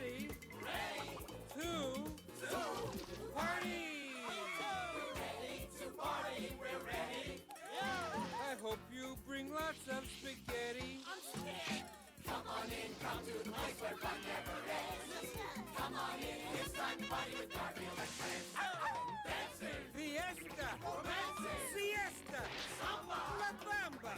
ready? Ready to party! We're ready to party, we're ready. I hope you bring lots of spaghetti. I'm scared. Come on in, come to the place where fun never ends. Come on in, it's time to party with Garfield and friends. Dancing, Fiesta! romancing, Siesta! samba, La Bamba!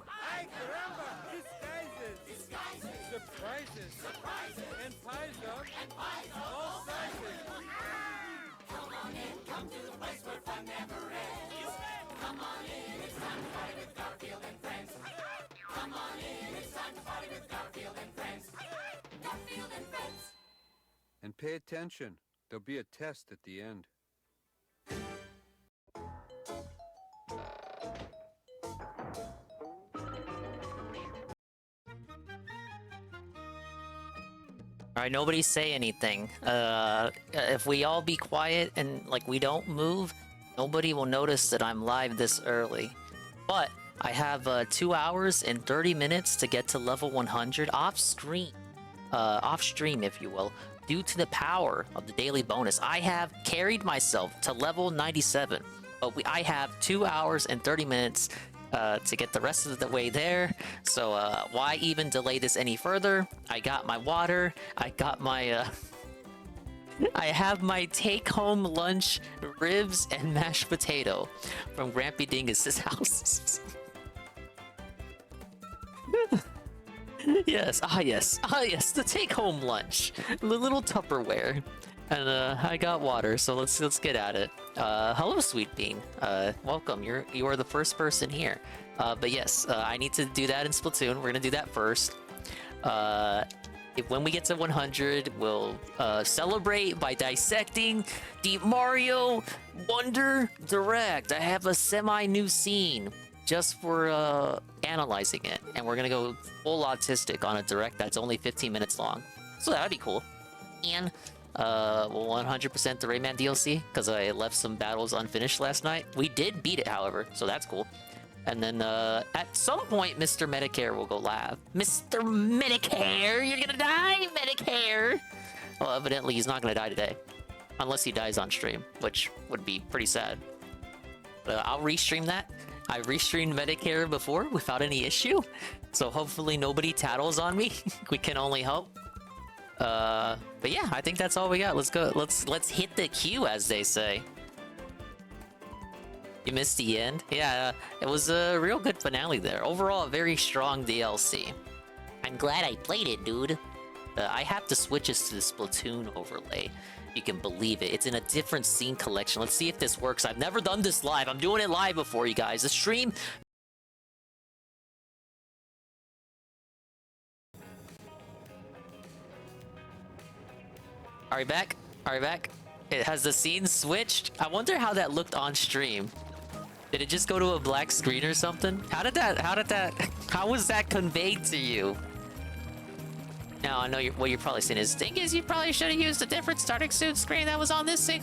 Ay caramba! Disguises! disguises, Surprises! surprises, And pies of and pies of all sizes! Come on in, come to the place where fun never ends. Come on in, it's time to party with Garfield and friends. Come on in, it's time to party with Garfield and friends. Garfield and friends. And pay attention. There'll be a test at the end. Alright, nobody say anything. If we all be quiet and, like, we don't move, nobody will notice that I'm live this early. But I have 2 hours and 30 minutes to get to level 100 off stream, if you will, due to the power of the daily bonus. I have carried myself to level 97, but I have 2 hours and 30 minutes to get the rest of the way there. So why even delay this any further? I got my water. I got my I have my take-home lunch ribs and mashed potato from Grampy Dingus's house. Yes, yes, the take-home lunch, the little Tupperware, and I got water. So let's get at it. Hello, Sweet Bean. Welcome. You are the first person here. But yes, I need to do that in Splatoon. We're gonna do that first. When we get to 100, we'll celebrate by dissecting the Mario Wonder Direct. I have a semi-new scene just for analyzing it, and we're gonna go full autistic on a Direct that's only 15 minutes long. So that'd be cool. And we'll 100% the Rayman DLC, because I left some battles unfinished last night. We did beat it, however, so that's cool. And then at some point, Mr. Medicare will go live. Mr. Medicare, you're gonna die, Medicare! Well, evidently he's not gonna die today. Unless he dies on stream, which would be pretty sad. I'll restream that. I restreamed Medicare before without any issue. So hopefully nobody tattles on me. We can only hope. But yeah, I think that's all we got. Let's go. Let's hit the queue, as they say. You missed the end? Yeah, it was a real good finale there. Overall, a very strong DLC. I'm glad I played it, dude. I have to switch this to the Splatoon overlay. You can believe it. It's in a different scene collection. Let's see if this works. I've never done this live. I'm doing it live before you guys. The stream... Are we back? Are we back? Has the scene switched? I wonder how that looked on stream. Did it just go to a black screen or something? How was that conveyed to you? Now, I know what you're probably saying is, thing is, you probably should have used a different starting soon screen that was on this thing.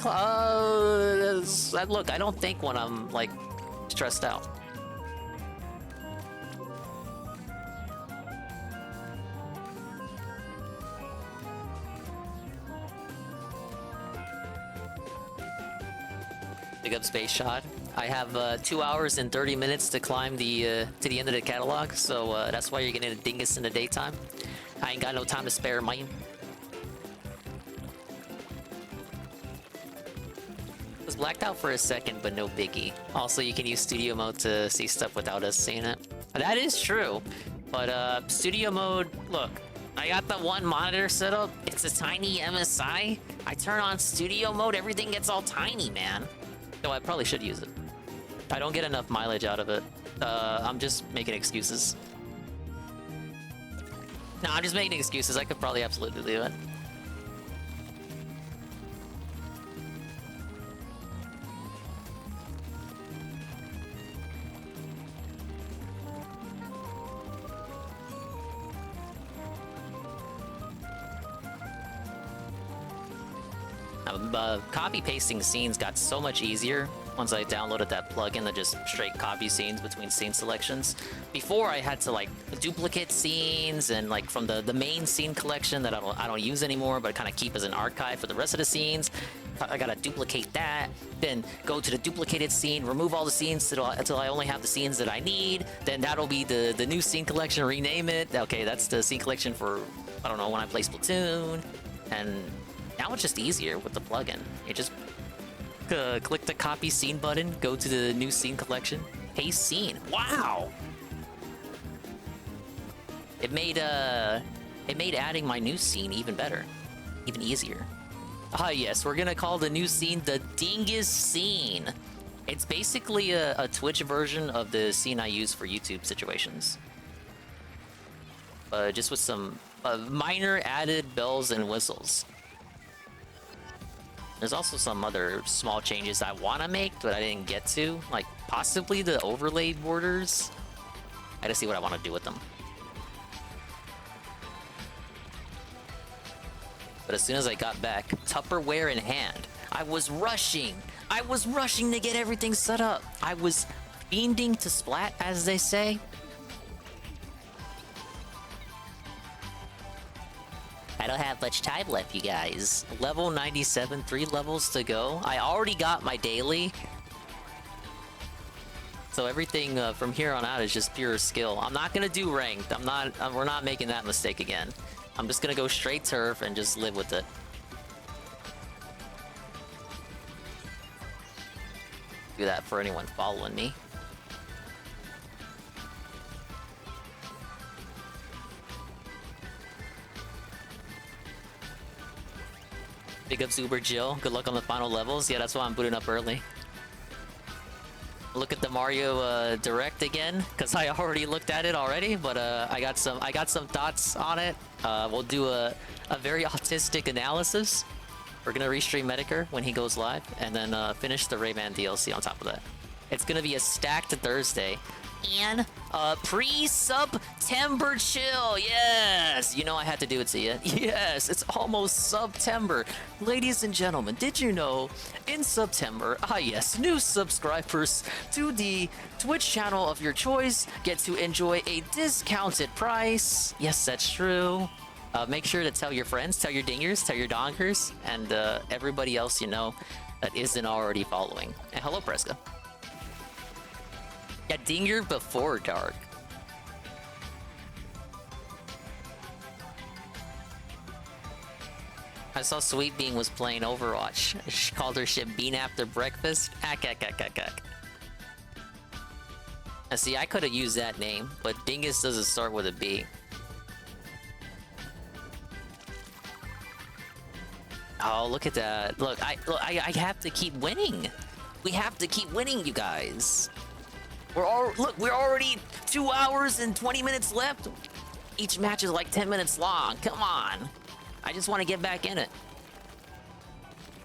Look, I don't think when I'm, like, stressed out. Big up Space Shot. I have 2 hours and 30 minutes to climb to the end of the catalog, so that's why you're getting a dingus in the daytime. I ain't got no time to spare, mine. Was blacked out for a second, but no biggie. Also, you can use studio mode to see stuff without us seeing it. That is true, but studio mode, look, I got the one monitor set up. It's a tiny MSI. I turn on studio mode, everything gets all tiny, man. No, I probably should use it. I don't get enough mileage out of it. I'm just making excuses. No, I'm just making excuses. I could probably absolutely do it. Copy pasting scenes got so much easier once I downloaded that plugin that just straight copy scenes between scene selections. Before I had to like duplicate scenes and like from the main scene collection that I don't use anymore, but kind of keep as an archive for the rest of the scenes. I gotta duplicate that, then go to the duplicated scene, remove all the scenes until I only have the scenes that I need. Then that'll be the new scene collection, rename it. Okay, that's the scene collection for, I don't know, when I play Splatoon. And now it's just easier with the plugin. You just click the copy scene button, go to the new scene collection, paste scene. Wow! It made adding my new scene even better, even easier. Ah, yes, we're gonna call the new scene the Dingus Scene. It's basically a Twitch version of the scene I use for YouTube situations. Just with some minor added bells and whistles. There's also some other small changes I want to make, but I didn't get to. Like, possibly the overlay borders. I gotta see what I want to do with them. But as soon as I got back, Tupperware in hand, I was rushing to get everything set up. I was fiending to splat, as they say. I don't have much time left, you guys. Level 97, 3 levels to go. I already got my daily. So everything from here on out is just pure skill. I'm not gonna do ranked. We're not making that mistake again. I'm just gonna go straight turf and just live with it. Do that for anyone following me. Big up Uber Jill. Good luck on the final levels. Yeah, that's why I'm booting up early. Look at the Mario Direct again, because I already looked at it already, but I got some thoughts on it. We'll do a very autistic analysis. We're gonna restream Metokur when he goes live, and then finish the Rayman DLC on top of that. It's gonna be a stacked Thursday. And pre-Subtember chill, yes! You know I had to do it to you. Yes, it's almost September. Ladies and gentlemen, did you know in September, yes, new subscribers to the Twitch channel of your choice get to enjoy a discounted price. Yes, that's true. Make sure to tell your friends, tell your dingers, tell your dongers, and everybody else you know that isn't already following. And hello, Preska. Yeah, dinger before dark. I saw Sweet Bean was playing Overwatch. She called her shit Bean After Breakfast. Now see, I could have used that name, but Dingus doesn't start with a B. Oh, look at that. Look, I have to keep winning. We have to keep winning, you guys. We're already 2 hours and 20 minutes left. Each match is like 10 minutes long. Come on. I just want to get back in it.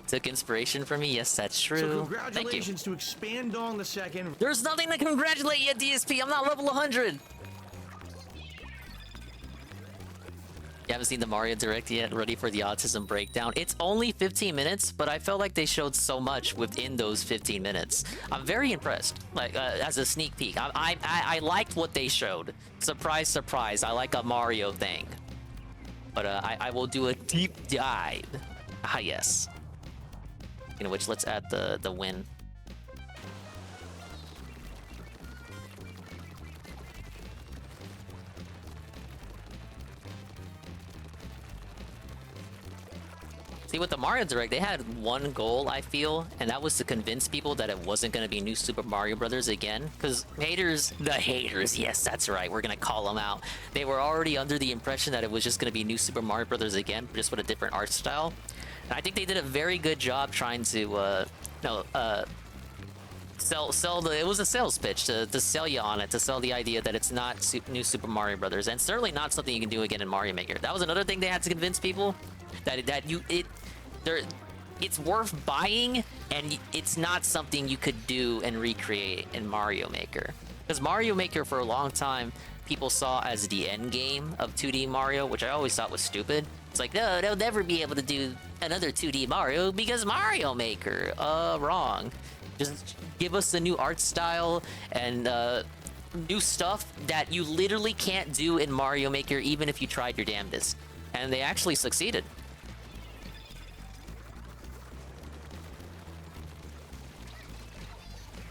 Took inspiration from me. Yes, that's true. So congratulations to Expand on the second. There's nothing to congratulate yet, DSP. I'm not level 100. You haven't seen the Mario Direct yet? Ready for the autism breakdown? It's only 15 minutes, but I felt like they showed so much within those 15 minutes. I'm very impressed. Like, as a sneak peek. I liked what they showed. Surprise, surprise. I like a Mario thing. But I will do a deep dive. Ah, yes. In which, let's add the win. See, with the Mario Direct, they had one goal, I feel, and that was to convince people that it wasn't going to be New Super Mario Brothers again. Because the haters, yes, that's right, we're going to call them out. They were already under the impression that it was just going to be New Super Mario Brothers again, just with a different art style. And I think they did a very good job trying to, sell the. It was a sales pitch to sell you on it, to sell the idea that it's not New Super Mario Brothers, and certainly not something you can do again in Mario Maker. That was another thing they had to convince people that it's worth buying, and it's not something you could do and recreate in Mario Maker. Because Mario Maker for a long time people saw as the end game of 2D Mario, which I always thought was stupid. It's like, no, they'll never be able to do another 2D Mario because Mario Maker. Wrong. Just give us a new art style and new stuff that you literally can't do in Mario Maker even if you tried your damnedest. And they actually succeeded.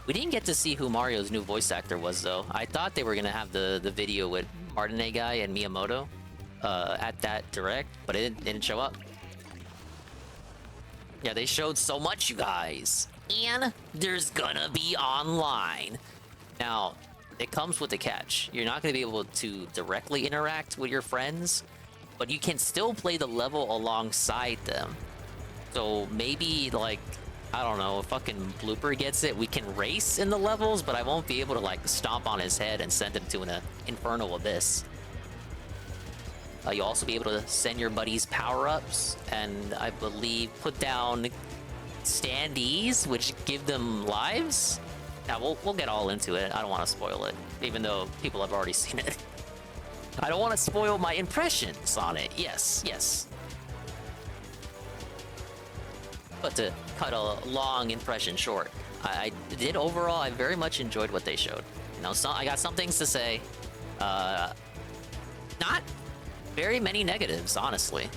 We didn't get to see who Mario's new voice actor was, though. I thought they were gonna have the video with Martinet guy and Miyamoto at that direct, but it didn't show up. Yeah, they showed so much, you guys. And there's gonna be online. Now, it comes with a catch. You're not gonna be able to directly interact with your friends, but you can still play the level alongside them. So maybe, like, I don't know, if fucking Blooper gets it, we can race in the levels, but I won't be able to, like, stomp on his head and send him to an infernal abyss. You'll also be able to send your buddies power-ups, and I believe put down standees, which give them lives? Yeah, we'll get all into it. I don't want to spoil it, even though people have already seen it. I don't want to spoil my impressions on it. Yes, yes. But to cut a long impression short, I did overall, I very much enjoyed what they showed. You know, so I got some things to say. Not very many negatives, honestly.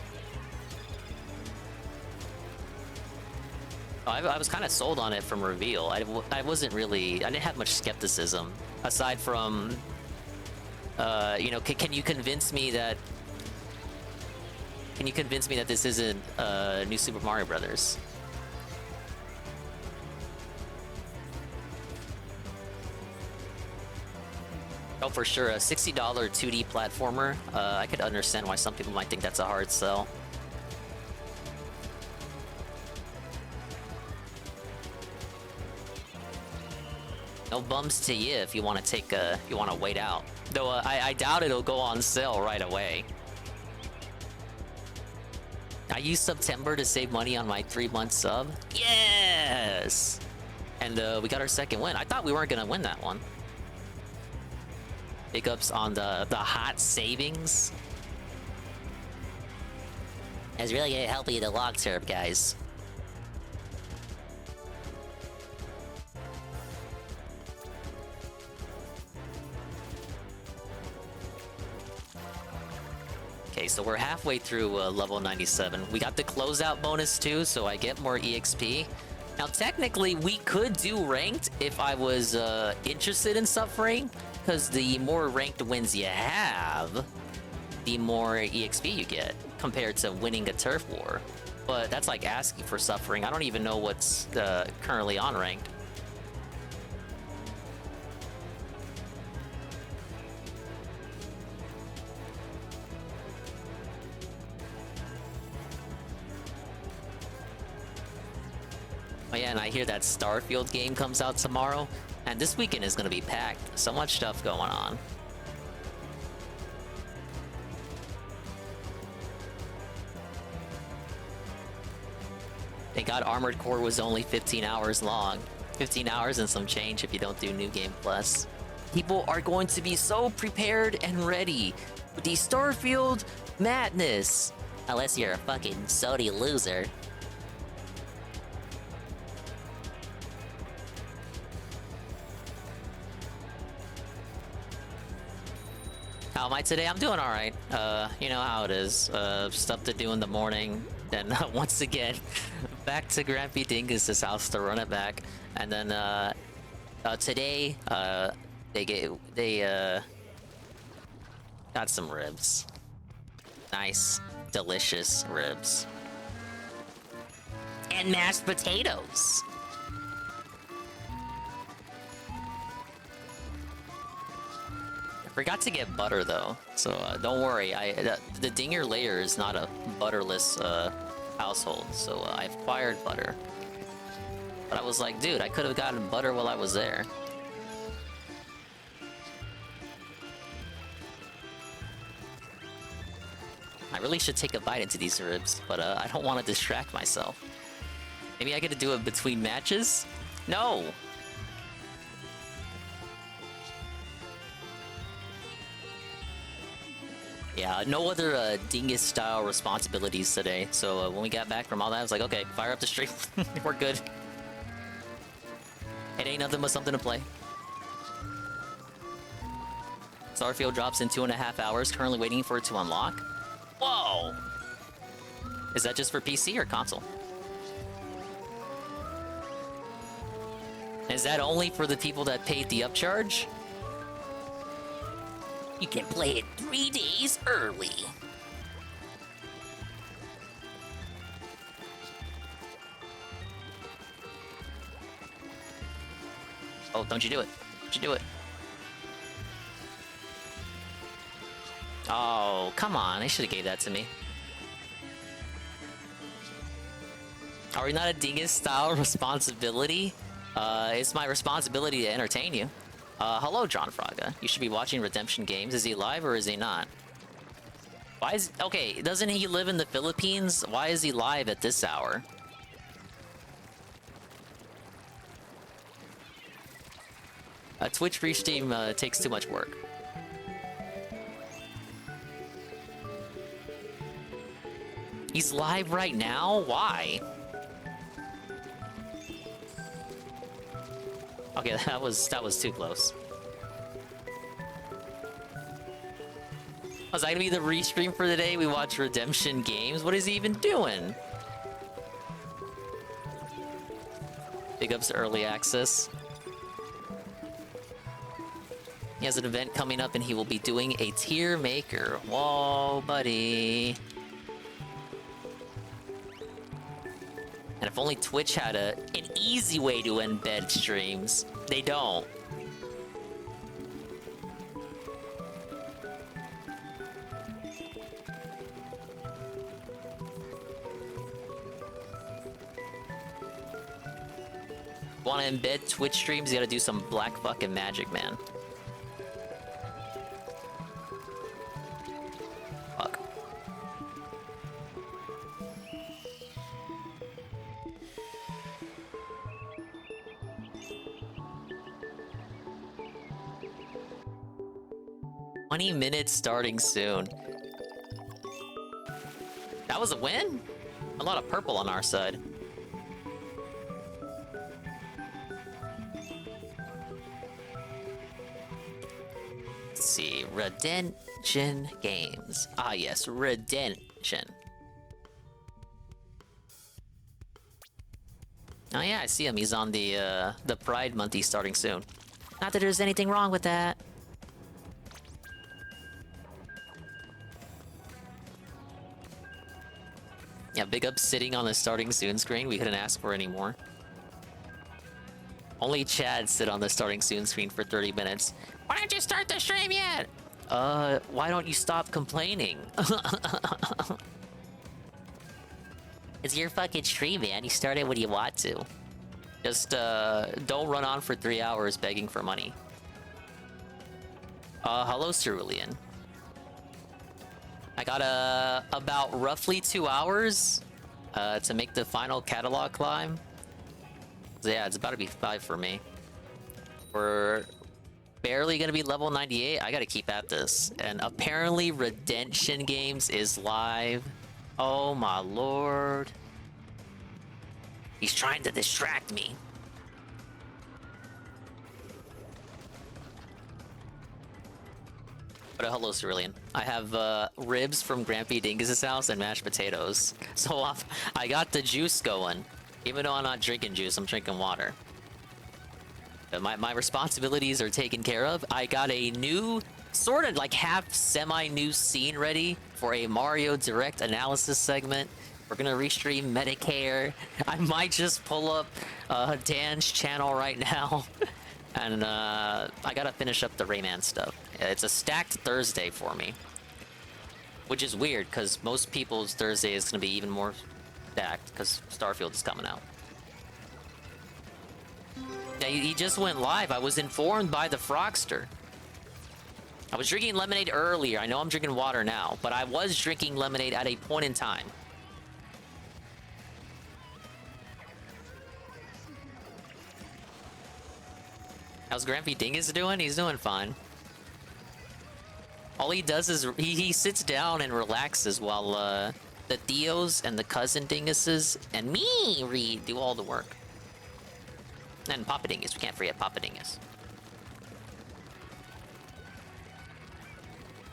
I was kind of sold on it from reveal. I wasn't really, I didn't have much skepticism aside from, you know, can you convince me that this isn't New Super Mario Brothers? Oh, for sure, a $60 2D platformer. I could understand why some people might think that's a hard sell. No bums to you if you want to take if you want to wait out. Though I doubt it'll go on sale right away. I used September to save money on my 3-month sub. Yes! And we got our second win. I thought we weren't gonna win that one. Big ups on the hot savings. It's really gonna help you in the long term, guys. Okay, so we're halfway through level 97. We got the closeout bonus too, so I get more EXP. Now, technically, we could do ranked if I was interested in suffering, because the more ranked wins you have, the more EXP you get, compared to winning a turf war. But that's like asking for suffering. I don't even know what's currently on ranked. Oh yeah, and I hear that Starfield game comes out tomorrow, and this weekend is gonna be packed. So much stuff going on. Thank God Armored Core was only 15 hours long. 15 hours and some change if you don't do New Game Plus. People are going to be so prepared and ready with the Starfield madness. Unless you're a fucking Sony loser. How am I today? I'm doing alright. You know how it is. Stuff to do in the morning. Then once again, back to Grampy Dingus's house to run it back. And then today, they got some ribs. Nice, delicious ribs. And mashed potatoes. Forgot to get butter though, so don't worry. The Dinger layer is not a butterless household, so I've acquired butter. But I was like, dude, I could have gotten butter while I was there. I really should take a bite into these ribs, but I don't want to distract myself. Maybe I get to do it between matches? No! Yeah, no other Dingus-style responsibilities today, so when we got back from all that, I was like, okay, fire up the stream. We're good. It ain't nothing but something to play. Starfield drops in 2.5 hours. Currently waiting for it to unlock. Whoa! Is that just for PC or console? Is that only for the people that paid the upcharge? You can play it 3 days early. Oh, don't you do it. Don't you do it. Oh, come on. They should have gave that to me. Are we not a dingus-style responsibility? It's my responsibility to entertain you. Hello, John Fraga. You should be watching Redemption Games. Is he live or is he not? Why is... Okay, doesn't he live in the Philippines? Why is he live at this hour? A Twitch restream takes too much work. He's live right now? Why? Okay, that was too close. Was that gonna be the restream for the day? We watch Redemption Games? What is he even doing? Big ups to early access. He has an event coming up and he will be doing a tier maker. Whoa, buddy. And if only Twitch had an easy way to embed streams. They don't. Want to embed Twitch streams? You gotta do some black fucking magic, man. Fuck. "20 minutes starting soon." That was a win? A lot of purple on our side. Let's see, Redemption Games. Ah yes, Redemption. Oh yeah, I see him. He's on the Pride Month. He's starting soon. Not that there's anything wrong with that. Yeah, big up sitting on the starting soon screen. We couldn't ask for any more. Only Chad sit on the starting soon screen for 30 minutes. Why don't you start the stream yet? Why don't you stop complaining? It's your fucking stream, man. You start it when you want to. Just, don't run on for 3 hours begging for money. Hello, Cerulean. I got, about roughly 2 hours, to make the final catalog climb. So yeah, it's about to be 5 for me. We're barely gonna be level 98. I gotta keep at this. And apparently Redemption Games is live. Oh my lord. He's trying to distract me. But hello, Cerulean. I have ribs from Grampy Dingus's house and mashed potatoes. So I got the juice going. Even though I'm not drinking juice, I'm drinking water. But my responsibilities are taken care of. I got a new, sort of like half semi-new scene ready for a Mario Direct analysis segment. We're gonna restream Medicare. I might just pull up Dan's channel right now. And I gotta finish up the Rayman stuff. It's a stacked Thursday for me. Which is weird, because most people's Thursday is gonna be even more stacked, because Starfield is coming out. Yeah, he just went live. I was informed by the Frogster. I was drinking lemonade earlier. I know I'm drinking water now, but I was drinking lemonade at a point in time. How's Grampy Dingus doing? He's doing fine. All he does is he sits down and relaxes while the Theos and the cousin Dinguses and me do all the work. And Papadingus. We can't forget Papadingus.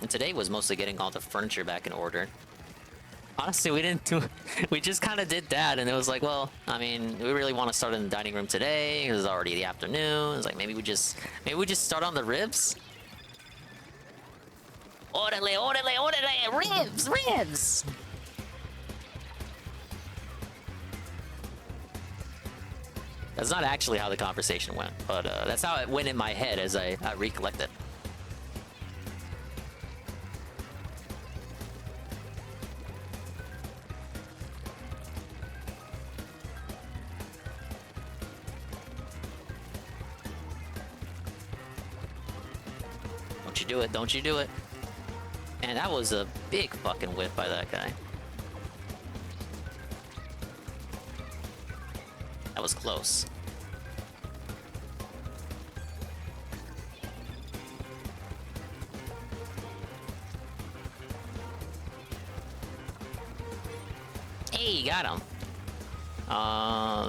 And today was mostly getting all the furniture back in order. Honestly, we didn't do... We just kind of did that, and it was like, well, I mean, we really want to start in the dining room today. It was already the afternoon. It's like, maybe we just start on the ribs? Orale, orale, orale! Ribs! Ribs! That's not actually how the conversation went, but that's how it went in my head as I recollect it. Don't you do it, don't you do it. And that was a big fucking whip by that guy. That was close. Hey, got him.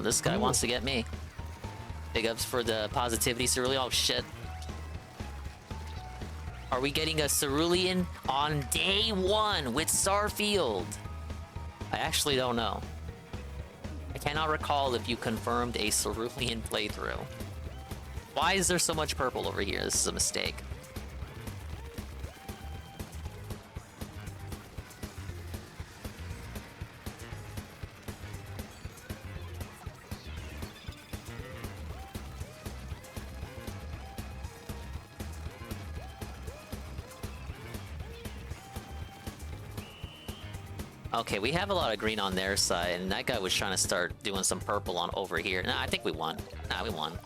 This guy wants to get me. Big ups for the positivity, Cerulean. Oh, shit. Are we getting a Cerulean on day 1 with Starfield? I actually don't know. I cannot recall if you confirmed a Cerulean playthrough. Why is there so much purple over here? This is a mistake. Okay, we have a lot of green on their side, and that guy was trying to start doing some purple on over here. Nah, I think we won. Nah, we won.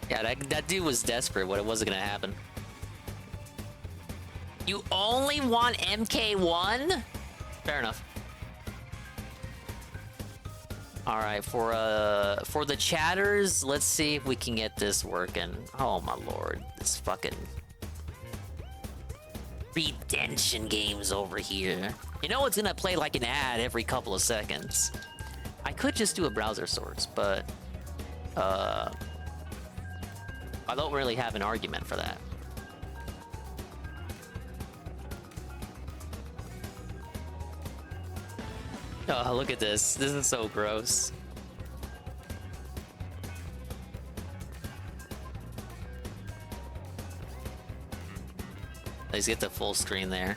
Yeah, that dude was desperate, but it wasn't gonna happen. You only want MK1? Fair enough. Alright, for the chatters, let's see if we can get this working. Oh my lord, this fucking... RedemptionGames over here. You know it's gonna play like an ad every couple of seconds. I could just do a browser source, but I don't really have an argument for that. Oh, look at this. This is so gross. Let's get the full screen there.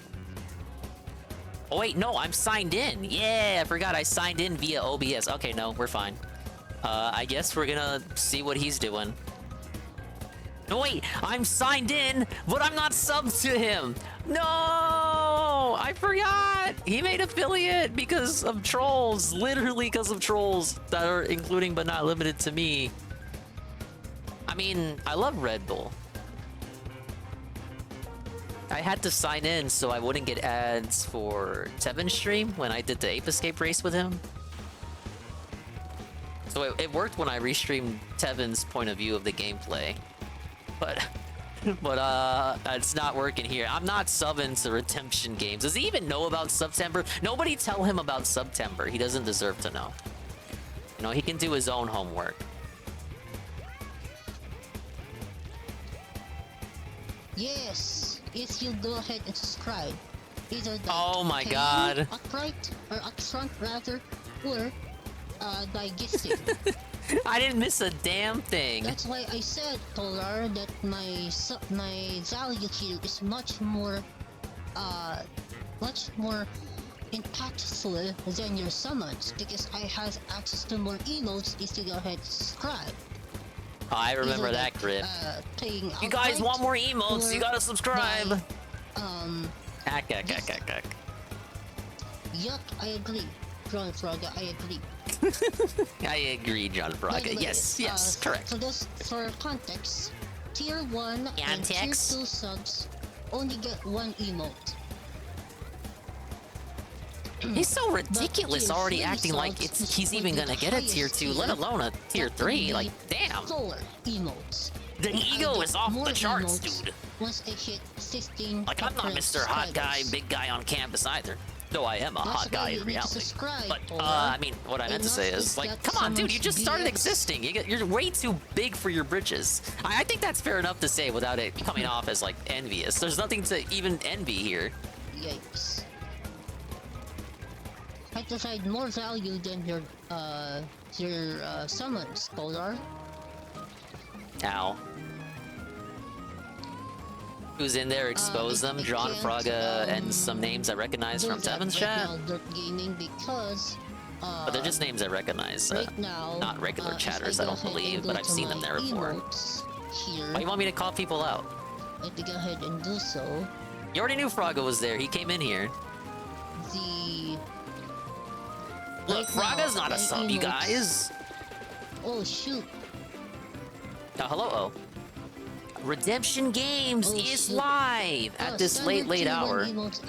Oh wait, no, I'm signed in. Yeah, I forgot I signed in via OBS. Okay, no, we're fine. I guess we're gonna see what he's doing. No, wait, I'm signed in, but I'm not subbed to him. No, I forgot. He made affiliate because of trolls, literally because of trolls that are including but not limited to me. I mean, I love Red Bull. I had to sign in so I wouldn't get ads for Tevin's stream when I did the Ape Escape race with him. So it worked when I restreamed Tevin's point of view of the gameplay. But it's not working here. I'm not subbing to RedemptionGames. Does he even know about Subtember? Nobody tell him about Subtember. He doesn't deserve to know. You know, he can do his own homework. Yes. If you go ahead and subscribe, either the oh my god, upright or upfront rather, or by gifting. I didn't miss a damn thing. That's why I said, Polar, that my value here is much more impactful than your summons, because I have access to more emotes if you go ahead and subscribe. Oh, I remember that, Grid. You guys want more emotes? You gotta subscribe. Yup, I agree. John Fraga, I agree. I agree, John Fraga. Yes, correct. For context, tier 1 and tier 2 subs only get 1 emote. He's so ridiculous already acting like he's even gonna get a tier 2, let alone a tier 3. Like, damn. 4 emotes. The ego is off the charts, dude. Once I hit 15. Like, I'm not Mr. Hot Guy, big guy on campus either. Though I am a That's hot why guy you in need to reality. subscribe, But, Paula. I mean, what I meant to Enough say with is, like, that come on, dude, you just started BS. existing. You're way too big for your britches. I think that's fair enough to say without it coming off as, like, envious. There's nothing to even envy here. Yikes. I provide more value than your summons, Polar. Ow. Who's in there? Expose them. John Fraga and some names I recognize from Tevin's chat. Gaming because But they're just names I recognize. right now, not regular chatters, if I don't believe, but I've seen them there before. Here, Why you want me to call people out? I have to go ahead and do so. You already knew Fraga was there. He came in here. Look, Fraga's not a sub, you guys. Oh shoot. Hello, oh. Redemption Games is shoot. live at this late hour. Emotes,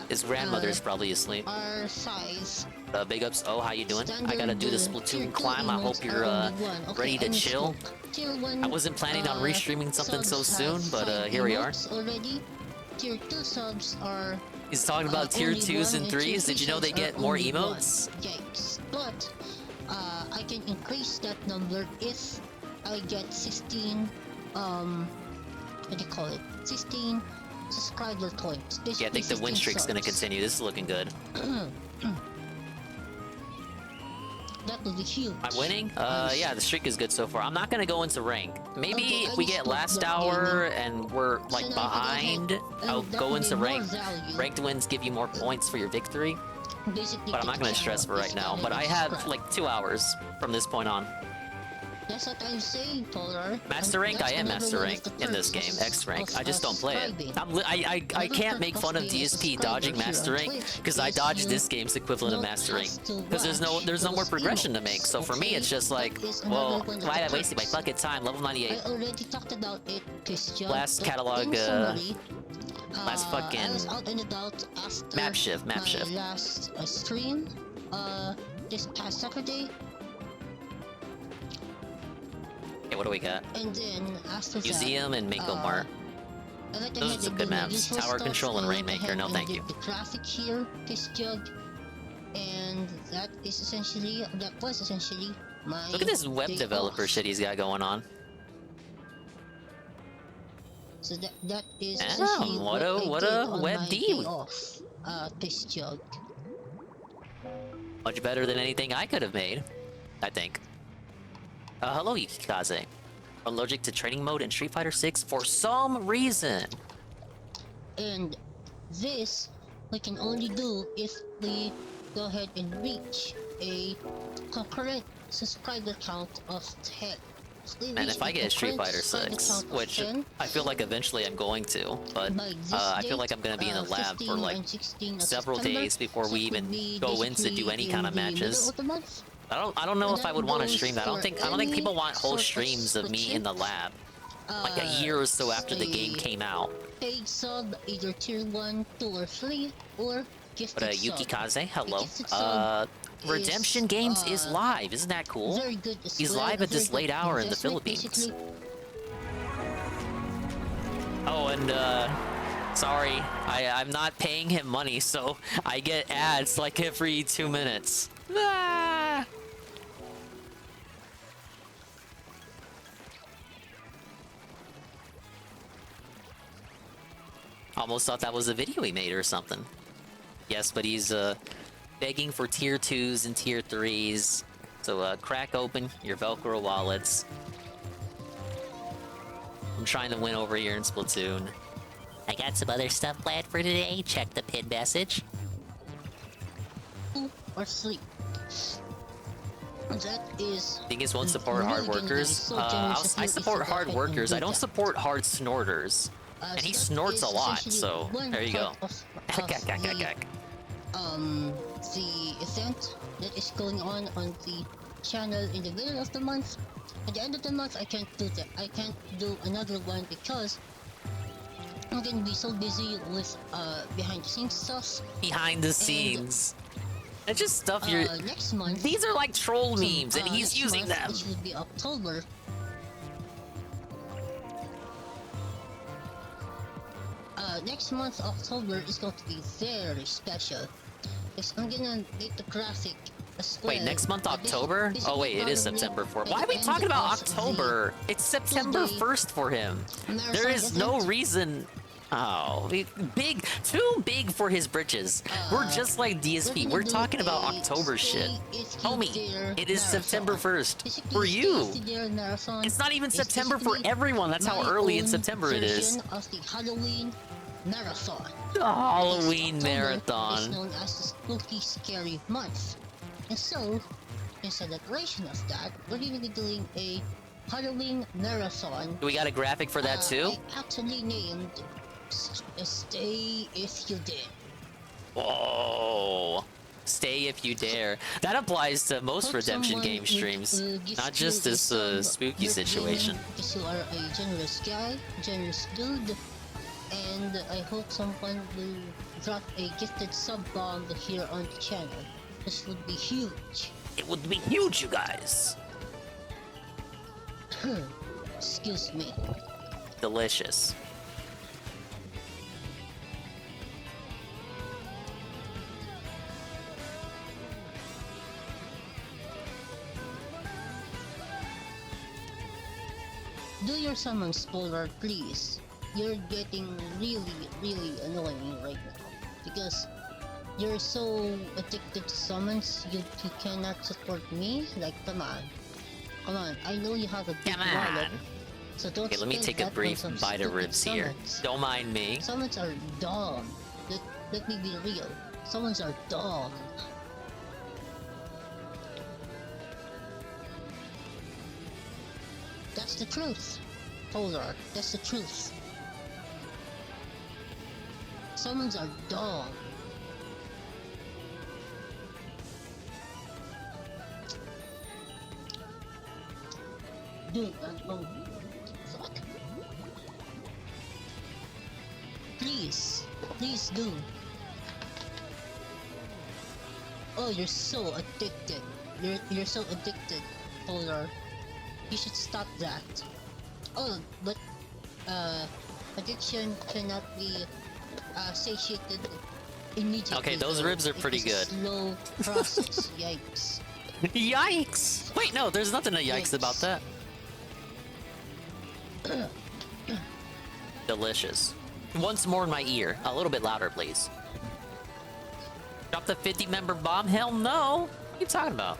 His grandmother's probably asleep. our size. Big ups. Oh, how you doing? I gotta do the Splatoon Tier climb. 2 I hope emotes you're are only one. Okay, ready to I chill. misspoke. Tier 1, I wasn't planning on restreaming something so subs soon, have but 5 here we are. emotes already. Tier 2 subs are He's talking about tier only 2s one, and tier 3s. 3 Did you know they subs get are more only emotes? one. Yikes. But I can increase that number if I get 16 what do you call it? 16 subscriber points. Yeah, I think the win streak's gonna continue. This is looking good. That would be huge. I'm winning? Yeah, the streak is good so far. I'm not gonna go into rank. Maybe Okay, if we get last hour and we're like So now if I go behind, ahead, I'll that go would into be more rank. value. Ranked wins give you more points for your victory, Basically, but I'm not gonna stress for right now. But I have like 2 hours from this point on. That's what I'm saying, Polar. Master rank? I am master rank in this game. X rank. I just don't play it. I can't make fun of DSP dodging master rank because I dodged this game's equivalent of master rank. Because there's no more progression to make. So for me, it's just like, well, why am I wasting my fucking time? Level 98. I already talked about it, Christian. Last catalog, last fucking I was out and about after map shift. my last stream, this past Saturday. Okay, what do we got? And then after Museum and Mako Mart. I went Those ahead are some and good did my maps. usual Tower stuff, Control and I went Rainmaker. ahead No, and thank did you. the traffic here, this jug, and that was essentially my Look at this web day developer off. shit he's got going on. So that is Damn, essentially what I a did on web my D. day off, this jug. Much better than anything I could have made, I think. Hello, Yukikaze. Allergic to training mode in Street Fighter 6 for some reason. And this we can only do if we go ahead and reach a concurrent subscriber count of 10. And if I get a Street Fighter 6, which I feel like eventually I'm going to, but I feel like I'm going to be in the lab for like several days before we even go in to do any kind of matches. I don't know if I would want to stream that. I don't think people want whole streams of me in the lab like a year or so after the game came out. Paid sub, either tier 1, 2, or 3, or gifted But sub. Yukikaze, hello. Gifted sub Redemption Games is live. Isn't that cool? very good as He's well, live a at this very late good hour in the investment, Philippines. basically. Oh, and sorry, I'm not paying him money, so I get ads like every 2 minutes. Ah! Almost thought that was a video he made or something. Yes, but he's begging for tier 2s and tier 3s. So crack open your Velcro wallets. I'm trying to win over here in Splatoon. I got some other stuff planned for today. Check the pin message. Or sleep. That is. You guys won't support hard workers. I support hard workers. I don't support hard snorters. And he snorts a lot, so there you go. The event that is going on the channel in the middle of the month. At the end of the month, I can't do that. I can't do another one because I'm gonna be so busy with behind the scenes stuff. Behind the scenes. It's just stuff you're. Next month. These are like troll memes, and he's next using month, them. Which would be October. Next month, October, is going to be very special. is I'm gonna make the graphic as well. Wait, next month October? This Oh will wait, be it is probably September 4th. by Why are the we end talking about of the October? It's September two-day 1st for him. marathon There is no event. reason. Oh, big, too big for his britches. We're just like DSP. We're talking about October shit. Homie, it is September 1st. For you. It's not even September for everyone. That's how early in September it is. Of the Halloween marathon. The Halloween October marathon. is known as the spooky, scary month. And so, in celebration of that, we're going to be doing a Halloween marathon. Do we got a graphic for that too? I actually named Stay If You Dare. Whoa. Stay if you dare. That applies to most Hope Redemption someone Game streams, gives not you just this some spooky good situation. feeling because you are a generous guy, generous dude, and I hope someone will drop a gifted sub bomb here on the channel. This would be huge. It would be huge, you guys. Excuse me. Delicious. Do your summon spoiler, please. You're getting really annoying right now because you're so addicted to summons. You cannot support me. Like, come on. I know you have a big Come on. wallet, so don't. Okay, let me spend take a that on brief some bite of stupid ribs here. summons. Don't mind me. Summons are dumb. Let me be real. Summons are dumb. That's the truth. Polar, that's the truth. Summons are dumb. Dude, fuck. Please do. Oh, you're so addicted. You're so addicted, Polar. You should stop that. Oh, but addiction cannot be satiated immediately. Okay, those though. ribs are pretty It is good. a slow process. Yikes. Yikes! Wait, no, there's nothing to yikes about that. Delicious. Once more in my ear. A little bit louder, please. Drop the 50-member bomb? Hell no! What are you talking about?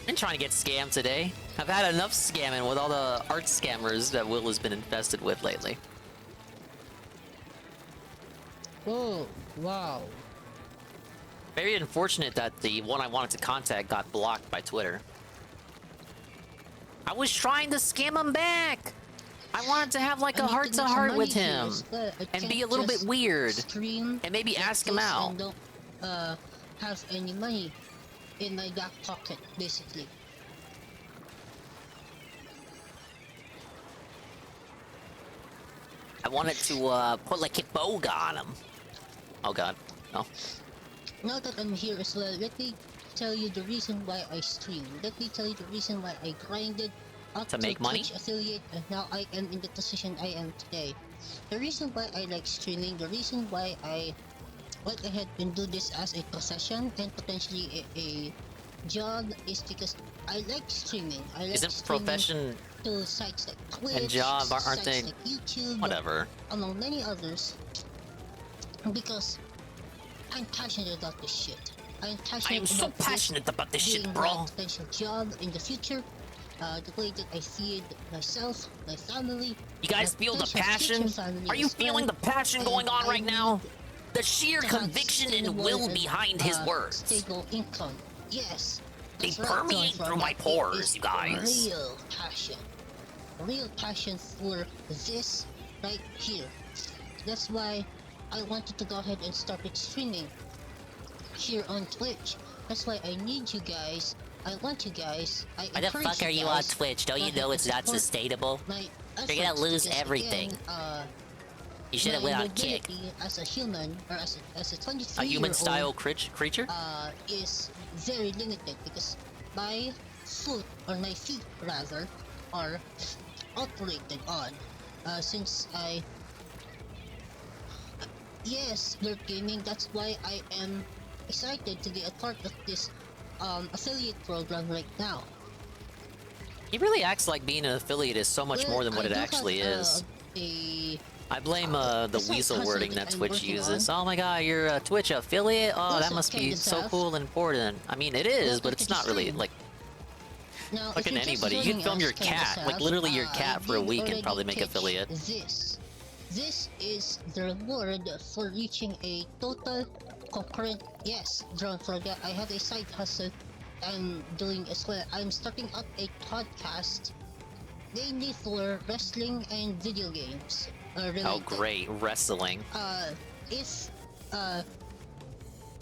Been trying to get scammed today. I've had enough scamming with all the art scammers that Will has been infested with lately. Oh, wow. Very unfortunate that the one I wanted to contact got blocked by Twitter. I was trying to scam him back! I wanted to have like a heart-to-heart with him. And be a little bit weird. And maybe ask him out. And don't have any money in my back pocket, basically. I wanted to put like a boga on him. Oh god, no. Now that I'm here as well, let me tell you the reason why I stream. Let me tell you the reason why I grinded up To make money? Twitch affiliate, and now I am in the position I am today. The reason why I like streaming, the reason why I went ahead and do this as a profession and potentially a job is because I like streaming. I like Isn't streaming profession to sites like Twitch, and job, aren't sites they? like YouTube, Whatever. among many others, because I'm passionate about this shit. I'm passionate I'm so about this passionate about this shit, being bro. my potential job in the future. The way that I feed myself, my family. You guys my feel the potential passion? future family Are you as well, feeling the passion and going on I right now? need The sheer to have conviction and stable will and, behind his words. Stable income. Yes. They that's what I'm going permeate for. through my That pores, is you guys. Real passion. Real passion for this right here. That's why I wanted to go ahead and start streaming here on Twitch. That's why I need you guys. I want you guys. Why the fuck are you on Twitch? Don't you know it's not sustainable? You're gonna lose everything. You should have went on Kick. As a human, or as a 23-year-old, A human-style creature? Is very limited because my foot, or my feet rather, are operated on. Since Yes, Dirt Gaming. That's why I am excited to be a part of this affiliate program right now. He really acts like being an affiliate is so much Well, more than what I it do actually have, is. A I blame the side weasel hustle wording that that I'm Twitch working uses. on. Oh my god, you're a Twitch affiliate? Oh, that Also, must be kinda so tough. cool and important. I mean, it is, Welcome but to it's the not really, stream. like, Now, if fucking you're just anybody. You joining can film us, your kinda cat, like sad, literally your I cat for a did week and already probably make pitch affiliate. This. This is the reward for reaching a total concurrent. Yes, don't forget, I have a side hustle I'm doing as well. I'm starting up a podcast mainly for wrestling and video games. Oh, Related. great. Wrestling. If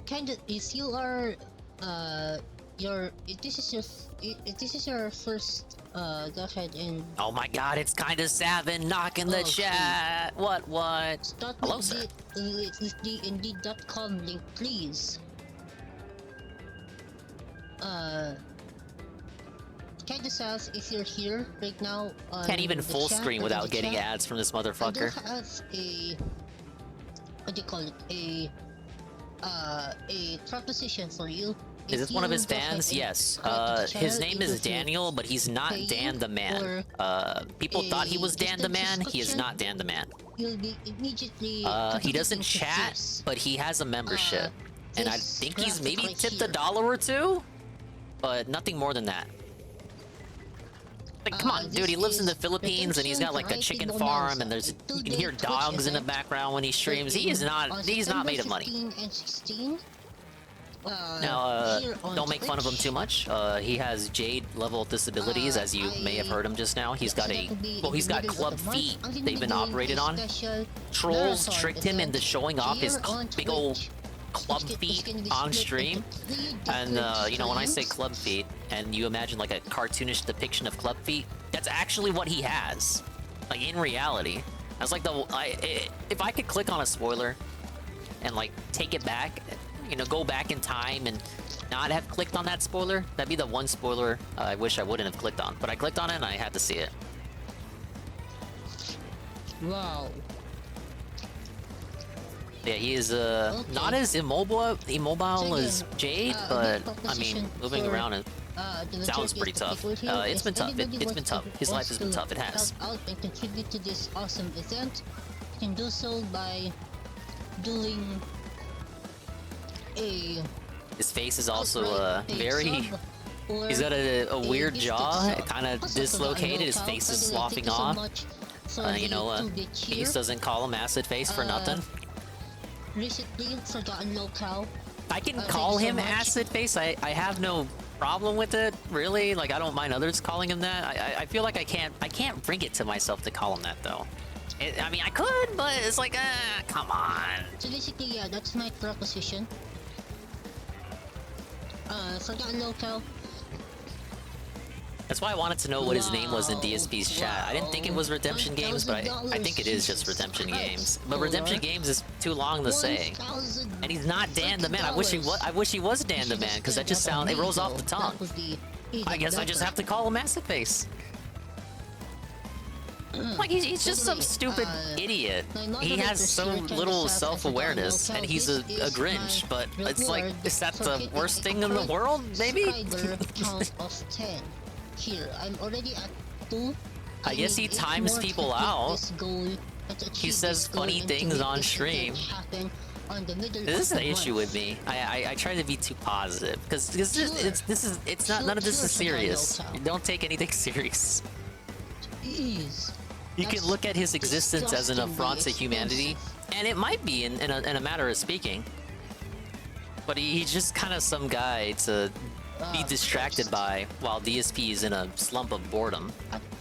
kind of if you are if this is your first go ahead and Oh my god, it's kinda Savin knocking the Okay. chat. What? start Hello, with sir. the Indeed.com link, please. Kind of says if you're here right now on Can't even the full chat screen or in without the getting chat, ads from this I do motherfucker. have a what do you call it, a proposition for you. Is this one of his If you go ahead fans? and Yes. subscribe to the His channel, name it is will Daniel, but he's not pay Dan you the Man. for People thought he was Dan the distant Man. He is subscription. not Dan the Man. You'll be immediately He contributing doesn't to chat, this. but he has a membership. And I This think he's graphic maybe right tipped a here. $1 or $2, but nothing more than that. Like, come on, dude, he lives in the this is Philippines and he's got like a Redemption chicken Variety farm and Bonanza, there's a you can hear two-day dogs Twitch in the event background when he streams. He's not made of money. 15 and 16. Now, here on don't make fun of him Twitch. too much. He has Jade level disabilities, as you may have heard him just now. He's got that will be in he's the got middle of club the month. feet I'm gonna they've be been doing operated a on. special Trolls marathon tricked him event into showing off his here on big old Twitch. club It's feet gonna be on split stream. into 3 And, different you know, when I say streams. club feet, and you imagine like a cartoonish depiction of club feet, that's actually what he has. Like, in reality. That's like if I could click on a spoiler and, like, take it back, you know, go back in time and not have clicked on that spoiler, that'd be the one spoiler I wish I wouldn't have clicked on. But I clicked on it and I had to see it. Wow. Yeah, he is not as immobile So as again, Jade, a but big I mean, proposition moving for, around it the sounds majority pretty of the tough. people here. It's If been tough. anybody It's been wants tough. to- His life wants has been to tough. It has. help out and contribute to this awesome event, you can do so by doing a His face is also outright paid very. sub or He's got a weird gifted jaw, sub. kind of Also, dislocated. His Forgotten face Locale, is by the way, sloughing thank you so off. much for You the know, 2-bit cheer. Beast doesn't call him acid face for nothing. Recently, Forgotten Locale. I can thank call you so him much. acid face. I have no problem with it, really. Like, I don't mind others calling him that. I feel like I can't bring it to myself to call him that though. I mean, I could, but it's like, come on. So basically, yeah, that's my proposition. Forgotten Locale. That's why I wanted to know what his name was in Wow. DSP's chat. I didn't think it was Redemption Games, but I think it is just Redemption Games. But Redemption Games is too long to say. And he's not Dan the Man. I wish he was Dan the Man, because that just it rolls off the tongue. I guess I just have to call him acid face. Like, he's just some stupid idiot. He has so little self-awareness, and he's a Grinch, but it's like, is that the worst thing in the world, maybe? Count of 10. Here, I'm already at 2. I guess he need 8 times more to people hit out. this goal, and to He achieve says this goal funny and to things make on this stream. event happen on the middle This of is the issue month. with me. I try to be too positive, because it's not, none of this is serious. You don't take anything serious. Jeez. You can That's look at his existence as an affront to disgustingly humanity, expensive. and it might be in a matter of speaking. But he's just kind of some guy to be distracted by while DSP is in a slump of boredom.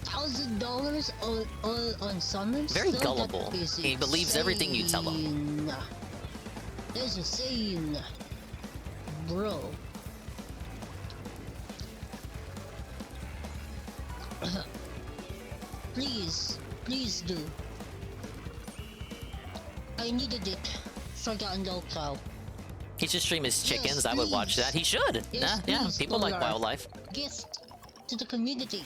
$1,000 all on summons? Very So that gullible. is He believes everything you tell him. insane. That's insane. Bro. Please do. I needed it. Forgotten Locale. He should stream his Yes, chickens. I would watch please. that. He should. Yes, Yeah, please, people like Polar. wildlife. Gift to the community.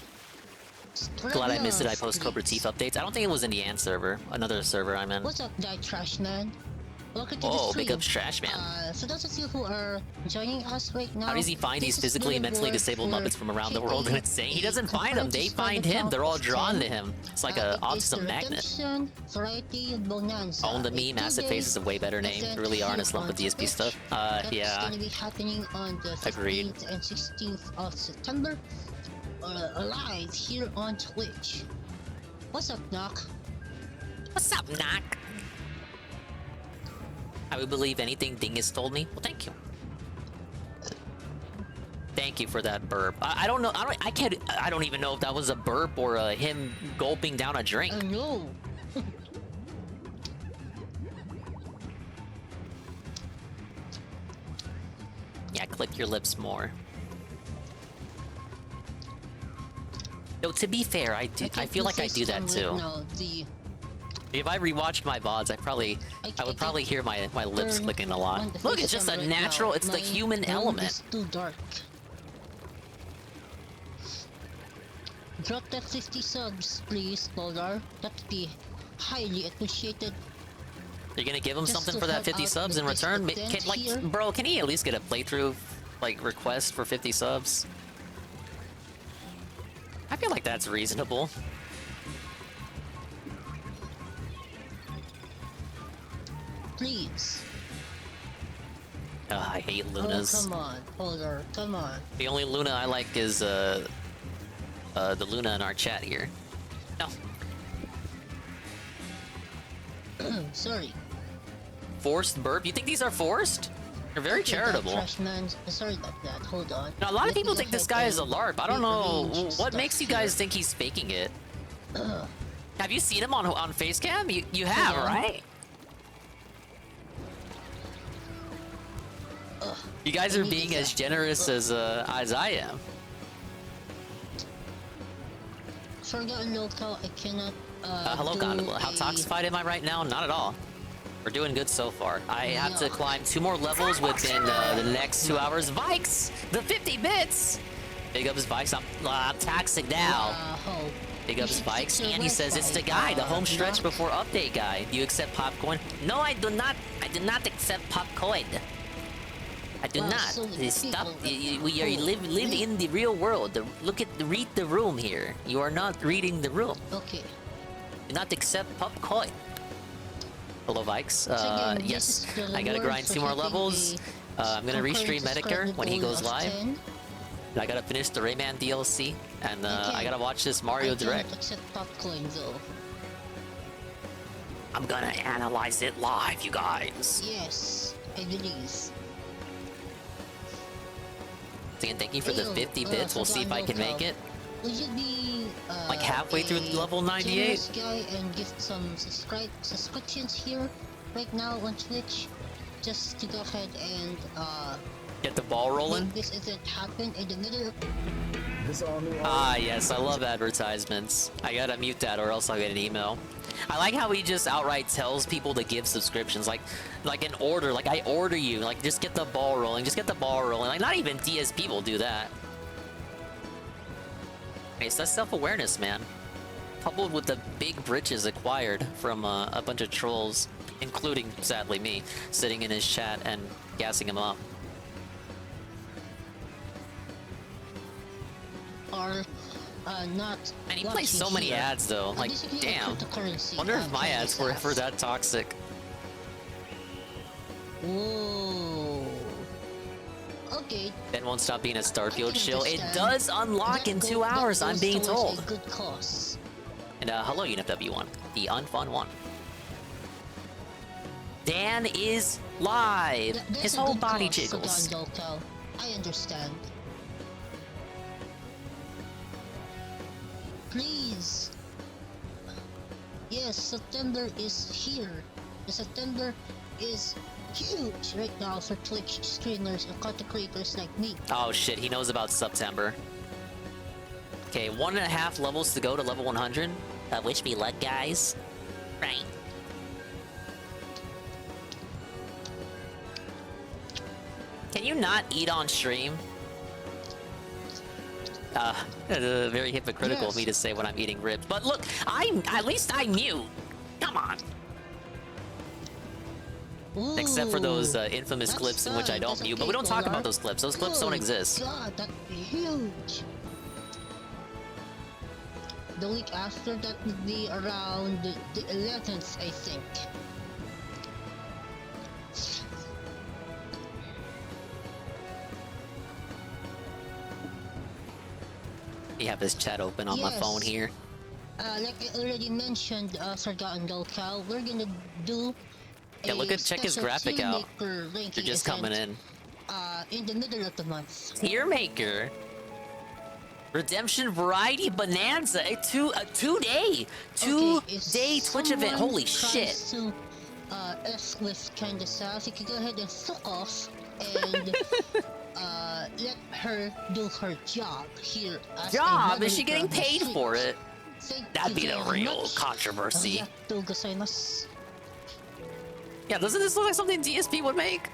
Spread Glad I missed it. I love, post Cobra please. Teeth updates. I don't think it was in the Ant server. Another server I'm in. What's up, Guy Trash Man? welcome to the Oh, stream. big ups Trash Man. For those of you who are joining us right now, How does he find these this is physically and the mentally reward disabled for Muppets from around the world? And it's saying he a doesn't find them. They concurrent find subscriber him. They're all count of drawn 10. to him. It's like It a is the autism magnet. Redemption Variety Bonanza. Own the a Me, Massive 2-day Face is a way better name. event Really are in here a slump on with DSP Twitch. stuff. That's Yeah. gonna be happening on the 15th Agreed. and 16th of September. Live here on Twitch. What's up, Knock? What's up, Knock? I would believe anything Dingus told me. Well, thank you. Thank you for that burp. I don't know. I don't even know if that was a burp or him gulping down a drink. Oh no. Yeah, click your lips more. Though to be fair, I feel like I do that too. No, If I rewatched my VODs, I would probably hear my lips clicking a lot. Look, it's just a natural. It's the human element. It's too dark. Drop that 50 subs, please, Polar. That'd be highly appreciated. You're gonna give him Just something to for that help 50 out subs in with this return? event here. Bro, can he at least get a playthrough, like, request for 50 subs? I feel like that's reasonable. Please. I hate Oh, Lunas. come on, Polar, come on. The only Luna I like is, the Luna in our chat here. No. Sorry. Forced burp? You think these are forced? They're very Okay, charitable. Trash man. Sorry about that. Hold on. Now, a lot of Let me people go think this ahead guy is a and LARP. I don't know. rearrange What stuff makes you here. guys think he's faking it? Have you seen him on Facecam? You have, Yeah. right? You guys I are need being to as get- generous as I am. Forgotten local, I cannot. Hello, do Gondola. How a- toxified am I right now? Not at all. We're doing good so far. I have to Yeah. climb 2 more levels within the next 2 hours. Vikes! The 50 bits! Big ups, Vikes. I'm taxing now. Hope. Big You ups, should Vikes. fix your And he says it's the Wi-Fi, guy, the home stretch Knock. before update guy. Do you accept popcorn? No, I do not. I do not accept popcorn. I do Wow, not. so many Stop. people We are live in the real world. Read the room here. You are not reading the room. Okay. Do not accept popcorn. Hello, Vikes. again, this Yes, is the I gotta reward grind for 2 more hitting levels. I'm gonna concurrent restream subscriber Metokur when he goal goes of live. 10. And I gotta finish the Rayman DLC, and I Okay. gotta watch this Mario I Direct. don't accept popcorn though. I'm gonna analyze it live, you guys. Yes, I believe. Again, thank you for the Ew, 50 bits. We'll see if I can make it. Would you be Like halfway through a level 98? generous guy and give some subscriptions here right now on Twitch, just to go ahead and Get the ball rolling. make this event happen in the middle of Ah, yes, I love advertisements. I gotta mute that or else I'll get an email. I like how he just outright tells people to give subscriptions, like an order, like I order you, like just get the ball rolling, just get the ball rolling. Like not even DSP will do that. Hey, so that's self-awareness, man. Coupled with the big britches acquired from a bunch of trolls, including, sadly, me, sitting in his chat and gassing him up. are not. And he plays watching so many here. ads, though. Like, Basically, a damn. cryptocurrency, Wonder if my ads were for that toxic. Whoa. Okay. Ben won't stop being a I Starfield can shill. It understand. does unlock in That 2 go- that hours, I'm goes being towards told. a good cause. And hello, UNFW1, the unfun one. Dan is live. There's His a whole good body cause, jiggles. Sudan Local. I understand. Please. Yes, September is here. The September is huge right now for Twitch streamers and content creators like me. Oh shit, he knows about September. Okay, 1.5 levels to go to level 100. Wish me luck, guys. Right. Can you not eat on stream? Very hypocritical of me to say when I'm eating ribs. But look, at least I mute. Come on. Except for those Ooh, infamous that's clips in which I fine. don't That's mute, but okay, we don't talk Polar. about those clips. Those clips don't Good exist. God, that'd be huge. The week after that would be around the 11th, I think. You have this chat open on my phone Yes. here. Like I already mentioned, Sargaan Local, we're gonna do Yeah, look a at check his special graphic tier out. maker You're ranking just event, coming in. in the middle of the month. Tier maker. Redemption Variety Bonanza. A two-day If Twitch event. someone Holy tries shit. to F with Kinda South, you can go ahead and fuck off and let her do her job here as a Job? Is she moderator getting of the paid stream. for it? Thank That'd you be the very real much. controversy. Arigatou gozaimasu. Yeah, doesn't this look like something DSP would make?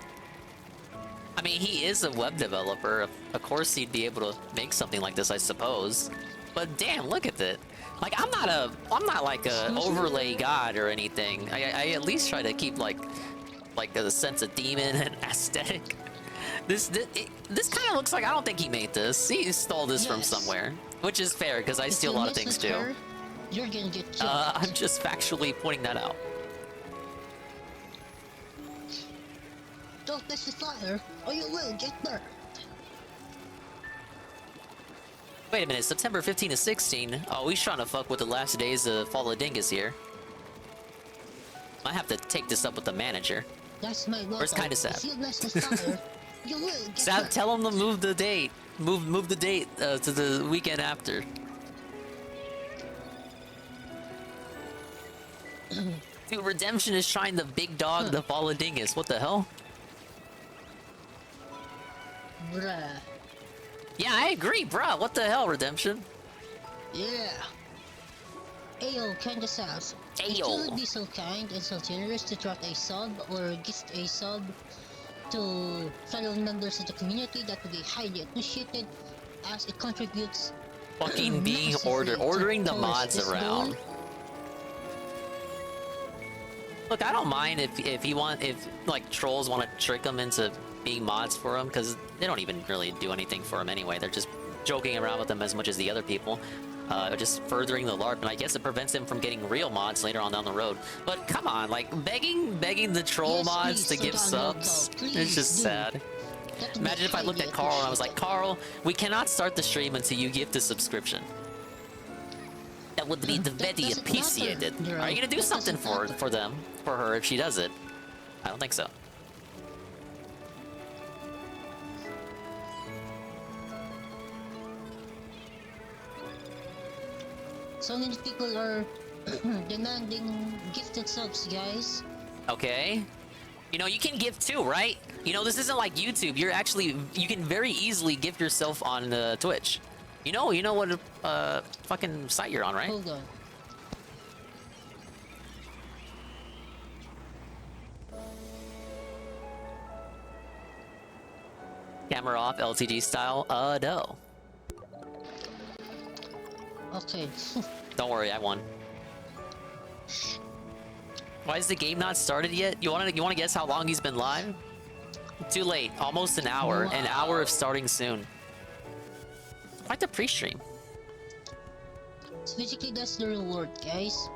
I mean, he is a web developer. Of course he'd be able to make something like this, I suppose. But damn, look at it. Like, I'm not like a overlay god or anything. I at least try to keep like a sense of demon and aesthetic. This kind of looks like, I don't think he made this. He stole this from Yes. somewhere, which is fair because I If steal a you lot of mess things with too. her, you're gonna get jumped. I'm just factually pointing that out. Don't mess with fire, or you will get burned. Wait a minute, September 15 to 16? Oh, he's trying to fuck with the last days of Fall of Dingus here. I have to take this up with the manager. That's my motto. Where's Kinda Sad? If you mess with fire, you will get Sad, burned. tell him to move the date. Move the date to the weekend after. Dude, Redemption is trying to big dog the Fall of Dingus. What the hell? Bruh. Yeah, I agree, bruh. What the hell, Redemption? Yeah. Ayo, Kinda South. If you Ayo. would be so kind and so generous to drop a sub or gift a sub to fellow members of the community, that would be highly appreciated as it contributes Fucking being massively ordering the towards mods this around. goal. Look, I don't mind if like trolls want to trick them into being mods for him, because they don't even really do anything for him anyway. They're just joking around with them as much as the other people. Just furthering the LARP, and I guess it prevents him from getting real mods later on down the road. But come on, like begging the troll Yes, mods please, to give sit down, subs. Loco. It's Please just do. sad. That would be Imagine if I looked highly at Carl and I was like, appreciated. Carl, we cannot start the stream until you give the subscription. That would be That very doesn't appreciated. matter, Are you gonna do that something doesn't for matter. her if she does it? I don't think so. So many people are demanding gifted subs, guys. Okay. You know, you can gift too, right? You know, this isn't like YouTube. You can very easily gift yourself on Twitch. You know what fucking site you're on, right? Hold on. Camera off, LTG style. No. Okay. Don't worry, I won. Why is the game not started yet? You wanna guess how long he's been live? Too late. Almost an hour. An hour of starting soon. Quite the pre-stream. So basically, that's the reward, guys.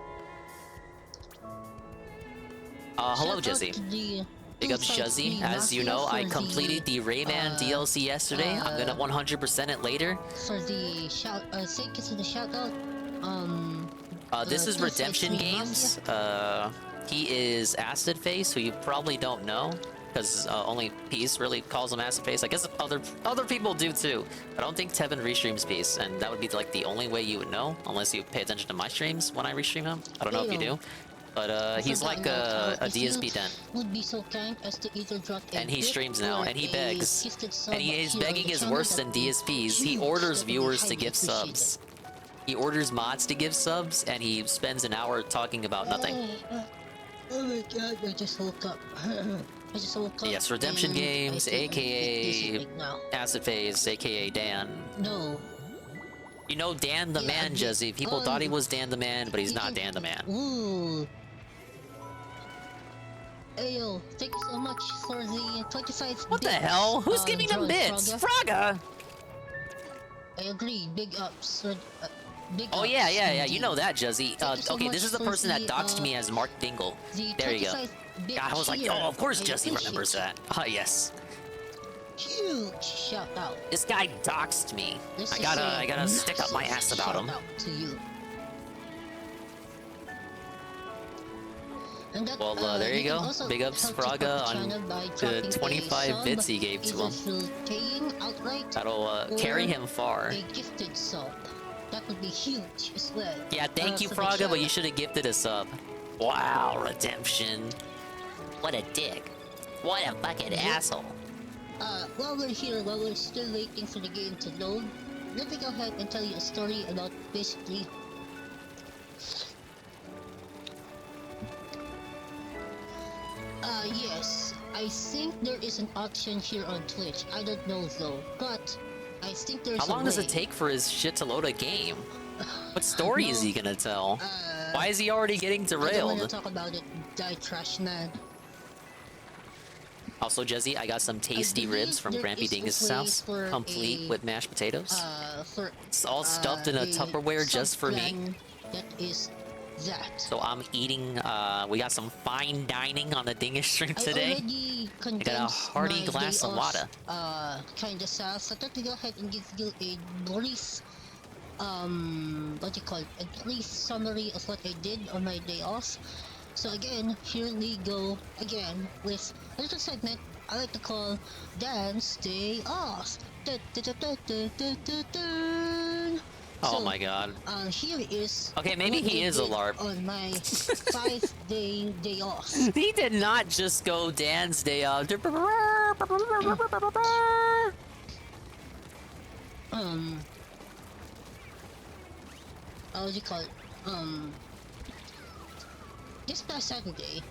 Hello, Shout out Jizzy. to the Big up 253 Shuzzy. As you know, Mafia I for completed the Rayman DLC yesterday. I'm gonna 100% it later. For the shout, thank you for the shout out. This is 253 Redemption Games. He is Acid Face, who you probably don't know, because only Peace really calls him Acid Face. I guess other people do too. I don't think Tevin restreams Peace, and that would be like the only way you would know, unless you pay attention to my streams when I restream him. I don't know if you do. But he's like a DSP den. Would be so kind as to either drop a And he gift streams now, or and he a begs. gifted sub And his here on begging the is channel, worse than that would be DSPs. He huge. orders That would be viewers to highly give appreciated. subs. He orders mods to give subs, and he spends an hour talking about nothing. Oh my god, I just woke up. I just woke up. Yes, Redemption and I Games, feel a bit dizzy aka right now. Acid Phase, aka Dan. No. You know Dan the Yeah, Man, I did. Jesse. People thought he was Dan the Man, but he's not Dan the Man. Ooh. Ayo, thank you so much for the 25 What the bits, hell? Who's giving them Drone bits? Frogger. Fraga! I agree, big ups. Big Oh ups yeah, indeed. you know that, Juzzy. Thank you so Okay, this much is the for person that the, doxed me as Mark Dingle. The There you go. 25-bit God, I was like, cheer. oh, of course I Juzzy remembers appreciate that. Ah, yes. Huge shout out. This guy doxed me. Let's I just gotta say stick up my massive ass about shout him. out to you. And that, Well, there you can go. also Big ups, help support Fraga, the on channel by the dropping a 25 sub, bits he gave to either him. through paying outright That'll or carry him far. a gifted sub. That would be huge as well. Yeah, thank you, for the Fraga, but channel. you should have gifted a sub. Wow, Redemption. What a dick. What a fucking asshole. While we're here, while we're still waiting for the game to load, let me go ahead and tell you a story about basically yes, I think there is an option here on Twitch. I don't know though, but I think there's How long a does way. it take for his shit to load a game? What story is he gonna tell? Why is he already getting I don't want to derailed? talk about it, die trash man. Also, Jezzy, I got some tasty believe ribs from there Grampy is a Dingus's way house, for complete a, with mashed potatoes. For It's all stuffed in a Tupperware just for me. sub-plan that is that. So I'm eating, we got some fine dining on the Dingus stream I today. already I condensed got a hearty my glass day of off, water. kinda sad. So I thought to go ahead and give you a brief, what do you call it? A brief summary of what I did on my day off. So again, here we go again with a little segment I like to call Dance Day Off. Oh So, my god. Here is Okay, maybe what he I is a did LARP. on my 5-day day off. He did not just go dance day off. How do you call it? This past Saturday,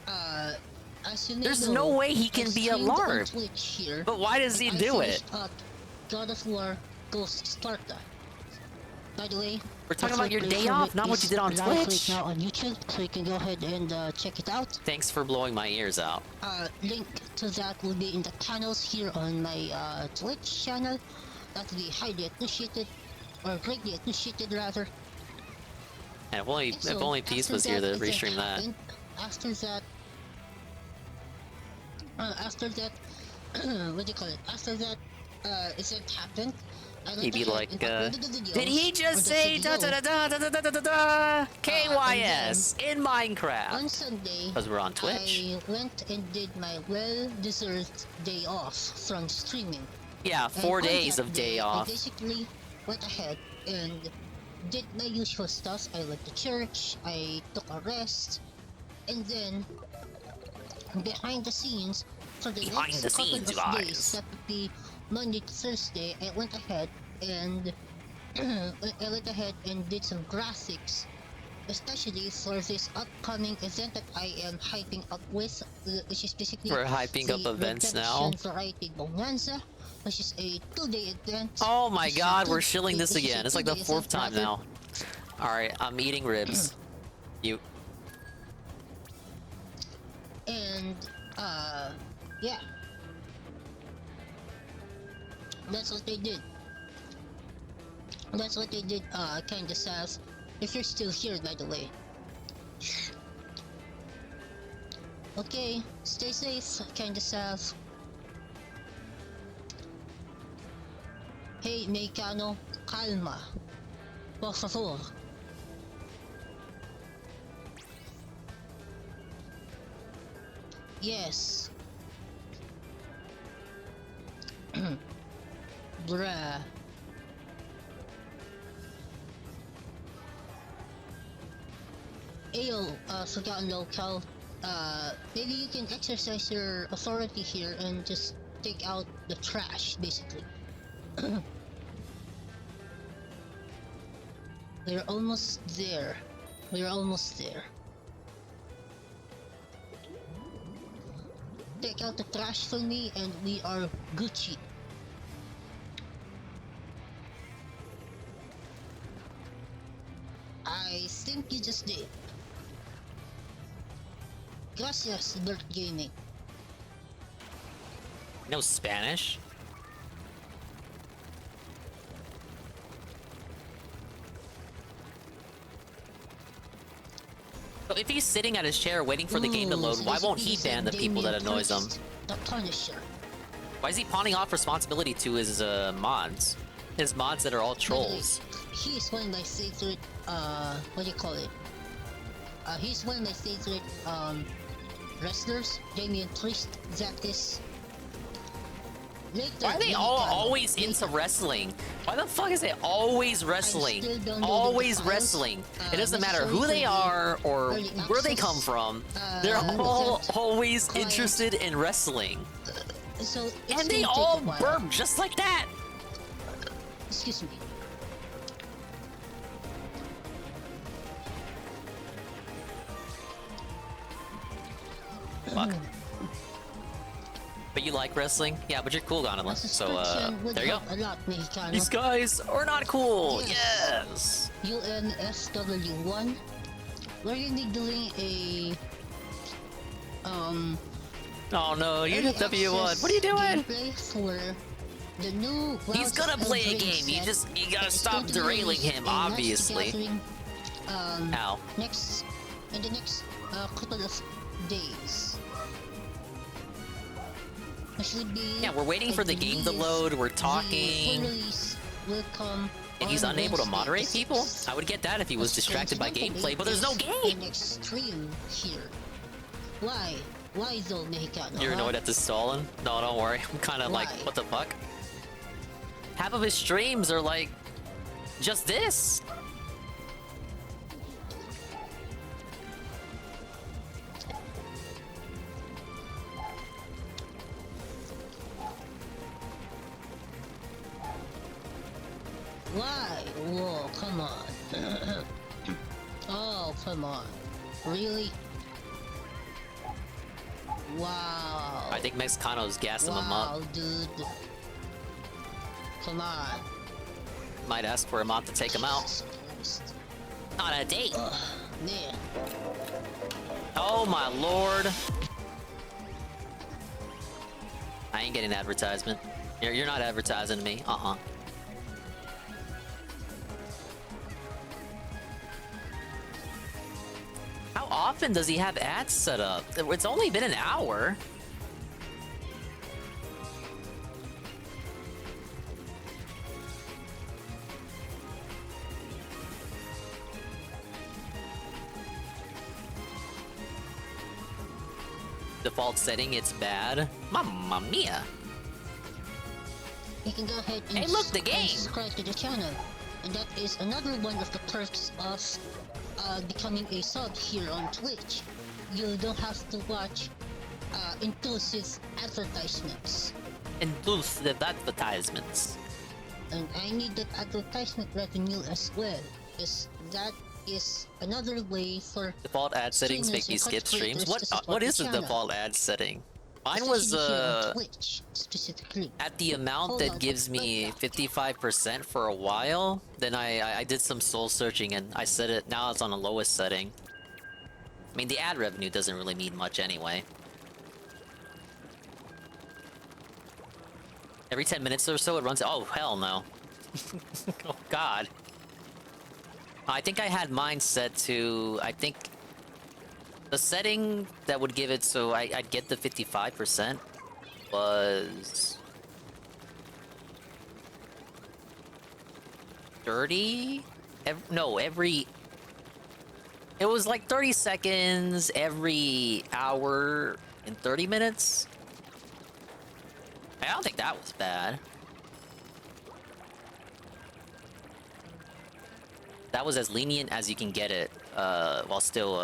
as you may There's know, no way he I can be a streamed on LARP. Twitch here, But why does he and I do it? finished up God of War Ghost Sparta. By the way, We're talking the about your full day playthrough off, not what you is did on live right Twitch. now on YouTube, so you can go ahead and check it out. Thanks for blowing my ears out. Link to that will be in the panels here on my Twitch channel. That will be highly appreciated, or greatly appreciated rather. And if only Peace after was here to event restream that. happened, After that, what do you call it? After that event happened, I went He'd be ahead like, and uploaded the videos, did he or just the say video. da da da da da da da da da KYS in On Minecraft? Sunday, Because we're on Twitch. I went and did my well-deserved day off from streaming. Yeah, And 4 on days that of day, day I off. basically went ahead and did my usual stuff. I went to church, I took a rest, and then behind the scenes, for the Behind next the couple scenes, of guys. days, that would be Monday to Thursday, I went ahead and did some graphics, especially for this upcoming event that I am hyping up with, which is basically We're hyping up the events now. Redemption Variety Bonanza, which is a 2-day event. Oh my Which is a god, two- we're shilling this which is a again. It's like the 2-day 4th event, time rather. now. Alright, I'm eating ribs. You. And yeah, that's what they did. That's what they did. Kinda south. If you're still here, by the way. Okay, stay safe. Kinda south. Hey, Mexicano, calma. Por favor. Yes. Bruh. Ayo, forgotten locale. Maybe you can exercise your authority here and just take out the trash, basically. We're almost there. We're almost there. Take out the trash for me and we are Gucci. I think you just did. Gracias, Dirt Gaming. No Spanish? So if he's sitting at his chair waiting for the game to load, why won't he ban the people that annoys him? The Punisher. Why is he pawning off responsibility to his mods? His mods that are all trolls. He is one of my favorite, what do you call it? He's one of my favorite, wrestlers. Damien Priest, that is... Later, Why are they all always into wrestling? Why the fuck is it always wrestling? Always wrestling. It doesn't matter who they are or where they come from. They're all always interested in wrestling. So And they all burp just like that. Excuse me. Fuck. But you like wrestling? Yeah, but you're cool, Gonala. So, there you go. A lot, Mexicano. These guys are not cool. Yes. Yes. UNSW1. We're gonna be doing a Oh no, UW1. What are you doing? gameplay for the new He's gonna play a game. You gotta stop derailing him, obviously. Ow. In the next couple of days. Yeah, we're waiting for the game to load. We're talking. And he's unable to moderate people? I would get that if he was distracted by gameplay, but there's no game! Next stream here. Why? Why though, Mexicano? You're annoyed at this stalling? No, don't worry. I'm kinda like, what the fuck? Half of his streams are like, just this. Why? Whoa, come on. Oh, come on. Really? Wow. I think Mexicano's gassing him up. Wow, dude. Come on. Might ask for him out to take him out. On a date. Man. Oh my lord. I ain't getting advertisement. You're not advertising to me. How often does he have ads set up? It's only been an hour. Default setting, it's bad. Mamma mia. You can go ahead and hey, look, the game. subscribe to the channel. And that is another one of the perks of becoming a sub here on Twitch. You don't have to watch intrusive advertisements. Intrusive advertisements. And I need that advertisement revenue as well, because that is another way for default ad settings make me skip streams. What is the default ad setting? Mine was Twitch, specifically. at the amount that gives me 55% for a while. Then I did some soul searching and I set it. Now it's on the lowest setting. I mean, the ad revenue doesn't really mean much anyway. Every 10 minutes or so it runs. Oh hell no! Oh god. I think I had mine set to. I think the setting that would give it so I'd get the 55% was 30. Every. It was like 30 seconds every hour in 30 minutes. I don't think that was bad. That was as lenient as you can get it, while still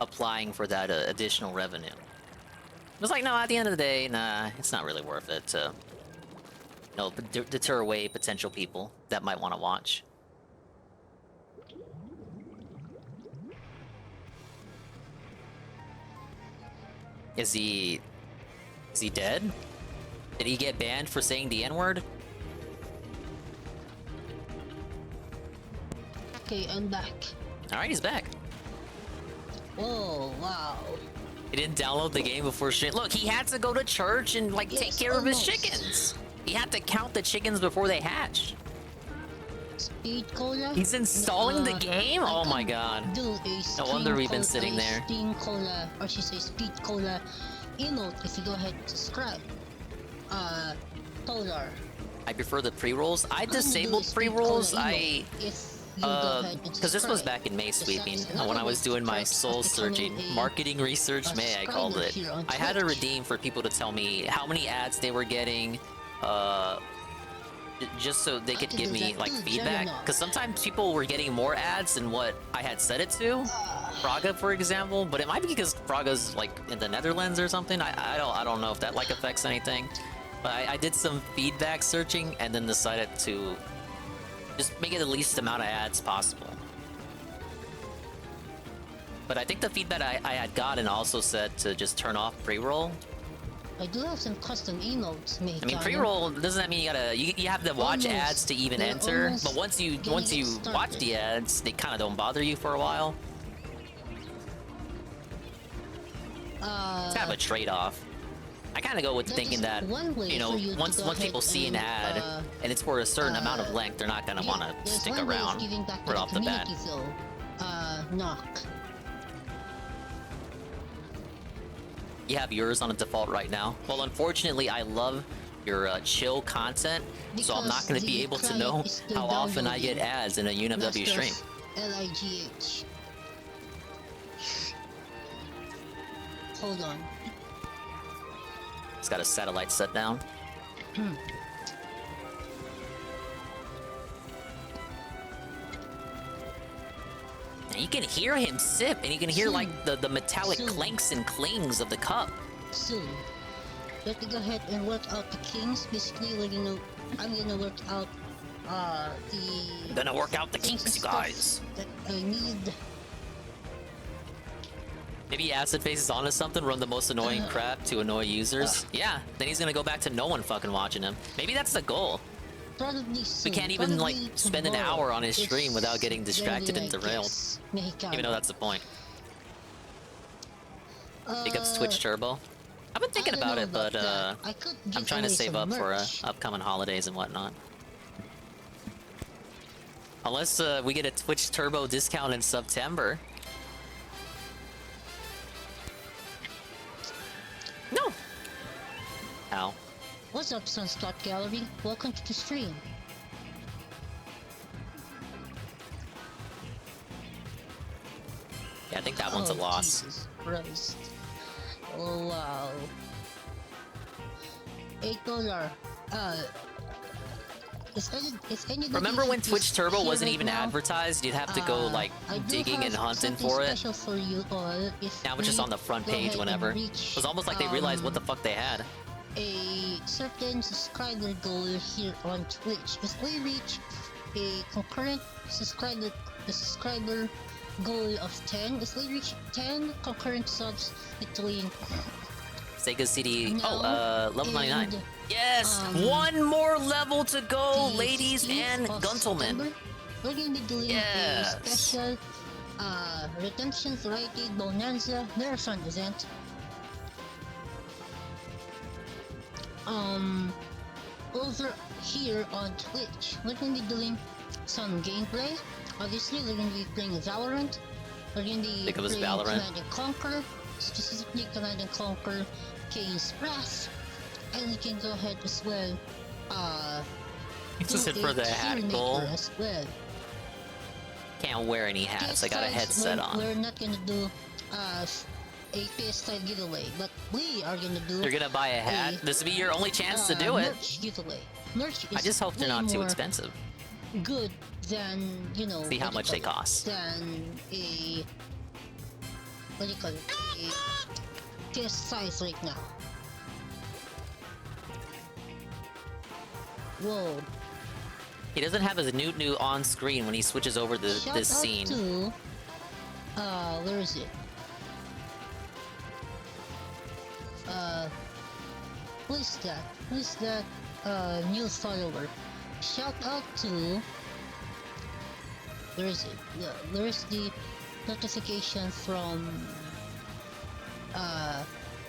applying for that additional revenue. It was like, no, at the end of the day, nah, it's not really worth it to, deter away potential people that might want to watch. Is he dead? Did he get banned for saying the N-word? Okay, I'm back. Alright, he's back. Oh, wow. He didn't download the game before stream. Look, he had to go to church and like take care of his almost. chickens. He had to count the chickens before they hatch. Speed cola? He's installing the game? I Oh my could god. Do a No wonder we've been stream sitting there. Steam cola, or should say speed cola emote if you go ahead and subscribe. Polar. I prefer the pre-rolls. I I'm gonna do a disabled speed pre-rolls. cola I emote if you go ahead and because this was subscribe. back in May sweeping Besides, when I another was way doing my perks soul of becoming searching a marketing research May I called subscriber it. here on I had to Twitch. redeem for people to tell me how many ads they were getting, just so they could could give do me that like too, feedback. Gemini. Because sometimes people were getting more ads than what I had set it to. Braga, for example, but it might be because Braga's like in the Netherlands or something. I don't know if that like affects anything. But I did some feedback searching and then decided to just make it the least amount of ads possible. But I think the feedback I had gotten also said to just turn off pre-roll. I do have some custom emotes made. I mean, pre-roll doesn't that mean you have to watch Almost. ads to even They're enter? almost But once you getting watch started. the ads, they kind of don't bother you for a while. It's kind of a trade-off. I kind of go with That thinking is that, one way you know, for you to once go people ahead see an and, ad and it's for a certain amount of length, they're not gonna want to there's stick one way of around giving back to right off the bat. community, though. Knock. You have yours on a default right now. Well, unfortunately, I love your chill content, so I'm not Because going to be the able to client know is still how often I downloading. get ads in a UNFW stream. LIGH. Hold on. It's got a satellite set down. And you can hear him sip, and you can hear like the metallic Soon. clanks and clings of the cup. Soon. Let me go ahead and work out the kings. Basically, I'm gonna work out the I'm gonna work out the things and kinks, you stuff guys. that I need. Maybe Acid Face is onto something, run the most annoying crap to annoy users. Yeah, then he's gonna go back to no one fucking watching him. Maybe that's the goal. Probably soon. We can't even like Probably spend an tomorrow. hour on his stream It's without getting distracted very and like derailed. this, Mexicano. Even though that's the point. Because Twitch Turbo. I've been thinking I don't about know it, but that. I could I'm give trying to away save some up for merch. upcoming holidays and whatnot. Unless we get a Twitch Turbo discount in September. No. How? What's up, Sunspot Gallery? Welcome to the stream. Yeah, I think that one's a loss. Jesus Christ. Oh, wow. $8. Is anybody Remember when is Twitch Turbo here wasn't right even now? advertised? You'd have to go like I do digging and have hunting something for it. special for you all. If Now it's just we on the front go page ahead and whenever. It reach, was almost like they realized what the fuck they had. a certain subscriber goal here on Twitch. If we reach a concurrent subscriber goal of 10, if we reach 10 concurrent subs between Sega CD. now Level 99. and, Yes! One more level to go, the ladies 16th and of gentlemen. September, we're gonna be doing Yes. a special Redemption Variety Bonanza Marathon event. Over here on Twitch, we're gonna be doing some gameplay. Obviously, we're gonna be playing Valorant. We're gonna be Think of us playing Valorant. Command and Conquer, specifically Command and Conquer Kane's Wrath. And we can go ahead as well. This is do it for a the hat Keymaker goal. as well. Can't wear any hats. I got a PS5s, headset on. We're not gonna do a PS5 giveaway, but we are gonna do. You're gonna buy a hat. This will be your only chance to do it. Merch giveaway. Merch is I just hope they're way not too more expensive. Good than See how much they cost. Than a a PS5 right now. Whoa. He doesn't have his new on screen when he switches over this Shout out scene. to where is it? Who is that? Who is that news follower? Shout out to where is it? Yeah, where's notification from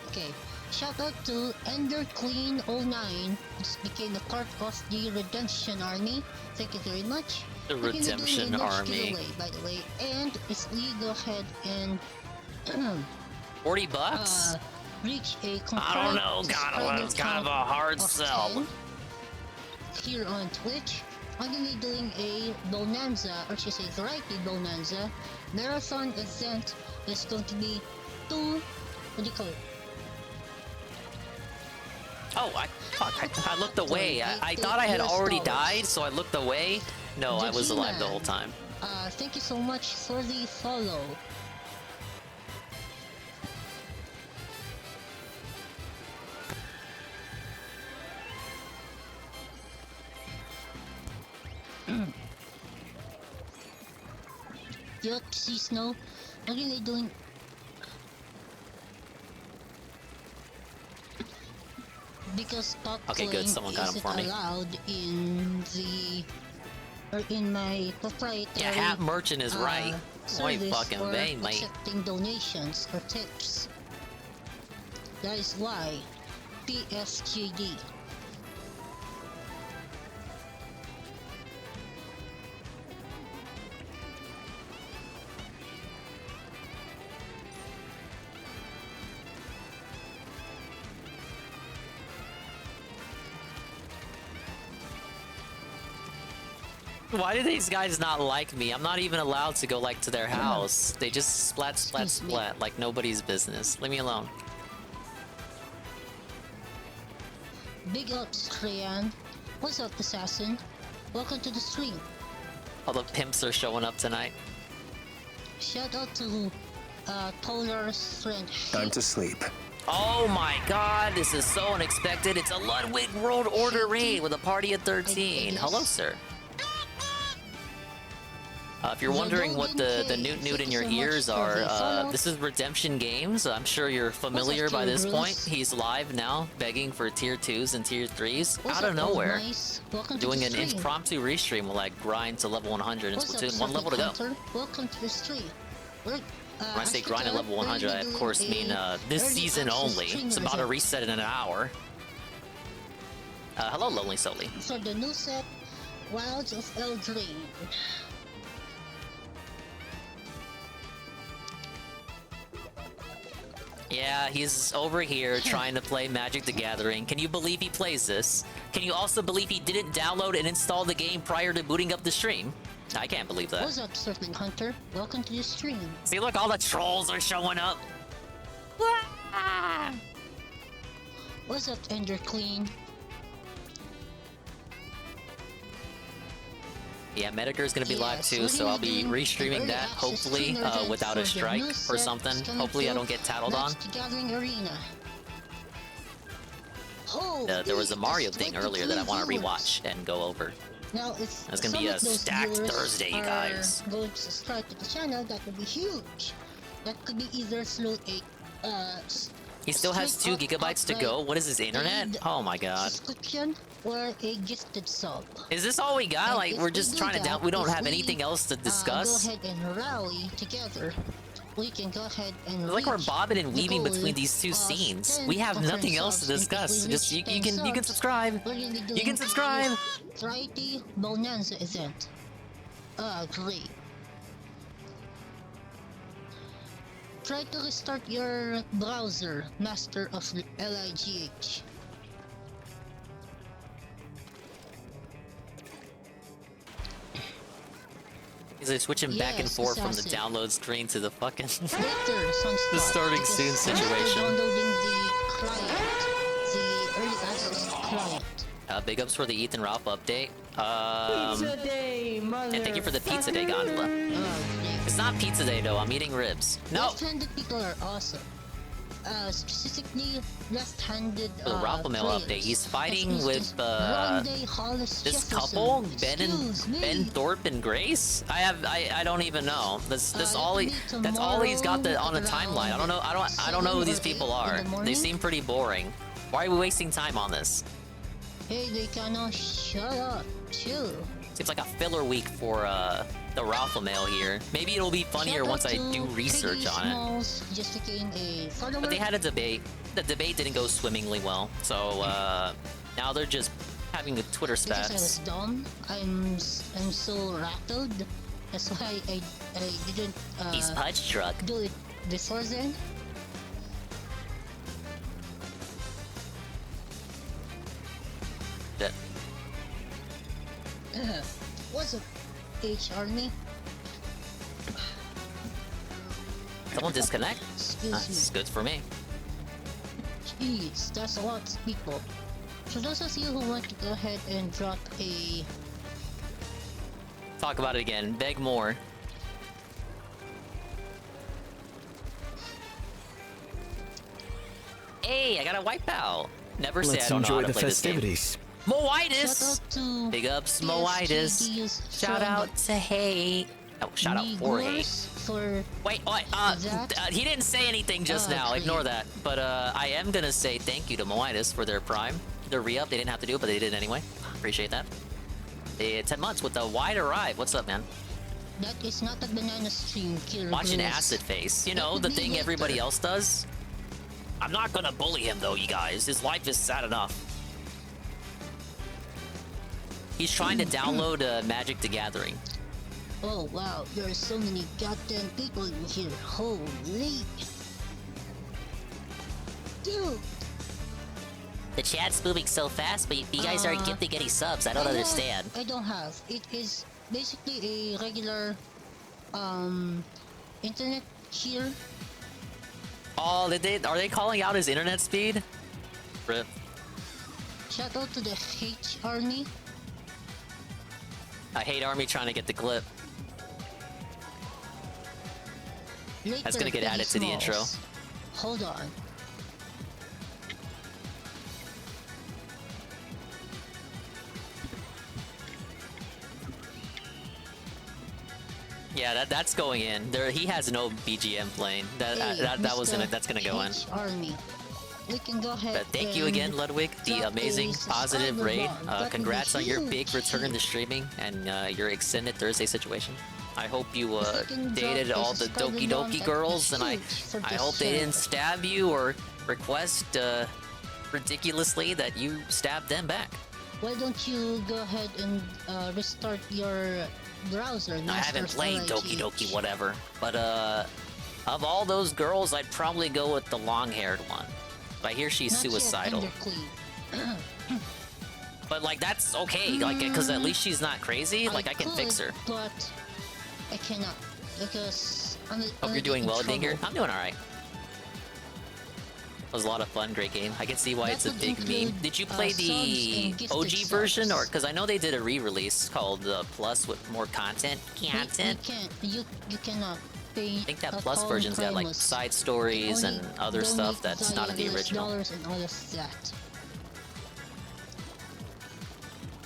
okay. Shout out to EnderQueen09, just became a part of the Redemption Army. Thank you very much. The We're gonna do a Redemption merch Army. giveaway, by the way, and if we go ahead and $40? reach a I don't know, God, it's kind of a hard sell. 10 here on Twitch, I'm gonna be doing a bonanza, or should I say variety bonanza marathon event. That's going to be what do you call it? Oh, I looked away. I thought I had already died, so I looked away. No, I was alive the whole time. Thank you so much for the follow. Yup, see Snow. I'm really doing. Because top Okay, good. Someone got him isn't for me. allowed in the or in my proprietary. Yeah, Hat Merchant is right. Wait, service fucking for vain, mate. accepting donations or tips. That is why PSGD. Why do these guys not like me? I'm not even allowed to go like to their house. They just splat like nobody's business. Leave me alone. Big ups, Rayan. What's up, Assassin? Welcome to the stream. All the pimps are showing up tonight. Shout out to Polar's friend. Time to sleep. Oh my god, this is so unexpected. It's a Ludwig World Order raid with a party of 13. Hello, sir. If you're wondering what the newt in your ears are, this is RedemptionGames. I'm sure you're familiar by this point. He's live now, begging for tier 2s and tier 3s out of nowhere. Doing an impromptu restream will like grind to level 100 in Splatoon. One level to go. Welcome to the stream. When I say grind at level 100, I of course mean this season only. It's about to reset in an hour. Hello, Lonely Solely. For the new set, Wilds of Eldraine. Yeah, he's over here trying to play Magic the Gathering. Can you believe he plays this? Can you also believe he didn't download and install the game prior to booting up the stream? I can't believe that. What's up, Circling Hunter? Welcome to the stream. See, look, all the trolls are showing up. What's up, Ender Queen? Yeah, Metokur's gonna be live too, so I'll be restreaming that, hopefully, without a strike or something. Hopefully I don't get tattled on. There was a Mario thing earlier that I want to rewatch and go over. Now, if That's gonna be a stacked Thursday, you guys. Going to subscribe to the channel, that would be huge. That could be either through a He still has 2 gigabytes to go. What is his internet? Oh my god. Subscription or a gifted sub. Is this all we got? And Like, if we're we just do trying to that, down. We don't if have we, anything else to discuss. Go ahead and rally together. We can go ahead and It's like we're reach bobbing and the weaving goal between these 2 of scenes. 10 We have different nothing else to subs, and if discuss. we Just reach you 10 can subscribe. we're gonna be You doing can subscribe. a Variety Bonanza event. Great. Try to restart your browser, Master of LIGH. Is they switching back and Yes, forth from the assassin. download screen to the fucking Later, the starting soon situation. Downloading the client, the early access client. Big ups for the Ethan Ralph update. And thank you for the Pizza Day gondola. It's not Pizza Day though. I'm eating ribs. No. Left-handed people are awesome. Specifically left-handed The Ralph Mail players. update. He's For fighting instance, with Grande Hollis this Jefferson. couple, Excuse me. Ben Thorpe and Grace. I don't even know. That's all let me that's all he's got on the tomorrow timeline. I don't know who these people are. in the They morning. seem pretty boring. Why are we wasting time on this? Hey, they cannot shut up. Chill. Seems like a filler week for the Ralph mail here. Maybe it'll be funnier once I do research on it. Just became a follower. But they had a debate. The debate didn't go swimmingly well, so now they're just having a Twitter Because I was spats. dumb, I'm so rattled. That's why I didn't He's punch drunk. do it before then. Yeah. What's up, H-Army? Someone disconnect? Excuse That's me. good for me. Jeez, that's a lot of people. For those of you who want to go ahead and drop a... Talk about it again. Beg more. Hey, I got a wipeout. Never say I Let's don't know how enjoy to the play this game. festivities. Shout Moitis! out to Big ups, Moitis. PSGD's Shout friend out to Hey. Oh, shout out for Hey. Migors for Wait, what? that. He didn't say anything just now. Okay. Ignore that. But I am gonna say thank you to Moitis for their Prime. Their re-up. They didn't have to do it, but they did anyway. Appreciate that. They 10 months with a wide arrive. What's up, man? That is not a banana stream, Killer Watching Bruce. Acid Face. You That know, would the be thing later. everybody else does. I'm not gonna bully him though, you guys. His life is sad enough. He's trying to download Magic the Gathering. Oh wow, there are so many goddamn people in here. Holy. Dude. The chat's moving so fast, but you guys aren't getting any subs. I don't understand. I don't have. It is basically a regular internet here. Oh, are they calling out his internet speed? Rip. Shout out to the H Army. I hate Army trying to get the clip. That's gonna get added to the intro. Hold on. Yeah, that's going in. He has no BGM playing. That's gonna go in. H Army. We can go ahead. But thank you again, Ludwig. The drop amazing a positive subscriber raid. bar. That would be Congrats on your huge. big return to streaming and your extended Thursday situation. I hope you If you can dated drop a all the subscriber Doki bar, Doki that'd girls, be and I huge for I this hope they channel. didn't stab you or request ridiculously that you stab them back. Why don't you go ahead and restart your browser? I haven't played Doki Doki whatever, but of all those girls, I'd probably go with the long-haired one. But I hear she's suicidal. But like that's okay, like because at least she's not crazy. Like I can fix her. But I cannot because Hope you're doing well, Dinger. I'm doing all right. It was a lot of fun, great game. I can see why That it's a would big meme. include, Did you play subs the and gifted OG version, or subs. because I know they did a re-release called Plus with more content? You cannot pay. I think that Plus version's got like side stories and other stuff that's not in the original. Dollars and all of that.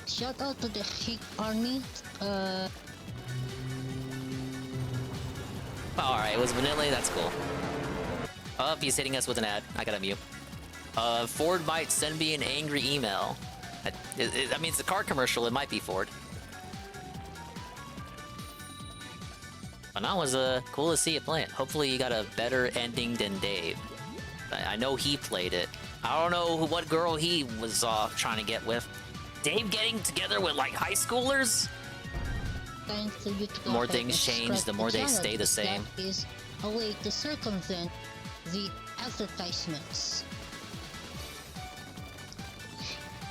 Shout out to the Hate Army. Oh, alright, it was Vanilla, that's cool. Oh, he's hitting us with an ad. I gotta mute. Ford might send me an angry email. I mean, it's a car commercial, it might be Ford. But that was cool to see you play it. Hopefully you got a better ending than Dave. I know he played it. I don't know what girl he was trying to get with. Dave getting together with like high schoolers? Time for you to go The more ahead things and change, subscribe the to more they channel stay the because same. That is a way to circumvent the advertisements.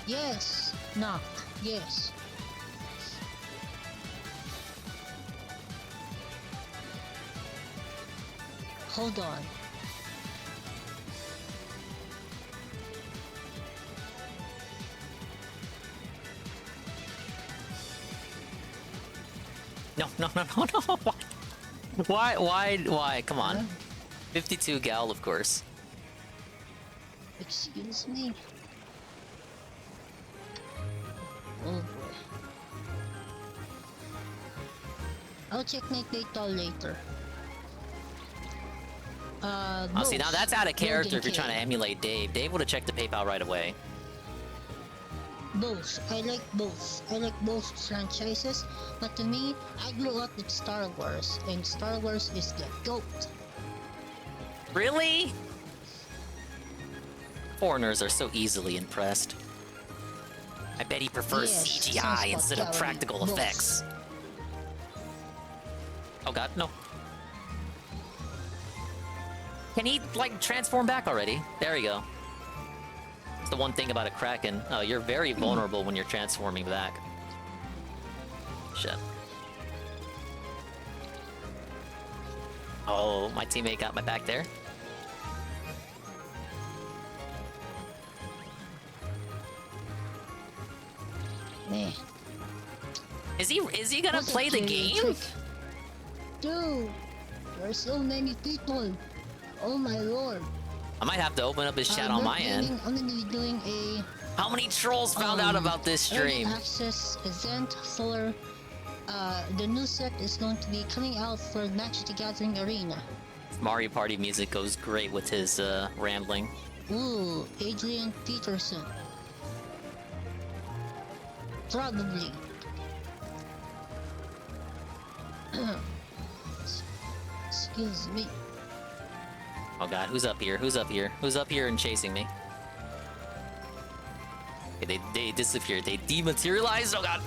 Yes, knock, yes. Hold on. No. Why? Come on. 52 gal, of course. Excuse me. Oh boy. I'll check my PayPal later. Oh, see, now that's out of character if you're trying to emulate Dave. Dave would have checked the PayPal right away. both. I like both. I like both franchises, but to me, I grew up with Star Wars, and Star Wars is the GOAT. Really? Foreigners are so easily impressed. I bet he prefers Yes, CGI Sunspot instead of Gallery, practical both. effects. Oh god, no. Can he, like, transform back already? There we go. It's the one thing about a Kraken. Oh, you're very vulnerable when you're transforming back. Shit. Oh, my teammate got my back there. Man. Is he gonna What's a play the carry game? trick? Dude, there are so many people. Oh my lord. I might have to open up his chat on my end. I'm gonna be doing a How many trolls found out about this early stream? access event for the new set is going to be coming out for Magic the Gathering Arena. Mario Party music goes great with his rambling. Ooh, Adrian Peterson. Probably. Excuse me. Oh god, who's up here? Who's up here? Who's up here and chasing me? Okay, they disappeared. They dematerialized. Oh god.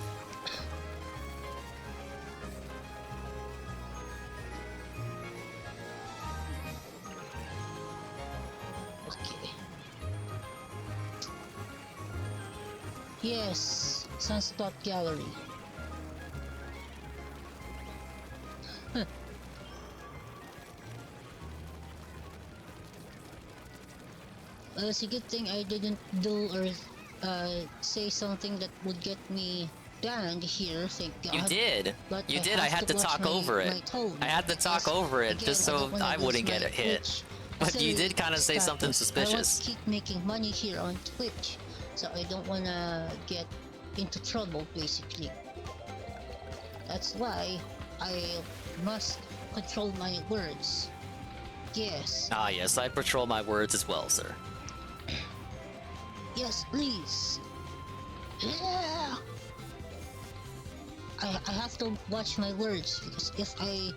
Okay. Yes, Sunspot Gallery. Well, it's a good thing I didn't do or say something that would get me banned here, thank God. You did. But You I did. I have had to watch talk my- over my it. tone, I had to talk because, over it again, just so don't wanna I lose wouldn't get my a hit. Twitch But you did affiliate kind of say something status. I want suspicious. to keep making money here on Twitch, so I don't want to get into trouble, basically. That's why I must control my words. Yes. Ah yes, I patrol my words as well, sir. Yes, please. Yeah. I have to watch my words, because if I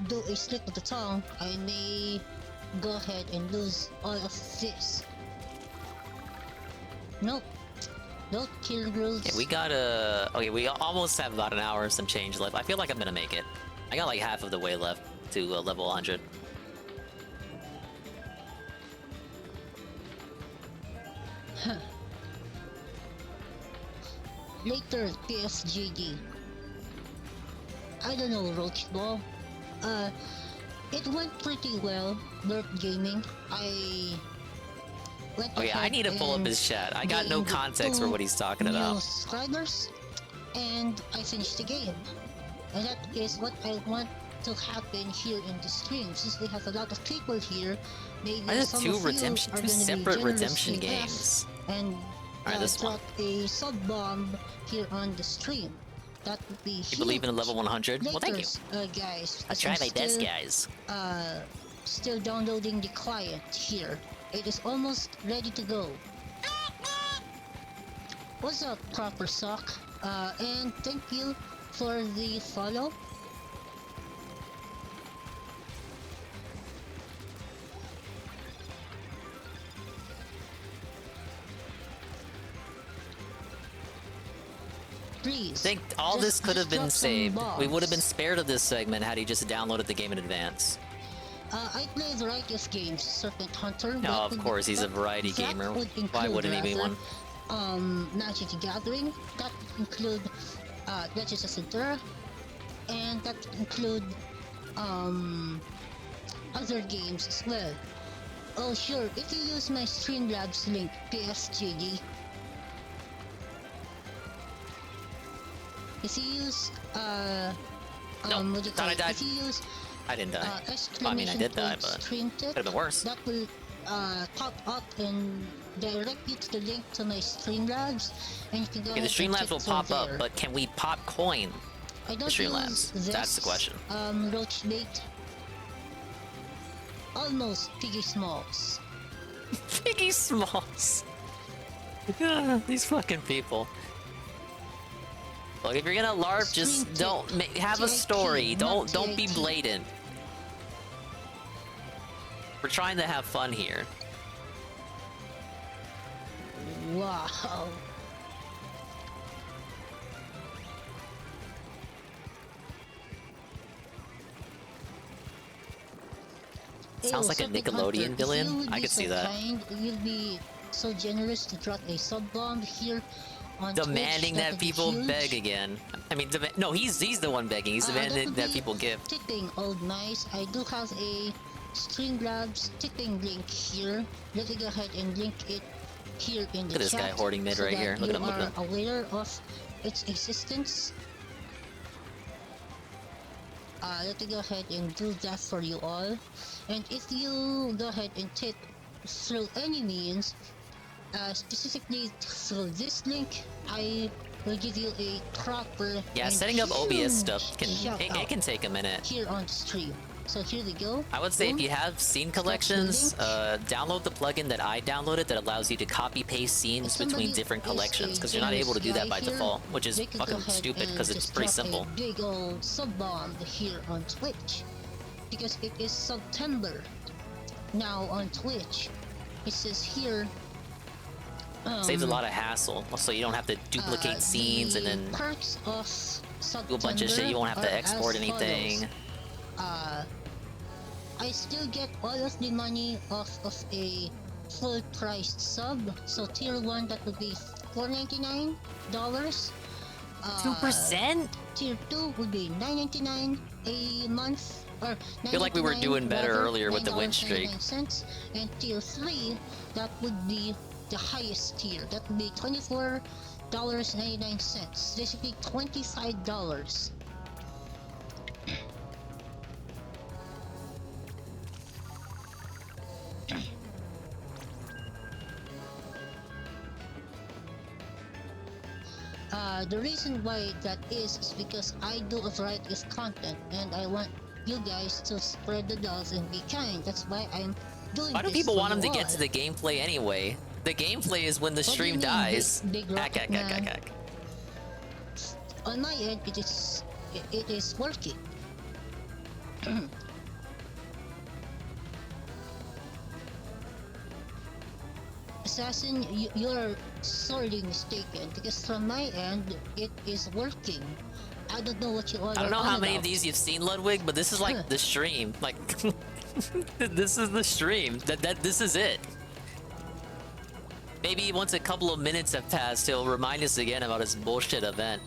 do a slip of the tongue, I may go ahead and lose all of this. Nope. Nope, kill rules. Yeah, we got okay, we almost have about an hour and some change left. I feel like I'm gonna make it. I got like half of the way left to level 100. Huh. Later, PSGD. I don't know, Roach Ball. It went pretty well, Lurk Gaming. I went Oh yeah, I ahead need to pull up and his chat. I got no gained context for 2 what he's talking new about. subscribers, and I finished the game. And that is what I want to happen here in the stream, since we have a lot of people here. Maybe I have some two of you are two gonna be separate generous redemption enough games. and Alright, this one. drop a sub bomb here on the stream. That would be huge. You believe in a level 100? Well, thank you. Guys. I'll because try I'm my best, still, guys. Still downloading the client here. It is almost ready to go. What's up, Proper Sock? And thank you for the follow. Please. I think all this could have been drop some saved. We would have been bombs. spared of this segment had he just downloaded the game in advance. I play a variety of games, Serpent Hunter. No, of course, he's a variety gamer. Why wouldn't he be one? Magic the Gathering. That would include Legends of Centura, and that would include other games as well. Oh sure, if you use my Streamlabs link, PSGD. If you use No, what do you thought call I it? died. If you use I didn't die. I mean, I exclamation did die, code but stream tip, could have been worse. that will pop up and direct you to the link to my Streamlabs, and you can go Okay, the ahead and Streamlabs click will from pop up, there. but can we pop coin? I don't Streamlabs? use this, That's the question. Roach bait. Almost Piggy Smalls. Piggy Smalls. These fucking people. Look, if you're gonna LARP, just don't have a story. Don't be blatant. We're trying to have fun here. Wow. Sounds like a Nickelodeon villain. I could see that. You'll be so generous to drop a sub bomb here on Demanding Twitch. that people beg again. I mean, no, he's the one begging. He's demanding that people give. Tipping old mice. I do have a Streamlabs tipping link here. Let me go ahead and link it here in the chat. Look at this guy hoarding mid right here. Look at him. Look at him. Aware of its existence. Let me go ahead and do that for you all. And if you go ahead and tip through any means, specifically through this link, I will give you a proper. Yeah, setting up OBS stuff it can take a minute here on the stream. So here we go. I would say if you have scene collections, download the plugin that I downloaded that allows you to copy paste scenes between different collections, because you're not able to do that by default, which is fucking stupid because it's pretty simple. A big old sub bomb here on Twitch, because it is September now on Twitch. It says here. Saves a lot of hassle, so you don't have to duplicate scenes and then perks of do a bunch of shit. You won't have to export anything. I still get all of the money off of a full-priced sub. So tier 1, that would be $4.99. 2%? Tier 2 would be $9.99 a month. Or I feel like we were doing better earlier with the win streak. And tier 3, that would be the highest tier. That would be $24.99. Basically $25. The reason why that is because I do a variety of content and I want you guys to spread the love and be kind. That's why I'm doing this. Why do people want them to get to the gameplay anyway? The gameplay is when the stream dies. Big Rocket Man? On my end, it is working. Assassin, you're sorely mistaken, because from my end, it is working. I don't know what you all I don't know how many of these you've seen, Ludwig, but this is like the stream. Like, this is the stream. This is it. Maybe once a couple of minutes have passed, he'll remind us again about his bullshit event.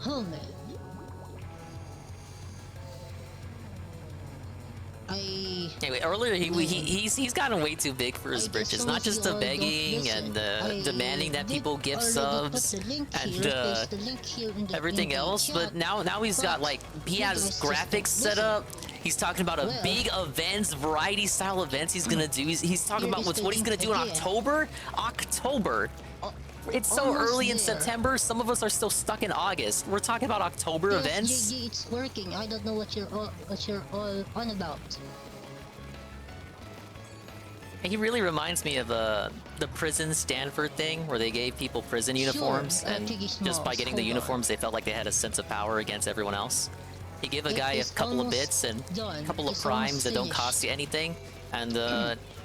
Oh man. Anyway, earlier he's gotten way too big for his britches. Not just the begging and demanding that people give subs and everything else, but now he's got like he has graphics set up. He's talking about a big events, variety style events he's gonna do. He's talking about what he's gonna do in October. October. It's so early in September. Some of us are still stuck in August. We're talking about October events. Yeah, it's working. I don't know what you're all on about. He really reminds me of the prison Stanford thing, where they gave people prison uniforms, and just by getting the uniforms, they felt like they had a sense of power against everyone else. He gave a guy a couple of bits and a couple of primes that don't cost you anything, and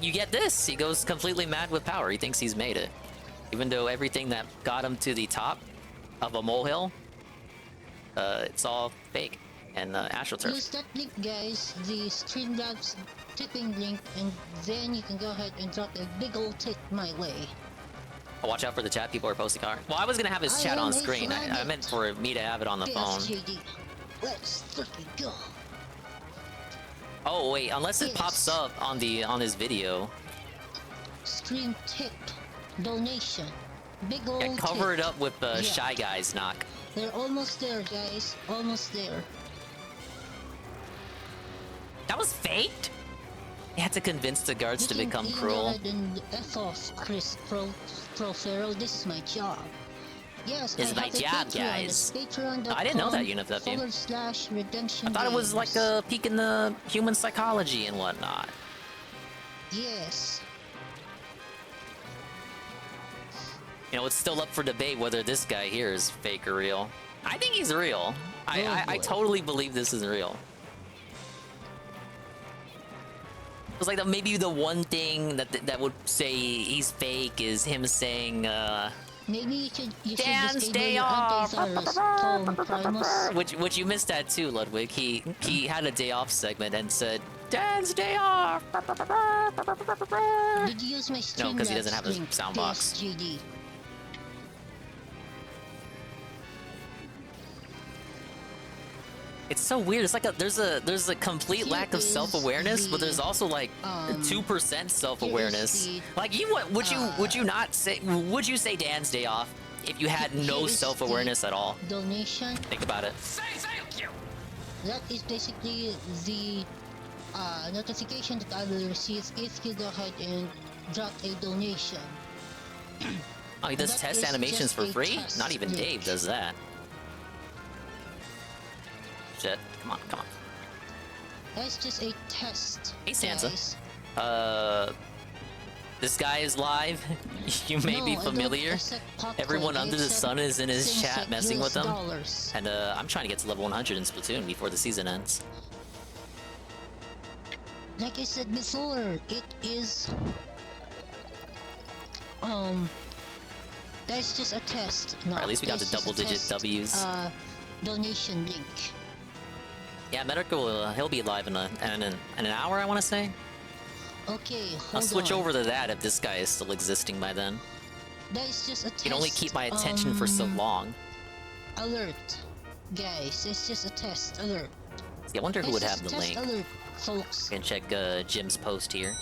you get this. He goes completely mad with power. He thinks he's made it. Even though everything that got him to the top of a molehill, it's all fake and AstroTurf. Use that link, guys, the Streamlabs tipping link, and then you can go ahead and drop a big old tip my way. Oh, watch out for the chat. People are posting art. Well, I was gonna have his chat on screen. I meant for me to have it on the phone. JD. Let's freaking go. Oh wait, unless it pops up on his video. Stream tip. Donation. Big old Yeah, cover tip. it up with Shy Guys knock. They're almost there, guys. Almost there. That was faked? You had to convince the guards to become cruel. F off, Chris Profero. This is my job. Yes, This is my job, guys. I didn't know that, UNFW. /Redemption I thought it was like a peek in the human psychology and whatnot. Yes. You know, it's still up for debate whether this guy here is fake or real. I think he's real. I boy. totally believe this is real. It's like maybe the one thing that would say he's fake is him saying, Maybe you should Dan, disable stay your off! anti-virus tone, Primus. Which you missed that too, Ludwig. He had a day off segment and said, Dan, stay off! Did you use my stream? No, 'cause he doesn't have a link, sound box. PSGD? It's so weird. It's like there's a complete Here lack of is self-awareness, but there's the, also like 2% self-awareness. the, Like would you not say, would you say Dan's day off if you had no here is self-awareness the at all? Donation. Think about it. That is basically the notification that I will receive if you go ahead and drop a donation. Oh, he does That test is animations just for a free? test Not even link. Dave does that. Shit. Come on, come on. That's just a test. Hey, Sansa. guys. This guy is live. You may No, be I don't familiar. accept popcorn. Everyone I under the accept sun is in his things chat like messing with US them. dollars. And I'm trying to get to level 100 in Splatoon before the season ends. Like I said before, it is that's just a test. No, Or at least we got the that's just a double-digit test, W's. Donation link. Yeah, Metokur, he'll be live in an hour, I want to say. Okay, hold I'll switch on. over to that if this guy is still existing by then. That is just a test. You can only keep my attention for so long. Alert, guys. It's just a test. Alert. See, I wonder who would It's have just the a test link. alert, folks. You can check Jim's post here.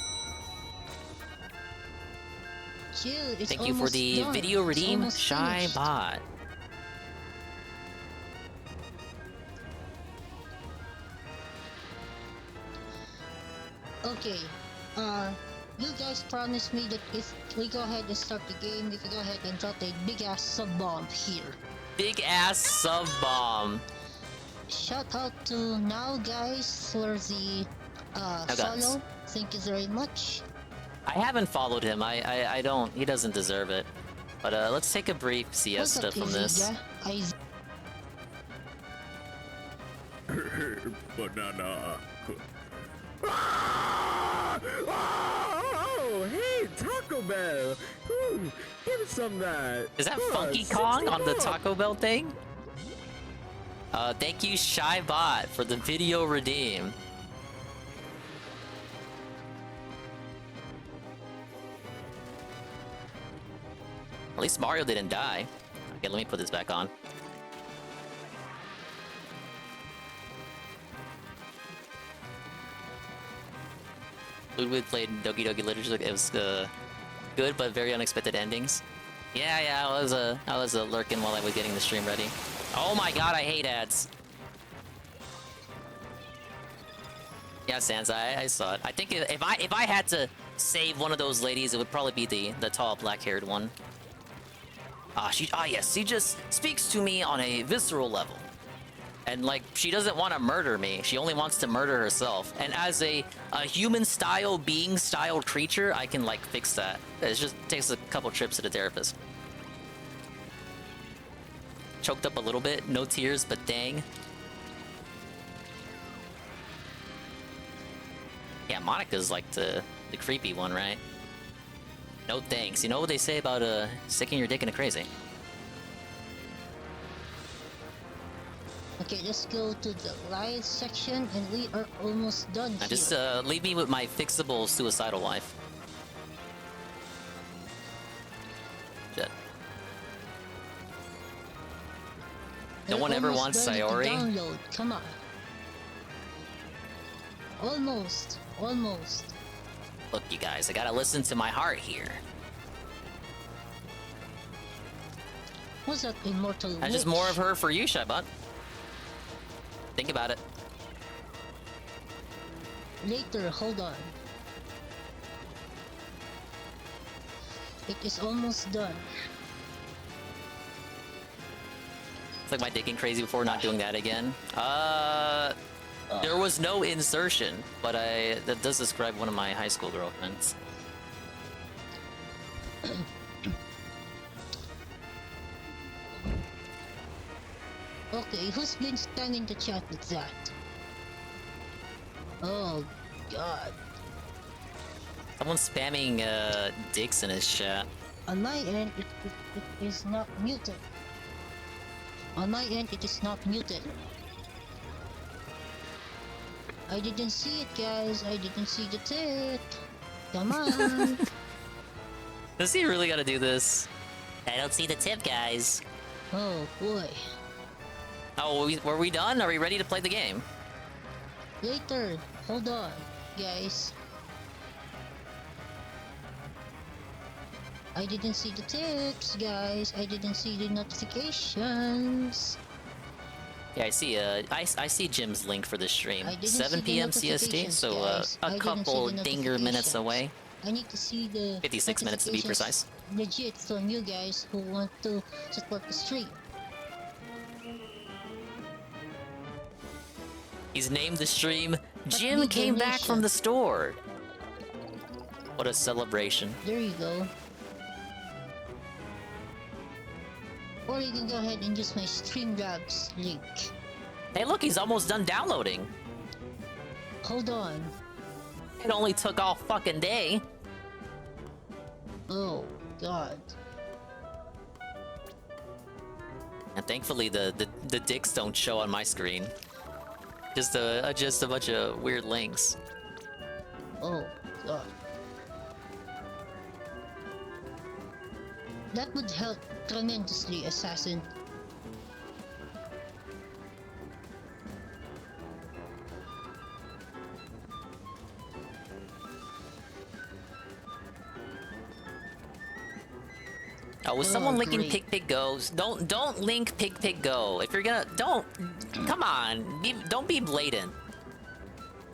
Chill. It's Thank you for almost the done. video It's redeem, almost Shy finished. Bot. Okay, you guys promised me that if we go ahead and start the game, we can go ahead and drop a big ass sub bomb here. Big ass sub bomb. Shout out to Now Guys for the Guys. follow. Thank you very much. I haven't followed him. I don't. He doesn't deserve it. But let's take a brief siesta What's up, from this. Izzy? Banana. Oh, hey, Taco Bell. Ooh, give me some of that. Is that Huh, Funky 60 Kong on the bucks. Taco Bell thing? Thank you, Shy Bot, for the video redeem. At least Mario didn't die. Okay, let me put this back on. Ludwig played Doki Doki Literature. It was good, but very unexpected endings. Yeah, I was lurking while I was getting the stream ready. Oh my god, I hate ads. Yeah, Sansa, I saw it. I think if I had to save one of those ladies, it would probably be the tall black-haired one. Yes, she just speaks to me on a visceral level. And like, she doesn't want to murder me. She only wants to murder herself. And as a human-style, being-style creature, I can like fix that. It just takes a couple trips to the therapist. Choked up a little bit, no tears, but dang. Yeah, Monica's like the creepy one, right? No thanks. You know what they say about sticking your dick in a crazy? Okay, let's go to the live section, and we are almost done Now here. just leave me with my fixable suicidal wife. Shit. No We're one ever almost wants done with the Sayori. Download. Come on. Almost. Look, you guys, I gotta listen to my heart here. What's that immortal That's just witch? more of her for you, Shaibot. Think about it. Later, hold on. It is almost done. It's like my dicking crazy before, not doing that again. There was no insertion, but that does describe one of my high school girlfriends. Okay, who's been spamming the chat with that? Oh, God. Someone's spamming dicks in his chat. On my end, it is not muted. On my end, it is not muted. I didn't see it, guys. I didn't see the tick. Come on. Does he really gotta do this? I don't see the tip, guys. Oh, boy. Oh, were we done? Are we ready to play the game? Later. Hold on, guys. I didn't see the tips, guys. I didn't see the notifications. Yeah, I see. I see Jim's link for the stream. I didn't 7 see the p.m. CST, notifications, so guys. I a didn't couple see the dinger minutes notifications. away. I need to see the 56 minutes to be notifications precise. legit from you guys who want to support the stream. He's named the stream Jim big Came Back donation. from the Store. What a celebration. There you go. Or you can go ahead and use my Streamlabs link. Hey, look, he's almost done downloading. Hold on. It only took all fucking day. Oh, God. And thankfully, the dicks don't show on my screen. Just a bunch of weird links. Oh, God. That would help tremendously, Assassin. Oh, was someone linking great. Pig Pig Goes? Don't link Pig Pig Go. If you're gonna, come on, don't be blatant.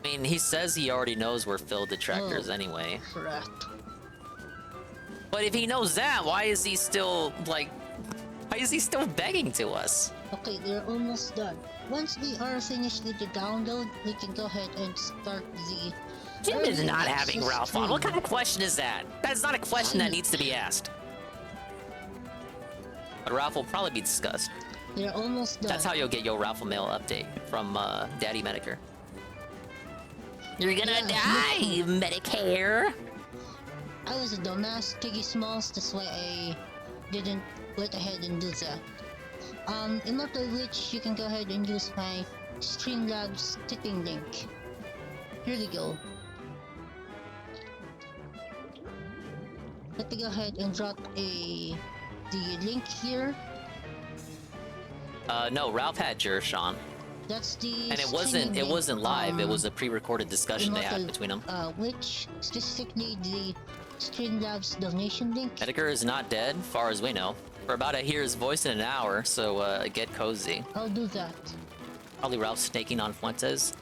I mean, he says he already knows we're filled detractors anyway. Crap. But if he knows that, why is he still begging to us? Okay, we're almost done. Once we are finished with the download, we can go ahead and start the... Jim is early not access having Ralph on. stream. What kind of question is that? That's not a question that needs to be asked. But Ralph will probably be discussed. We're almost done. That's how you'll get your Ralph Mail update from Daddy Metokur. You're gonna die, Medicare! I was a dumbass, Piggy Smalls, that's why I didn't went ahead and do that. Immortal Witch, you can go ahead and use my Streamlabs tipping link. Here we go. Let me go ahead and drop the link here. No, Ralph had yours, Sean. That's the And it wasn't live, it was a pre-recorded discussion they had Immortal, between them. Which specifically the Streamlabs donation link. Metokur is not dead, far as we know. We're about to hear his voice in an hour, so get cozy. I'll do that. Probably Ralph snaking on Fuentes.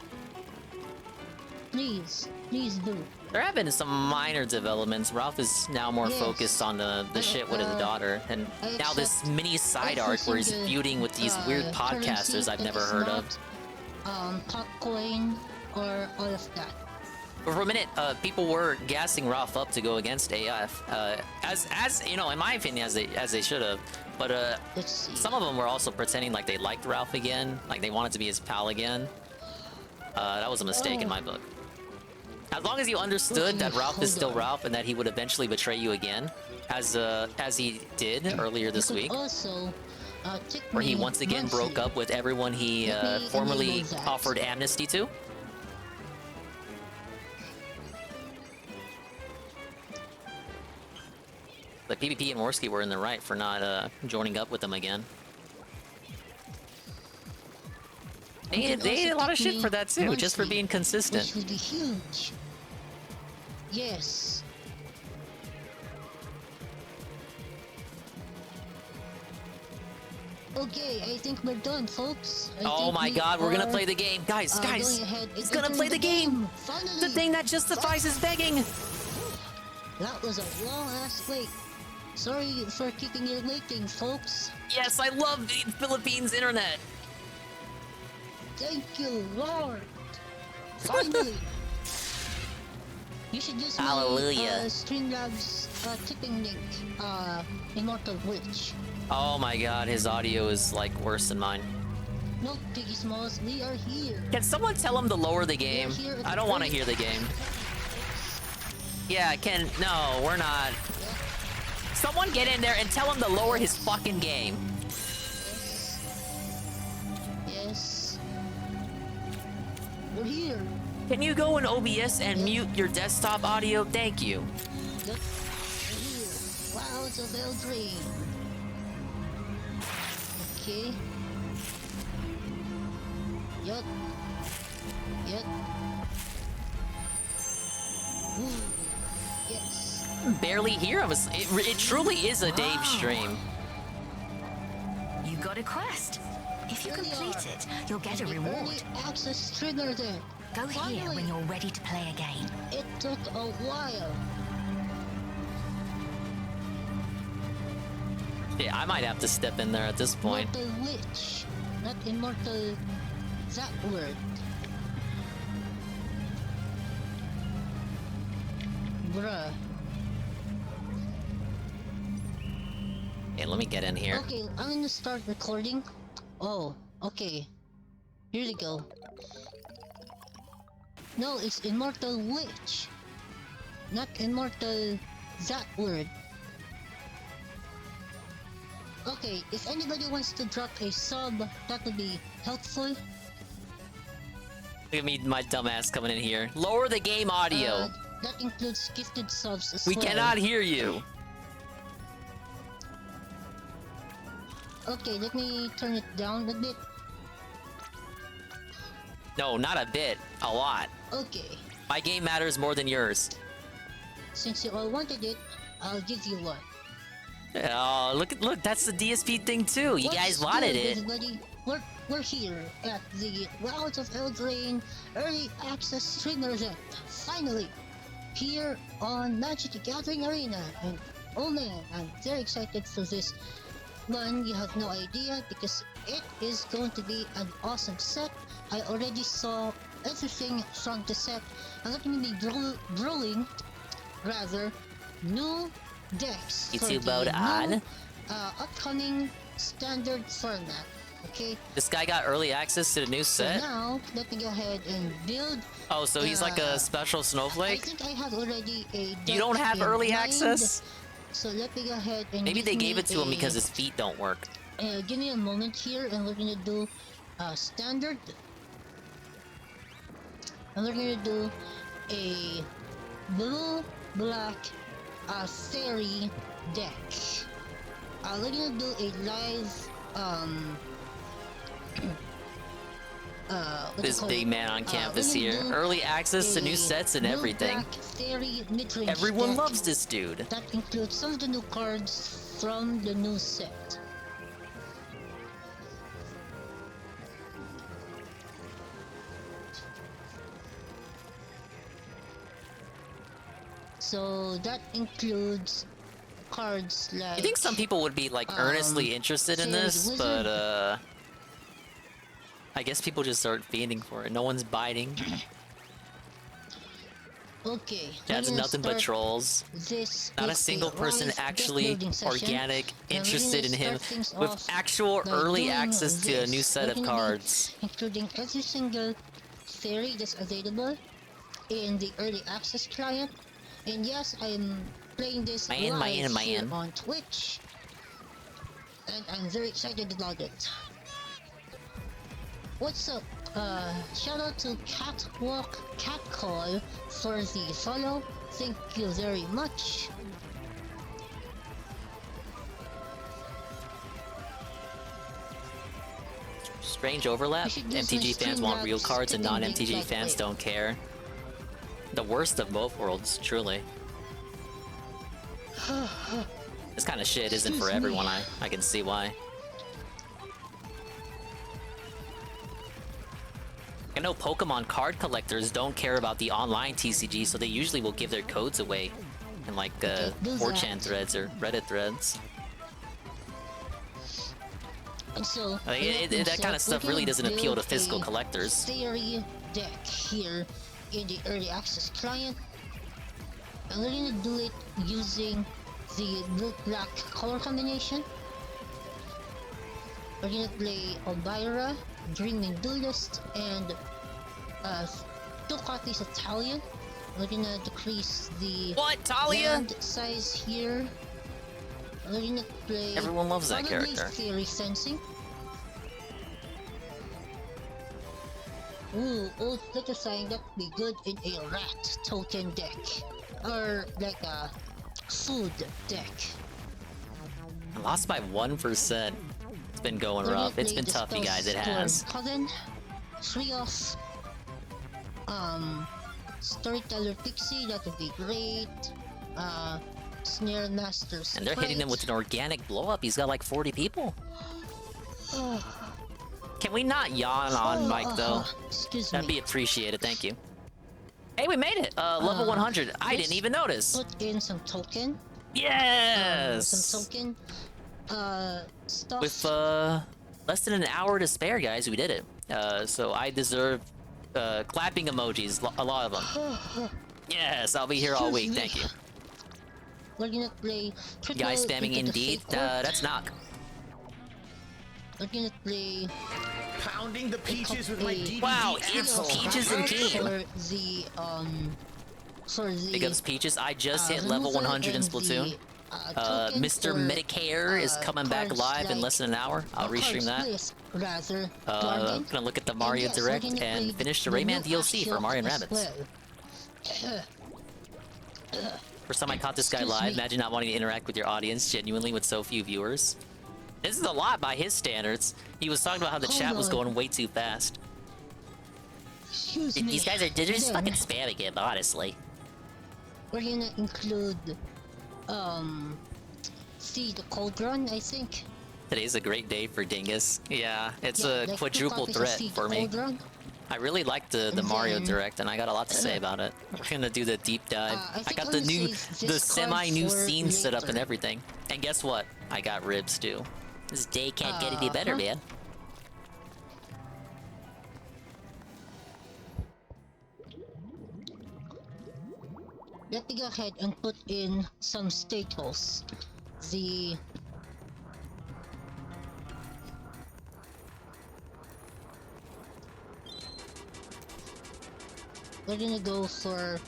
Please do. There have been some minor developments. Ralph is now more Yes. focused on the shit with his daughter, and I now this accept mini side arc where he's everything feuding with these weird currency podcasters I've that never is heard of. not, Popcoin or all of that. But for a minute, people were gassing Ralph up to go against AF, as you know, in my opinion, as they should have. But Let's see. some of them were also pretending like they liked Ralph again, like they wanted to be his pal again. That was a mistake in my book. As long as you understood Okay, that Ralph is hold still on. Ralph and that he would eventually betray you again, as he did earlier this You could week, also, tick where he me once again monthly. broke up with everyone he Let me formerly enable that. offered amnesty to. But PvP and Worski were in the right for not joining up with them again. You can They ate a also lot of tick shit me for that too, just for monthly, being consistent. Which would be huge. Yes. Okay, I think we're done, folks. Oh my god, we're gonna play the game. Guys, guys, going ahead and he's gonna entering play the game! Finally! The thing that justifies his begging! That was a long-ass wait. Sorry for keeping you waiting, folks. Yes, I love the Philippines internet! Thank you, Lord. Finally. You should use Hallelujah. my Streamlabs tipping link, Immortal Witch. Oh my god, his audio is like worse than mine. No, Piggy Smalls, we are here. Can someone tell him to lower the game? here at I the don't want to very- hear the game. Yeah, no, we're not. Someone get in there and tell him to lower his fucking game. Yes. We're here. Can you go in OBS and mute your desktop audio? Thank you. Yep. We're here. Wow, it's a bell dream. Okay. Yup. Yep. Ooh. Yes. Barely hear him. It truly is a Dave stream. You got a quest. If you Here we complete are. it, you'll get a The reward. early access trigger then. Go here Finally. when you're ready to play again. It took a while. Yeah, I might have to step in there at this point. Mortal Witch, not immortal. That word. Bruh. Okay, let me get in here. Okay, I'm gonna start recording. Oh, okay. Here we go. No, it's immortal witch, not immortal that word. Okay, if anybody wants to drop a sub, that would be helpful. Look at me, my dumbass coming in here. Lower the game audio. That includes gifted subs as We well. cannot hear you. Okay, let me turn it down a bit. No, not a bit. A lot. Okay, My game matters more than yours. since you all wanted it, I'll give you one. Oh, look, that's the DSP thing too. You guys What's wanted good, it. Everybody? We're here at the Wilds of Eldraine Early Access Streamer event. Finally, here on Magic the Gathering Arena. And oh man, I'm very excited for this one. You have no idea because it is going to be an awesome set. I already saw everything from the set. I'm going to be brewing, rather, new decks for YouTube the mode on. new, upcoming standard format. Okay, This guy got early access to the new so set. now let me go ahead and build. Oh, so he's like a special I snowflake? think I have already a deck You don't have in early mind. access? So let me go ahead and Maybe give they me gave it to him a- because his feet don't work. give me a moment here, and we're gonna do standard. And we're gonna do a blue black fairy deck. We're gonna do a live what do you This call big it? man on campus we're gonna here. do Early access to a new sets and blue everything. black fairy mid-range Everyone deck. loves this dude. That includes some of the new cards from the new set. So that includes cards like... I think some people would be like earnestly interested in Fairy this, Wizard. but I guess people just start fiending for it. No one's biting. Okay. That's we're gonna nothing but start trolls. This Not a with single person live deck actually building session. organic, And we're interested in gonna him start things with off actual by early doing access to a this. new set We're of gonna be cards. including every single fairy that's available in the early access client. And yes, I'm playing this live here on Twitch. And I'm very excited about it. What's up? Shout out to Catwalk Catcall for the follow. Thank you very much. Strange overlap. You should use my MTG fans want real Streamlabs cards and skipping non-MTG link fans like don't care. The worst of both worlds, truly. This kind of shit isn't for Excuse me. everyone, I can see why. I know Pokemon card collectors don't care about the online TCG, so they usually will give their codes away in like do 4chan that. threads or Reddit threads. And so, Like, with that kind of stuff really doesn't appeal to build physical a collectors. Theory deck here in the early access client, and we're gonna do it using the blue-black color combination. We're gonna play Elvira, Dreaming Duelist, and 2 copies of Talia. We're gonna decrease the What, Talia? land size here. We're gonna play Everyone loves that probably character. Theory Sensing. Ooh, old Flicker saying that would be good in a rat token deck. Or like a food deck. I lost by 1%. It's been going We're gonna rough. It's play been tough, you guys. It Dispel has. Storm Coven, 3 off. Storyteller Pixie, that would be great. Snare Master And they're hitting him with Sprite. an organic blow up. He's got like 40 people. Can we not yawn on Mike though? Excuse That'd me. be appreciated. Thank you. Hey, we made it. Level 100. I didn't even notice. Put in some token. Yes. Some token. Stuff. With less than an hour to spare, guys, we did it. So I deserve clapping emojis. A lot of them. Yes, I'll be here all week. Thank you. We're gonna play triple Guys spamming into the indeed. fake court. That's knock. We're gonna play Pounding the peaches with my DDD Wow, it's asshole. Peaches and King. For the Big ups Peaches. I just hit level removal 100 in and Splatoon. token Mr. for, Medicare is coming back cards live in like- less than an hour. I'll restream that. cards placed, rather, I'm Guardian. gonna look at the Mario And yes, Direct we're gonna and play finish the the Rayman new DLC for Ashok Mario and as Rabbids. well. First time I caught this guy Excuse live, me. imagine not wanting to interact with your audience genuinely with so few viewers. This is a lot by his standards. He was talking about how the Hold chat was on. going way too fast. Excuse me. These guys are they're just Then fucking spamming him, honestly. We're gonna include, see the Cold Run, I think. Today's a great day for Dingus. Yeah, it's Yeah, a like 2 quadruple copies of threat Seed for me. Cold Run. I really like the And Mario then- Direct, and I got a lot to say about it. We're gonna do the deep dive. I I think got I'm the gonna new, save the this card semi-new for scene set up and later. everything. And guess what? I got ribs too. This day can't get any better, Uh-huh. man. Let me go ahead and put in some staples. The We're gonna go for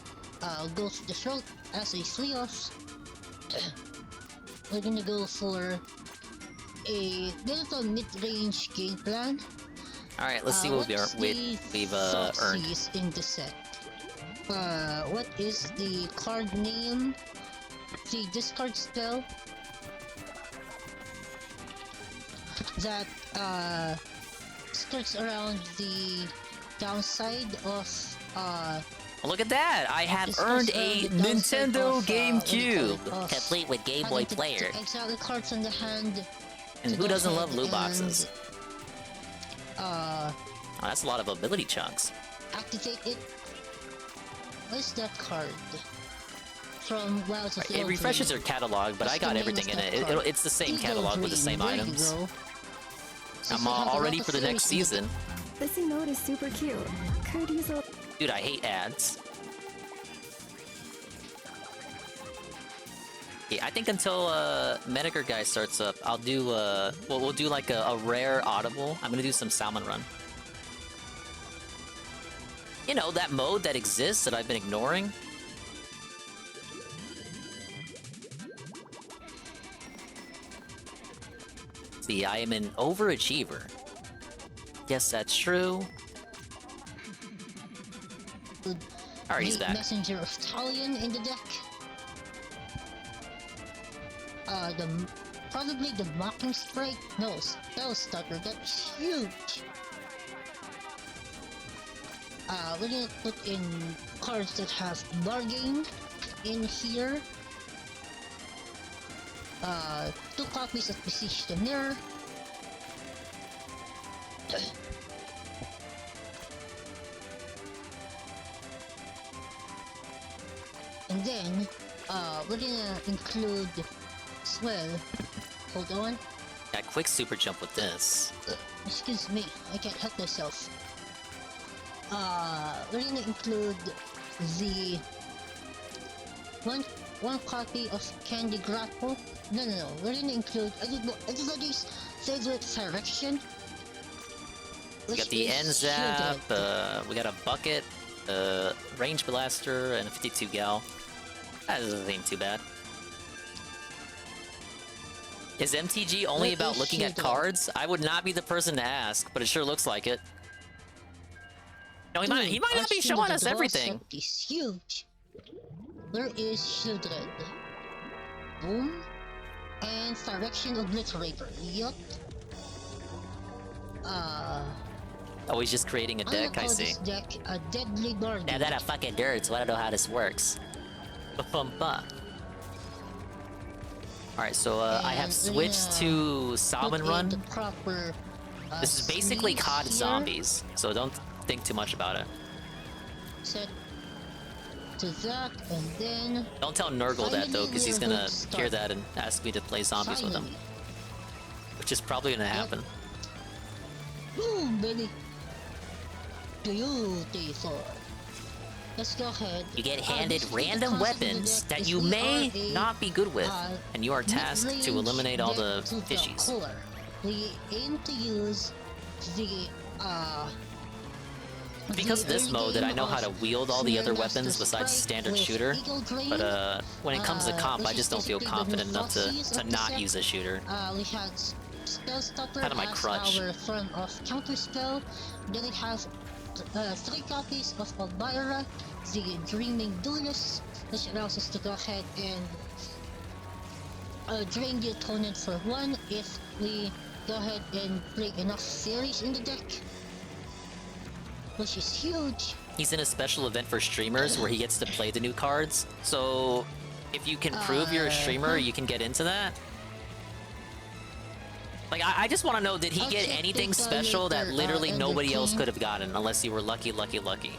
go to the throat as a 3-off. We're gonna go for a little mid-range game plan. All right, let's see what What's the we've earned. Foxys in the set? What is the card name? The discard spell that skirts around the downside of Look at that! I have This earned is, a the downside Nintendo of, what do you GameCube, call it, of complete with Game Boy having to Player. exile the cards on the hand. And to who go doesn't love ahead loot and, boxes? Oh, that's a lot of ability chunks. activate it. What's that card? From Wilds of It refreshes Dream. their catalog, but What's I the got name everything of in that it. card? It's the same Eagle catalog with the Dream, same there you items. go. Since I'm we have a all lot ready of for the next series in the season. This emote is super cute. Could use a Dude, I hate ads. Yeah, I think until Metokur guy starts up, I'll do we'll do like a rare audible. I'm gonna do some salmon run. You know, that mode that exists that I've been ignoring. See, I am an overachiever. Guess that's true. Alright, he's the back. Messenger of Talion in the deck. Probably the Mocking Strike. No, Spell Stutter. That's huge. We're gonna put in cards that have Bargain in here. 2 copies of Besiege the Mirror. And then, we're gonna include as well. Hold on. Got quick super jump with this. Excuse me, I can't help myself. We're gonna include the one copy of Candy Grapple. No. We're gonna include everybody's favorite direction. We got the end zap, we got a bucket, range blaster, and a 52 gal. That doesn't seem too bad. Is MTG only about looking at cards? I would not be the person to ask, but it sure looks like it. No, he might not be showing us everything. Is huge. There is Shieldred. Boom. And Direction Obliterator. Yup. Oh, he's just creating a deck, I see. This deck a Deadly Guardian. Now that a fucking dirt, so I don't know how this works. Ba-bum-ba. Alright, so I have switched to Salmon Run. Proper, this is basically COD Zombies, so don't think too much about it. Set to that, and then... Don't tell Nurgle that, though, because he's gonna hear that and ask me to play zombies with him. Which is probably gonna happen. Boom, baby! Beautiful. Let's go ahead. You get handed random weapons that you may not be good with, and you are tasked to eliminate all the fishies. We aim to use the because of this mode that I know how to wield all the other weapons besides standard shooter, but when it comes to comp, I just don't feel confident enough to not use a shooter. We had Spell Stopper kind of my crutch. Our form of counter spell. Then it has 3 copies of Elvira, the Dreaming Duelist, which allows us to go ahead and drain the opponent for 1 if we go ahead and play enough series in the deck, which is huge. He's in a special event for streamers where he gets to play the new cards, so if you can prove you're a streamer, you can get into that. Like, I just want to know, did he get anything special that literally nobody else could have gotten, unless you were lucky, lucky, lucky?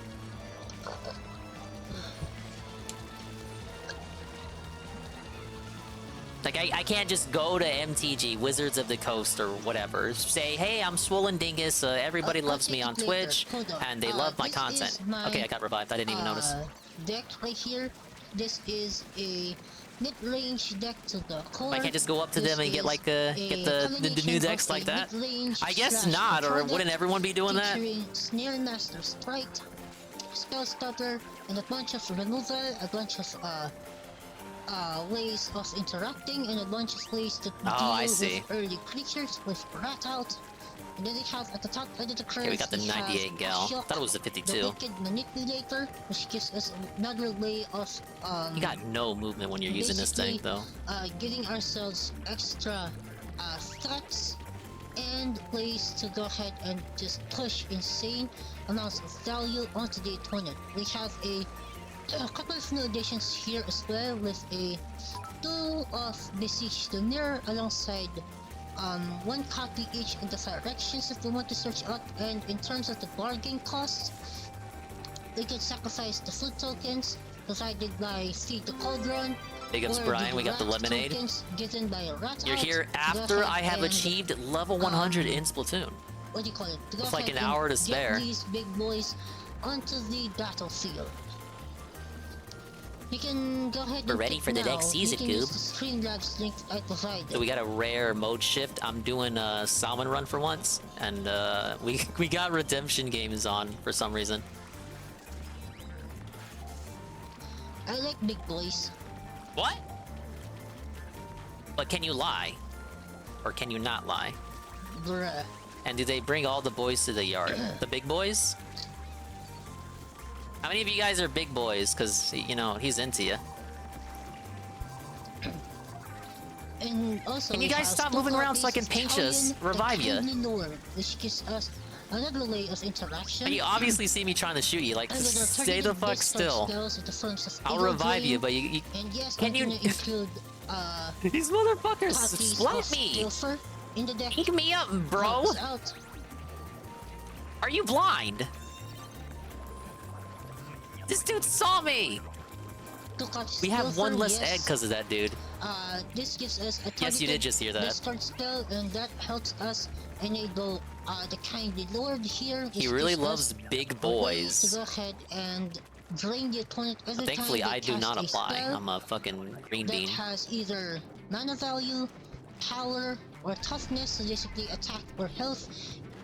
Like, I can't just go to MTG, Wizards of the Coast, or whatever. Say, hey, I'm Swollen Dingus, everybody loves me on Twitch, and they love my content. Okay, I got revived, I didn't even notice. Deck right here, this is a mid-range deck to the core. I can't just go up to them and get like get the new decks like that. I guess not, or wouldn't everyone be doing that? Snare Master Sprite, Spell Stopper, and a bunch of removal, a bunch of ways of interacting, and a bunch of ways to deal with early creatures with Rat Out. And then they have at the top end of the card. Okay, we got the 98 gal. Thought it was the 52. The Wicked Manipulator, which gives us another way of you got no movement when you're using this thing, though. Getting ourselves extra threats and ways to go ahead and just push insane amounts of value onto the opponent. We have a couple of new additions here as well, with a 2 of Besiege the Mirror alongside 1 copy each in the directions if we want to search out. And in terms of the bargain cost, we can sacrifice the food tokens provided by Feed the Cauldron. Big ups, Brian. We got the lemonade. Given by a rat. You're here after I have achieved level 100 in Splatoon. What do you call it? With like an hour to spare. Get these big boys onto the battlefield. You can go ahead. We're ready for the next season, Goob. So we got a rare mode shift. I'm doing a Salmon Run for once, and we got RedemptionGames on for some reason. I like big boys. What? But can you lie? Or can you not lie? Bruh. And do they bring all the boys to the yard? The big boys? How many of you guys are big boys? Because, you know, he's into you. And also, can you guys stop moving around so I can paint you, revive you? Which gives us another way of interaction. You obviously see me trying to shoot you, like, stay the fuck still. I'll revive you, but you and yes, can you include these motherfuckers splat me! Pick me up, bro! Are you blind? This dude saw me! We have 1 less egg because of that, dude. This gives us a yes, you did just hear that. Discard spell, and that helps us enable the Kindly Lord here. He really loves big boys. To go ahead and drain the opponent every time. Thankfully, I do not apply. I'm a fucking green bean. That has either mana value, power, or toughness, so basically attack or health.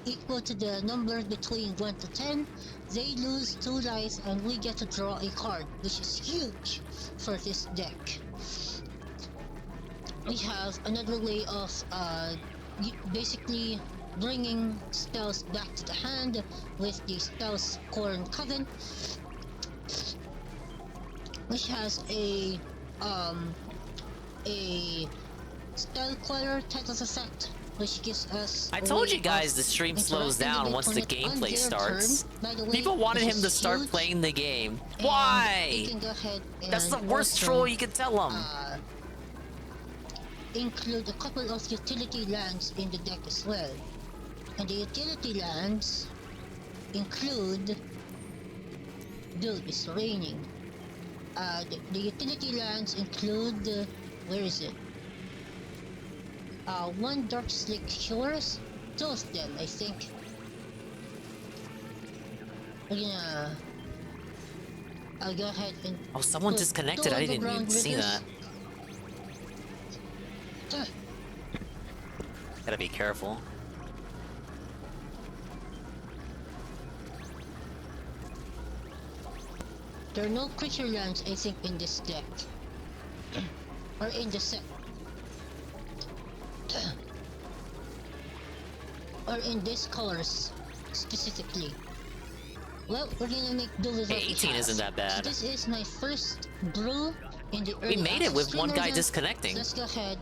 equal to the numbers between 1 to 10, they lose 2 dice and we get to draw a card, which is huge for this deck. We have another way of basically bringing spells back to the hand with the Spells Corn Coven, which has a Spell Queller titles effect, which gives us. I told you guys the stream slows down once the gameplay starts. People wanted him to start playing the game. Why? That's the worst troll you can tell them. Include a couple of utility lands in the deck as well. And the utility lands include... Dude, it's raining. The utility lands include... where is it? 1 Dark Slick Shores? 2 of them, I think. I'll go ahead and... Oh, someone disconnected. I didn't even see that. Gotta be careful. There are no creature lands, I think, in this deck. Or in the set. Or in this colors, specifically. Well, we're gonna make do with what 18 isn't that bad. So this is my first brew in the early We made it with one guy streamers. disconnecting. Let's go ahead,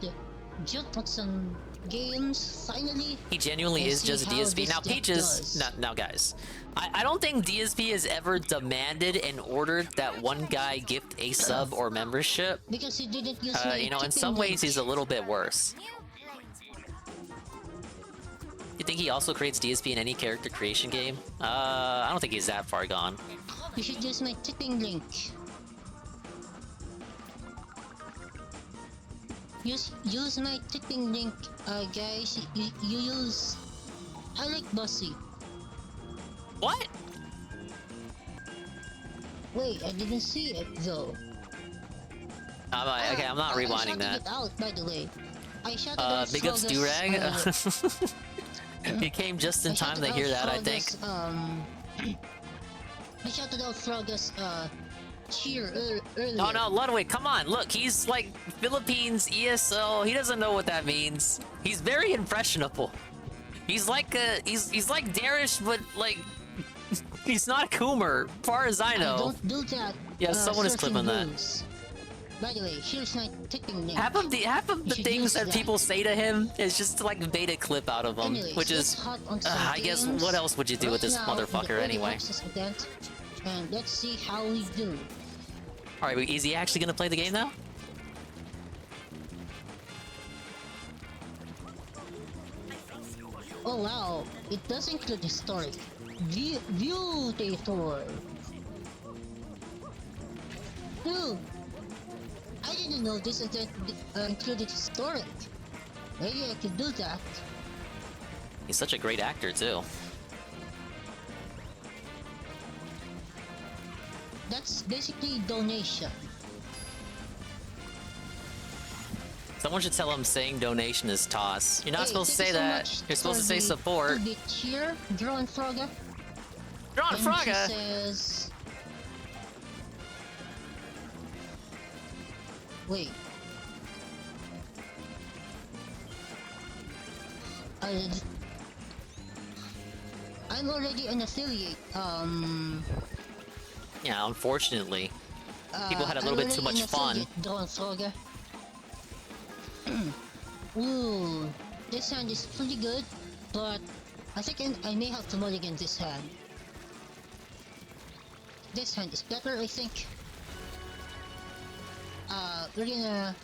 jump on some games, finally. He genuinely and is see just how DSP. this Now, deck Peaches, does. now guys, I don't think DSP has ever demanded and ordered that one guy gift a sub or membership. Because he didn't use my You know, in tipping some ways link. he's a little bit worse. You think he also creates DSP in any character creation game? I don't think he's that far gone. You should use my tipping link. Use my tipping link, guys. You use. I like Bossy. What? Wait, I didn't see it though. Okay, I'm not rewinding I shouted that. it out, by the way. I shouted out Big ups Frogger's, Durag. He came just in time to hear that, I think. I shouted out Frogger's cheer earlier. Oh no, Ludwig, come on! Look, he's like Philippines ESL. He doesn't know what that means. He's very impressionable. He's like he's like Darish, but like he's not Coomer, far as I know. Don't do that. Yeah, someone is certain clipping that. rules. By the way, here's my tipping link. Half of the You should things use that people say to him is just to like bait a clip out of him, Anyways, which let's is, hop on some I guess, games what else would you do with this right now in the motherfucker early anyway? access event, and let's see how we do. All right, is he actually gonna play the game now? Oh wow, it does include historic. Beautiful. Dude, I didn't know this event included historic. Maybe I could do that. He's such a great actor too. That's basically donation. Someone should tell him saying donation is toss. You're not Hey, supposed to thank say you so that. much You're supposed to for say the support. 2-bit cheer, Drawn Frogger. Drawn And she Frogger. says... Wait. I'm already an affiliate. Yeah, unfortunately, people had a little bit too much fun. Drawn Frogger. Ooh, this hand is pretty good, but I think I may have to mulligan this hand. This hand is better, I think. We're gonna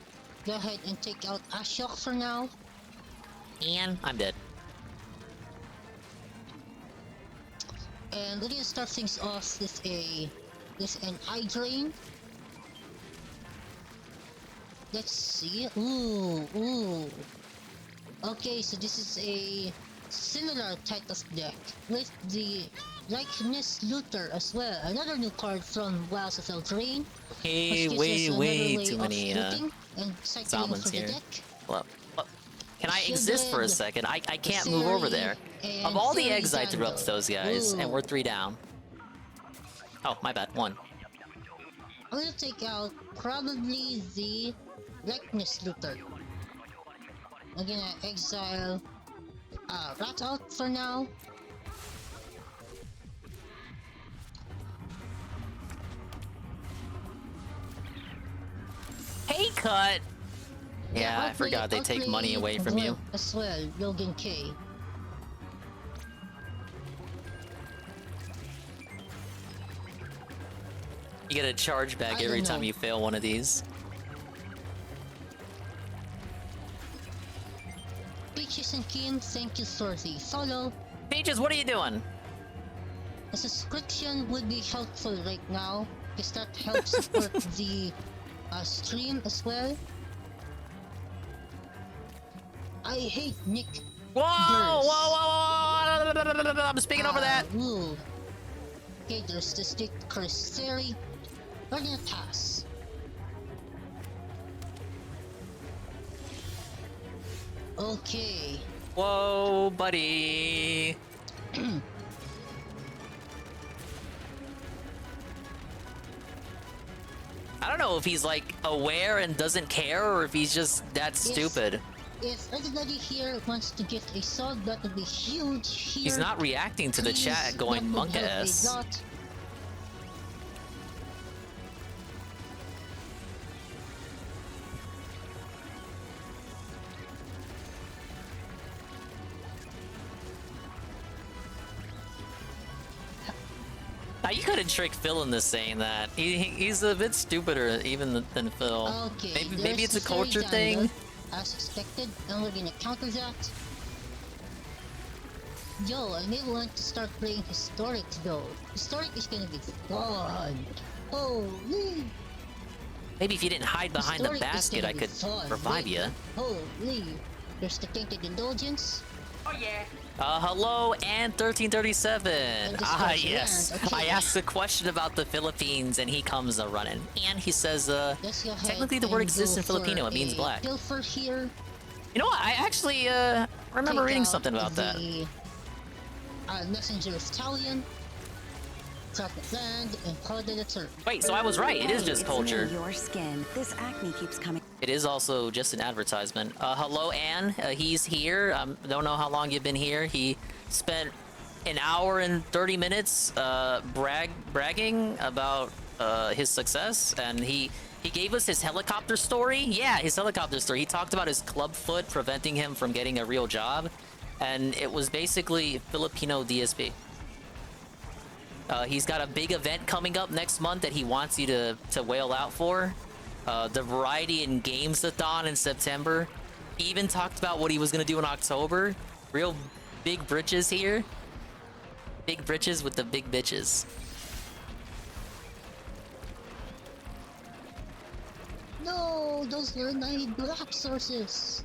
go ahead and take out Ashok for now. And I'm dead. And we're gonna start things off with an eye drain. Let's see. Ooh. Okay, so this is a similar type of deck with the Likeness Looter as well. Another new card from Wilds of Eldraine. Hey, which gives us way another way too of many looting and cycling Zomans for the here. deck. Well, Can I exist for a second? I can't move over there. Of all the eggs I threw up to those guys, and we're 3 down. Oh, my bad. 1. I'm gonna take out probably the likeness looter. I'm gonna exile Rat out for now. Pay cut! Yeah, I I'll forgot they take money away from you. As well, Logan K. You get a charge back I every don't time know. you fail one of these. Peaches and Kim, thank you for the follow. Peaches, what are you doing? A subscription would be helpful right now, because that helps support the stream as well. I hate Nick. Whoa! Whoa! Whoa! Whoa! I'm speaking over that. Ooh. Okay, there's the stick curse theory. We're gonna pass. Okay. Whoa, buddy. I don't know if he's like aware and doesn't care, or if he's just that stupid. If everybody here wants to get a sub, that would be huge here. He's not reacting to the Please, chat going that would help a monk-ass. lot. Now, you couldn't trick Phil into saying that. He's a bit stupider even than Phil. Okay, Maybe it's a there's the theory culture download, thing. as expected, and we're gonna counter that. Yo, I may want to start playing Historic though. Historic is gonna be fun. Holy! Maybe if you didn't hide behind the Historic is basket, gonna I be could fun. revive Wait, you. Holy! There's the Tainted Indulgence. Hello, and 1337. this Ah, was yes. land, okay. I asked a question about the Philippines, and he comes running. And he says, Let's go ahead technically the word and exists go in Filipino. for It means a black. Pilfer here. You know what? I actually, remember Take reading out something about that. the, Messenger Stallion. Chocolate Land, and call it a turn. Wait, so I was right. It is Hey, just it's culture. me, your skin. This acne keeps coming. It is also just an advertisement. Hello, Anne. He's here. Don't know how long you've been here. He spent an hour and 30 minutes bragging about his success, and he gave us his helicopter story. Yeah, his helicopter story. He talked about his club foot preventing him from getting a real job, and it was basically Filipino DSP. He's got a big event coming up next month that he wants you to whale out for. The Variety and Games-a-thon in September. He even talked about what he was going to do in October. Real big britches here. Big britches with the big bitches. No, those were my black sources.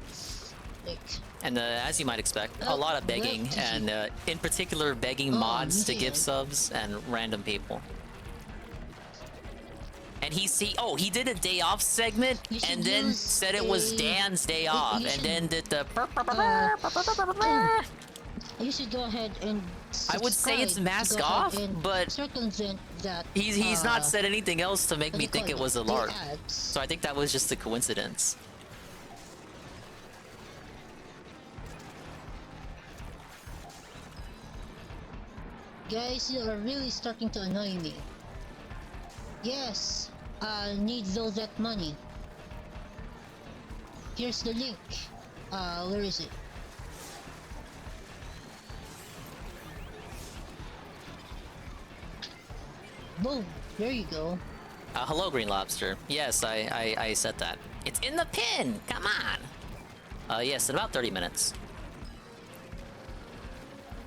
Like, And as you might expect, a lot of begging, well, and in particular begging Oh, mods to give man. subs and random people. And he he did a day off segment You should and then use said it was a- Dan's day you off, and should- then did the you should go ahead and I would say it's subscribe to mask go ahead off, and but circumvent that. he's not said anything else to make what do me you think call it was a The lark. ads. So I think that was just a coincidence. Guys, you are really starting to annoy me. Yes, I need that money. Here's the link. Where is it? Boom, there you go. Hello, Green Lobster. Yes, I said that. It's in the pin! Come on! Yes, in about 30 minutes.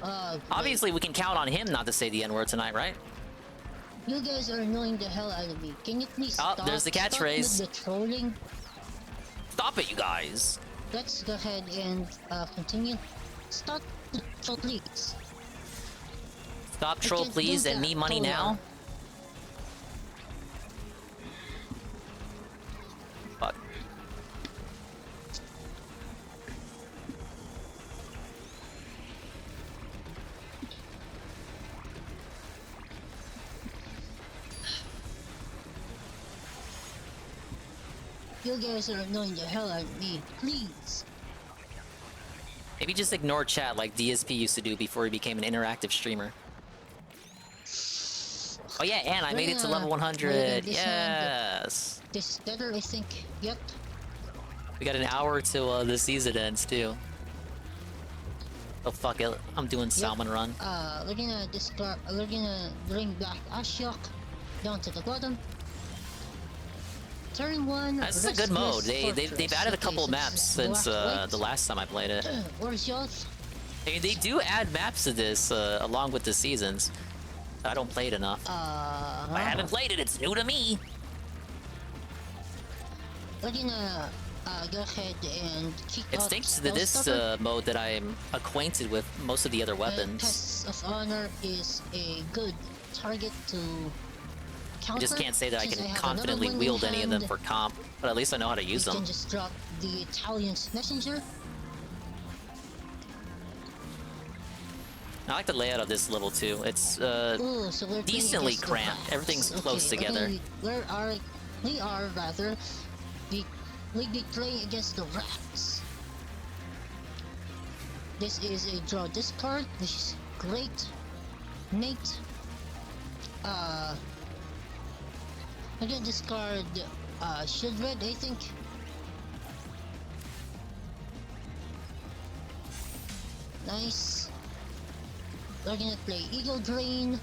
Obviously, we can count on him not to say the N-word tonight, right? You guys are annoying the hell out of me. Can you please Oh, stop? there's the Stop catchphrase. with the trolling. Stop it, you guys! Let's go ahead and continue. Stop the troll, please. Stop troll, can't please, do and that. me money Hold now. on. Fuck. You guys are annoying the hell out of me. Please. Maybe just ignore chat like DSP used to do before he became an interactive streamer. Oh yeah, and I made it to level 100. Yes. This is better, I think. Yep. We got an hour till the season ends too. Oh fuck it, I'm doing salmon run. We're gonna discard. We're gonna bring back Ashok down to the bottom. Turn 1. This is a good mode. They've added a couple of maps since the last time I played it. Where's yours? I mean, they do add maps to this along with the seasons. I don't play it enough. I haven't played it. It's new to me. We're gonna go ahead and kick It's out thanks to this mode that I'm acquainted with most of the other weapons. Tests of Honor is a good target to counter. I just can't say that I since can have confidently another one in wield any of them hand. for comp, but at least I know how to use You them. can just drop the Italian's messenger. I like the layout of this level too. It's Ooh, so we're playing decently against the cramped. rats. Everything's Okay, close together. We are rather we be playing against the rats. This is a draw discard, which is great. Nate. I'm gonna discard Shield Red, I think. Nice. We're gonna play Eagle Drain.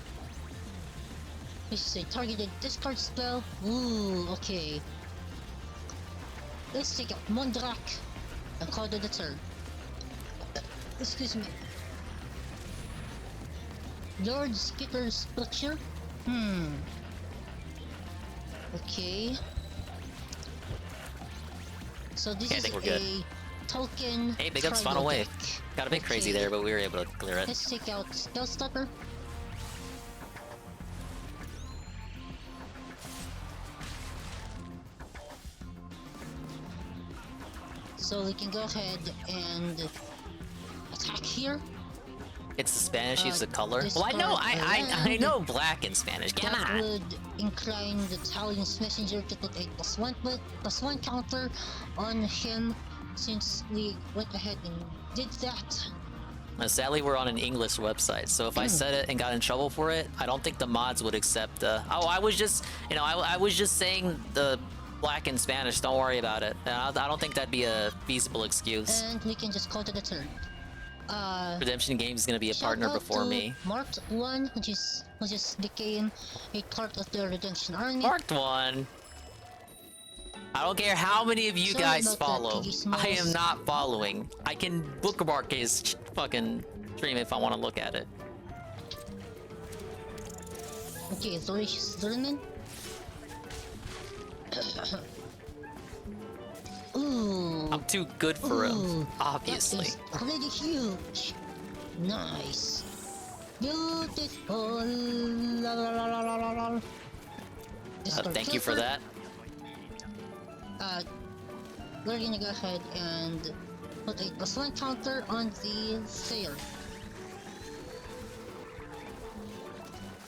This is a targeted discard spell. Ooh, okay. Let's take out Mondrak and call it a turn. Excuse me. Lord Skitter's Butcher? Okay. So this I is think we're good. a token. Hey, big ups, tribal final wave. deck. Got a bit crazy Okay. there, but we were able to clear it. Let's take out Spell Stopper. So we can go ahead and attack here. It's the Spanish, use the color. this Well, I know, card I around. know black in Spanish. Come That on. would incline the Italian's messenger to put a +1 counter on him since we went ahead and did that. Sadly, we're on an English website, so if I said it and got in trouble for it, I don't think the mods would accept. I was just, I was just saying the black in Spanish. Don't worry about it. I don't think that'd be a feasible excuse. And we can just call it a turn. Redemption Games is gonna be a Shout partner out before to me. Marked 1, which just became a part of the Redemption Army. Marked one. I don't care how many of you Sorry guys about that, follow. Piggy Smalls. I am not following. I can bookmark his fucking stream if I want to look at it. Okay, Delicious Vermin. Ooh. I'm too good for him, Ooh, obviously. That is really huge. Nice. Beautiful. La, la, la, la, la, la, la. Discard Thank you for Clipper. that. We're gonna go ahead and put a +1 counter on the Thayer.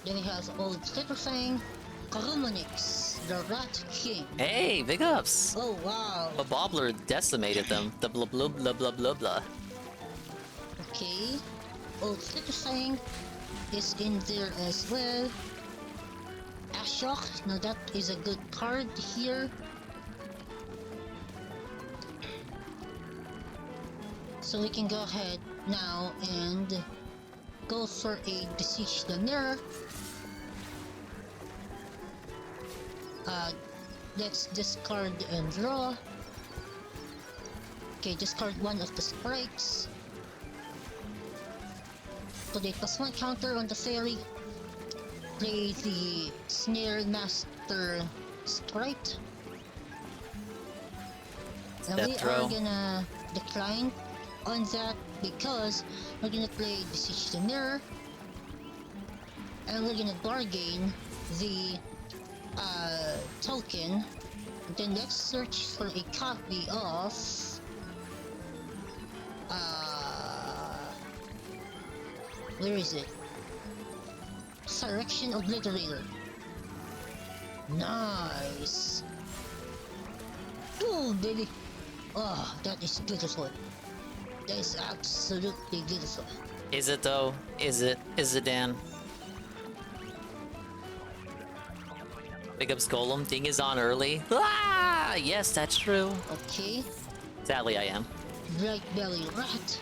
Then we have Old Clipperfang, Karumonix, the Rat King. Hey, big ups. Oh wow. A Bobbler decimated them. The blah blah blah blah blah blah. Okay. Old Clipperfang is in there as well. Ashok, now that is a good card here. So we can go ahead now and go for a Besiege the Mirror. Let's discard and draw. Okay, discard one of the sprites. Put a +1 counter on the fairy. Play the Snare Master sprite. And we Death throw. are gonna decline on that because we're gonna play Besiege the Mirror. And we're gonna bargain the token. Then let's search for a copy of where is it? Resurrection Obliterator. Nice. baby. Oh, that is beautiful. That is absolutely beautiful. Is it though? Is it? Is it, Dan? Big ups Golem. Thing is on early. Ah! Yes, that's true. Okay. Sadly, I am. Bright belly rat.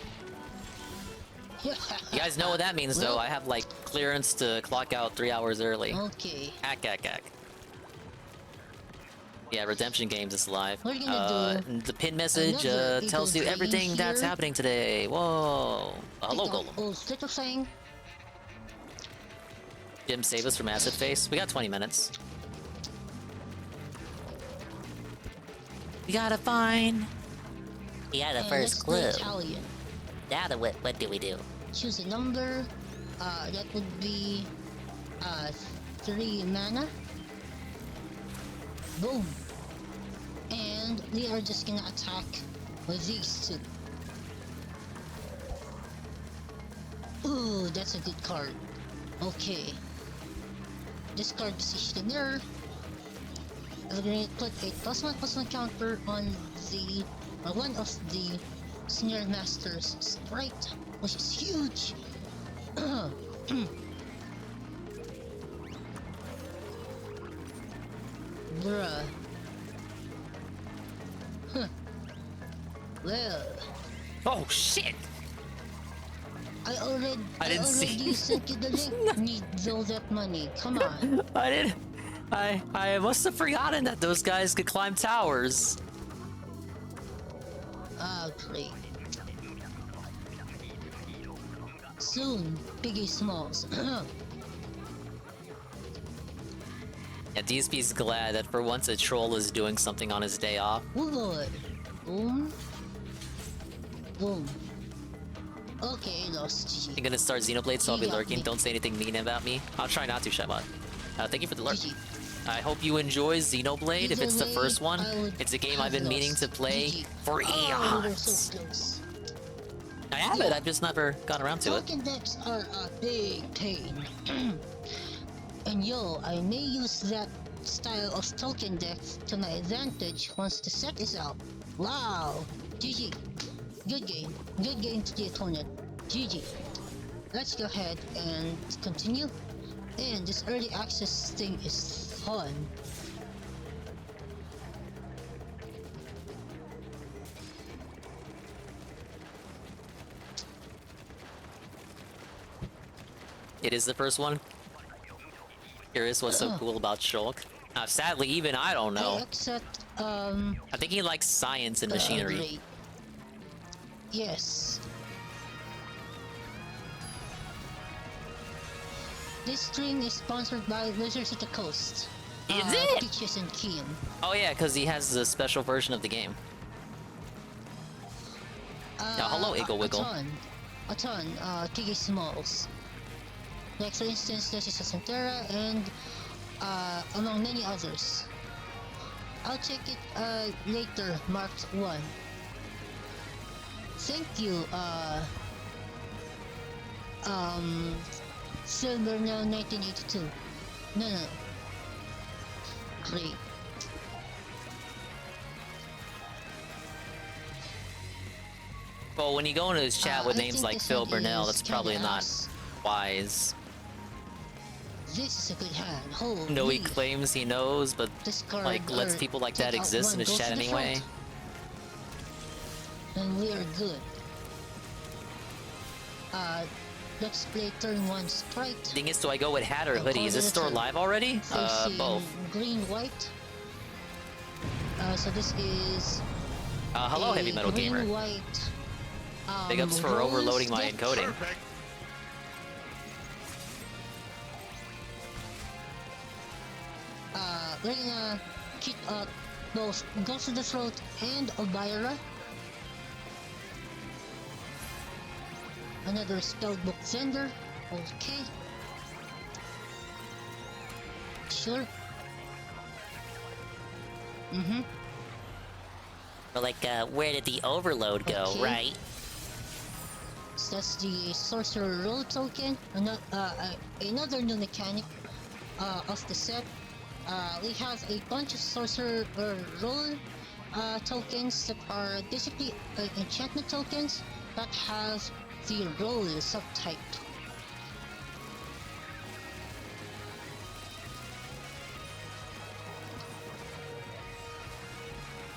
You guys know what that means, though. Well- I have, like, clearance to clock out 3 hours early. Okay. Ack. Yeah, Redemption Games is live. What are you gonna do? The pin message Another tells you eagle everything green that's here. happening today. Whoa. Hello, Take out Golem. old little thing. Jim, save us from Acid Face. We got 20 minutes. We gotta find... Yeah, the And first let's clue. do Italian. Now the what do we do? Choose a number. That would be 3 mana. Boom. And we are just gonna attack with these two. Ooh, that's a good card. Okay. Discard Positioner. We're gonna put a +1/+1 counter on the one of the Senior Master's Sprite, which is huge. Bruh. Huh. Well, Oh, shit! I I didn't see. already sent you the link. Need all that money. Come on. I didn't... I must have forgotten that those guys could climb towers. Ah, great. Soon, Biggie Smalls. Yeah, DSP's glad that for once a troll is doing something on his day off. Oh boy. Boom. Boom. Okay, lost. You're GG. gonna start Xenoblade, so I'll be Yeah, lurking. me. Don't say anything mean about me. I'll try not to, Shabbat. Thank you for the lurk. GG. I hope you enjoy Xenoblade. If it's the Either first way, one, I would it's a game have I've been meaning lost. to play GG. for Oh, we were eons. so close. I have it, I've just never gotten around to it. Token decks are a big pain. And yo, I may use that style of token decks to my advantage once the set is out. Wow! GG. Good game. Good game to the opponent. GG. Let's go ahead and continue. And this early access thing is fun. It is the first one. Curious what's so cool about Shulk. Sadly, even I don't I know. accept, I think he likes science and machinery. great. Yes. This stream is sponsored by Wizards of the Coast. Is it? Peaches and Keem. Oh yeah, because he has a special version of the game. Yeah, hello, Iggle Wiggle. A ton, Tiggy Smalls. Like for instance, this is a Centera and among many others. I'll check it later, marked 1. Thank you, Silver now 1982. No. Great. Well, when you go into his chat with I names think like this Phil one Burnell, is that's probably kinda not ass. wise. This is a good hand. Holy. No, he claims he knows, but Discard like lets or people like take that out exist in one, his go chat to the anyway. front. And we are good. Let's play turn 1 Sprite. Thing is, do I go with hat or I'll hoodie? call Is it this a store turn. live already? Facing Both. green white. So this is Hello, a Heavy Metal green Gamer. white. Big ups for rose overloading my deck. encoding. We're gonna keep both Ghost to the Throat and Obira. Another spellbook vendor. Okay. Sure. But like, where did the overload go, Okay. right? So that's the Sorcerer Roll token. Another new mechanic of the set. We have a bunch of Sorcerer Roll tokens that are basically enchantment tokens that have the role subtype.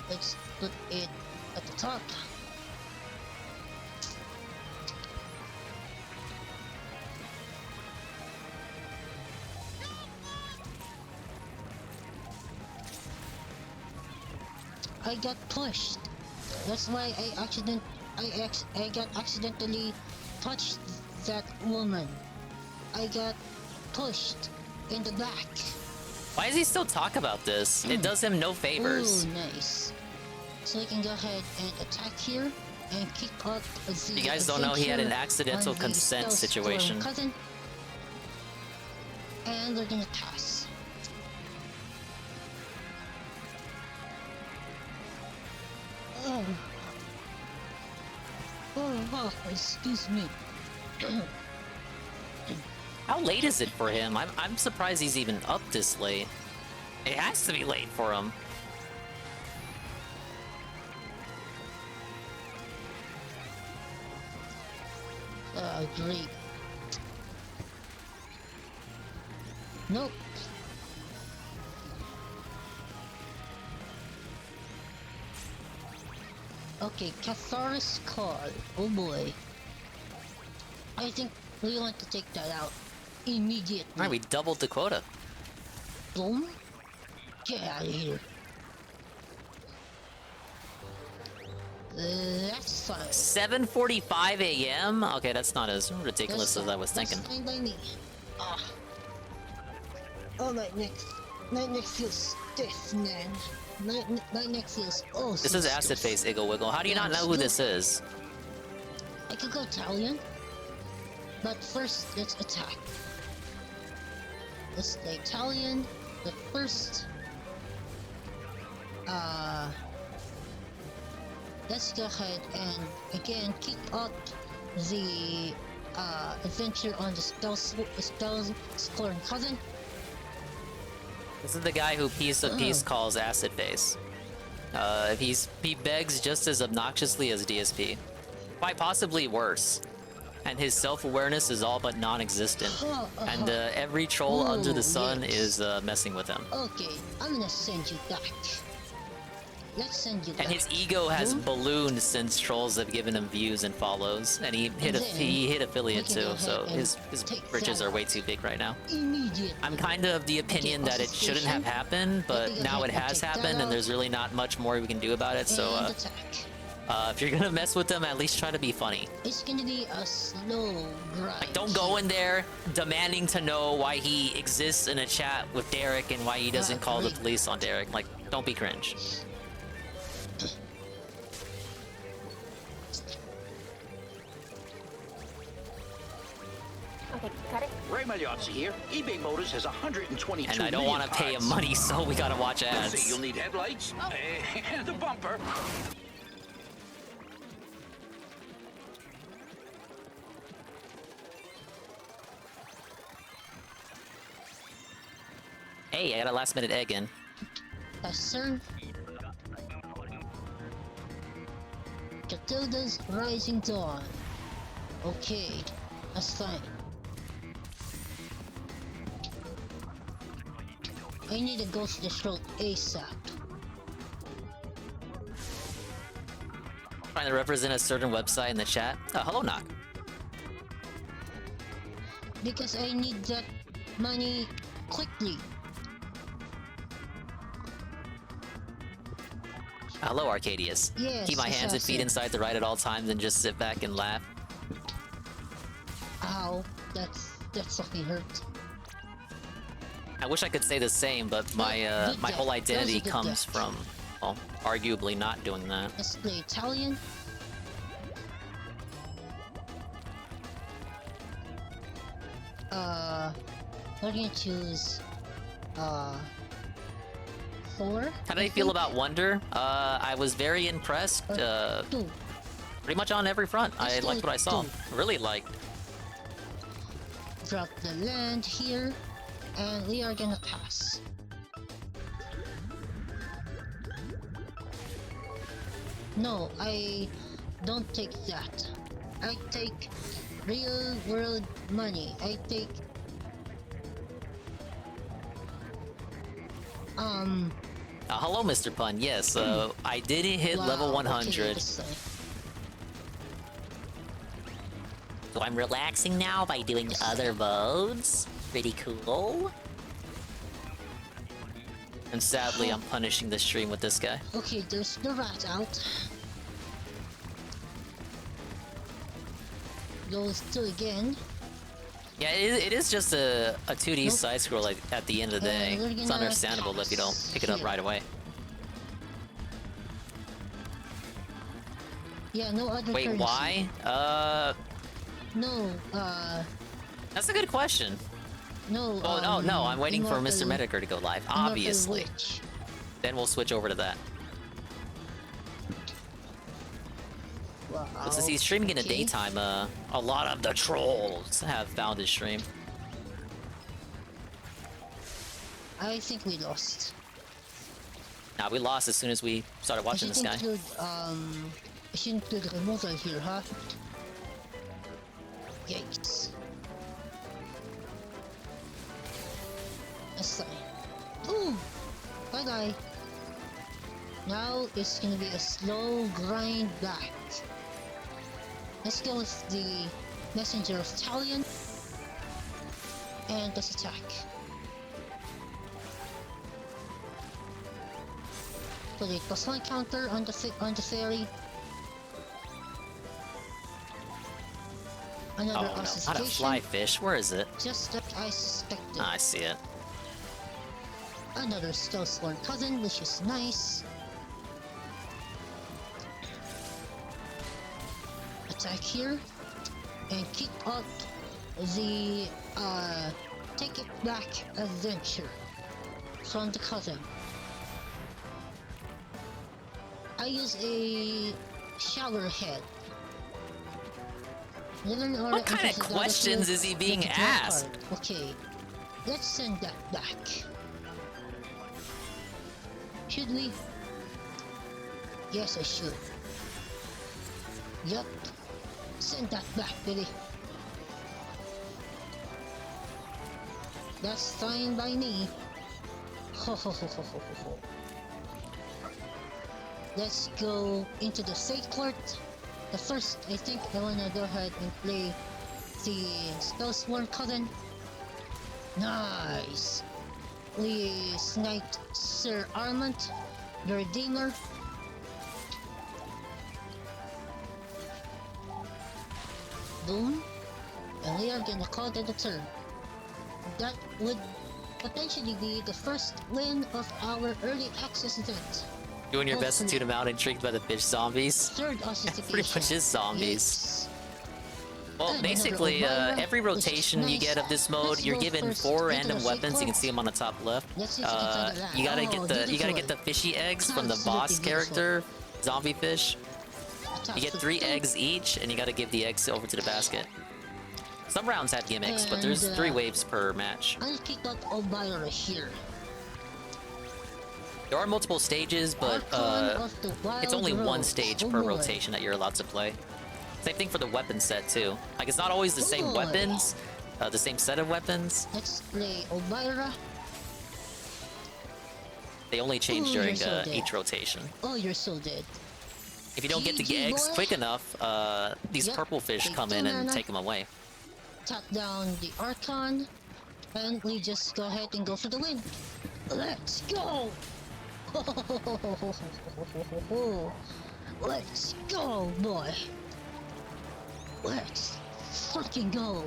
Let's put it at the top. I got pushed. That's why I got accidentally touched that woman. I got pushed in the back. Why does he still talk about this? It does him no favors. Ooh, nice. So I can go ahead and attack here and kick out the. You guys don't know he had an adventure accidental on the consent Spellstorm situation. Cousin. And we're gonna pass. Oh. Oh, excuse me. How late is it for him? I'm surprised he's even up this late. It has to be late for him. Great. Nope. Okay, Cathar's Call. Oh boy. I think we want to take that out immediately. Alright, we doubled the quota. Boom. Get out of here. That's fine. 7:45 a.m. Okay, that's not as ridiculous as I was thinking. That's fine by me. Oh, my neck feels stiff, man. My neck feels This is Acid Face Iggle Wiggle. How do you not know who this is? I could go Italian, but first let's attack. Let's play Italian, but first, let's go ahead and again kick out the adventure on the Spellstorm Cousin. This is the guy who Piece of Peace calls Acid Face. He begs just as obnoxiously as DSP. Quite possibly worse. And his self-awareness is all but non-existent. And every troll under the sun is messing with him. Okay, I'm gonna send you back. Let's send you back. And his ego has ballooned since trolls have given him views and follows. And he hit affiliate too, so his bridges are way too big right now. Immediately. I'm kind of the opinion that it shouldn't have happened, but now it has happened, and there's really not much more we can do about it. So, if you're gonna mess with them, at least try to be funny. It's gonna be a slow grind. Like, don't go in there demanding to know why he exists in a chat with Derek and why he doesn't call the police on Derek. Like, don't be cringe. Okay, cut it. Rayman here. eBay Motors has 122 And I don't want to pay him money, so we gotta watch ads. So you'll need headlights and a bumper. Hey, I got a last minute egg in. Yes, sir. Catilda's Rising Dawn. Okay, that's fine. I need to go to the throat ASAP. Trying to represent a certain website in the chat. Hello, Knock. Because I need that money quickly. Hello, Arcadius. Yes, Keep my hands and feet assassin. inside the right at all times and just sit back and laugh. Ow, that fucking hurt. I wish I could say the same, but my my whole identity good comes death. from, well, arguably not doing that. Let's play Italian. We're gonna choose, 4. How did I feel about Wonder? I was very impressed. 2. Pretty much on every front. I Let's liked do what I saw. 2. Really liked. Drop the land here, and we are gonna pass. No, I don't take that. I take real world money. I take Hello, Mr. Pun. Yes, I didn't hit level wow, 100. okay, so I'm relaxing now by doing other modes. Pretty cool. And sadly, I'm punishing the stream with this guy. okay, there's the rat out. Goes to again. Yeah, it is just a 2D Nope. side scroll like at the end of the day. We're It's gonna understandable if you don't pick it up here. right away. Yeah, no other Wait, currency. why? No, That's a good question. no. Oh, no, I'm waiting for Mr. Immortal- Metokur to go live, Immortal obviously. Witch. Then we'll switch over to that. Wow. But since he's streaming in the okay. daytime, a lot of the trolls have found his stream. I think we lost. Nah, we lost as soon as we started watching this guy. I should include removal here, huh? Yikes. Let's try. Ooh! Bye bye. Now it's gonna be a slow grind back. Let's go with the Messenger of Talion. And let's attack. Put a +1 counter on the fairy. Another Oh no, not a ossification. fly fish. Where is it? Just like I suspected. Ah, I see it. Another Stealthborn cousin, which is nice. Attack here. And kick out the take it back adventure from the cousin. I use a shower head. What kind of questions is he being asked? Okay, let's send that back. Should we? Yes, I should. Yup. Send that back, baby. That's fine by me. Ho ho ho ho ho ho ho. Let's go into the safe court. But first, I think I wanna go ahead and play the Spellsworn cousin. Nice! We sniped Sir Armand, the Redeemer. Boom. And we are gonna call that a turn. That would potentially be the first win of our early access event. Doing your best to tune him out, intrigued by the fish zombies. Third ossification. Pretty much is zombies. Yes. Well, And basically, another Elvira, every which is rotation you nice. get of this mode, Let's you're go given first 4 into random the weapons. You can sequence. see them on the top left. Let's see if we can find that. You gotta Oh, get the beautiful. fishy eggs from the Absolutely boss beautiful. character, zombie fish. Attack You get for 3 two. eggs each, and you gotta give the eggs over to the basket. Some rounds have gimmicks, but there's And, 3 waves per match. I'll kick out Elvira here. There are multiple stages, but Archon of the Wild it's only 1 Rose. stage Oh per boy. rotation that you're allowed to play. Same thing for the weapon set too. Like it's not always the same boy. weapons, the same set of weapons. Let's play Elvira. They only change Ooh, during you're so dead. each rotation. Oh, you're so dead. If you don't get the GG, eggs boy. quick enough, these Yep, purple fish take come two in and mana. take them away. Tap down the Archon. And we just go ahead and go for the win. Let's go! Let's go, boy. Let's fucking go.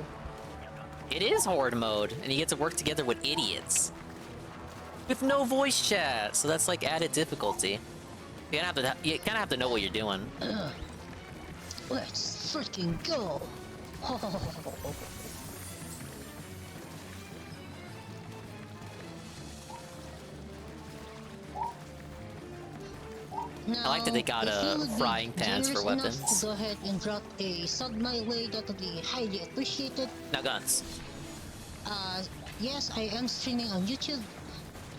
It is horde mode, and you get to work together with idiots. With no voice chat, so that's like added difficulty. You kind of have to know what you're doing. Let's freaking go. Now, I like that they got, if you would be frying pans for generous enough weapons. to go ahead and drop a sub my way, that would be highly appreciated. Now guns. Yes, I am streaming on YouTube,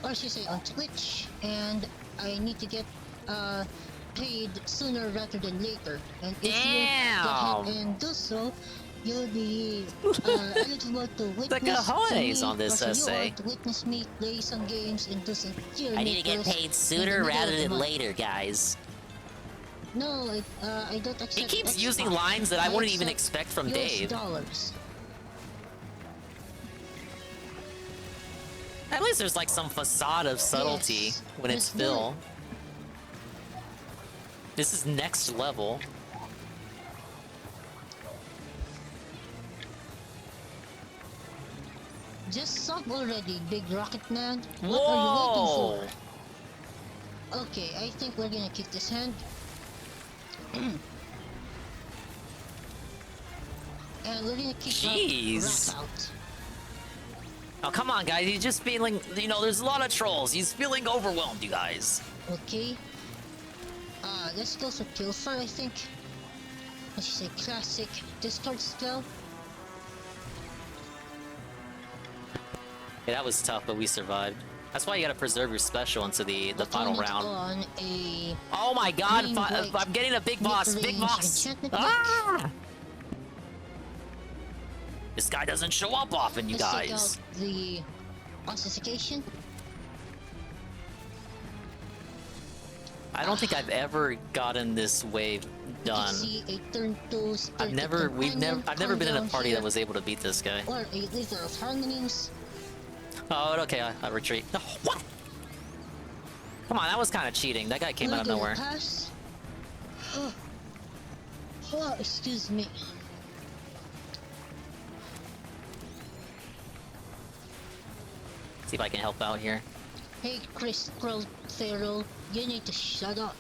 or should I say on Twitch, and I need to get paid sooner rather than later. And if you Damn. go ahead and do so, you'll be eligible to witness cojones me, on this or so you essay. are to witness me play some games and do some cheer I need to get makers paid in the sooner middle rather of the than month. later, guys. No, I don't accept. He keeps extra. using lines that I wouldn't even accept expect from US Dave. dollars. At least there's like some facade of subtlety Yes, when it's let's do Phil. This is next level. Just suck already, big rocket man. What Whoa! are you waiting for? Okay, I think we're gonna kick this hand. And we're gonna kick Jeez. Rat out. Oh, come on, guys. He's just feeling, you know, there's a lot of trolls. He's feeling overwhelmed, you guys. Okay. Let's go for Pilfer, I think. Which is a classic discard spell. Yeah, that was tough, but we survived. That's why you gotta preserve your special into the final Opponent round. On a Oh my god, green, white, I'm getting a big boss, big mid-range boss! enchantment Ah! This guy doesn't show up often, you Let's take guys. out the ossification. I don't think I've ever gotten this wave You can done. see a turn 2 I've Spirited never Companion been in a come party down that was able to beat this guy. here, or a Wither of Harmonies. Oh, okay, I retreat. No, what? Come on, that was kind of cheating. That guy came out of We're gonna nowhere. Pass. Oh, excuse me. See if I can help out here. Hey, Chris Theroux, you need to shut up.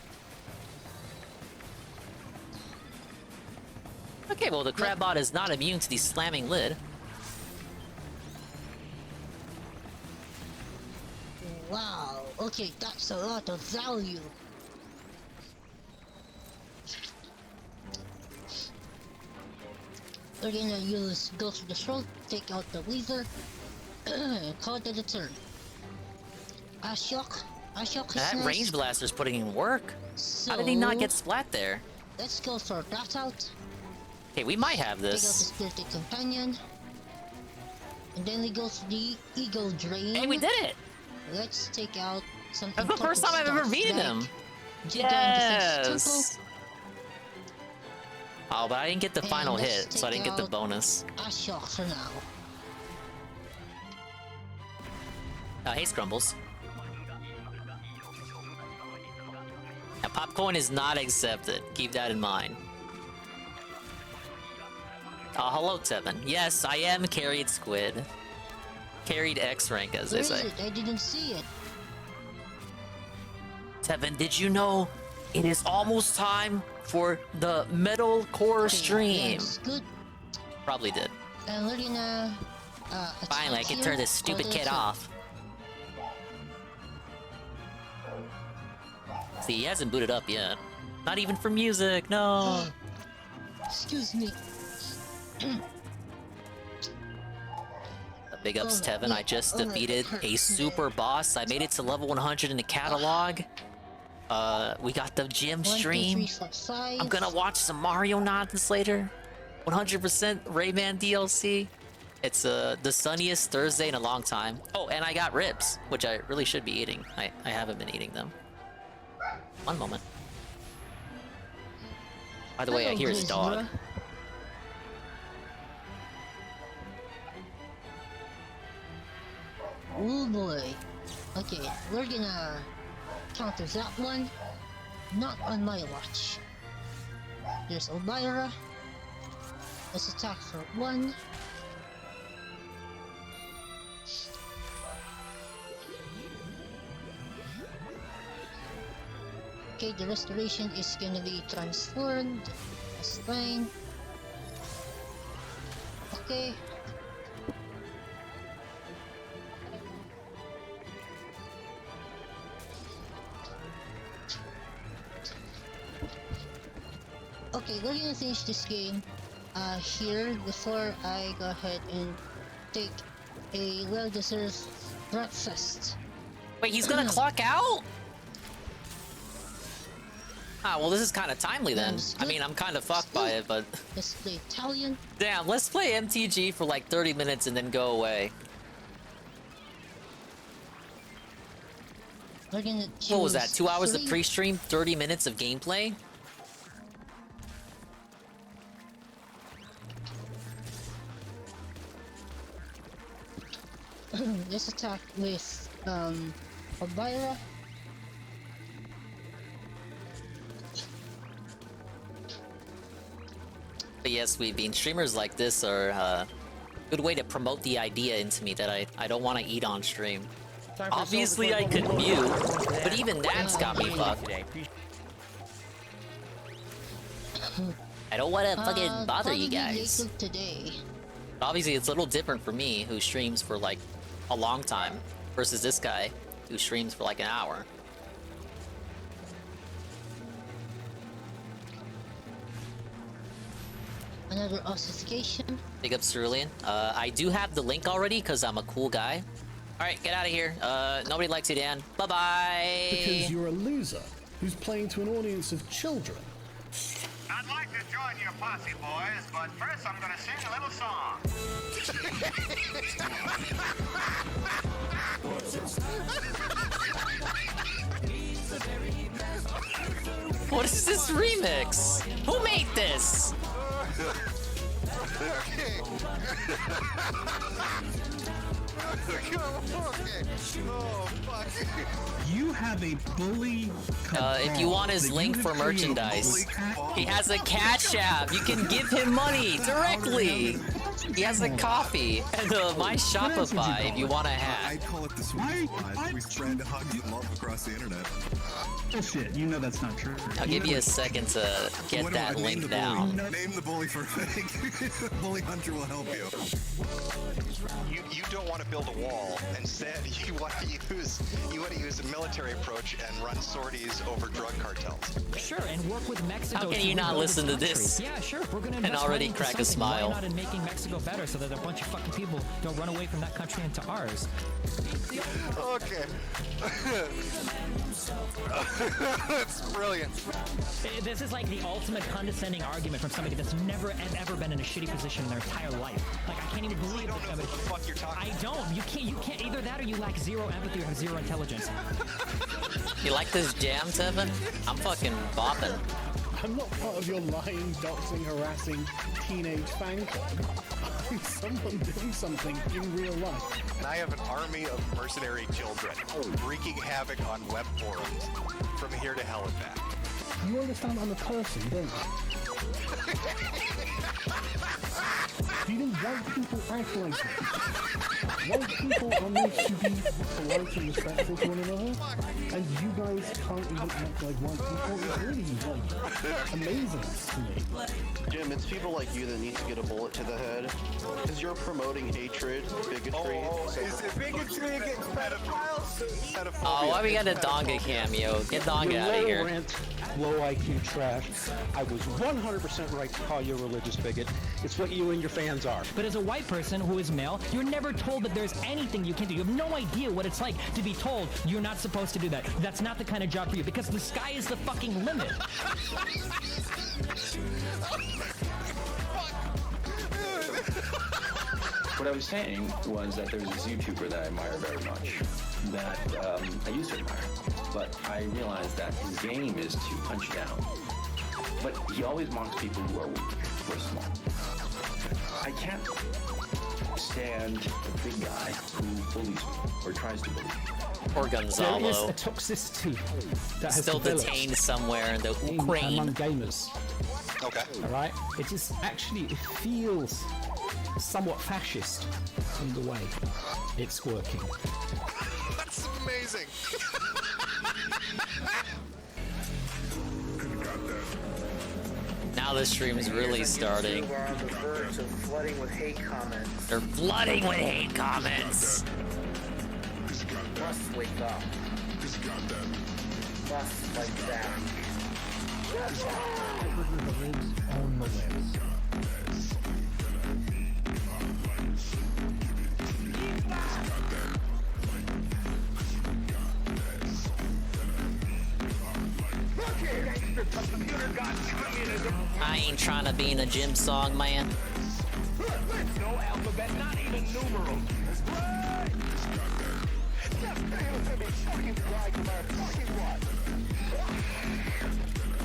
Okay, well, the Crabbot is not immune to the slamming lid. Wow, okay, that's a lot of value. We're gonna use Go to the Throat, take out the Weaver, and call it a turn. Ashok is That nice. range blaster's putting in work. So, How did he not get splat there? let's go for that out. Okay, we might have Take out the this. Spirited Companion. And then we go for the Ego Drain. Hey, we did it! Let's take out some That's the first time I've ever beaten him. Yes! Oh, but I didn't get the And final let's hit, so I take didn't get the out- bonus. Ashok for now. Hey, Scrumbles. Now, popcorn is not accepted. Keep that in mind. Hello, Tevin. Yes, I am carried squid. Carried X rank, as Where they is say. it? I didn't see it. Tevin, did you know it is almost time for the Metokur Restream? Yes, good. Probably did. And we're gonna Finally, I attack can here, turn this call stupid it a kid turn. off. See, he hasn't booted up yet. Not even for music, no. Excuse me. Big ups, Oh, Tevin. I just defeated a super boss. I made it to level 100 in the catalog. We got the gym 1, 2, stream. 3, 4, 5. I'm gonna watch some Mario nonsense later. 100% Rayman DLC. It's the sunniest Thursday in a long time. Oh, and I got ribs, which I really should be eating. I haven't been eating them. One moment. By the way, I Hello, hear his dog. Grizzra. Oh boy. Okay, we're gonna counter that one. Not on my watch. There's Elvira. Let's attack for 1. Okay, the restoration is gonna be transformed. That's fine. Okay. Okay, we're gonna finish this game here before I go ahead and take a well-deserved breakfast. Wait, he's gonna clock out? Ah, well, this is kind of timely then. I mean, I'm kind of fucked by it, but Let's play Italian. damn, let's play MTG for like 30 minutes and then go away. We're gonna What was that? choose 2 hours of 3. pre-stream, 30 minutes of gameplay? Let's attack with Elvira. But yes, we've been streamers like this are a good way to promote the idea into me that I don't want to eat on stream. Obviously, I could mute, but even that's got me fucked. I don't want to fucking bother you guys. Later today. Obviously, it's a little different for me, who streams for like a long time, versus this guy, who streams for like an hour. Another authentication. Big up Cerulean. I do have the link already, because I'm a cool guy. Alright, get out of here. Nobody likes you, Dan. Bye-bye! Because you're a loser who's playing to an audience of children. I'd like to join your posse, boys, but first I'm gonna sing a little song. What is this remix? Who made this? You have a bully. If you want his link for merchandise, he has a Cash App. You can give him money directly. He has a coffee and my Shopify if you want a hat. I call it the sweet spot. We spread hug and love across the internet. Bullshit. You know that's not true. I'll give you a second to get that link down. Name the bully for a thing. Bully Hunter will help you. You don't want to build a wall. Instead, you want to use a military approach and run sorties over drug cartels. Sure, and work with Mexico. How can to you not rebuild listen to country. this Yeah, sure. We're gonna and invest already money into crack a something. smile? Why not in making Mexico better so that a bunch of fucking people don't run away from that country into ours? Okay. That's brilliant. This is like the ultimate condescending argument from somebody that's never ever been in a shitty position in their entire life. Like I can't even believe You don't know what the fuck you're talking about. I don't. You can't. Either that or you lack zero empathy or have zero intelligence. You like this jam, Tevin? I'm fucking bopping. I'm not part of your lying, doxing, harassing teenage fan club. I'm someone doing something in real life. And I have an army of mercenary children wreaking havoc on web forums from here to hell and back. You understand I'm a person, don't you? Do you think white people act like this? White people are meant to be polite and respectful to one another, and you guys can't even act like white people. It's really, like, amazing to me. Jim, it's people like you that need to get a bullet to the head, because you're promoting hatred, bigotry. Is it bigotry against pedophiles? Oh, why we got a Donga cameo? Get Donga out of here. Rent, low IQ trash. I was 100% right to call you a religious bigot. It's what you and your fans are. But as a white person who is male, you're never told that there's anything you can do. You have no idea what it's like to be told you're not supposed to do that. That's not the kind of job for you, because the sky is the fucking limit. What I was saying was that there's this YouTuber that I admire very much, that I used to admire, but I realized that his game is to punch down. But he always mocks people who are weak, who are small. I can't stand a big guy who bullies me, or tries to bully me. Poor Gonzalo. There is a toxicity that has Still developed detained somewhere in the Ukraine. among gamers. Okay. All right. It is actually, it feels somewhat fascist in the way it's working. That's amazing. Now the stream's really starting. We're on the verge of flooding with hate comments. They're flooding with hate comments. Must wake up. Must fight back. On the web. I ain't trying to be in a gym song, man. No alphabet, not even numerals.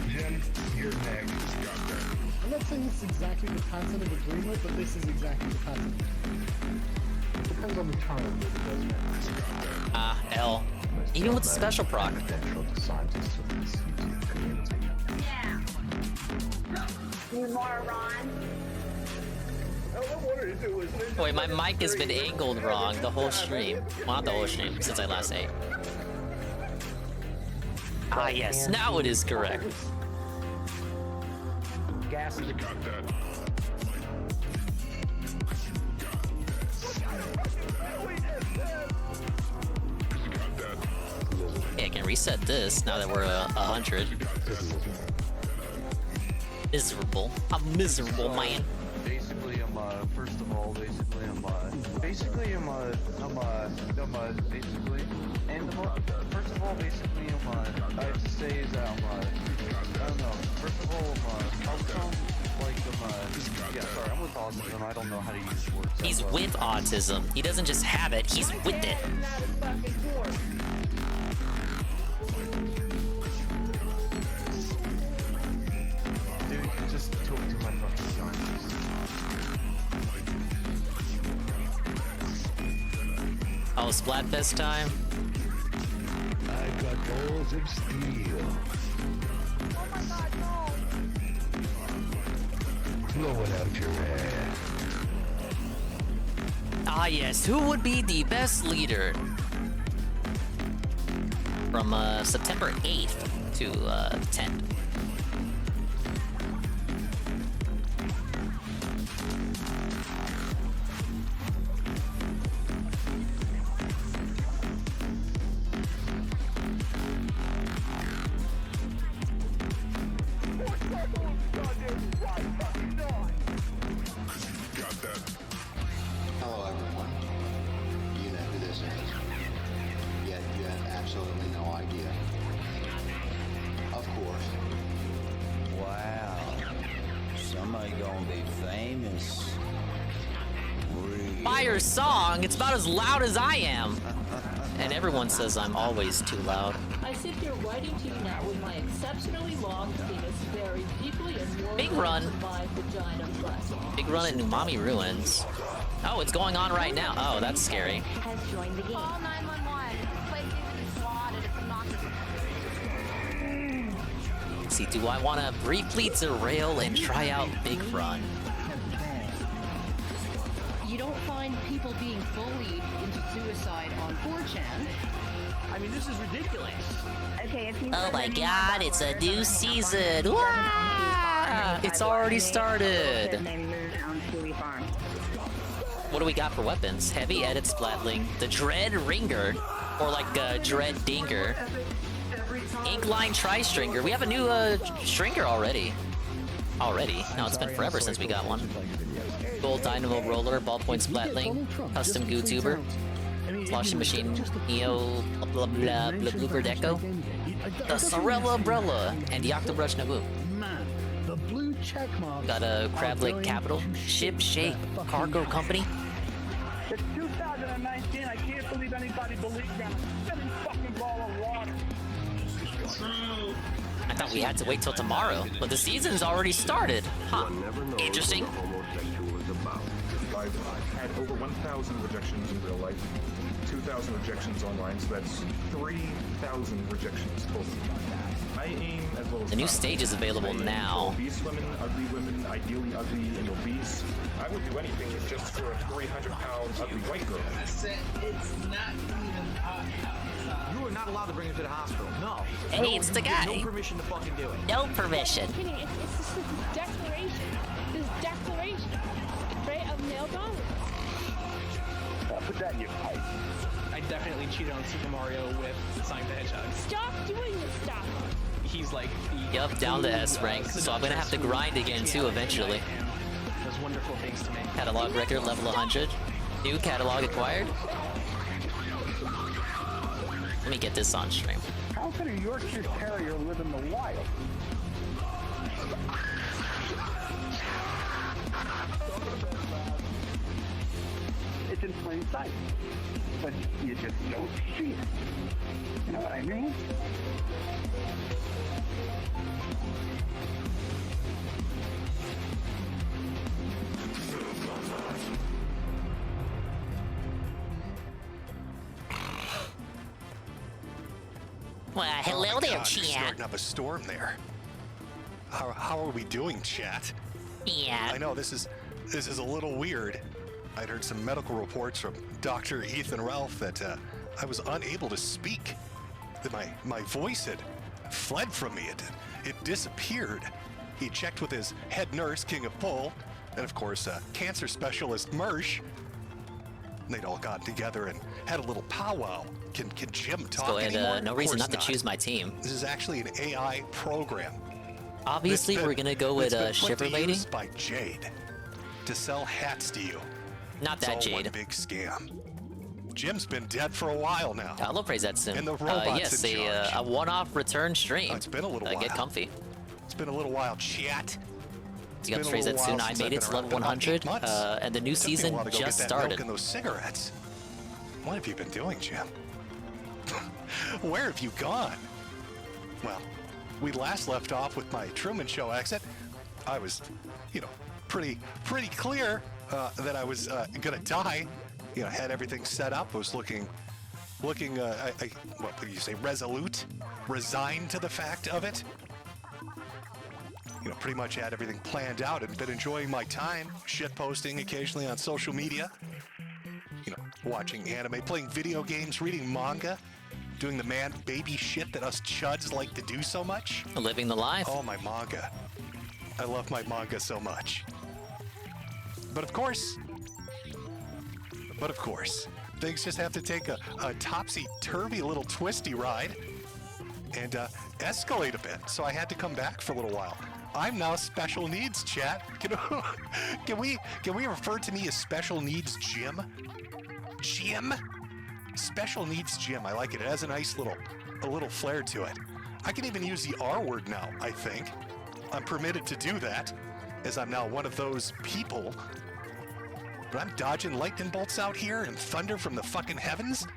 Jim, you're next. I'm not saying this is exactly the pattern of agreement, but this is exactly the pattern. Depends on the tone, but it does matter. Ah, L. Even with the special proc. You moron. Wait, my mic has been angled wrong the whole stream. Well, not the whole stream, since I last ate. Ah, yes, now it is correct. Gas is Yeah, I can reset this now that we're 100. Miserable. I'm miserable, man. Basically, first of all, basically, first of all, basically, I have to say is that, I don't know, first of all, how come, like, yeah, sorry, I'm with autism, I don't know how to use words. He's with autism. He doesn't just have it, he's with it. Dude, just talk to my fucking son. Oh, Splatfest time? I've got balls of steel. Oh my god, no! Blow it out your ass. Ah, yes. Who would be the best leader? From September 8th to 10th. Hello, everyone. You know who this is. Yet you have absolutely no idea. Of course. Wow. Somebody gonna be famous. Fire song! It's about as loud as I am! And everyone says I'm always too loud. I sit here writing to you now with my exceptionally long penis buried deeply in your Big run. my vagina breast. Big run at Numami Ruins. Oh, it's going on right now. Oh, that's scary. Has joined the game. Call 911. Place needs to be swatted. It's obnoxious. Let's see, do I want to briefly derail and try out Big Run? You don't find people being bullied into suicide on 4chan. I mean, this is ridiculous. Okay, if you. Oh my god, it's a new season! Wah! It's already started! What do we got for weapons? Heavy Edit Splatling, the Dread Ringer, or like Dread Dinger, Inkline Tri-Stringer. We have a new stringer already. No, it's been forever since we got one. Gold Dynamo Roller, Ballpoint Splatling, Custom GooTuber, Sloshing Machine, Neo, blah blah blah, Blooper Deco, the Sorella Umbrella, and the Octobrush Naboo. Man, the blue check marks. Got a Crab Lake Capital, Ship Shape Cargo Company. It's 2019. I can't believe anybody believes that. Every fucking ball of water. I thought we had to wait till tomorrow, but the season's already started. Huh. Interesting. I've had over 1,000 rejections in real life, 2,000 rejections online, so that's 3,000 rejections total. I aim as well as The new stage is available now. obese women, ugly women, ideally ugly and obese. I would do anything just for a 300-pound ugly white girl. It's not even you are not allowed to bring him to the hospital. No. Hey, it's the guy. No permission to fucking do it. No permission. It's just this declaration. This declaration. Right, of male dominance. Put that in your pipe. I definitely cheated on Super Mario with Sonic the Hedgehog. Stop doing this stuff. He's like the Yup, down to S rank, so I'm gonna have to grind again too eventually. Does wonderful things to me. Catalog record level 100. New catalog acquired. Let me get this on stream. How can a Yorkshire Terrier live in the wild? It's in plain sight, but you just don't see it. You know what I mean? Well, hello Oh my there, God, chat. you're starting up a storm there. How are we doing, chat? Yeah. I know this is a little weird. I'd heard some medical reports from Dr. Ethan Ralph that I was unable to speak. That my voice had fled from me. It disappeared. He checked with his head nurse, King of Pole, and of course cancer specialist Mersh. They'd all gotten together and had a little powwow. Can Jim talk Go ahead, anymore? no Of reason course not to choose my team. This is actually an AI program. Obviously, we're gonna go with Shiver Lady. By Jade to sell hats to you. Not that it's all Jade. One big scam. Jim's been dead for a while now. I'll praise that soon. And the robot's yes, in charge. a one-off return stream. It's been a little while. Get comfy. It's been a little while, chat. You got praise that soon. I made it to level 100, and the new season just started. And those cigarettes. What have you been doing, Jim? Where have you gone? Well, we last left off with my Truman Show exit. I was, pretty clear that I was gonna die. Had everything set up. Was looking, what would you say, resolute, resigned to the fact of it. Pretty much had everything planned out and been enjoying my time, shit posting occasionally on social media. Watching anime, playing video games, reading manga, doing the man-baby shit that us chuds like to do so much. Living the life. Oh, my manga. I love my manga so much. But of course, things just have to take a topsy-turvy little twisty ride and escalate a bit. So I had to come back for a little while. I'm now special needs, chat. Can we refer to me as special needs Jim? Jim? Special needs Jim. I like it. It has a nice little flair to it. I can even use the R word now, I think. I'm permitted to do that, as I'm now one of those people. But I'm dodging lightning bolts out here and thunder from the fucking heavens.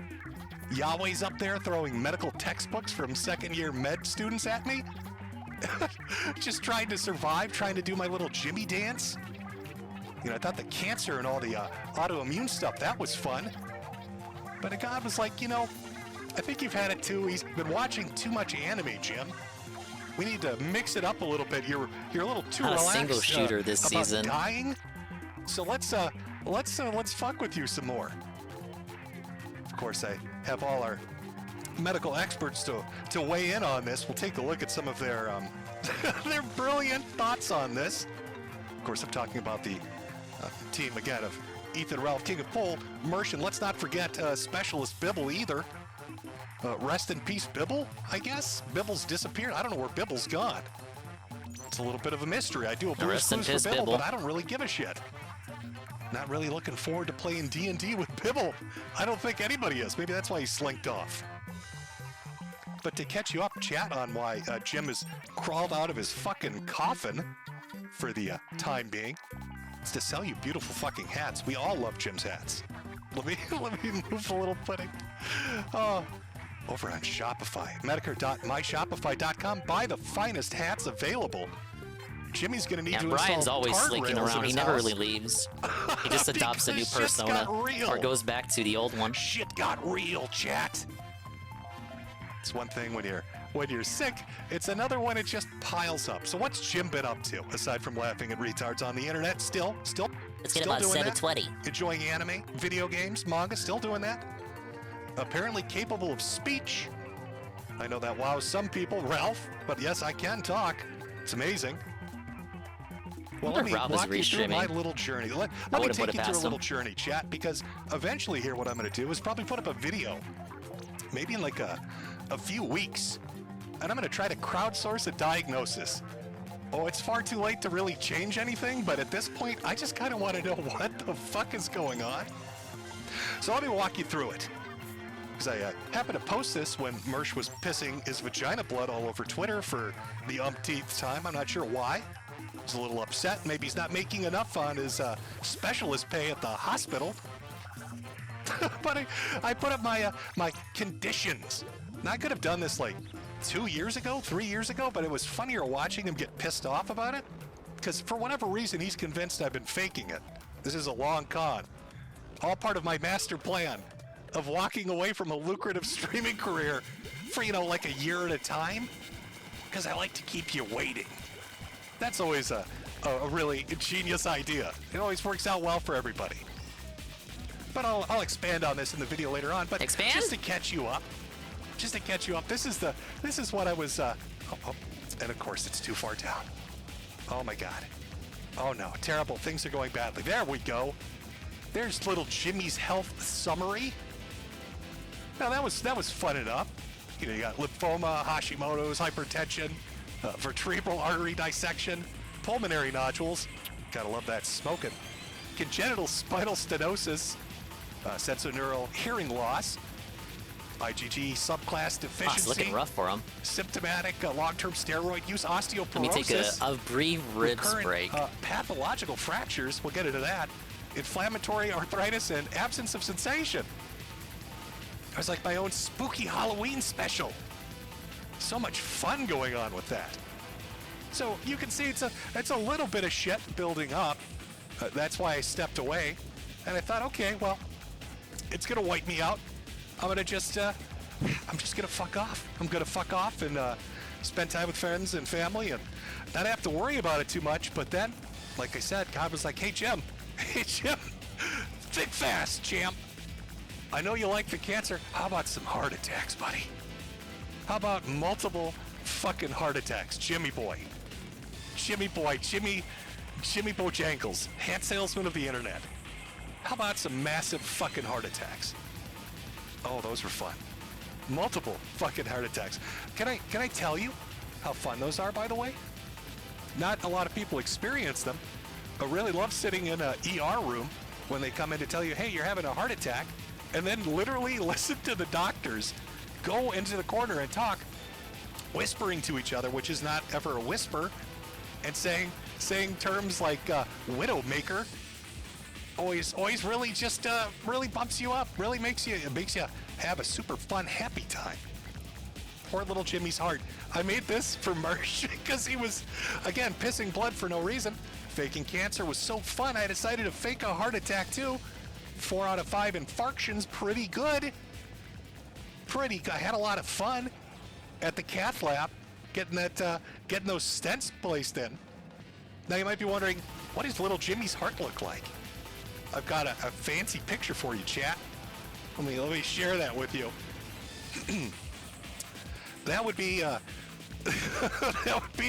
Yahweh's up there throwing medical textbooks from second-year med students at me. Just trying to survive, trying to do my little Jimmy dance. I thought the cancer and all the autoimmune stuff, that was fun. But God was like, I think you've had it too. He's been watching too much anime, Jim. We need to mix it up a little bit. You're a little too Not relaxed. a single shooter this about season. Dying. So let's fuck with you some more. Of course, I have all our medical experts to weigh in on this. We'll take a look at some of their their brilliant thoughts on this. Of course, I'm talking about the team again of Ethan Ralph, King of Pole, Mersh, and let's not forget Specialist Bibble either. Rest in peace, Bibble, I guess. Bibble's disappeared. I don't know where Bibble's gone. It's a little bit of a mystery. I do a Blue's Clues for Bibble, but I don't really give a shit. Not really looking forward to playing D&D with Bibble. I don't think anybody is. Maybe that's why he slinked off. But to catch you up, chat, on why Jim has crawled out of his fucking coffin for the time being, it's to sell you beautiful fucking hats. We all love Jim's hats. Let me move a little pudding. Over on Shopify, Metokur.myshopify.com. Buy the finest hats available. Jimmy's gonna need to install Brian's always slinking guardrails in around. He his never house. really leaves. He just adopts a new Because shit's persona got real. or goes back to the old one. Shit got real, chat. It's one thing when you're sick. It's another when it just piles up. So what's Jim been up to aside from laughing at retards on the internet? Still Let's get about doing that? 720. Enjoying anime, video games, manga. Still doing that. Apparently capable of speech. I know that wows some people, Ralph, but yes, I can talk. It's amazing. Well, let me Ralph is walk you through my restreaming. little journey. Let me would've take put you it through a past little him. journey, chat, because eventually here what I'm going to do is probably put up a video, maybe in like a few weeks, and I'm going to try to crowdsource a diagnosis. Oh, it's far too late to really change anything, but at this point, I just kind of want to know what the fuck is going on. So let me walk you through it. because I happened to post this when Mersh was pissing his vagina blood all over Twitter for the umpteenth time. I'm not sure why. He's a little upset. Maybe he's not making enough on his specialist pay at the hospital. But I put up my my conditions. Now, I could have done this like 2 years ago, 3 years ago, but it was funnier watching him get pissed off about it. Because for whatever reason, he's convinced I've been faking it. This is a long con. All part of my master plan of walking away from a lucrative streaming career for, you know, like a year at a time. Because I like to keep you waiting. That's always a really ingenious idea. It always works out well for everybody. But I'll expand on this in the video later on. But expand? Just to catch you up. Just to catch you up. This is what I was. And of course, it's too far down. Oh my God. Oh no, terrible. Things are going badly. There we go. There's little Jimmy's health summary. Now that was fun enough. You know, you got lymphoma, Hashimoto's, hypertension, vertebral artery dissection, pulmonary nodules. Gotta love that smoking. Congenital spinal stenosis, sensorineural hearing loss, IgG subclass deficiency. It's looking rough for him. Symptomatic long-term steroid use, osteoporosis. Let me take a brief ribs recurrent, break. Pathological fractures. We'll get into that. Inflammatory arthritis and absence of sensation. It was like my own spooky Halloween special. So much fun going on with that. So you can see it's a little bit of shit building up. That's why I stepped away, and I thought, okay, well, it's gonna wipe me out. I'm just gonna fuck off. I'm gonna fuck off and spend time with friends and family and not have to worry about it too much. But then, like I said, God was like, hey Jim, think fast, champ. I know you like the cancer. How about some heart attacks, buddy? How about multiple fucking heart attacks, Jimmy boy, Jimmy Bojangles, hand salesman of the internet. How about some massive fucking heart attacks? Oh, those were fun. Multiple fucking heart attacks. Can I tell you how fun those are, by the way? Not a lot of people experience them. I really love sitting in an ER room when they come in to tell you, hey, you're having a heart attack, and then literally listen to the doctors go into the corner and talk, whispering to each other, which is not ever a whisper, and saying terms like widowmaker. Always really just really bumps you up, really makes you have a super fun, happy time. Poor little Jimmy's heart. I made this for Mersh because he was, again, pissing blood for no reason. Faking cancer was so fun, I decided to fake a heart attack too. 4 out of 5 infarctions, pretty good. I had a lot of fun at the cath lab, getting those stents placed in. Now you might be wondering, what does little Jimmy's heart look like? I've got a fancy picture for you, chat. Let me share that with you. That would be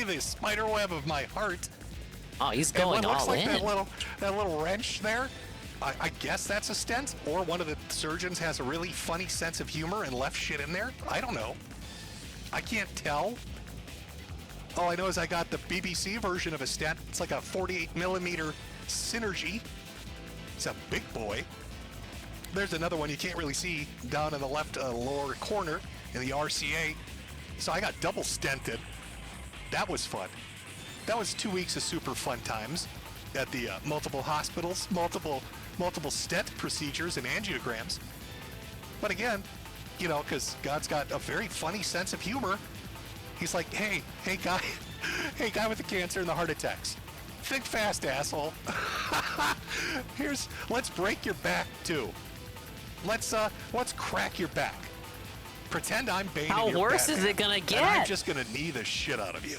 the spider web of my heart. Oh, he's going all in. That little wrench there. I guess that's a stent, or one of the surgeons has a really funny sense of humor and left shit in there. I don't know. I can't tell. All I know is I got the BBC version of a stent. It's like a 48 millimeter Synergy. It's a big boy. There's another one you can't really see down in the left lower corner in the RCA. So I got double stented. That was fun. That was 2 weeks of super fun times at the multiple hospitals, multiple stent procedures and angiograms. But again, you know, because God's got a very funny sense of humor. He's like, hey guy with the cancer and the heart attacks. Think fast, asshole. Let's break your back too. Let's crack your back. Pretend I'm Bane. How worse is it gonna get? And I'm just gonna knee the shit out of you.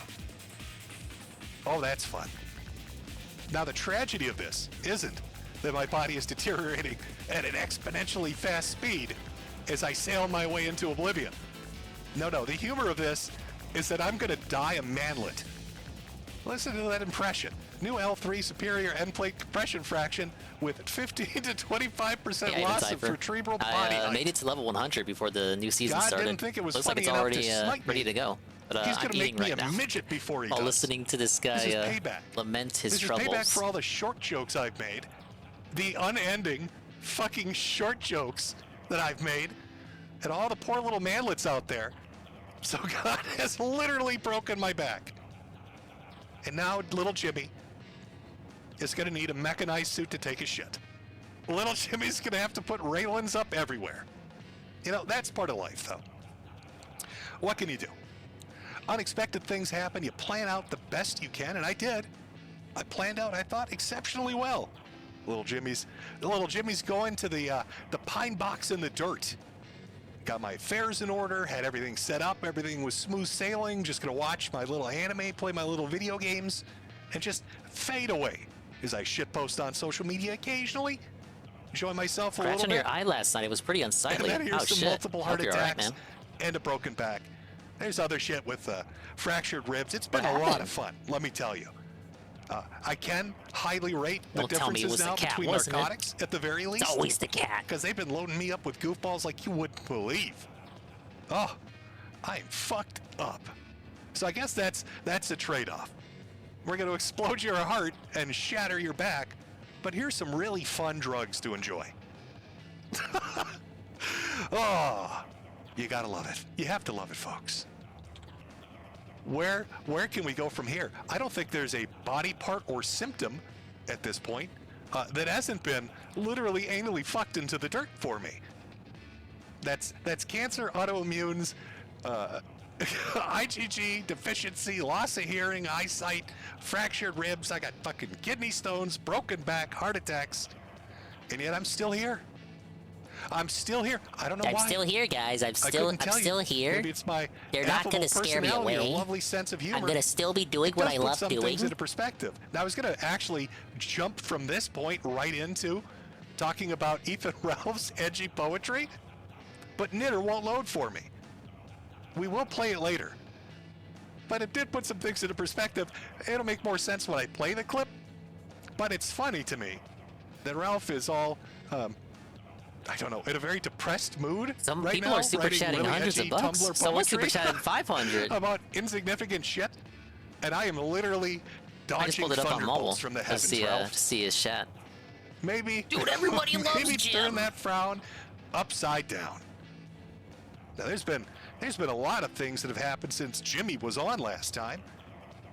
Oh, that's fun. Now the tragedy of this isn't that my body is deteriorating at an exponentially fast speed as I sail my way into oblivion. No, the humor of this is that I'm gonna die a manlet. Listen to that impression. New L3 superior end plate compression fraction with 15 to 25% loss of vertebral body height. I made it to level 100 before the new season started. Didn't think it was Looks like it's funny already enough to snipe ready me. to go. But He's I'm gonna eating make me right a now. midget before he While does. listening to this This is guy payback. lament his This troubles. is payback for all the short jokes I've made. The unending fucking short jokes that I've made. and all the poor little manlets out there. So God has literally broken my back. And now little Jimmy is going to need a mechanized suit to take a shit. Little Jimmy's going to have to put railings up everywhere. You know, that's part of life, though. What can you do? Unexpected things happen. You plan out the best you can, and I did. I planned out, I thought, exceptionally well. Little Jimmy's going to the pine box in the dirt. Got my affairs in order, had everything set up, everything was smooth sailing, just gonna watch my little anime, play my little video games, and just fade away as I shitpost on social media occasionally, enjoy myself a little bit. Scratching your eye last night, it was pretty unsightly. And then here's some shit. multiple Hope heart you're attacks all right, man. and a broken back. There's other shit with fractured ribs. It's been What a lot happened? of fun, let me tell you. I can highly rate the Don't tell me it differences was the now cat, between wasn't it? narcotics at the very least. It's always the cat. Because they've been loading me up with goofballs like you wouldn't believe. Oh, I'm fucked up. So I guess that's a trade-off. We're going to explode your heart and shatter your back, but here's some really fun drugs to enjoy. Oh, you gotta love it. You have to love it, folks. Where can we go from here? I don't think there's a body part or symptom at this point that hasn't been literally anally fucked into the dirt for me. That's cancer, autoimmunes, IgG deficiency, loss of hearing, eyesight, fractured ribs. I got fucking kidney stones, broken back, heart attacks, and yet I'm still here. I'm still here. I don't know why. I'm still here, guys. I'm still here. Maybe it's my They're not going to scare me away. Or lovely sense of humor. I'm gonna still be doing what I love some doing. Things into perspective. Now I was going to actually jump from this point right into talking about Ethan Ralph's edgy poetry, but Knitter won't load for me. We will play it later, but it did put some things into perspective. It'll make more sense when I play the clip, but it's funny to me that Ralph is all I don't know, in a very depressed mood. Some right people now, are super writing chatting really hundreds of edgy bucks. Tumblr Someone poetry super chatted 500 about insignificant shit, and I am literally I just dodging pulled it up on mobile thunderbolts from the to heavens. see, Ralph. to see his chat. Maybe, Dude, everybody loves maybe Jim. turn that frown upside down. Now, there's been a lot of things that have happened since Jimmy was on last time.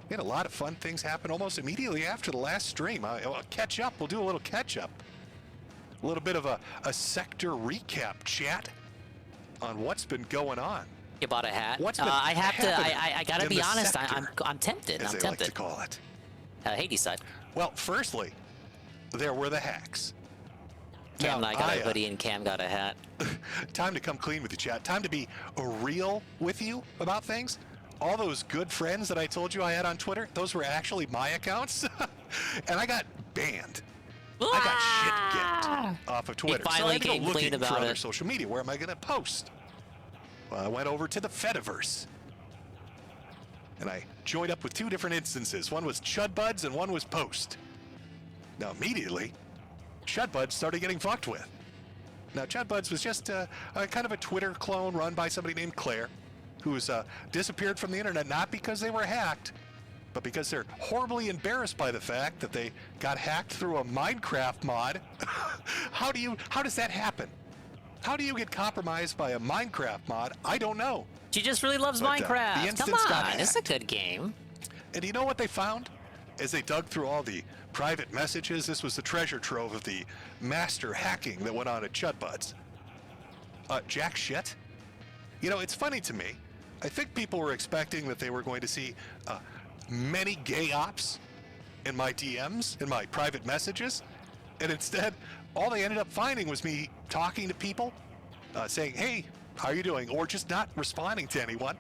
We had a lot of fun things happen almost immediately after the last stream. I'll catch up. We'll do a little catch up. A little bit of a sector recap chat on what's been going on. You bought a hat? What's been I have to. happening I gotta in be the honest. sector, I'm tempted. as I'm they tempted. like to call it. Hades side. Well, firstly, there were the hacks. Cam and Now, I got a hoodie, and Cam got a hat. Time to come clean with you, chat. Time to be real with you about things. All those good friends that I told you I had on Twitter, those were actually my accounts, and I got banned. I got shit kicked off of Twitter. finally So I had to go came looking clean about for other it. social media. Where am I going to post? Well, I went over to the Fediverse, and I joined up with two different instances. One was Chudbuds, and one was Post. Now, immediately, Chudbuds started getting fucked with. Now, Chudbuds was just a kind of a Twitter clone run by somebody named Claire, who's disappeared from the internet, not because they were hacked, but because they're horribly embarrassed by the fact that they got hacked through a Minecraft mod. How does that happen? How do you get compromised by a Minecraft mod? I don't know. She just really loves But, the Minecraft. instance Come got on, it's a hacked. good game. And you know what they found? As they dug through all the private messages, this was the treasure trove of the master hacking that went on at Chudbuds. Jack shit. You know, it's funny to me. I think people were expecting that they were going to see many gay ops in my DMs, in my private messages, and instead, all they ended up finding was me talking to people, saying, hey, how are you doing? Or just not responding to anyone,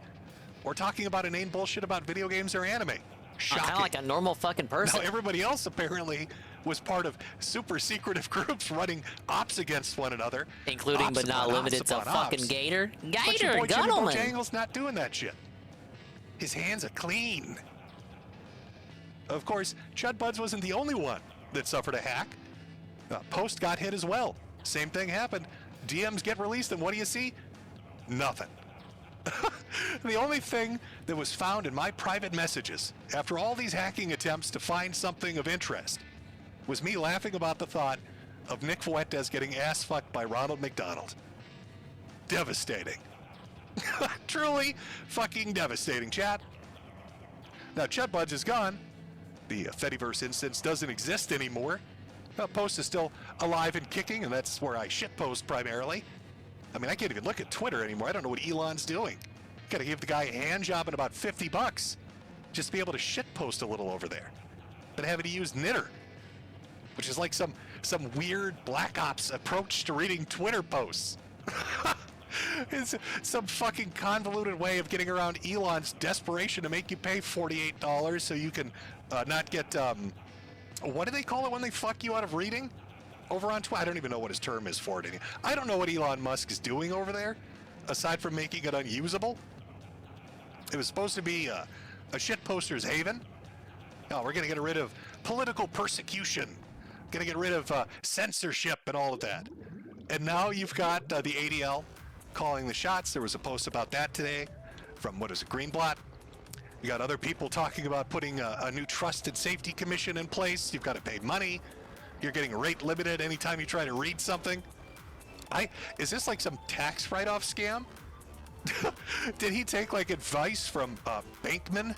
or talking about inane bullshit about video games or anime. Shocking. Kind of like a normal fucking person. Now, everybody else apparently was part of super secretive groups running ops against one another. Including Ops but not upon limited ops to upon fucking ops. Gator. But your Gator, boy Jimmy Guttleman. Bojangles not doing that shit. His hands are clean. Of course, Chudbuds wasn't the only one that suffered a hack. Post got hit as well. Same thing happened. DMs get released, and what do you see? Nothing. The only thing that was found in my private messages after all these hacking attempts to find something of interest was me laughing about the thought of Nick Fuentes getting ass fucked by Ronald McDonald. devastating. Truly fucking devastating, chat. Now, Chetbudge is gone. The Fediverse instance doesn't exist anymore. Post is still alive and kicking, and that's where I shitpost primarily. I mean, I can't even look at Twitter anymore. I don't know what Elon's doing. Gotta give the guy a hand job and about $50 just to be able to shitpost a little over there. Been having to use Knitter, which is like some weird Black Ops approach to reading Twitter posts. It's some fucking convoluted way of getting around Elon's desperation to make you pay $48 so you can not get, what do they call it when they fuck you out of reading? Over on Twitter, I don't even know what his term is for it. I don't know what Elon Musk is doing over there, aside from making it unusable. It was supposed to be a shitposter's haven. No, we're going to get rid of political persecution. Going to get rid of censorship and all of that. And now you've got the ADL calling the shots. There was a post about that today from, what is it, Greenblatt. You got other people talking about putting a new trust and safety commission in place. You've got to pay money. You're getting rate limited anytime you try to read something. Is this like some tax write-off scam? Did he take like advice from Bankman?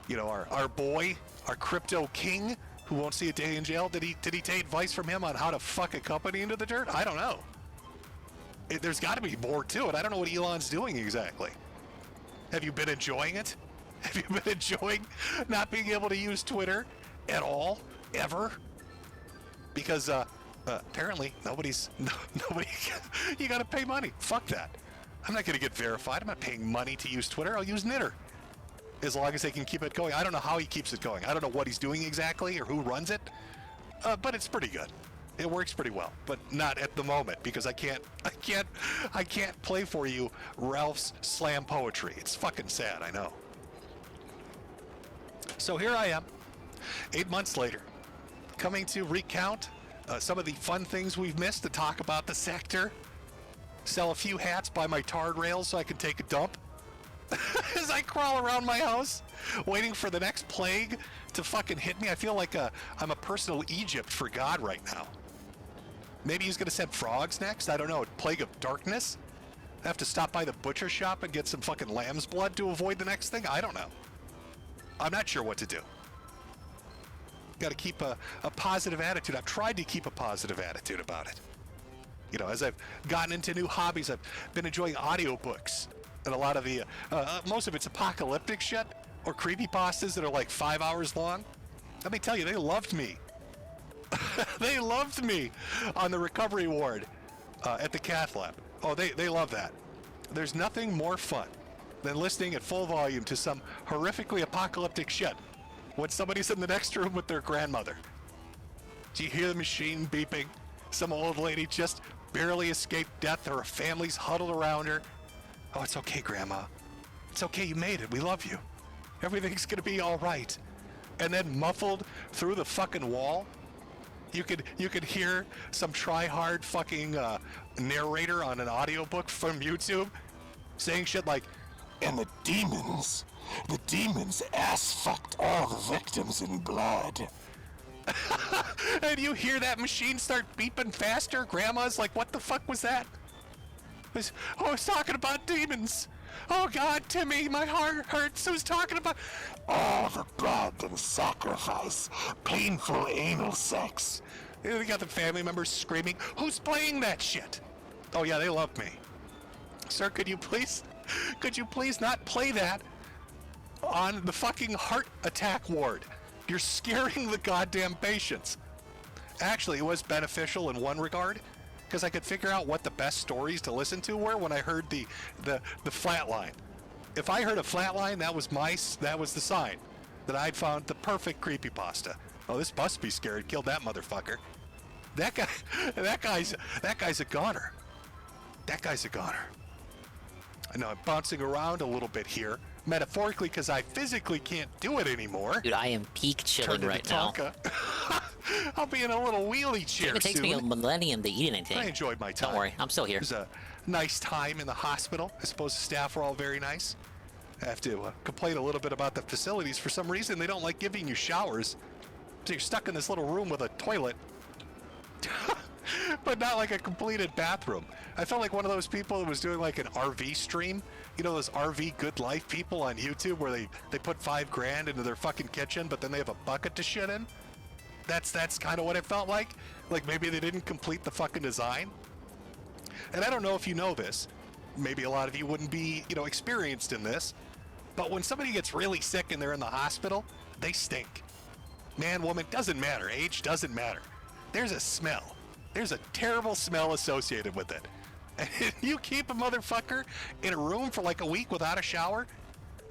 You know, our boy, our crypto king, who won't see a day in jail. Did he take advice from him on how to fuck a company into the dirt? I don't know. There's got to be more to it. I don't know what Elon's doing exactly. Have you been enjoying it? Have you been enjoying not being able to use Twitter at all, ever? Because apparently nobody. You got to pay money. Fuck that. I'm not going to get verified. I'm not paying money to use Twitter. I'll use Knitter. As long as they can keep it going. I don't know how he keeps it going. I don't know what he's doing exactly or who runs it. But it's pretty good. It works pretty well, but not at the moment because I can't play for you Ralph's slam poetry. It's fucking sad, I know. So here I am, 8 months later, coming to recount some of the fun things we've missed, to talk about the sector, sell a few hats, buy my tarred rails so I can take a dump as I crawl around my house, waiting for the next plague to fucking hit me. I feel like I'm a personal Egypt for God right now. Maybe he's going to send frogs next. I don't know. Plague of darkness? I have to stop by the butcher shop and get some fucking lamb's blood to avoid the next thing? I don't know. I'm not sure what to do. Got to keep a positive attitude. I've tried to keep a positive attitude about it. You know, as I've gotten into new hobbies, I've been enjoying audiobooks. And a lot of the, most of it's apocalyptic shit or creepypastas that are like 5 hours long. Let me tell you, they loved me. They loved me on the recovery ward at the cath lab. Oh, they love that. There's nothing more fun than listening at full volume to some horrifically apocalyptic shit when somebody's in the next room with their grandmother. Do you hear the machine beeping? Some old lady just barely escaped death. Her family's huddled around her. Oh, it's okay, Grandma. It's okay, you made it. We love you. Everything's gonna be all right. And then muffled through the fucking wall, you could hear some try-hard fucking narrator on an audiobook from YouTube saying shit like, and the demons ass-fucked all the victims in blood. And you hear that machine start beeping faster. Grandma's like, what the fuck was that? I was talking about demons. Oh God, Timmy, my heart hurts. I was talking about all the blood and sacrifice, painful anal sex. They got the family members screaming, who's playing that shit? Oh yeah, they love me. Sir, could you please not play that on the fucking heart attack ward? You're scaring the goddamn patients. Actually, it was beneficial in one regard, because I could figure out what the best stories to listen to were when I heard the flatline. If I heard a flatline, that was the sign that I'd found the perfect creepypasta. Oh, this must be scary. Killed that motherfucker. That guy's a goner. That guy's a goner. I know I'm bouncing around a little bit here, metaphorically, because I physically can't do it anymore. Dude, I am peak chilling right now. I'll be in a little wheelie chair It takes soon. me a millennium to eat anything. I enjoyed my time. Don't worry, I'm still here. It was a nice time in the hospital. I suppose the staff were all very nice. I have to complain a little bit about the facilities. For some reason, they don't like giving you showers. So you're stuck in this little room with a toilet. but not like a completed bathroom. I felt like one of those people that was doing like an RV stream. You know those RV good life people on YouTube where they put $5,000 into their fucking kitchen, but then they have a bucket to shit in? That's kind of what it felt like. Like maybe they didn't complete the fucking design. And I don't know if you know this. Maybe a lot of you wouldn't be, experienced in this. But when somebody gets really sick and they're in the hospital, they stink. Man, woman, doesn't matter. Age doesn't matter. There's a smell. There's a terrible smell associated with it. And you keep a motherfucker in a room for like a week without a shower,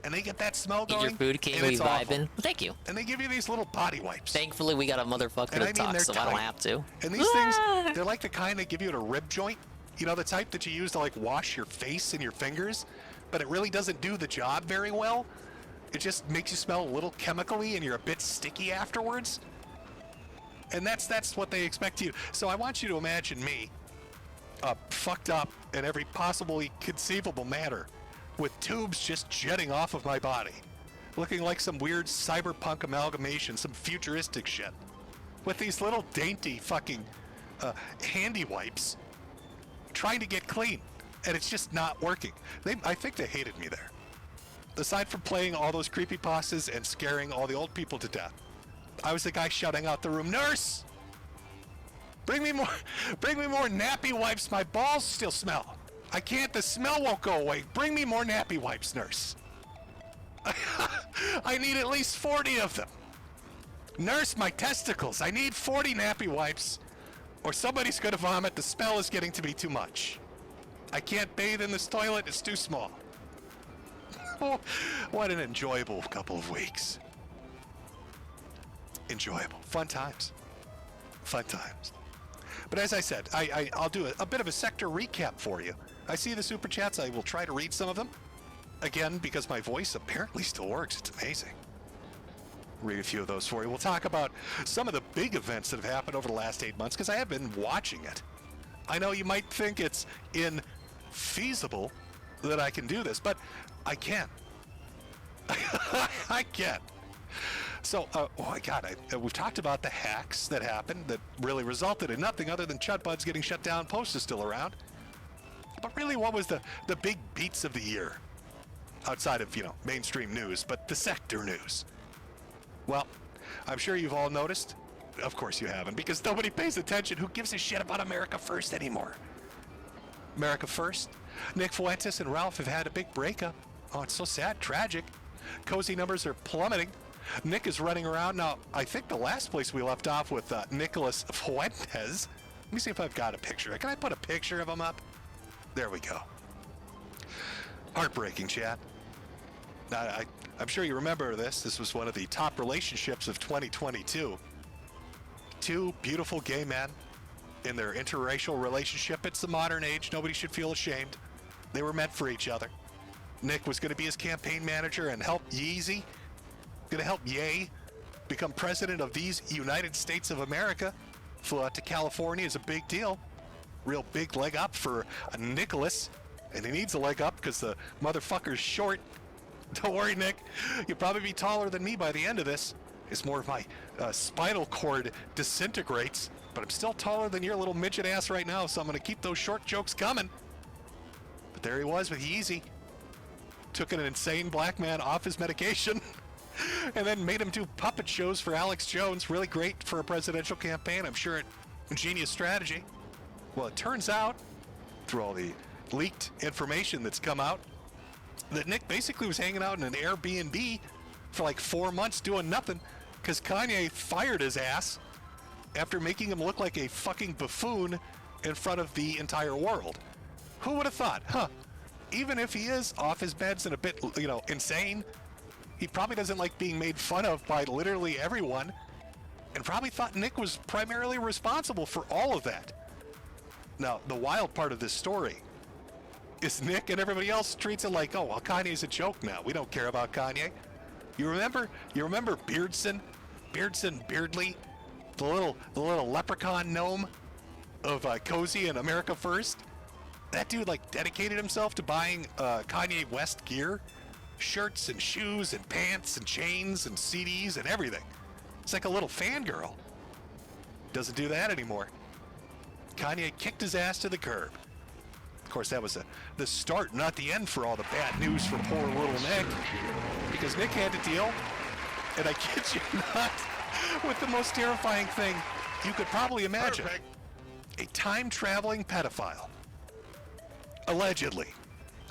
and they get that smell going. Eat your food, King. And We it's vibing. awful. Thank you. And they give you these little body wipes. Thankfully, we got a motherfucker And to I mean, talk, they're so I don't tight. have to. And these things, they're like the kind they give you at a rib joint. You know, the type that you use to like wash your face and your fingers, but it really doesn't do the job very well. It just makes you smell a little chemically and you're a bit sticky afterwards. And that's what they expect you. So I want you to imagine me fucked up in every possibly conceivable manner with tubes just jetting off of my body, looking like some weird cyberpunk amalgamation, some futuristic shit, with these little dainty fucking handy wipes trying to get clean, and it's just not working. I think they hated me there. Aside from playing all those creepypastas and scaring all the old people to death, I was the guy shouting out the room, "Nurse! Bring me more nappy wipes, my balls still smell. I can't, the smell won't go away. Bring me more nappy wipes, nurse. I need at least 40 of them. Nurse, my testicles, I need 40 nappy wipes, or somebody's gonna vomit, the smell is getting to be too much. I can't bathe in this toilet, it's too small." What an enjoyable couple of weeks. Enjoyable. Fun times. Fun times. But as I said, I'll do a bit of a sector recap for you. I see the super chats. I will try to read some of them. Again, because my voice apparently still works. It's amazing. Read a few of those for you. We'll talk about some of the big events that have happened over the last 8 months, because I have been watching it. I know you might think it's infeasible that I can do this, but I can. I can. So, we've talked about the hacks that happened that really resulted in nothing other than Chudbuds getting shut down. Post is still around. But really, what was the big beats of the year? Outside of, mainstream news, but the sector news. Well, I'm sure you've all noticed. Of course you haven't, because nobody pays attention. Who gives a shit about America First anymore? America First? Nick Fuentes and Ralph have had a big breakup. Oh, it's so sad, tragic. Cozy numbers are plummeting. Nick is running around. Now, I think the last place we left off with Nicholas Fuentes. Let me see if I've got a picture. Can I put a picture of him up? There we go. Heartbreaking, chat. Now, I'm sure you remember this. This was one of the top relationships of 2022. Two beautiful gay men in their interracial relationship. It's the modern age. Nobody should feel ashamed. They were meant for each other. Nick was going to be his campaign manager and help Yeezy. Going to help Ye become president of these United States of America. Flew out to California is a big deal. Real big leg up for Nicholas. And he needs a leg up because the motherfucker's short. Don't worry, Nick. You'll probably be taller than me by the end of this. It's more of my spinal cord disintegrates. But I'm still taller than your little midget ass right now, so I'm going to keep those short jokes coming. But there he was with Yeezy. Took an insane black man off his medication. And then made him do puppet shows for Alex Jones. Really great for a presidential campaign. I'm sure a genius strategy. Well, it turns out, through all the leaked information that's come out, that Nick basically was hanging out in an Airbnb for like 4 months doing nothing because Kanye fired his ass after making him look like a fucking buffoon in front of the entire world. Who would have thought, even if he is off his meds and a bit, insane, he probably doesn't like being made fun of by literally everyone, and probably thought Nick was primarily responsible for all of that. Now, the wild part of this story is Nick and everybody else treats it like, oh, well, Kanye's a joke now. We don't care about Kanye. You remember Beardson Beardley, the little leprechaun gnome of Cozy and America First? That dude dedicated himself to buying Kanye West gear. Shirts and shoes and pants and chains and CDs and everything. It's like a little fangirl. Doesn't do that anymore. Kanye kicked his ass to the curb. Of course, that was the start, not the end for all the bad news for poor little Nick. Because Nick had to deal, and I kid you not, with the most terrifying thing you could probably imagine. A time-traveling pedophile. Allegedly.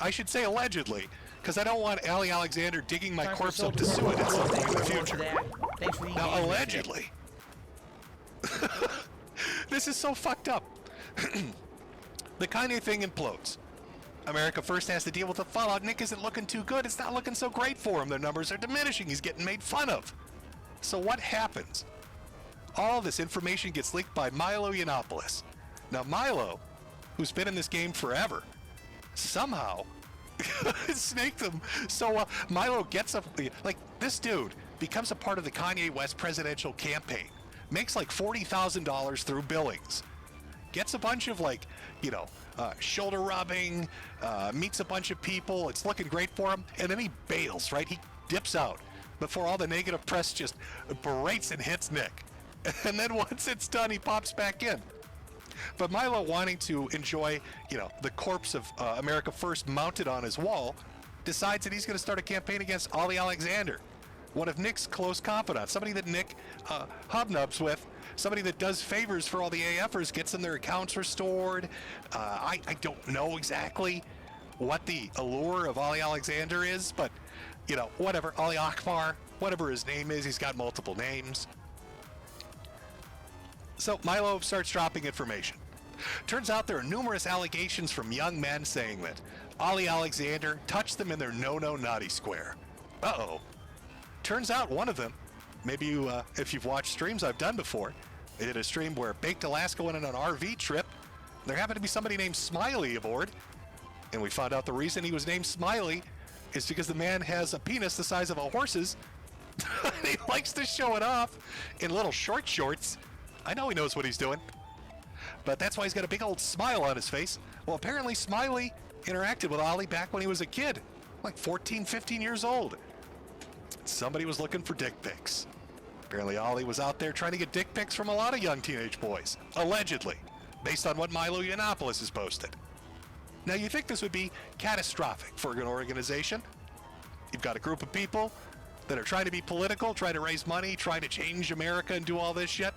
I should say allegedly, because I don't want Ali Alexander digging my corpse up to sue it at some point in the future. Now, allegedly. This is so fucked up. The Kanye thing implodes. America first has to deal with the fallout. Nick isn't looking too good. It's not looking so great for him. Their numbers are diminishing. He's getting made fun of. So what happens? All this information gets leaked by Milo Yiannopoulos. Now Milo, who's been in this game forever, somehow snaked them. So Milo gets up, like this dude becomes a part of the Kanye West presidential campaign, makes like $40,000 through billings, gets a bunch of like, shoulder rubbing, meets a bunch of people. It's looking great for him. And then he bails, right? He dips out before all the negative press just berates and hits Nick. And then once it's done, he pops back in. But Milo, wanting to enjoy, the corpse of America First mounted on his wall, decides that he's going to start a campaign against Ali Alexander, one of Nick's close confidants, somebody that Nick hobnobs with, somebody that does favors for all the AFers, gets them their accounts restored. I don't know exactly what the allure of Ali Alexander is, but, whatever, Ali Akbar, whatever his name is, he's got multiple names. So Milo starts dropping information. Turns out there are numerous allegations from young men saying that Ali Alexander touched them in their no-no naughty square. Uh-oh. Turns out one of them, maybe you, if you've watched streams I've done before, they did a stream where Baked Alaska went on an RV trip. There happened to be somebody named Smiley aboard, and we found out the reason he was named Smiley is because the man has a penis the size of a horse's. He likes to show it off in little short shorts. I know he knows what he's doing, but that's why he's got a big old smile on his face. Well, apparently Smiley interacted with Ali back when he was a kid, like 14, 15 years old. Somebody was looking for dick pics. Apparently Ali was out there trying to get dick pics from a lot of young teenage boys, allegedly, based on what Milo Yiannopoulos has posted. Now, you think this would be catastrophic for an organization? You've got a group of people that are trying to be political, trying to raise money, trying to change America and do all this shit.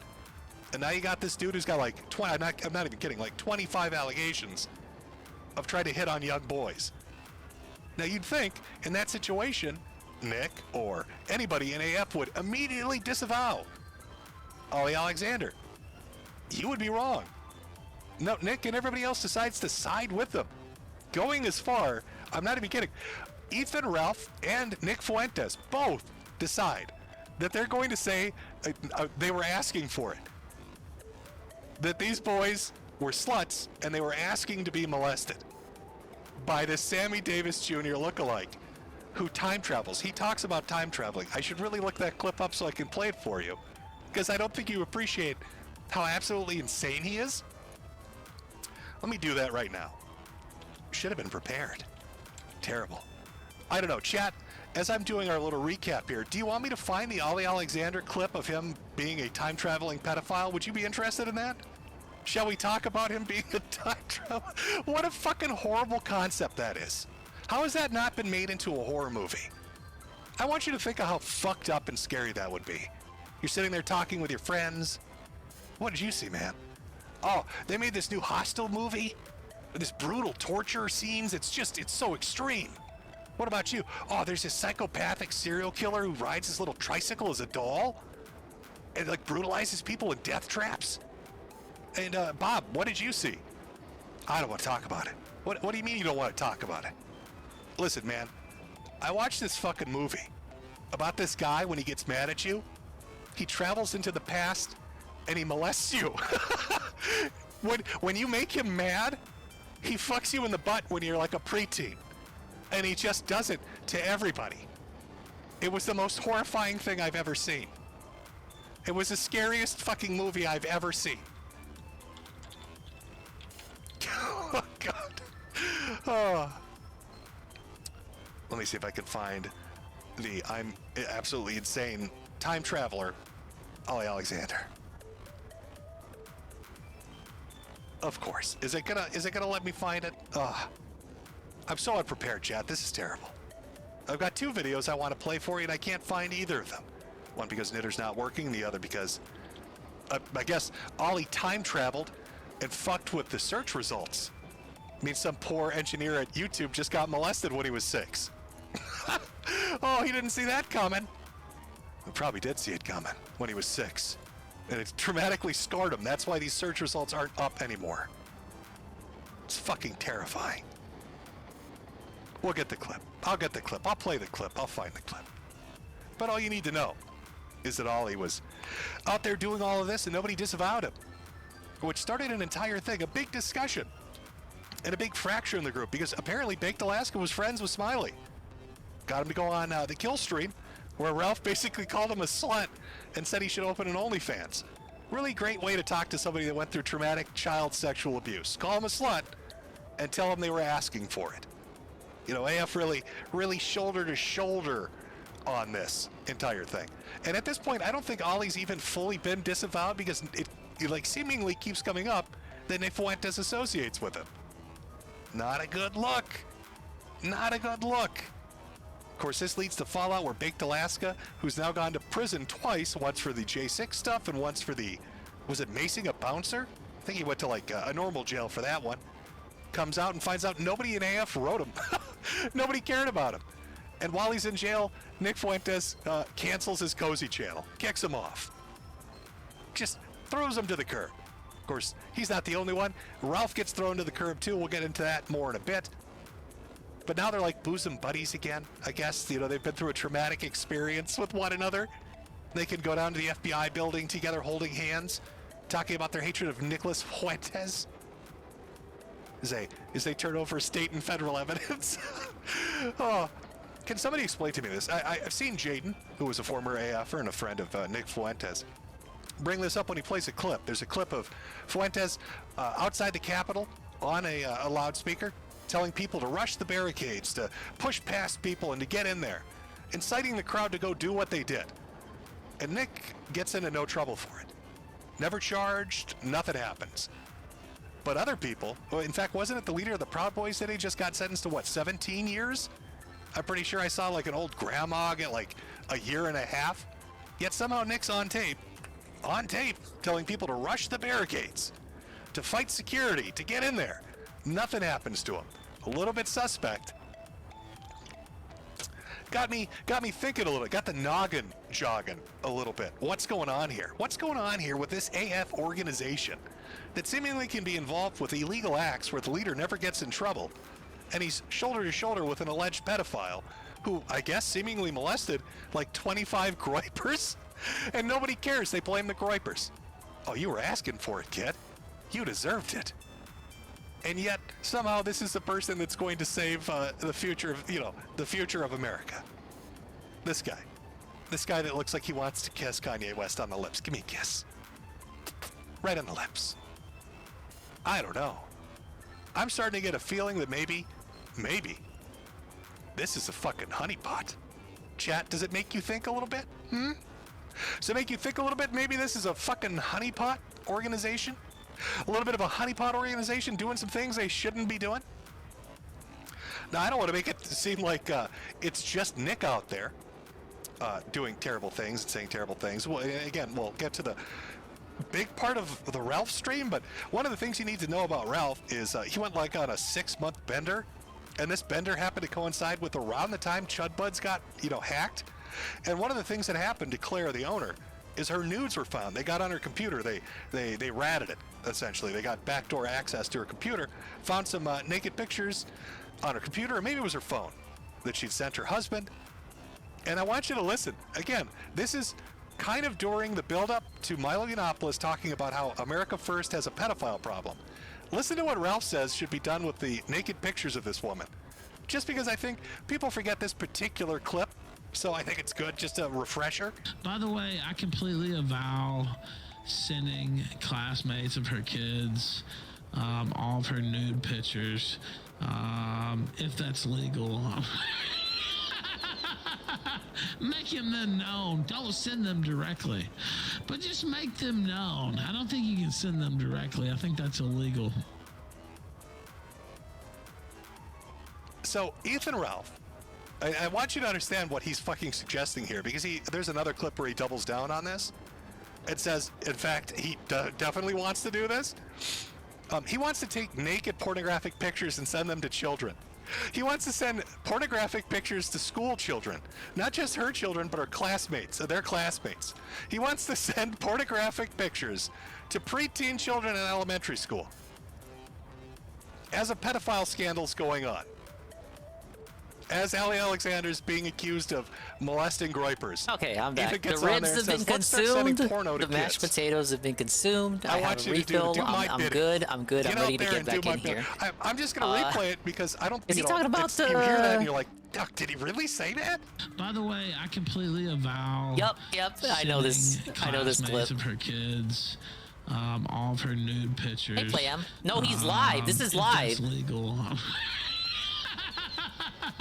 And now you got this dude who's got like, I'm not even kidding, like 25 allegations of trying to hit on young boys. Now you'd think in that situation, Nick or anybody in AF would immediately disavow Ali Alexander. You would be wrong. No, Nick and everybody else decides to side with them. Going as far, I'm not even kidding, Ethan Ralph and Nick Fuentes both decide that they're going to say they were asking for it. That these boys were sluts and they were asking to be molested by this Sammy Davis Jr. lookalike who time travels. He talks about time traveling. I should really look that clip up so I can play it for you, because I don't think you appreciate how absolutely insane he is. Let me do that right now. Should have been prepared. Terrible. I don't know. Chat, as I'm doing our little recap here, do you want me to find the Ali Alexander clip of him being a time-traveling pedophile? Would you be interested in that? Shall we talk about him being a time traveler? What a fucking horrible concept that is. How has that not been made into a horror movie? I want you to think of how fucked up and scary that would be. You're sitting there talking with your friends. What did you see, man? Oh, they made this new Hostel movie? This brutal torture scenes. It's so extreme. What about you? Oh, there's this psychopathic serial killer who rides his little tricycle as a doll and like brutalizes people in death traps. And Bob, what did you see? I don't want to talk about it. What do you mean you don't want to talk about it? Listen, man, I watched this fucking movie about this guy when he gets mad at you. He travels into the past and he molests you. When you make him mad, he fucks you in the butt when you're like a preteen. And he just does it to everybody. It was the most horrifying thing I've ever seen. It was the scariest fucking movie I've ever seen. Oh, God. Oh. Let me see if I can find the I'm absolutely insane time traveler, Ali Alexander. Of course. Is it gonna let me find it? I'm so unprepared, chat. This is terrible. I've got 2 videos I want to play for you, and I can't find either of them. One because Knitter's not working, the other because I guess Ollie time traveled and fucked with the search results. I mean, some poor engineer at YouTube just got molested when he was 6. Oh, he didn't see that coming. He probably did see it coming when he was 6. And it traumatically scarred him. That's why these search results aren't up anymore. It's fucking terrifying. We'll get the clip. I'll get the clip. I'll play the clip. I'll find the clip. But all you need to know is that Ollie was out there doing all of this and nobody disavowed him. Which started an entire thing, a big discussion. And a big fracture in the group because apparently Baked Alaska was friends with Smiley. Got him to go on the kill stream where Ralph basically called him a slut and said he should open an OnlyFans. Really great way to talk to somebody that went through traumatic child sexual abuse. Call him a slut and tell him they were asking for it. You know, AF really shoulder to shoulder on this entire thing. And at this point, I don't think Ollie's even fully been disavowed because it like seemingly keeps coming up that Nick Fuentes associates with him. Not a good look. Not a good look. Of course, this leads to fallout where Baked Alaska, who's now gone to prison twice, once for the J6 stuff and once for the, was it macing a bouncer? I think he went to like a normal jail for that one. Comes out and finds out nobody in AF wrote him. Nobody cared about him. And while he's in jail, Nick Fuentes cancels his Cozy channel, kicks him off. Just throws him to the curb. Of course, he's not the only one. Ralph gets thrown to the curb too. We'll get into that more in a bit. But now they're like bosom buddies again, I guess. You know, they've been through a traumatic experience with one another. They can go down to the FBI building together holding hands, talking about their hatred of Nicholas Fuentes. As they turn over state and federal evidence. Oh, can somebody explain to me this? I've seen Jaden, who was a former AFer and a friend of Nick Fuentes, bring this up when he plays a clip. There's a clip of Fuentes outside the Capitol on a loudspeaker telling people to rush the barricades, to push past people and to get in there, inciting the crowd to go do what they did. And Nick gets into no trouble for it. Never charged, nothing happens. But other people, well, in fact, wasn't it the leader of the Proud Boys that he just got sentenced to, what, 17 years? I'm pretty sure I saw like an old grandma get like a year and a half. Yet somehow Nick's on tape, telling people to rush the barricades, to fight security, to get in there. Nothing happens to him. A little bit suspect. Got me thinking a little bit, got the noggin jogging a little bit. What's going on here? What's going on here with this AF organization that seemingly can be involved with illegal acts where the leader never gets in trouble, and he's shoulder to shoulder with an alleged pedophile who, I guess, seemingly molested like 25 groypers, and nobody cares. They blame the groypers. Oh, you were asking for it, kid. You deserved it. And yet, somehow, this is the person that's going to save the future of, the future of America. This guy. This guy that looks like he wants to kiss Kanye West on the lips. Give me a kiss. Right on the lips. I don't know. I'm starting to get a feeling that maybe, this is a fucking honeypot. Chat, does it make you think a little bit? Does it make you think a little bit? Maybe this is a fucking honeypot organization? A little bit of a honeypot organization doing some things they shouldn't be doing? Now, I don't want to make it seem like it's just Nick out there doing terrible things and saying terrible things. Well, again, we'll get to the big part of the Ralph stream, but one of the things you need to know about Ralph is he went like on a 6-month bender, and this bender happened to coincide with around the time Chudbuds got, hacked. And one of the things that happened to Claire, the owner, is her nudes were found. They got on her computer. They ratted it, essentially. They got backdoor access to her computer, found some naked pictures on her computer, or maybe it was her phone, that she'd sent her husband. And I want you to listen. Again, this is kind of during the build-up to Milo Yiannopoulos talking about how America First has a pedophile problem. Listen to what Ralph says should be done with the naked pictures of this woman. Just because I think people forget this particular clip, so I think it's good, just a refresher. By the way, I completely avow sending classmates of her kids all of her nude pictures, if that's legal. Making them known. Don't send them directly, but just make them known. I don't think you can send them directly. I think that's illegal. So Ethan Ralph, I want you to understand what he's fucking suggesting here, because there's another clip where he doubles down on this. It says, in fact, he definitely wants to do this. He wants to take naked pornographic pictures and send them to children. He wants to send pornographic pictures to school children, not just her children, but her classmates, their classmates. He wants to send pornographic pictures to preteen children in elementary school as a pedophile scandal's going on. As Ali Alexander's being accused of molesting groypers. Okay, I'm back. Ethan The gets on ribs there and have been says, "Let's start sending consumed. porno to The mashed kids." potatoes have been consumed. I want have you a to refill. do my I'm bidding. good. I'm good. Get I'm out ready to there get and do back my in bidding. here. I'm just going to replay it because I don't. Is he talking about you hear that and you're like, "Duck, did he really say that?" By the way, I completely avow. Yep. I know this. I know this clip. Of her kids, all of her nude pictures. Hey, Playam. No, he's live. This is if live. That's legal.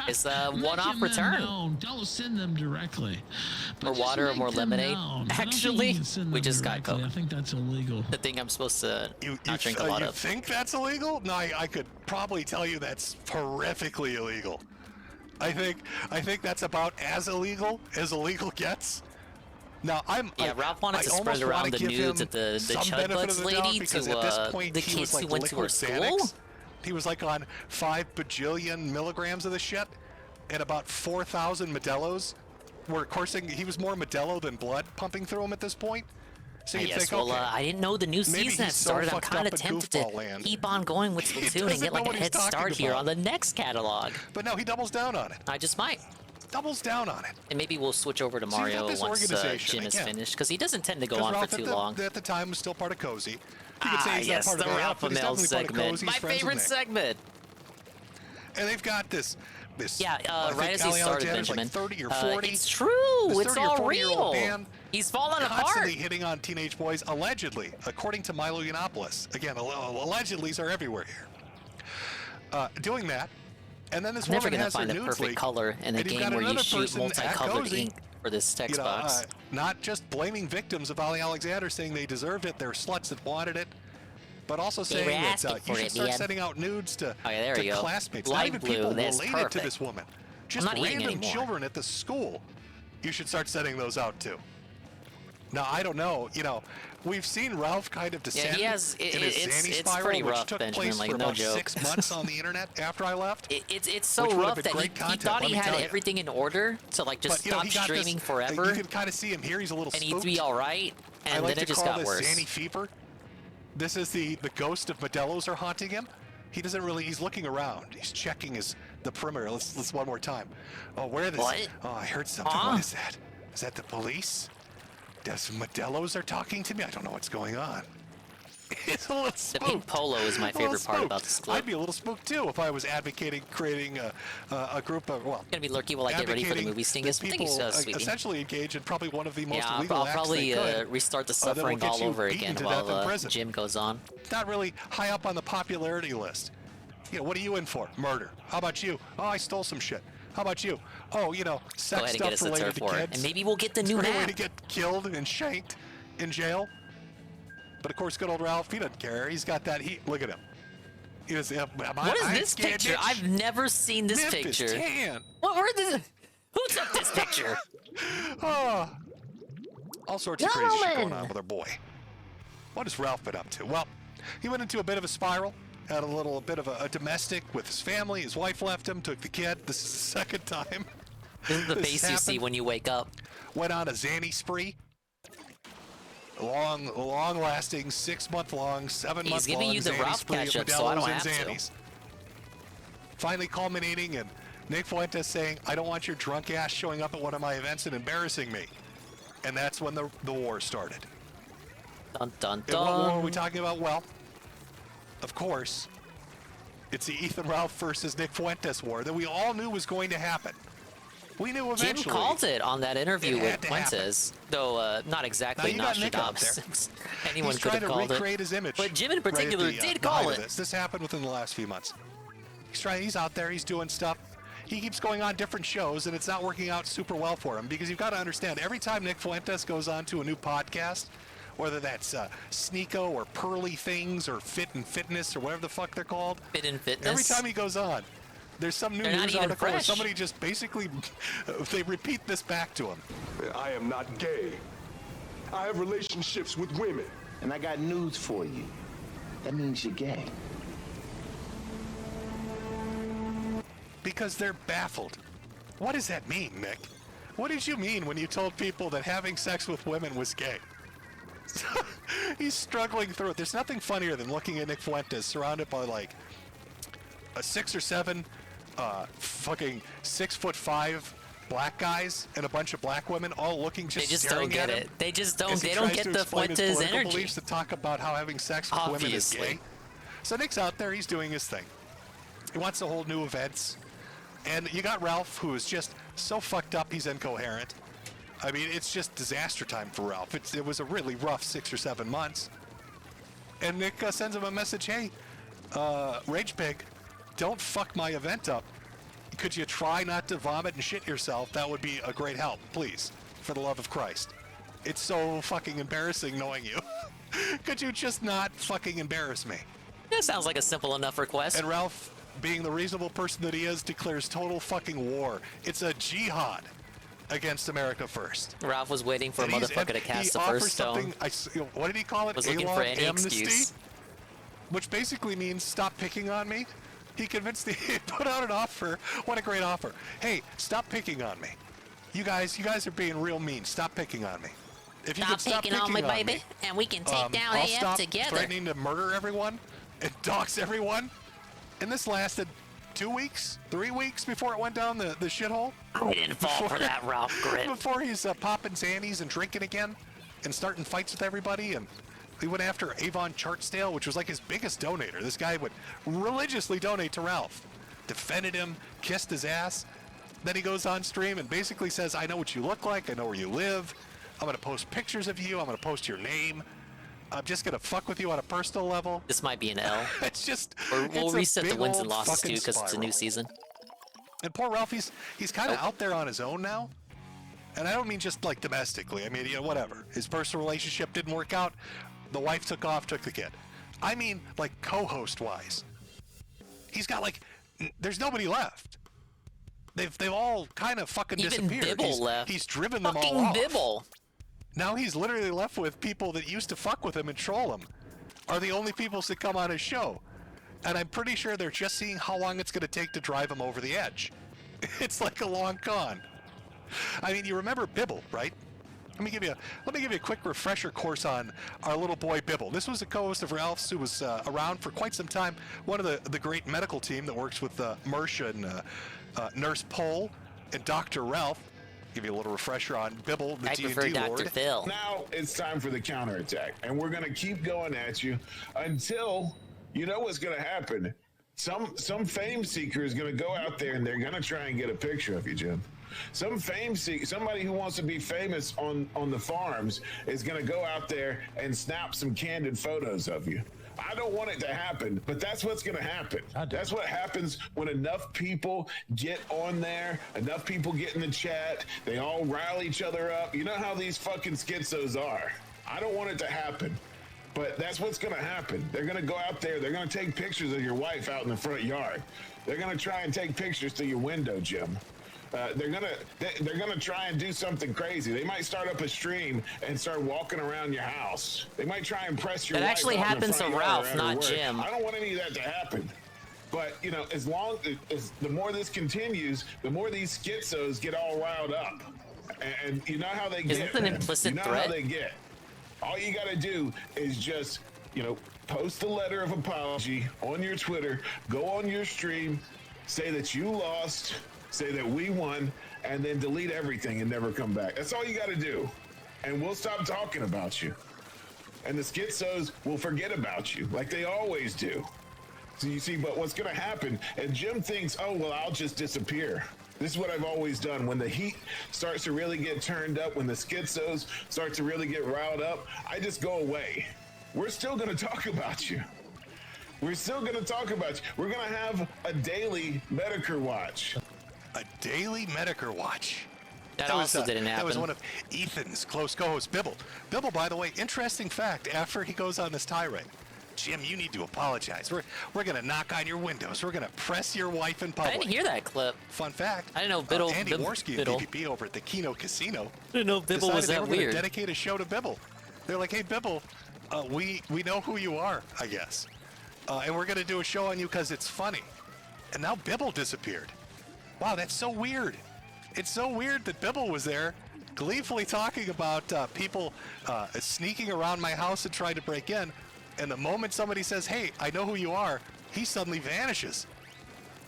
It's a one-off return. Don't send them directly. More water or more lemonade. Actually, we just got Coke. I think that's illegal. The thing I'm supposed to not drink a lot you of. think that's illegal? No, I could probably tell you that's horrifically illegal. I think that's about as illegal gets. Now Ralph wanted to spread around the nudes of the Chud Buds lady to the kids who went to her school. He was like on 5 bajillion milligrams of the shit, and about 4,000 Modelo's were coursing. He was more Modelo than blood pumping through him at this point. So you think, okay, I didn't know the new season had started. I'm kind of tempted to keep on going with Splatoon and get like a head start here on the next catalog. But no, he doubles down on it. I just might. Doubles down on it. And maybe we'll switch over to Mario once Jim is finished, because he doesn't tend to go on for too long. At the time, was still part of Cozy. You could say he's not part the of the Ralph Mail segment. My favorite segment. And they've got this. Right as he started, Benjamin. Like 30 or 40. It's true. It's all real. Man, he's falling constantly apart. hitting on teenage boys, allegedly, according to Milo Yiannopoulos. Again, allegedlys are everywhere here. Doing that. And then this I'm never woman gonna has find her the nudes perfect leaked, color in a and you've game got where you another shoot person at multicolored Cozy, ink for this text box. Not just blaming victims of Ali Alexander, saying they deserved it, they're sluts that wanted it, but also saying that you should start sending out nudes to classmates, not even people related to this woman, just random children at the school. You should start sending those out to. Now, I don't know, we've seen Ralph kind of descend in his Zanny spiral, which took place for about 6 months on the internet after I left. It's so rough that he thought he had everything in order to just stop streaming forever. You can kind of see him here. He's a little spooked. And he'd be all right, and then it just got worse. Zanny fever. This is the ghost of Modelo's are haunting him. He doesn't really. He's looking around. He's checking the perimeter. Let's one more time. Oh, where are this? What? Oh, I heard something. What is that? Is that the police? Does Modelo's are talking to me? I don't know what's going on. It's a little spooked. The pink polo is my favorite part about this clip. I'd be a little spooked too if I was advocating creating a group of gonna be lurky while I get ready for the movie sting. People essentially engage in probably one of the most illegal I'll acts probably they could, restart the suffering all over again while Jim goes on. It's not really high up on the popularity list. What are you in for? Murder. How about you? Oh, I stole some shit. How about you? Oh, sex stuff related to kids. And maybe we'll get the new map. Way to get killed and shanked in jail. But of course, good old Ralph, he doesn't care. He's got that heat. Look at him. He was, what is this picture? I've never seen this picture. Who took this picture? All sorts of crazy shit going on with our boy. What has Ralph been up to? Well, he went into a bit of a spiral. Had a little bit of a domestic with his family. His wife left him, took the kid. This is the second time. This is the face you see when you wake up. Went on a Zanny spree. Long-lasting, 6-month-long, 7-month-long He's giving you the Ralph catch-up, so I don't have to. Finally culminating in Nick Fuentes saying, "I don't want your drunk ass showing up at one of my events and embarrassing me." And that's when the war started. Dun, dun, dun. And what war are we dun. talking about? Well, of course, it's the Ethan Ralph versus Nick Fuentes war that we all knew was going to happen. We knew eventually. Jim called it on that interview with Fuentes, though not exactly Nostradamus. Anyone could have called it. His image but Jim in particular did call it. This happened within the last few months. He's out there. He's doing stuff. he keeps going on different shows, and it's not working out super well for him, because you've got to understand, every time Nick Fuentes goes on to a new podcast, whether that's Sneeko or Pearly Things or Fit and Fitness or whatever the fuck they're called. Fit and Fitness. Every time he goes on, there's some new news article where somebody just basically, they repeat this back to him. I am not gay. I have relationships with women. And I got news for you. That means you're gay. Because they're baffled. What does that mean, Nick? What did you mean when you told people that having sex with women was gay? He's struggling through it. There's nothing funnier than looking at Nick Fuentes surrounded by like a 6 or 7 fucking 6'5" black guys and a bunch of black women all looking just They just staring don't get at it. him They just don't. as he They don't tries get to the explain his Fuentes political energy. beliefs to talk about how having sex with women is Obviously. gay. So Nick's out there. He's doing his thing. He wants to hold new events. And you got Ralph, who is just so fucked up he's incoherent. I mean, it's just disaster time for Ralph. It was a really rough 6 or 7 months. And Nick sends him a message, hey, Rage Pig, don't fuck my event up. Could you try not to vomit and shit yourself? That would be a great help, please, for the love of Christ. It's so fucking embarrassing knowing you. Could you just not fucking embarrass me? That sounds like a simple enough request. And Ralph, being the reasonable person that he is, declares total fucking war. It's a jihad against America first. Ralph was waiting for a motherfucker to cast the first stone. What did he call it? Was looking for any amnesty? excuse. Which basically means stop picking on me. He convinced he put out an offer. What a great offer. Hey, stop picking on me. You guys are being real mean. Stop picking on me. If you could stop picking on me, baby, and we can take down I'll AF stop together. threatening to murder everyone and dox everyone. And this lasted 2 weeks, 3 weeks before it went down the shithole. I didn't fall for that, Ralph Grit. Before he's popping Xannies and drinking again and starting fights with everybody. And he went after Avon Chartsdale, which was like his biggest donator. This guy would religiously donate to Ralph. Defended him, kissed his ass. Then he goes on stream and basically says, I know what you look like. I know where you live. I'm going to post pictures of you. I'm going to post your name. I'm just going to fuck with you on a personal level. This might be an L. It's just... We'll reset the wins and losses fucking too, because it's a new spiral. season. And poor Ralph, he's kind of out there on his own now. And I don't mean just like domestically. I mean, you know, whatever. His personal relationship didn't work out. The wife took off, took the kid. I mean, like co-host wise. He's got like, there's nobody left. They've all kind of fucking Even disappeared. Bibble left. He's driven them Fucking all off. Bibble. Now he's literally left with people that used to fuck with him and troll him. Are the only people that come on his show. And I'm pretty sure they're just seeing how long it's going to take to drive him over the edge. It's like a long con. I mean, you remember Bibble, right? Let me give you a quick refresher course on our little boy Bibble. This was a co-host of Ralph's who was around for quite some time. One of the great medical team that works with Mersha and Nurse Pole and Dr. Ralph. Give you a little refresher on Bibble, the D&D Lord. Now it's time for the counterattack, and we're going to keep going at you until you know what's going to happen. Some fame seeker is going to go out there and they're going to try and get a picture of you, Jim. Some fame seeker, somebody who wants to be famous on the farms is going to go out there and snap some candid photos of you. I don't want it to happen, but that's what's going to happen. That's what happens when enough people get on there, enough people get in the chat, they all rile each other up. You know how these fucking schizos are. I don't want it to happen, but that's what's going to happen. They're going to go out there, they're going to take pictures of your wife out in the front yard. They're going to try and take pictures through your window, Jim. They're gonna try and do something crazy. They might start up a stream and start walking around your house. They might try and press your. That wife actually out in the happens front to yard Ralph, or at her not work. Jim. I don't want any of that to happen. But you know, as long as the more this continues, the more these schizos get all riled up, and you know how they get. Isn't it an man. implicit You know threat? how they get. All you got to do is just, you know, post a letter of apology on your Twitter, go on your stream, say that you lost, say that we won, and then delete everything and never come back. That's all you got to do. And we'll stop talking about you. And the schizos will forget about you like they always do. So you see, but what's going to happen, and Jim thinks, oh, well, I'll just disappear. This is what I've always done. When the heat starts to really get turned up, when the schizos start to really get riled up, I just go away. We're still going to talk about you. We're still going to talk about you. We're going to have a daily Metokur watch. A daily Metokur watch. That also didn't happen. That was one of Ethan's close co-hosts, Bibble. Bibble, by the way, interesting fact, after he goes on this tirade, Jim, you need to apologize. We're going to knock on your windows. We're going to press your wife in public. I didn't hear that clip. Fun fact. I didn't know Biddle. Andy Worski and PvP over at the Kino Casino. I didn't know Bibble was that they were weird. To dedicate a show to Bibble. They're like, hey, Bibble, we know who you are, I guess. And we're going to do a show on you because it's funny. And now Bibble disappeared. Wow, that's so weird. It's so weird that Bibble was there gleefully talking about people sneaking around my house and trying to break in. And the moment somebody says, hey, I know who you are, he suddenly vanishes.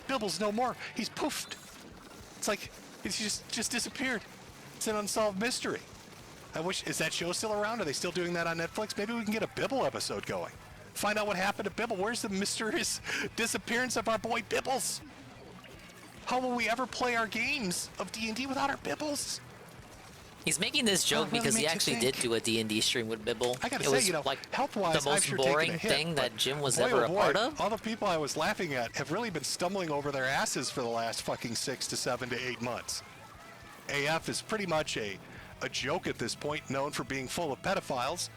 Bibble's no more. He's poofed. It's like he's just disappeared. It's an unsolved mystery. I wish, is that show still around? Are they still doing that on Netflix? Maybe we can get a Bibble episode going. Find out what happened to Bibble. Where's the mysterious disappearance of our boy Bibbles? How will we ever play our games of D&D without our Bibbles? He's making this joke really because he makes you actually think. did do a D&D stream with Bibble. I gotta it say, was you know, like health-wise, the I've most sure taken boring a hit, thing that Jim was boy, ever oh a boy, part of. all the people I was laughing at have really been stumbling over their asses for the last fucking 6 to 7 to 8 months. AF is pretty much a joke at this point, known for being full of pedophiles.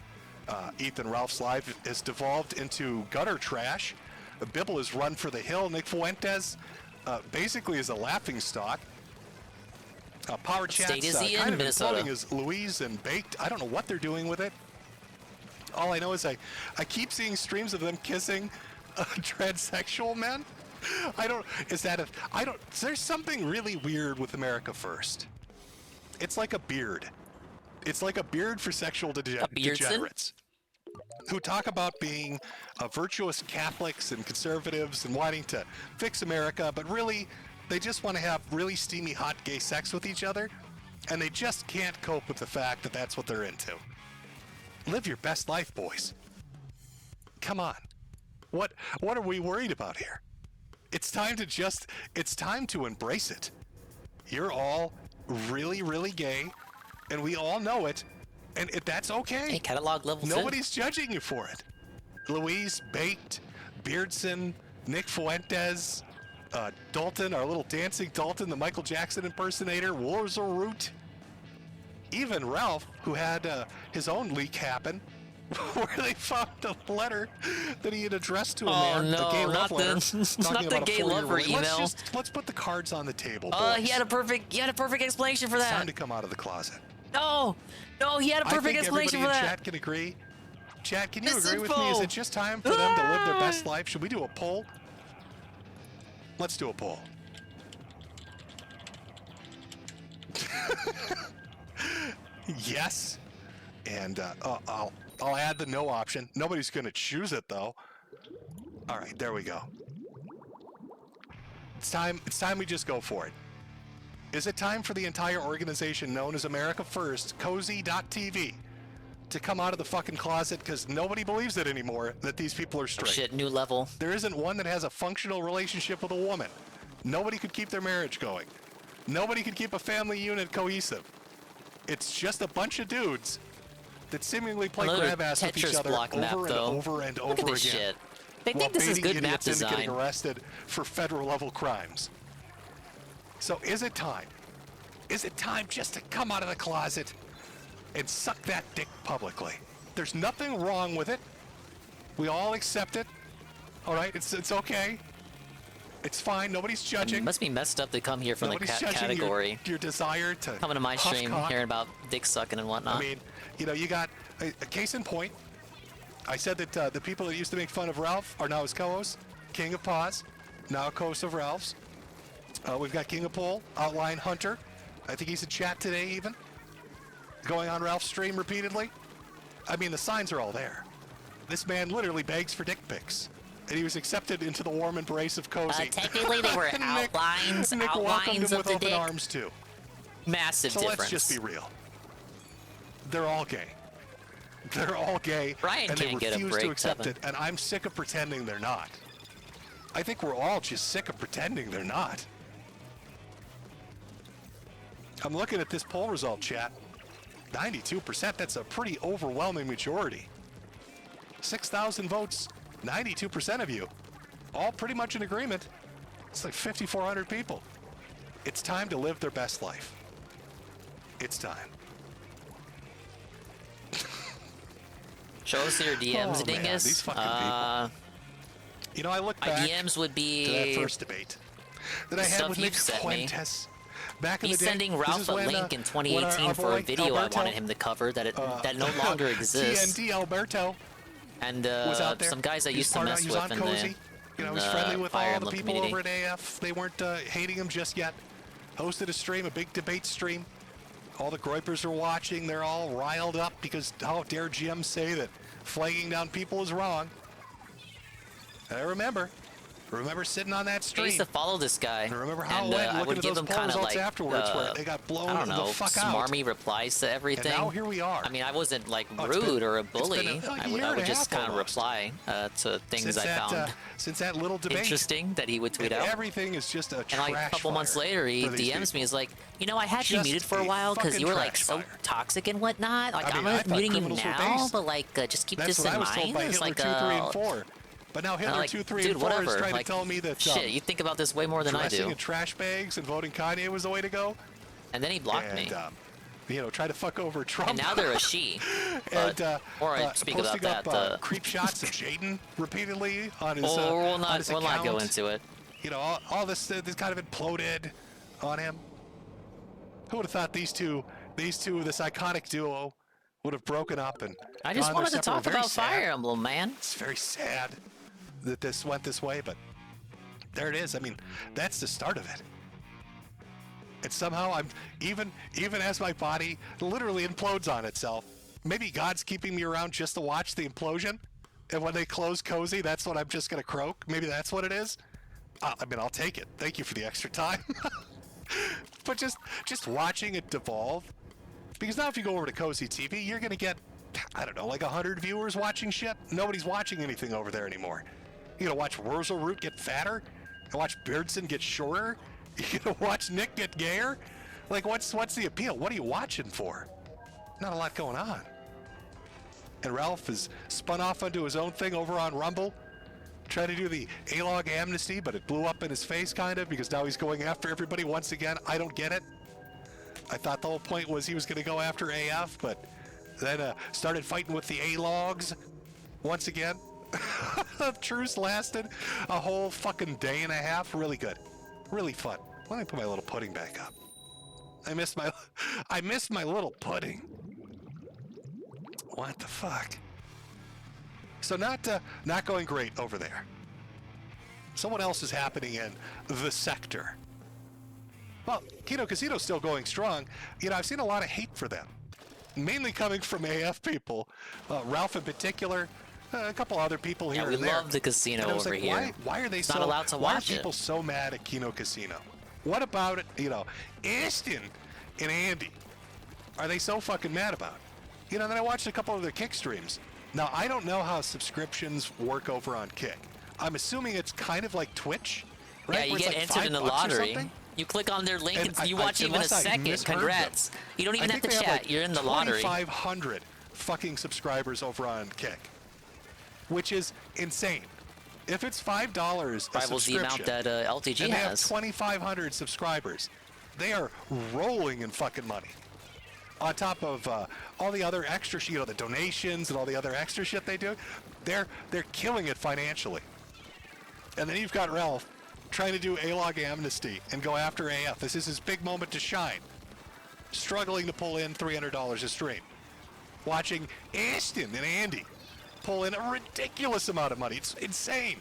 Ethan Ralph's life has devolved into gutter trash. Bibble is run for the hill. Nick Fuentes basically is a laughingstock. Power Chat's state is he kind in? of Minnesota. imploding as Louise and Baked. I don't know what they're doing with it. All I know is I keep seeing streams of them kissing transsexual men. There's something really weird with America First. It's like a beard. It's like a beard for sexual degenerates who talk about being virtuous Catholics and conservatives and wanting to fix America, but really they just want to have really steamy, hot gay sex with each other, and they just can't cope with the fact that that's what they're into. Live your best life, boys. Come on. What are we worried about here? It's time to embrace it. You're all really, really gay, and we all know it, and that's okay. Hey, catalog level 2. Nobody's judging you for it. Louise, Baked, Beardson, Nick Fuentes, Dalton, our little dancing Dalton, the Michael Jackson impersonator, Warzoroot, even Ralph, who had his own leak happen, where they found a letter that he had addressed to a man, no, a gay not love letter, the, talking not the about a gay 4-year-old. lover email. Let's put the cards on the table, boys. He had a perfect explanation for It's time that. to come out of the closet. No, he had a perfect explanation for I think everybody in that. chat can agree. Chat, can you Miss agree with me? Is it just time for them to live their best life? Should we do a poll? Let's do a poll. Yes, and I'll add the no option. Nobody's going to choose it though. All right, there we go. It's time we just go for it. Is it time for the entire organization known as America First, Cozy.tv, to come out of the fucking closet because nobody believes it anymore that these people are straight? Oh, shit, new level. There isn't one that has a functional relationship with a woman. Nobody could keep their marriage going. Nobody could keep a family unit cohesive. It's just a bunch of dudes that seemingly play Another grab ass with each Tetris other block over map, and though. over and Look over at this again. shit. They while think this is baiting good map idiots into getting design. arrested for federal level crimes. So is it time? Is it time just to come out of the closet and suck that dick publicly? There's nothing wrong with it. We all accept it. All right, it's okay. It's fine. Nobody's judging. It must be messed up to come here from Nobody's the judging category. Your desire to Coming to my huff stream, cock. hearing about dick sucking and whatnot. I mean, you got a case in point. I said that the people that used to make fun of Ralph are now his co-hosts. King of Paws, now a co-host of Ralph's. We've got King of Pole, Outline Hunter. I think he's in chat today even. Going on Ralph's stream repeatedly. I mean, the signs are all there. This man literally begs for dick pics. And he was accepted into the warm embrace of Cozy. Technically, they were outlines Nick welcomed him of with the open dick. arms too. Massive So difference. let's just be real. They're all gay. They're all gay, Ryan and they can't get a refuse break, to accept Kevin. it. And I'm sick of pretending they're not. I think we're all just sick of pretending they're not. I'm looking at this poll result, chat. 92%, that's a pretty overwhelming majority. 6,000 votes, 92% of you. All pretty much in agreement. It's like 5,400 people. It's time to live their best life. It's time. Show us your DMs, Oh, man, dingus. these fucking people. You know, I look my back DMs would be to that first debate that I had stuff with you've Nick sent me. Fuentes back in He's the day. sending This Ralph is a when, link in when 2018 our for a boy video Alberto, I wanted him to cover that no longer exists. TND Alberto And was out there. some guys I He was used to part of- mess he was with on in Cozy. the, You know, in he's the friendly with Fire all the Emblem people community. over at AF. They weren't hating him just yet. Hosted a stream, a big debate stream. All the Groypers are watching. They're all riled up because how dare GM say that flagging down people is wrong. And I remember sitting on that I stream. used to follow this guy. And remember how and, it went. I Look would at give those him poll kind of results like afterwards where they got blown I don't know, the fuck out. smarmy replies to everything. And now here we are. I mean, I wasn't like Oh, it's rude been- or a it's been bully. like a I year and would a just half kind of almost. reply to things Since I that, found since that little debate, interesting that he would tweet and out. everything is just a And trash like a couple months fire later, he for these DMs me. people. He's like, you know, I had you Just muted for a a while because you were fucking like trash so fire. toxic and whatnot. Like, I mean, I'm I not thought muting you criminals were now, based. but like, just keep That's this what in I was told mind. by It's Hitler like, 2, 3, and 4. But now Hitler like, 2, 3, dude, and 4 whatever. is trying like, to tell me that shit, you think about this way more than I dressing do. in trash bags and voting Kanye was the way to go. And then he blocked me. You know, try to fuck over Trump. And now they're a she. And, But, or I speak about posting that. up, creep shots of Jaden repeatedly on his. Oh, we'll on not his go account. into it. You know, all this kind of imploded on him. Who would have thought these two, this iconic duo, would have broken up and. I just gone their wanted to separate- talk very about sad. Fire Emblem, man. It's very sad that this went this way, but there it is. I mean, that's the start of it. And somehow I'm even as my body literally implodes on itself. Maybe God's keeping me around just to watch the implosion. And when they close Cozy, that's when I'm just gonna croak. Maybe that's what it is. I mean, I'll take it. Thank you for the extra time. But just watching it devolve. Because now if you go over to Cozy TV, you're gonna get, I don't know, like 100 viewers watching shit. Nobody's watching anything over there anymore. You gonna watch Wurzelroot get fatter? And watch Beardson get shorter? You gonna watch Nick get gayer? Like, what's the appeal? What are you watching for? Not a lot going on. And Ralph has spun off onto his own thing over on Rumble. Tried to do the A-log amnesty, but it blew up in his face, kind of, because now he's going after everybody once again. I don't get it. I thought the whole point was he was going to go after AF, but then started fighting with the A-logs once again. The truce lasted a whole fucking day and a half. Really good. Really fun. Let me put my little pudding back up. I missed my little pudding. What the fuck? So not going great over there. Someone else is happening in the sector. Well, Kino Casino's still going strong. You know, I've seen a lot of hate for them, mainly coming from AF people. Ralph in particular, a couple other people here Yeah, we and there. love the casino And I was over like, here. Why are they It's so? not allowed to why watch are it. people so mad at Kino Casino? What about it? You know, Ashton and Andy. Are they so fucking mad about? You know, then I watched a couple of their Kick streams. Now I don't know how subscriptions work over on Kick. I'm assuming it's kind of like Twitch, right? Yeah, you Where it's get like entered in the $5 or lottery. something? You click on their link and you I- watch even a unless I second. misheard them. Congrats. You don't even I have to think they chat. like You're in the lottery. 2,500 fucking subscribers over on Kick, which is insane. If it's $5 a Rivals the amount subscription, that LTG and they have has. 2,500 subscribers, they are rolling in fucking money. On top of all the other extra shit, you know, the donations and all the other extra shit they do, they're killing it financially. And then you've got Ralph trying to do A-log amnesty and go after AF. This is his big moment to shine. Struggling to pull in $300 a stream. Watching Ashton and Andy pull in a ridiculous amount of money. It's insane.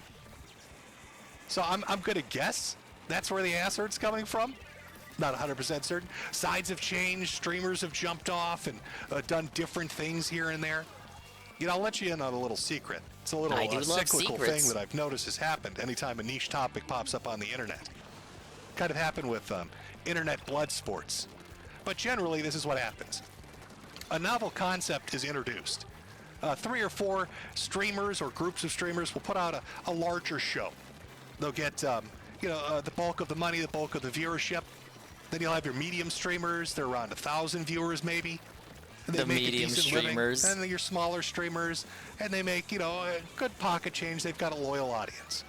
So I'm going to guess that's where the ass hurt's coming from. Not 100% certain. Sides have changed. Streamers have jumped off and done different things here and there. You know, I'll let you in on a little secret. It's a little I do love cyclical secrets. thing that I've noticed has happened anytime a niche topic pops up on the internet. Kind of happened with internet blood sports. But generally, this is what happens. A novel concept is introduced. 3 or 4 streamers or groups of streamers will put out a larger show. They'll get, the bulk of the money, the bulk of the viewership. Then you'll have your medium streamers. They're around 1,000 viewers, maybe. And they The make a medium decent living. streamers. And then your smaller streamers, and they make, a good pocket change. They've got a loyal audience.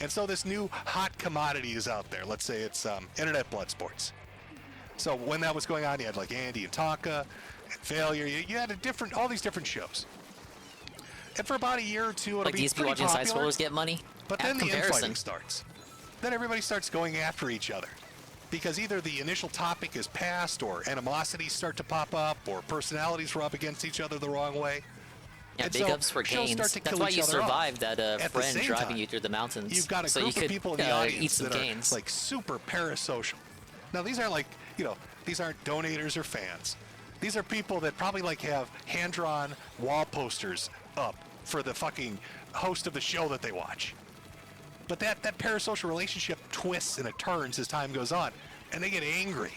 And so this new hot commodity is out there. Let's say it's internet blood sports. So when that was going on, you had like Andy and Tonka and Failure. You had all these different shows. And for about a year or two, it'll Like be these pretty watching popular. side scrollers get money. But then the infighting starts. Then everybody starts going after each other. Because either the initial topic is passed, or animosities start to pop up, or personalities rub against each other the wrong way. Yeah, And big so ups for shows gains. start to That's kill why each you other off. survived that At the friend same driving time, you through the mountains. You've got a so group you could of people in the audience eat some that gains. are like super parasocial. Now these aren't like, these aren't donators or fans. These are people that probably like have hand-drawn wall posters up for the fucking host of the show that they watch. But that parasocial relationship twists and it turns as time goes on, and they get angry.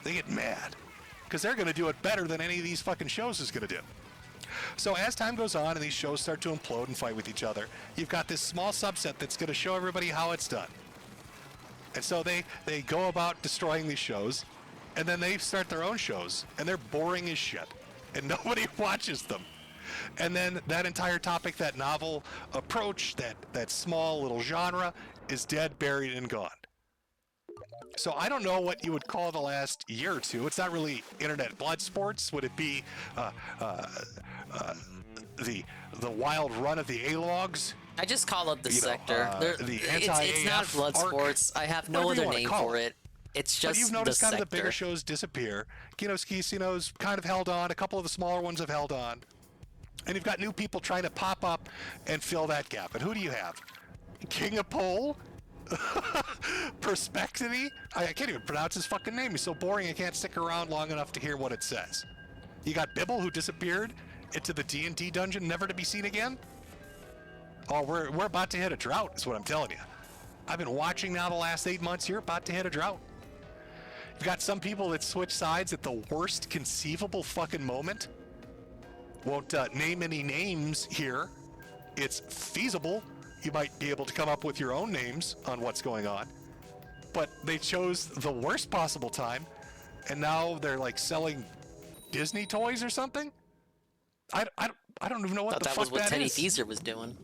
They get mad because they're going to do it better than any of these fucking shows is going to do. So as time goes on and these shows start to implode and fight with each other, you've got this small subset that's going to show everybody how it's done. And so they go about destroying these shows, and then they start their own shows, and they're boring as shit, and nobody watches them. And then that entire topic, that novel approach, that small little genre is dead, buried, and gone. So I don't know what you would call the last year or two. It's not really internet blood sports. Would it be the wild run of the A-logs? I just call it the sector. The It's not blood arc, sports. I have no whatever you other wanna name call for it. It's But just you've noticed the kind sector. of the bigger shows disappear. Skisino's kind of held on. A couple of the smaller ones have held on. And you've got new people trying to pop up and fill that gap. And who do you have? King of Pole? Perspectity? I can't even pronounce his fucking name. He's so boring I can't stick around long enough to hear what it says. You got Bibble, who disappeared into the D&D dungeon, never to be seen again. Oh, we're about to hit a drought, is what I'm telling you. I've been watching now the last 8 months. You're about to hit a drought. You've got some people that switch sides at the worst conceivable fucking moment. Won't name any names here. It's feasible. You might be able to come up with your own names on what's going on. But they chose the worst possible time, and now they're like selling Disney toys or something? I don't even know what the fuck that is. That was what Teddy Feezer was doing.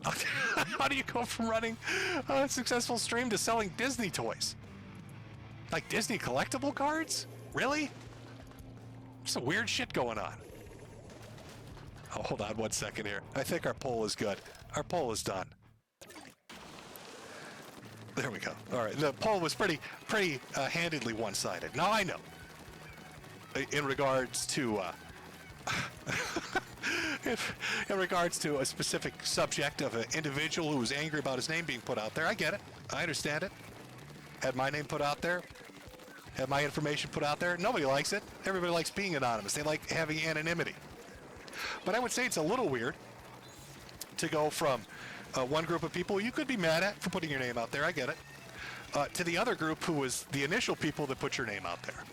How do you go from running a successful stream to selling Disney toys? Like Disney collectible cards? Really? There's some weird shit going on. Oh, hold on 1 second here. I think our poll is good. Our poll is done. There we go. All right. The poll was pretty handedly one-sided. Now I know. In regards to in regards to a specific subject of an individual who was angry about his name being put out there, I get it. I understand it. Had my name put out there. Had my information put out there. Nobody likes it. Everybody likes being anonymous. They like having anonymity. But I would say it's a little weird to go from one group of people you could be mad at for putting your name out there, I get it, to the other group who was the initial people that put your name out there.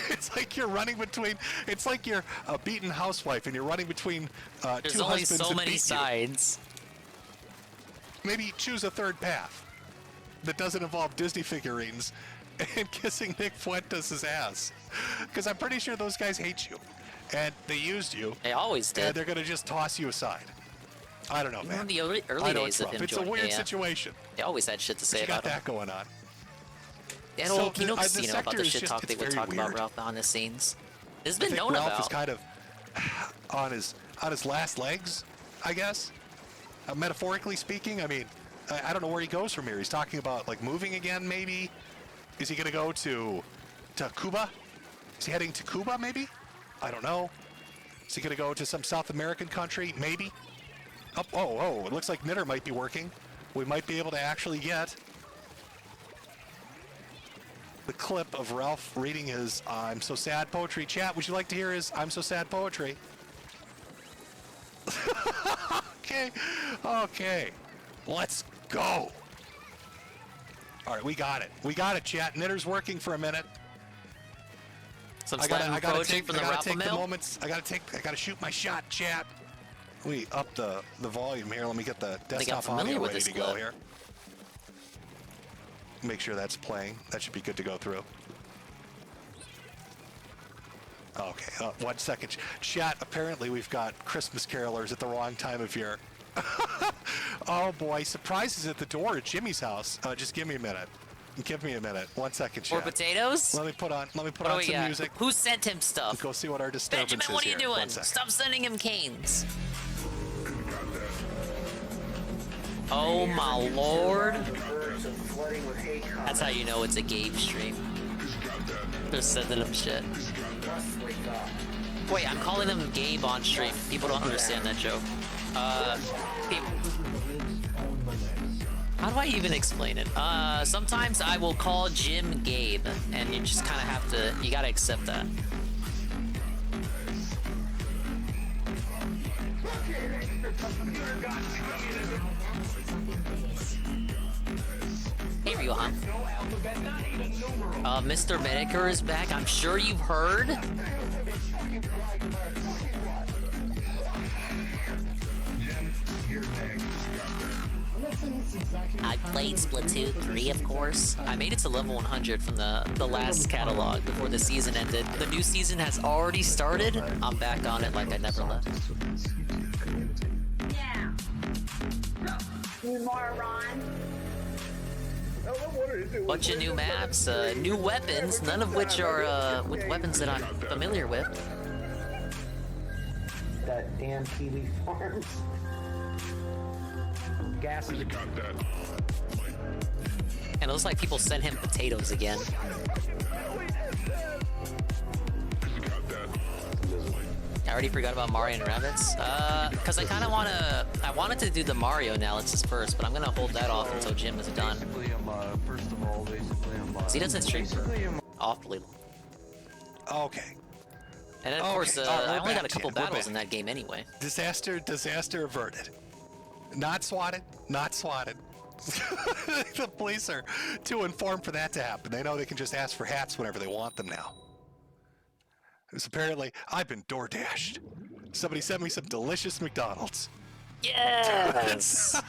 It's like you're running between, it's like you're a beaten housewife and you're running between There's two only husbands so that many beat sides. You. Maybe choose a third path that doesn't involve Disney figurines and kissing Nick Fuentes' ass. Because I'm pretty sure those guys hate you. And they used you. They always did. And they're going to just toss you aside. I don't know, Even man. in the early I know days it's of rough. him It's a joining weird AF. situation. They always had shit to say But you about got him. that going on. And So you know the Casino about sector the is shit just- talk they it's would very talk about weird. Ralph behind the scenes. This has I been think known Ralph about. is kind of on his last legs, I guess. Metaphorically speaking, I mean, I don't know where he goes from here. He's talking about like moving again, maybe. Is he going to go to Cuba? Is he heading to Cuba, maybe? I don't know. Is he going to go to some South American country? Maybe. Oh, it looks like Knitter might be working. We might be able to actually get the clip of Ralph reading his I'm So Sad poetry. Chat, would you like to hear his I'm So Sad poetry? Okay. Let's go. All right, we got it, chat. Knitter's working for a minute. Some I slam gotta poetry take, from I the gotta Ralph take the mail. moments. I gotta shoot my shot, chat. We up the volume here. Let me get the think I'm desktop familiar audio with ready this to go clip. here. Make sure that's playing. That should be good to go through. Okay, 1 second. Chat, apparently we've got Christmas carolers at the wrong time of year. Oh boy, surprises at the door at Jimmy's house. Just give me a minute. Give me a minute. 1 second, Or chat. potatoes? Let me put on What do some we got? music. Who sent him stuff? Go see what our disturbance Benjamin, is what are you here. doing? 1 second. Stop sending him canes. Oh my lord. That's how you know it's a Gabe stream. They're sending him shit. Wait, I'm calling him Gabe on stream. People don't understand that joke. How do I even explain it? Sometimes I will call Jim Gabe, and you just kind of have to, you gotta accept that. Hey, Ryohan. Mr. Metokur is back. I'm sure you've heard. I played Splatoon 3, of course. I made it to level 100 from the last catalog before the season ended. The new season has already started. I'm back on it like I never left. Yeah. You moron. Bunch of new maps, new weapons, none of which are with weapons that I'm familiar with. That damn Kiwi Farms. Gas is And it looks like people sent him potatoes again. I already forgot about Mario and Rabbids. Cause I kinda I wanted to do the Mario analysis first, but I'm gonna hold that off until Jim is done. First of all, basically, So he doesn't stream awfully. Okay. And then of course, I only got a couple battles in that game anyway. Disaster averted. Not swatted. The police are too informed for that to happen. They know they can just ask for hats whenever they want them now. Because apparently, I've been door dashed. Somebody sent me some delicious McDonald's. Yes!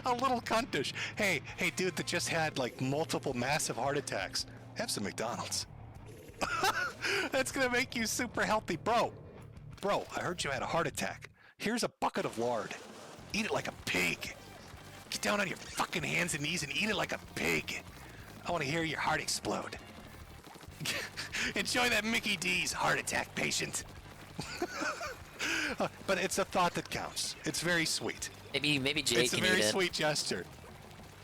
A little cuntish. Hey, dude that just had like multiple massive heart attacks. Have some McDonald's. That's gonna make you super healthy, bro. Bro, I heard you had a heart attack. Here's a bucket of lard. Eat it like a pig. Get down on your fucking hands and knees and eat it like a pig. I want to hear your heart explode. Enjoy that Mickey D's, heart attack patient. But it's a thought that counts. It's very sweet. Maybe Jay It's a can very eat it. sweet gesture.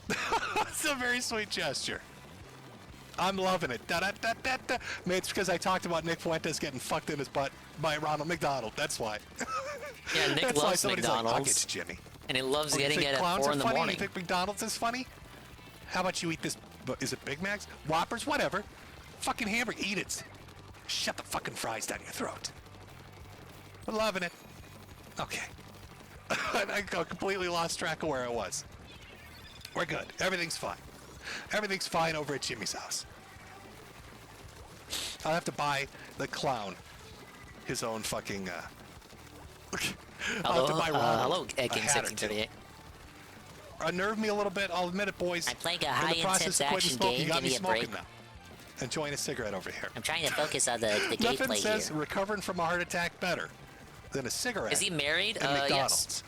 It's a very sweet gesture. I'm loving it. Da-da-da-da-da. Maybe it's because I talked about Nick Fuentes getting fucked in his butt by Ronald McDonald. That's why. Yeah, Nick That's why loves somebody's McDonald's. Like, I'll get you, Jimmy. And he loves You getting think it at clowns 4 are in the funny? morning. You think McDonald's is funny? How about you eat this? Is it Big Macs? Whoppers? Whatever. Fucking hamburger. Eat it. Shut the fucking fries down your throat. I'm loving it. Okay. I completely lost track of where I was. We're good. Everything's fine. Everything's fine over at Jimmy's house. I'll have to buy the clown his own fucking, I'll have to buy Ronald hello, a King hat or two. 1738. Unnerved me a little bit, I'll admit it, boys. I'm playing a In the high-intense process of quitting action smoking, game. you got Give me me a smoking break. now. Enjoying a cigarette over here. I'm trying to focus on the gameplay Nothing says here. recovering from a heart attack better than a cigarette. Is he married? And McDonald's. Yes.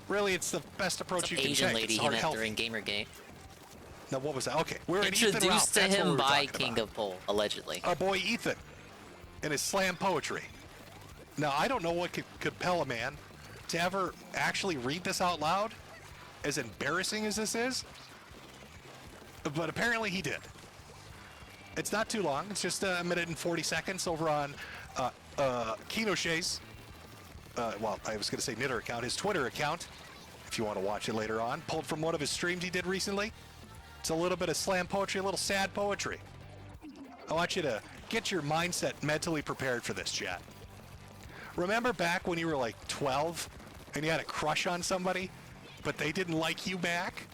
Really, it's the best approach you can Asian take. lady It's he heart met healthy. during Gamergate. Now, what was that? Okay, we're at Ethan Ralph. Introduced to That's what we him were by talking King about. of Pole, allegedly. Our boy Ethan and his slam poetry. Now, I don't know what could compel a man to ever actually read this out loud, as embarrassing as this is, but apparently he did. It's not too long. It's just a minute and 40 seconds over on Kino Shay's, well, I was going to say Knitter account, his Twitter account, if you want to watch it later on, pulled from one of his streams he did recently. It's a little bit of slam poetry, a little sad poetry. I want you to get your mindset mentally prepared for this, chat. Remember back when you were like 12 and you had a crush on somebody, but they didn't like you back?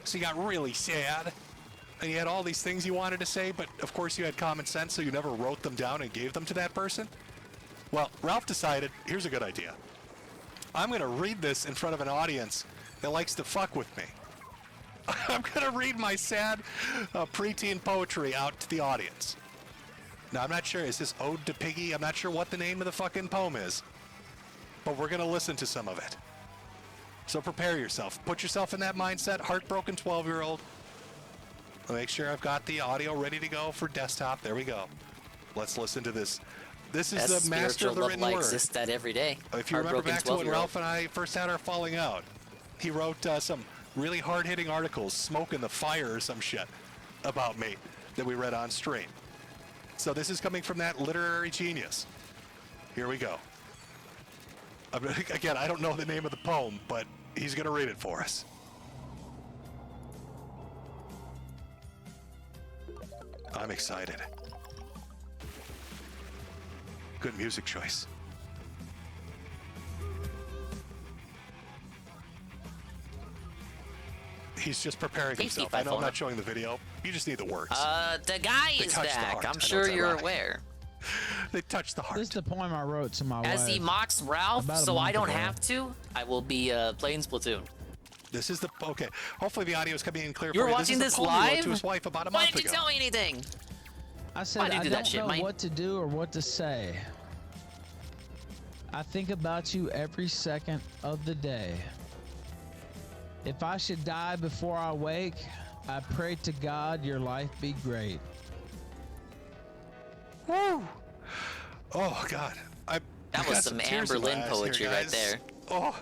So you got really sad and you had all these things you wanted to say, but of course you had common sense, so you never wrote them down and gave them to that person? Well, Ralph decided, here's a good idea. I'm going to read this in front of an audience that likes to fuck with me. I'm going to read my sad preteen poetry out to the audience. Now, I'm not sure, is this Ode to Piggy? I'm not sure what the name of the fucking poem is, but we're going to listen to some of it. So prepare yourself. Put yourself in that mindset. Heartbroken 12-year-old. Make sure I've got the audio ready to go for desktop. There we go. Let's listen to this. This is Best the master of the spiritual written love word. exists that every day. If you remember Heartbroken back to when 12-year-old. Ralph and I first had our falling out, he wrote some really hard-hitting articles, smoke in the fire or some shit, about me that we read on stream. So this is coming from that literary genius. Here we go. Again, I don't know the name of the poem, but he's going to read it for us. I'm excited. Good music choice. He's just preparing himself. I know I'm not showing the video. You just need the words. The guy They is touch the back. heart. I I'm know sure it's you're ironic. aware. They touch the heart. This is the poem I wrote to my As wife. he mocks Ralph, About a so I month don't ago. have to, I will be playing Splatoon. This is the okay. Hopefully the audio is coming in clear. You were for you. watching This this is the poem he wrote live? to his wife about a Why month didn't you ago. tell me anything? I said, Why'd you I do don't that shit, know mate? what to do or what to say. I think about you every second of the day. If I should die before I wake, I pray to God your life be great. Woo! Oh God, I That got was some tears Amber in my Lynn eyes poetry here, right guys. there. Oh,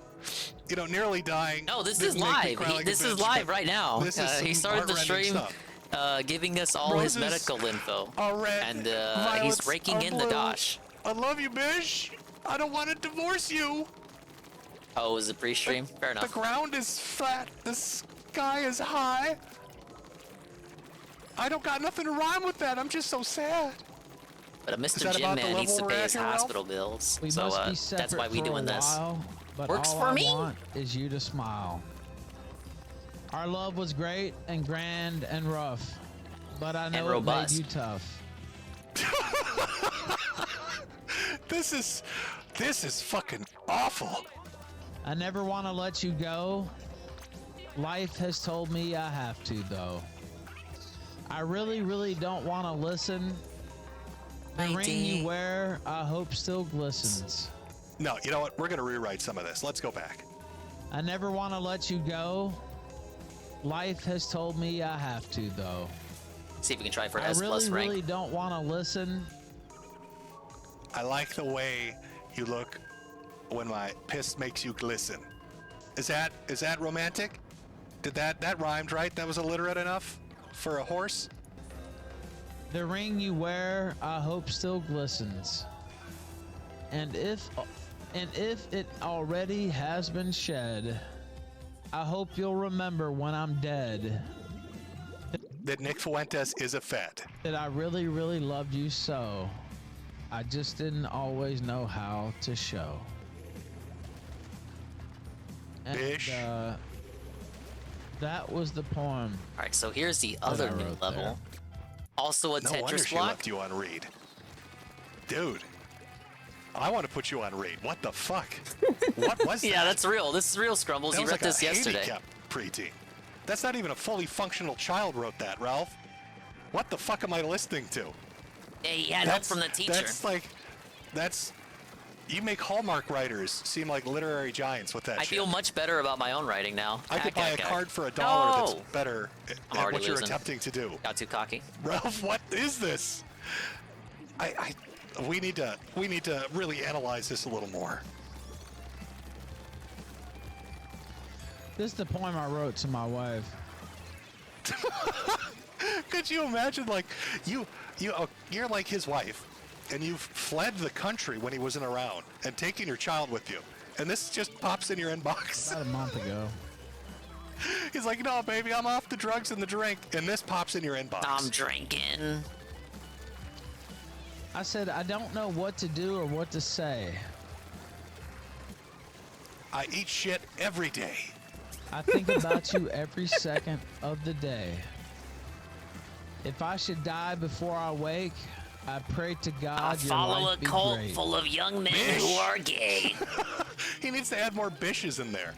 you know, nearly dying. No, this Didn't is make me live. cry like a This is bitch, live but right now. This is He some started the heartrending stream stuff. giving us all his Roses medical info. are red, And violets he's raking are in the blue. dosh. I love you, Bish. I don't want to divorce you. Oh, it was a pre-stream? Fair The enough. ground is flat. The sky is high. I don't got nothing to rhyme with that. I'm just so sad. But Is Mr. that Gym about the Man needs level to we're pay at his here, Ralph? hospital bills. We So must be separate that's why we for doing a this. while, but Works all for I me. want is you to smile. Our love was great and grand and rough, but I know it made robust. you tough. This is fucking awful. I never want to let you go. Life has told me I have to, though. I really, really don't want to listen. The ring you wear, I hope still glistens. No, you know what? We're gonna rewrite some of this. Let's go back. I never want to let you go. Life has told me I have to, though. See if we can try for I S plus really, rank. really don't want to listen. I like the way you look when my piss makes you glisten. Is that romantic? Did that rhymed right? That was illiterate enough for a horse? The ring you wear, I hope still glistens. And if it already has been shed, I hope you'll remember when I'm dead That Nick Fuentes is a Fed. that I really, really loved you so. I just didn't always know how to show. And, Bish. that was the poem. All right, so here's the other I new wrote level. there. Also a No wonder Tetris she block. left you on read. Dude, I want to put you on read. What the fuck? What was that? Yeah, that's real. This is real, Scrumbles. That You was read like this a yesterday. handicapped preteen. That's not even a fully functional child wrote that, Ralph. What the fuck am I listening to? Hey, he had help from the teacher. You make Hallmark writers seem like literary giants with that I shit. feel much better about my own writing now. I could buy a Okay. card for $1 No! that's better I'm at already what you're losing. attempting to do. Got too cocky. Ralph, what is this? We need to really analyze this a little more. This is the poem I wrote to my wife. Could you imagine, like, you're like his wife, and you've fled the country when he wasn't around, and taking your child with you, and this just pops in your inbox. About a month ago. He's like, no, baby, I'm off the drugs and the drink, and this pops in your inbox. I'm drinking. I said, I don't know what to do or what to say. I eat shit every day. I think about you every second of the day. If I should die before I wake, I pray to God I your follow life a be cult great. full of young men Bish. who are gay. He needs to add more bishes in there.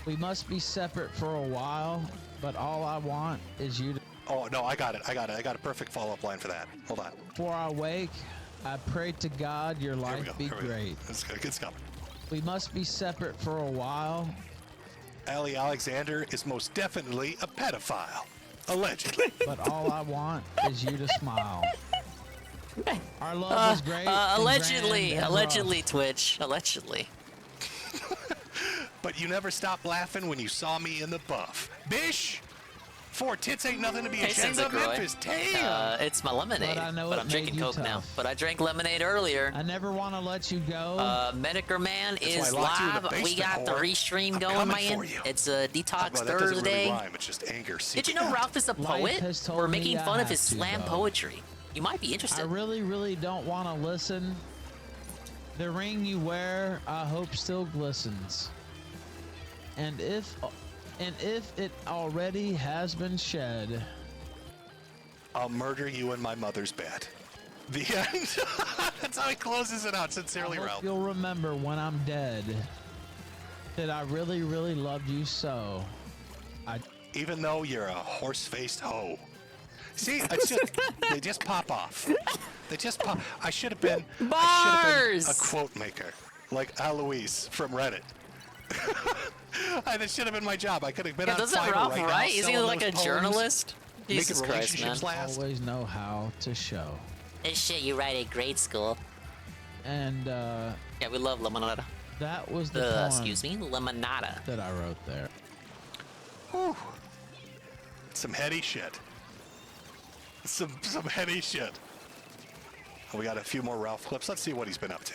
We must be separate for a while, but all I want is you to... Oh, no, I got it. I got a perfect follow-up line for that. Hold on. Before I wake, I pray to God your Here we life go. be Here we go. great. It's coming. We must be separate for a while, Ali Alexander is most definitely a pedophile. Allegedly. But all I want is you to smile. Our love was great. and Allegedly, grand and allegedly, rough. Twitch, allegedly. But you never stopped laughing when you saw me in the buff. Bish! 4 tits ain't nothing to be Hey, ashamed of, Roy. Memphis. Damn! It's my lemonade, But I know but it I'm made drinking you Coke now. tough. But I drank lemonade earlier. I never want to let you go. Metokur Man That's why is I locked you in the live. We basement, got the whore. restream I'm going, coming man. for you. It's a detox Well, that doesn't Thursday. really rhyme. It's just anger. Did you know Ralph is a Life poet? has told We're me making I fun of have his to, slam though. poetry. You might be I interested. really, really don't want to listen. The ring you wear, I hope, still glistens. And if it already has been shed, I'll murder you in my mother's bed. The end. That's how he closes it out. Sincerely, I hope Ralph. you'll remember when I'm dead that I really, really loved you so. Even though you're a horse-faced hoe. See, it's just, they just pop off. They just pop. I should have been Bars! a quote maker, like Aloise from Reddit. And it should have been my job. I could have been Yeah, on doesn't Fiverr Ralph right now write? Is he selling like a those poems, journalist? making Jesus Christ, man. relationships last. always know how to show. This shit you write at grade school. And Yeah, we love Lemonada. that was the poem Excuse me, Lemonada. that I wrote there. Whew. Some heady shit. Some heady shit. Oh, we got a few more Ralph clips. Let's see what he's been up to.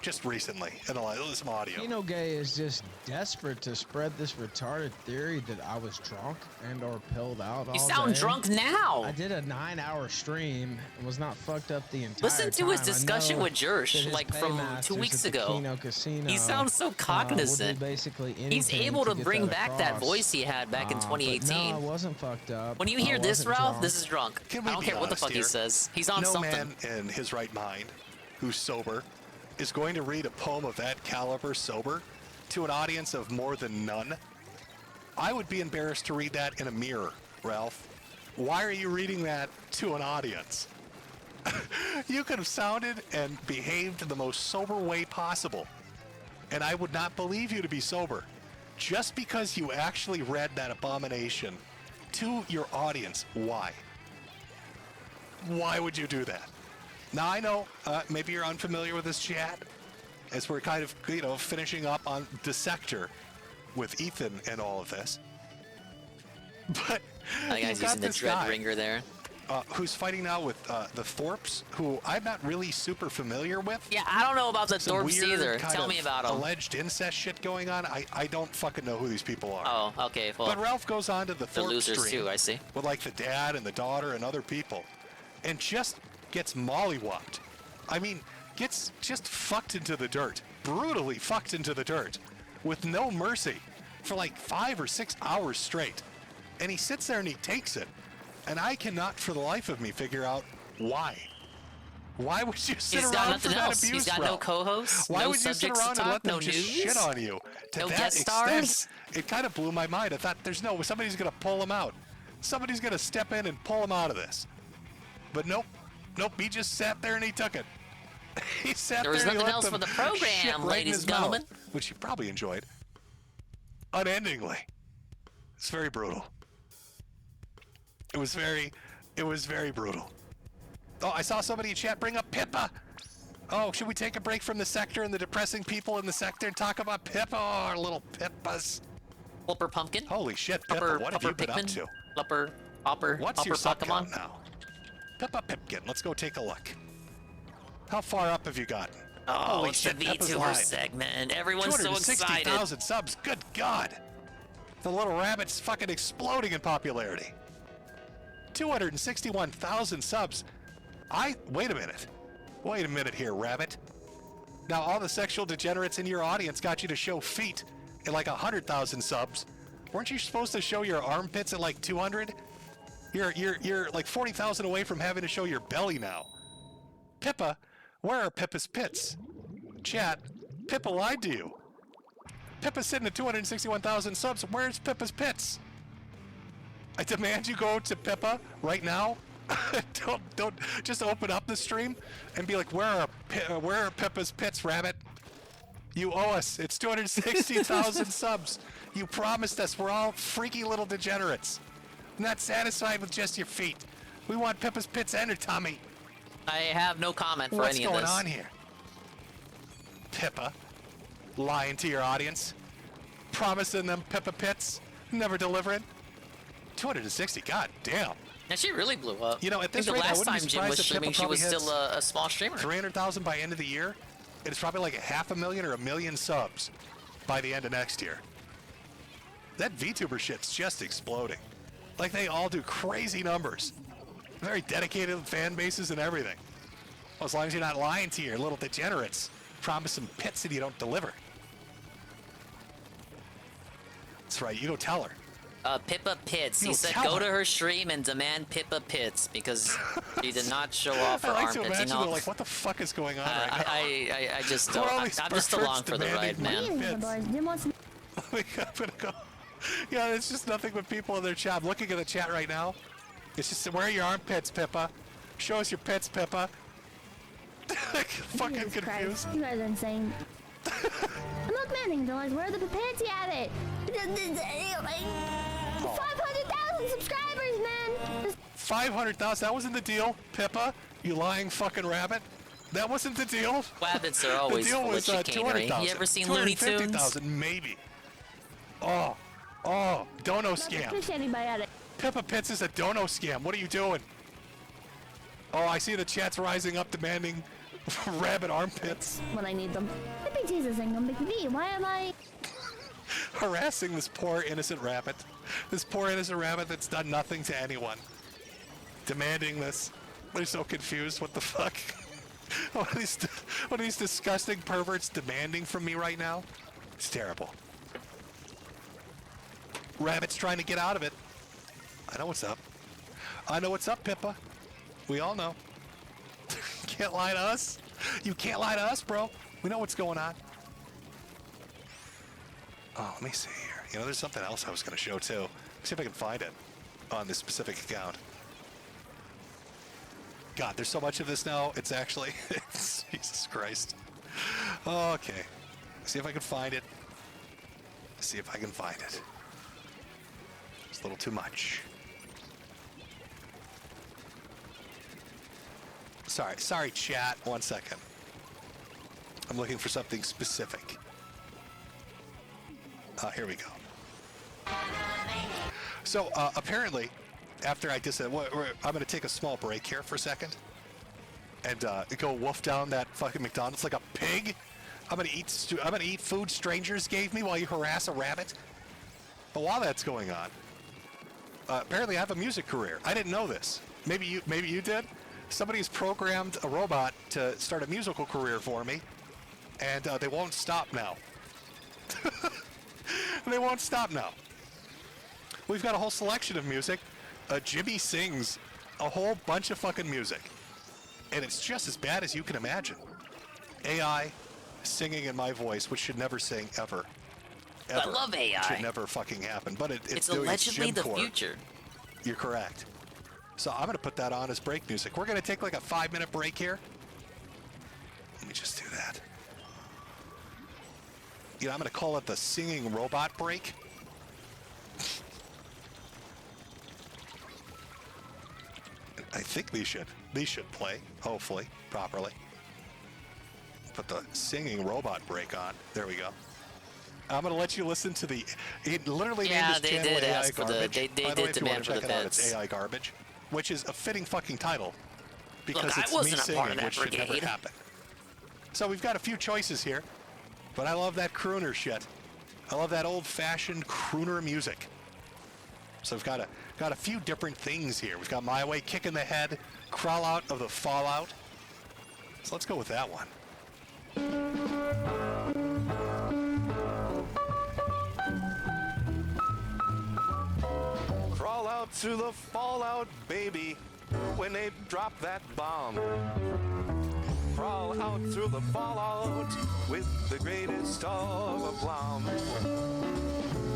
Just recently. And some audio. Kino Gay is just desperate to spread this retarded theory that I was drunk and or pilled out all You sound day. drunk now. I did a 9-hour stream and was not fucked up the entire Listen to his time. I discussion know with Jersh, that his like from 2 paymasters weeks at the ago. Kino Casino, He sounds so will do cognizant. basically He's anything able to get bring that back that across. voice he had back in But 2018. No, I wasn't fucked up. When you I hear this, wasn't Ralph, drunk. this is drunk. Can I we don't be care what the honest fuck he here? says. He's on no something. man in his right mind who's sober is going to read a poem of that caliber sober to an audience of more than none. I would be embarrassed to read that in a mirror, Ralph. Why are you reading that to an audience? You could have sounded and behaved in the most sober way possible, and I would not believe you to be sober. Just because you actually read that abomination to your audience, why? Why would you do that? Now, I know maybe you're unfamiliar with this chat, as we're kind of, finishing up on Dissector with Ethan and all of this. But That guy's you've got using the this dread guy, ringer there. who's fighting now with the Thorpes, who I'm not really super familiar with. Yeah, I don't know about the Some Thorpes weird either. kind Tell of me about them. alleged incest shit going on. I don't fucking know who these people are. Oh, okay. Well, But Ralph goes on to the they're Thorpe losers stream too, I see. with like the dad and the daughter and other people, and just gets mollywopped. I mean, gets just fucked into the dirt, brutally fucked into the dirt, with no mercy, for like 5 or 6 hours straight. And he sits there and he takes it, and I cannot for the life of me figure out why. Why would you sit He's around got for nothing that else. abuse? He's got no Ralph? co-hosts, Why no would you sit subjects to around and talk, let them no just news, shit on you to no that guest extent? stars? It kind of blew my mind. I thought somebody's gonna pull him out. Somebody's gonna step in and pull him out of this. But nope, he just sat there and he took it. He sat There was there and he nothing let else them for the shit program, right in ladies his and gentlemen. mouth, which you probably enjoyed unendingly. It's very brutal. It was very brutal. Oh, I saw somebody in chat bring up Pippa. Oh, should we take a break from the sector and the depressing people in the sector and talk about Pippa? Oh, our little Pippas. Flipper Pumpkin. Holy shit, Pippa, Upper, what have upper you been up Pikmin, to? What's What's your sub Pokemon? count now? Pippa Pipkin, let's go take a look. How far up have you gotten? Oh, Holy it's shit, the Pippa's VTuber live. segment. Everyone's so excited. 260,000 subs, good God. The little rabbit's fucking exploding in popularity. 261,000 subs. Wait a minute here, rabbit. Now all the sexual degenerates in your audience got you to show feet at like 100,000 subs. Weren't you supposed to show your armpits at like 200? You're like 40,000 away from having to show your belly now. Pippa, where are Pippa's pits? Chat, Pippa lied to you. Pippa's sitting at 261,000 subs. Where's Pippa's pits? I demand you go to Pippa right now. Don't just open up the stream and be like, where are Pippa's pits, rabbit? You owe us. It's 260,000 subs. You promised us. We're all freaky little degenerates. Not satisfied with just your feet. We want Pippa's pits and her tummy. I have no comment for any of this. What's going on here? Pippa, lying to your audience, promising them Pippa pits, never delivering. 260, god damn. Now she really blew up. You know, at this I think rate, the I last wouldn't time be Jim was surprised if streaming, Pippa she was probably still a small streamer. 300,000 by end of the year. It's probably like 500,000 or 1 million subs by the end of next year. That VTuber shit's just exploding. Like, they all do crazy numbers. Very dedicated fan bases and everything. Well, as long as you're not lying to your little degenerates, promising pits and you don't deliver. That's right, you go tell her. Pippa Pits. He Yo, said tell go her. to her stream and demand Pippa Pits because she did not show off her I like to armpits. imagine You know, they're like, what the fuck is going on right now? I just Who are all don't. these I'm just perverts along for the ride, demanding man. my pits? I'm gonna go. Yeah, it's just nothing but people in their chat. I'm looking at the chat right now. It's just, where are your armpits, Pippa? Show us your pits, Pippa. Fucking Jesus Christ, confused. you guys are insane. I'm not demanding, like, where are the pants you have it? 500,000 subscribers, man! 500,000. That wasn't the deal, Pippa. You lying fucking rabbit. That wasn't the deal. Rabbits are always the deal full was of chicanery. 200,000. You ever seen Looney Tunes? 250,000, maybe. Oh, dono scam. Push anybody at it. Pippa Pits is a dono scam. What are you doing? Oh, I see the chat's rising up demanding rabbit armpits. When I need them. Happy Jesus and Big TV. Why am I Harassing this poor innocent rabbit. This poor innocent rabbit that's done nothing to anyone. Demanding this. They're so confused. What the fuck? What are these disgusting perverts demanding from me right now? It's terrible. Rabbit's trying to get out of it. I know what's up. I know what's up, Pippa. We all know. Can't lie to us. You can't lie to us, bro. We know what's going on. Oh, let me see here. You know, there's something else I was going to show, too. Let's see if I can find it on this specific account. God, there's so much of this now. It's actually... Jesus Christ. Okay. See if I can find it. See if I can find it. It's a little too much. Sorry, chat. 1 second. I'm looking for something specific. Here we go. So, apparently, after I just said, I'm going to take a small break here for a second and go wolf down that fucking McDonald's like a pig. I'm going to eat food strangers gave me while you harass a rabbit. But while that's going on, apparently I have a music career. I didn't know this. Maybe you did. Somebody's programmed a robot to start a musical career for me, and they won't stop now. They won't stop now. We've got a whole selection of music. Jimmy sings a whole bunch of fucking music, and it's just as bad as you can imagine. AI singing in my voice, which should never sing ever. I love AI. Should never fucking happen, but it's doing allegedly its the Jim-core. future. You're correct. So I'm going to put that on as break music. We're going to take like a 5-minute break here. Let me just do that. You know, I'm going to call it the singing robot break. I think these should play, hopefully, properly. Put the singing robot break on. There we go. I'm going to let you listen to it literally named his channel AI Garbage. They By the way, did if you want demand to for check the it out, it's bits. AI Garbage, which is a fitting fucking title because Look, I it's me wasn't a part singing, of that which should never brigade. happen. So we've got a few choices here, but I love that crooner shit. I love that old-fashioned crooner music. So we've got a few different things here. We've got My Way, Kick in the Head, Crawl Out of the Fallout. So let's go with that one. Crawl out to the fallout, baby, when they drop that bomb. Crawl out through the fallout with the greatest of aplomb.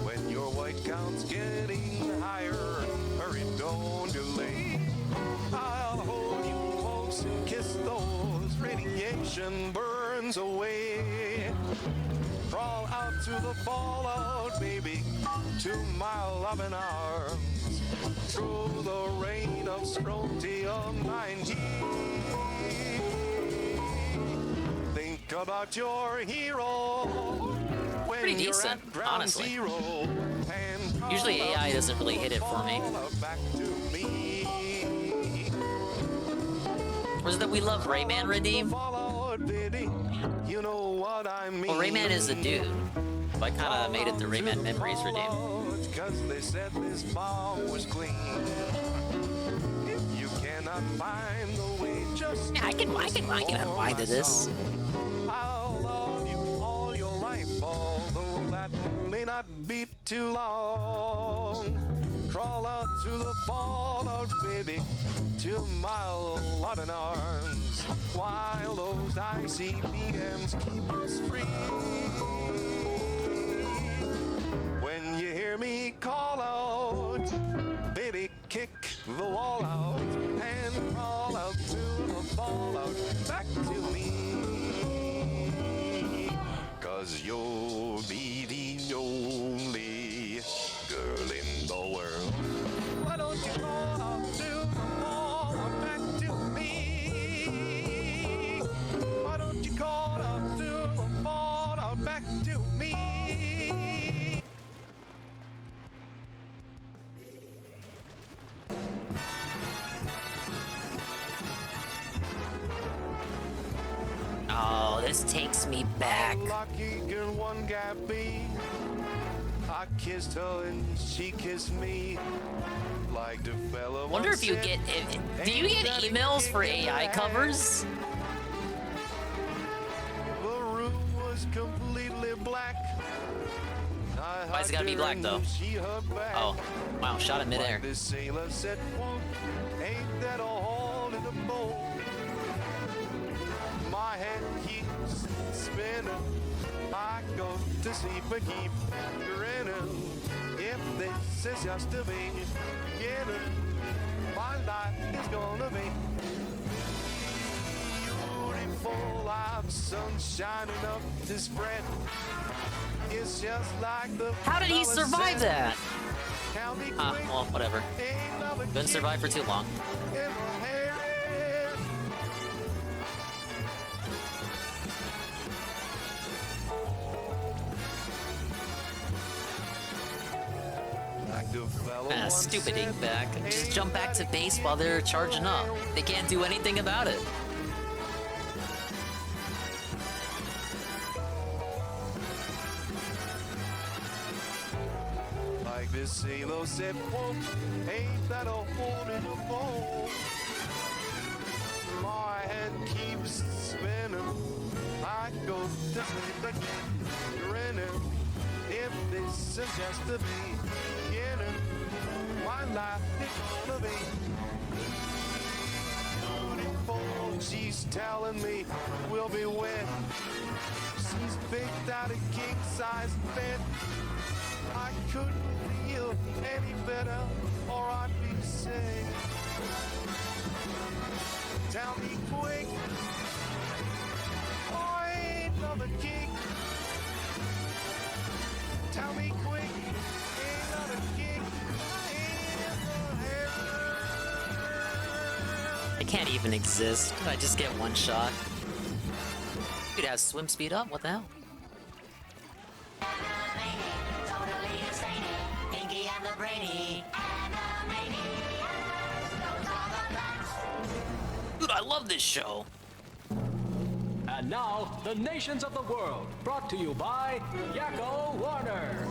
When your white count's getting higher, hurry, don't delay. I'll hold you close and kiss those radiation burns miles away. Crawl out to the fallout, baby, to my loving arms. Through the rain of strontium 90. Think about your hero when Pretty you're decent, at ground honestly. zero. And Usually AI doesn't really hit it for me. back to me. Or is it that we love Rayman Redeem? You know what I mean. Well, Rayman is a dude. So I kind of made it the Rayman Memories Redeem. Because they said this bomb was clean. You cannot find the way just Yeah, I can unwind to this. I'll love you all your life, although that may not be too long. Crawl out to the fallout, baby, to my loving arms, while those icy PMs keep us free. When you hear me call out, baby, kick the wall out and crawl out to the fallout, back to me. 'Cause you'll be the only girl in the world. Why don't you call out to the fallout, back to me? Why don't you call out to the fallout, back to me? Oh, this takes me back. Lucky girl, one Gabby. I kissed her and she kissed me. Like the fella. Wonder if you get. Do you get emails for AI covers? The room was completely black. Why is it gotta be black though? Oh, wow! Shot in midair. The sailor said, "Whoa, ain't that a hole in the boat?" My head keeps spinning. I go to sleep and keep grinning. If this is just the beginning, my life is gonna be beautiful. I've sun shining up to spread. It's just like the. How did he fella survive said. that? Count me Ah, quick, well, whatever. ain't nothing Couldn't survive for too long. in my hair. Like the fella Ah, once stupid said, ink back. Just jump back to base while they're charging up. They can't do anything about it. Like this sailor said, "Whoa, ain't that a hole in the boat?" My head keeps spinning. I go to sleep again, grinning. If this is just the beginning, my life is gonna be beautiful. She's telling me we'll be wed. She's picked out a king-size bed. I couldn't feel any better, or I'd be sick. Tell me quick, I ain't another king. Tell me quick, ain't another king. I can't even exist. I just get one shot. Dude has swim speed up. What the hell? Dude, I love this show. And now, the nations of the world, brought to you by Yakko Warner.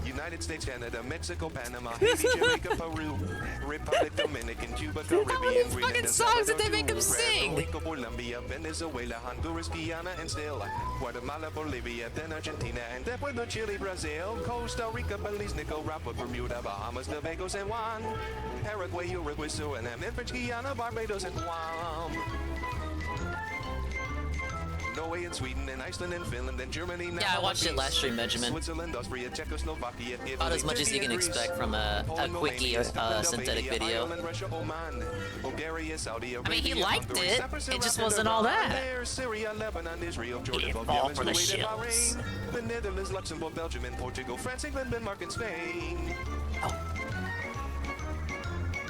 United States, Canada, Mexico, Panama, Haiti, Jamaica, Peru, Republic, Dominican, Cuba, Caribbean, fucking songs that they make them sing. Rico, Colombia, Venezuela, Honduras, Guyana, and still Guatemala, Bolivia, then Argentina, and then Puerto Chile, Brazil, Costa Rica, Belize, Nicaragua, Bermuda, Bahamas, Tobago, San Juan, Paraguay, Uruguay, Suriname, and French Guiana, Barbados, and Guam. No Norway and Sweden and Iceland and Finland and Germany. Yeah, I watched it last stream, Benjamin. Switzerland, Austria, Czechoslovakia, Italy, About as much as you can Greece, expect from a quickie synthetic video. Ireland, Russia, Oman, Bulgaria, Saudi Arabia, I mean, he liked Hungary, it. Cyprus, It just Iraq, wasn't all that. There, Syria, Lebanon, Israel, Jordan, He didn't Bulgaria, fall for the Kuwait, and shills. Bahrain, the Netherlands, Luxembourg, Belgium, and Portugal, France, England, Denmark, and Spain.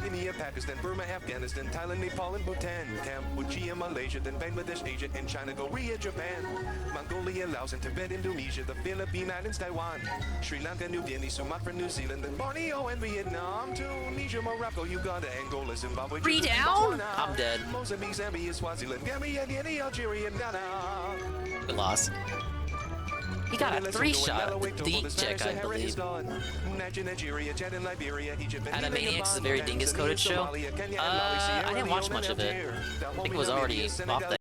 India, Pakistan, Burma, Afghanistan, Thailand, Nepal, and Bhutan, Cambodia, Malaysia, then Bangladesh, Asia, and China, Korea, Japan, Mongolia, Laos, and Tibet, Indonesia, the Philippine Islands, Taiwan, Sri Lanka, New Guinea, Sumatra, New Zealand, then Borneo and Vietnam, Tunisia, Morocco, Uganda, Angola, Zimbabwe, 3 Djibouti, down? Botswana, I'm dead. Mozambique, Zambia, Swaziland, Gambia, Guinea, Algeria, and Ghana. We lost. He got a 3-shot at the deep check, I believe. Animaniacs is a very dingus-coded show. I didn't watch much of it. I think it was already off the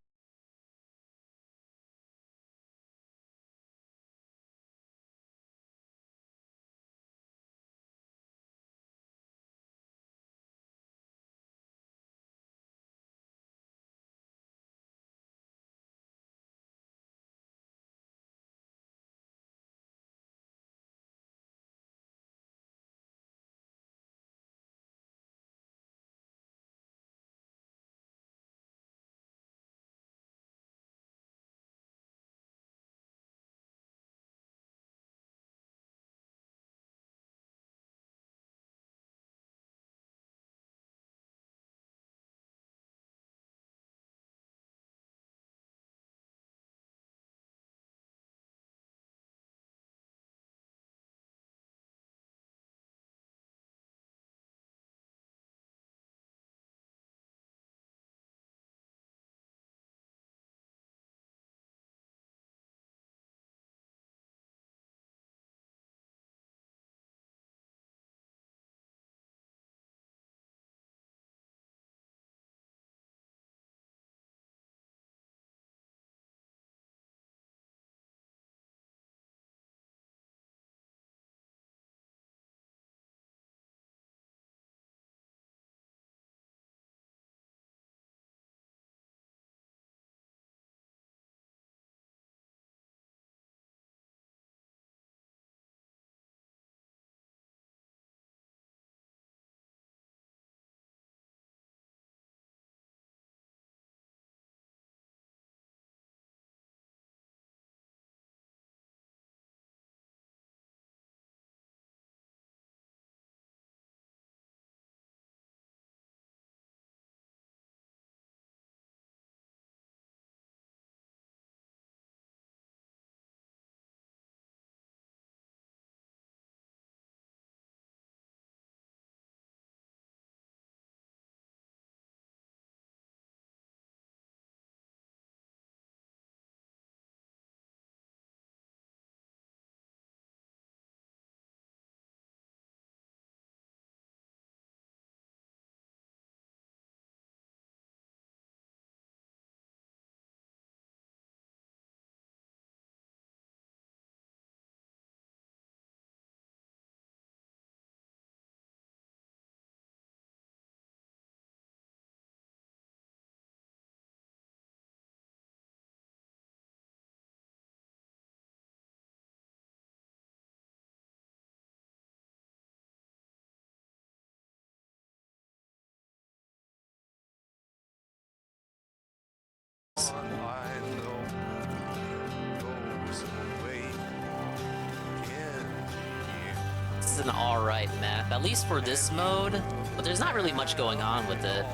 This is an alright map, at least for this mode, but there's not really much going on with it.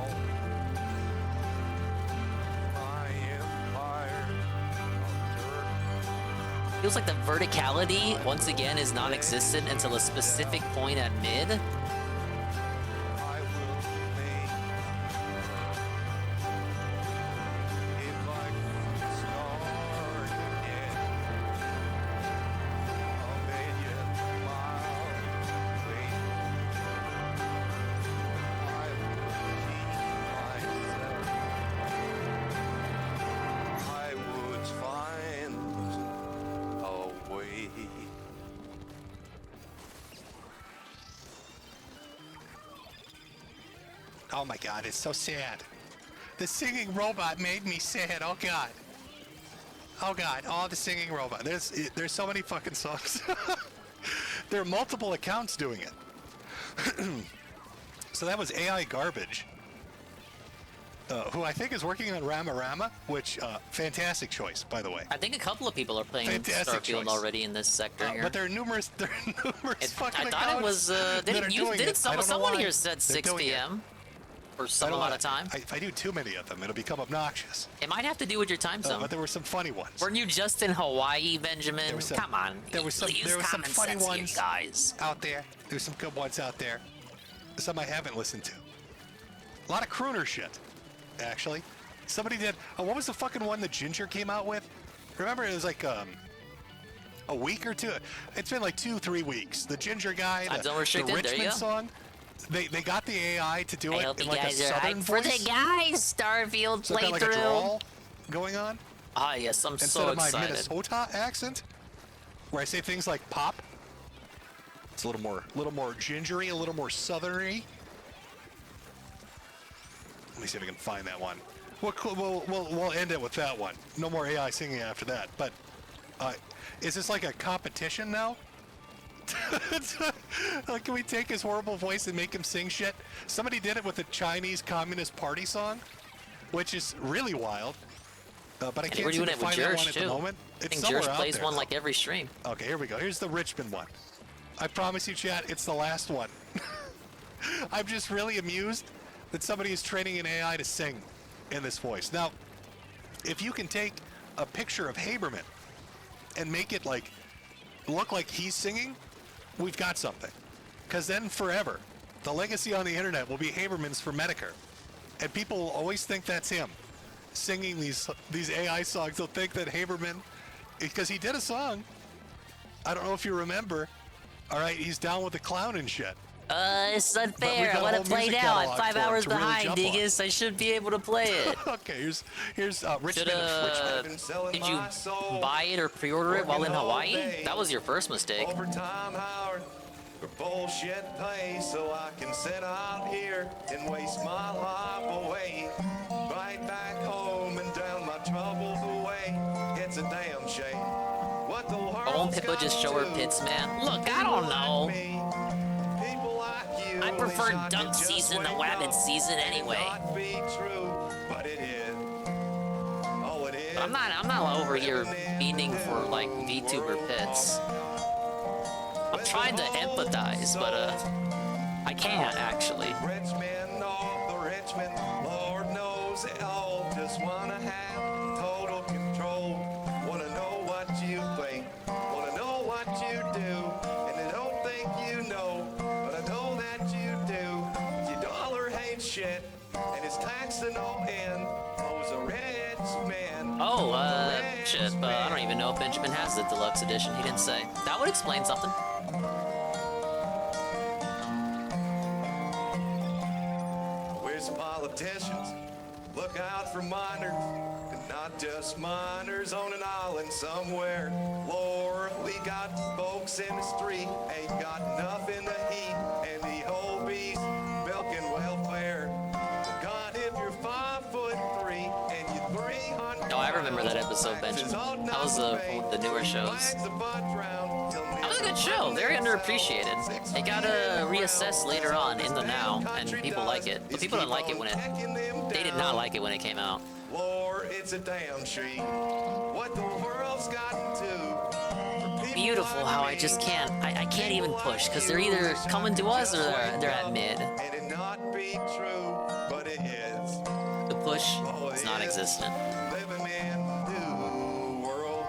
Feels like the verticality, once again, is non-existent until a specific point at mid. Oh my god, it's so sad. The singing robot made me sad, oh god. Oh God! Oh, the singing robot. There's so many fucking songs. There are multiple accounts doing it. So that was AI Garbage, who I think is working on Rama, which fantastic choice, by the way. I think a couple of people are playing Fantastic Starfield choice. already in this sector here. But there are numerous fucking I thought it was. Someone here said 6 p.m. for some amount of time. If I do too many of them, it'll become obnoxious. It might have to do with your time zone. But there were some funny ones. Weren't you just in Hawaii, Benjamin? Come on. There were some funny sense, ones you guys out there. There's some good ones out there. Some I haven't listened to. A lot of crooner shit, actually. Somebody did. What was the fucking one that Ginger came out with? Remember, it was like a week or two. It's been like 2-3 weeks. The Ginger guy, the Richmond song. They got the AI to do it in like a southern voice. For the guys, Starfield So got like a playthrough. drawl going on. Ah, yes, I'm Instead so of my excited. Minnesota accent, where I say things like pop. It's a little more gingery, a little more southerny. Let me see if I can find that one. We'll end it with that one. No more AI singing after that. But is this like a competition now? Like, can we take his horrible voice and make him sing shit? Somebody did it with the Chinese Communist Party song, which is really wild. But I can't we're seem doing to it with find that Jersh one at the too. moment. I It's think somewhere Jersh out plays there, one though. like every stream. Okay, here we go. Here's the Richmond one. I promise you, chat, it's the last one. I'm just really amused that somebody is training an AI to sing in this voice. Now, if you can take a picture of Haberman and make it like look like he's singing, we've got something. Because then forever, the legacy on the internet will be Haberman's for Metokur. And people will always think that's him singing these AI songs. They'll think that Haberman, because he did a song, I don't know if you remember, all right, he's down with the clown and shit. It's unfair. I want to play now. I'm 5 hours behind, Dingus. I should be able to play it. Okay, here's Richmond. Did you buy it or pre-order it while in Hawaii? That was your first mistake. Overtime hour for bullshit pay, so I can sit out here and waste my life away. Right back home and down my troubled way. It's a damn shame. What the world? Won't Pippa just show her pits, man? Look, I don't know. I prefer dunk season to Rabbids season anyway. But it is. Oh, it is. But I'm not over here beating for like VTuber pits. I'm trying to empathize, but I can't actually. Rich men know the rich men, Lord knows they all just wanna have total control. Wanna know what you think, wanna know what you do, and they don't think you know, but I know that you do. Your dollar hates shit, and it's taxed to no end. Owes a rich man. Oh, shit, I don't even know if Benjamin has the deluxe edition. He didn't say. That would explain something. Where's the politicians? Look out for miners, and not just miners on an island somewhere. Lord, we got folks in the street, ain't got nothing to eat, and the whole beast milking welfare. God, if you're 5'3" and you're 300. No, I remember that episode, Benjamin. That was one of the newer shows. That was a good show. Very underappreciated. It got reassessed later on in the now, and people like it. But people didn't like it when they did not like it when it came out. Lord, it's a damn shame. What the world's gotten to. Beautiful how I just can't. I can't even push because they're either coming to us or they're at mid. And it not be true, but it is. The push is non-existent. Living in new world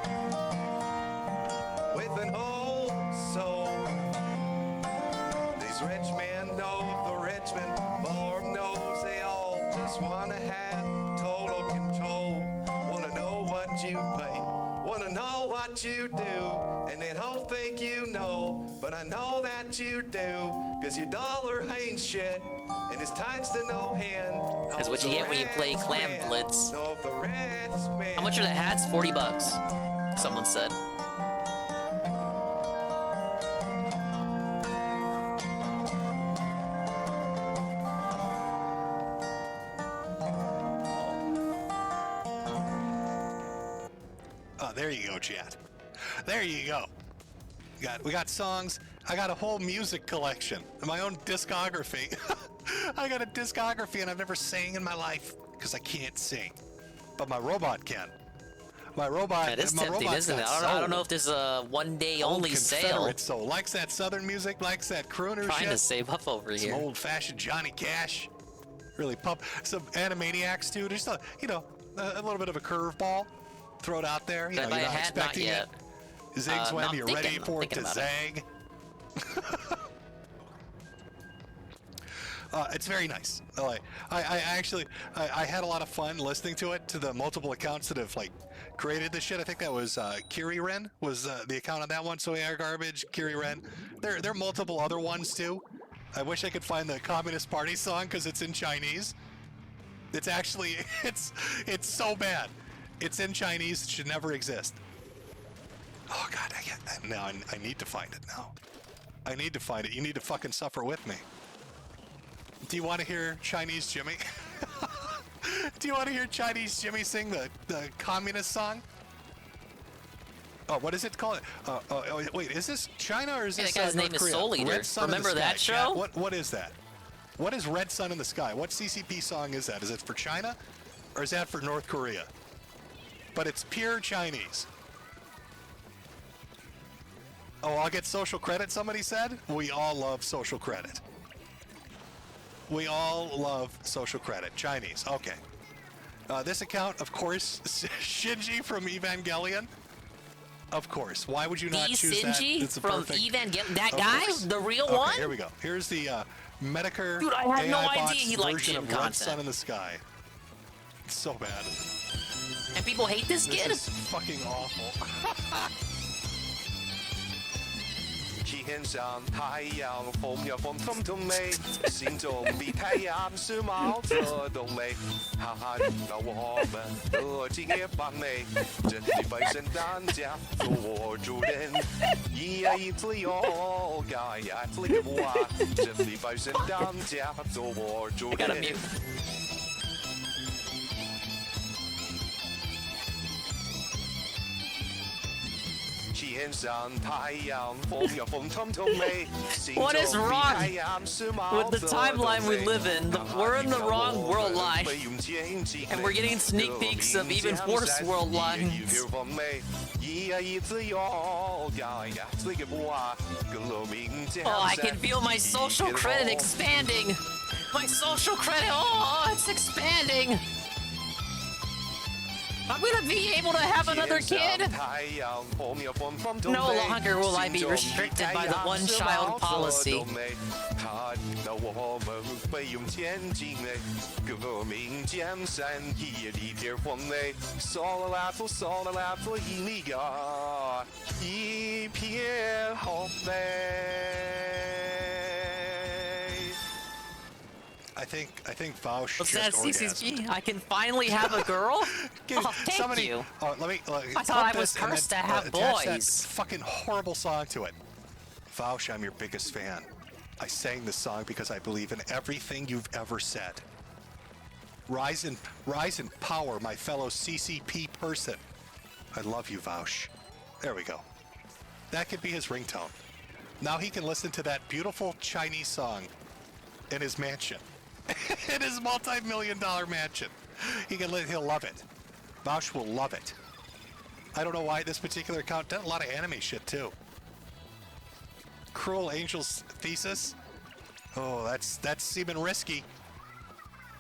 with an old soul. These rich men know the rich men. Lord knows they all just wanna have total control. Wanna know what you pay, wanna know what you do, and they don't think you know, but I know that you do, cause your dollar ain't shit, and it's taxed to no end. That's what you get when you play Clam Blitz. How much are the hats? $40. Someone said. Oh, there you go, chat. There you go. We got songs. I got a whole music collection, my own discography. I got a discography, and I've never sang in my life because I can't sing, but my robot can. My robot. That is my tempting, robot's isn't it? got I don't know soul. if there's a one-day Old only sale. Confederate soul. Likes that southern music, likes that crooner Trying shit. to save up over Some here. old-fashioned Johnny Cash. Really pump. Some Animaniacs too. Just a little bit of a curveball. Throw it out there. But You're by a not hat, not expecting yet. it. Zigs when I'm you're thinking- ready I'm for it to thinking about it. zag. It's very nice. I actually had a lot of fun listening to it, to the multiple accounts that have created this shit. I think that was Kiri Ren was the account on that one. So Air Garbage, Kiri Ren. There are multiple other ones too. I wish I could find the Communist Party song because it's in Chinese. It's actually it's so bad. It's in Chinese. It should never exist. Oh God! I need to find it now. I need to find it. You need to fucking suffer with me. Do you want to hear Chinese Jimmy? Do you want to hear Chinese Jimmy sing the communist song? Oh, what is it called? Wait, is this China or is Hey, this that guy's North name is Korea? Soul Eater. Red Sun in the Remember that Sky. show? Chat, what is that? What is Red Sun in the Sky? What CCP song is that? Is it for China or is that for North Korea? But it's pure Chinese. Oh, I'll get social credit, somebody said? We all love social credit. We all love social credit. Chinese, okay. This account, of course, Shinji from Evangelion. Of course. Why would you not choose that? Shinji It's a from perfect- Evangelion? That Of guy? course. The real Okay, one? here we go. Here's the Metokur Dude, I had no AI idea bots he liked version gym of Red content. Sun in the Sky. It's so bad. And people hate this kid? This is fucking awful. 天上太陽，風有風通通味，心中比太陽是毛澤東美，哈哈，那我們和敬業把美，真理百姓當家做主人，一呀一自由，呀呀自由啊，真理百姓當家做主人。天上太陽，風有風通通味，心 What is 中比 wrong 太陽是毛 with the 澤東 timeline we 美 live in? We're in the wrong world line. And we're getting sneak peeks of even worse world lines. Oh, I can feel my social credit expanding. My social credit, oh, it's expanding. I'm gonna be able to have another kid. No longer will I be restricted by the one-child policy. I think Vaush What's just that, orgasmed. CCG? I can finally have a girl? Oh, thank you. Oh, let me I thought I was put this and cursed to then, have attach that boys. fucking horrible song to it. Vaush, I'm your biggest fan. I sang this song because I believe in everything you've ever said. Rise in power, my fellow CCP person. I love you, Vaush. There we go. That could be his ringtone. Now he can listen to that beautiful Chinese song in his mansion. In his multi-million-dollar mansion. He'll love it. Vaush will love it. I don't know why this particular account does a lot of anime shit too. Cruel Angel's Thesis. Oh, that's seeming risky.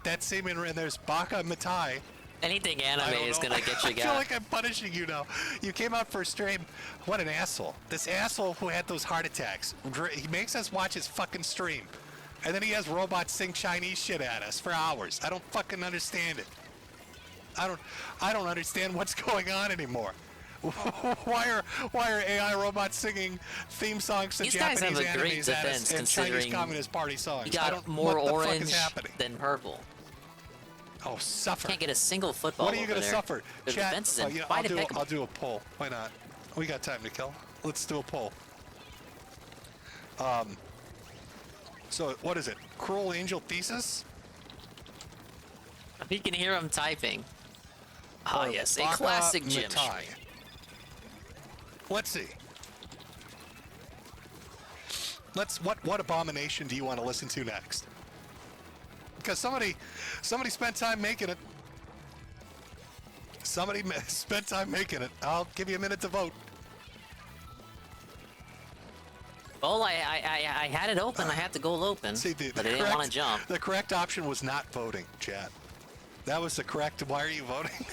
That's seeming, and there's Baka Matai. Anything anime is gonna get you I feel got. like I'm punishing you now. You came out for a stream. What an asshole. This asshole who had those heart attacks. He makes us watch his fucking stream. And then he has robots sing Chinese shit at us for hours. I don't fucking understand it. I don't understand what's going on anymore. Why are AI robots singing theme songs to These guys Japanese have a great animes at us defense and Chinese considering Communist Party songs? you I got don't more what the fuck orange is happening? than purple. Oh, suffer. Can't get a single football What are you over gonna there. suffer? Their Chat, defense is in you know, quite impeccable. I'll do a poll. Why not? We got time to kill. Let's do a poll. So what is it? Cruel Angel Thesis? You can hear him typing. Ah, yes, a Baka classic gym. Matai. Let's see. What abomination do you want to listen to next? Because somebody spent time making it. Somebody spent time making it. I'll give you a minute to vote. Well, I had it open. I had the goal open, but I didn't want to jump. The correct option was not voting, chat. That was the correct. Why are you voting?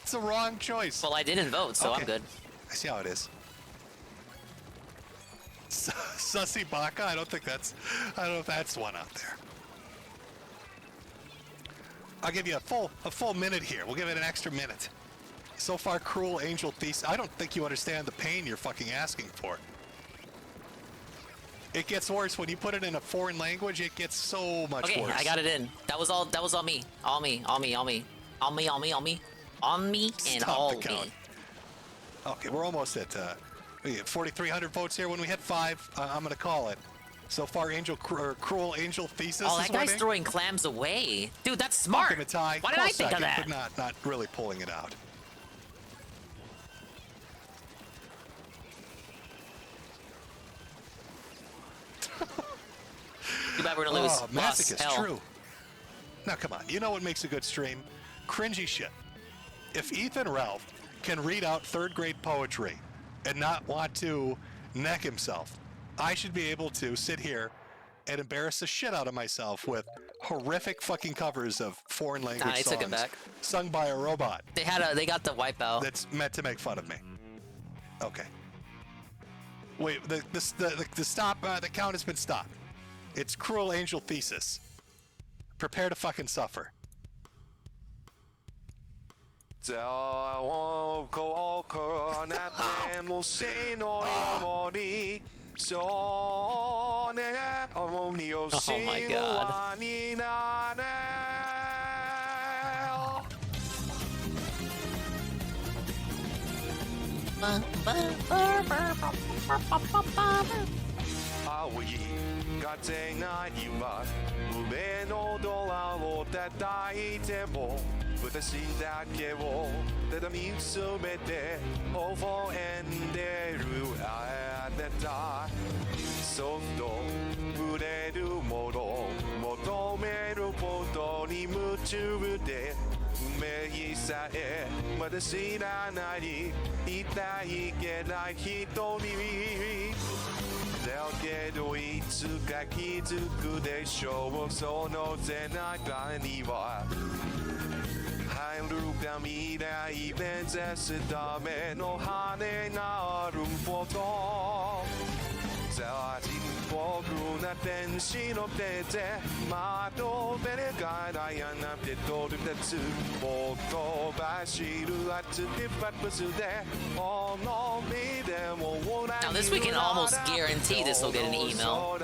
It's a wrong choice. Well, I didn't vote, so Okay. I'm good. I see how it is. Sussy Baka? I don't know if that's one out there. I'll give you a full minute here. We'll give it an extra minute. So far, Cruel Angel Thesis. I don't think you understand the pain you're fucking asking for. It gets worse when you put it in a foreign language. It gets so much worse. Okay, I got it in. That was all me. All me, and Stop all the count. me. Okay, we're almost at 4,300 votes here. When we hit 5, I'm gonna call it. So far, Cruel Angel Thesis. Oh, is that guy's winning. throwing clams away. Dude, that's smart. Okay, Matai, Why did I close think of second, that? But not really pulling it out. Too bad we're gonna lose. Oh, Lost. Masochist, Hell. true. Now, come on. You know what makes a good stream? Cringy shit. If Ethan Ralph can read out third-grade poetry and not want to neck himself, I should be able to sit here and embarrass the shit out of myself with horrific fucking covers of foreign language Nah, I took it songs back. sung by a robot. They got the wipeout. That's meant to make fun of me. Okay. Wait, the stop, the count has been stopped. It's Cruel Angel Thesis. Prepare to fucking suffer. Oh my god. Now this we can almost guarantee this will get an email.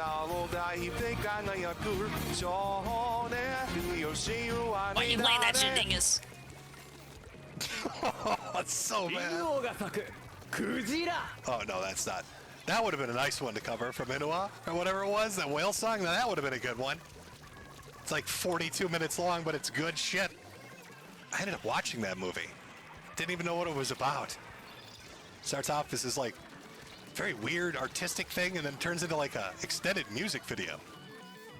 Why are you playing that shit, dingus? That's so bad. Oh no, that's not. That would have been a nice one to cover from Inua or whatever it was, that whale song. Now that would have been a good one. It's like 42 minutes long, but it's good shit. I ended up watching that movie. Didn't even know what it was about. Starts off as this like very weird artistic thing and then turns into like a extended music video.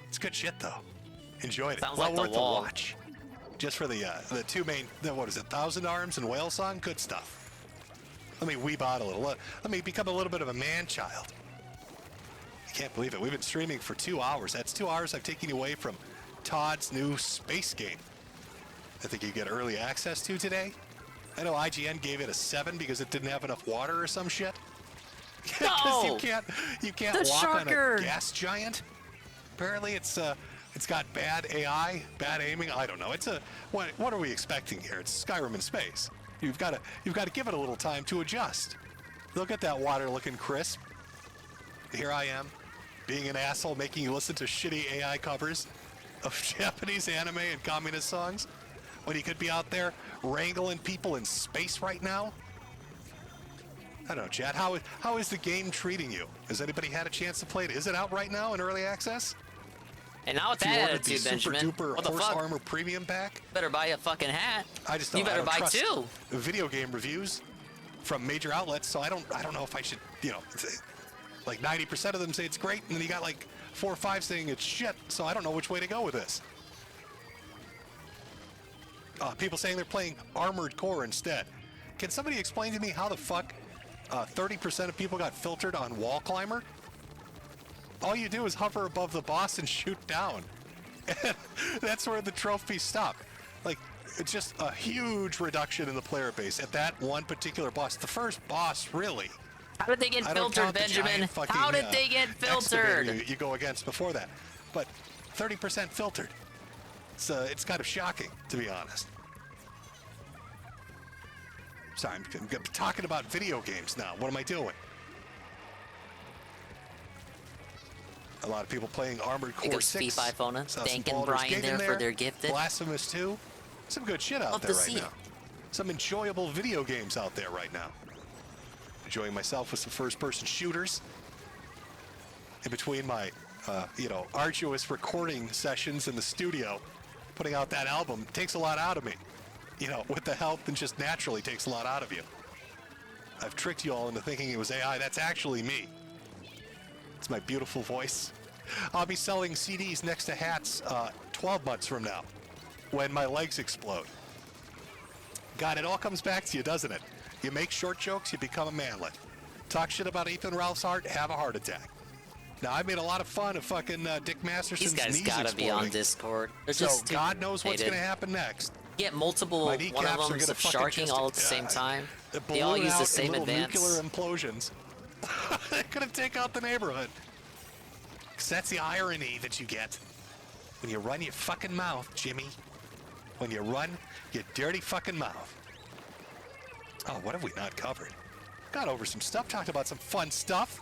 It's good shit though. Enjoyed it. Sounds well like The worth the Wall. watch. Just for the two main, what is it, Thousand Arms and Whale Song? Good stuff. Let me weeb out a little. Let me become a little bit of a man-child. I can't believe it. We've been streaming for 2 hours. That's 2 hours I've taken away from Todd's new space game. I think you get early access to today. I know IGN gave it a 7 because it didn't have enough water or some shit. Because you can't The walk on sharker. a gas giant. Apparently it's got bad AI, bad aiming. I don't know. What are we expecting here? It's Skyrim in space. You've got to give it a little time to adjust. Look at that water looking crisp. Here I am, being an asshole, making you listen to shitty AI covers of Japanese anime and communist songs when you could be out there wrangling people in space right now. I don't know, Chad. How is the game treating you? Has anybody had a chance to play it? Is it out right now in early access? And now with If you that ordered the attitude, Benjamin, Super Duper what the Horse fuck? Armor Premium Pack, Better buy a fucking hat. I just You don't, I better don't buy trust 2. video game reviews. from major outlets, so I don't know if I should, you know, like 90% of them say it's great, and then you got like 4 or 5 saying it's shit, so I don't know which way to go with this. People saying they're playing Armored Core instead. Can somebody explain to me how the fuck 30% of people got filtered on Wall Climber? All you do is hover above the boss and shoot down. And that's where the trophies stop. Like, it's just a huge reduction in the player base at that one particular boss. The first boss, really. How did they get filtered, Benjamin? How did they get filtered? You go against before that. But 30% filtered. It's kind of shocking, to be honest. Sorry, I'm talking about video games now. What am I doing? A lot of people playing Armored Core 6. Thanking Brian there for their gifted. Blasphemous 2. Some good shit out there right now. Some enjoyable video games out there right now. Enjoying myself with some first-person shooters. In between my, arduous recording sessions in the studio, putting out that album takes a lot out of me. You know, with the help, and just naturally takes a lot out of you. I've tricked you all into thinking it was AI. That's actually me. It's my beautiful voice. I'll be selling CDs next to hats 12 months from now, when my legs explode. God, it all comes back to you, doesn't it? You make short jokes, you become a manlet. Talk shit about Ethan Ralph's heart, have a heart attack. Now, I made a lot of fun of fucking Dick Masterson's knees These guys gotta be on Discord. So God knows what's going to happen next. Get multiple, one of them sharking all at the same time. They all use the same advance. Nuclear implosions. They could have taken out the neighborhood. Because that's the irony that you get when you run your fucking mouth, Jimmy. When you run your dirty fucking mouth. Oh, what have we not covered? Got over some stuff, talked about some fun stuff.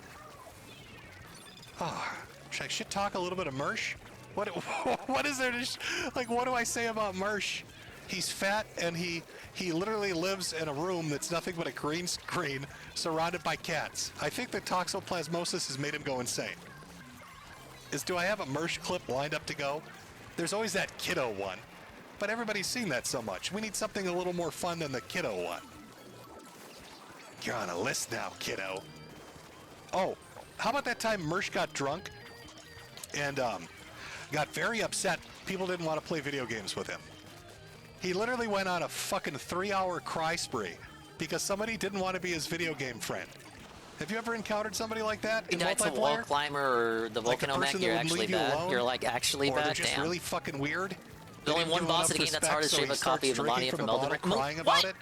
Oh, should talk a little bit of Mersh? What is there to, like, what do I say about Mersh? He's fat, and he literally lives in a room that's nothing but a green screen surrounded by cats. I think the toxoplasmosis has made him go insane. Do I have a Mersh clip lined up to go? There's always that kiddo one, but everybody's seen that so much. We need something a little more fun than the kiddo one. You're on a list now, kiddo. Oh, how about that time Mersh got drunk and got very upset people didn't want to play video games with him? He literally went on a fucking 3-hour cry spree because somebody didn't want to be his video game friend. Have you ever encountered somebody like that in multiplayer? The wall climber or the volcanomech, you're actually bad. You're like actually bad. Or they're just really fucking weird. There's only one boss in the game that's hard to shave a copy of Melania from Elden Ring. Crying about it?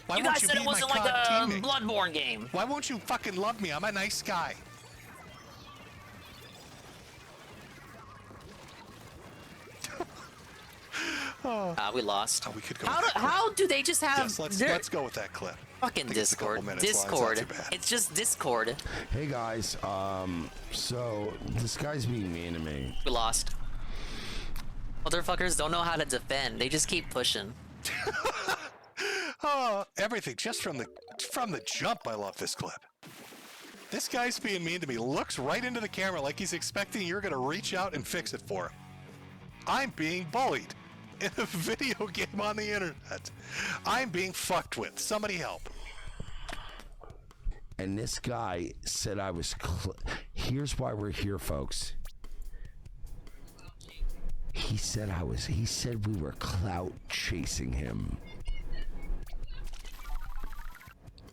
Why you guys said it wasn't like a Bloodborne game. Why won't you fucking love me? I'm a nice guy. We lost. Oh, we could go. How do they just have? Yes, let's go with that clip. Fucking Discord. Discord. It's just Discord. Hey guys, so this guy's being mean to me. We lost. Motherfuckers don't know how to defend. They just keep pushing. Oh, everything just from the jump. I love this clip. This guy's being mean to me. Looks right into the camera like he's expecting you're gonna reach out and fix it for him. I'm being bullied in a video game on the internet. I'm being fucked with. Somebody help. And this guy said I was. Here's why we're here, folks. He said He said we were clout chasing him.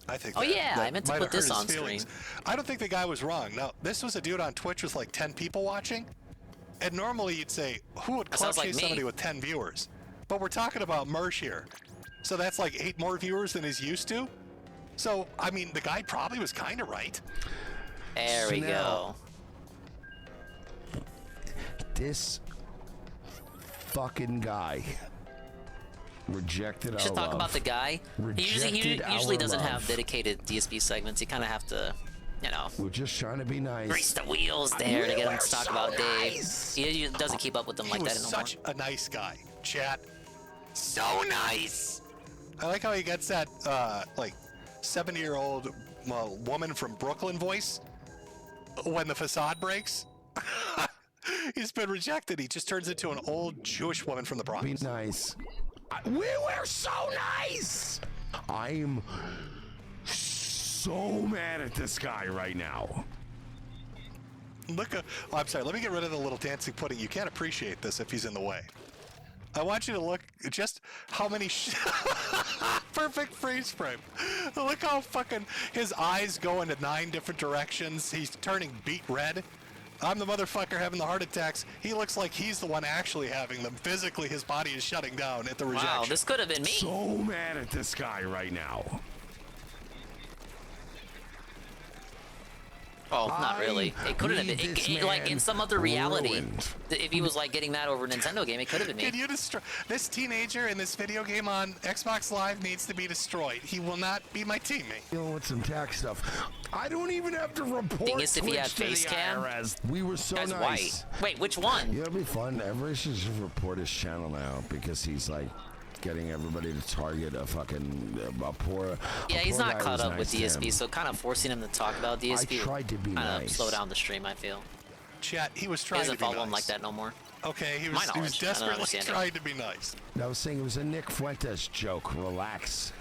I think. Oh yeah, I meant to put this on screen. I don't think the guy was wrong. Now, this was a dude on Twitch with like 10 people watching. And normally you'd say, who would clout chase somebody with 10 viewers? But we're talking about Mersh here. So that's like 8 more viewers than he's used to. So, I mean, the guy probably was kind of right. There we go. This fucking guy rejected our love. We should talk about the guy. He usually doesn't have dedicated DSP segments. You kind of have to, you know. We're just trying to be nice. Grease the wheels there to get him to talk about Dave. He doesn't keep up with them like that anymore. He was such a nice guy. Chat. So nice. I like how he gets that, like, 70-year-old woman from Brooklyn voice when the facade breaks. He's been rejected. He just turns into an old Jewish woman from the Bronx. Be nice. We were so nice. I'm so mad at this guy right now. Look, I'm sorry. Let me get rid of the little dancing pudding. You can't appreciate this if he's in the way. I want you to look just how many perfect freeze frame. Look how fucking his eyes go into 9 different directions. He's turning beet red. I'm the motherfucker having the heart attacks. He looks like he's the one actually having them. Physically, his body is shutting down at the rejection. Wow, this could have been me. So mad at this guy right now. Oh, not really. It couldn't have been. Like in some other reality, if he was like getting mad over a Nintendo game, it could have been me. Can you destroy this teenager in this video game on Xbox Live? Needs to be destroyed. He will not be my teammate. Dealing with some tax stuff. I don't even have to report Thing is, if he had Twitch to face the cam, IRS. We were so guy's nice. white. Wait, which one? Yeah, it'll be fun. Everybody should just report his channel now because he's like getting everybody to target a fucking poor. Yeah, he's poor not guy caught who's up nice with to him. DSP, so kind of forcing him to talk about DSP. I tried to be nice. Slow down the stream, I feel. Chat, he was He trying to doesn't be follow him nice. like that no more. Okay, he My was knowledge, I don't desperately understand it. trying to be nice. I was saying it was a Nick Fuentes joke. Relax.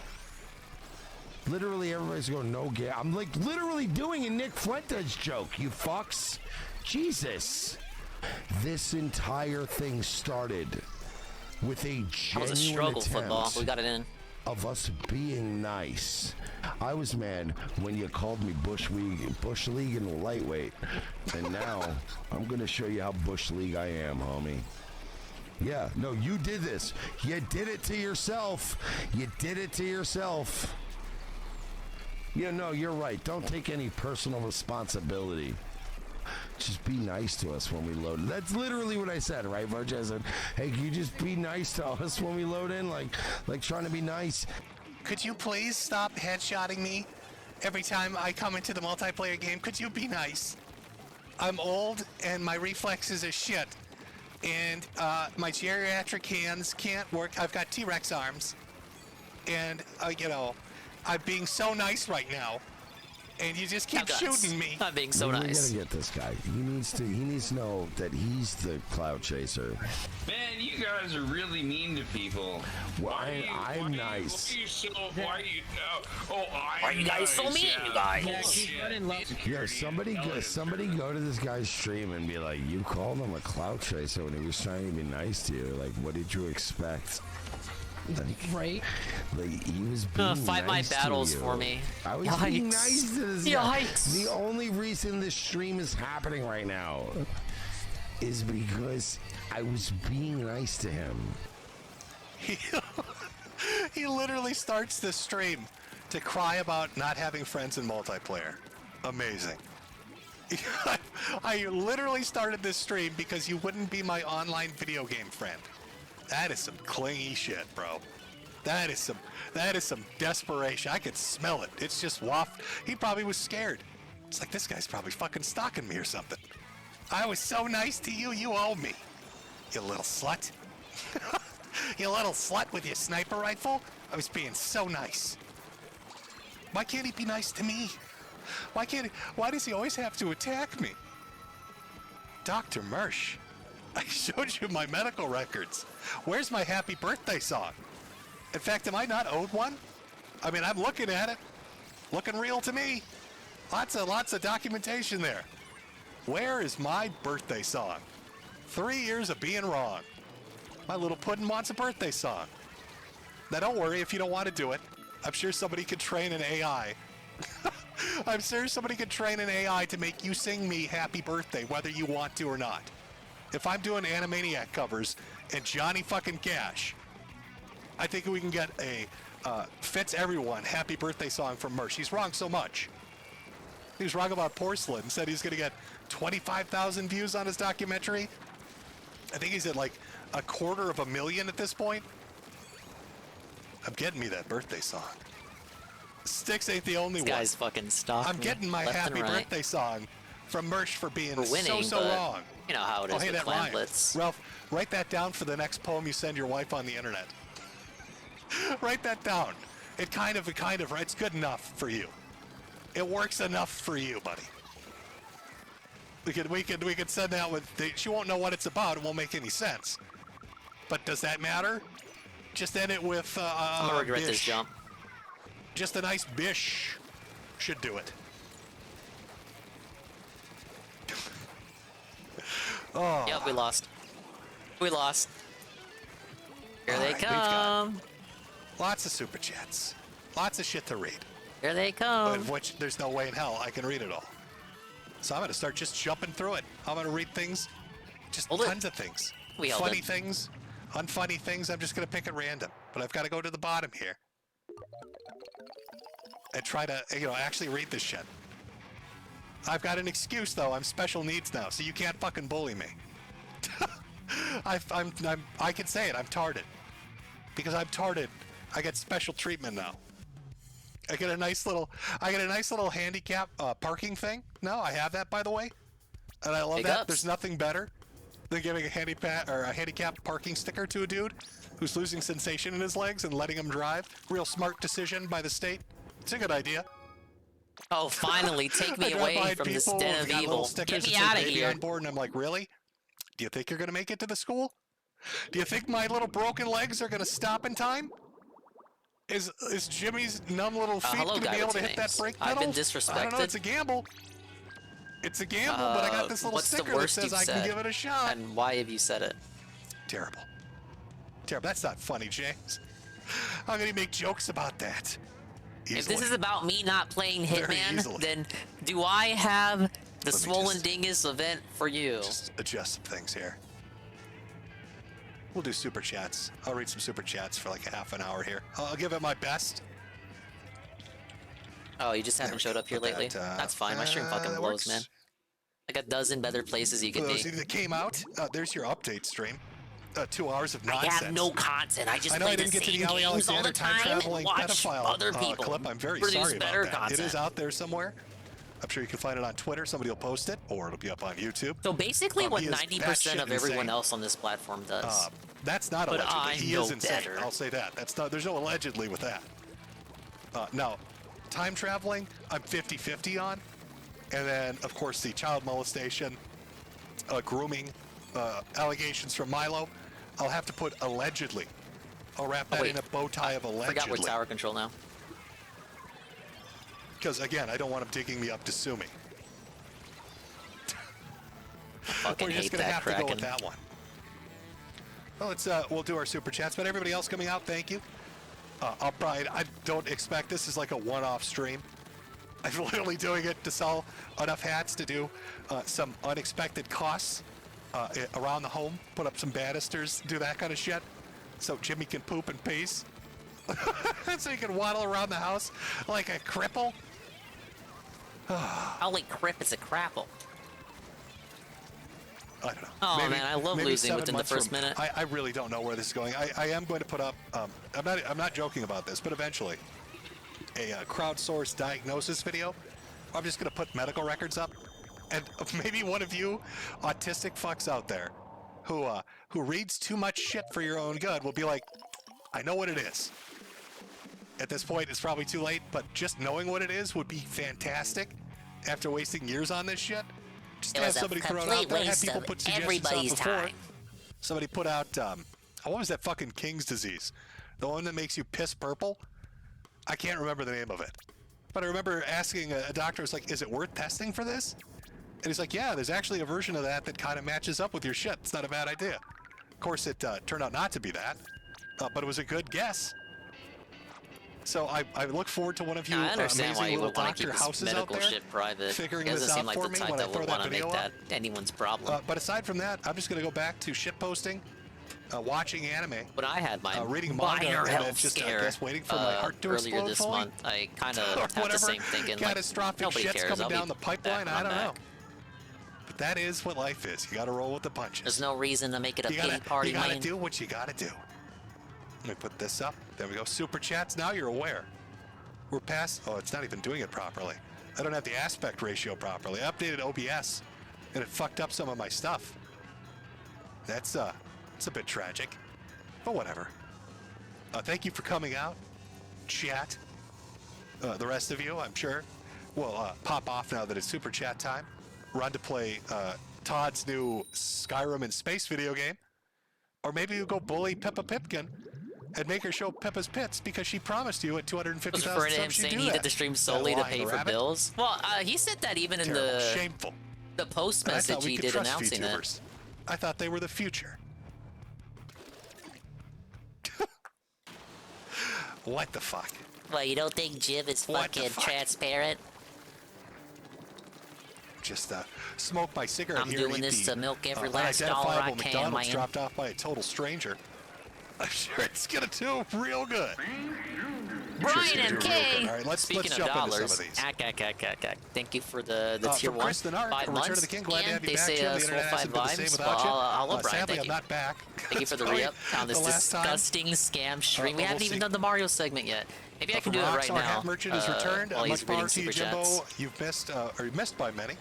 Literally, everybody's going, no gay. I'm like literally doing a Nick Fuentes joke, you fucks. Jesus. This entire thing started with a That genuine was a struggle, attempt football. We got it in. of us being nice. I was mad when you called me Bush League and lightweight. And now I'm going to show you how Bush League I am, homie. Yeah, no, you did this. You did it to yourself. You did it to yourself. Yeah, no, you're right. Don't take any personal responsibility. Just be nice to us when we load in. That's literally what I said, right, Virg? I said, hey, can you just be nice to us when we load in? Like trying to be nice. Could you please stop headshotting me every time I come into the multiplayer game? Could you be nice? I'm old and my reflexes are shit. And my geriatric hands can't work. I've got T-Rex arms. And, you know, I'm being so nice right now. And you just keep shooting me. Not being so nice. We gotta get this guy. He needs to know that he's the cloud chaser. Man, you guys are really mean to people. Well, I'm nice. Why are you guys so mean, you guys? Yeah, somebody go to this guy's stream and be like, you called him a cloud chaser when he was trying to be nice to you. Like, what did you expect? Right. Like, he was being fight my nice to battles you. for me. I was Yikes. being nice to this guy. Yikes. The only reason this stream is happening right now is because I was being nice to him. He literally starts this stream to cry about not having friends in multiplayer. Amazing. I literally started this stream because you wouldn't be my online video game friend. That is some clingy shit, bro. That is some desperation. I could smell it. It's just waft. He probably was scared. It's like, this guy's probably fucking stalking me or something. I was so nice to you, you owe me. You little slut. You little slut with your sniper rifle. I was being so nice. Why can't he be nice to me? Why does he always have to attack me? Dr. Mersch, I showed you my medical records. Where's my happy birthday song? In fact, am I not owed one? I mean, I'm looking at it. Looking real to me. Lots of documentation there. Where is my birthday song? 3 years of being wrong. My little puddin' wants a birthday song. Now don't worry if you don't want to do it. I'm sure somebody could train an AI. I'm sure somebody could train an AI to make you sing me happy birthday, whether you want to or not. If I'm doing Animaniac covers and Johnny fucking Cash, I think we can get a fits everyone happy birthday song from Mersh. He's wrong so much. He was wrong about porcelain. Said he's going to get 25,000 views on his documentary. I think he's at like 250,000 at this point. I'm getting me that birthday song. Sticks ain't the only This one. guy's fucking stalking I'm getting my left happy and right. birthday song from Mersh for being For winning, so but wrong. you know how it is hey, with that Clan rhymed. Blitz. Ralph, write that down for the next poem you send your wife on the internet. Write that down. It kind of, it's good enough for you. It works enough for you, buddy. We could send that with. She won't know what it's about. It won't make any sense. But does that matter? Just end it with. I'm gonna regret this bish. jump. Just a nice bish. should do it. Oh. Yep, we lost. We lost. Here All they right, we've got come. Lots of super chats. Lots of shit to read. Here they come. Of which there's no way in hell I can read it all. So I'm going to start just jumping through it. I'm going to read things. Just tons of things. We held Funny it. things. Unfunny things. I'm just going to pick at random. But I've got to go to the bottom here. And try to, actually read this shit. I've got an excuse, though. I'm special needs now, so you can't fucking bully me. I can say it. I'm tarded. Because I'm tarded, I get special treatment now. I get a nice little handicap parking thing. No, I have that, by the way, and I love that. There's nothing better than giving a handicap parking sticker to a dude who's losing sensation in his legs and letting him drive. Real smart decision by the state. It's a good idea. Oh, finally, take me I drive away by from this people den who've of got little evil. stickers Get me that say out of baby here. on board, and I'm like, really? Do you think you're going to make it to the school? Do you think my little broken legs are going to stop in time? Is Jimmy's numb little feet hello, going to be guy able with to two hit that names. brake I've pedal? been disrespected. I don't know. It's a gamble. It's a gamble, but I got this little What's the sticker that worst says you've I can said? give it a shot. And why have you said it? Terrible. Terrible. That's not funny, James. How can you make jokes about that? If this is about me not playing Very Hitman, easily. then do I have the me Swollen just- Dingus event for you? Just adjust some things here. We'll do super chats. I'll read some super chats for like a half an hour here. I'll give it my best. Oh, you just haven't showed up here lately? that, That's fine. My stream fucking that blows, works. man. Like a dozen better places you For could those be. of you that came out, there's your update stream. 2 hours of I nonsense. have no content. I just I know play I didn't the get to same the Ali games all Alexander the time time and traveling watch pedophile other people clip. I'm very produce sorry better about that. content. It is out there somewhere. I'm sure you can find it on Twitter. Somebody will post it, or it'll be up on YouTube. So basically what he is 90% batshit of everyone insane. else on this platform does. That's not But allegedly. I He know is insane. better. I'll say that. That's not. There's no allegedly with that. Now, time traveling, I'm 50-50 on, and then of course the child molestation, grooming, allegations from Milo. I'll have to put allegedly. I'll wrap that wait. in a bow tie of allegedly. Forgot we're tower control now. Because again, I don't want him digging me up to sue me. Fucking We're just hate gonna that have to go Kraken. with that one. Well, we'll do our super chats, but everybody else coming out, thank you. I don't expect this is like a one-off stream. I'm literally doing it to sell enough hats to do some unexpected costs around the home, put up some banisters, do that kind of shit, so Jimmy can poop in peace. So he can waddle around the house like a cripple. Holy crap, it's a crapple. I don't know. Oh Maybe- man, I love maybe losing 7 within the months first from- minute. I really don't know where this is going. I am going to put up. I'm not joking about this, but eventually, a crowdsourced diagnosis video. I'm just going to put medical records up, and maybe one of you autistic fucks out there who reads too much shit for your own good will be like, I know what it is. At this point, it's probably too late, but just knowing what it is would be fantastic. After wasting years on this shit, just It to have was a somebody throw it complete out there, have waste people of put suggestions out everybody's before. time. Somebody put out, what was that fucking King's disease? The one that makes you piss purple? I can't remember the name of it. But I remember asking a doctor, was like, is it worth testing for this? And he's like, yeah, there's actually a version of that that kind of matches up with your shit. It's not a bad idea. Of course, it turned out not to be that, but it was a good guess. So I look forward to one of you I understand why amazing you little would want to doctor keep this houses out medical there shit private. figuring It doesn't this seem out like for the me type when I that throw would that want to make video up. that anyone's problem. But aside from that, I'm just going to go back to shit posting, watching anime. When I had my reading manga, minor and health just scare guess waiting for my heart to earlier explode this fully. month, I kind Or of have the whatever same thinking. Like, catastrophic nobody shit's cares. coming I'll down be the pipeline. back I on don't know. back. But that is what life is. You got to roll with the punches. There's no reason to make it a You pity gotta, party, you gotta man. do what you got to do. Let me put this up. There we go. Super chats. Now you're aware. We're past. Oh, it's not even doing it properly. I don't have the aspect ratio properly. I updated OBS, and it fucked up some of my stuff. It's a bit tragic, but whatever. Thank you for coming out, chat. The rest of you, I'm sure, will pop off now that it's super chat time. Run to play Todd's new Skyrim in space video game, or maybe you go bully Pippa Pipkin and make her show Peppa's Pits because she promised you at 250,000 Was referring to him subs she'd saying do he that. did the stream That solely to lying pay for rabbit. bills. Well, he said that even in Terrible. the Shameful. the post And I message thought we he could did trust announcing it. VTubers. I thought they were the future. What the fuck? Well, you don't think Jim is What the fucking fuck? transparent? Just smoke my cigarette I'm here doing and eat this the, to milk every last dollar unidentifiable I can, McDonald's man. dropped off by a total stranger. I'm sure it's gonna do real good. Brian MK. All right, let's Speaking jump of into some dollars, of these. Thank you for the tier from 1 Kristen Ark, 5 Return months. of the King, glad to And have you they back, say Jim. The Swole internet 5 hasn't been the same vibes. without you. Well, I'll love Brian. Sadly, Thank I'm you. not back. Thank you for the Sorry. re-up on this The last time. disgusting scam stream. We we'll haven't even see. done the Mario segment yet. Maybe I can From do it Rocks, right our now. hat merchant has returned. While he's Much power reading to you, super Jimbo. chats. You've missed, or missed by many.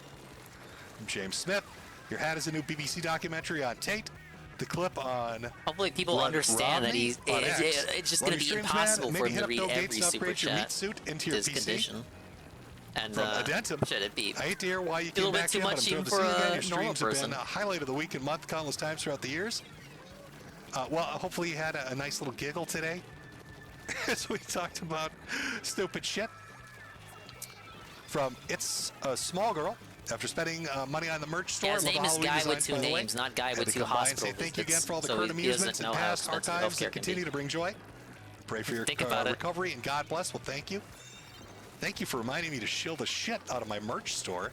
From James Smith. Your hat is a new BBC documentary on Tate. The clip on. Hopefully people understand that Romney he's. on X. It's just Love going to your be streams, man. impossible Maybe for him hit to up read Bill every Gates and super upgrade your meat chat. suit into your This PC. condition. And From Adentum. shit, it'd be I hate to hear why you a came little bit back too in, but much I'm even thrilled to for see you again. a Your normal streams have person. been a highlight of the week and month countless times throughout the years. Well, hopefully you had a nice little giggle today as we talked about stupid shit. From It's a Small Girl. After spending money on the merch store, Yeah, his love name the is Halloween Guy with designs, two by the way. names, not Guy Had with to two come by and hospital say thank you again visits, for all the so current he doesn't amusements and know how past expensive archives healthcare that can continue be. to bring joy. Pray for your Think about it. recovery and God bless. Well, thank you. Thank you for reminding me to shield the shit out of my merch store.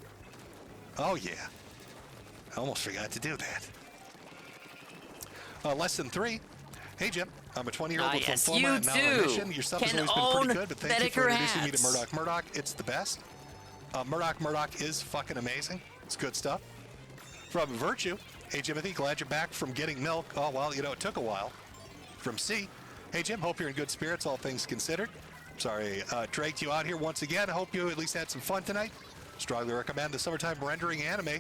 Oh, yeah. I almost forgot to do that. Lesson 3. Hey, Jim. I'm a 20-year-old with yes, lymphoma you and now on a too mission. Your stuff has can always been pretty own good, but thank you for Metokur introducing me to hats. Murdoch. Murdoch, it's the best. Murdoch is fucking amazing. It's good stuff. From Virtue. Hey, Jimothy, glad you're back from getting milk. Oh, well, you know, it took a while. From C. Hey, Jim, hope you're in good spirits, all things considered. Sorry, dragged you out here once again. I hope you at least had some fun tonight. Strongly recommend the summertime rendering anime.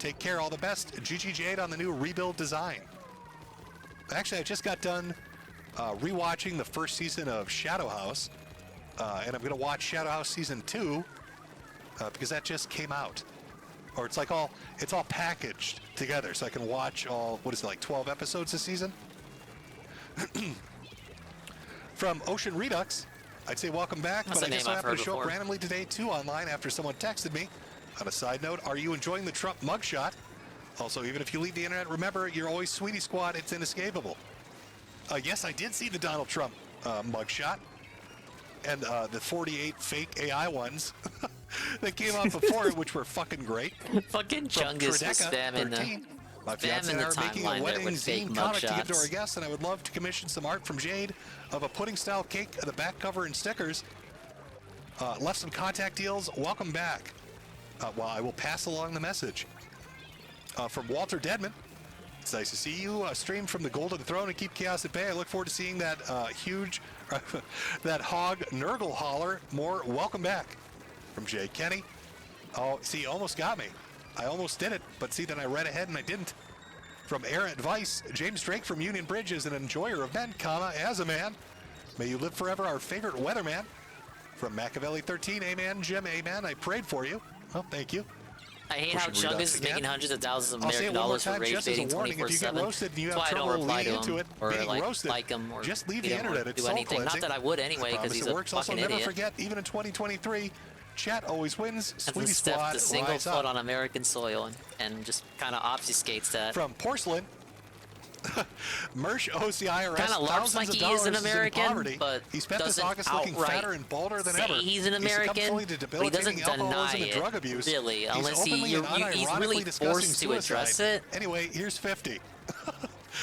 Take care, all the best. GG Jade on the new rebuild design. Actually, I just got done rewatching the first season of Shadow House, and I'm going to watch Shadow House season 2 because that just came out. Or it's all packaged together, so I can watch all, 12 episodes a season? From Ocean Redux, I'd say welcome back, That's but a I just name so I've happened to heard show up before. randomly today, too, online after someone texted me. On a side note, are you enjoying the Trump mugshot? Also, even if you leave the internet, remember, you're always Sweetie Squad. It's inescapable. Yes, I did see the Donald Trump mugshot and the 48 fake AI ones that came out before it, which were fucking great. Fucking From Chungus was Trideca, spamming 13. My spamming fiance and I the are making a timeline there wedding with fake zine comic to give to mugshots. our guests, and I would love to commission some art from Jade of a pudding-style cake, the back cover, and stickers. Left some contact deals. Welcome back. Well, I will pass along the message. From Walter Deadman. It's nice to see you. Stream from the Golden Throne and keep chaos at bay. I look forward to seeing that that hog Nurgle holler. More. Welcome back. From Jay Kenny. Oh, see, almost got me. I almost did it, but see, then I read ahead and I didn't. From Errant Vice, James Drake from Union Bridge is an enjoyer of men, as a man. May you live forever, our favorite weatherman. From Machiavelli 13, amen, Jim, amen. I prayed for you. Well, thank you. I hate how Pushing Redux Chungus is again. making hundreds of thousands of I'll say American it one more dollars for time, rage just as a baiting warning, if you get 24/7. roasted and you That's have why I don't trouble reply to leaning into him it, or being like roasted, like him or just leave beat the him or internet. It's do soul anything. Not cleansing. that I would anyway, I because promise he's it a works. Also, fucking never idiot. forget, even in 2023, chat always wins. Sweetie Hasn't stepped Squad, a single rise foot up. on American soil and just kind of obfuscates that. From Porcelain, Mersh owes the IRS Kind of larps thousands like of he is an dollars in American, poverty. but He spent this doesn't August looking outright fatter and bolder than say ever. he's an succumbed American, fully to but he doesn't debilitating deny alcoholism and it, drug abuse. really, He's unless openly and he's unironically really discussing forced to address suicide. it. Anyway, here's 50.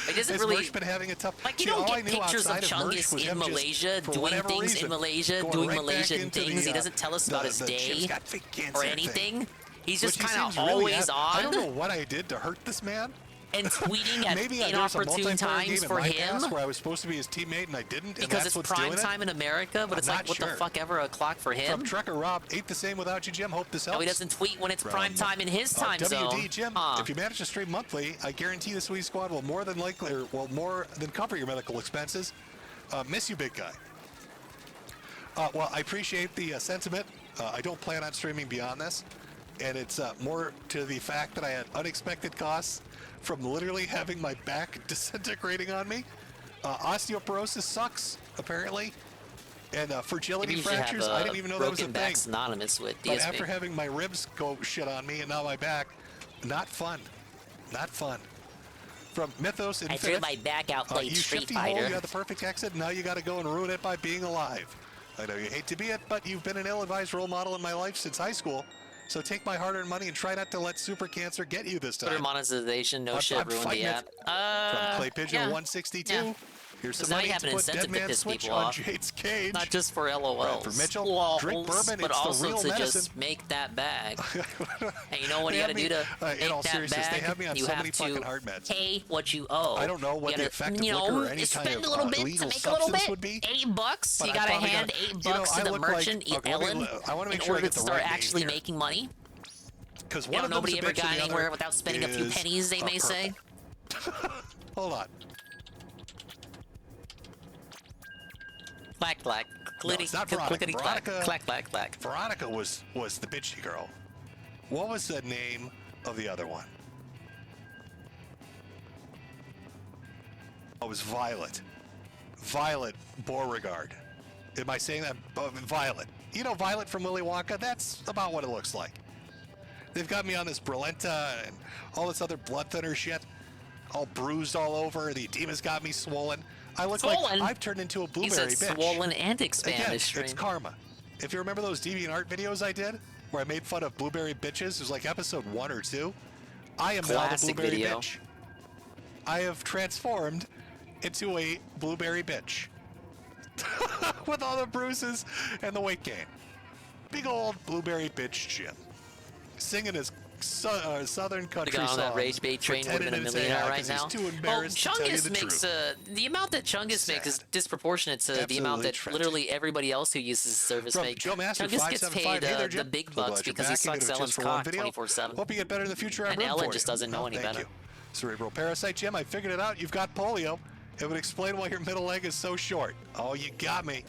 He doesn't Has really Mersh been having a tough... like you See, don't all I get knew pictures of outside Mersh Chungus was in him just, Malaysia for doing whatever things reason, in Malaysia, going doing right back Malaysian into things. the, He doesn't tell us about his the day Jim's got fake cancer or thing. anything. He's just Which he kind of seems really always at- on. I don't know what I did to hurt this man. And tweeting at Maybe there was a inopportune multiplayer times game in for my him past where I was supposed to be his teammate and I didn't, and because that's it's what's prime doing it. time in America, but I'm it's like, not what the sure. fuck ever o'clock for him? From Trekker Rob, ate the same without you, Jim. Hope this helps. No, he doesn't tweet when it's From, prime time in his time WD, zone. Jim, if you manage to stream monthly, I guarantee the Sweetie Squad will more than cover your medical expenses. Miss you, big guy. Well, I appreciate the sentiment. I don't plan on streaming beyond this, and it's more to the fact that I had unexpected costs from literally having my back disintegrating on me. Osteoporosis sucks, apparently. And fragility Maybe you should fractures, have, I didn't even know that was a broken thing. back synonymous with But DSP. after having my ribs go shit on me and now my back, not fun. Not fun. From Mythos I Infinite. threw my back out, played you Street shifty hole, Fighter. you had the perfect exit, now you got to go and ruin it by being alive. I know you hate to be it, but you've been an ill-advised role model in my life since high school. So take my hard-earned money and try not to let super cancer get you this time. Twitter monetization, no I'm shit, ruined fighting the it. app. From Clay Pigeon yeah. 162. Yeah. Here's some Now money you have to an put Dead incentive to Man piss Switch people on off. Jade's cage. Not just for LOLs. For Mitchell, drink LOLs, bourbon, but it's also the real to medicine. just make that bag. And you know what They you have gotta do to me- make in all that seriousness, bag? they have me on you so have many to fucking hard meds. pay what you owe. I don't know what You the gotta, effect of you liquor know, or any kind spend of a little bit to illegal make a little substance bit. would be. $8. But You I gotta probably hand gotta- $8 you know, to I the look like- merchant, okay, let me- Ellen, I wanna make in sure I order get to the start right names actually here. making money. Because You one know, of them's nobody a ever bitch got and the anywhere other without spending a few is pennies, they a may say. Hold on. Clack, clack. No, it's not Veronica. Clickety clack. Veronica- Clack, clack, clack. Veronica was the bitchy girl. What was the name of the other one? Oh, it was Violet. Violet Beauregard. Am I saying that? Violet. You know Violet from Willy Wonka? That's about what it looks like. They've got me on this Brulenta and all this other blood thinner shit. All bruised all over. The edema's got me swollen. I look like I've turned into a He blueberry said bitch. swollen and expanded Again, stream. it's karma. If you remember those DeviantArt videos I did, where I made fun of blueberry bitches, it was like episode 1 or 2. I am now the Classic blueberry video. bitch. I have transformed into a blueberry bitch. With all the bruises and the weight gain. Big old blueberry bitch Jim. Singing his southern country got on that songs, rage bait train would have been a pretending it's millionaire AI right 'cause now. He's too Well, embarrassed to tell you Chungus the makes truth. the amount that Chungus makes is disproportionate to the amount Absolutely that tragic. literally everybody else who uses the service From makes. Joe Master Chungus gets 575. paid Hey there, the Jim. big So bucks glad you're because he back. sucks Even if selling just for one cock video. 24/7. Hope you get better in the future. I'm And rooting Ellen for just you. doesn't know any Thank better. you. Cerebral parasite, Jim. I figured it out. You've got polio. It would explain why your middle leg is so short. Oh, you got me.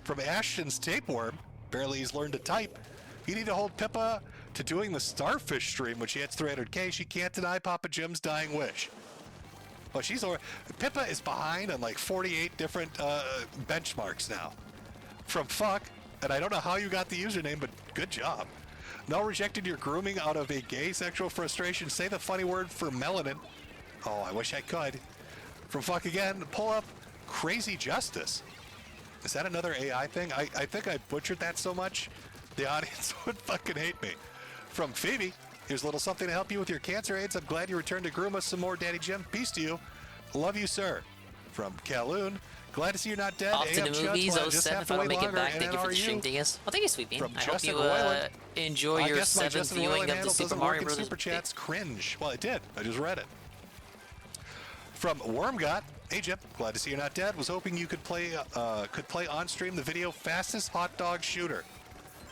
From Ashton's tapeworm. Apparently he's learned to type. You need to hold Pippa to doing the starfish stream when she hits 300K. She can't deny Papa Jim's dying wish. Well, she's already... Pippa is behind on like 48 different benchmarks now. From fuck, and I don't know how you got the username, but good job. No rejected your grooming out of a gay sexual frustration. Say the funny word for melanin. Oh, I wish I could. From fuck again, pull up crazy justice. Is that another AI thing? I think I butchered that so much, the audience would fucking hate me. From Phoebe, here's a little something to help you with your cancer aids. I'm glad you returned to groom us some more, Daddy Jim. Peace to you. Love you, sir. From Kaloon, glad to see you're not dead. Off to AM the movies, Chuds, just 07, have if to I don't wait make it longer, back. Thank you for the stream, NRU. dingus. Well, thank you, Sweet Bean. From I hope Justin you Roiland. enjoy I your guess my 7th Justin viewing Roiland of the handle Super doesn't Mario work in Bros. Super Chats. Cringe. Well, it did. I just read it. From Wormgot, hey Jim, glad to see you're not dead. Was hoping you could play on stream the video fastest hot dog shooter.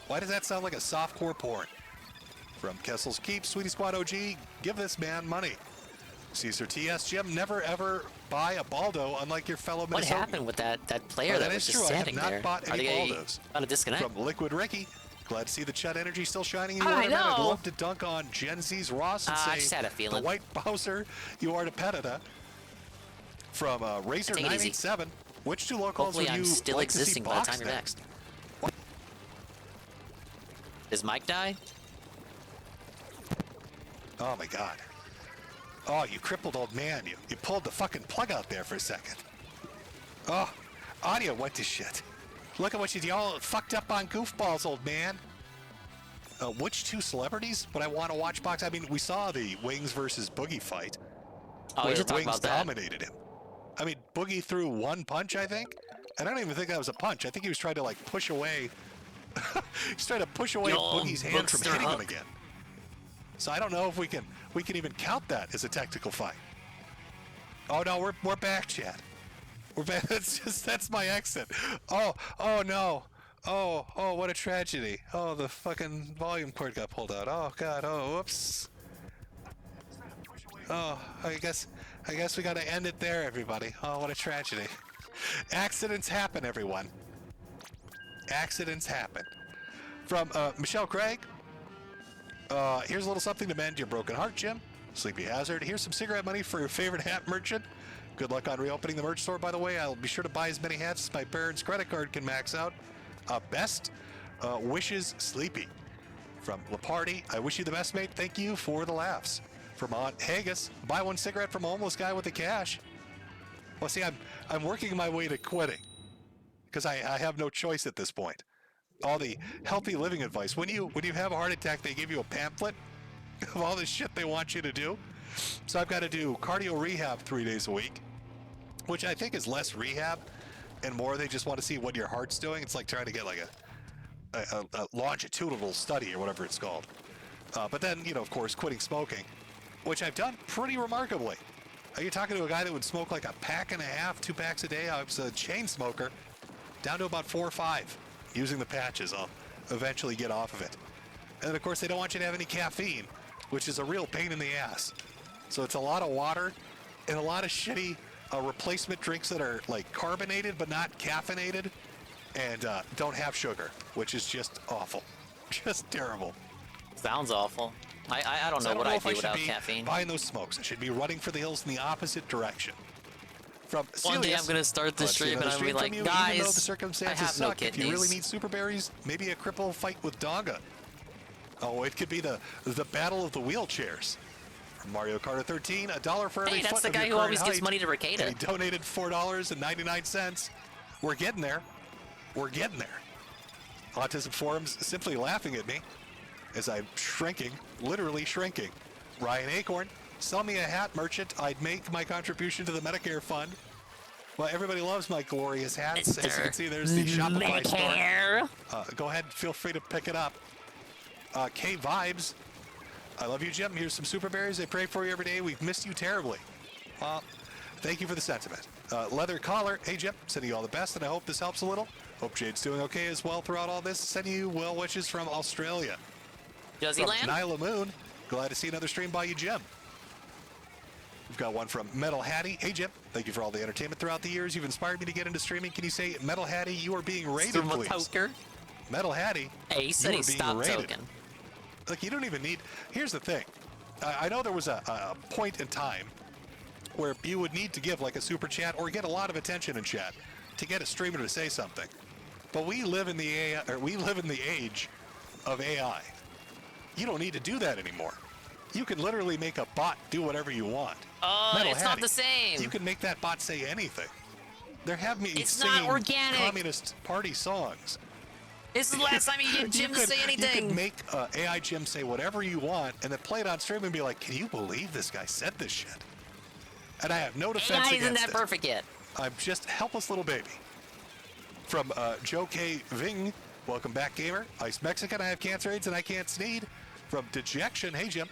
Why does that sound like a softcore porn? From Kessel's Keep, Sweetie Squad OG, give this man money. Caesar TS Jim, never ever buy a Baldo, unlike your fellow What Minnesotan. happened with that player that is was just true. standing I have not there? bought Are any they Baldos. on a disconnect? From Liquid Ricky, glad to see the Chud energy still shining. I I'd know. love to dunk on Gen Z's Ross and I say, just had a feeling. the white Bowser, you are to Petita. From Razor Take it easy. 987, which two locals Hopefully would I'm you still like to see existing by the box time you're next. Does Mike die? Oh my god. Oh, you crippled old man. You pulled the fucking plug out there for a second. Oh, audio went to shit. Look at what you all fucked up on goofballs, old man. Which two celebrities would I want to watch box? I mean, we saw the Wings versus Boogie fight. Oh, we where should talk Wings about that. dominated him. I mean, Boogie threw one punch, I think. And I don't even think that was a punch. I think he was trying to like push away. He's trying to push away Yo, Boogie's hand from Bookster hitting him Hook. again. So I don't know if we can even count that as a technical fight. Oh no, we're back, Chad. We're back. That's my exit. Oh no. Oh, what a tragedy. Oh, the fucking volume cord got pulled out. Oh god. Oh, whoops. Oh, I guess we got to end it there, everybody. Oh, what a tragedy. Accidents happen, everyone. Accidents happen. From Michelle Craig. Here's a little something to mend your broken heart, Jim. Sleepy Hazard. Here's some cigarette money for your favorite hat merchant. Good luck on reopening the merch store, by the way. I'll be sure to buy as many hats as my parents' credit card can max out. Best wishes, Sleepy. From Laparty, I wish you the best, mate. Thank you for the laughs. From Aunt Haggis, buy one cigarette from a homeless guy with the cash. Well, see, I'm working my way to quitting because I have no choice at this point. All the healthy living advice. When you have a heart attack, they give you a pamphlet of all the shit they want you to do. So I've got to do cardio rehab 3 days a week, which I think is less rehab and more they just want to see what your heart's doing. It's like trying to get like a longitudinal study or whatever it's called. But then, of course, quitting smoking, which I've done pretty remarkably. You're talking to a guy that would smoke like a pack and a half, 2 packs a day. I was a chain smoker, down to about 4 or 5 using the patches. I'll eventually get off of it. And then, of course, they don't want you to have any caffeine, which is a real pain in the ass. So it's a lot of water and a lot of shitty replacement drinks that are like carbonated but not caffeinated and don't have sugar, which is just awful. Just terrible. Sounds awful. I don't know what I'd do without caffeine. Buying those smokes. I should be running for the hills in the opposite direction. From One day I'm going to start the stream and I'm going to be like, guys, even though the circumstances I have no suck, if you really kidneys. need super berries, maybe a cripple fight with Donga. Oh, it could be the battle of the wheelchairs. From Mario Kart 13, $1 for every Hey, that's foot the of guy your who always current gives height. money to Ricada. And he donated $4.99. We're getting there. We're getting there. Autism Forums simply laughing at me as I'm shrinking, literally shrinking. Ryan Acorn, sell me a hat merchant. I'd make my contribution to the Medicare fund. Well, everybody loves my glorious hats. As you can see, there's the Shopify store. Go ahead, feel free to pick it up. K Vibes, I love you, Jim. Here's some super berries. I pray for you every day. We've missed you terribly. Well, thank you for the sentiment. Leather Collar, hey, Jim, sending you all the best, and I hope this helps a little. Hope Jade's doing okay as well throughout all this. Sending you well wishes from Australia. Does he From land? Nyla Moon, glad to see another stream by you, Jim. We've got one from Metal Hattie. Hey, Jim, thank you for all the entertainment throughout the years. You've inspired me to get into streaming. Can you say, Metal Hattie, you are being rated, please? Metokur. Metal Hattie, Hey, he said you he are being stopped rated. token. Look, you don't even need... Here's the thing. I know there was a point in time where you would need to give like a super chat or get a lot of attention in chat to get a streamer to say something. But we live in the age of AI. You don't need to do that anymore. You can literally make a bot do whatever you want. Metal It's not Hattie, the same. You can make that bot say anything. There have me It's singing not organic. Communist Party songs. This is the last time you get Jim to say anything. You could make AI Jim say whatever you want and then play it on stream and be like, can you believe this guy said this shit? And I have no defense AI against isn't that it. perfect yet. I'm just a helpless little baby. From Joe K. Ving, welcome back, gamer. Ice Mexican, I have cancer, AIDS, and I can't sneed. From Dejection, hey, Jim.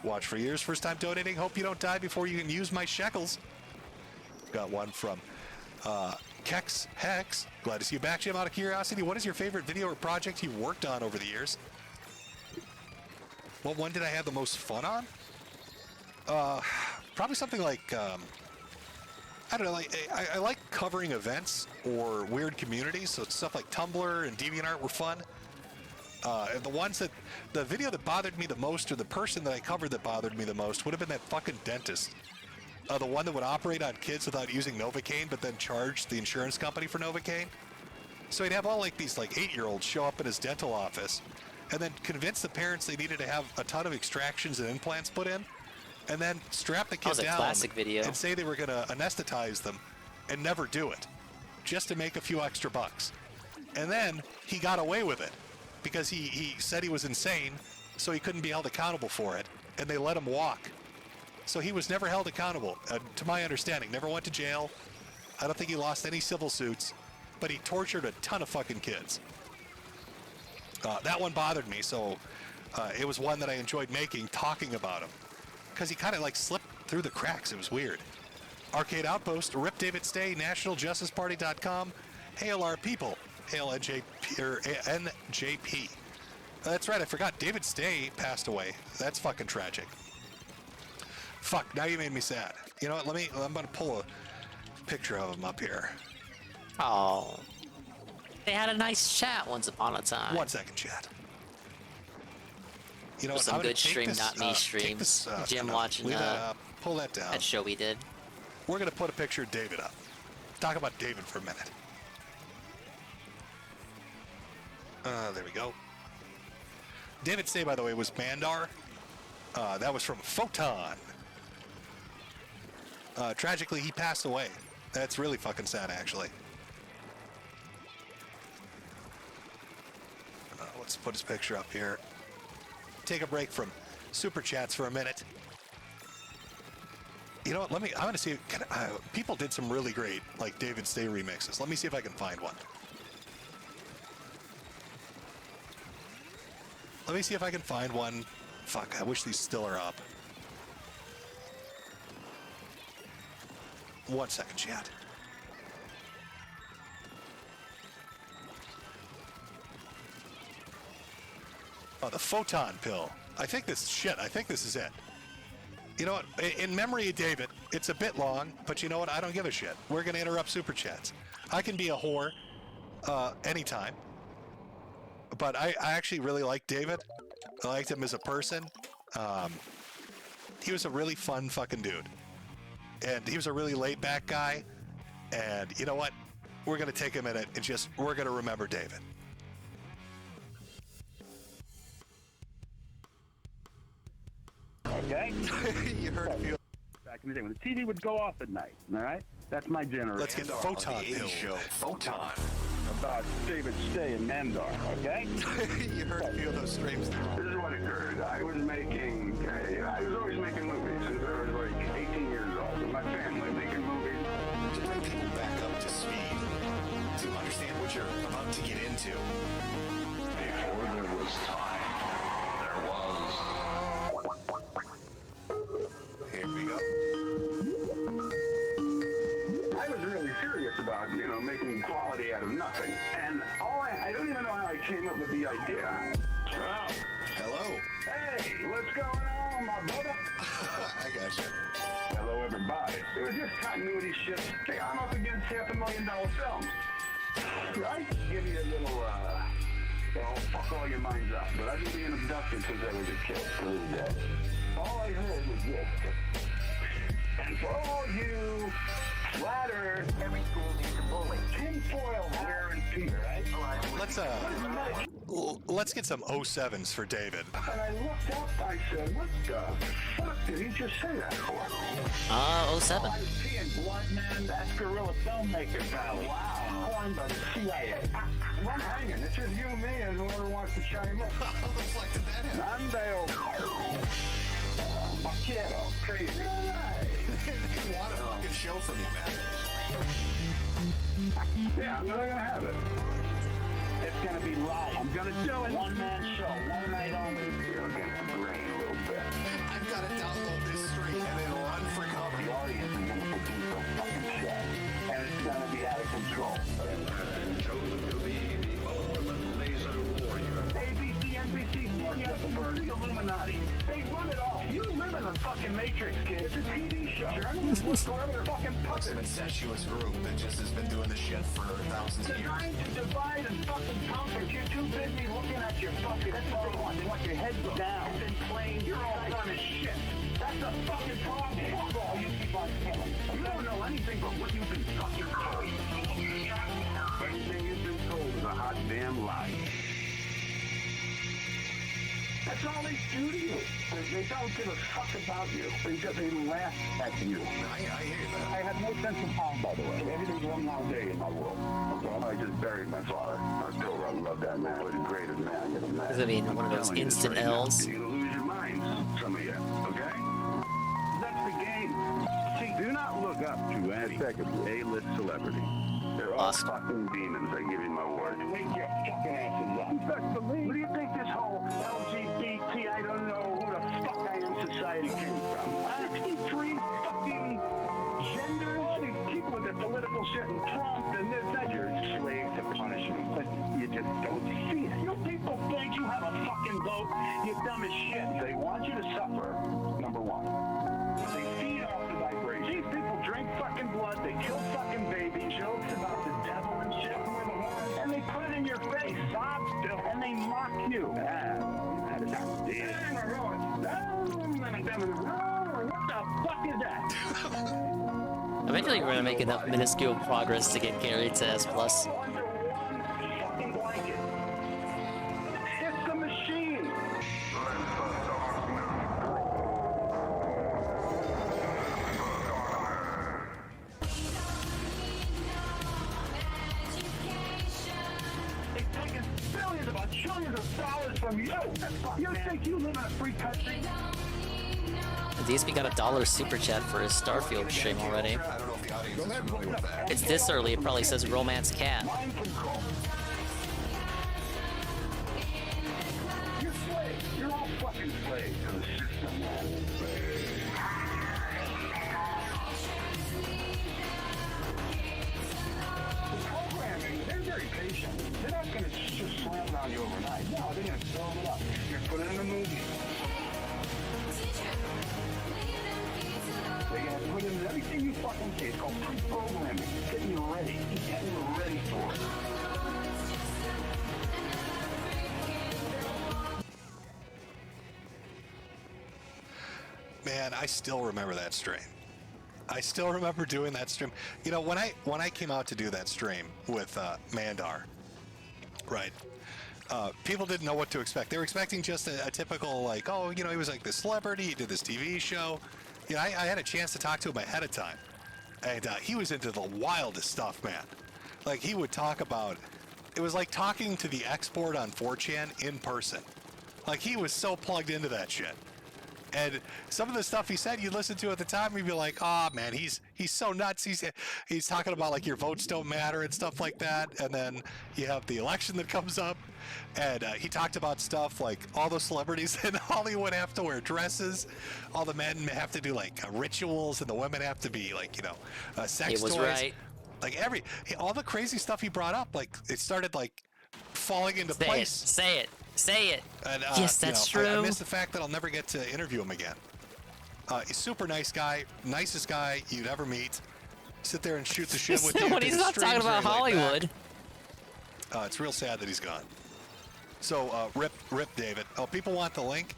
Watch for years, first time donating. Hope you don't die before you can use my shekels. Got one from Kex Hex. Glad to see you back, Jim. Out of curiosity, what is your favorite video or project you've worked on over the years? What one did I have the most fun on? Probably something like, I don't know, I like covering events or weird communities, so stuff like Tumblr and DeviantArt were fun. The video that bothered me the most, or the person that I covered that bothered me the most, would have been that fucking dentist. The one that would operate on kids without using Novocaine, but then charge the insurance company for Novocaine. So he'd have all like these like 8-year-olds show up in his dental office, and then convince the parents they needed to have a ton of extractions and implants put in, and then strap the kid down classic video. and say they were going to anesthetize them, and never do it, just to make a few extra bucks. And then he got away with it because he said he was insane, so he couldn't be held accountable for it, and they let him walk. So he was never held accountable, to my understanding. Never went to jail. I don't think he lost any civil suits, but he tortured a ton of fucking kids. That one bothered me, so it was one that I enjoyed making, talking about him, because he kind of like slipped through the cracks. It was weird. Arcade Outpost, Rip David Stay, NationalJusticeParty.com. Hail our people. Hail NJP, or NJP. That's right, I forgot. David Stay passed away. That's fucking tragic. Fuck, now you made me sad. You know what, I'm gonna pull a picture of him up here. Oh. They had a nice chat once upon a time. 1 second, chat. You know what, Some I'm gonna good take stream, this, not me take streams. this, Jim no, watching leave that up. Pull that down. that show we did. we're gonna put a picture of David up. Talk about David for a minute. There we go. David Stay, by the way, was Mandar. That was from Photon. Tragically, he passed away. That's really fucking sad, actually. Let's put his picture up here. Take a break from Super Chats for a minute. You know what? I want to see. People did some really great, like, David Stay remixes. Let me see if I can find one. Let me see if I can find one. Fuck, I wish these still are up. 1 second, chat. Oh, the Photon pill. I think this is it. You know what? In memory of David, it's a bit long, but you know what? I don't give a shit. We're going to interrupt Super Chats. I can be a whore anytime. But I actually really like David. I liked him as a person. He was a really fun fucking dude. And he was a really laid-back guy. And you know what? We're going to take a minute and we're going to remember David. Okay? You heard it. Back in the day when the TV would go off at night, all right? That's my generation. Let's get Photon Hill. Photon. About David Stay and Mandar, okay? You heard a few of those streams. This is what occurred. I was always making movies since I was like 18 years old. With my family making movies. To bring people back up to speed, to understand what you're about to get into. Before there was time, there was. Here we go. I was really serious about, making quality out of nothing. And I don't even know how I came up with the idea. Wow. Hello. Hey, what's going on, my brother? I got you. Hello, everybody. It was just continuity shit. Hey, I'm up against $500,000 films. Right? Give you a little, fuck all your minds up. But I've been being abducted since I was a kid to this day. All I heard was this. And for all you flatter, every school needs a bully. Tinfoil hair and Peter, right? Let's get some 07s for David. And I looked up, I said, what the fuck did he just say that for? 07. I was seeing blood, man. That's guerrilla filmmaker valley. Wow. Coined by the CIA. I'm hanging. It's just you, me, and whoever wants to chime in. How the fuck did that happen? Nandale. Macchiato. Crazy. You want a fucking show from you, man. Yeah, I'm gonna have it. It's gonna be live. I'm gonna do it. One-man show. One night only. You're against the grain a little bit. I've got to download this stream and then run for cover. The audience is gonna produce a fucking show. And it's gonna be out of control. Chosen to be the ultimate laser warrior. ABC, NBC, CBS, the Illuminati. They run it all. You live in a fucking Matrix, kid. It's a TV show. Journalists look for every fucking It's an puppet. incestuous group that just has been doing this shit for thousands of They're years. trying to divide and fucking conquer. You're too busy looking at your fucking. That's what they want. They want your head down. It's in plain. You're all done as shit. That's a fucking problem. Fuck all you keep on killing. You don't know anything but what you've been fucking told. Everything you've been told is a hot damn lie. That's all they do to you. They don't give a fuck about you. They laugh at you. I hear that. I have no sense of time, by the way. Everything's one long day in my world. So I just buried my father. I still love that man. He was the greatest man. Does that mean one of those instant L's? You're gonna lose your minds, some of you. Okay? That's the game. See, do not look up to any A-list celebrity. They're all fucking demons. I give you my word. Wake your fucking asses up. What do you think this whole LGBT, I don't know who the fuck I am society came from? 63 fucking genders? These people with their political shit and Trump and this, that. You're a slave to punishment. But you just don't see it. You people think you have a fucking vote. You're dumb as shit. They want you to suffer, number one. They feed off the vibration. These people drink fucking blood. They kill fucking babies. Jokes about the devil and shit. And they put it in your face. And they mock you. What the fuck is that? Eventually, we're gonna make enough minuscule progress to get carried to S+. It's the machine. They've taken billions of trillions of dollars from you. You think you live in a free country? DSP got $1 super chat for his Starfield stream already. It's this early, it probably says Romance Cat. You're slaves. You're all fucking slaves to the system, man. The programming, they're very patient. They're not going to just slam it on you overnight. No, they're going to build it up. You're going to put it in a movie. They're going to put in everything you fucking see. It's called pre-programming. Getting you ready. Getting you ready for it. Man, I still remember that stream. I still remember doing that stream. You know, when I came out to do that stream with Mandar, right? People didn't know what to expect. They were expecting just a typical, like, oh, you know, he was like this celebrity, he did this TV show. You know, I had a chance to talk to him ahead of time. And he was into the wildest stuff, man. Like, he would talk about, it was like talking to the export on 4chan in person. Like, he was so plugged into that shit. And some of the stuff he said, you listen to at the time, you'd be like, oh man, he's so nuts. He's talking about like your votes don't matter and stuff like that. And then you have the election that comes up, and he talked about stuff like all the celebrities in Hollywood have to wear dresses, all the men have to do like rituals, and the women have to be like, you know, sex He was toys. right. Like all the crazy stuff he brought up, like it started like falling into Say place. Say it. Say it. And, yes, that's you know, true. I miss the fact that I'll never get to interview him again. He's a super nice guy, nicest guy you'd ever meet. Sit there and shoot the shit with you. When he's not talking about Hollywood. It's real sad that he's gone. So, rip David. Oh, people want the link.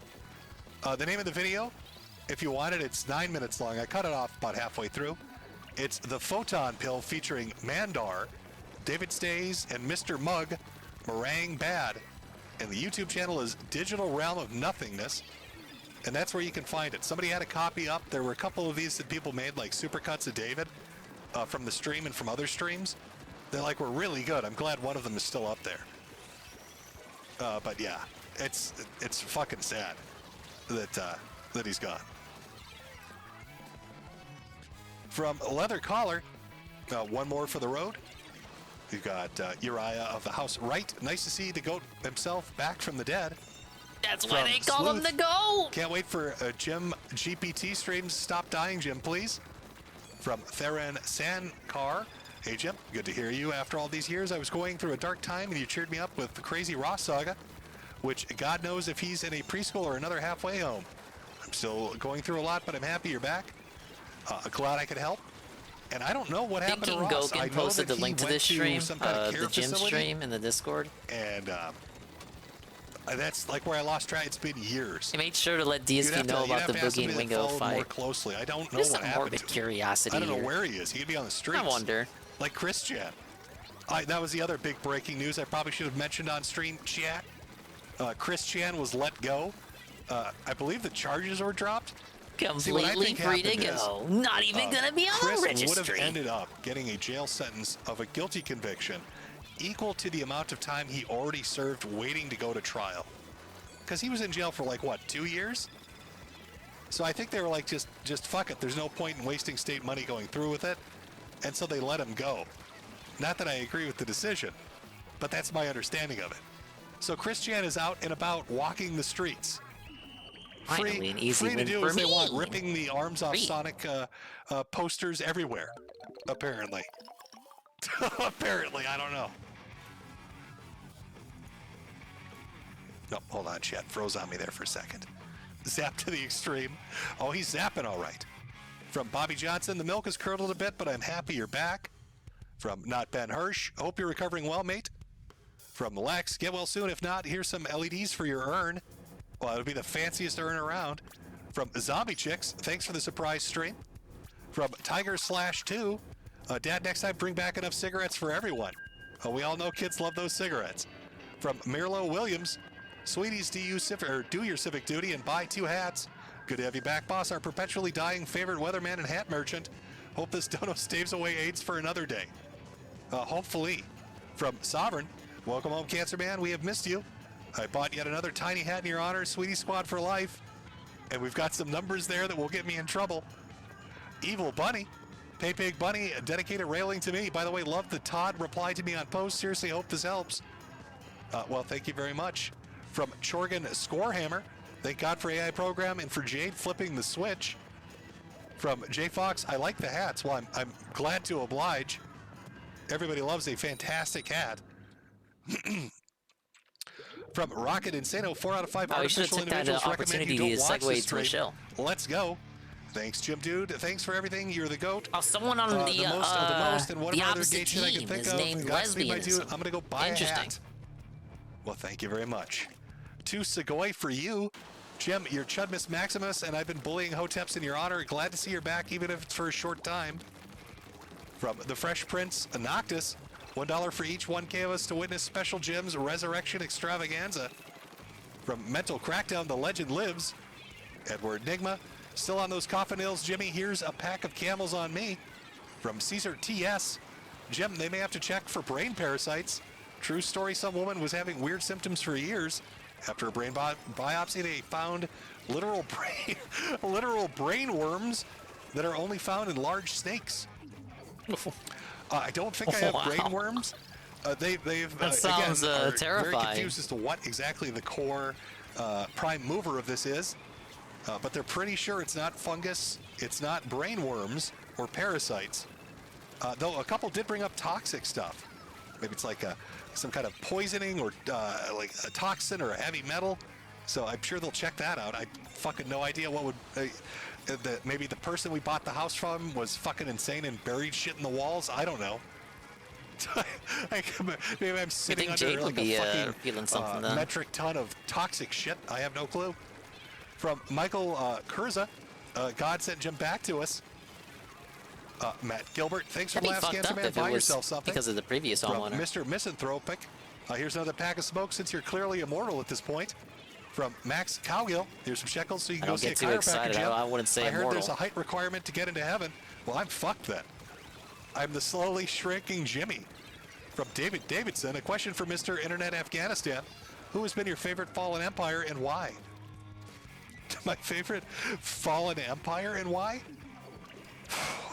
The name of the video, if you want it, it's 9 minutes long. I cut it off about halfway through. It's the Photon Pill featuring Mandar, David Stays, and Mr. Mug, Meringue Bad. And the YouTube channel is Digital Realm of Nothingness. And that's where you can find it. Somebody had a copy up. There were a couple of these that people made, like supercuts of David from the stream and from other streams. They like were really good. I'm glad one of them is still up there. But yeah, it's fucking sad that he's gone. From Leather Collar, one more for the road. We've got Uriah of the House Right. Nice to see the GOAT himself back from the dead. That's why they call him the GOAT. Can't wait for Jim GPT streams. Stop dying, Jim, please. From Theron Sankar. Hey, Jim, good to hear you. After all these years, I was going through a dark time, and you cheered me up with the Crazy Ross saga, which God knows if he's in a preschool or another halfway home. I'm still going through a lot, but I'm happy you're back. Glad I could help. And I don't know what happened to Ross. Gogan posted the link to this stream, the gym stream in the Discord. And that's like where I lost track. It's been years. He made sure to let DSP know about the Boogie and Wingo fight. More closely. I don't know Just what a happened morbid to curiosity him. I don't know here. where he is. He could be on the streets. I wonder. Like Christian. That was the other big breaking news I probably should have mentioned on stream chat. Christian was let go. I believe the charges were dropped. Completely free to go. Not even gonna be on Chris the registry. would have ended up getting a jail sentence of a guilty conviction equal to the amount of time he already served waiting to go to trial. Because he was in jail for like, what, 2 years? So I think they were like, just fuck it. There's no point in wasting state money going through with it. And so they let him go. Not that I agree with the decision, but that's my understanding of it. So Christian is out and about walking the streets. Finally, an easy free to win do for as they me. want, ripping the arms off Sonic posters everywhere, apparently. Apparently, I don't know. No, hold on, chat. Froze on me there for a second. Zap to the extreme. Oh, he's zapping all right. From Bobby Johnson, the milk is curdled a bit, but I'm happy you're back. From Not Ben Hirsch, hope you're recovering well, mate. From Lex, get well soon. If not, here's some LEDs for your urn. Well, it'll be the fanciest urn around. From Zombie Chicks, thanks for the surprise stream. From Tiger/2, Dad, next time bring back enough cigarettes for everyone. We all know kids love those cigarettes. From Mirlo Williams, sweeties, do your civic duty and buy 2 hats. Good to have you back, boss. Our perpetually dying favorite weatherman and hat merchant. Hope this dono staves away AIDS for another day. Hopefully. From Sovereign, welcome home, Cancer Man. We have missed you. I bought yet another tiny hat in your honor, Sweetie Squad for life. And we've got some numbers there that will get me in trouble. Evil Bunny, Pay Pig Bunny, a dedicated railing to me. By the way, love the Todd reply to me on post. Seriously, hope this helps. Well, thank you very much. From Chorgan Scorehammer, thank God for AI program and for Jade flipping the switch. From J Fox, I like the hats. Well, I'm glad to oblige. Everybody loves a fantastic hat. From Rocket Insano, 4 out of 5 artificial individuals recommend you don't watch this stream. Let's go. Thanks, Jim Dude. Thanks for everything. You're the GOAT. Oh, someone on the most and whatever other gay shit I can team think is of. named Godspeed, my lesbianism. dude. I'm gonna go buy a hat. Well, thank you very much. To Segoy for you. Jim, you're Chudmus Maximus, and I've been bullying Hoteps in your honor. Glad to see you're back, even if it's for a short time. From the Fresh Prince, Noctis, $1 for each 1K of us to witness Special Jim's Resurrection Extravaganza. From Mental Crackdown, the legend lives. Edward Nigma, still on those coffin nails, Jimmy. Here's a pack of camels on me. From Caesar TS, Jim, they may have to check for brain parasites. True story, some woman was having weird symptoms for years. After a brain biopsy, they found literal brain worms that are only found in large snakes. I don't think I have brain worms. That sounds again, terrifying. Very confused as to what exactly the core prime mover of this is. But they're pretty sure it's not fungus, it's not brain worms or parasites. Though a couple did bring up toxic stuff. Maybe it's like some kind of poisoning or like a toxin or a heavy metal. So I'm sure they'll check that out. I fucking no idea what would... maybe the person we bought the house from was fucking insane and buried shit in the walls. I don't know. Maybe I'm sitting under Jake like would be, a feeling something fucking then. metric ton of toxic shit. I have no clue. From Michael Kurza, God sent Jim back to us. Matt Gilbert, thanks for the last Cancer Man. Buy yourself something. Because of the previous From homeowner. Mr. Misanthropic, here's another pack of smoke since you're clearly immortal at this point. From Max Cowgill, here's some shekels so you can go see a chiropractor. Jim. I wouldn't say I heard immortal. there's a height requirement to get into heaven. Well, I'm fucked then. I'm the slowly shrinking Jimmy. From David Davidson, a question for Mr. Internet Afghanistan. Who has been your favorite fallen empire and why? My favorite fallen empire and why?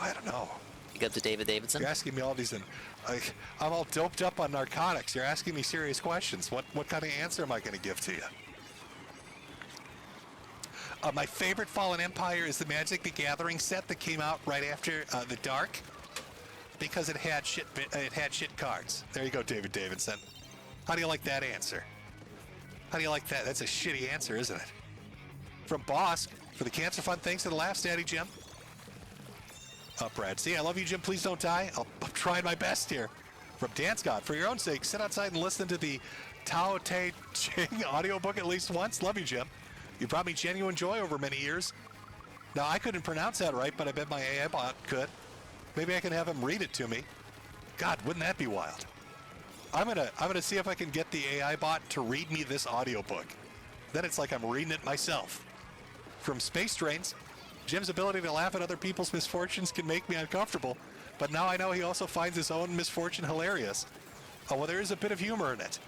I don't know. You got to David Davidson? You're asking me all these, and I'm all doped up on narcotics. You're asking me serious questions. What kind of answer am I going to give to you? My favorite fallen empire is the Magic the Gathering set that came out right after the Dark, because it had shit cards. There you go, David Davidson. How do you like that answer? How do you like that? That's a shitty answer, isn't it? From Bosk for the Cancer Fund. Thanks to the Laughs Daddy, Jim. Brad C, I love you, Jim. Please don't die. I'm trying my best here. From Dan Scott, for your own sake, sit outside and listen to the Tao Te Ching audiobook at least once. Love you, Jim. You brought me genuine joy over many years. Now, I couldn't pronounce that right, but I bet my AI bot could. Maybe I can have him read it to me. God, wouldn't that be wild? I'm gonna see if I can get the AI bot to read me this audiobook. Then it's like I'm reading it myself. From Space Trains, Jim's ability to laugh at other people's misfortunes can make me uncomfortable, but now I know he also finds his own misfortune hilarious. Oh, well, there is a bit of humor in it.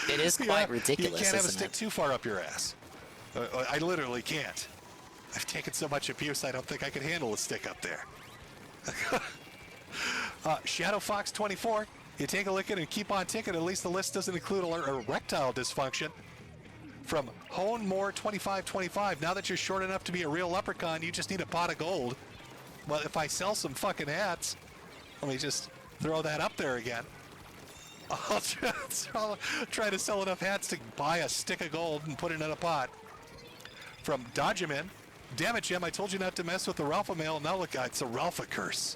It is quite ridiculous, You can't have a isn't stick it? too far up your ass. I literally can't. I've taken so much abuse, I don't think I could handle a stick up there. Shadow Fox 24, you take a look at it and keep on ticking. At least the list doesn't include erectile dysfunction. From Hone More 2525, now that you're short enough to be a real leprechaun, you just need a pot of gold. Well, if I sell some fucking hats, let me just throw that up there again. I'll try to sell enough hats to buy a stick of gold and put it in a pot. From Dodgeman, damn it, Jim, I told you not to mess with the Ralpha mail. Now look, it's a Ralpha curse.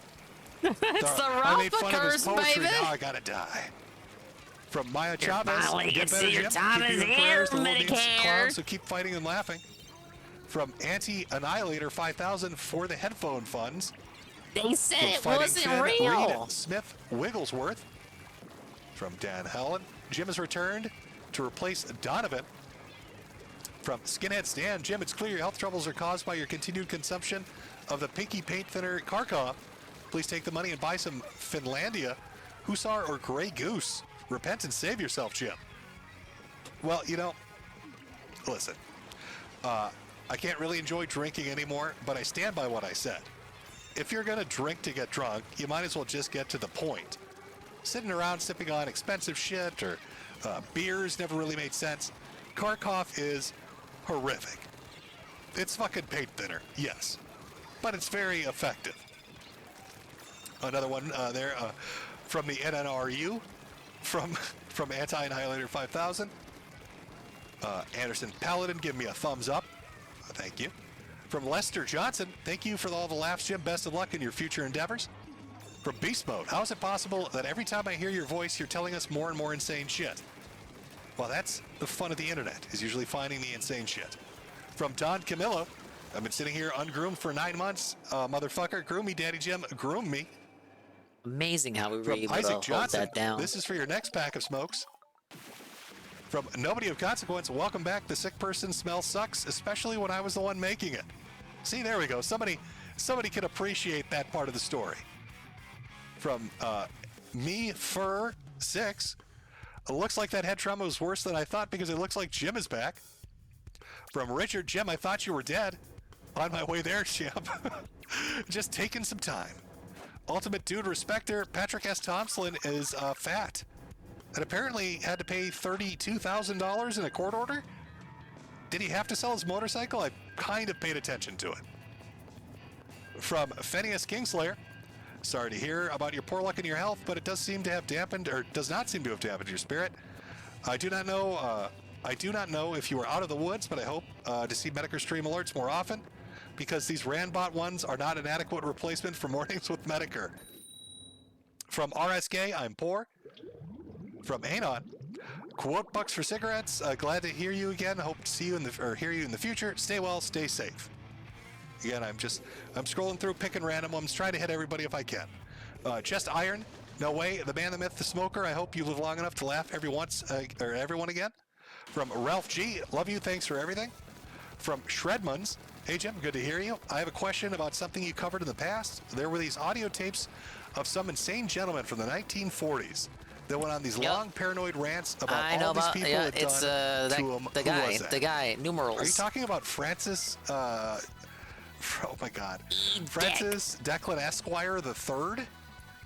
It's the I made Ralpha fun of his curse, poetry, baby. now I gotta die. From Maya Chavez, finally get gets better, to your Jim. time Keep as you in prayers, the little Medicare. names clown, so keep fighting and laughing. From Anti-Annihilator 5000 for the headphone funds. They said From it Fighting wasn't Finn, real. Reed Smith Wigglesworth. From Dan Helen, Jim has returned to replace Donovan. From Skinhead Stan, Jim, it's clear your health troubles are caused by your continued consumption of the Pinky Paint Thinner Kharkov. Please take the money and buy some Finlandia, Hussar, or Grey Goose. Repent and save yourself, Jim. Well, you know, listen, I can't really enjoy drinking anymore, but I stand by what I said. If you're going to drink to get drunk, you might as well just get to the point. Sitting around sipping on expensive shit or beers never really made sense. Kharkov is horrific. It's fucking paint thinner, yes, but it's very effective. Another one there from the NNRU, from Anti-Annihilator 5000. Anderson Paladin, give me a thumbs up. Thank you. From Lester Johnson, thank you for all the laughs, Jim. Best of luck in your future endeavors. From Beast Mode, how is it possible that every time I hear your voice, you're telling us more and more insane shit? Well, that's the fun of the internet, is usually finding the insane shit. From Don Camillo, I've been sitting here ungroomed for 9 months. Motherfucker, groom me, Daddy Jim, groom me. Amazing how we were From able Isaac to hold Johnson, that down. this is for your next pack of smokes. From Nobody of Consequence, welcome back. The sick person smell sucks, especially when I was the one making it. See, there we go. Somebody can appreciate that part of the story. From Me Fur 6, it looks like that head trauma was worse than I thought because it looks like Jim is back. From Richard, Jim, I thought you were dead. On my way there, Jim. Just taking some time. Ultimate Dude Respecter, Patrick S. Thompson is fat. And apparently had to pay $32,000 in a court order? Did he have to sell his motorcycle? I kind of paid attention to it. From Phineas Kingslayer, sorry to hear about your poor luck in your health, but it does seem to have dampened, or does not seem to have dampened your spirit. I do not know if you were out of the woods, but I hope to see Metokur Stream alerts more often, because these Randbot ones are not an adequate replacement for mornings with Metokur. From RSK, I'm poor. From Anon, quote bucks for cigarettes. Glad to hear you again. Hope to see you hear you in the future. Stay well, stay safe. Again, I'm scrolling through, picking random ones, trying to hit everybody if I can. Just Iron, no way. The man, the myth, the smoker. I hope you live long enough to laugh everyone again. From Ralph G, love you, thanks for everything. From Shredmans, hey Jim, good to hear you. I have a question about something you covered in the past. There were these audio tapes of some insane gentleman from the 1940s. That went on these long paranoid rants about all these people had done to him. The guy, numerals. Are you talking about Francis, oh my God, Francis Declan Esquire the Third?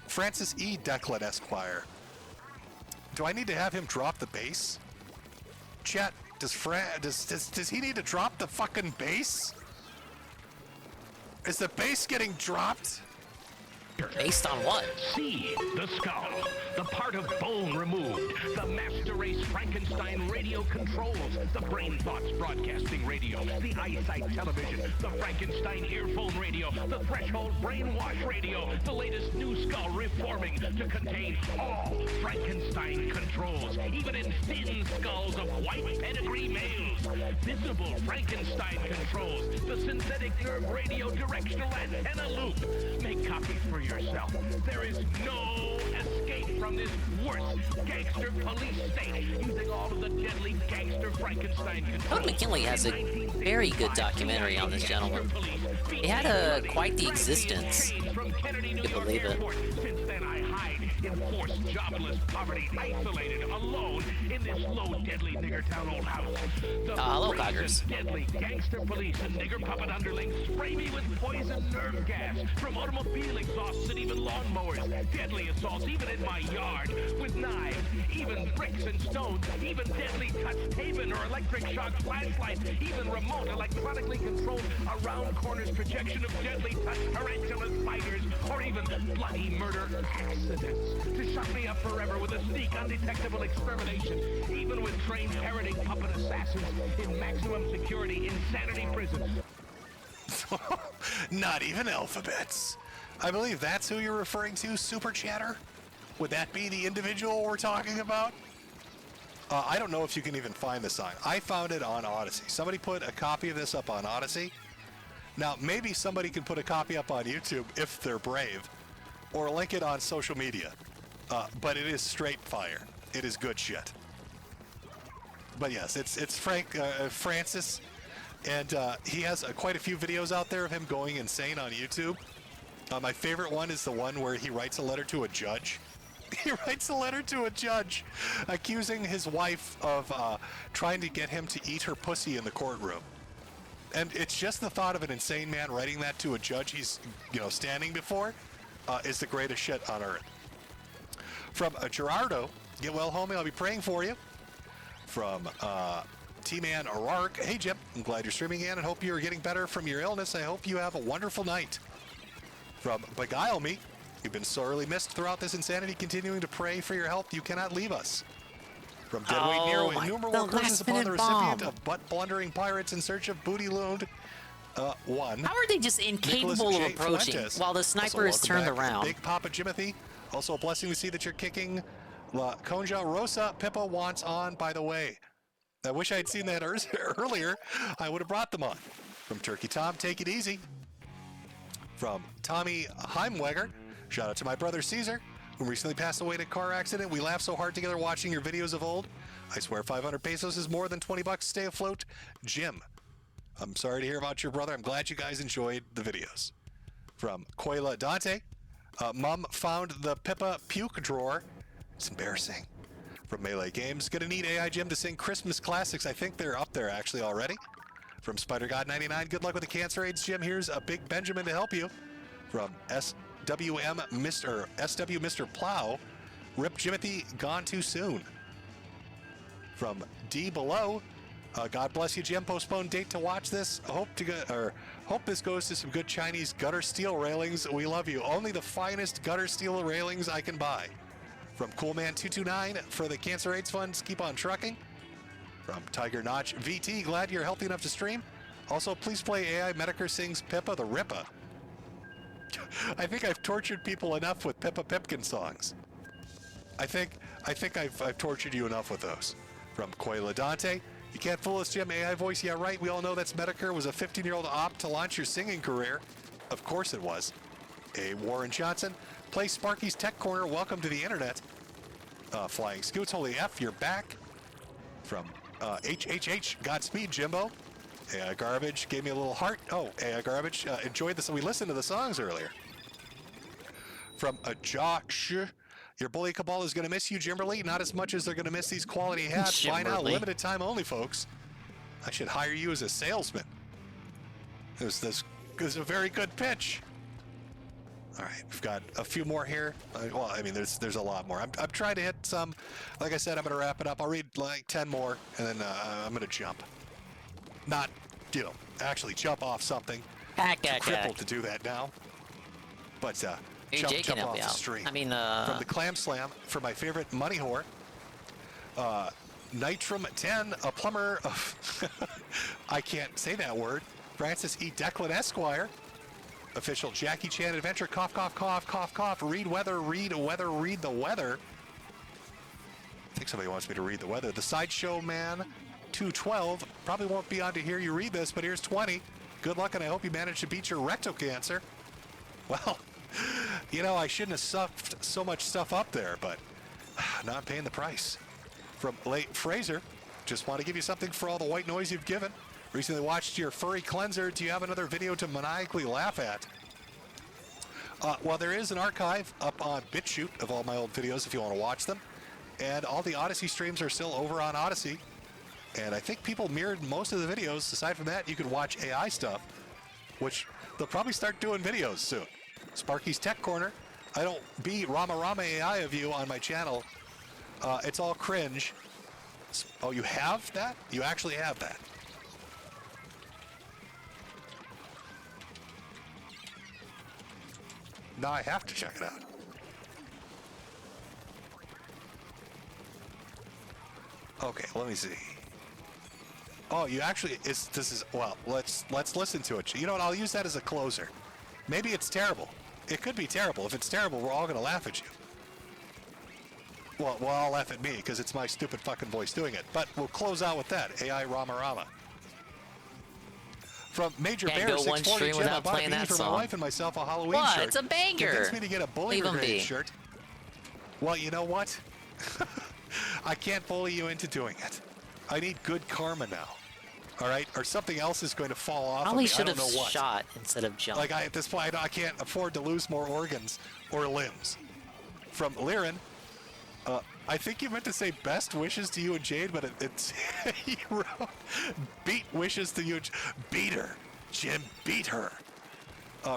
Francis E. Declan Esquire. Do I need to have him drop the bass? Chat, does he need to drop the fucking bass? Is the bass getting dropped? Based on what? See the skull, the part of bone removed, the master race Frankenstein radio controls, the brain thoughts broadcasting radio, the eyesight television, the Frankenstein earphone radio, the threshold brainwash radio, the latest new skull reforming to contain all Frankenstein controls, even in thin skulls of white pedigree males. Visible Frankenstein controls, the synthetic nerve radio directional antenna loop. Make copies for yourself. There is no escape from this worst gangster police state using all of the deadly gangster Frankenstein controls. Todd McKinley has a very good documentary on this gentleman. He had quite the existence. You can believe it. Since then I hide in forced, jobless poverty, isolated, alone in this low, deadly nigger town old house. Hello, Coggers. Deadly gangster police and nigger puppet underlings spray me with poison nerve gas from automobile exhausts and even lawnmowers. Deadly assaults even in my yard with knives, even bricks and stones, even deadly touch haven or electric shock flashlights, even remote electronically controlled around corners projection of deadly touch tarantula spiders, or even bloody murder accidents to shut me up forever with a sneak undetectable extermination, even with trained parroting puppet assassins in maximum security insanity prisons. Not even alphabets. I believe that's who you're referring to, Super Chatter? Would that be the individual we're talking about? I don't know if you can even find the sign. I found it on Odyssey. Somebody put a copy of this up on Odyssey. Now, maybe somebody can put a copy up on YouTube if they're brave, or link it on social media. But it is straight fire. It is good shit. But yes, it's Francis, and he has quite a few videos out there of him going insane on YouTube. My favorite one is the one where he writes a letter to a judge. He writes a letter to a judge accusing his wife of trying to get him to eat her pussy in the courtroom. And it's just the thought of an insane man writing that to a judge he's, standing before is the greatest shit on earth. From Gerardo, get well, homie, I'll be praying for you. From T-Man O'Rourke, hey, Jim, I'm glad you're streaming again and hope you're getting better from your illness. I hope you have a wonderful night. From Beguile Me, you've been sorely missed throughout this insanity, continuing to pray for your health. You cannot leave us. From Deadweight Nero, innumerable curses upon the recipient of butt-blundering pirates in search of booty loaned. One. How are they just incapable of approaching while the sniper is turned around? Big Papa Jimothy, also a blessing to see that you're kicking La Conja Rosa. Pippa wants on, by the way. I wish I had seen that earlier. I would have brought them on. From Turkey Tom, take it easy. From Tommy Heimweger, shout out to my brother Caesar, who recently passed away in a car accident. We laughed so hard together watching your videos of old. I swear 500 pesos is more than 20 bucks to stay afloat. Jim, I'm sorry to hear about your brother. I'm glad you guys enjoyed the videos. From Coila Dante, Mom found the Pippa puke drawer. It's embarrassing. From Melee Games, gonna need AI Jim to sing Christmas classics. I think they're up there actually already. From Spider God 99, good luck with the cancer AIDS, Jim. Here's a big Benjamin to help you. From SW Mr. Plow, Rip Jimothy, gone too soon. From D Below, God bless you, Jim. Postponed date to watch this. Hope this goes to some good Chinese gutter steel railings. We love you. Only the finest gutter steel railings I can buy. From Coolman229 for the cancer AIDS funds, keep on trucking. From Tiger Notch VT, glad you're healthy enough to stream. Also, please play AI Metokur sings Pippa the Rippa. I think I've tortured people enough with Pippa Pipkin songs. I think I've tortured you enough with those. From Coila Dante, you can't fool us, Jim. AI voice, yeah, right. We all know that's Metokur was a 15-year-old op to launch your singing career. Of course it was. A Warren Johnson, play Sparky's Tech Corner. Welcome to the internet. Flying Scoots, holy F, you're back. From HHH, Godspeed, Jimbo. AI Garbage gave me a little heart. Oh, AI Garbage, enjoyed this. We listened to the songs earlier. From Josh, your bully cabal is going to miss you, Jimberly. Not as much as they're going to miss these quality hats. Buy now, limited time only, folks. I should hire you as a salesman. This is a very good pitch. All right, we've got a few more here. Well, I mean, there's a lot more. I'm trying to hit some. Like I said, I'm going to wrap it up. I'll read like 10 more, and then I'm going to jump. Not, actually jump off something. Crippled to do that now. But jump off the stream. I mean, from the Clam Slam for my favorite money whore. Nitrum 10, a plumber of I can't say that word. Francis E. Declan Esquire. Official Jackie Chan Adventure. Cough, cough, cough, cough, cough. Read weather, read weather, read the weather. I think somebody wants me to read the weather. The Sideshow Man 212. Probably won't be on to hear you read this, but here's 20. Good luck, and I hope you manage to beat your rectal cancer. Well, I shouldn't have stuffed so much stuff up there, but not paying the price. From Late Fraser, just want to give you something for all the white noise you've given. Recently watched your furry cleanser. Do you have another video to maniacally laugh at? Well, there is an archive up on BitChute of all my old videos if you want to watch them. And all the Odyssey streams are still over on Odyssey. And I think people mirrored most of the videos. Aside from that, you could watch AI stuff, which they'll probably start doing videos soon. Sparky's Tech Corner. I don't be Rama AI of you on my channel. It's all cringe. Oh, you have that? You actually have that. Now I have to check it out. Okay, let me see. Oh, you actually let's listen to it. You know what? I'll use that as a closer. Maybe it's terrible. It could be terrible. If it's terrible, we're all going to laugh at you. Well, I'll laugh at me because it's my stupid fucking voice doing it. But we'll close out with that. AI Rama Rama. From Major Can't Bear go one 640 stream Jim, without I bought a playing beanie that for song. my wife and myself a Halloween What? shirt. It's a banger. Convinced me to get a Bully Leave 'em Brigade be. shirt. Well, you know what? I can't bully you into doing it. I need good karma now. All right? Or something else is going to fall off Probably of me. I should don't have know what. shot instead of jumped. Like, at this point, I can't afford to lose more organs or limbs. From Liren, I think you meant to say best wishes to you and Jade, but it's he wrote beat wishes to you. Beat her. Jim, beat her.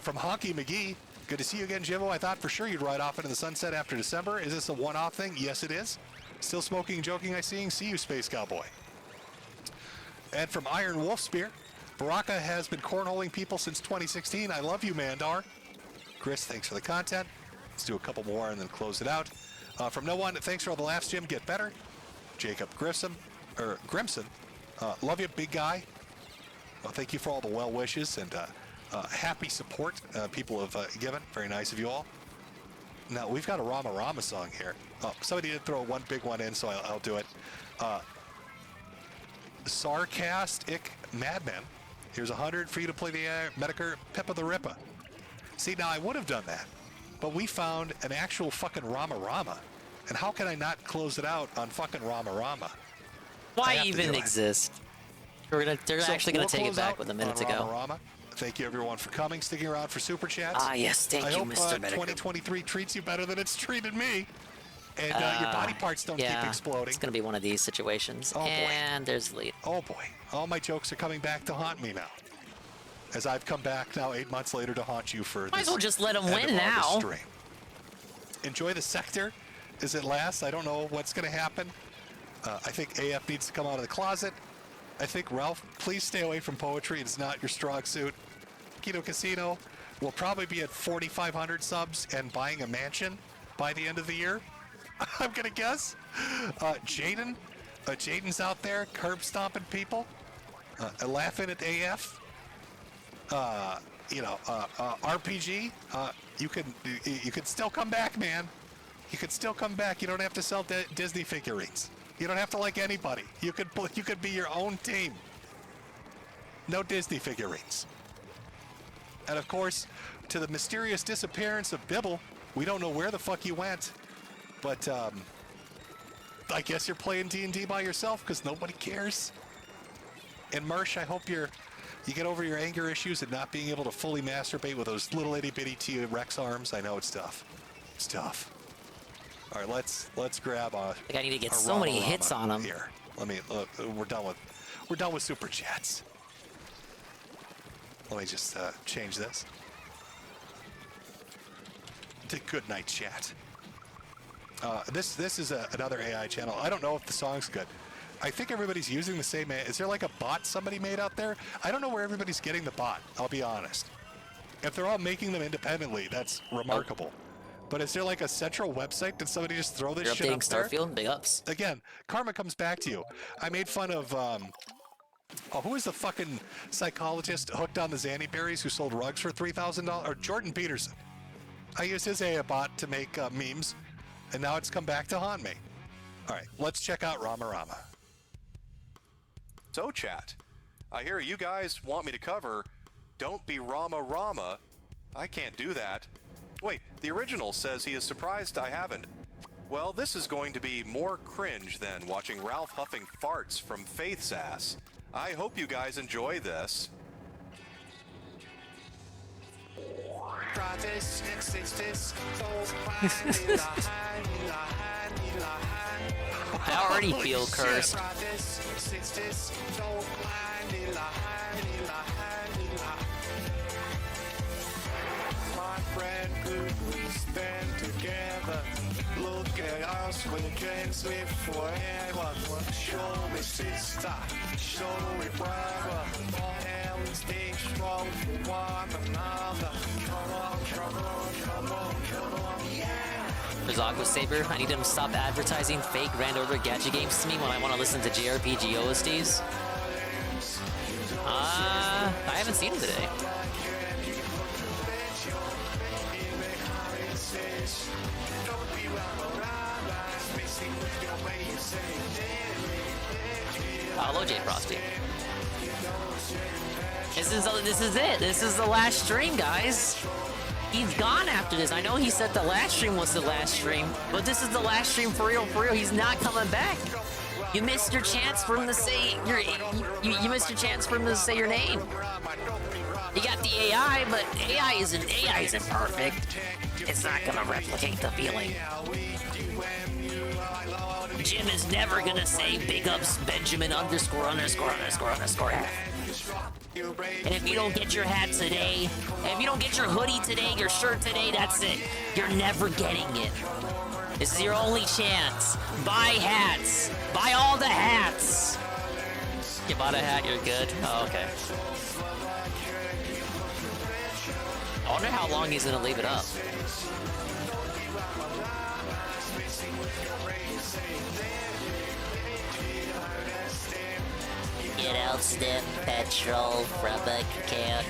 From Honky McGee, good to see you again, Jimbo. I thought for sure you'd ride off into the sunset after December. Is this a one-off thing? Yes, it is. Still smoking, joking, I see you, Space Cowboy. And from Iron Wolf Spear, Baraka has been cornholing people since 2016. I love you, Mandar. Chris, thanks for the content. Let's do a couple more and then close it out. From No One, thanks for all the laughs, Jim. Get better. Jacob Grimson, love you, big guy. Thank you for all the well wishes and happy support people have given. Very nice of you all. Now, we've got a Rama Rama song here. Somebody did throw one big one in, so I'll do it. Sarcastic Madman. Here's 100 for you to play the Metokur Pippa the Rippa. See, now I would have done that, but we found an actual fucking Rama Rama. And how can I not close it out on fucking Rama Rama? Why even exist? They're actually gonna take it back with a minute to go. Rama Rama. Thank you everyone for coming, sticking around for Super Chats. Ah, yes, thank you, Mr. I hope Metokur. 2023 treats you better than it's treated me. And your body parts don't keep exploding. It's gonna be one of these situations. Oh, boy. And there's the lead. Oh boy, all my jokes are coming back to haunt me now. As I've come back now 8 months later to haunt you for Might as well just let them win end of now. August stream. Enjoy the sector as it lasts. I don't know what's going to happen. I think AF needs to come out of the closet. I think, Ralph, please stay away from poetry. It's not your strong suit. Keto Casino will probably be at 4,500 subs and buying a mansion by the end of the year. I'm going to guess. Jaden's out there curb stomping people, laughing at AF. RPG, you can still come back, man. You can still come back. You don't have to sell Disney figurines. You don't have to like anybody. You could be your own team. No Disney figurines. And of course, to the mysterious disappearance of Bibble, we don't know where the fuck you went. But I guess you're playing D&D by yourself because nobody cares. And Mersh, I hope you get over your anger issues and not being able to fully masturbate with those little itty bitty T-Rex arms. I know it's tough. It's tough. All right, let's grab a. I need to get so many hits on them. Here, we're done with super chats. Let me just change this to good night chat. This is another AI channel. I don't know if the song's good. I think everybody's using the same. Is there like a bot somebody made out there? I don't know where everybody's getting the bot. I'll be honest. If they're all making them independently, that's remarkable. But is there like a central website? Did somebody just throw this shit up there? Starfield, big ups. Again, karma comes back to you. I made fun of, who is the fucking psychologist hooked on the Zanny berries who sold rugs for $3,000? Or Jordan Peterson. I used his AI bot to make memes, and now it's come back to haunt me. All right, let's check out Rama Rama. So, chat, I hear you guys want me to cover Don't Be Rama Rama. I can't do that. Wait, the original says he is surprised I haven't. Well, this is going to be more cringe than watching Ralph huffing farts from Faith's ass. I hope you guys enjoy this. I already feel cursed. My friend, could we stand together? Look at us, we can live forever. Show me sister, show me brother. And stay strong for one another. Come on, come on, come on, come on, yeah. There's Aqua Saber. I need him to stop advertising fake Grand Order Gacha games to me when I want to listen to JRPG OSTs. I haven't seen him today. Hello, Jade Frosty. This is it. This is the last stream, guys. He's gone after this. I know he said the last stream was the last stream, but this is the last stream for real. For real, he's not coming back. You missed your chance for him to say your you missed your chance for him to say your name. You got the AI, but AI isn't perfect. It's not gonna replicate the feeling. Jim is never gonna say big ups Benjamin underscore. And if you don't get your hat today, if you don't get your hoodie today, your shirt today, that's it. You're never getting it. This is your only chance. Buy hats. Buy all the hats. You bought a hat, you're good. Oh, okay. I wonder how long he's gonna leave it up. Get out, Stim petrol from a can.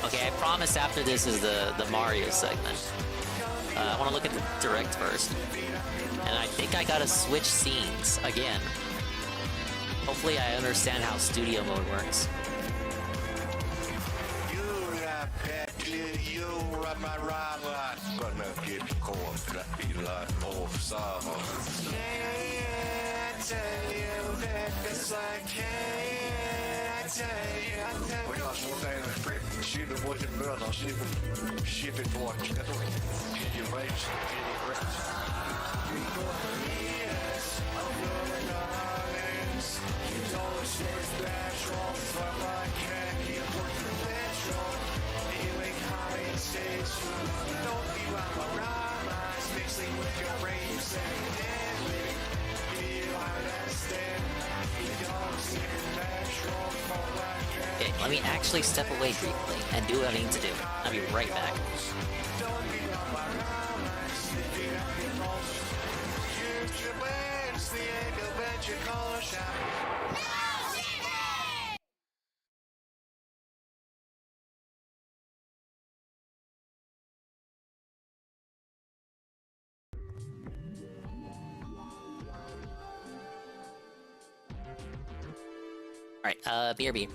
Okay, I promise after this is the Mario segment. I want to look at the direct first. And I think I gotta switch scenes again. Hopefully I understand how studio mode works. Okay, let me actually step away briefly and do what I need to do. I'll be right back. Alright, BRB.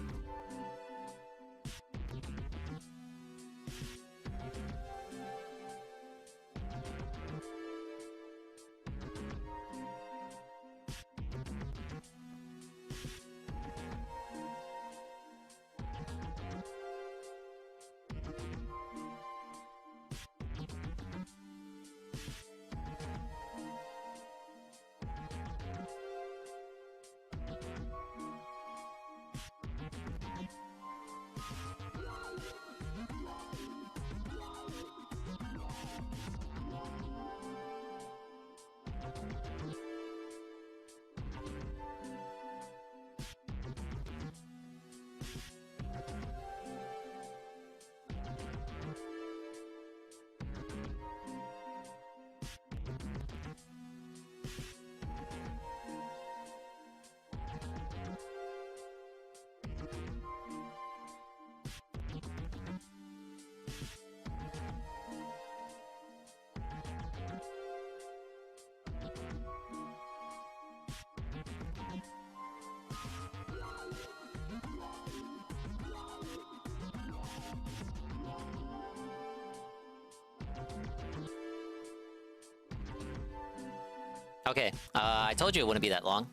Okay, I told you it wouldn't be that long.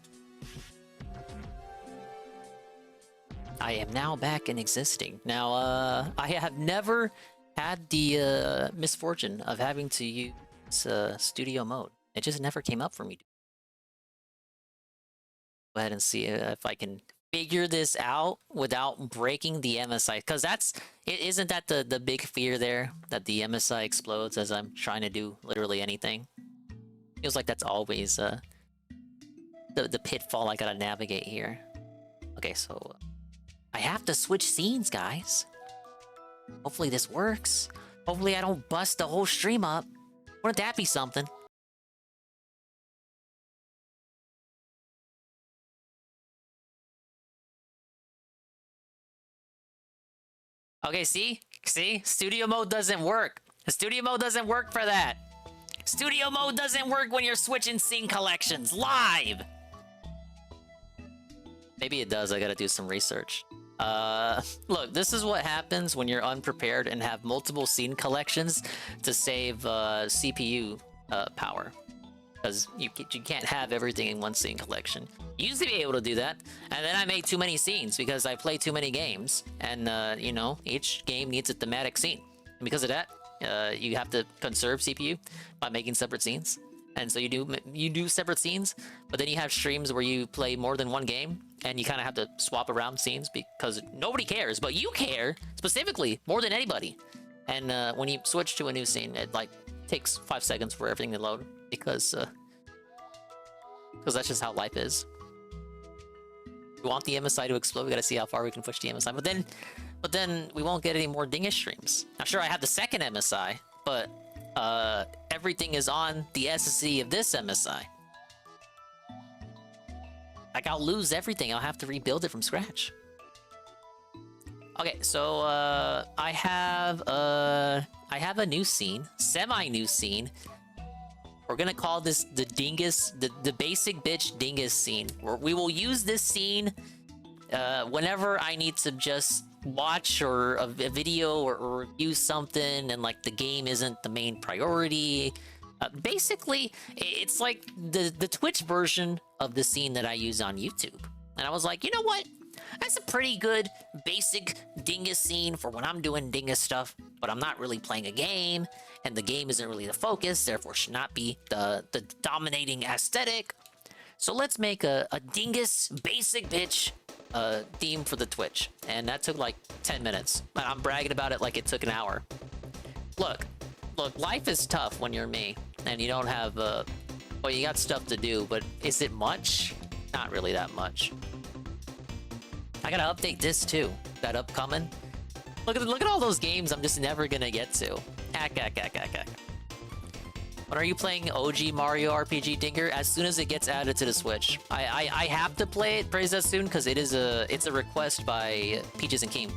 I am now back and existing. Now, I have never had the misfortune of having to use studio mode. It just never came up for me. Go ahead and see if I can figure this out without breaking the MSI, because isn't that the big fear there, that the MSI explodes as I'm trying to do literally anything? Feels like that's always the pitfall I gotta navigate here. Okay, so I have to switch scenes, guys. Hopefully this works. Hopefully I don't bust the whole stream up. Wouldn't that be something? Okay, see? Studio mode doesn't work. The studio mode doesn't work for that. Studio mode doesn't work when you're switching scene collections live. Maybe it does. I gotta do some research. Look, this is what happens when you're unprepared and have multiple scene collections to save CPU power. Because you can't have everything in one scene collection. You used to be able to do that, and then I made too many scenes because I play too many games, and you know, each game needs a thematic scene. And because of that, you have to conserve CPU by making separate scenes. And so you do separate scenes, but then you have streams where you play more than one game, and you kind of have to swap around scenes because nobody cares, but you care specifically more than anybody. And when you switch to a new scene, it like takes 5 seconds for everything to load because that's just how life is. We want the MSI to explode. We gotta see how far we can push the MSI, but then we won't get any more dingus streams. Now, sure, I have the second MSI, but everything is on the SSD of this MSI. Like, I'll lose everything. I'll have to rebuild it from scratch. Okay, so I have a new scene, semi-new scene. We're gonna call this the dingus, the basic bitch dingus scene. We will use this scene whenever I need to just watch or a video or review something and like the game isn't the main priority. Basically, it's like the Twitch version of the scene that I use on YouTube. And I was like, you know what? That's a pretty good basic dingus scene for when I'm doing dingus stuff, but I'm not really playing a game, and the game isn't really the focus, therefore should not be the dominating aesthetic. So let's make a dingus basic bitch theme for the Twitch. And that took like 10 minutes. And I'm bragging about it like it took an hour. Look, life is tough when you're me, and you don't have, well, you got stuff to do, but is it much? Not really that much. I gotta update this too. That upcoming. Look at all those games I'm just never gonna get to. When are you playing OG Mario RPG Dinger? As soon as it gets added to the Switch. I have to play it pretty soon because it's a request by Peaches and Keem.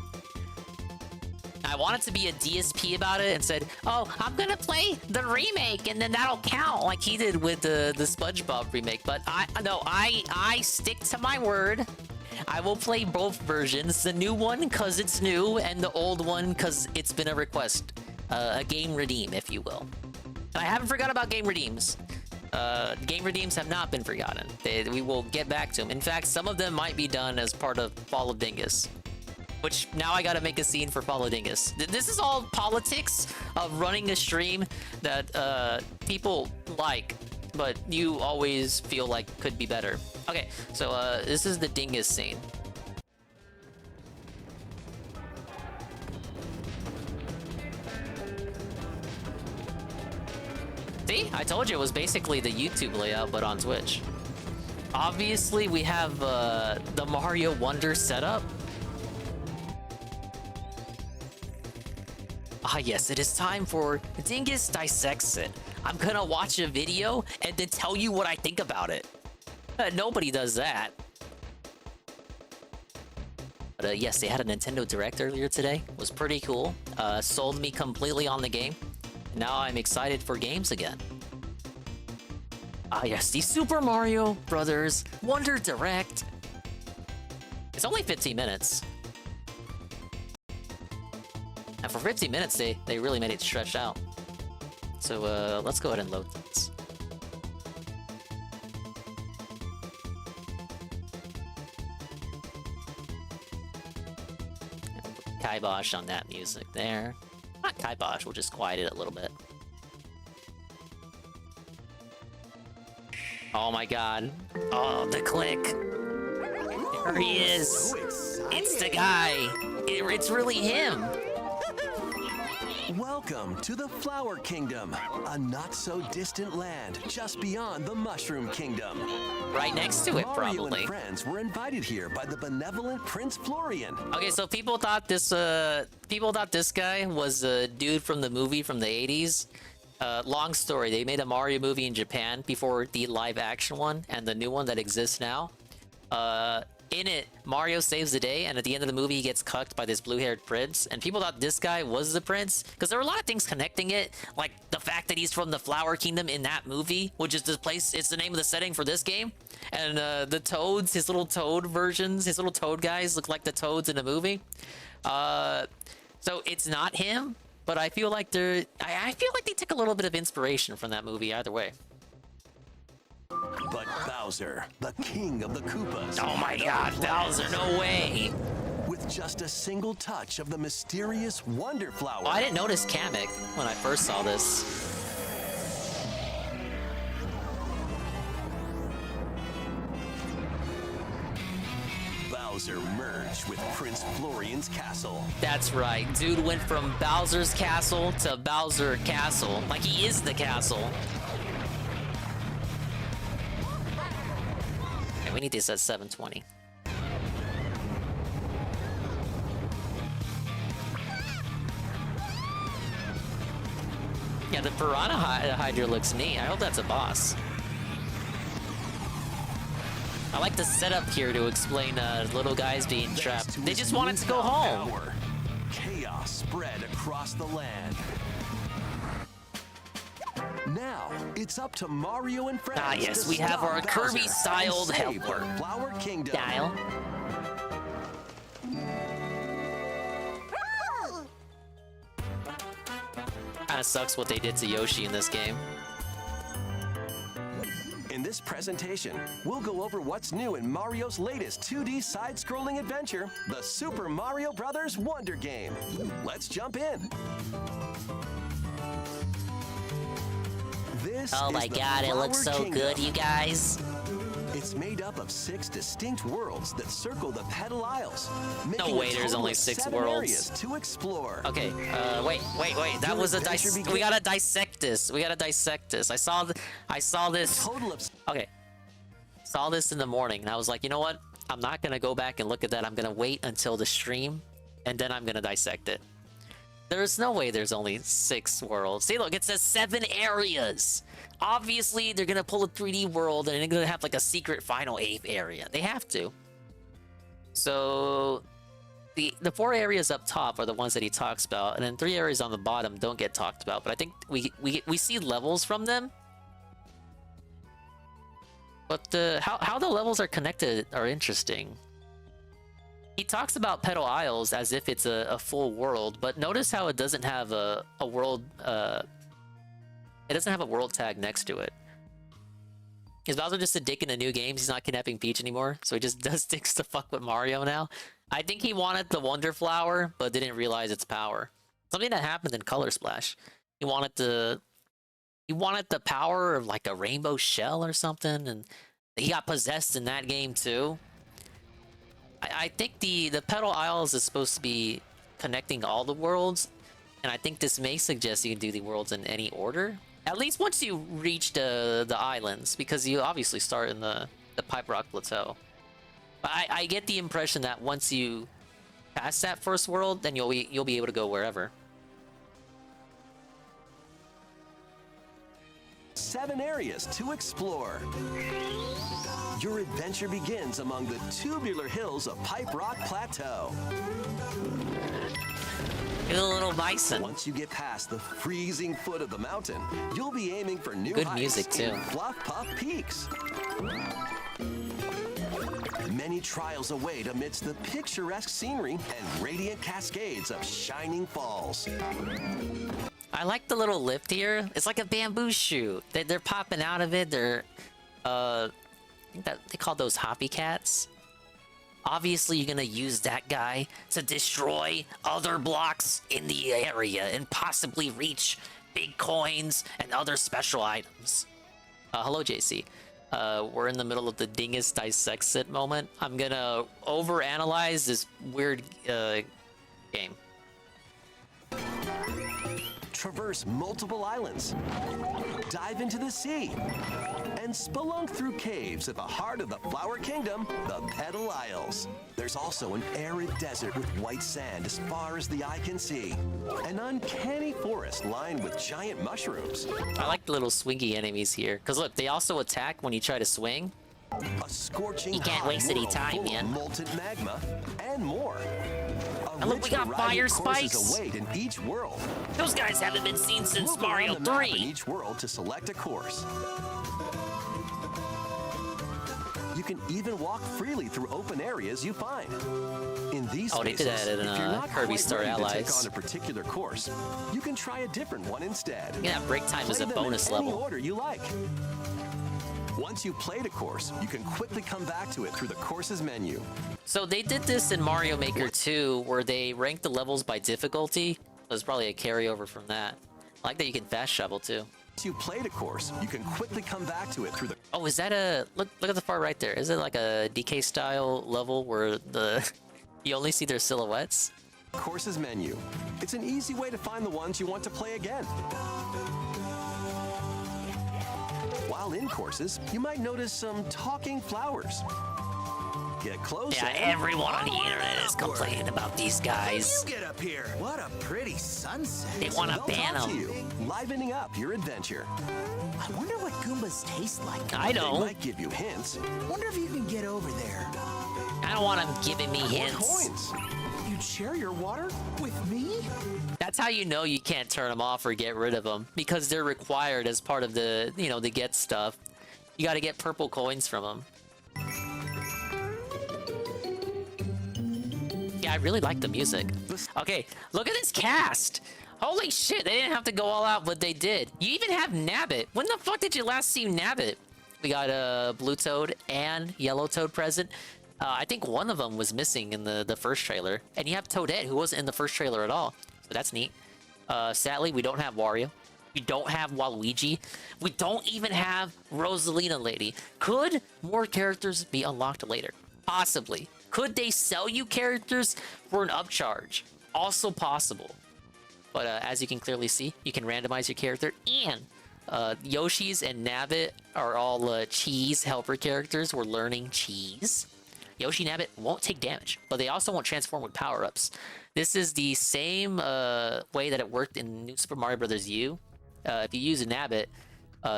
I wanted to be a DSP about it and said, oh, I'm gonna play the remake and then that'll count like he did with the SpongeBob remake. But I stick to my word. I will play both versions, the new one because it's new and the old one because it's been a request. A game redeem, if you will. And I haven't forgot about game redeems. Game redeems have not been forgotten. We will get back to them. In fact, some of them might be done as part of Fall of Dingus. Which, now I gotta make a scene for Fall of Dingus. This is all politics of running a stream that people like, but you always feel like could be better. Okay, so this is the dingus scene. See? I told you it was basically the YouTube layout, but on Twitch. Obviously, we have the Mario Wonder setup. Ah, yes, it is time for Dingus Dissects It. I'm gonna watch a video and then tell you what I think about it. Nobody does that. But yes, they had a Nintendo Direct earlier today. It was pretty cool. Sold me completely on the game. Now I'm excited for games again. Ah, yes, the Super Mario Brothers Wonder Direct. It's only 15 minutes. And for 15 minutes, they really made it stretched out. So let's go ahead and load this. Kibosh on that music there. Not kibosh, we'll just quiet it a little bit. Oh my god. Oh, the click. There he is. It's the guy. It's really him. Welcome to the Flower Kingdom, a not-so-distant land just beyond the Mushroom Kingdom. Right next to it, Mario probably. and friends were invited here by the benevolent Prince Florian. Okay, so people thought this guy was a dude from the movie from the 80s. Long story, they made a Mario movie in Japan before the live-action one, and the new one that exists now. in it, Mario saves the day, and at the end of the movie, he gets cucked by this blue-haired prince, and people thought this guy was the prince, because there were a lot of things connecting it, like the fact that he's from the Flower Kingdom in that movie, which is the place, it's the name of the setting for this game, and the toads, his little toad versions, his little toad guys look like the toads in the movie. So it's not him, but I feel like I feel like they took a little bit of inspiration from that movie either way. But Bowser, the king of the Koopas. Oh my god, Bowser, no way! With just a single touch of the mysterious Wonder Flower. Oh, I didn't notice Kamek when I first saw this. Bowser merged with Prince Florian's castle. That's right, dude went from Bowser's castle to Bowser Castle. Like he is the castle. Okay, we need this at 720. Yeah, the Piranha Hydra looks neat. I hope that's a boss. I like the setup here to explain little guys being trapped. They just wanted to go home. Chaos spread across the land. Now it's up to Mario and friends. Ah, yes, to we have our stop Kirby-styled Bowser and save helper. the Flower Kingdom. Dial. Kinda sucks what they did to Yoshi in this game. In this presentation, we'll go over what's new in Mario's latest 2D side-scrolling adventure, the Super Mario Bros. Wonder Game. Let's jump in. This Oh my is the god, it looks Flower so Kingdom. good, you guys. It's made up of 6 distinct worlds that circle the Petal Isles. No making way, a there's total only of 6 7 worlds. areas to explore. Okay, wait. That was a we gotta dissect this. We gotta dissect this. I saw this. Okay. Saw this in the morning, and I was like, you know what? I'm not gonna go back and look at that. I'm gonna wait until the stream, and then I'm gonna dissect it. There's no way there's only 6 worlds. See, look, it says 7 areas. Obviously, they're gonna pull a 3D world, and they're gonna have like a secret final 8th area. They have to. So, the 4 areas up top are the ones that he talks about, and then 3 areas on the bottom don't get talked about. But I think we see levels from them. But how the levels are connected are interesting. He talks about Petal Isles as if it's a full world, but notice how it doesn't have a world. It doesn't have a world tag next to it. Is Bowser just a dick in the new games? He's not kidnapping Peach anymore, so he just does things to fuck with Mario now. I think he wanted the Wonder Flower, but didn't realize its power. Something that happened in Color Splash. He wanted the power of like a rainbow shell or something, and he got possessed in that game too. I think the Petal Isles is supposed to be connecting all the worlds, and I think this may suggest you can do the worlds in any order. At least once you reach the islands, because you obviously start in the Pipe Rock Plateau. But I get the impression that once you pass that first world, then you'll be able to go wherever. 7 areas to explore. Your adventure begins among the tubular hills of Pipe Rock Plateau. Get a little bison. Once you get past the freezing foot of the mountain, you'll be aiming for new Good heights music, too. in Fluff Puff Peaks. Many trials await amidst the picturesque scenery and radiant cascades of shining falls. I like the little lift here. It's like a bamboo shoot. They're popping out of it. They're, I think that they call those hoppy cats. Obviously, you're gonna use that guy to destroy other blocks in the area and possibly reach big coins and other special items. Hello, JC. We're in the middle of the Dingus Dissects It moment. I'm gonna overanalyze this weird game. Traverse multiple islands, dive into the sea, and spelunk through caves at the heart of the Flower Kingdom, the Petal Isles. There's also an arid desert with white sand as far as the eye can see, an uncanny forest lined with giant mushrooms. I like the little swingy enemies here, because look, they also attack when you try to swing. a scorching You can't hot waste any world time, full of man. molten magma, and more. And look, we got fire spikes. Await in each world. Those guys haven't been seen since Move Mario around the map 3. in each world to select a course. You can even walk freely through open areas you find. In these Oh, they did spaces, that in, if you're not Kirby quite Star ready to Allies. take on a particular course, you can try a different one instead. Yeah, break time is Play a them in bonus any level. order you like. Once you've played a course, you can quickly come back to it through the courses menu. So they did this in Mario Maker 2, where they ranked the levels by difficulty. There's probably a carryover from that. I like that you can fast travel too. Once you played a course, you can quickly come back to it through the... Oh, is that a... Look at the far right there. Is it like a DK style level where the... you only see their silhouettes? Courses menu. It's an easy way to find the ones you want to play again. While in courses, you might notice some talking flowers. Get close. Yeah, everyone on the internet is complaining about these guys. You get up here. What a pretty sunset. They want to They'll ban talk to them. you, livening up your adventure. I wonder what Goombas taste like. I They don't. might give you hints. Wonder if you can get over there. I don't want them giving me hints. Coins. You'd share your water with me? That's how you know you can't turn them off or get rid of them, because they're required as part of the, you know, the get stuff. You got to get purple coins from them. Yeah, I really like the music. Okay, look at this cast. Holy shit, they didn't have to go all out, but they did. You even have Nabbit. When the fuck did you last see Nabbit? We got Blue Toad and Yellow Toad present. I think one of them was missing in the first trailer. And you have Toadette, who wasn't in the first trailer at all. So that's neat. Sadly, we don't have Wario. We don't have Waluigi. We don't even have Rosalina Lady. Could more characters be unlocked later? Possibly. Could they sell you characters for an upcharge? Also possible. But as you can clearly see, you can randomize your character, and Yoshi's and Nabbit are all cheese helper characters. We're learning cheese. Yoshi and Nabbit won't take damage, but they also won't transform with power-ups. This is the same way that it worked in New Super Mario Bros. U. If you use a Nabbit,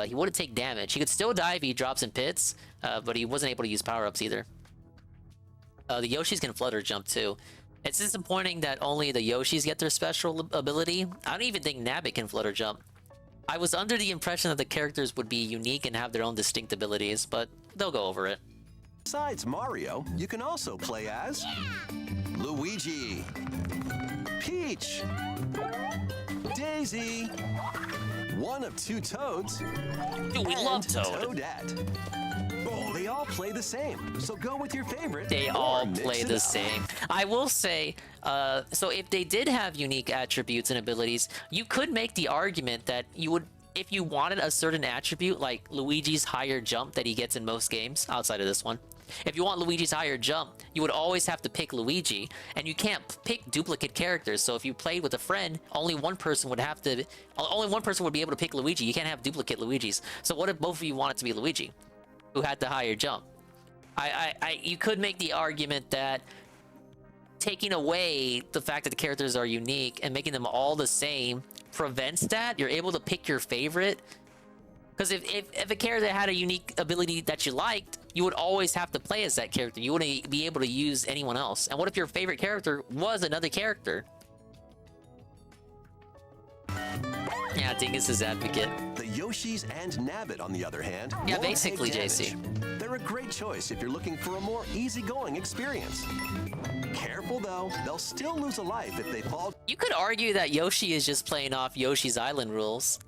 he wouldn't take damage. He could still die if he drops in pits, but he wasn't able to use power-ups either. The Yoshis can flutter jump too. It's disappointing that only the Yoshis get their special ability. I don't even think Nabbit can flutter jump. I was under the impression that the characters would be unique and have their own distinct abilities, but they'll go over it. Besides Mario, you can also play as Luigi, Peach, Daisy, one of two Toads, Dude, we love Toad. Toadette. They all play the same, so go with your favorite. They or all mix play it the up. same. I will say, so if they did have unique attributes and abilities, you could make the argument that you would, if you wanted a certain attribute, like Luigi's higher jump that he gets in most games, outside of this one, if you want Luigi's higher jump, you would always have to pick Luigi, and you can't pick duplicate characters. So if you played with a friend, only one person would be able to pick Luigi. You can't have duplicate Luigis. So what if both of you wanted to be Luigi, who had the higher jump? You could make the argument that taking away the fact that the characters are unique and making them all the same prevents that. You're able to pick your favorite. Because if a character had a unique ability that you liked, you would always have to play as that character. You wouldn't be able to use anyone else. And what if your favorite character was another character? Yeah, Dingus is advocate. The Yoshis and Nabbit, on the other hand, Yeah, won't basically, take JC. damage. They're a great choice if you're looking for a more easygoing experience. Careful though, they'll still lose a life if they fall. You could argue that Yoshi is just playing off Yoshi's Island rules.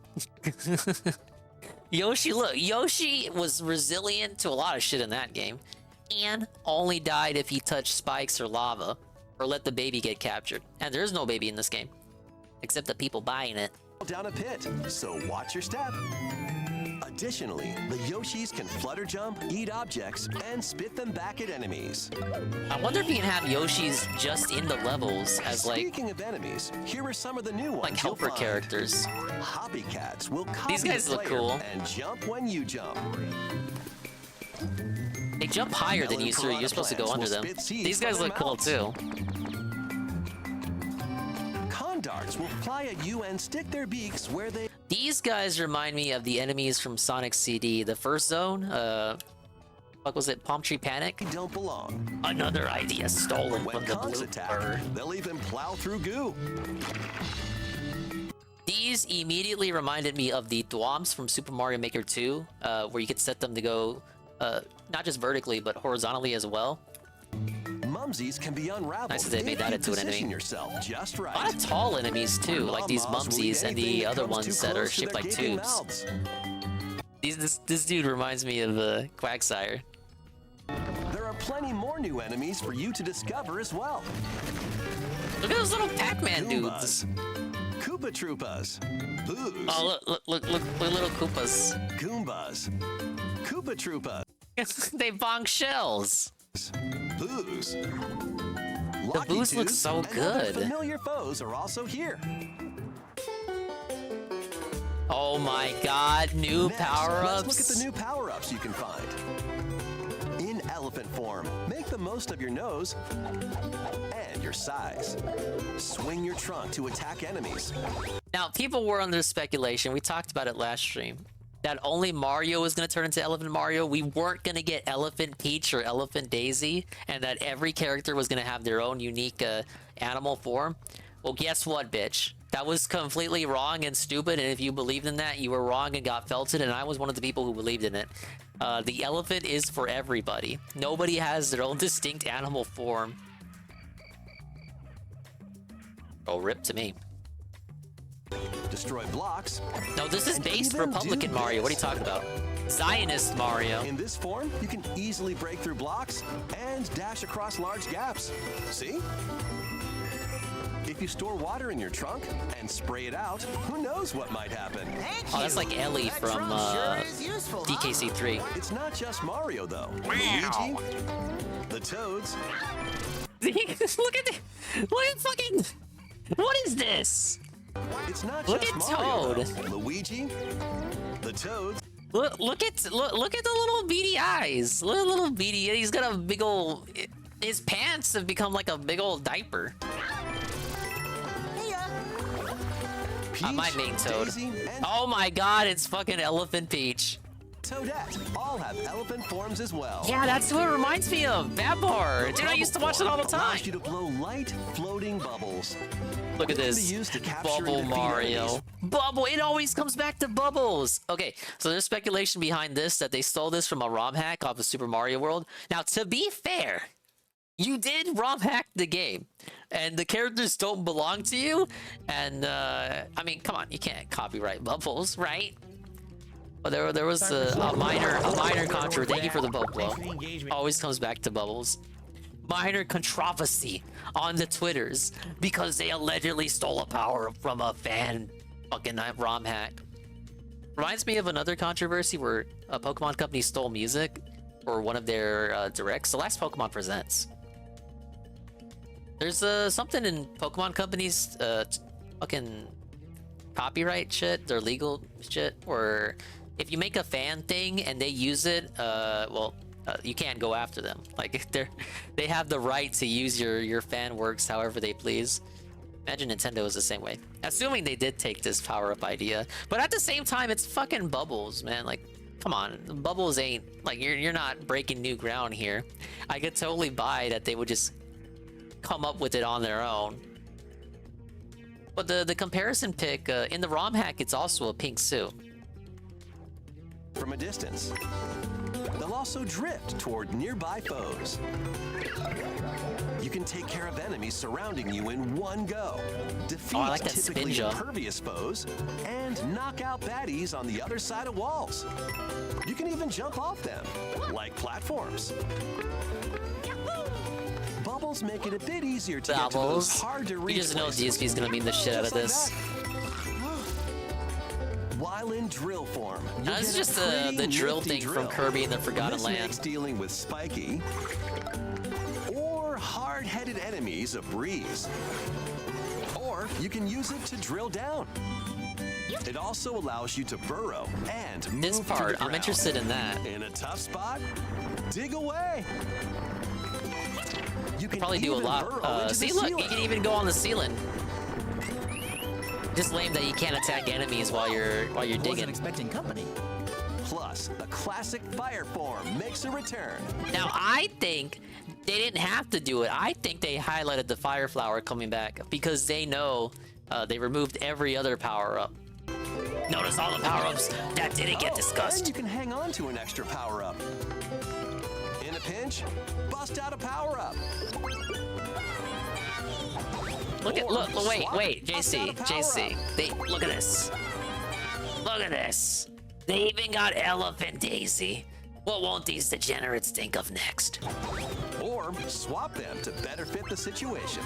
Yoshi was resilient to a lot of shit in that game, and only died if he touched spikes or lava, or let the baby get captured. And there's no baby in this game, except the people buying it. Down a pit, so watch your step. Additionally, the Yoshis can flutter jump, eat objects, and spit them back at enemies. I wonder if you can have Yoshis just in the levels as like... Speaking of enemies, here are some of the new ones. Like helper you'll find. characters. Hoppy cats will copy These guys the look player cool. and jump when you jump. They jump higher than you, so you're supposed to go under them. These guys look cool too. Condarts will fly at you and stick their beaks where they... These guys remind me of the enemies from Sonic CD, the first zone. What was it? Palm Tree Panic? Don't belong. Another idea stolen When from the conks blue attack, bird. they'll even plow through goo. These immediately reminded me of the Thwomps from Super Mario Maker 2, where you could set them to go not just vertically, but horizontally as well. Mumsies can be unraveled. Nice that they made that into an enemy. Yourself just right. A lot of tall enemies too, like these Mumsies and the other ones that are shaped like tubes. This dude reminds me of Quagsire. There are plenty more new enemies for you to discover as well. Look at those little Pac-Man dudes. Koopa Troopas. Boos. Oh, look, little Koopas. Goombas. Koopa Troopas. They bonk shells. Boos. The Boos look so good. Familiar foes are also here. Oh my god, new power-ups. Let's look at the new power-ups you can find. In elephant form, make the most of your nose and your size. Swing your trunk to attack enemies. Now, people were under speculation, we talked about it last stream, that only Mario was going to turn into Elephant Mario. We weren't going to get Elephant Peach or Elephant Daisy, and that every character was going to have their own unique animal form. Well, guess what, bitch? That was completely wrong and stupid, and if you believed in that, you were wrong and got felted, and I was one of the people who believed in it. The elephant is for everybody. Nobody has their own distinct animal form. Oh, rip to me. Destroy blocks. No, this is based Republican Mario. What are you talking about? Zionist Mario. In this form, you can easily break through blocks and dash across large gaps. See? If you store water in your trunk and spray it out, who knows what might happen? Oh, that's like Ellie from DKC3. It's not just Mario, though. Luigi, the Toads. Look at fucking... What is this? It's not Look just at Mario, Toad. though. Luigi, the Toads. Look at the little beady eyes. Little beady. He's got a big old... His pants have become like a big old diaper. My main Toad. Oh my god, it's fucking Elephant Peach. Toadette all have elephant forms as well. Yeah, that's what it reminds me of. Babar. Dude, I used to watch it all the time. Allows you to blow light, floating bubbles. Look at this. Bubble Mario. Bubble. It always comes back to bubbles. Okay, so there's speculation behind this that they stole this from a ROM hack off of Super Mario World. Now, to be fair, you did ROM hack the game, and the characters don't belong to you. And I mean, come on, you can't copyright bubbles, right? But there was a minor controversy. Thank you for the bubble blow. Always comes back to bubbles. Minor controversy on the Twitters because they allegedly stole a power from a fan fucking ROM hack. Reminds me of another controversy where a Pokemon company stole music for one of their directs. The last Pokemon Presents. There's something in Pokemon companies fucking copyright shit, their legal shit, where if you make a fan thing and they use it, you can't go after them. Like they have the right to use your fan works however they please. Imagine Nintendo is the same way. Assuming they did take this power-up idea, but at the same time, it's fucking Bubbles, man. Like, come on, Bubbles ain't like you're not breaking new ground here. I could totally buy that they would just come up with it on their own. But the comparison pic in the ROM hack, it's also a pink suit. From a distance. They'll also drift toward nearby foes. You can take care of enemies surrounding you in one go. Defeat I like that typically spin jump. impervious foes and knock out baddies on the other side of walls. You can even jump off them, like platforms. Bubbles make it a bit easier to get to those hard to reach. You just know DSP is gonna mean the shit out of this. While in drill form, This is just the drill thing from Kirby in the Forgotten this Land. makes dealing with spiky or hard-headed enemies a breeze. Or you can use it to drill down. It also allows you to burrow and move This part, to the I'm ground. interested in that. In a tough spot, dig away. You can Probably do a even burrow lot. into See, the look, ceiling. you can even go on the ceiling. Just lame that you can't attack enemies while you're digging. Expecting company. Plus, the classic fire form makes a return. Now, I think they didn't have to do it. I think they highlighted the fire flower coming back because they know they removed every other power-up. Notice all the power-ups that didn't get discussed. And you can hang on to an extra power-up. In a pinch, bust out a power-up. Look, wait, JC, look at this. Look at this. They even got Elephant Daisy. What won't these degenerates think of next? Or swap them to better fit the situation.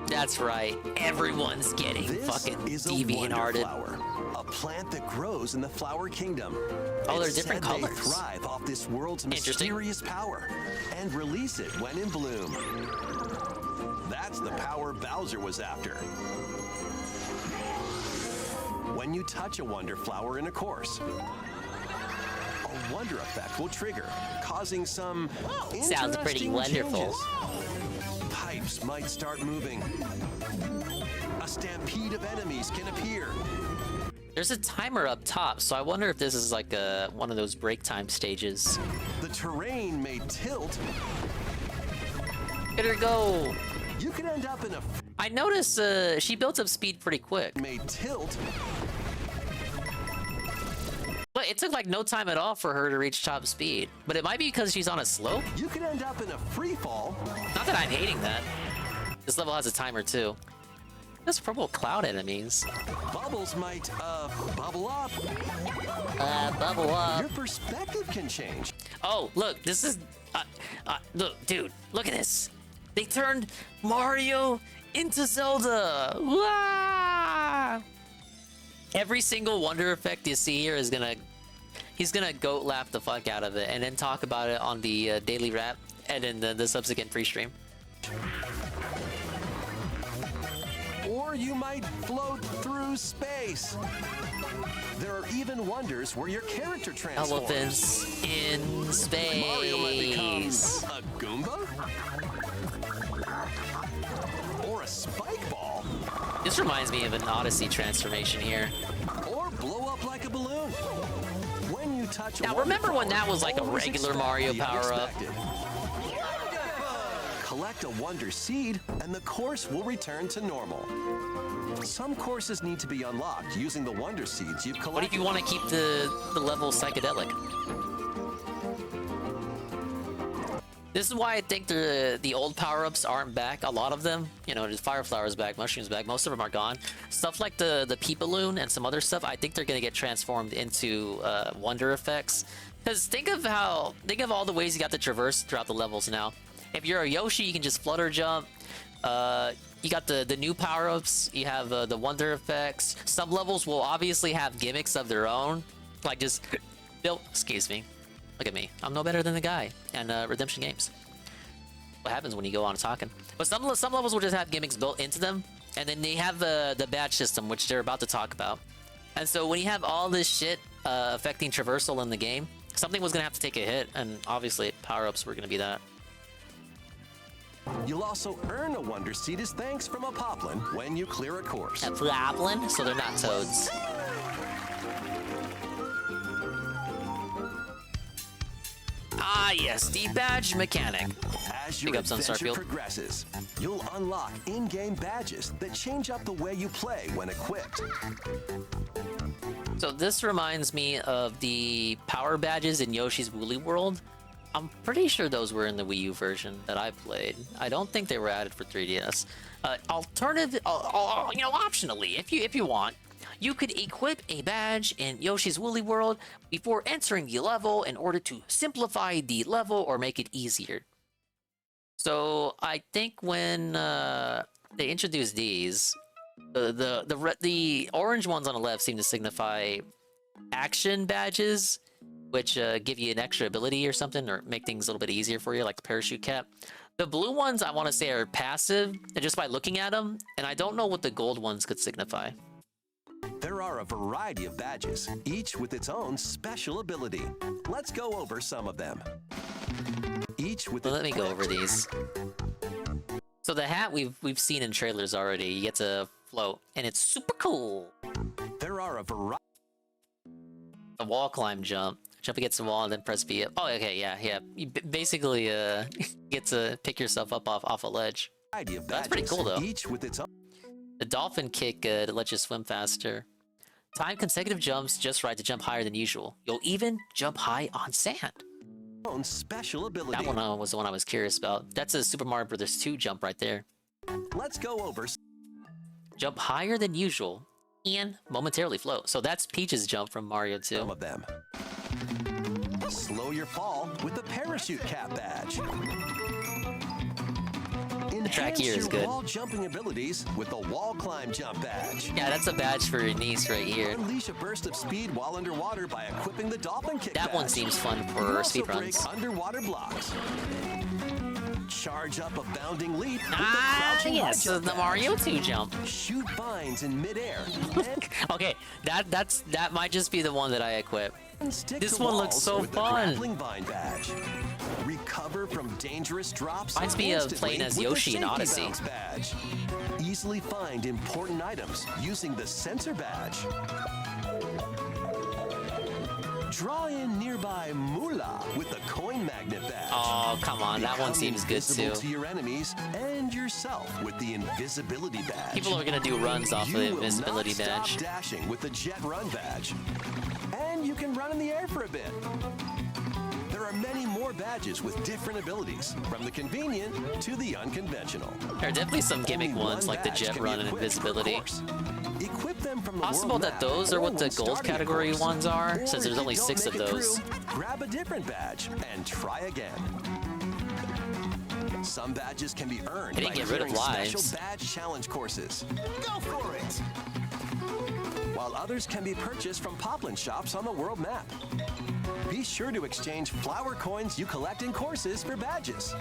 That's right. Everyone's getting fucking deviant-hearted. A plant that grows in the flower kingdom. Oh, they're different colors. They thrive off this world's mysterious power and release it when in bloom. That's the power Bowser was after. When you touch a wonder flower in a course, a wonder effect will trigger, causing some sounds pretty wonderful. Changes. Pipes might start moving. A stampede of enemies can appear. There's a timer up top, so I wonder if this is like one of those break time stages. The terrain may tilt. Let her go. You can end up in a... I noticed she built up speed pretty quick. May tilt. But it took like no time at all for her to reach top speed. But it might be because she's on a slope. You can end up in a free fall. Not that I'm hating that. This level has a timer too. There's purple cloud enemies. Bubbles might, bubble up. Bubble up. Your perspective can change. Oh, look, this is... look, dude, look at this. They turned Mario into Zelda. Wah! Every single wonder effect you see here is gonna... He's gonna goat laugh the fuck out of it and then talk about it on the daily wrap and in the subsequent free stream. Or you might float through space. There are even wonders where your character transforms. Elephants in space. Mario might become a Goomba? Or a spike ball? This reminds me of an Odyssey transformation here. Or blow up like a balloon. When you touch now, remember when that was like a regular Mario power-up? Collect a wonder seed, and the course will return to normal. Some courses need to be unlocked using the wonder seeds you've collected. What if you want to keep the level psychedelic? This is why I think the old power-ups aren't back. A lot of them, you know, just Fire Flower's back, Mushroom's back. Most of them are gone. Stuff like the Peep-Balloon and some other stuff, I think they're gonna get transformed into wonder effects. Because think of all the ways you got to traverse throughout the levels now. If you're a Yoshi, you can just flutter jump. You got the new power-ups. You have the wonder effects. Some levels will obviously have gimmicks of their own, like just built. Excuse me. Look at me. I'm no better than the guy and Redemption Games. What happens when you go on talking? But some levels will just have gimmicks built into them, and then they have the badge system, which they're about to talk about. And so when you have all this shit affecting traversal in the game, something was gonna have to take a hit, and obviously power-ups were gonna be that. You'll also earn a wonder seed as thanks from a Poplin when you clear a course. A Poplin? So they're not toads. Ah, yes, the badge mechanic. As your adventure progresses, you'll unlock in-game badges that change up the way you play when equipped. So this reminds me of the power badges in Yoshi's Woolly World. I'm pretty sure those were in the Wii U version that I played. I don't think they were added for 3DS. Optionally, if you want, you could equip a badge in Yoshi's Woolly World before entering the level in order to simplify the level or make it easier. So I think when they introduced these, the orange ones on the left seem to signify action badges, which give you an extra ability or something, or make things a little bit easier for you, like the parachute cap. The blue ones, I want to say, are passive, just by looking at them, and I don't know what the gold ones could signify. There are a variety of badges, each with its own special ability. Let's go over some of them. Each with let me go over these. So the hat we've seen in trailers already. You get to float, and it's super cool. There are a variety. A wall climb jump. Jump against the wall and then press B. Oh, okay, yeah. You basically get to pick yourself up off a ledge. That's pretty cool though. Each with its own. The dolphin kick to let you swim faster. Time consecutive jumps just right to jump higher than usual. You'll even jump high on sand. Own special ability. That one was the one I was curious about. That's a Super Mario Bros. 2 jump right there. Let's go over. Jump higher than usual and momentarily float. So that's Peach's jump from Mario 2. Some of them. Slow your fall with the parachute cap badge. The track here is good. Wall jumping abilities with the wall climb jump badge. Yeah, that's a badge for your niece right here. Unleash a burst of speed while underwater by equipping the dolphin kick That badge. one seems fun for speedruns. Break underwater blocks. Charge up a bounding leap. Yes, the Mario 2 jump. Shoot vines in midair. Okay, that might just be the one that I equip. This one looks so fun. Vine badge. Recover from dangerous drops. Reminds me of playing as Yoshi in Odyssey. Badge. Easily find important items using the sensor badge. Draw in nearby moolah with the coin magnet badge. Oh, come on, that one seems good too. To your enemies and yourself with the invisibility badge. People are gonna do runs off the invisibility badge. Stop dashing with the jet run badge. And you can run in the air for a bit. There are many more badges with different abilities, from the convenient to the unconventional. There are definitely some gimmick ones like the jet run and invisibility. Equip them from the Possible that those are what the gold category ones are, since there's only 6 of those. Grab a different badge and try again. Some badges can be earned They didn't by get rid of clearing lives. special badge challenge courses. Go for it! While others can be purchased from Poplin shops on the world map. Be sure to exchange flower coins you collect in courses for badges.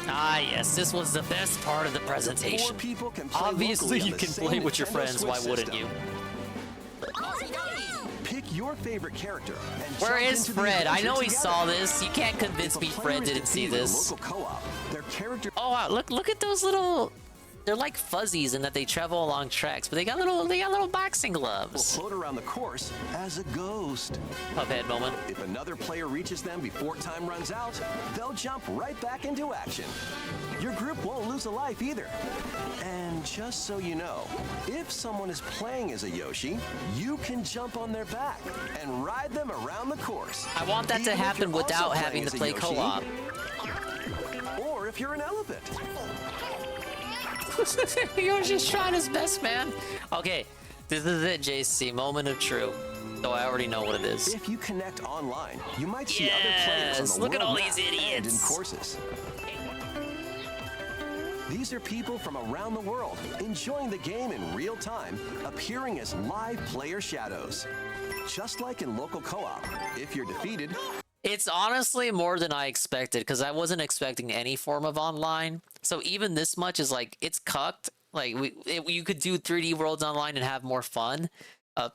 Ah, yes, this was the best part of the presentation. Obviously, you can play with your friends, why wouldn't you? Pick your favorite character. And Where jump is into the Fred? I adventure know he together. saw this. You can't convince me Fred didn't see this. Oh wow, look at those little... They're like fuzzies in that they travel along tracks, but they got little boxing gloves. Will float around the course as a ghost. Cuphead moment. If another player reaches them before time runs out, they'll jump right back into action. Your group won't lose a life either. And just so you know, if someone is playing as a Yoshi, you can jump on their back and ride them around the course. I want that to happen without having to play co-op. Or if you're an elephant. Yoshi's trying his best, man. Okay, this is it, JC. Moment of truth. So I already know what it is. If you connect online, you might see other players on the Look at world all map these and idiots. in courses. These are people from around the world enjoying the game in real time, appearing as live player shadows. Just like in local co-op, if you're defeated, It's honestly more than I expected, because I wasn't expecting any form of online. So even this much is like, it's cucked. Like, you could do 3D worlds online and have more fun.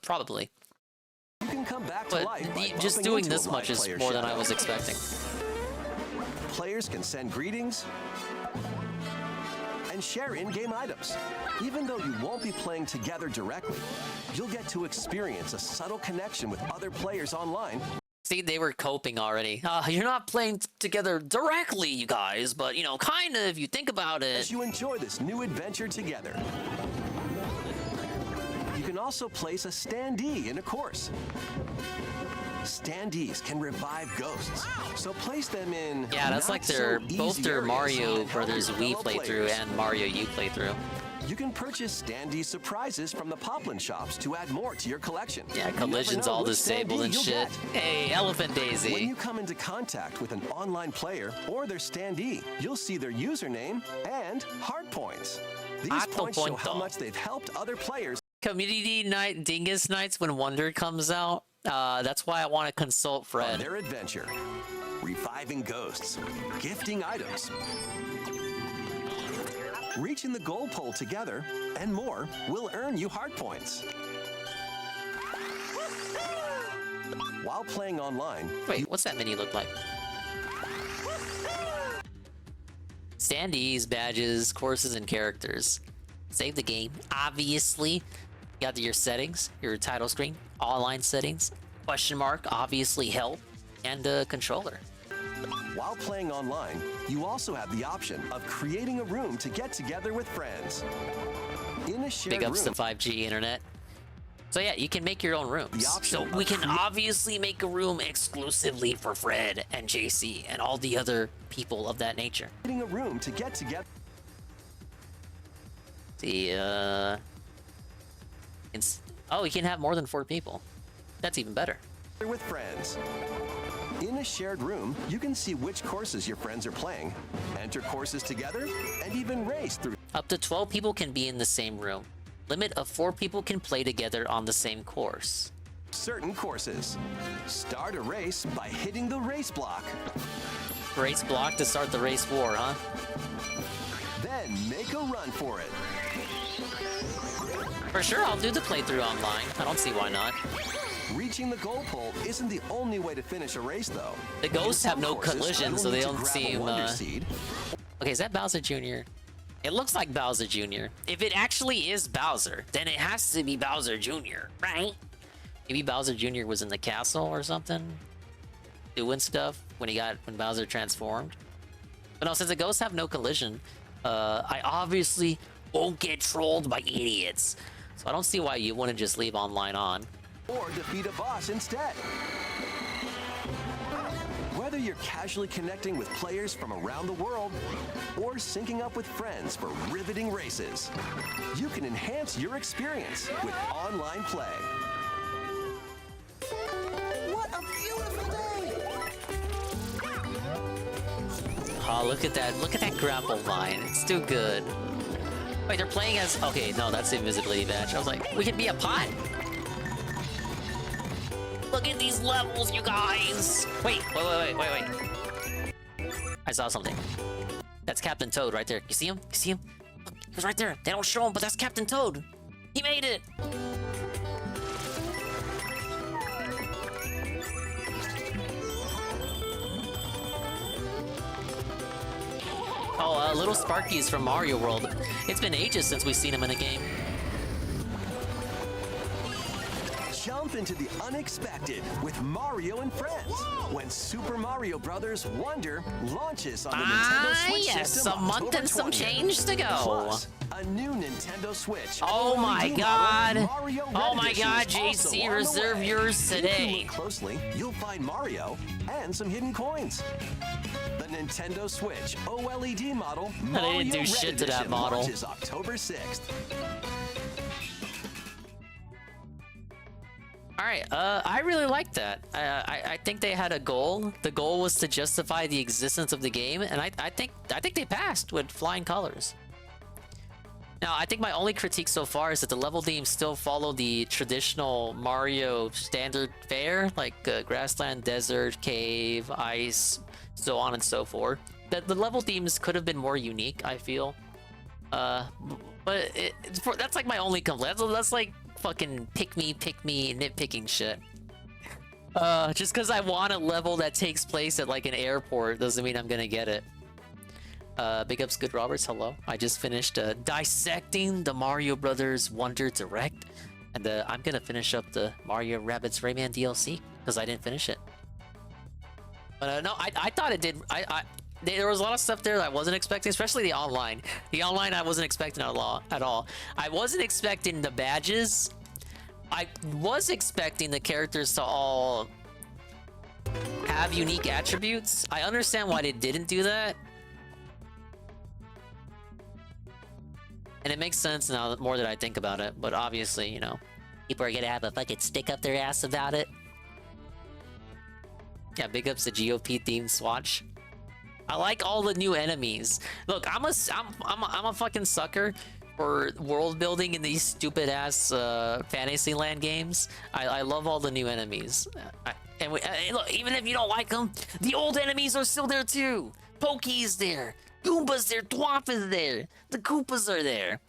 Probably. you can come back to But life by just bumping doing into this a much live is player more than I shadow. was expecting. Players can send greetings and share in-game items. Even though you won't be playing together directly, you'll get to experience a subtle connection with other players online. See, they were coping already. You're not playing together directly, you guys, but, you know, kind of, if you think about it. As you enjoy this new adventure together. You can also place a standee in a course. Standees can revive ghosts, so place them in. Yeah, that's like both their Mario Brothers Wii playthrough and Mario U playthrough. You can purchase standee surprises from the Poplin shops to add more to your collection. Yeah, You never collision's know all which disabled standee and you'll shit. get. Hey, Elephant Daisy. When you come into contact with an online player or their standee, you'll see their username and heart points. These Heart points show how point. much they've helped other players. Community night, Dingus nights when Wonder comes out. That's why I want to consult On Fred. their adventure, reviving ghosts, gifting items, reaching the goal pole together, and more will earn you heart points. While playing online, Wait, what's that menu look like? standees, badges, courses, and characters. Save the game. Obviously, you got your settings, your title screen, online settings, question mark, obviously help, and a controller. While playing online, you also have the option of creating a room to get together with friends. In a shared Big ups room, to 5G internet. So yeah, you can make your own rooms. So we can obviously make a room exclusively for Fred and JC and all the other people of that nature. creating a room to get together. Oh, you can have more than 4 people. That's even better. With friends. In a shared room, you can see which courses your friends are playing, enter courses together, and even race through. Up to 12 people can be in the same room. Limit of 4 people can play together on the same course. Certain courses. Start a race by hitting the race block. Race block to start the race war, huh? Then make a run for it. For sure, I'll do the playthrough online. I don't see why not. Reaching the goal pole isn't the only way to finish a race, though. The ghosts have no courses, collision, you'll so need they to don't grab a seem. Wonder Seed. Okay, is that Bowser Jr.? It looks like Bowser Jr. If it actually is Bowser, then it has to be Bowser Jr., right? Maybe Bowser Jr. was in the castle or something, doing stuff when Bowser transformed. But no, since the ghosts have no collision, I obviously won't get trolled by idiots. So I don't see why you wouldn't just leave online on. Or defeat a boss instead. Whether you're casually connecting with players from around the world or syncing up with friends for riveting races, you can enhance your experience with online play. What a beautiful day! Oh, look at that. Look at that grapple line. It's too good. Wait, they're playing as... Okay, no, that's the invisibility badge. I was like, we can be a pot. Look at these levels, you guys. Wait. I saw something. That's Captain Toad right there. You see him? You see him? Look, he was right there. They don't show him, but that's Captain Toad. He made it. Oh, little Sparky's from Mario World. It's been ages since we've seen him in a game. Jump into the unexpected with Mario and Friends when Super Mario Bros. Wonder launches on the Nintendo Switch yes, system a month and some 20th. change to go. Plus, a new Nintendo Switch. Oh my God! Oh my Edition God, is also JC, on the reserve way. yours If you today. look closely, you'll find Mario and some hidden coins. The Nintendo Switch OLED model. I didn't do Mario shit Red to that Edition model. launches October 6th. All right, I really like that. I think they had a goal. The goal was to justify the existence of the game, and I think they passed with flying colors. Now, I think my only critique so far is that the level themes still follow the traditional Mario standard fare, like grassland, desert, cave, ice, so on and so forth. The level themes could have been more unique, I feel. But that's like my only complaint. That's like fucking pick me, nitpicking shit. Just because I want a level that takes place at like an airport doesn't mean I'm gonna get it. Big ups, Good Roberts, hello. I just finished dissecting the Mario Brothers Wonder Direct, and I'm gonna finish up the Mario Rabbids Rayman DLC because I didn't finish it. But no, I thought it did. There was a lot of stuff there that I wasn't expecting, especially the online. The online I wasn't expecting at all. I wasn't expecting the badges. I was expecting the characters to all have unique attributes. I understand why they didn't do that. And it makes sense now more that I think about it, but obviously, you know, people are gonna have a fucking stick up their ass about it. Yeah, big ups to GOP themed Swatch. I like all the new enemies. Look, I'm a fucking sucker for world building in these stupid ass Fantasyland games. I love all the new enemies. Look, even if you don't like them, the old enemies are still there too. Pokey's there, Goomba's there, Dwarf is there, the Koopas are there.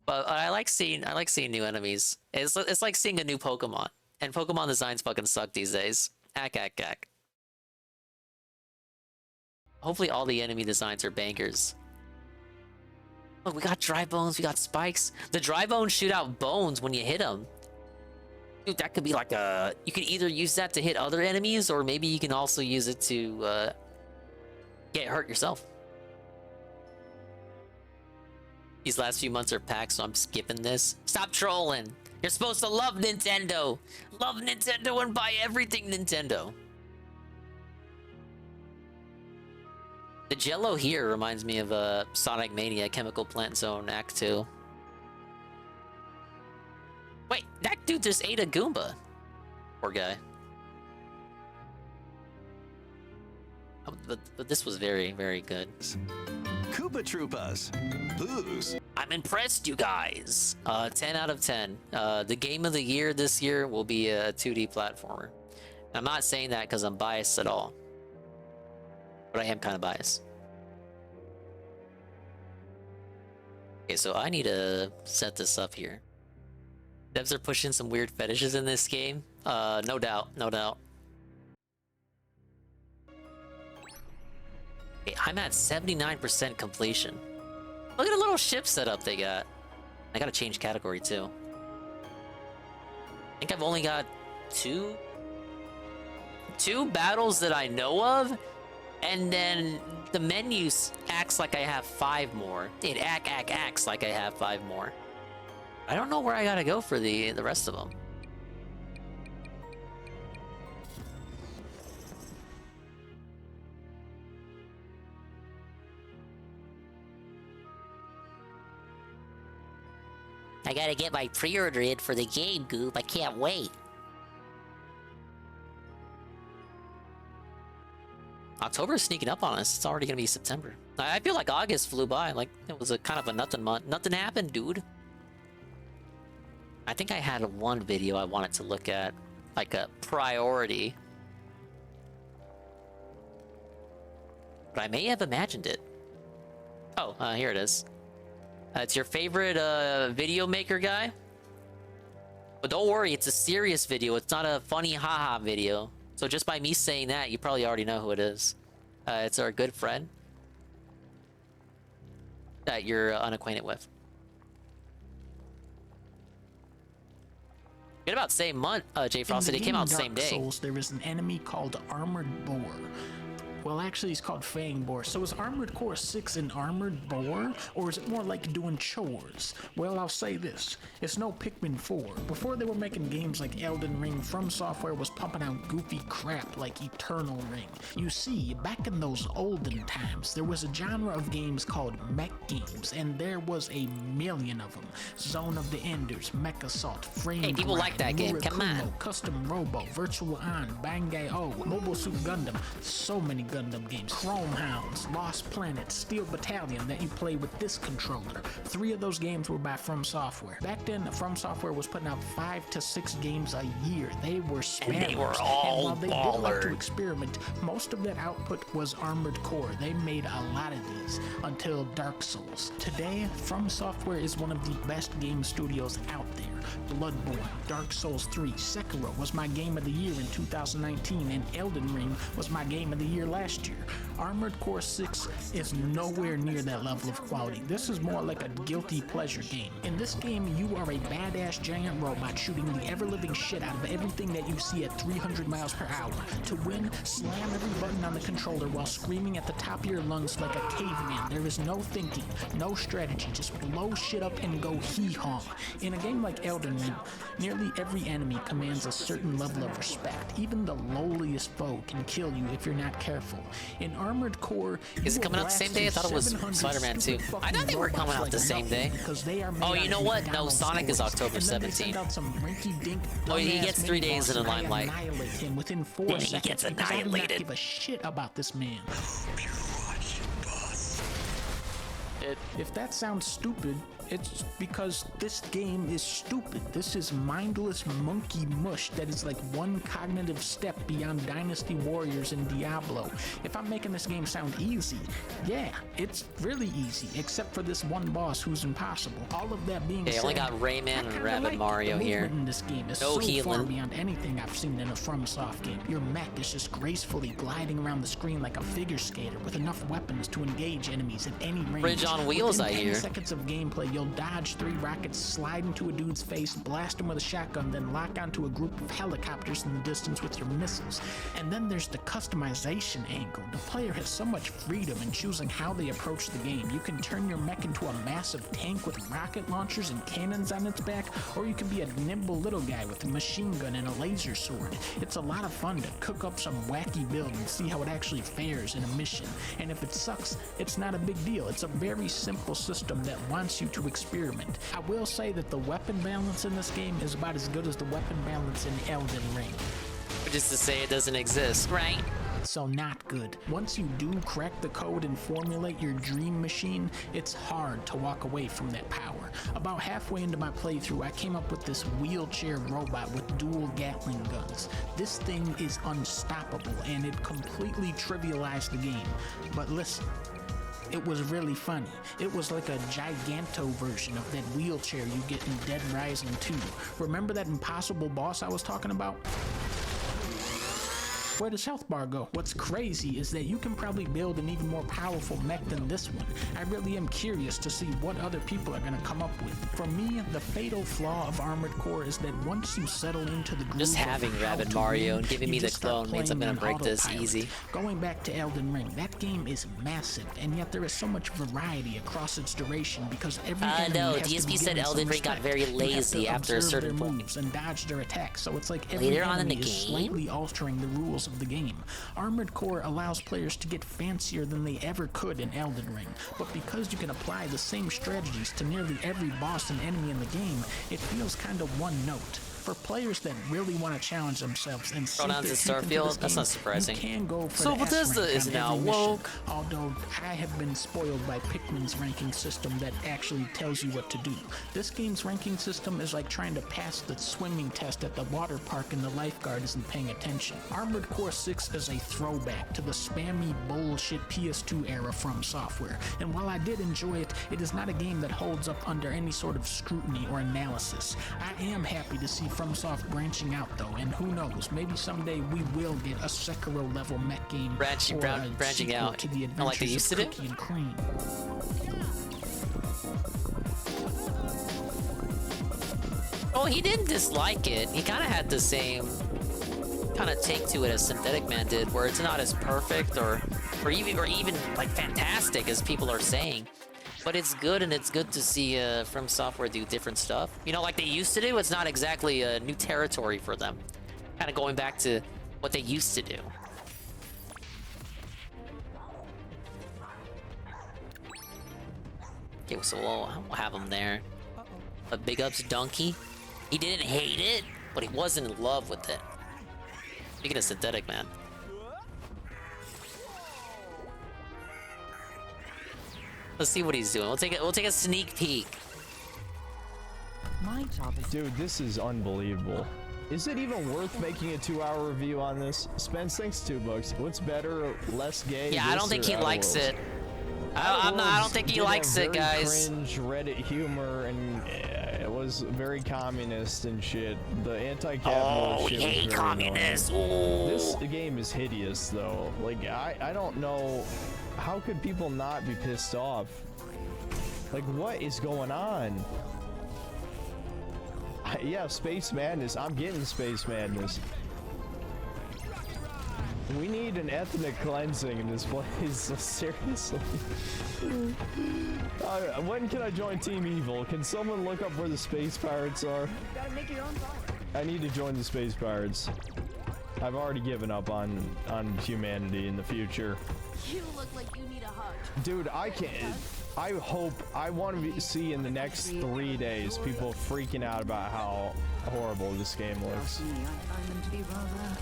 But I like seeing new enemies. It's like seeing a new Pokemon, and Pokemon designs fucking suck these days. Ack. Hopefully all the enemy designs are bangers. Look, we got dry bones, we got spikes. The dry bones shoot out bones when you hit them. Dude, that could be like a... You could either use that to hit other enemies, or maybe you can also use it to get hurt yourself. These last few months are packed, so I'm skipping this. Stop trolling. You're supposed to love Nintendo. Love Nintendo and buy everything Nintendo. The jello here reminds me of Sonic Mania Chemical Plant Zone Act 2. Wait, that dude just ate a Goomba. Poor guy. Oh, but this was very, very good. Koopa Troopas. Booze. I'm impressed, you guys. 10 out of 10. The game of the year this year will be a 2D platformer. I'm not saying that because I'm biased at all. But I am kind of biased. Okay, so I need to set this up here. Devs are pushing some weird fetishes in this game. No doubt, no doubt. Okay, I'm at 79% completion. Look at the little ship setup they got. I gotta change category too. I think I've only got two battles that I know of, and then the menu acts like I have 5 more. It acts like I have 5 more. I don't know where I gotta go for the rest of them. I gotta get my pre-order in for the game, Goob. I can't wait. October is sneaking up on us. It's already gonna be September. I feel like August flew by. Like, it was a kind of a nothing month. Nothing happened, dude. I think I had one video I wanted to look at, like a priority. But I may have imagined it. Oh, here it is. It's your favorite video maker guy. But don't worry, it's a serious video. It's not a funny haha video. So just by me saying that, you probably already know who it is. It's our good friend that you're unacquainted with. Good about same month, Jay Frosted. It came out the same day. Souls, there is an enemy called Armored Boar. Well, actually, it's called Fang Boar. So is Armored Core 6 an Armored Boar? Or is it more like doing chores? Well, I'll say this. It's no Pikmin 4. Before they were making games like Elden Ring, From Software was pumping out goofy crap like Eternal Ring. You see, back in those olden times, there was a genre of games called mech games, and there was a million of them. Zone of the Enders, Mech Assault, Frame Hey, people like that game. Come on. Custom Robo, Virtual On, Bangay-O, Mobile Suit Gundam, so many Gundam games. Chrome Hounds, Lost Planet, Steel Battalion that you play with this controller. 3 of those games were by From Software. Back then, From Software was putting out 5 to 6 games a year. They were spammers. And they were all and while they did like to ballers. experiment, most of that output was Armored Core. They made a lot of these until Dark Souls. Today, From Software is one of the best game studios out there. Bloodborne, Dark Souls 3, Sekiro was my game of the year in 2019, and Elden Ring was my game of the year last year. Armored Core 6 is nowhere near that level of quality. This is more like a guilty pleasure game. In this game, you are a badass giant robot shooting the ever-living shit out of everything that you see at 300 miles per hour. To win, slam every button on the controller while screaming at the top of your lungs like a caveman. There is no thinking, no strategy, just blow shit up and go hee-haw. In a game like Elden Ring, nearly every enemy commands a certain level of respect. Even the lowliest foe can kill you if you're not careful. In Armored Core, is it coming out the same day? I thought it was Spider-Man 2. I thought they were coming out the same day. Oh, you know what? No, Sonic is October 17th. Oh, he gets 3 days in the limelight. Within 4 Then he seconds gets because I do not annihilated. give a shit about this man. If that sounds stupid, It's because this game is stupid. This is mindless monkey mush that is like one cognitive step beyond Dynasty Warriors and Diablo. If I'm making this game sound easy, yeah, it's really easy, except for this one boss who's impossible. All of that being said, I only got Rayman and Rabbid Mario the here. movement in this game is No so healing. far beyond anything I've seen in a FromSoft game. Your mech is just gracefully gliding around the screen like a figure skater with enough weapons to engage enemies at any range. Bridge on wheels, Within I 10 hear. seconds of gameplay, you'll dodge 3 rockets, slide into a dude's face, blast him with a shotgun, then lock onto a group of helicopters in the distance with your missiles. And then there's the customization angle. The player has so much freedom in choosing how they approach the game. You can turn your mech into a massive tank with rocket launchers and cannons on its back, or you can be a nimble little guy with a machine gun and a laser sword. It's a lot of fun to cook up some wacky build and see how it actually fares in a mission. And if it sucks, it's not a big deal. It's a very simple system that wants you to experiment. I will say that the weapon balance in this game is about as good as the weapon balance in Elden Ring. Which is to say it doesn't exist, right? So not good. Once you do crack the code and formulate your dream machine, it's hard to walk away from that power. About halfway into my playthrough, I came up with this wheelchair robot with dual Gatling guns. This thing is unstoppable, and it completely trivialized the game. But listen, it was really funny. It was like a giganto version of that wheelchair you get in Dead Rising 2. Remember that impossible boss I was talking about? Where does health bar go? What's crazy is that you can probably build an even more powerful mech than this one. I really am curious to see what other people are going to come up with. For me, the fatal flaw of Armored Core is that once you settle into the groove Just having of how Rabbid to Mario win, and giving you me the just start clone means I'm playing gonna break on this autopilot. easy. Going back to Elden Ring, that game is massive, and yet there is so much variety across its duration because every enemy no, has to DSP be said given some Elden Ring got respect. very You have to lazy after a observe certain their point. moves and dodge their attacks, so it's like every Later on in enemy the is game? slightly altering the rules of the game. Armored Core allows players to get fancier than they ever could in Elden Ring, but because you can apply the same strategies to nearly every boss and enemy in the game, it feels kind of one note. For players that really want to challenge themselves and sink Pronouns their in teeth into Starfield? this That's game, not surprising. You can go for So the Bethesda S rank is on now every mission, woke. although I have been spoiled by Pikmin's ranking system that actually tells you what to do. This game's ranking system is like trying to pass the swimming test at the water park and the lifeguard isn't paying attention. Armored Core 6 is a throwback to the spammy bullshit PS2 era from software, and while I did enjoy it, it is not a game that holds up under any sort of scrutiny or analysis. I am happy to see FromSoft branching out though, and who knows, maybe someday we will get a Sekiro level mech game Branching or a branching sequel out. to the Not like they adventures used of to do? Cookie and Cream. Oh, he didn't dislike it. He kind of had the same kind of take to it as Synthetic Man did, where it's not as perfect or even like fantastic as people are saying. But it's good, and it's good to see From Software do different stuff. You know, like they used to do. It's not exactly a new territory for them. Kind of going back to what they used to do. Okay, so we'll have him there. But big ups Donkey. He didn't hate it, but he wasn't in love with it. Speaking of Synthetic Man. Let's see what he's doing. We'll take a sneak peek. My job is... Dude, this is unbelievable. Is it even worth making a 2-hour review on this? Spence thinks $2. What's better, less gay? Yeah, I don't think he likes it. I don't think he likes it, guys. Cringe Reddit humor, and it was very communist and shit. The anti-capitalist shit was very communists. annoying. This game is hideous, though. Like, I don't know. How could people not be pissed off? Like, what is going on? Yeah, Space Madness. I'm getting Space Madness. We need an ethnic cleansing in this place. Seriously. When can I join Team Evil? Can someone look up where the Space Pirates are? You gotta make your own song. I need to join the Space Pirates. I've already given up on humanity in the future. You look like you need a hug. Dude, I can't. I want to see in the next 3 days people freaking out about how horrible this game looks. I find them to be rather...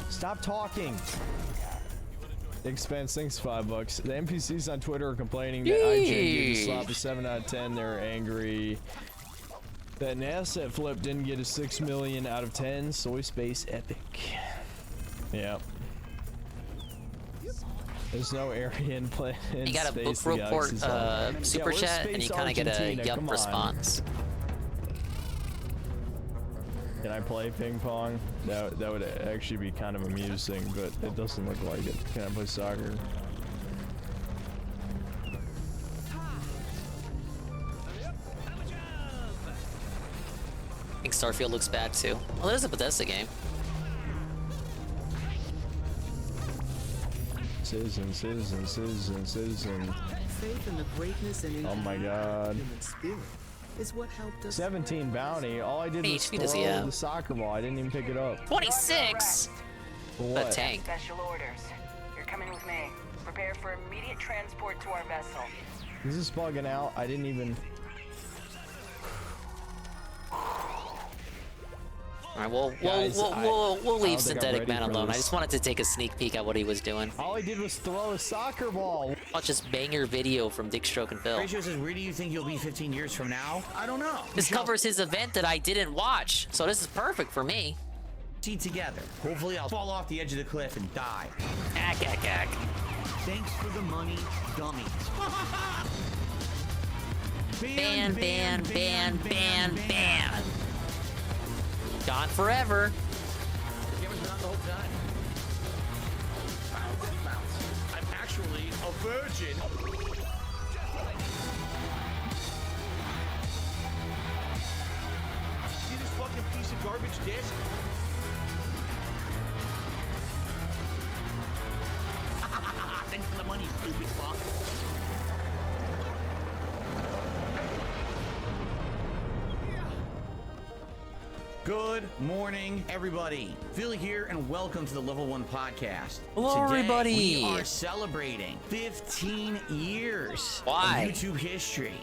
Stop talking. Expense, thanks $5. The NPCs on Twitter are complaining that IGN gave the slop a 7 out of 10. They're angry that an asset flip didn't get a 6 million out of 10. Soy Space Epic. Yeah. There's no area in play. You got a book report super chat, and you kind of get a yup response. Can I play ping pong? That would actually be kind of amusing, but it doesn't look like it. Can I play soccer? I think Starfield looks bad too. Well, there's a Bethesda game. Citizen. Faith in the greatness and Oh my god. human spirit is what helped us. 17 bounty. All I did was HP does he throw have? the soccer ball. I didn't even pick it up. 26. For what? A tank. Special orders. You're coming with me. Prepare for immediate transport to our vessel. This is bugging out. I didn't even. All right, Guys, we'll leave I don't think I'm Synthetic ready Man for alone. I this. just wanted to take a sneak peek at what he was doing. All I did was throw a soccer ball. Watch this banger video from Dick Stroke and Phil. Ratio says, where do you think you'll be 15 years from now? I don't know. This covers his event that I didn't watch, so this is perfect for me. See together. Hopefully I'll fall off the edge of the cliff and die. Ack. Thanks for the money, dummies. Ban. Gone forever. The camera's been on the whole time. Bounce. I'm actually a virgin. See this fucking piece of garbage disc? Thanks for the money, stupid fuck. Good morning, everybody. Phil here, and welcome to the Level 1 Podcast. Hello, Today, everybody. We are celebrating 15 years of YouTube history.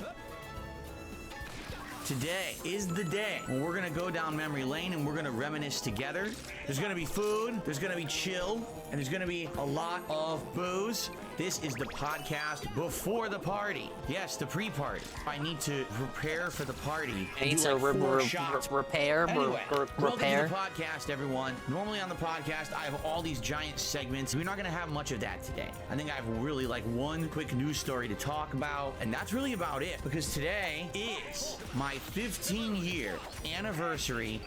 Today is the day when we're gonna go down memory lane and we're gonna reminisce together. There's gonna be food, there's gonna be chill, and there's gonna be a lot of booze. This is the podcast before the party. Yes, the pre-party. I need to prepare for the party. I need do to like 4 shots. repair. Anyway, welcome to the podcast, everyone. Normally on the podcast, I have all these giant segments. We're not gonna have much of that today. I think I have really like one quick news story to talk about, and that's really about it. Because today is my 15-year anniversary.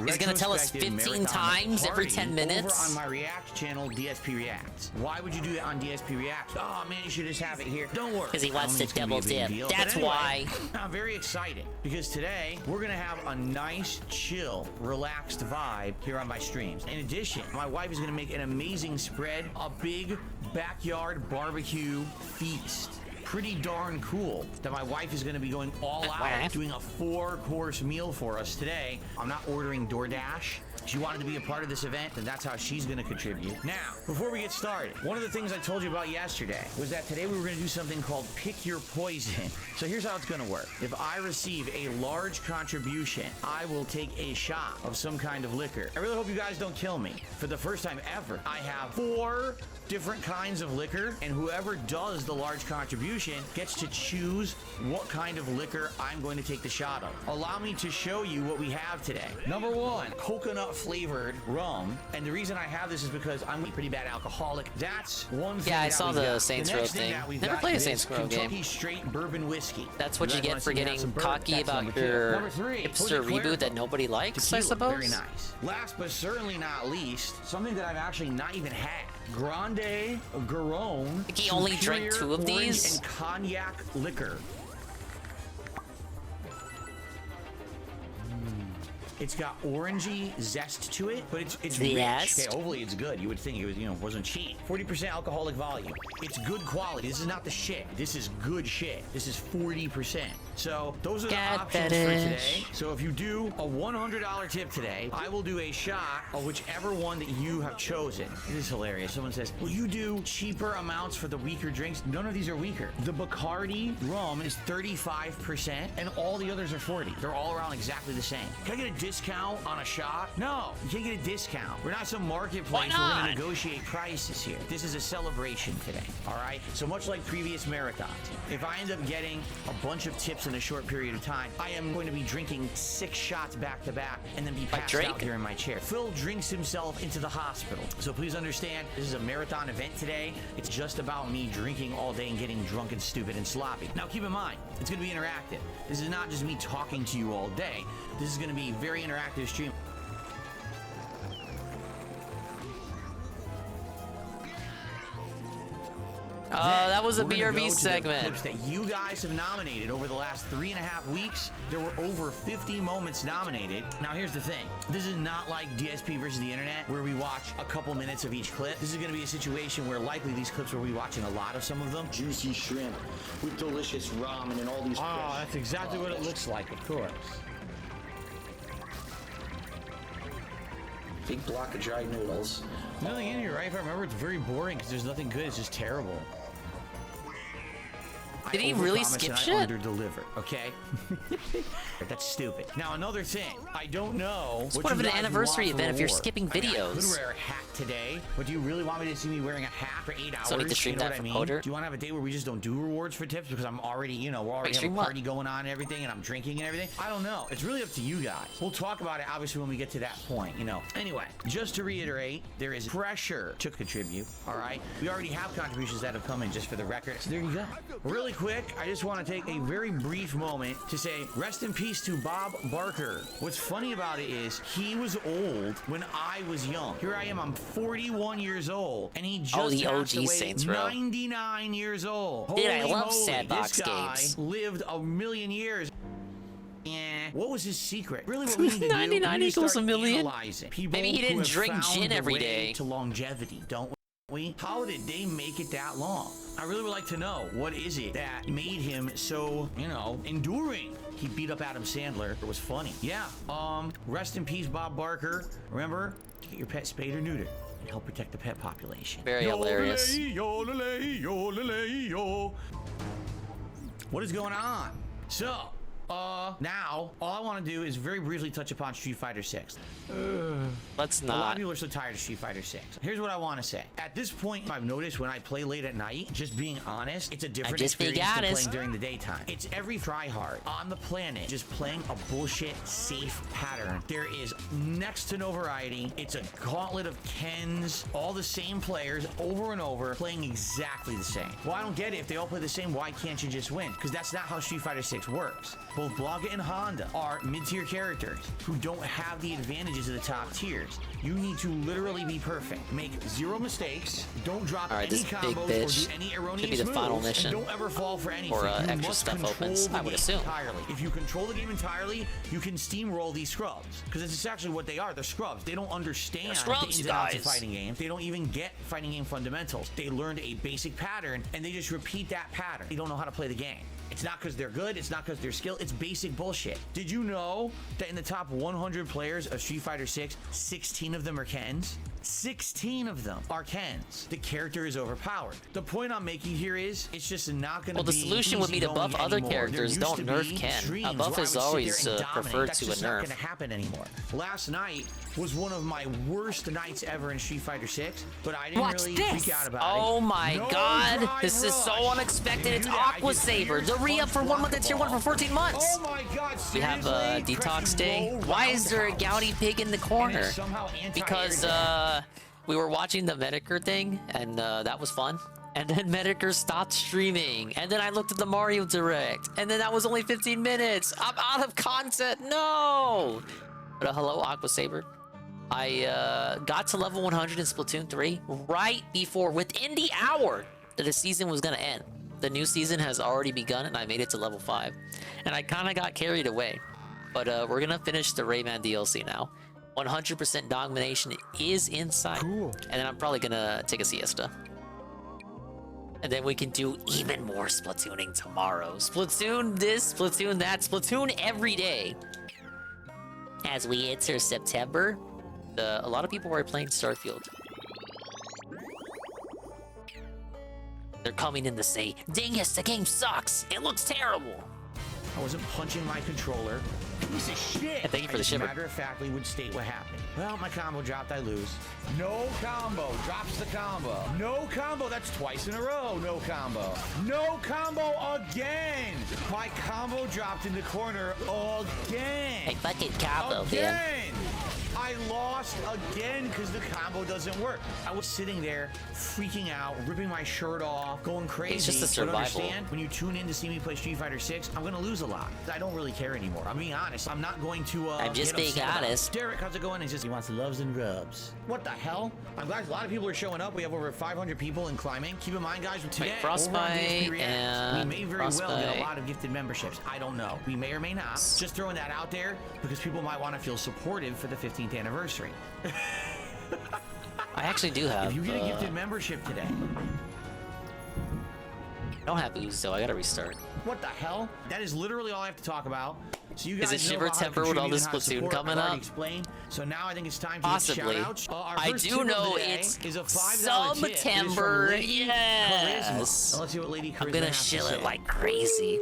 He's gonna tell us 15 times every 10 minutes? Over on my React channel, DSP Reacts. Why would you do that on DSP Reacts? Oh man, you should just have it here. Don't worry. 'Cause he wants to double dip. That's anyway, why. I'm very excited because today we're gonna have a nice, chill, relaxed vibe here on my streams. In addition, my wife is gonna make an amazing spread, a big backyard barbecue feast. Pretty darn cool that my wife is going to be going all out, doing a 4-course meal for us today. I'm not ordering DoorDash. She wanted to be a part of this event, and that's how she's going to contribute. Now, before we get started, one of the things I told you about yesterday was that today we were going to do something called Pick Your Poison. So here's how it's going to work. If I receive a large contribution, I will take a shot of some kind of liquor. I really hope you guys don't kill me. For the first time ever, I have 4 different kinds of liquor, and whoever does the large contribution gets to choose what kind of liquor I'm going to take the shot of. Allow me to show you what we have today. Number 1, coconut flavored rum. And the reason I have this is because I'm a pretty bad alcoholic. That's one thing. Yeah, I saw the Saints Row thing. Never played a Saints Row game. Kentucky straight bourbon whiskey. That's what you get for getting cocky about your hipster reboot that nobody likes, I suppose. Very nice. Last but certainly not least, something that I've actually not even had. Grande Garone. He only drank 2 of these? And cognac liquor. It's got orangey zest to it, but it's rich. Okay, hopefully it's good. You would think it was, wasn't cheap. 40% alcoholic volume. It's good quality. This is not the shit. This is good shit. This is 40%. So those are the options for today. So if you do a $100 tip today, I will do a shot of whichever one that you have chosen. It is hilarious. Someone says, will you do cheaper amounts for the weaker drinks? None of these are weaker. The Bacardi rum is 35% and all the others are 40. They're all around exactly the same. Can I get a discount on a shot? No, you can't get a discount. We're not some marketplace Why where we're not? gonna negotiate prices here. This is a celebration today, all right? So much like previous marathons, if I end up getting a bunch of tips in a short period of time, I am going to be drinking 6 shots back to back and then be passed out here in my chair. Phil drinks himself into the hospital. So please understand, this is a marathon event today. It's just about me drinking all day and getting drunk and stupid and sloppy. Now keep in mind, it's gonna be interactive. This is not just me talking to you all day. This is gonna be a very interactive stream. That was a We're gonna go BRB to the segment. clips that you guys have nominated over the last 3.5 weeks. There were over 50 moments nominated. Now here's the thing. This is not like DSP versus the internet where we watch a couple minutes of each clip. This is gonna be a situation where likely these clips will be watching a lot of some of them. Juicy shrimp with delicious ramen and all these. Oh, that's exactly what it looks like, of course. Big block of dried noodles. Nothing in here, right? If I remember, it's very boring because there's nothing good. It's just terrible. Did he really skip shit? I under-deliver, okay? That's stupid. Now, another thing. I don't know It's what part you of an guys anniversary want for event if you're reward. skipping I mean, I videos. could wear a hat today, but do you really want me to see me wearing a hat for 8 hours? So I need to stream you know that what I for mean? Coder? Do you want to have a day where we just don't do rewards for tips because I'm already, you know, we're already stream having a what? party going on and everything, and I'm drinking and everything? I don't know. It's really up to you guys. We'll talk about it, obviously, when we get to that point, you know. Anyway, just to reiterate, there is pressure to contribute, all right? We already have contributions that have come in, just for the record. So there you go. Really quick, I just want to take a very brief moment to say rest in peace to Bob Barker. What's funny about it is he was old when I was young. Here I am, I'm 41 years old, and he just the passed OG away, Saints Row. 99 years old. Dude, I Holy love moly, Sandbox this guy games. lived a million years. Yeah. What was his secret? Really, what we need to do? 99 we need to equals start a million? analyzing people Maybe he who didn't have drink found gin the every way day. to longevity, don't we? How did they make it that long? I really would like to know, what is it that made him so, you know, enduring? He beat up Adam Sandler. It was funny. Yeah. Rest in peace, Bob Barker. Remember, get your pet spayed or neutered and help protect the pet population. Very hilarious. What is going on? So, now, all I want to do is very briefly touch upon Street Fighter 6. Let's A lot of not. people are so tired of Street Fighter 6. Here's what I want to say. At this point, I've noticed when I play late at night, just being honest, it's a different just being experience than honest. playing during the daytime. It's every tryhard on the planet just playing a bullshit safe pattern. There is next to no variety. It's a gauntlet of Kens, all the same players over and over, playing exactly the same. Well, I don't get it. If they all play the same, why can't you just win? Because that's not how Street Fighter 6 works. Both Blanca and Honda are mid-tier characters who don't have the advantages of the top tiers. You need to literally be perfect. Make 0 mistakes. Don't drop All right, any this big combos bitch or do any erroneous should be the moves. final mission. And don't ever fall for anything. Or, You extra must stuff control opens, the I would game assume. entirely. If you control the game entirely, you can steamroll these scrubs. Because it's actually what they are. They're scrubs. They don't understand They're scrubs, the ins and outs of guys. fighting games. They don't even get fighting game fundamentals. They learned a basic pattern, and they just repeat that pattern. They don't know how to play the game. It's not because they're good. It's not because they're skilled. It's basic bullshit. Did you know that in the top 100 players of Street Fighter 6, 16 of them are Kens? 16 of them are Kens. The character is overpowered. The point I'm making here is it's just not going to be Well, the solution would be to buff easygoing other anymore. characters. There used Don't to nerf be Ken. streams A buff where I is would sit always there and dominate. preferred That's to a just not nerf. going to happen anymore. Last night was one of my worst nights ever in Street Fighter 6, but I didn't What's really this? freak out about Oh it. my No god, drive this is so rush. unexpected. It's Do that. I Aqua just Saber. fierce The re-up for 1 month and tier 1 for 14 months. Oh my god, seriously? We have Detox Press Day. low Why is there a roundhouse. gouty pig in the And corner? it's somehow Because anti-air we were watching the Metokur thing, and that was fun. And then Metokur stopped streaming. And then I looked at the Mario Direct. And then that was only 15 minutes. I'm out of content. No! But hello, Aqua Saber. I got to level 100 in Splatoon 3 right before, within the hour that the season was going to end. The new season has already begun, and I made it to level 5. And I kind of got carried away. But we're going to finish the Rayman DLC now. 100% domination is in sight. Cool. And then I'm probably going to take a siesta. And then we can do even more Splatooning tomorrow. Splatoon this, Splatoon that, Splatoon every day. As we enter September, a lot of people are playing Starfield. They're coming in to say, "Dingus, the game sucks. It looks terrible." I wasn't punching my controller. piece of shit. Thank you for the shipper. Matter of factly would state what happened. Well, my combo dropped, I lose. No combo, drops the combo. No combo, that's twice in a row, no combo. No combo again. My combo dropped in the corner again. Hey, fucking combo, again. man. I lost again because the combo doesn't work. I was sitting there freaking out, ripping my shirt off, going crazy. It's just a survival. But understand, when you tune in to see me play Street Fighter 6, I'm going to lose a lot. I don't really care anymore. I'm being honest. I'm not going to I'm just get being upset about it. honest. Derek, how's it going? He wants loves and rubs. What the hell? I'm glad a lot of people are showing up. We have over 500 people in climbing. Keep in mind, guys, today, Frostbite we and may very well get a lot of gifted memberships. I don't know. We may or may not. Just throwing that out there because people might want to feel supportive for the 15th anniversary. I actually do have. If you get a gifted membership today. I don't have ooze, so I gotta restart. What the hell? That is literally all I have to talk about. So you guys Is it know Shiver how to Temper with all contribute this and how to Splatoon support. coming I've already up? explained. So now I think it's time to Possibly. get shout-outs. Our I first do tip of know the day it's is a $5 tip. It is from September. Lady Yes. Charisma. Let's see what Lady Charisma I'm gonna has to shill it say. like crazy.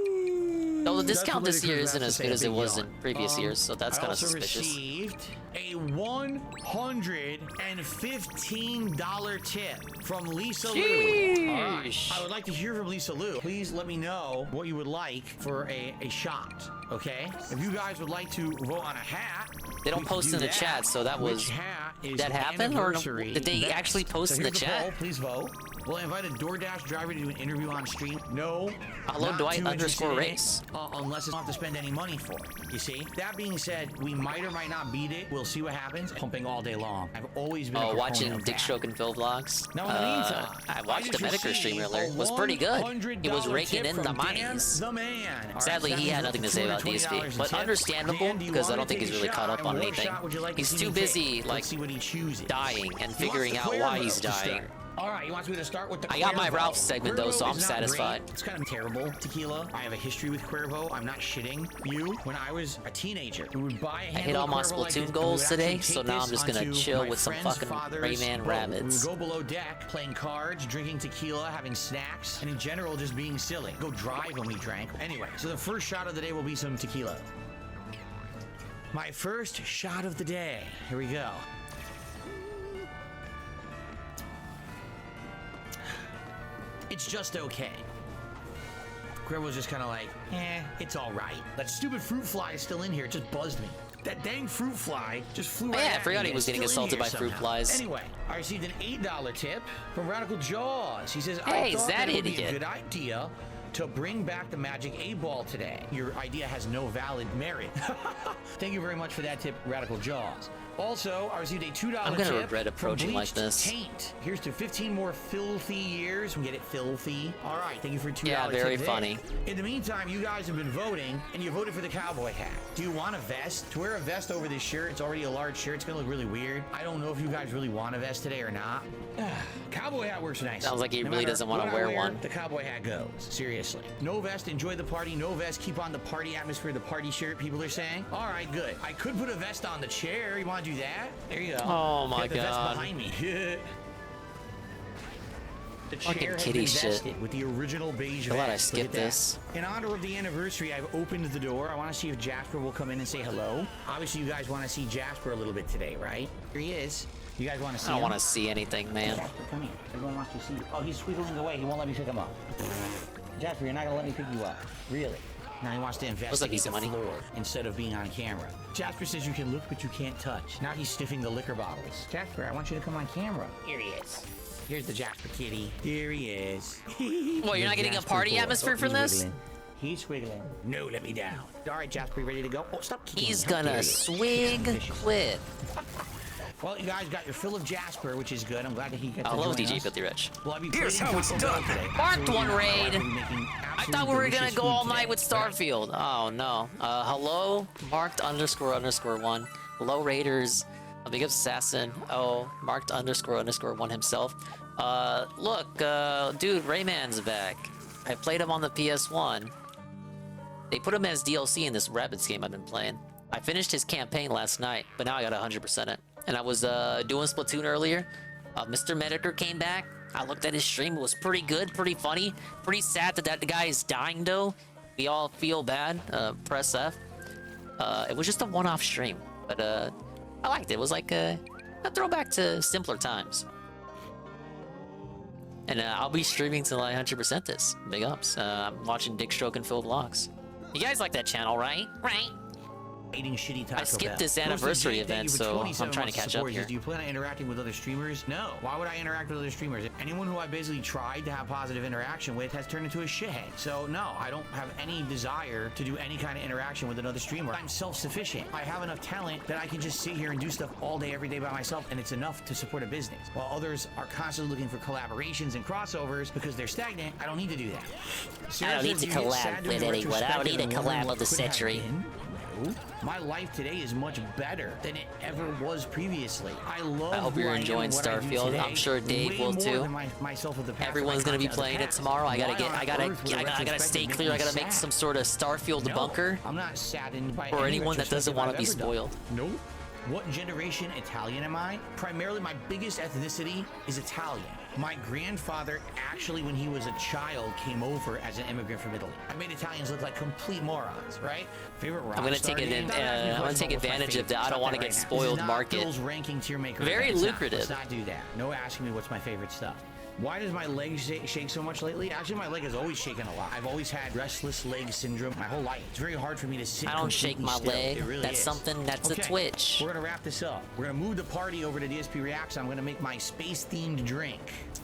No, the That's discount what this Lady year Charisma isn't has as to good say as it and was in beyond. previous years, so that's I kind of also suspicious. received a $115 tip from Lisa Lou. All right. I would like to hear from Lisa Lou. Please let me know what you would like for a shot, okay? If you guys would like to vote on a hat, They don't we post can in do the that. chat, so that Which was hat is that happened, or anniversary did they best? actually post So in the here's chat? poll. Please vote. Will I invite a DoorDash driver to do an interview on stream? No. Hello, Not Dwight too interested in it, _race. unless it's not to spend any money for it. You see? That being said, we might or might not beat it. We'll see what happens. Pumping all day long. I've always been a proponent watching of Dick that. Stroke and Phil vlogs. Now, in the meantime, I watched the just Metokur stream received earlier. a It was pretty good. He was $100 raking tip in the from Dan monies. the man. All right, Sadly, so that he had means nothing to say about $220 DSP, in but tip. understandable Dan, do you because I wanna don't think take he's a really caught shot? up on And what anything. shot would you like to He's see too me busy take? like Let's see what he chooses. dying and He wants figuring the out why Cuervo he's to dying. start. All right, he wants me to start with the I got my Cuervo. Ralph segment, though, so Cuervo I'm is not satisfied. great. It's kind of terrible tequila. I have a history with Cuervo. I'm not shitting you. When I was a teenager, we would buy a I handle hit all of my Cuervo like Splatoon this, and we goals would today, actually so take now this I'm just gonna onto chill my with some friend's fucking father's Rayman boat. Rabbids. We would go below deck, playing cards, drinking tequila, having snacks, and in general, just being silly. Go drive when we drank. Anyway, so the first shot of the day will be some tequila. My first shot of the day. Here we go. It's just okay. Cuervo's just kind of like, it's all right. That stupid fruit fly is still in here. It just buzzed me. That dang fruit fly just flew right Yeah, I at forgot me. he was It's getting still in assaulted here by fruit somehow. flies. Anyway, I received an $8 tip from Radical Jaws. He says, Hey, I thought that it would be a idiot. good idea to bring back the Magic 8-Ball today. Your idea has no valid merit. Thank you very much for that tip, Radical Jaws. Also, I received a $2 I'm gonna tip regret approaching from like Bleached this. Taint. Here's to 15 more filthy years. We get it, filthy. All right, thank you for $2 Yeah, very tip funny. there. In the meantime, you guys have been voting, and you voted for the cowboy hat. Do you want a vest? To wear a vest over this shirt, it's already a large shirt. It's gonna look really weird. I don't know if you guys really want a vest today or not. Cowboy hat works nice. Sounds like he No really matter doesn't wanna what I wear one. The cowboy hat goes. Seriously. No vest, enjoy the party. No vest, keep on the party atmosphere, the party shirt, people are saying. All right, good. I could put a vest on the chair. You want to do that? There you go. Oh my Get the vest God. behind me. The Fucking chair has kitty been shit. vested with the original beige Glad I vest. Look skipped at that. this. In honor of the anniversary, I've opened the door. I want to see if Jasper will come in and say hello. Obviously, you guys want to see Jasper a little bit today, right? Here he is. You guys want to see I don't him? want to see anything, man. Jasper, come here. Everyone wants to see you. Oh, he's squiggling away. He won't let me pick him up. Jasper, you're not going to let me pick you up. Really? Now he wants to investigate he's the money. floor instead of being on camera. Jasper says you can look, but you can't touch. Now he's sniffing the liquor bottles. Jasper, I want you to come on camera. Here he is. Here's the Jasper kitty. Here he is. Well, you're not getting a Jasper party boy. atmosphere from he's this? wiggling. He's squiggling. No, let me down. All right, Jasper, you ready to go? Oh, stop kicking He's me. How dare gonna you. swig Vicious. quit. Well, you guys got your fill of Jasper, which is good. I'm glad that he got to Hello, join DJ us. Filthy Rich. Well, I'll be Here's plating how it's Taco done. Bell today. Marked Absolutely one not. raid. I'll be making I absolutely thought we were gonna delicious go food all today. night with Starfield. Oh no. Hello, marked __1. Hello, Raiders. A big assassin. Oh, marked __1 himself. Look, dude, Rayman's back. I played him on the PS1. They put him as DLC in this Rabbids game I've been playing. I finished his campaign last night, but now I got 100% it. And I was doing Splatoon earlier. Mr. Metokur came back. I looked at his stream. It was pretty good, pretty funny. Pretty sad that the guy is dying, though. We all feel bad. Press F. It was just a one-off stream, but I liked it. It was like a throwback to simpler times. And I'll be streaming till I 100% this. Big ups. I'm watching Dick Stroke and Phil Vlogs. You guys like that channel, right? Right? Eating shitty Taco I skipped Bell. this anniversary Thank event, you for so 27 I'm trying to months of catch up support. here. Do you plan on interacting with other streamers? No. Why would I interact with other streamers? Anyone who I basically tried to have positive interaction with has turned into a shithead. So no, I don't have any desire to do any kind of interaction with another streamer. I'm self-sufficient. I have enough talent that I can just sit here and do stuff all day, every day by myself, and it's enough to support a business. While others are constantly looking for collaborations and crossovers because they're stagnant, I don't need to do that. I don't need to collab with anyone. I don't need a collab of the century. No. My life today is much better than it ever was previously. I love. I hope you're enjoying Starfield. I'm sure Dave will too. Everyone's gonna be playing it tomorrow. I gotta stay clear. I gotta make some sort of Starfield bunker. I'm not saddened by for anyone that doesn't want to be spoiled. Nope. What generation Italian am I? Primarily, my biggest ethnicity is Italian. My grandfather actually, when he was a child, came over as an immigrant from Italy. I made Italians look like complete morons, right? Favorite rock I'm gonna take advantage of that. I don't want to get spoiled market. Very lucrative. Let's not do that. No asking me what's my favorite stuff. Why does my leg shake so much lately? Actually, my leg has always shaken a lot. I've always had restless leg syndrome my whole life. It's very hard for me to sit. I don't shake my still. leg. It really That's is. something. That's okay. a twitch. We're gonna wrap this up. We're gonna move the party over to DSP Reacts. I'm gonna make my space-themed drink.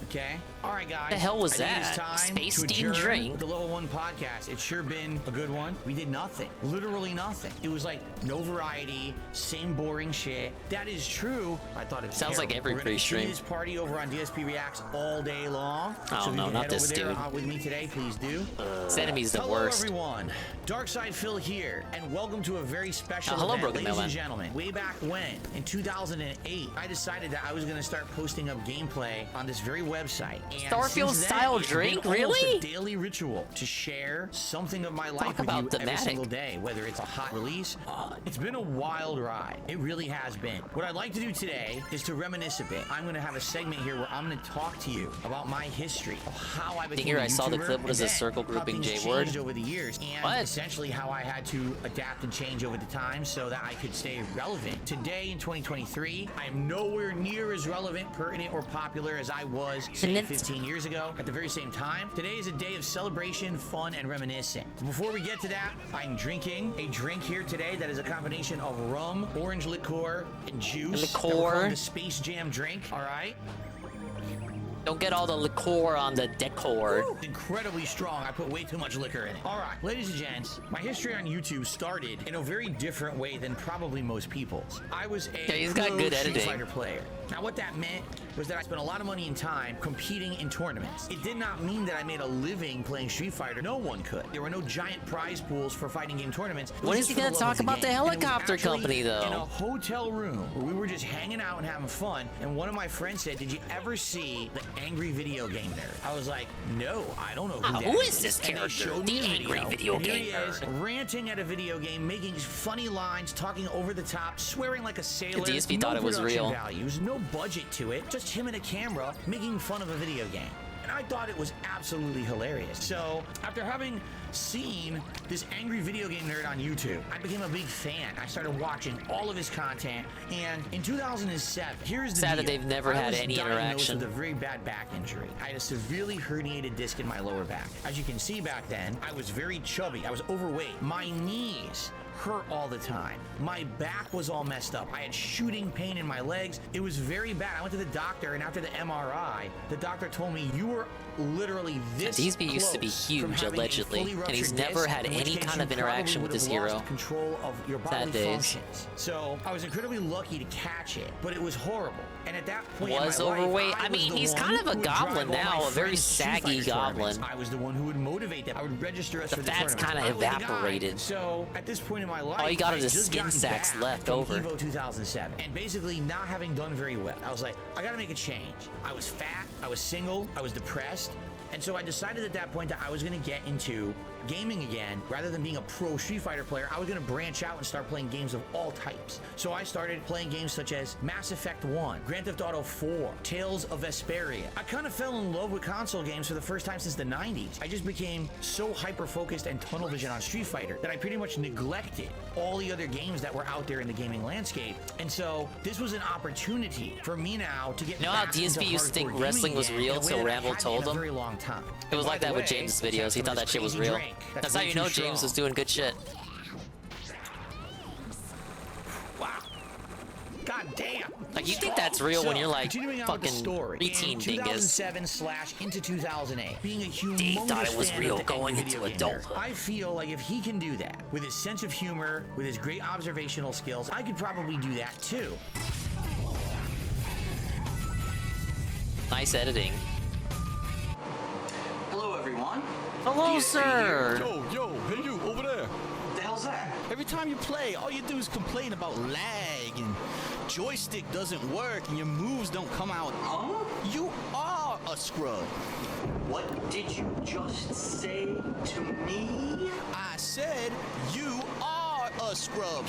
Okay. All right, guys. The hell was I think that? it's time Space-themed to drink? with the Level 1 podcast. It's sure been a good one. We did nothing. Literally nothing. It was like no variety, same boring shit. That is true. I thought it sounds like every pre-stream. We're gonna continue this party over on DSP Reacts all day long. Oh so if no, you not head this over there dude. with me today, please do. This enemy's the hello, worst. Everyone. Darkside Phil here, and welcome to a very special hello, event. Broken Ladies Mailman. and gentlemen, way back when, in 2008, I decided that I was going to start posting up gameplay on this very website. And Starfield since then, style it's drink? been almost Really? a daily ritual to share something of my life with about you every thematic. single day, whether it's a hot release. It's been a wild ride. It really has been. What I'd like to do today is to reminisce a bit. I'm going to have a segment here where I'm going to talk to you about my history of how I became Here, a I saw the YouTuber, clip. What is and this, circle then grouping how things J-word? changed over the years, and What? essentially how I had to adapt and change over the time so that I could stay relevant. Today in 2023, I am nowhere near as relevant, pertinent, or popular as I was, say, 15 years ago. At the very same time, today is a day of celebration, fun, and reminiscing. Before we get to that, I'm drinking a drink here today that is a combination of rum, orange liqueur, and juice. That we're calling the Space Jam drink, all right? Don't get all the liqueur on the decor. Woo! Incredibly strong. I put way too much liquor in it. All right, ladies and gents, my history on YouTube started in a very different way than probably most people's. I was a he's got pro good Street editing. Fighter player. Now, what that meant was that I spent a lot of money and time competing in tournaments. It did not mean that I made a living playing Street Fighter. No one could. There were no giant prize pools for fighting game tournaments. It was When is just he for gonna love talk of the about the game. And it was helicopter actually company, though? In a hotel room where we were just hanging out and having fun, and one of my friends said, "Did you ever see the Angry Video Game Nerd?" I was like, "No, I don't know who that who is this And they character? showed The me a Angry Video and here Game he is, Nerd. ranting at a video game, making funny lines, talking over the top, swearing like a sailor. DSP no thought it was production real. values, no budget to it, just him and a camera making fun of a video game. And I thought it was absolutely hilarious. So, after having seen this Angry Video Game Nerd on YouTube, I became a big fan. I started watching all of his content, and in 2007, here's the Sad deal. that they've never I had was any diagnosed interaction. with a very bad back injury. I had a severely herniated disc in my lower back. As you can see back then, I was very chubby. I was overweight. My knees hurt all the time. My back was all messed up. I had shooting pain in my legs. It was very bad. I went to the doctor, and after the MRI, the doctor told me, "You were literally this DSP used to be close from huge, having a allegedly, fully and he's ruptured never disc, had in which any case kind you of interaction probably with this would have hero. lost control of your Sad bodily days. functions." So I was incredibly lucky to catch it, but it was horrible. And at that point Was in my overweight. life, I mean, was the he's one kind of a who would goblin drive all now, my a very friends to Street saggy Fighter tournaments. goblin. I was the one who would motivate them. I would register us The for the fat's tournament. kinda I was the guy. evaporated. So at this point in my life, All you got I are the had just skin gotten sacks back left from over. Evo 2007, and basically not having done very well. I was like, I gotta make a change. I was fat, I was single, I was depressed, and so I decided at that point that I was gonna get into gaming again, rather than being a pro Street Fighter player, I was going to branch out and start playing games of all types. So I started playing games such as Mass Effect 1, Grand Theft Auto 4, Tales of Vesperia. I kind of fell in love with console games for the first time since the 90s. I just became so hyper-focused and tunnel vision on Street Fighter that I pretty much neglected all the other games that were out there in the gaming landscape. And so this was an opportunity for me now to get You know how DSP used to think wrestling was real till Rambo told him? It was like that with James' videos. He thought that shit was real. That's how you know James was doing good shit. Wow. God damn. Like, you think that's real when you're like fucking preteen dingus. 2007/ into 2008, being a humongous Dave thought it was fan real of the going video into game adulthood. nerd. I feel like if he can do that with his sense of humor, with his great observational skills, I could probably do that too. Nice editing. Hello, everyone. Hello, sir. Yo, hey you, over there. What the hell's that? Every time you play, all you do is complain about lag and joystick doesn't work and your moves don't come out. Huh? You are a scrub. What did you just say to me? I said you are a scrub.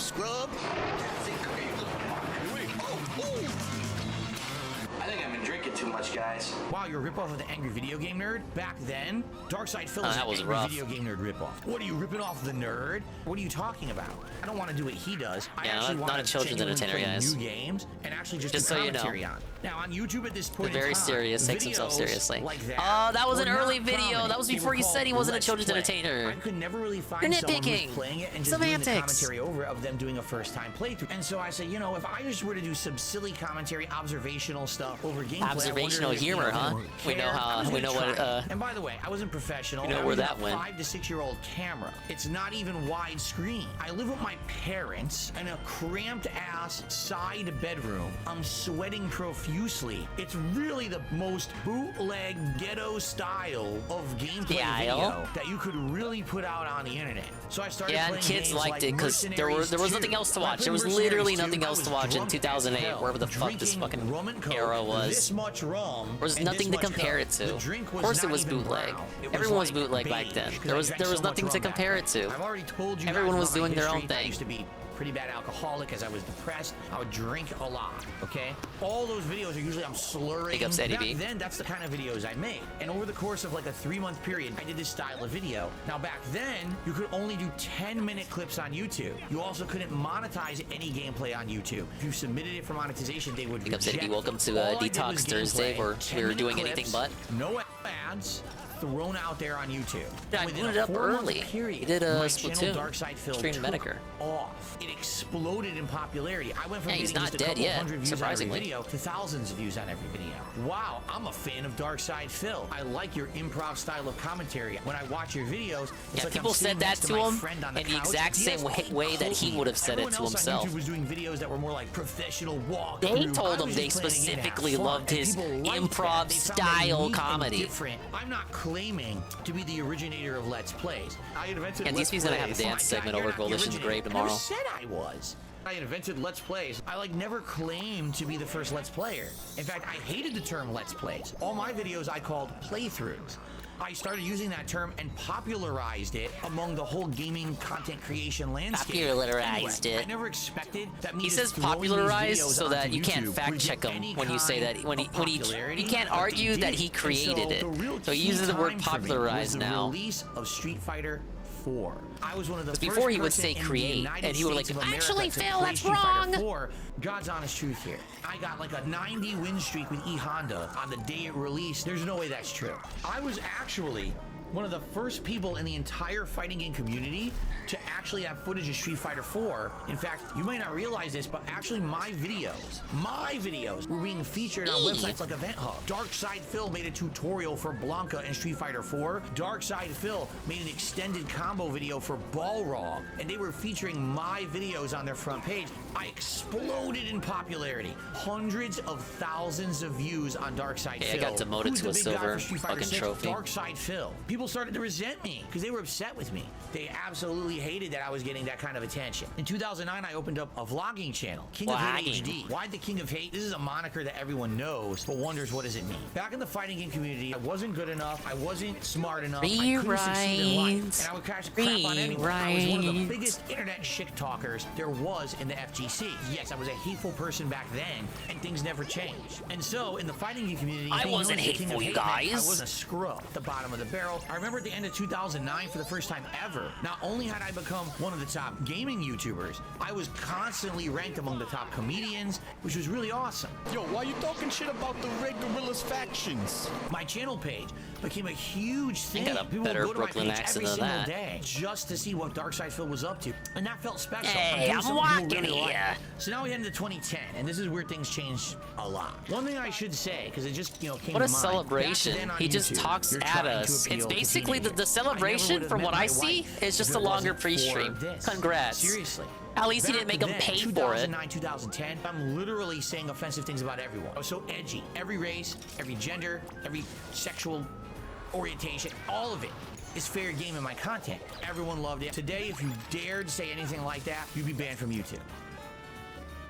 I think I've been drinking too much, guys. Wow, you're a ripoff of the Angry Video Game Nerd? Back then, Darkside Phil was that an was Angry rough. Video Game Nerd ripoff. What are you ripping off the nerd? What are you talking about? I don't want to do what he does. I Yeah, actually not want a to children's genuinely entertainer, play guys. new games and actually just Just do so you know. commentary on. Now on YouTube at this point Very in time, serious, takes himself videos seriously. Like That was an were early not video. comedy. That was They before were he said he called wasn't a Let's children's Play. entertainer. I could never really find You're someone who was nitpicking. playing it and just doing the Semantics. commentary over it of them doing a first-time playthrough. And so I said, you know, if I just were to do some silly commentary, observational stuff over gameplay, Observational humor, huh? We know how. We know what. And by the way, I wasn't professional. You know I where was that a went. 5 to 6 year old camera. It's not even widescreen. I live with my parents in a cramped ass side bedroom. I'm sweating profusely. It's really the most bootleg ghetto style of gameplay video that you could really put out on the internet. So I started Yeah, and playing kids games liked like it because there was Mercenaries nothing 2. else to When I watch. played There was Mercenaries literally 2, nothing I else was to watch in drunk as 2008, hell, wherever the fuck this drinking fucking rum and coke, era was. This much rum. There was and nothing this to much compare coke. it to. The drink Of was course, it not was even bootleg. brown. It Everyone was like bootleg back beige, then. 'cause There I was drank there was so much nothing to rum back compare then. it to. I've already told you Everyone guys was about my doing their own history. I thing. used to be pretty bad alcoholic as I was depressed. I would drink a lot, okay? All those videos are usually I'm slurring. Big ups, Eddie B. Back then, that's the kind of videos I made. And over the course of like a 3-month period, I did this style of video. Now back then, you could only do 10-minute clips on YouTube. You also couldn't monetize any gameplay on YouTube. If you submitted it for monetization, they would Big ups, Eddie B. reject Welcome it. to All I did Detox was Thursday, gameplay, where we were 10-minute doing anything clips, but. no ads. Thrown out there on YouTube. Yeah, I Within booted a up 4-month early. period, He did a my channel Splatoon. Darkside Phil Streamed took Metokur. off. It exploded in popularity. I went from Yeah, he's getting not just a dead couple yet, hundred views surprisingly. on every video to thousands of views on every video. Wow, I'm a fan of Darkside Phil. I like your improv style of commentary. When I watch your videos, it's Yeah, like people I'm said sitting that next to my him friend on the in the couch. exact He same has way that he would have said it Everyone to else himself. on YouTube was doing videos that were more like professional walkthrough. They told I him was they just playing a game to have specifically fun, loved and his people liked that. improv They found it style unique and comedy. different. I'm not claiming to be the originator of Let's Plays. I invented Yeah, Let's DSP's gonna have a Plays. dance Oh my God, segment you're over not the Volition's originator. grave I tomorrow. never said I was. I invented Let's Plays. I never claimed to be the first Let's Player. In fact, I hated the term Let's Plays. All my videos I called playthroughs. I started using that term and popularized it among the whole gaming content creation landscape. Popularized Anyway, it. I never expected that me He just says throwing these popularized videos so that onto you can't YouTube fact would check get him any when you say that kind when of he popularity, can't but they argue that did. he And created so the real it. So he key uses the word time for me was popularized the now. Release of Street Fighter 4. I was one of the Because first before he would person say in the create, United and he would States like, of America actually, to Phil, play that's Street Fighter wrong. 4. God's honest truth here. I got like a 90 win streak with E Honda on the day it released. There's no way that's true. I was actually one of the first people in the entire fighting game community to actually have footage of Street Fighter 4. In fact, you might not realize this, but actually my videos were being featured on websites like Event Hub. Darkside Phil made a tutorial for Blanca in Street Fighter 4. Darkside Phil made an extended combo video for Balrog, and they were featuring my videos on their front page. I exploded in popularity. Hundreds of thousands of views on Darkside Hey, I Phil. got demoted Who's to the a big guy silver for Street Fighter fucking 6? trophy. Darkside Phil. People started to resent me because they were upset with me. They absolutely hated that I was getting that kind of attention. In 2009, I opened up a vlogging channel, King of Hate HD. Why the King of Hate? This is a moniker that everyone knows, but wonders what does it mean. Back in the fighting game community, I wasn't good enough, I wasn't smart enough, I couldn't succeed in life, and I would crash crap on anyone. I was one of the biggest internet shit talkers there was in the FGC. Yes, I was a hateful person back then, and things never changed. And so, in the fighting game community, I wasn't hateful, you guys. I was a scrub at the bottom of the barrel. I remember at the end of 2009, for the first time ever, not only had I become one of the top gaming YouTubers, I was constantly ranked among the top comedians, which was really awesome. Yo, why you talking shit about the Red Gorillas factions? My channel page became a huge thing. I got a People better would go to my Brooklyn page accent every than single that. day just to see what Darkseidfield was up to, and that felt special. Hey, doing I'm something people walking really here. liked. So now we head into 2010, and this is where things changed a lot. One thing I should say, because it just came What to a mind. celebration. Back then on He just YouTube, talks you're at trying to us. It's appeal to basically the teenagers. celebration, from what I see, is just a longer pre-stream. Congrats. Seriously. At least he didn't make him Back pay then, for it. 2009, 2010, I'm literally saying offensive things about everyone. I was so edgy. Every race, every gender, every sexual orientation, all of it is fair game in my content. Everyone loved it. Today, if you dared say anything like that, you'd be banned from YouTube.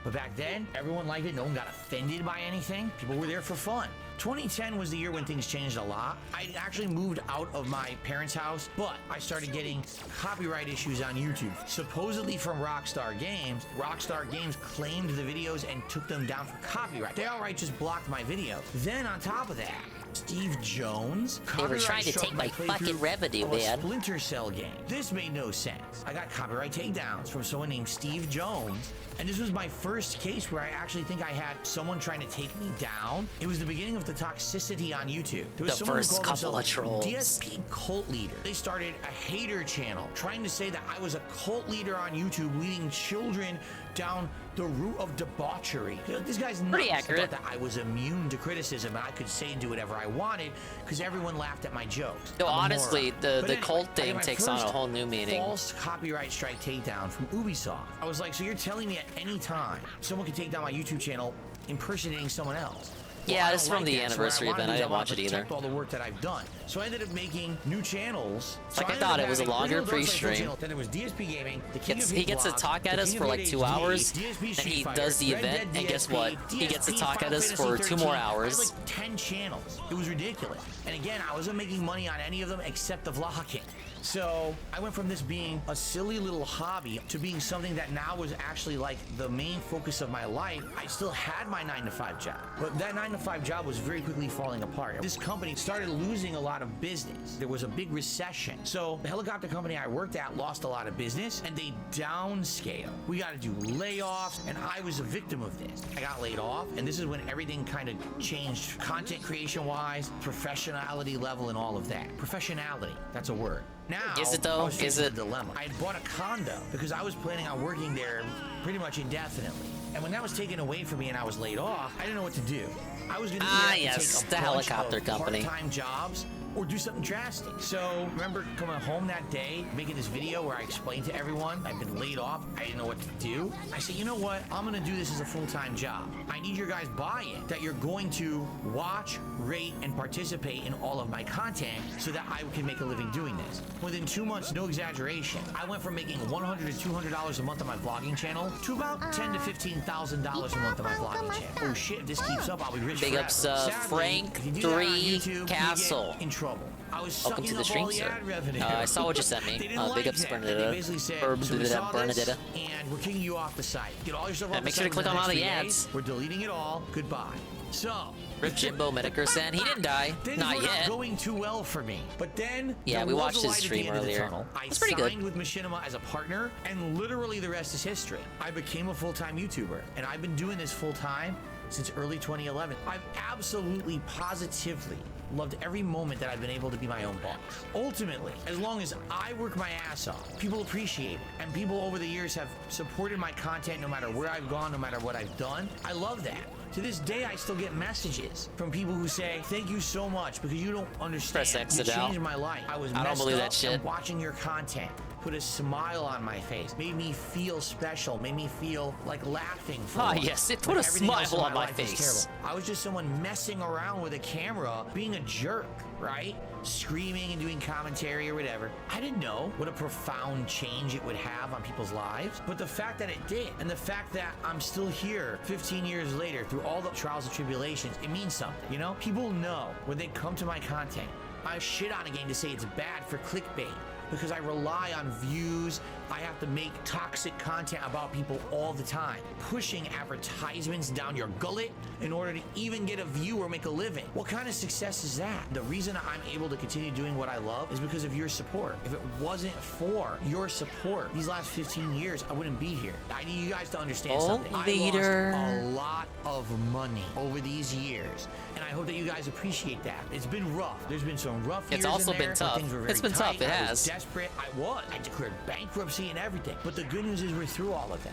But back then, everyone liked it. No one got offended by anything. People were there for fun. 2010 was the year when things changed a lot. I actually moved out of my parents' house, but I started getting copyright issues on YouTube, supposedly from Rockstar Games. Rockstar Games claimed the videos and took them down for copyright. They outright just blocked my video. Then on top of that, Steve Jones. They were trying to take my fucking revenue, man. Splinter Cell game. This made no sense. I got copyright takedowns from someone named Steve Jones. And this was my first case where I actually think I had someone trying to take me down. It was the beginning of the toxicity on YouTube. There was The someone who first called couple of themselves trolls. DSP cult leader. They started a hater channel trying to say that I was a cult leader on YouTube leading children down the route of debauchery. You know, this guy's nuts. Pretty accurate. I thought that I was immune to criticism and I could say and do whatever I wanted because everyone laughed at my jokes. No, I'm a honestly, moron. the But anyway, cult I thing got my takes on a first whole new meaning. False copyright strike takedown from Ubisoft. I was like, so you're telling me at any time someone can take down my YouTube channel impersonating someone else? Yeah, I this is don't from like the that, so what anniversary wanted event. to I do is didn't watch it wanted to either. protect all the work that I've done. So I ended up making new channels. Like I ended thought up it was a having longer original Dark Side pre-stream. channel, Then there was DSP Gaming, the King of He Hate gets to Vlogs, talk at the us King for of like Hate 2 HD, hours, DSP and Street he Fighter, does the Red event, Dead and guess DSP, what? He gets to DSP, talk at Final us Fantasy for 2 more 13. I had hours. like 10 channels. It was ridiculous. And again, I wasn't making money on any of them except the vlogging. So I went from this being a silly little hobby to being something that now was actually like the main focus of my life. I still had my 9-to-5 job, but that 9-to-5 job was very quickly falling apart. This company started losing a lot of business. There was a big recession. So the helicopter company I worked at lost a lot of business and they downscaled. We got to do layoffs and I was a victim of this. I got laid off and this is when everything kind of changed content creation wise, professionality level and all of that. Professionality, that's a word. Now, Is it though? I was faced Is with it? a dilemma. I had bought a condo because I was planning on working there pretty much indefinitely. And when that was taken away from me and I was laid off, I didn't know what to do. I was going to either have to yes, take the a bunch helicopter of company. part-time jobs or do something drastic. So remember coming home that day, making this video where I explained to everyone I've been laid off, I didn't know what to do. I said, you know what? I'm gonna do this as a full-time job. I need your guys' buy-in that you're going to watch, rate, and participate in all of my content so that I can make a living doing this. Within 2 months, no exaggeration, I went from making $100 to $200 a month on my vlogging channel to about $10,000 to $15,000 a month on my vlogging channel. Oh shit, if this keeps up, I'll be rich Big forever. ups, Sadly, Frank if you do that on 3 YouTube, Castle. you get in trouble. I was Welcome to sucking the up stream, all the sir. ad revenue. I saw what you sent me. They didn't Big like ups, that. Bernadetta. And they basically said, Or so we saw this, Bernadetta. and we're kicking you off the site. Get all your stuff off make the sure site to click within on all next the 3 ads. days. We're deleting it all. Goodbye. So, Rip Jimbo Metokur San. He didn't die. things Not were yet. not going too well for me. But then, Yeah, there we was watched a his light at the stream end of the earlier. tunnel. I It's pretty good. signed with Machinima as a partner, and literally the rest is history. I became a full-time YouTuber, and I've been doing this full-time since early 2011. I've absolutely, positively loved every moment that I've been able to be my own boss. Ultimately, as long as I work my ass off, people appreciate it, and people over the years have supported my content no matter where I've gone, no matter what I've done. I love that. To this day, I still get messages from people who say, thank you so much because you don't understand. Press You exit out. changed my life. I was I don't messed believe up that shit. and watching your content put a smile on my face, made me feel special, made me feel like laughing for Ah, once. yes, it put When a everything else in smile on my life is face. terrible. I was just someone messing around with a camera, being a jerk, right? Screaming and doing commentary or whatever. I didn't know what a profound change it would have on people's lives, but the fact that it did, and the fact that I'm still here 15 years later through all the trials and tribulations, it means something, you know? People know when they come to my content, I shit on a game to say it's bad for clickbait, because I rely on views. I have to make toxic content about people all the time, pushing advertisements down your gullet in order to even get a view or make a living. What kind of success is that? The reason I'm able to continue doing what I love is because of your support. If it wasn't for your support these last 15 years, I wouldn't be here. I need you guys to understand something. I lost a lot of money over these years, and I hope that you guys appreciate that. It's been rough. There's been some rough years. It's also in there been tough. where things were very It's been tight. tough. It I was has. desperate. I declared bankruptcy and everything. But the good news is we're through all of that.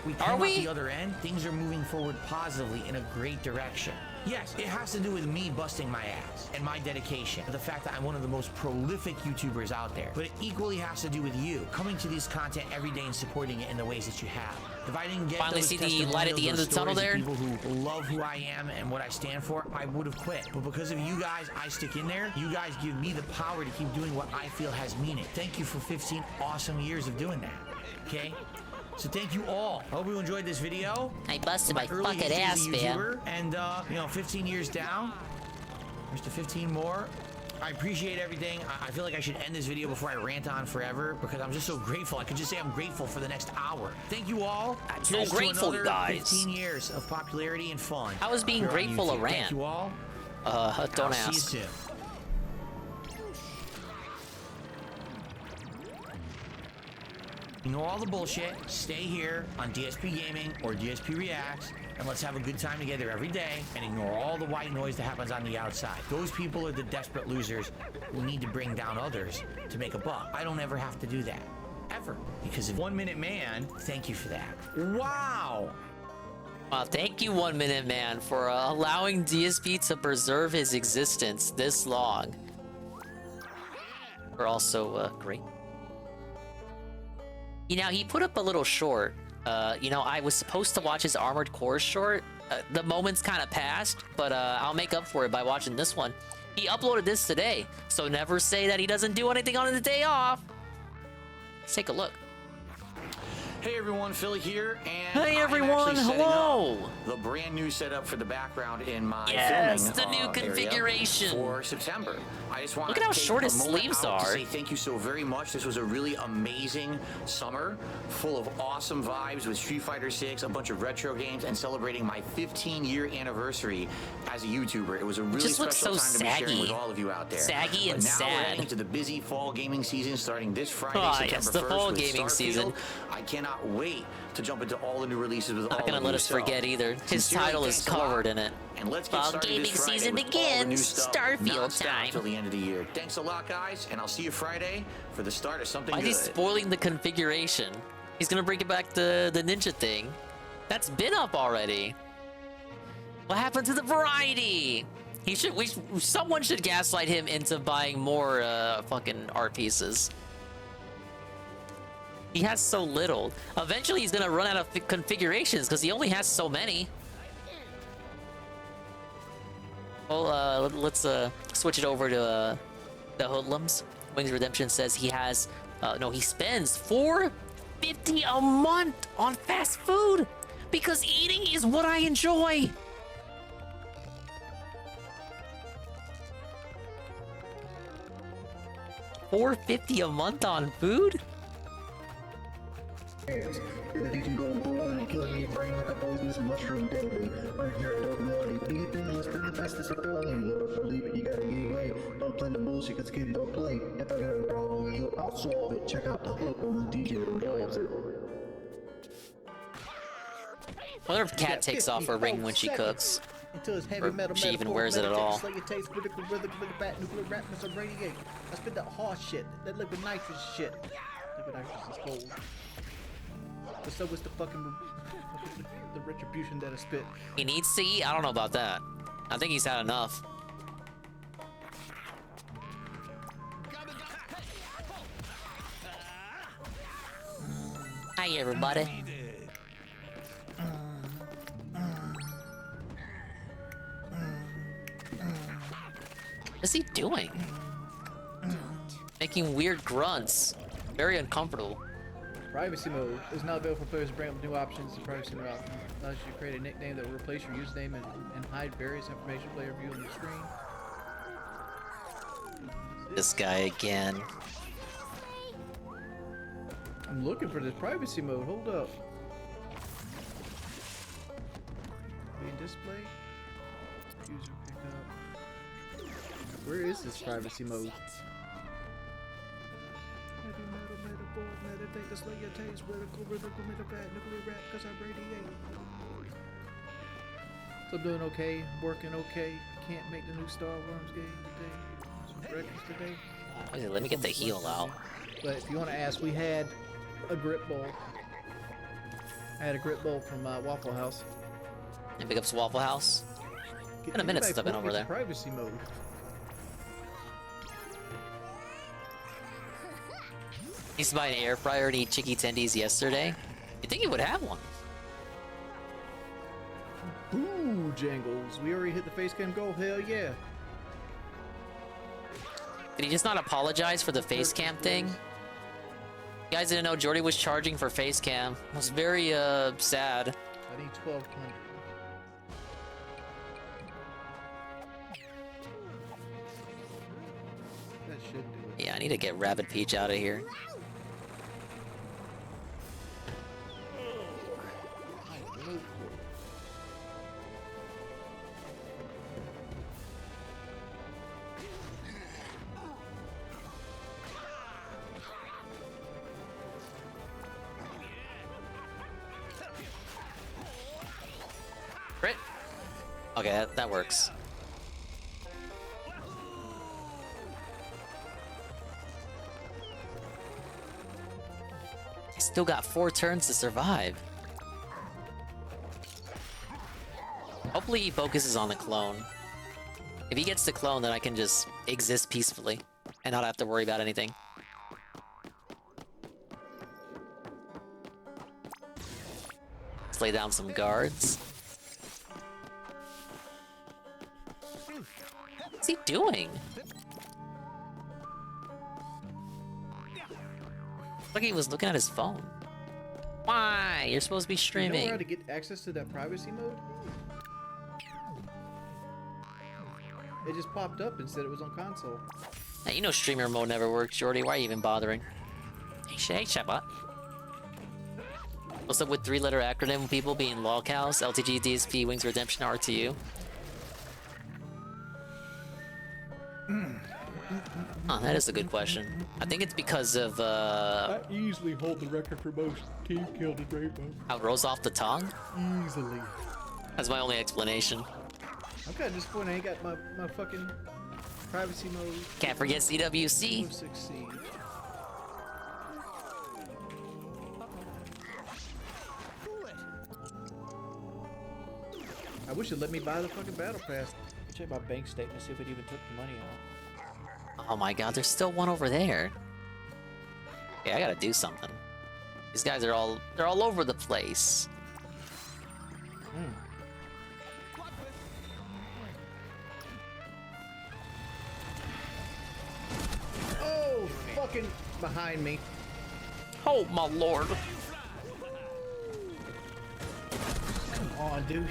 We came Are out we? the other end. Things are moving forward positively in a great direction. Yes, it has to do with me busting my ass and my dedication. The fact that I'm one of the most prolific YouTubers out there. But it equally has to do with you coming to this content every day and supporting it in the ways that you have. If I didn't get Finally those see the light at the end testimonials, of the tunnel those there? stories of people who love who I am and what I stand for, I would have quit. But because of you guys, I stick in there. You guys give me the power to keep doing what I feel has meaning. Thank you for 15 awesome years of doing that. Okay? So thank you all. I hope you enjoyed this video. I busted my early fucking history as ass, a man. YouTuber. And, 15 years down, there's the 15 more. I appreciate everything. I feel like I should end this video before I rant on forever because I'm just so grateful. I could just say I'm grateful for the next hour. Thank you all. I'm so Here's to grateful, you another guys. 15 years of popularity and fun. I was being here on grateful a YouTube. rant. Thank you all. Don't I'll ask. See you soon. Ignore all the bullshit. Stay here on DSP Gaming or DSP Reacts, and let's have a good time together every day and ignore all the white noise that happens on the outside. Those people are the desperate losers who need to bring down others to make a buck. I don't ever have to do that. Ever. Because of 1 Minute Man, thank you for that. Wow! Thank you, 1 Minute Man, for allowing DSP to preserve his existence this long. We're also great. You know, he put up a little short. I was supposed to watch his Armored Core short. The moment's kind of passed, but I'll make up for it by watching this one. He uploaded this today, so never say that he doesn't do anything on his day off. Let's take a look. Hey everyone, Philly here, and hey I'm everyone, actually setting hello! up the brand new setup for the background in my Yes, filming the new configuration for September. I just want Look to at how take short a his moment sleeves out to are. say thank you so very much. This was a really amazing summer, full of awesome vibes with Street Fighter 6, a bunch of retro games, and celebrating my 15-year anniversary as a YouTuber. It was a really just looks special so time to be sharing saggy. with all of you out there. Saggy but and now we're sad. heading into the busy fall gaming season starting this Friday, Ah, September yes, the 1st fall with gaming Starfield. season. I cannot wait to jump into all the new releases with all Not gonna of let you. us So, forget either. His sincerely, title is thanks a lot. covered in it. And let's get Fall started gaming this Friday season with all the new begins. stuff, Starfield nonstop time. till the end of the year. Thanks a lot, guys, and I'll see you Friday for the start of something Why is good. he spoiling the configuration? He's gonna bring it back to the ninja thing. That's been up already. What happened to the variety? Someone should gaslight him into buying more fucking art pieces. He has so little. Eventually he's gonna run out of configurations because he only has so many. Well, let's switch it over to the hoodlums. Wings Redemption says he has, he spends $4.50 a month on fast food because eating is what I enjoy. $4.50 a month on food? Don't play the bullshit, cause kids don't play. If I got a problem, I'll solve it. Check out the hook on the DJ. I wonder if Cat takes off her ring when she cooks. Until his heavy Or metal she even wears it at all. Slay your taste, critical rhythm, liquid bat, nuclear rap, missile radiate. I spit that hard shit, that liquid nitrous shit. Liquid nitrous is gold. But so is the fucking the retribution that I spit. He needs to eat? I don't know about that. I think he's had enough. Hey, everybody. What's he doing? Making weird grunts. Very uncomfortable. Privacy mode is not available for players to bring up new options to privacy mode options. Allows you to create a nickname that will replace your username and hide various information player view on your screen. This guy again. I'm looking for this privacy mode. Hold up. Being display. User pickup. Where is this privacy mode? Meditate, slay your taste, rhythical, nuclear rap, cause I radiate. So I'm doing okay, working okay. Can't make the new Star Wars game today. Some breakfast today. Okay, let me get the heal out. But if you want to ask, we had a grip bowl. I had a grip bowl from Waffle House. And pick up some Waffle House. It's been a minute since I've been over there. Privacy mode. I used to buy an air fryer and eat chicky tendies yesterday. You think he would have one? Ooh, Jangles. We already hit the face cam goal. Hell yeah. Did he just not apologize for the face cam thing? You guys didn't know Jordy was charging for face cam. I was very sad. I need 1200. That should do it. Yeah, I need to get Rabbid Peach out of here. Crit? Okay, that works. I still got 4 turns to survive. Hopefully he focuses on the clone. If he gets the clone, then I can just exist peacefully and not have to worry about anything. Let's lay down some guards. What's he doing? Look, he was looking at his phone. Why? You're supposed to be You streaming. know how to get access to that privacy mode? It just popped up and said it was on console. Hey, you know streamer mode never works, Jordy. Why are you even bothering? Hey, Shabbat. What's up with 3-letter acronym people being Loghouse, LTG, DSP, Wings Redemption, RTU? Oh, that is a good question. I think it's because of, I easily hold the record for most team killed in Rainbow. how it rolls off the tongue? Easily. That's my only explanation. I'm kind of disappointed I ain't got my fucking privacy mode. Can't forget CWC. Succeed. I wish it let me buy the fucking battle pass. Check my bank statement, see if it even took the money out. Oh my god, there's still one over there. Okay, I gotta do something. These guys are they're all over the place. Oh, fucking behind me. Oh my lord. Come on, dude.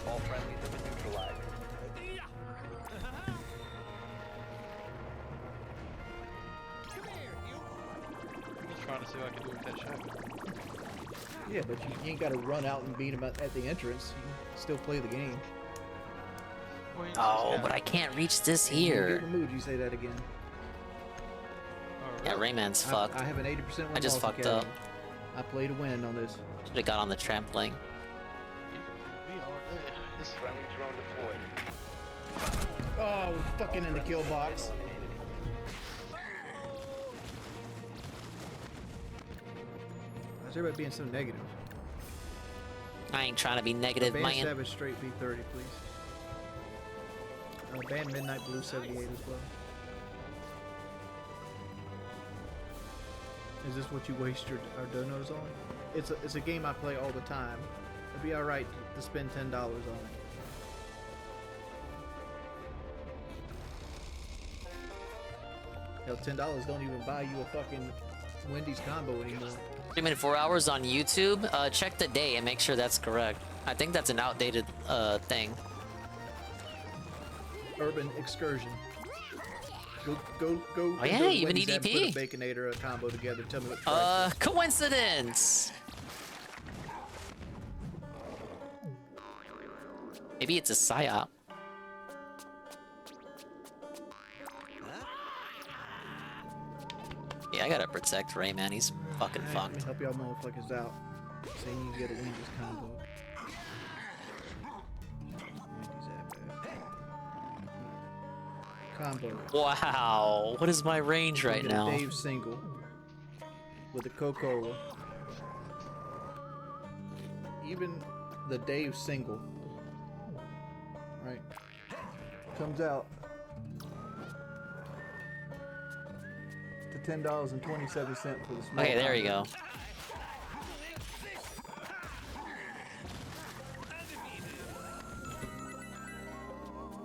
All friendlies have been neutralized. Just trying to see what I can do with that shot. Yeah, but you ain't got to run out and beat him at the entrance. You can still play the game. Oh, but I can't reach this here. Mood, you say that again. Yeah, Rayman's fucked. I have an 80% win I just loss fucked up. academy. I play to win on this. Should've got on the trampoline. This friendly drone deployed. Oh, fucking in the kill box. Why's everybody being so negative? I ain't trying to be negative, Ban man. Savage straight V30, please. Ban Midnight Blue 78 as well. Is this what you waste our donos on? It's a game I play all the time. It'd be alright to spend $10 on it. Hell, $10 don't even buy you a fucking Wendy's combo anymore. 3 minute 4 hours on YouTube. Check the day and make sure that's correct. I think that's an outdated thing. Urban excursion. Go. Oh yeah, go to even Wendy's and EDP. Put a Baconator combo together. Tell me what price is. Coincidence. Maybe it's a psyop. Yeah, I gotta protect Rayman. He's fucking Let me fucked. help y'all motherfuckers out. Saying you can get a Wendy's combo. Combo. Wow, what is my range right Get a now? Dave single with a Coca-Cola. Even the Dave single, right, comes out to $10.27 for the small. Okay, there you go.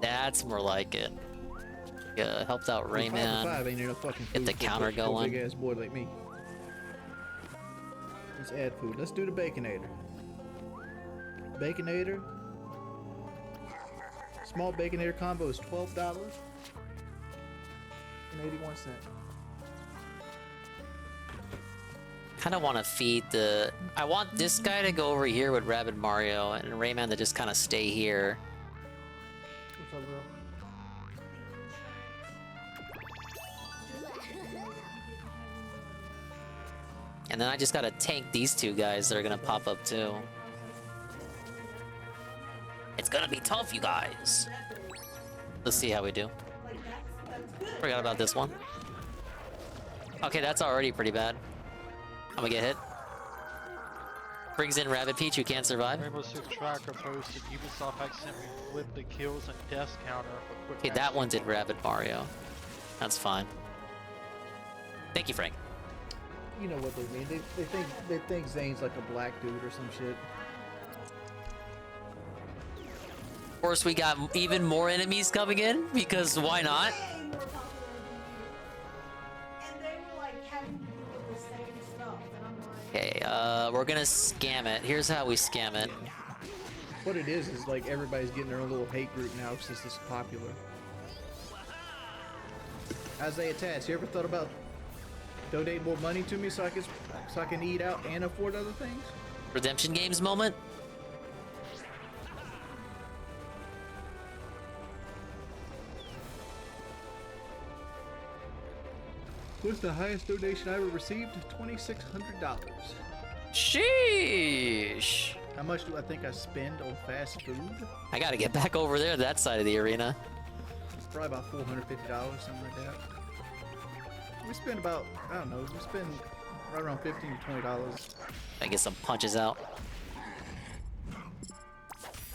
That's more like it. Yeah, helped out Rayman. 5 ain't enough fucking Get food the for counter a going. big ass boy like me. Let's add food. Let's do the Baconator. Baconator. Small Baconator combo is $12.81. Kind of want to feed the. I want this guy to go over here with Rabid Mario and Rayman to just kind of stay here. What's up, bro? And then I just gotta tank these two guys that are gonna pop up too. It's gonna be tough, you guys. Let's see how we do. Forgot about this one. Okay, that's already pretty bad. I'm gonna get hit. Brings in Rabbit Peach, who can't survive. Rainbow Six Tracker posted Ubisoft accidentally flipped the kills and deaths counter for quick Okay, that one did Rabbit Mario. That's fine. Thank you, Frank. You know what they mean. They think Zane's like a black dude or some shit. Of course, we got even more enemies coming in, because why not? Okay, we're gonna scam it. Here's how we scam it. What it is like everybody's getting their own little hate group now since this is popular. Isaiah Tats, you ever thought about donating more money to me so I can eat out and afford other things? Redemption Games moment. What's the highest donation I ever received? $2,600. Sheesh. How much do I think I spend on fast food? I gotta get back over there, that side of the arena. Probably about $450, something like that. We spend about, I don't know, we spend right around $15 to $20. I get some punches out.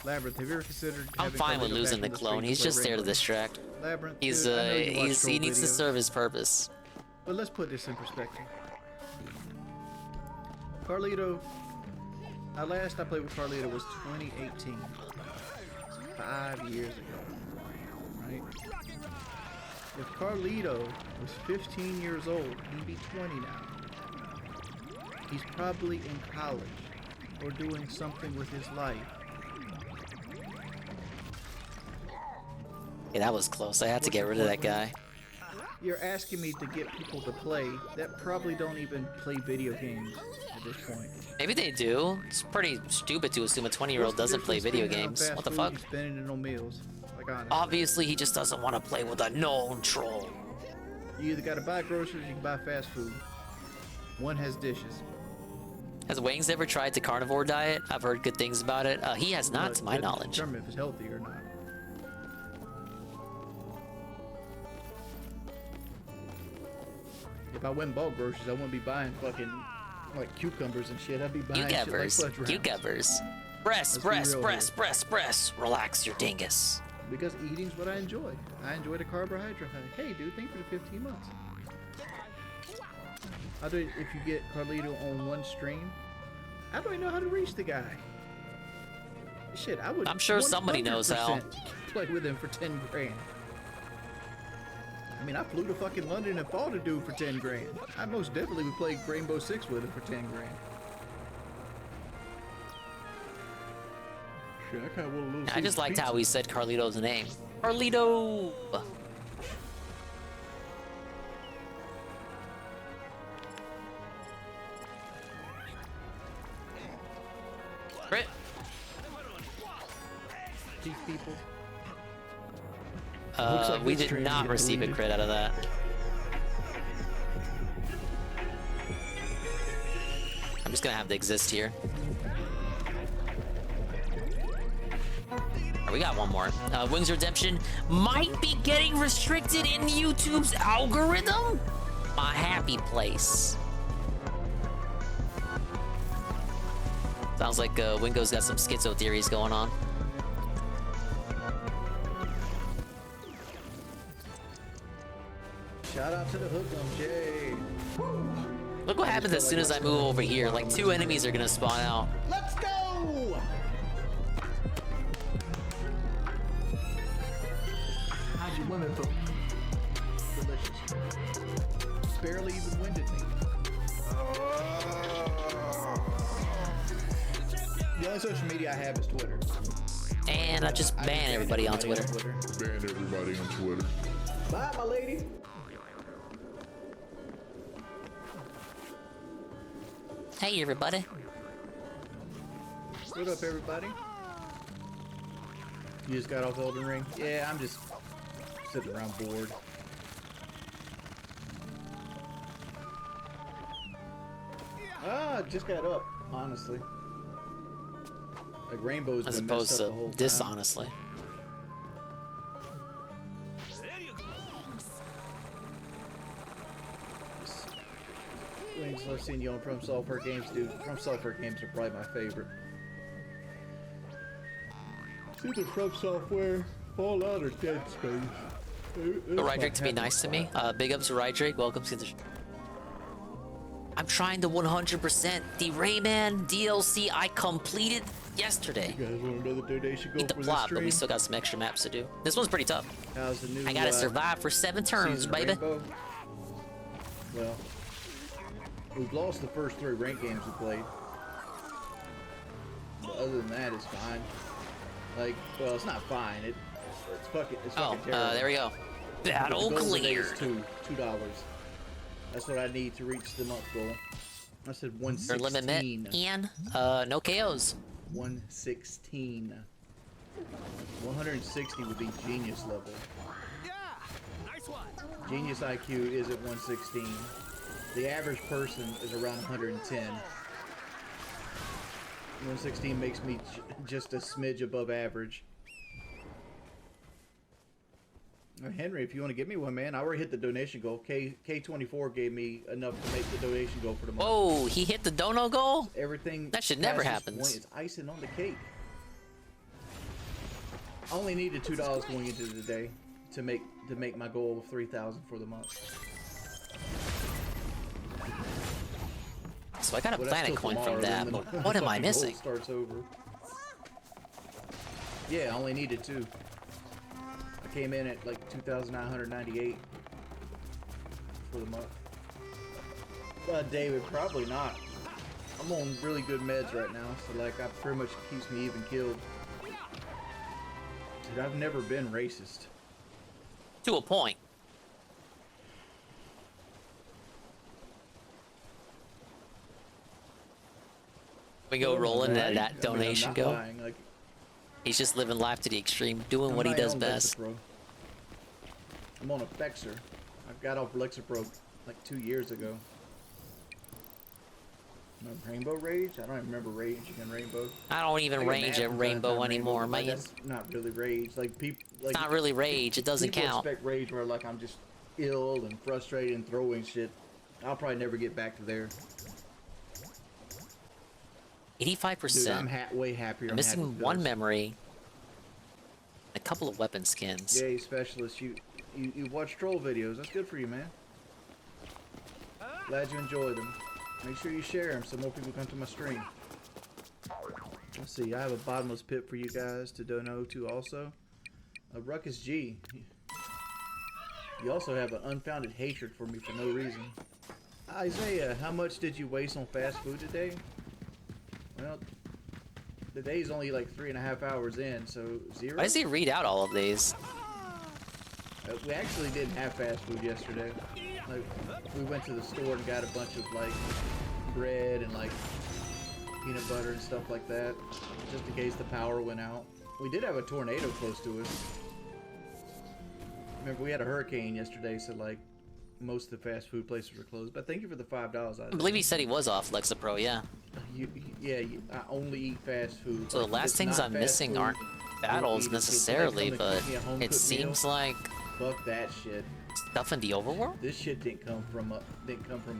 Labyrinth, have you ever considered? I'm fine with losing the clone. He's just there to distract. Labyrinth, He's dude, I know you watch he troll needs to videos. serve his purpose. But let's put this in perspective. Carlito, last I played with Carlito was 2018. 5 years ago, right? If Carlito was 15 years old, he'd be 20 now. He's probably in college or doing something with his life. Yeah, that was close. I had to get rid of that guy. You're asking me to get people to play that probably don't even play video games at this point. Maybe they do. It's pretty stupid to assume a 20-year-old doesn't play video games. What the fuck? Spending it on meals. Like, honestly. Obviously, he just doesn't want to play with a known troll. You either gotta buy groceries or you can buy fast food. One has dishes. Has Wings ever tried the carnivore diet? I've heard good things about it. He has not, to my knowledge. Determine if it's healthy or not. If I went and bought groceries, I wouldn't be buying fucking like cucumbers and shit. I'd be buying Cucumbers. shit like fudge rounds. Cucumbers. Breast, breast, breast, breast, breast. Relax your dingus. Because eating's what I enjoy. I enjoy the carbohydrate high. Hey, dude, thank you for the 15 months. How do if you get Carlito on one stream? I don't even know how to reach the guy. Shit, I would. I'm sure somebody knows how. Play with him for 10 grand. I mean, I flew to fucking London and fought a dude for 10 grand. I most definitely would play Rainbow Six with him for 10 grand. Shit, I kinda want a little I just liked pizza. how he said Carlito's name. Carlito! Crit. These people. We did not receive a crit out of that. I'm just gonna have to exist here. Oh, we got one more. Wings Redemption might be getting restricted in YouTube's algorithm. My happy place. Sounds like Wingo's got some schizo theories going on. Shout out to the hook on Jay. Look what happens as soon as I move over here. Like 2 enemies are gonna spawn out. Let's go! How'd you women feel? Delicious. Barely even winded me. The only social media I have is Twitter. And I just ban everybody on Twitter. Ban everybody on Twitter. Bye, my lady. Hey, everybody. What up, everybody? You just got off Elden Ring? Yeah, I'm just sitting around bored. Just got up, honestly. Like Rainbow's As been opposed messed up to the whole dishonestly. Wings, I've seen you on From Software Games, dude. From Software Games are probably my favorite. It's either From Software, Fallout, or Dead Space. Rydrick to be nice to me. Big ups to Rydrick. Welcome to the. I'm trying to 100% the Rayman DLC I completed yesterday. You guys want another donation go Beat the for plot, this but we stream? still got some extra maps to do. This one's pretty tough. How's the new, I gotta survive for 7 turns, season of baby. Rainbow? Well, we've lost the first 3 ranked games we played. But other than that, it's fine. Like, well, it's not fine. It's fucking terrible. there we go. Battle The goal today is cleared. $2. That's what I need to reach the month goal. I said Your 116. limit and no KOs. 116. 160 would be genius level. Yeah, nice one. Genius IQ is at 116. The average person is around 110. 116 makes me just a smidge above average. Henry, if you want to give me one, man, I already hit the donation goal. K24 gave me enough to make the donation goal for the month. Oh, he hit the dono goal? Everything That should never past this happen. point is icing on the cake. I only needed $2 going into the day to make my goal of 3,000 for the month. So I got a Well, that's planet till coin tomorrow, from that, then but the what am I fucking goal missing? starts over. Yeah, I only needed 2. I came in at like 2,998 for the month. David, probably not. I'm on really good meds right now, so like that pretty much keeps me even killed. Dude, I've never been racist. To a point. We go rolling Right? that I mean, donation I'm not go. lying, like, He's just living life to the extreme, doing I'm what he not does on best. Lexapro. I'm on a Fexer. I got off Lexapro like 2 years ago. No, Rainbow Rage? I don't even remember raging in Rainbow. I don't even I get range mad at from time to Rainbow time, anymore, like, man. That's not really rage. Like people, like, It's not really rage. It doesn't people count. expect rage where like I'm just ill and frustrated and throwing shit. I'll probably never get back to there. 85%. Dude, I'm way happier. I'm on missing Happy one Pills. memory. A couple of weapon skins. Yay, specialist! You watch troll videos. That's good for you, man. Glad you enjoy them. Make sure you share them so more people come to my stream. Let's see, I have a bottomless pit for you guys to donate to also. Ruckus G. You also have an unfounded hatred for me for no reason. Isaiah, how much did you waste on fast food today? Well, the day's only like 3.5 hours in, so 0. Why does he read out all of these? We actually didn't have fast food yesterday. Like, we went to the store and got a bunch of like bread and like peanut butter and stuff like that, just in case the power went out. We did have a tornado close to us. Remember, we had a hurricane yesterday, so like most of the fast food places were closed. But thank you for the $5. I believe he said he was off Lexapro, yeah. I only eat fast food. So the last things I'm missing aren't battles necessarily, but it seems like fuck that shit. Stuff in the overworld? This shit didn't come from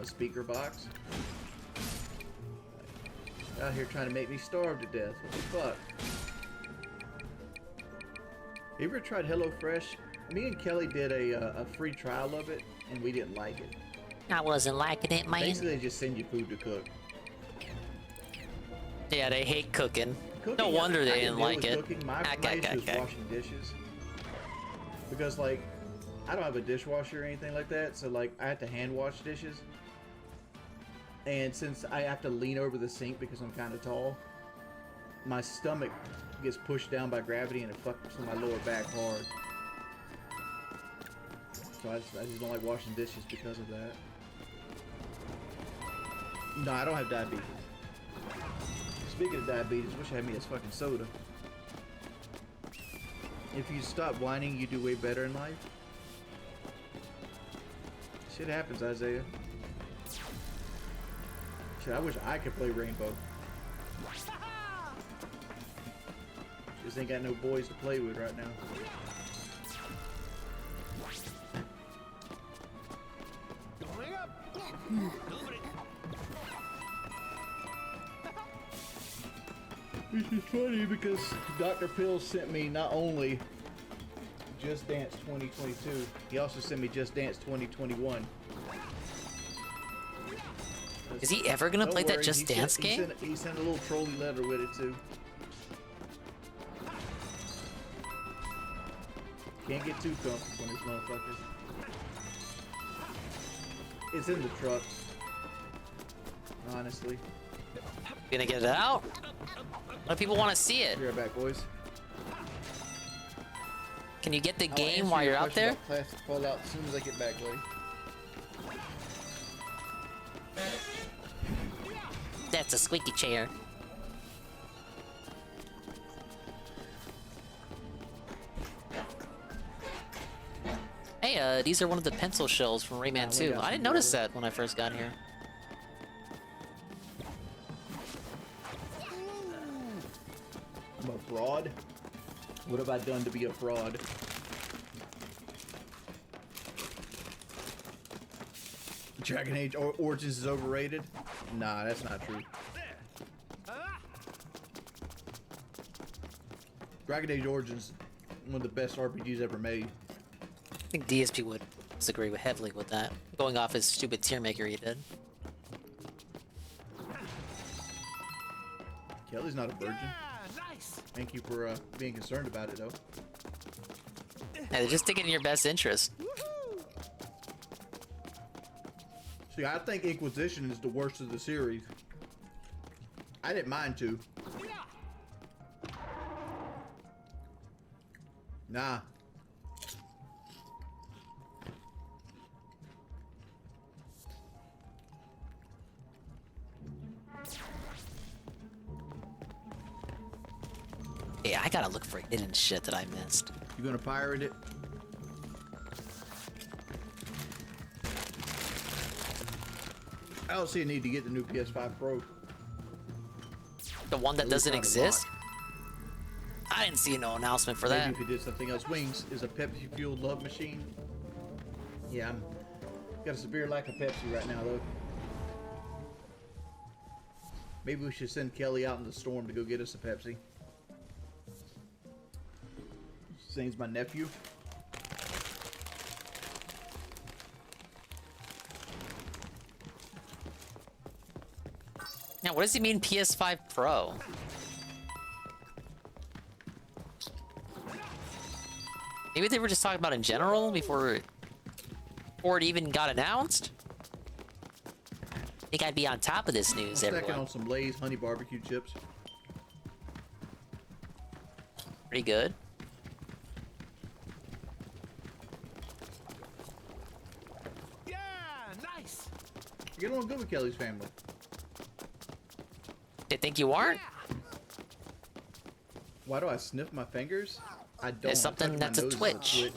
a speaker box. Out here trying to make me starve to death. What the fuck? You ever tried HelloFresh? Me and Kelly did a free trial of it, and we didn't like it. I wasn't liking it, man. Basically, they just send you food to cook. Yeah, they hate cooking. No wonder they didn't like it. Cooking. My issue is washing dishes. Because, like, I don't have a dishwasher or anything like that, so, like, I have to hand wash dishes. And since I have to lean over the sink because I'm kind of tall, my stomach gets pushed down by gravity and it fucks with my lower back hard. So I just don't like washing dishes because of that. No, I don't have diabetes. Speaking of diabetes, wish I had me a fucking soda. If you stop whining, you do way better in life. Shit happens, Isaiah. Shit, I wish I could play Rainbow. Just ain't got no boys to play with right now. This is funny because Dr. Pill sent me not only Just Dance 2022, he also sent me Just Dance 2021. Is he ever gonna play that Just Dance game? He sent a little trolley letter with it too. Can't get too comfortable in this motherfucker. It's in the truck. Honestly. Gonna get it out? What if people want to see it? Be right back, boys. Can you get the game while you're out there? Plastic Fallout as soon as I get back, buddy. That's a squeaky chair. Hey, these are one of the pencil shells from Rayman 2. I didn't notice that when I first got here. I'm a fraud? What have I done to be a fraud? Dragon Age Origins is overrated? Nah, that's not true. Dragon Age Origins, one of the best RPGs ever made. I think DSP would disagree heavily with that, going off his stupid tier maker he did. Kelly's not a virgin. Thank you for being concerned about it, though. Yeah, they're just thinking in your best interest. See, I think Inquisition is the worst of the series. I didn't mind to. Nah. Yeah, I gotta look for hidden shit that I missed. You gonna pirate it? I don't see a need to get the new PS5 Pro. The one that doesn't exist? I didn't see no announcement for that. Maybe if you did something else. Wings is a Pepsi-fueled love machine. Yeah, I'm got a severe lack of Pepsi right now, though. Maybe we should send Kelly out in the storm to go get us a Pepsi. Zane's my nephew. Yeah, what does he mean PS5 Pro? Maybe they were just talking about in general before it even got announced? I think I'd be on top of this news, Second everyone. on some Lay's honey barbecue chips. Pretty good. Yeah, nice. You get along good with Kelly's family. They think you aren't? Why do I sniff my fingers? I don't. It's something I touch that's my a nose twitch.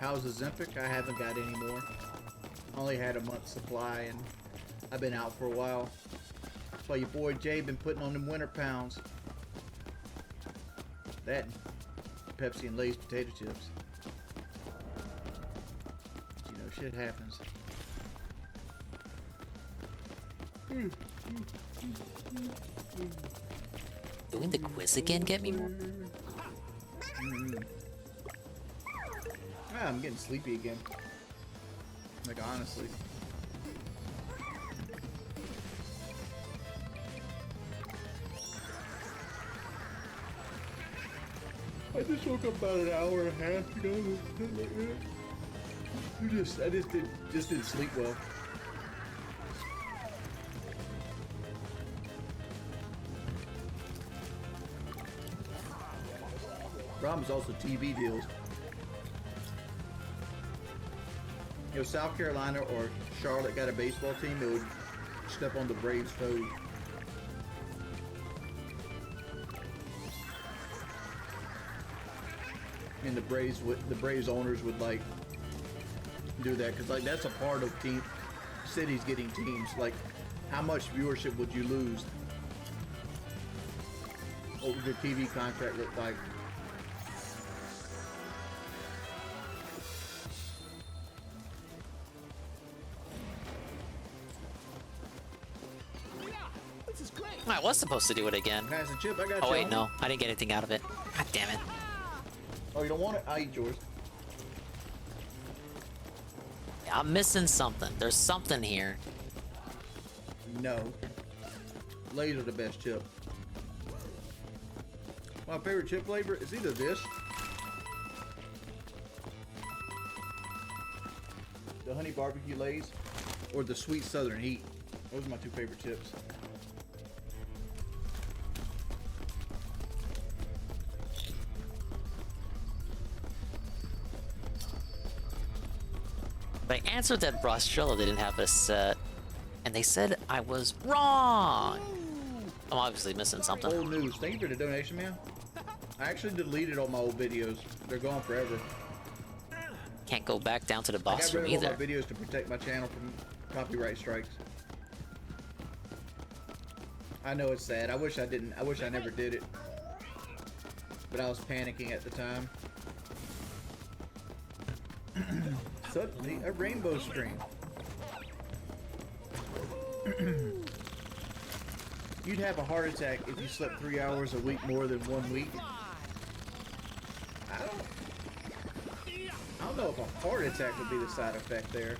How's Ozempic? I haven't got any more. Only had a month's supply, and I've been out for a while. That's why your boy Jay been putting on them winter pounds. That and Pepsi and Lay's potato chips. You know, shit happens. Doing the quiz again get me more? Ah, I'm getting sleepy again. Like, honestly. I just woke up about an hour and a half ago. I just didn't sleep well. Problem is also TV deals. You know, South Carolina or Charlotte got a baseball team that would step on the Braves' toes. And the Braves owners would like do that because like that's a part of cities getting teams. Like, how much viewership would you lose? What would your TV contract look like? I was supposed to do it again. Pass the chip, I got Oh you. wait, no. I didn't get anything out of it. God damn it. Oh, you don't want it? I'll eat yours. Yeah, I'm missing something. There's something here. No. Lay's are the best chip. My favorite chip flavor is either this, the honey barbecue Lay's, or the sweet southern heat. Those are my two favorite chips. But I answered that Brostrella didn't have a set, and they said I was wrong. I'm obviously missing something. Old news. Thank you for the donation, man. I actually deleted all my old videos. They're gone forever. Can't go back down to the I boss got room rid of all either. my videos to protect my channel from copyright strikes. I know it's sad. I wish I didn't. I wish I never did it. But I was panicking at the time. Suddenly, a rainbow stream. You'd have a heart attack if you slept 3 hours a week more than 1 week. I don't know if a heart attack would be the side effect there.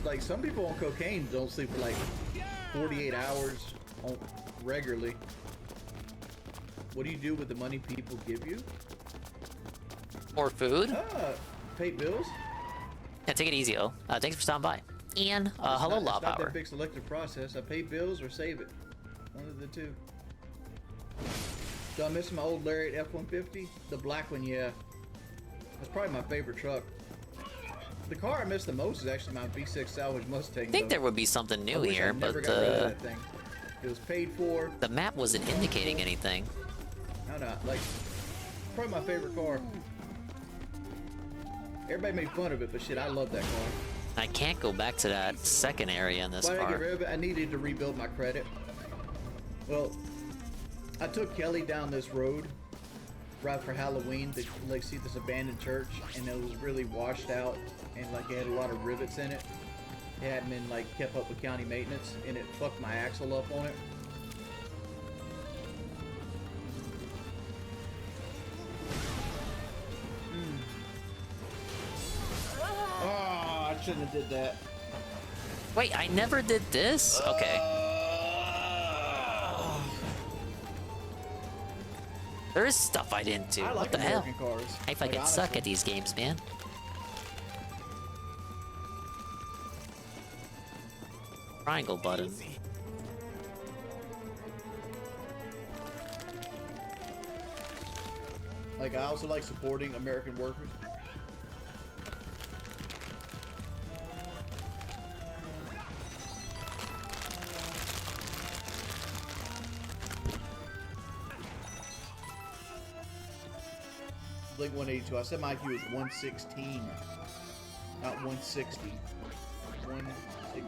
Like, some people on cocaine don't sleep for like 48 hours regularly. What do you do with the money people give you? Or food? Pay bills? Yeah, take it easy, oh. Thanks for stopping by. Ian, hello, It's Law not Power. that big selective process. I pay bills or save it. One of the two. Do I miss my old Lariat F-150? The black one, yeah. That's probably my favorite truck. The car I miss the most is actually my V6 salvage Mustang. I think there would be something new here, but got rid of that thing. It was paid for. the map wasn't indicating anything. No, like, probably my favorite car. Everybody made fun of it, but shit, I love that car. I can't go back to that second area in this Why did I get part. rid of it? I needed to rebuild my credit. Well, I took Kelly down this road right for Halloween to like see this abandoned church, and it was really washed out, and like it had a lot of rivets in it. It hadn't been like kept up with county maintenance, and it fucked my axle up on it. shouldn't have did that. Wait, I never did this? Okay. There is stuff I didn't do. I like What the hell? American cars. I fucking Like, suck honestly. at these games, man. Triangle button. Like, I also like supporting American workers. Blink 182. I said my IQ is 116, not 160. 116.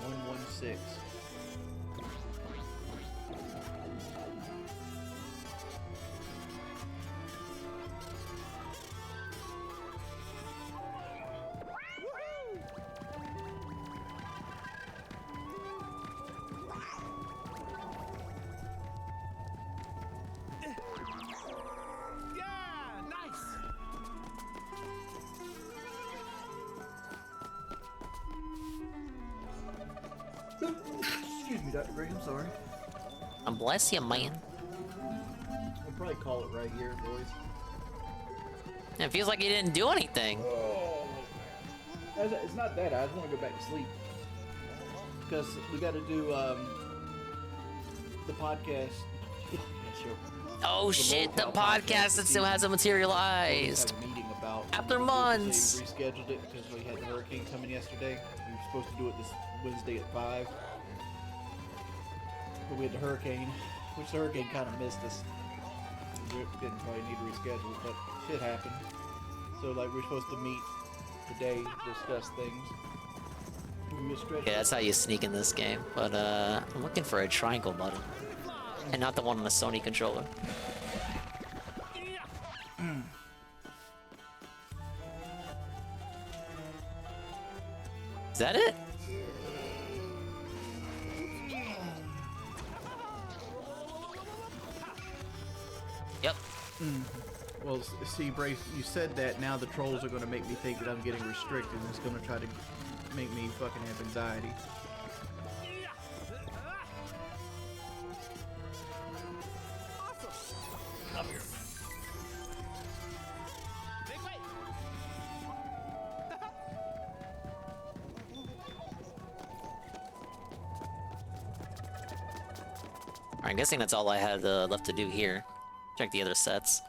116. Excuse me, Dr. Gray, I'm sorry. Bless you, man. We'll probably call it right here, boys. It feels like you didn't do anything. It's not that. I just want to go back to sleep. Because we got to do the podcast. Sure. Oh shit, the podcast that still hasn't materialized. We have a meeting about After months. They rescheduled it because we had the hurricane coming yesterday. We were supposed to do it this Wednesday at 5. But we had the hurricane, which the hurricane kind of missed us. We didn't probably need to reschedule, but shit happened. So like we're supposed to meet today, discuss things. Yeah, that's how you sneak in this game. But I'm looking for a triangle button. And not the one on the Sony controller. Is that it? Yep. Well, see, Brace, you said that. Now the trolls are going to make me think that I'm getting restricted, and it's going to try to make me fucking have anxiety. Come here. I'm guessing that's all I had left to do here. Check the other sets.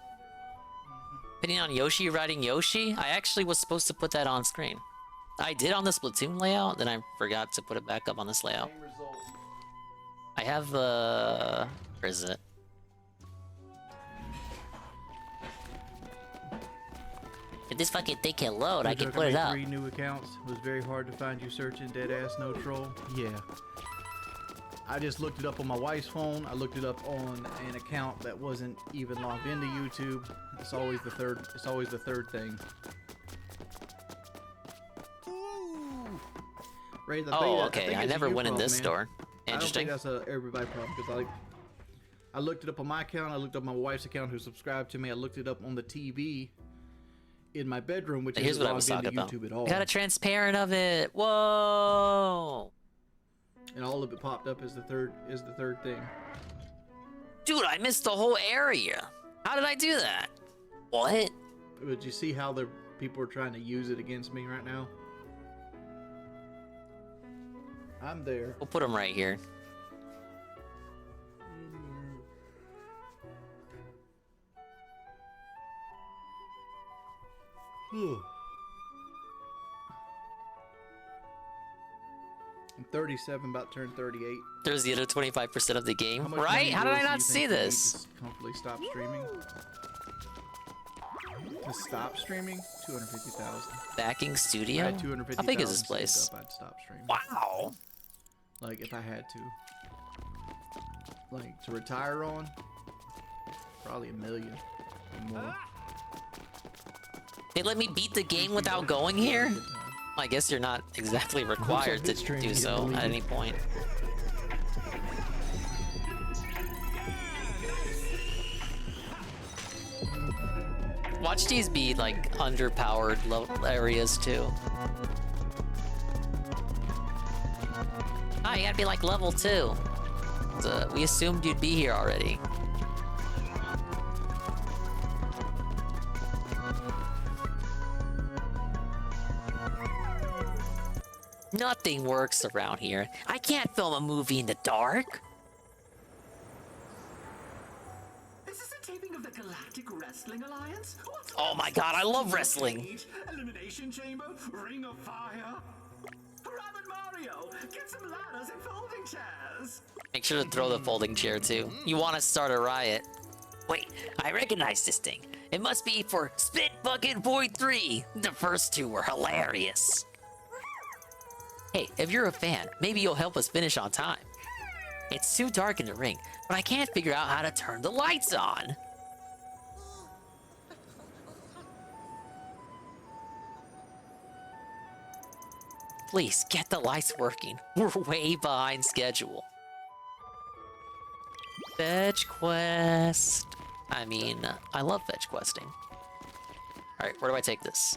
Opinion on Yoshi riding Yoshi? I actually was supposed to put that on screen. I did on the Splatoon layout, then I forgot to put it back up on this layout. I have where is it? If this fucking thing can load, I can put it up. 3 new accounts. It was very hard to find you searching deadass no troll. Yeah. I just looked it up on my wife's phone. I looked it up on an account that wasn't even logged into YouTube. It's always the third. It's always the third thing. Ray, Oh, okay. I never went in this store. Interesting. I don't think that's a everybody problem because I looked it up on my account. I looked up my wife's account who subscribed to me. I looked it up on the TV in my bedroom, which Here's isn't what I was logged talking into about. YouTube at all. I got a transparent of it. Whoa. And all of it popped up as the third thing. Dude, I missed the whole area. How did I do that? What? But you see how the people are trying to use it against me right now? I'm there. We'll put them right here. I'm 37, about to turn 38. There's the other 25% of the game. much Right? money How did bills I do not you see think you need this? to comfortably stop streaming. To stop streaming, 250,000. Backing studio? At 250,000 How big is this saved place? up, I'd stop streaming. Wow. Like if I had to. Like to retire on, probably $1 million or more. They let me beat the game without going here? I guess you're not exactly required to do so at any point. Watch these be like underpowered areas too. Oh, you gotta be like level 2. So we assumed you'd be here already. Nothing works around here. I can't film a movie in the dark. Is this a taping of the Galactic Wrestling Alliance? Oh my god, I love wrestling. Elimination Chamber? Ring of Fire? Rabbid Mario, get some ladders and folding chairs. Make sure to throw the folding chair too. You want to start a riot. Wait, I recognize this thing. It must be for Spit Bucket Void 3. The first two were hilarious. Hey, if you're a fan, maybe you'll help us finish on time. It's too dark in the ring, but I can't figure out how to turn the lights on. Please, get the lights working. We're way behind schedule. Fetch quest. I mean, I love fetch questing. Alright, where do I take this?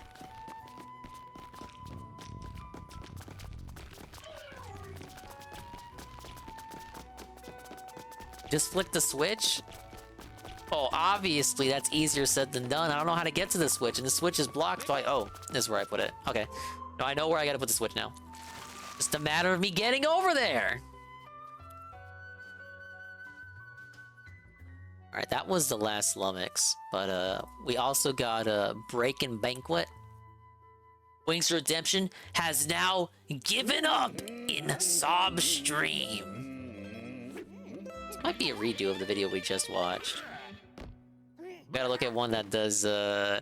Just flick the switch? Oh, obviously that's easier said than done. I don't know how to get to the switch, and the switch is blocked by... Oh, this is where I put it. Okay. No, I know where I gotta put the switch now. Just a matter of me getting over there. Alright, that was the last Lummox. But, we also got a Break and Banquet. Wings Redemption has now given up in Sob Stream. Might be a redo of the video we just watched. Gotta look at one that does, yeah,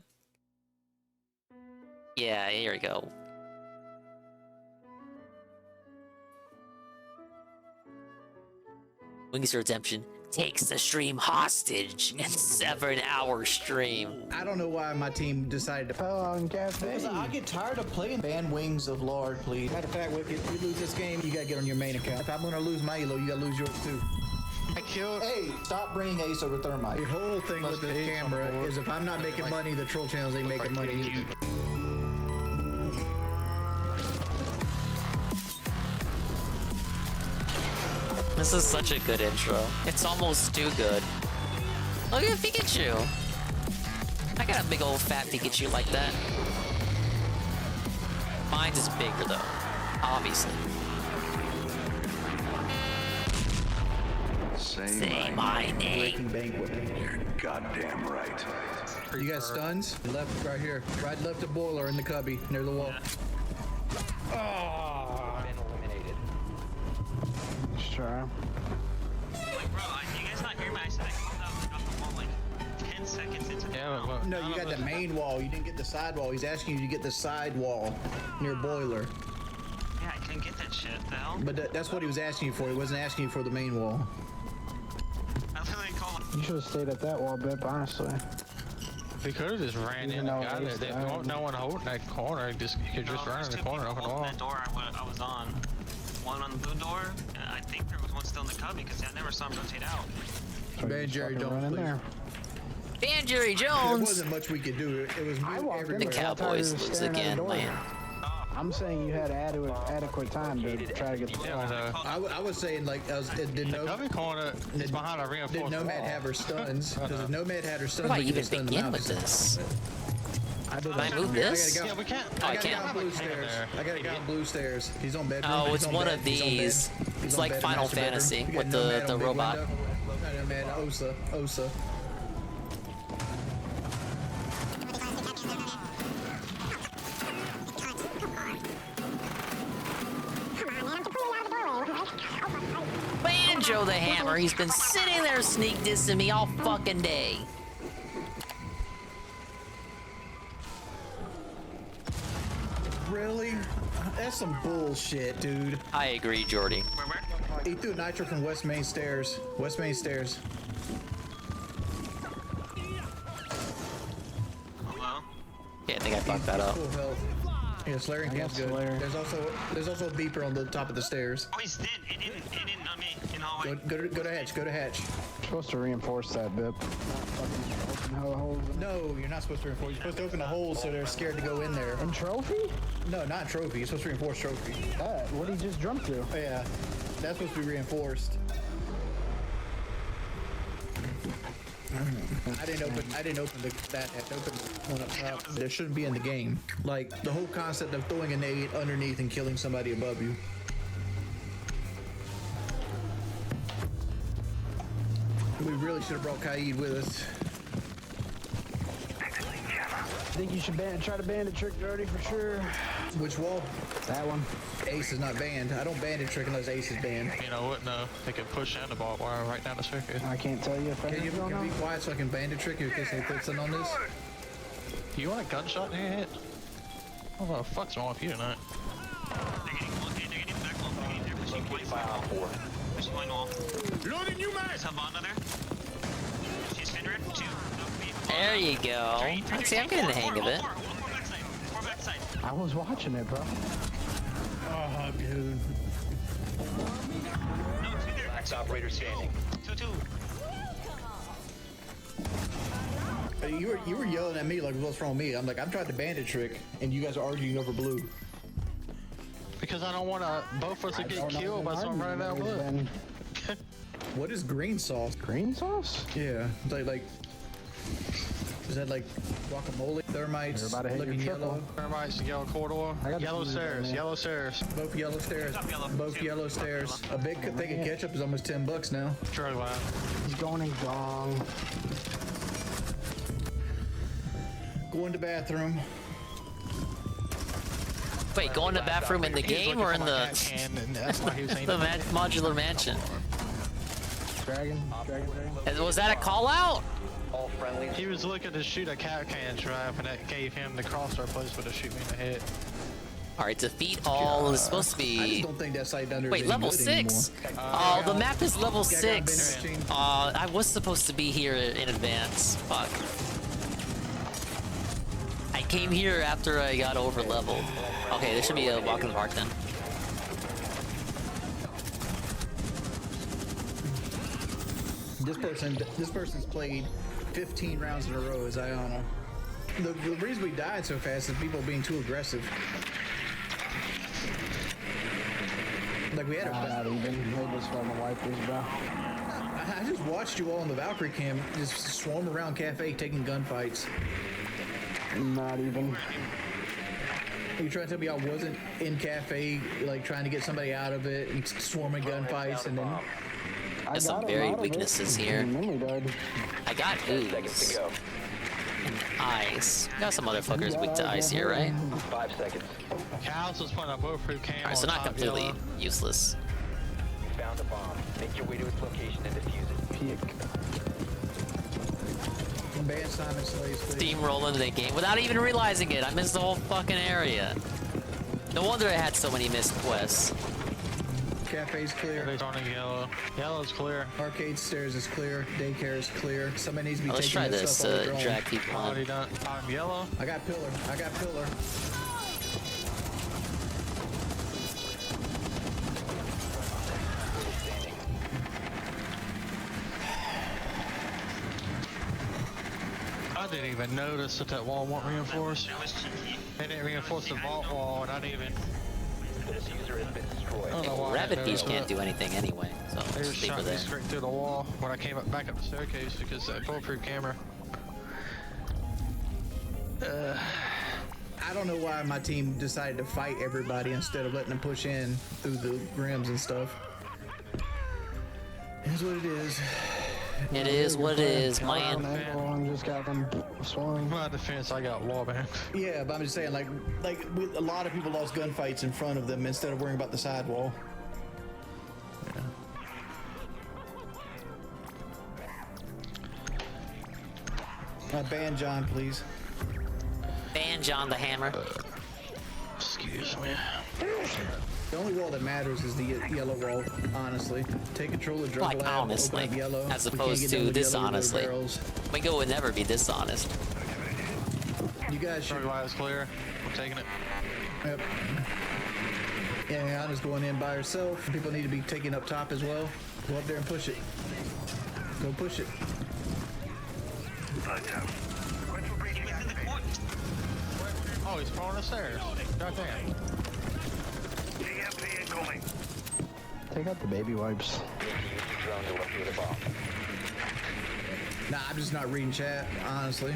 here we go. Wings Redemption takes the stream hostage in 7-hour stream. I don't know why my team decided to fall on cafe. I get tired of playing ban Wings of Lord, please. Matter of fact, Wicked, if you lose this game, you gotta get on your main account. If I'm gonna lose my elo, you gotta lose yours too. I killed. Hey, stop bringing Ace over Thermite. The whole thing with the camera is if I'm not making money, the troll channels ain't making money either. This is such a good intro. It's almost too good. Look at Pikachu. I got a big old fat Pikachu like that. Mine's is bigger though, obviously. Say my name. You're goddamn right. You got stuns? Left, right here. Right left of boiler in the cubby, near the wall. Oh, been eliminated. Sure. Like, bro, you guys not hear me? I said I called out and got the wall like 10 seconds into the round. No, you got the main wall. You didn't get the side wall. He's asking you to get the side wall near boiler. Yeah, I couldn't get that shit. The hell? But that's what he was asking you for. He wasn't asking you for the main wall. I literally called. You should have stayed at that wall, Bip, honestly. We could have just ran in and got it. There's no one holding that corner. You could just run in the corner, open the wall. That door I was on. One on the blue door, and I think there was one still in the cubby because I never saw him rotate out. Ban Jerry Jones, in there. Ban Jerry Jones! There wasn't much we could do. It was everywhere. The Cowboys lose again, man. I'm saying you had adequate time to try to get the I was saying, like, did Nomad have her stuns? Because if Nomad had her stuns, Why we even could stun them begin out. with this? Can I move this? Yeah, we can't. Oh, I can't. I got a guy on blue stairs. He's on bedroom. Oh, it's one of these. It's like Final Fantasy with the robot. Man, Osa. Banjo the Hammer, he's been sitting there sneak dissing me all fucking day. Really? That's some bullshit, dude. I agree, Jordy. He threw nitro from West Main Stairs. West Main Stairs. Hello? Yeah, I think I fucked that up. Full health. Yeah, Slayer Camp's good. Slayer. There's also a beeper on the top of the stairs. Oh, he's dead. It didn't on me in hallway. Go to hatch. Go to hatch. You're supposed to reinforce that, Bip. holes. No, you're not supposed to reinforce. You're supposed to open the holes so they're scared to go in there. And trophy? No, not trophy. You're supposed to reinforce trophy. What did he just jump through? Oh, yeah, that's supposed to be reinforced. I didn't open that. I opened one up top. There shouldn't be in the game. Like the whole concept of throwing a nade underneath and killing somebody above you. We really should have brought Kaid with us. I think you should try to bandit trick Dirty for sure. Which wall? That one. Ace is not banned. I don't bandit trick unless Ace is banned. You know what? No, they can push down the barbed wire right down the circuit. I can't tell you if Can you be quiet so I can bandit trick you in case they put something on this? You want a gunshot in your head? What the fuck's wrong with you tonight? They're getting back wall. They're getting there. Pushing 45 on 4. Pushing one wall. Loading you, man! There's Havana there. She's Fenrir. 2. There you go. See, I'm getting the hang of it. Four backside. I was watching it, bro. Oh, dude. No, 2 there. Max operator standing. 2. You were yelling at me like, what's wrong with me? I'm like, I'm trying to bandit trick, and you guys are arguing over blue. Because I don't want both of us to get killed by someone running out of blood. What is green sauce? Green sauce? Yeah, like is that like guacamole? Thermites looking yellow. Thermites, yellow corridor. Yellow stairs, yellow stairs. Both yellow stairs. Both yellow stairs. A big thing of ketchup is almost $10 now. True, wow. He's going in gong. Go in the bathroom. Wait, go in the bathroom in the game or in the modular mansion? Dragon. Was that a call out? All friendly. He was looking to shoot a cat can trap, and that gave him the crosshair placement to shoot me in the head. All right, defeat all is supposed to I be. just don't think that site under. Wait, level 6. Oh, the map is level 6. I was supposed to be here in advance. Fuck. I came here after I got over leveled. Okay, there should be a walk in the park then. This person's played 15 rounds in a row as Iona. The reason we died so fast is people being too aggressive. Like we had Not even. They just want to wipe this, bro. I just watched you all on the Valkyrie cam just swarm around cafe taking gunfights. Not even. You trying to tell me I wasn't in cafe, like trying to get somebody out of it and swarming gunfights, and then There's some varied weaknesses here. I got ooze and ice. Got some motherfuckers weak to ice here, right? 5 seconds. Cows was putting a bulletproof cam. Alright, so not completely useless. You found a bomb. Make your way to its location and defuse it. ban Simon Slays, please. Steamroll into the game without even realizing it. I missed the whole fucking area. No wonder I had so many missed quests. Cafe's clear. Cafe's on yellow. Yellow's clear. Arcade stairs is clear. Daycare is clear. Somebody needs to be Let's taking try that this. stuff over Drag people on. Already done. I'm yellow. I got pillar. I got pillar. I didn't even notice that wall wasn't reinforced. They didn't reinforce the vault wall, and I didn't even. This user has been destroyed. I don't know why. Rabbit Beach can't do anything anyway, so They just just leave shot her me there. straight through the wall when I came back up the staircase because that bulletproof camera. I don't know why my team decided to fight everybody instead of letting them push in through the rims and stuff. Here's what it is. It is what it is, man. Everyone just got them swung. My defense, I got wallbang. Yeah, but I'm just saying, like a lot of people lost gunfights in front of them instead of worrying about the sidewall. Ban John, please. Ban John the Hammer. Excuse me. The only wall that matters is the yellow wall, honestly. Take control of drug Like, lab, honestly, open up yellow. as We can't opposed get to done with yellow, dishonestly. yellow barrels. Wingo would never be dishonest. You guys should. Drug line is clear. I'm taking it. Yep. Yeah, Anna's going in by herself. People need to be taking up top as well. Go up there and push it. Go push it. inside town. Sequential breaching Within the court. Oh, he's falling the stairs. God damn. EMP incoming. Take out the baby wipes. Nah, I'm just not reading chat, honestly.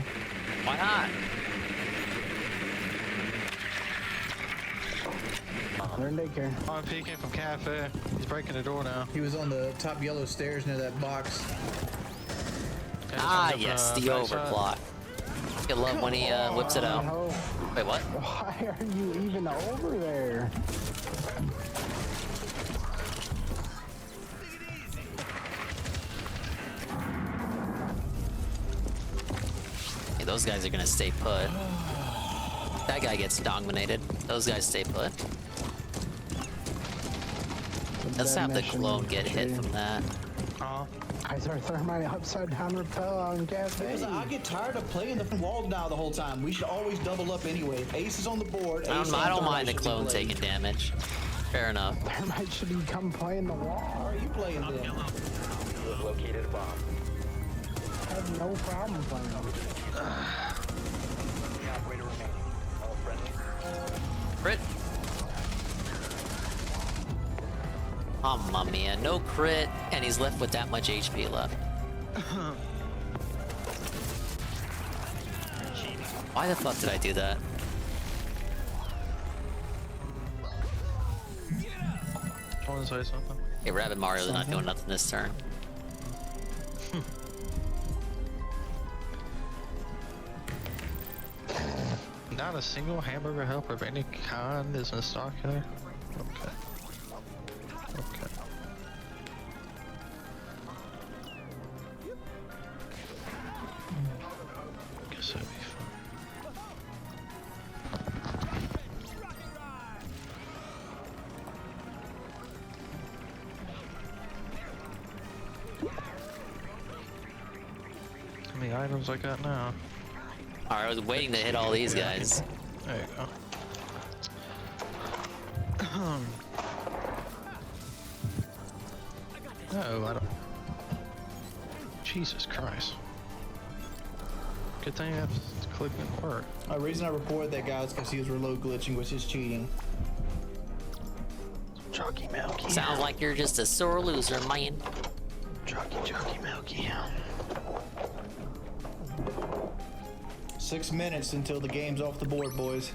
Why not? They're in daycare. I'm peeking from cafe. He's breaking the door now. He was on the top yellow stairs near that box. Ah, yes, the overclock. You love when he whips it out. Wait, what? Why are you even over there? Hey, those guys are gonna stay put. That guy gets dominated. Those guys stay put. Let's have the clone get hit from that. Guys are thermite upside down repel on cafe. Because I get tired of playing the wall now the whole time. We should always double up anyway. Ace is on the board. I don't mind the clone taking damage. Fair enough. Thermite should come playing the wall. How are you playing them? You have located a bomb. I have no problem playing them. The operator remaining. All friendly. Crit. Mamma mia, no crit, and he's left with that much HP left. Why the fuck did I do that? I want to say something. Hey, Rabbid Mario's not doing nothing this turn. Not a single hamburger helper of any kind is in stock here. Okay. Okay. Guess that'd be fun. How many items I got now? Alright, I was waiting to hit all these guys. There you go. No, I don't. Jesus Christ. Good thing I have to click and work. The reason I reported that guy is because he was reload glitching, which is cheating. Jockey Milky. Sounds like you're just a sore loser, man. Jockey Milky. 6 minutes until the game's off the board, boys.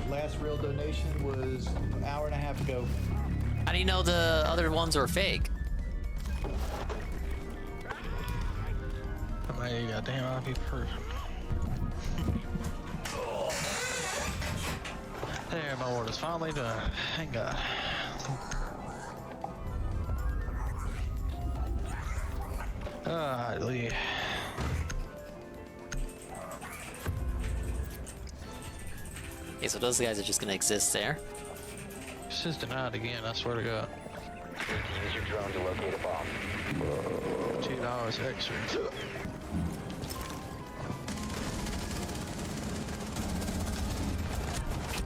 Last real donation was an hour and a half ago. How do you know the other ones were fake? I mean, goddamn, I'll be perfect. There, my order's finally done. Thank God. Lee. Okay, so those guys are just gonna exist there. This is denied again, I swear to God. Use your drone to locate a bomb. $2 extra.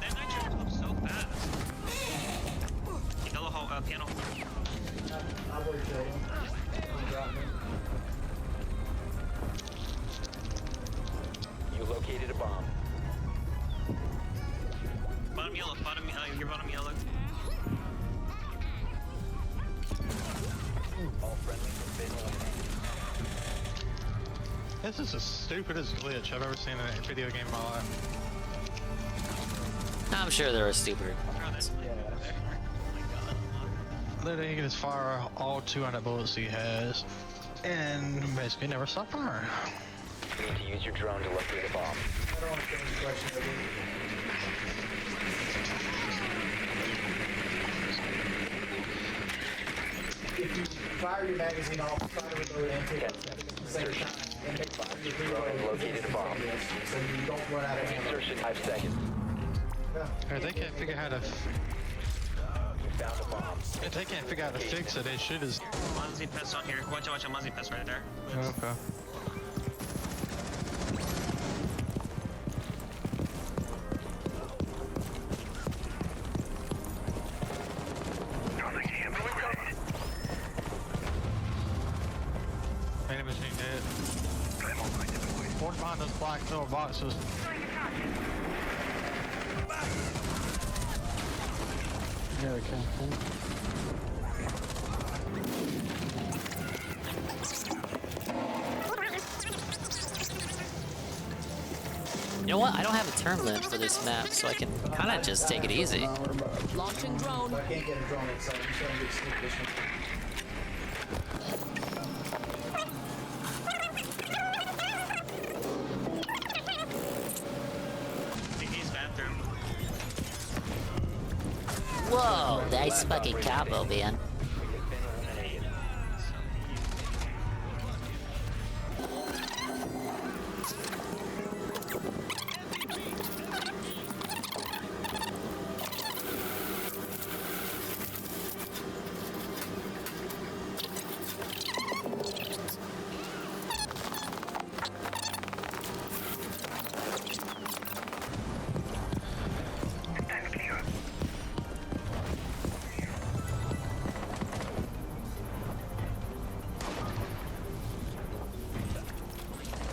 That nitro moves so fast. Yellow hole, piano. You located a bomb. Bottom yellow, your bottom yellow. All friendlies have been eliminated. This is the stupidest glitch I've ever seen in a video game in my life. I'm sure there are stupider. Literally, he can just fire all 200 bullets he has, and basically never stop firing. You need to use your drone to locate a bomb. I don't want to finish the question. If you fire your magazine off, try to reload and take it at the same time, and make fire your reload located a bomb. so you don't run out of ammo. Insertion 5 seconds. If they can't figure out how to, You found a bomb. if they can't figure out how to fix it, they should just. Muzzy pest on here. Watch out, Muzzy pest right there. Okay. like little boxes. There we go. You know what? I don't have a turn limit for this map, so I can kind of just take it easy. Launching drone. I can't get a drone inside. I'm just gonna get sneak vision. Whoa, nice fucking combo, man.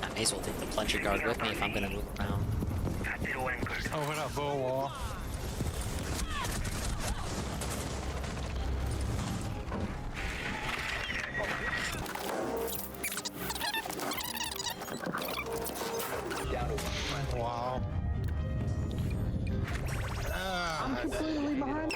I may as well take the plunger guard with me if I'm gonna move around. Open up bull wall. Wow. I'm completely behind.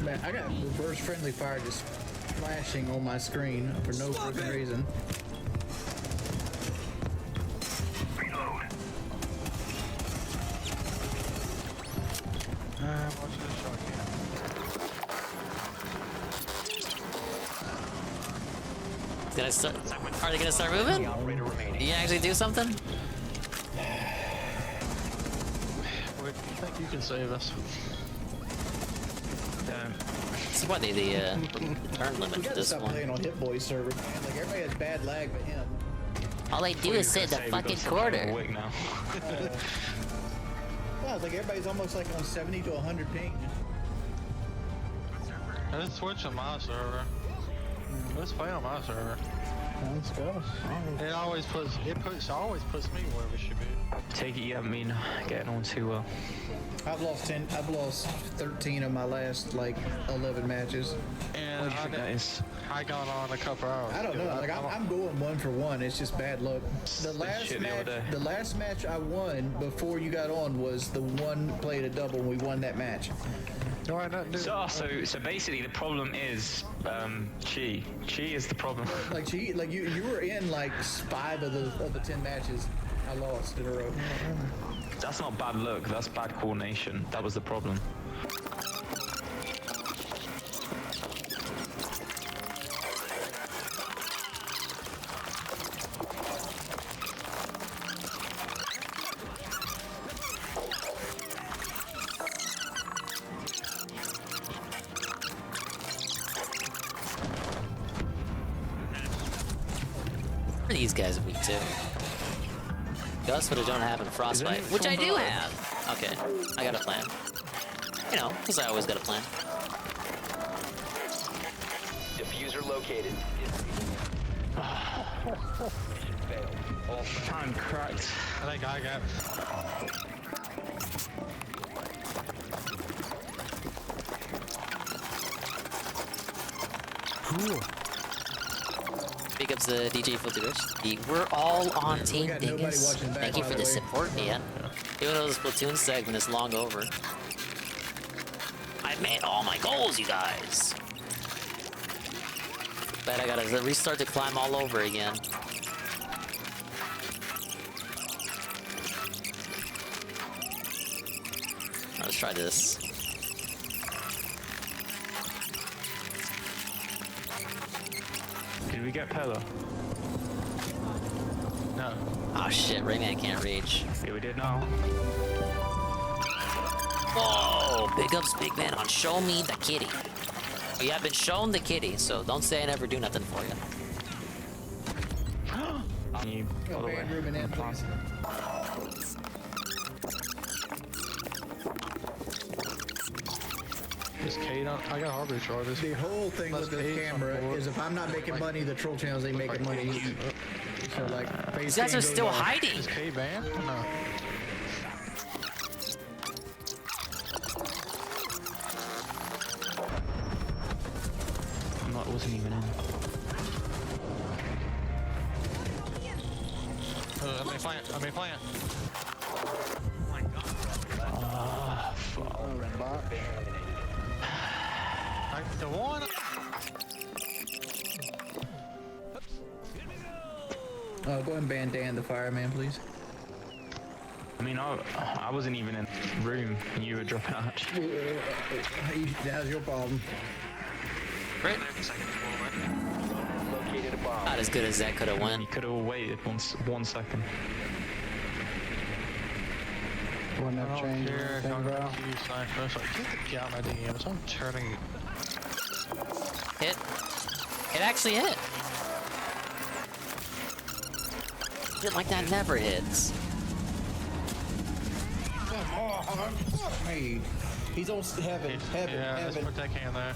Man, I got reverse friendly fire just flashing on my screen for no freaking reason. Watch this shotgun. Gonna start, are they gonna start moving? You actually do something? Wait, you think you can save us? So what, the turn limit We for gotta this stop one? playing on Hit Boy server, man. Like everybody has bad lag but him. All they do is sit in the fucking corner. Yeah, it's like everybody's almost like on 70 to 100 ping. Let's switch on my server. Let's play on my server. Let's go. It always puts me where we should be. Take it you haven't been getting on too well. I've lost 13 of my last like 11 matches. And I got on a couple hours. I don't know. Like I'm going 1 for 1. It's just bad luck. The last match I won before you got on was the one played a double and we won that match. So basically the problem is Chi. Chi is the problem. Like you were in like 5 of the 10 matches I lost in a row. That's not bad luck, that's bad coordination. That was the problem. These guys are weak too. Gus, but I don't have in Frostbite, which I do have. Okay, I got a plan. You know, because I always got a plan. Diffuser located. I'm cracked. I think I got. Cool. Big ups the DJ Filthy Rich. We're all on Team Dingus. Thank you for the support, man. Even though the Splatoon segment is long over. I made all my goals, you guys. Bet I gotta restart to climb all over again. Let's try this. Did we get Pella? No. Oh shit, Rayman can't reach. Yeah, we did now. Whoa! Big ups, big man, on Show Me the Kitty. Oh, yeah, I've been shown the kitty, so don't say I never do nothing for you. You, Oh, band room and amp, please. Is Kate on? I got hardware charges. The whole thing with this camera is if I'm not making money, the troll channels ain't making money either. So like, These guys are still hiding. Is Kate banned? No. I wasn't even in. I may plant. I may plant. The one. Go ahead and ban Dan the fireman, please. I mean, I wasn't even in the room and you were dropping out. That's your problem. Right. Not as good as that could have went. You could have waited 1 second. Wouldn't have changed anything, bro. Get the out my DMs. I'm turning. Hit. It actually hit. Shit like that never hits. Hey, he's on heaven. Yeah, let's put that can there.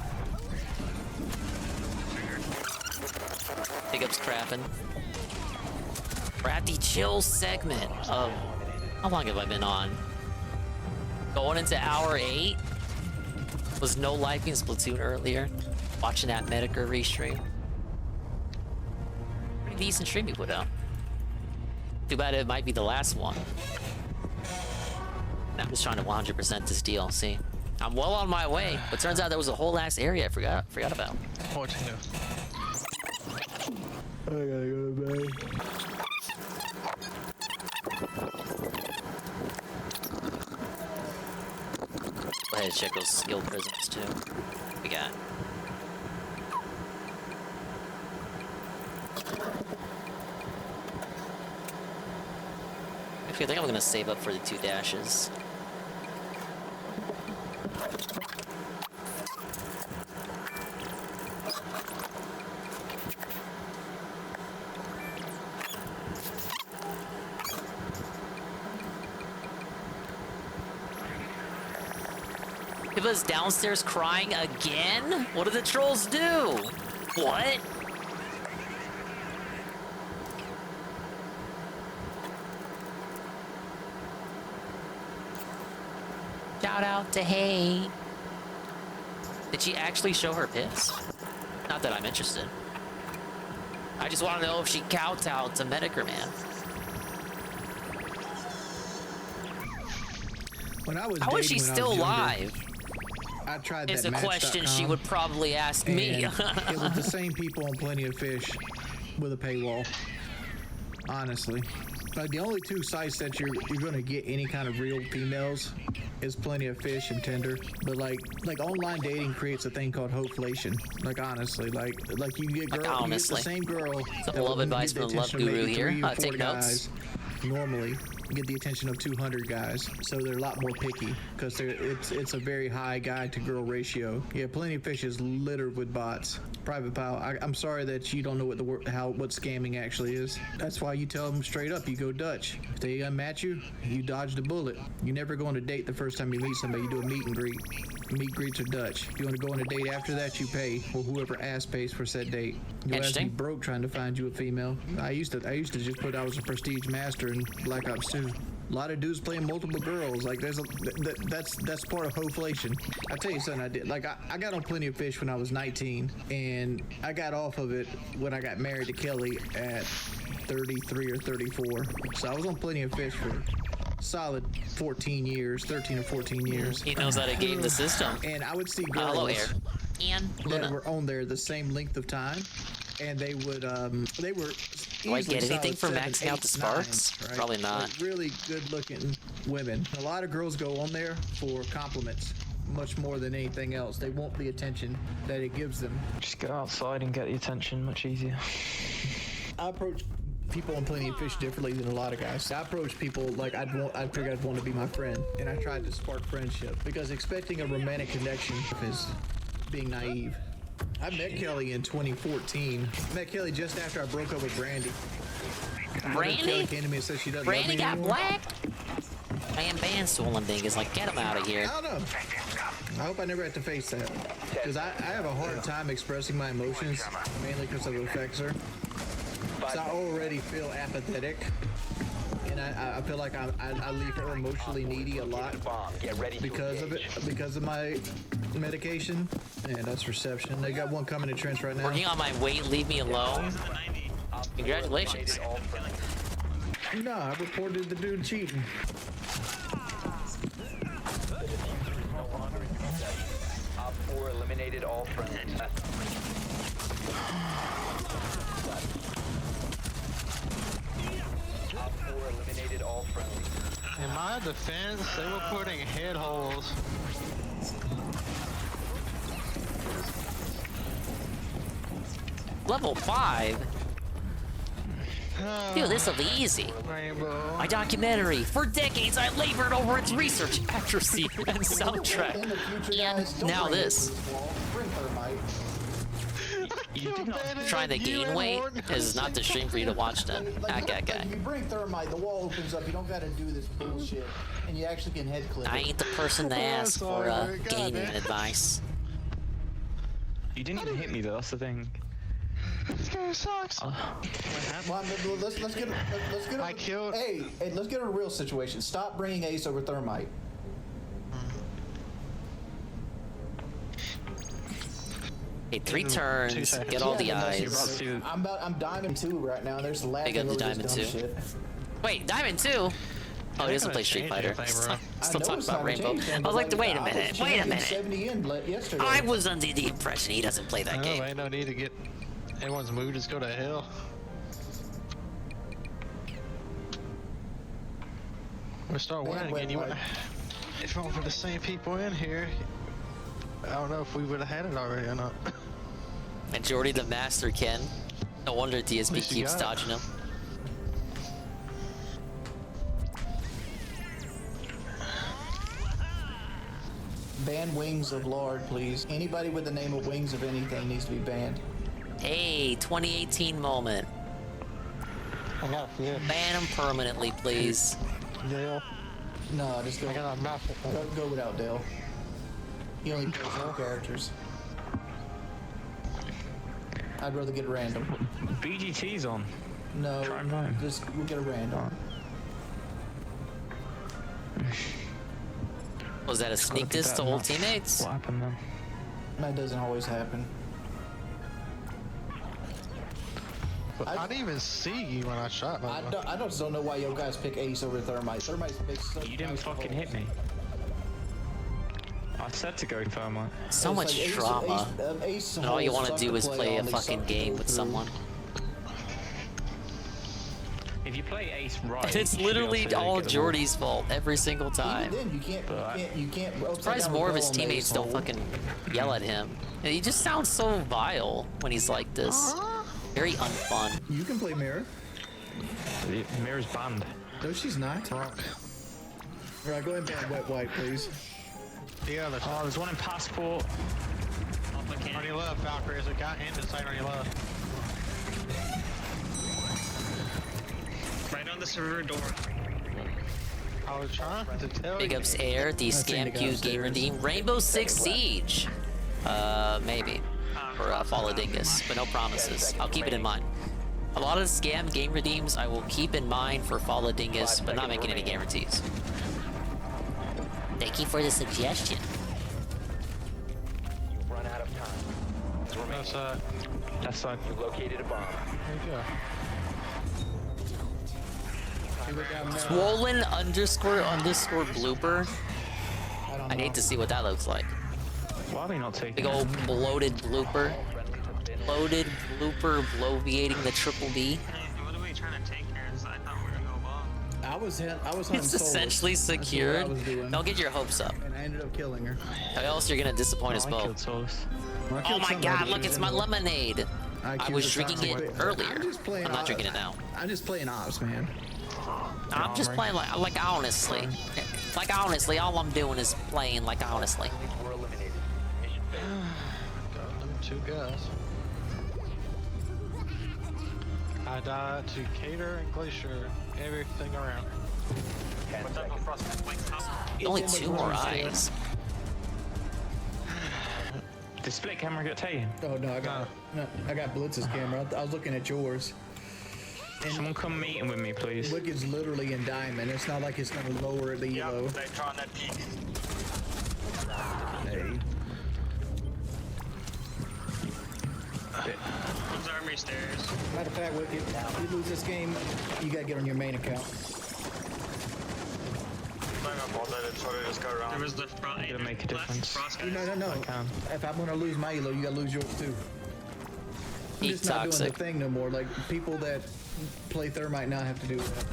Pickup's crapping. We're at the chill segment of... How long have I been on? Going into hour 8. Was no liking Splatoon earlier. Watching that Metokur Restream. Pretty decent stream he put out. Too bad it might be the last one. I'm just trying to 100% this DLC. I'm well on my way, but turns out there was a whole ass area I forgot about. What to do? I gotta go to bed. Go ahead and check those skill prisms too. What we got? Actually, I think I'm gonna save up for the 2 dashes. Tiva's downstairs crying again? What do the trolls do? What? Shout out to Hey. Did she actually show her pics? Not that I'm interested. I just want to know if she kowtowed to Metokur Man. When I was How is she still live? I tried It's that a question she would probably ask me. It was the same people on Plenty of Fish with a paywall. Honestly. Like the only 2 sites that you're gonna get any kind of real females is Plenty of Fish and Tinder. But like online dating creates a thing called hoflation. Like honestly, like you get girl, you get the same girl. Some love advice from the love guru here. Take notes. Normally get the attention of 200 guys, so they're a lot more picky because it's a very high guy to girl ratio. Yeah, Plenty of Fish is littered with bots. Private Pal, I'm sorry that you don't know what what scamming actually is. That's why you tell them straight up, you go Dutch. If they unmatch you, you dodge the bullet. You never go on a date the first time you meet somebody. You do a meet and greet. Meet greets are Dutch. If you want to go on a date after that, you pay, or whoever ass pays for said date. You'll have to be broke trying to find you a female. I used to just put I was a prestige master in Black Ops 2. A lot of dudes playing multiple girls. Like that's part of hoflation. I tell you something I did. Like I got on Plenty of Fish when I was 19, and I got off of it when I got married to Kelly at 33 or 34. So I was on Plenty of Fish for solid 14 years, 13 or 14 years. He knows how to game the system. And I would see Hello, girls Air. And that were on there the same length of time, and they would they were. Do I get anything for maxing out the sparks? 9, right? Probably not. Like really good-looking women. A lot of girls go on there for compliments, much more than anything else. They want the attention that it gives them. Just go outside and get the attention, much easier. I approach people on Plenty of Fish differently than a lot of guys. I approach people like I figured I'd want to be my friend, and I tried to spark friendship because expecting a romantic connection is being naive. I met Kelly in 2014. Met Kelly just after I broke up with Brandy. Randy? Came to me and said she doesn't Randy love me got anymore. black? Man, Banstool dingus, like, get him out of here. I don't know. I hope I never have to face that. Because I have a hard time expressing my emotions, mainly because of the affects her. Because I already feel apathetic. And I feel like I leave her emotionally needy a lot because of it, because of my medication. And that's reception. They got one coming to trench right now. Working on my weight, leave me alone. Congratulations. No, I reported the dude cheating. Op 4 eliminated all friendlies. Op 4 eliminated all friendlies. In my defense, they were putting head holes. Level 5? Dude, this'll be easy. Rainbow. My documentary. For decades, I labored over its research, accuracy, and soundtrack. And now this. Trying to gain weight is not the stream for you to watch then. Okay. You bring thermite, the wall opens up, you don't gotta do this bullshit, and you actually can head clip. I ain't the person to ask for gaining advice. You didn't even hit me though, that's the thing. This game sucks. Well, let's get I killed. Hey, let's get a real situation. Stop bringing Ace over thermite. Okay, 3 turns, get all the eyes. I'm diamond 2 right now. There's lag. Pick up the diamond 2. Wait, diamond 2? Oh, he doesn't play Street Fighter. Still talking about Rainbow. I was like, wait a minute. 70 in yesterday. I was under the impression he doesn't play that game. Ain't no need to get everyone's mood. Just go to hell. We start winning again. You if it weren't for the same people in here, I don't know if we would have had it already or not. Majority the master Ken. No wonder DSP keeps dodging him. Ban Wings of Lord, please. Anybody with the name of Wings of anything needs to be banned. Hey, 2018 moment. Ban him permanently, please. Dale? No, just go. Go without Dale. He only plays 4 characters. I'd rather get random. BGT's on. No, just we'll get a random. Was that a sneak diss to old teammates? What happened then? That doesn't always happen. I didn't even see you when I shot. I just don't know why you guys pick Ace over Thermite. Thermite's big. You didn't fucking hit me. I said to go Thermite. So much drama. And all you want to do is play a fucking game with someone. If you play Ace right, It's literally all Jordy's fault every single time. Even then, you can't. Surprised more of his teammates don't fucking yell at him. He just sounds so vile when he's like this. Very unfun. You can play Mirror. Mirror's banned. No, she's not. Alright, go ahead and ban Wet White, please. Yeah, there's one in Passport. On your left, Valkyrie. There's a guy in the side on your left. Right on the server door. I was trying to tell Big ups Air, the Scam Q Gamer Team, Rainbow Six Siege. Maybe. Or Fall of Dingus, but no promises. I'll keep it in mind. A lot of scam game redeems I will keep in mind for Fall of Dingus, but not making any guarantees. Thank you for the suggestion. You've run out of time. That's side. That side. You located a bomb. There you go. Swollen _ blooper. I hate to see what that looks like. Why are they not taking Big old bloated blooper. Bloated blooper bloviating the triple B. What are we trying to take here? I thought we were gonna go above. I was It's essentially secured. Don't get your hopes up. And I ended up killing her. Or else you're gonna disappoint us both. Oh my god, look, it's my lemonade. I was drinking it earlier. I'm not drinking it now. I'm just playing ops, man. I'm just playing like honestly. Like honestly, all I'm doing is playing like honestly. Got them 2 guys. I my diet to cater and glacier everything around. Only 2 more eyes. Did split camera get taken? Oh no, I got Blitz's camera. I was looking at yours. And someone come meeting with me, please. Wicked's literally in diamond. It's not like it's gonna lower the elo. They're trying to peek. Hey. Those armory stairs. Matter of fact, Wicked, if you lose this game, you gotta get on your main account. There was the front. It'll make a difference. No. If I'm gonna lose my elo, you gotta lose yours too. I'm Eat just not doing toxic. the thing no more. Like people that play Thermite now have to do that.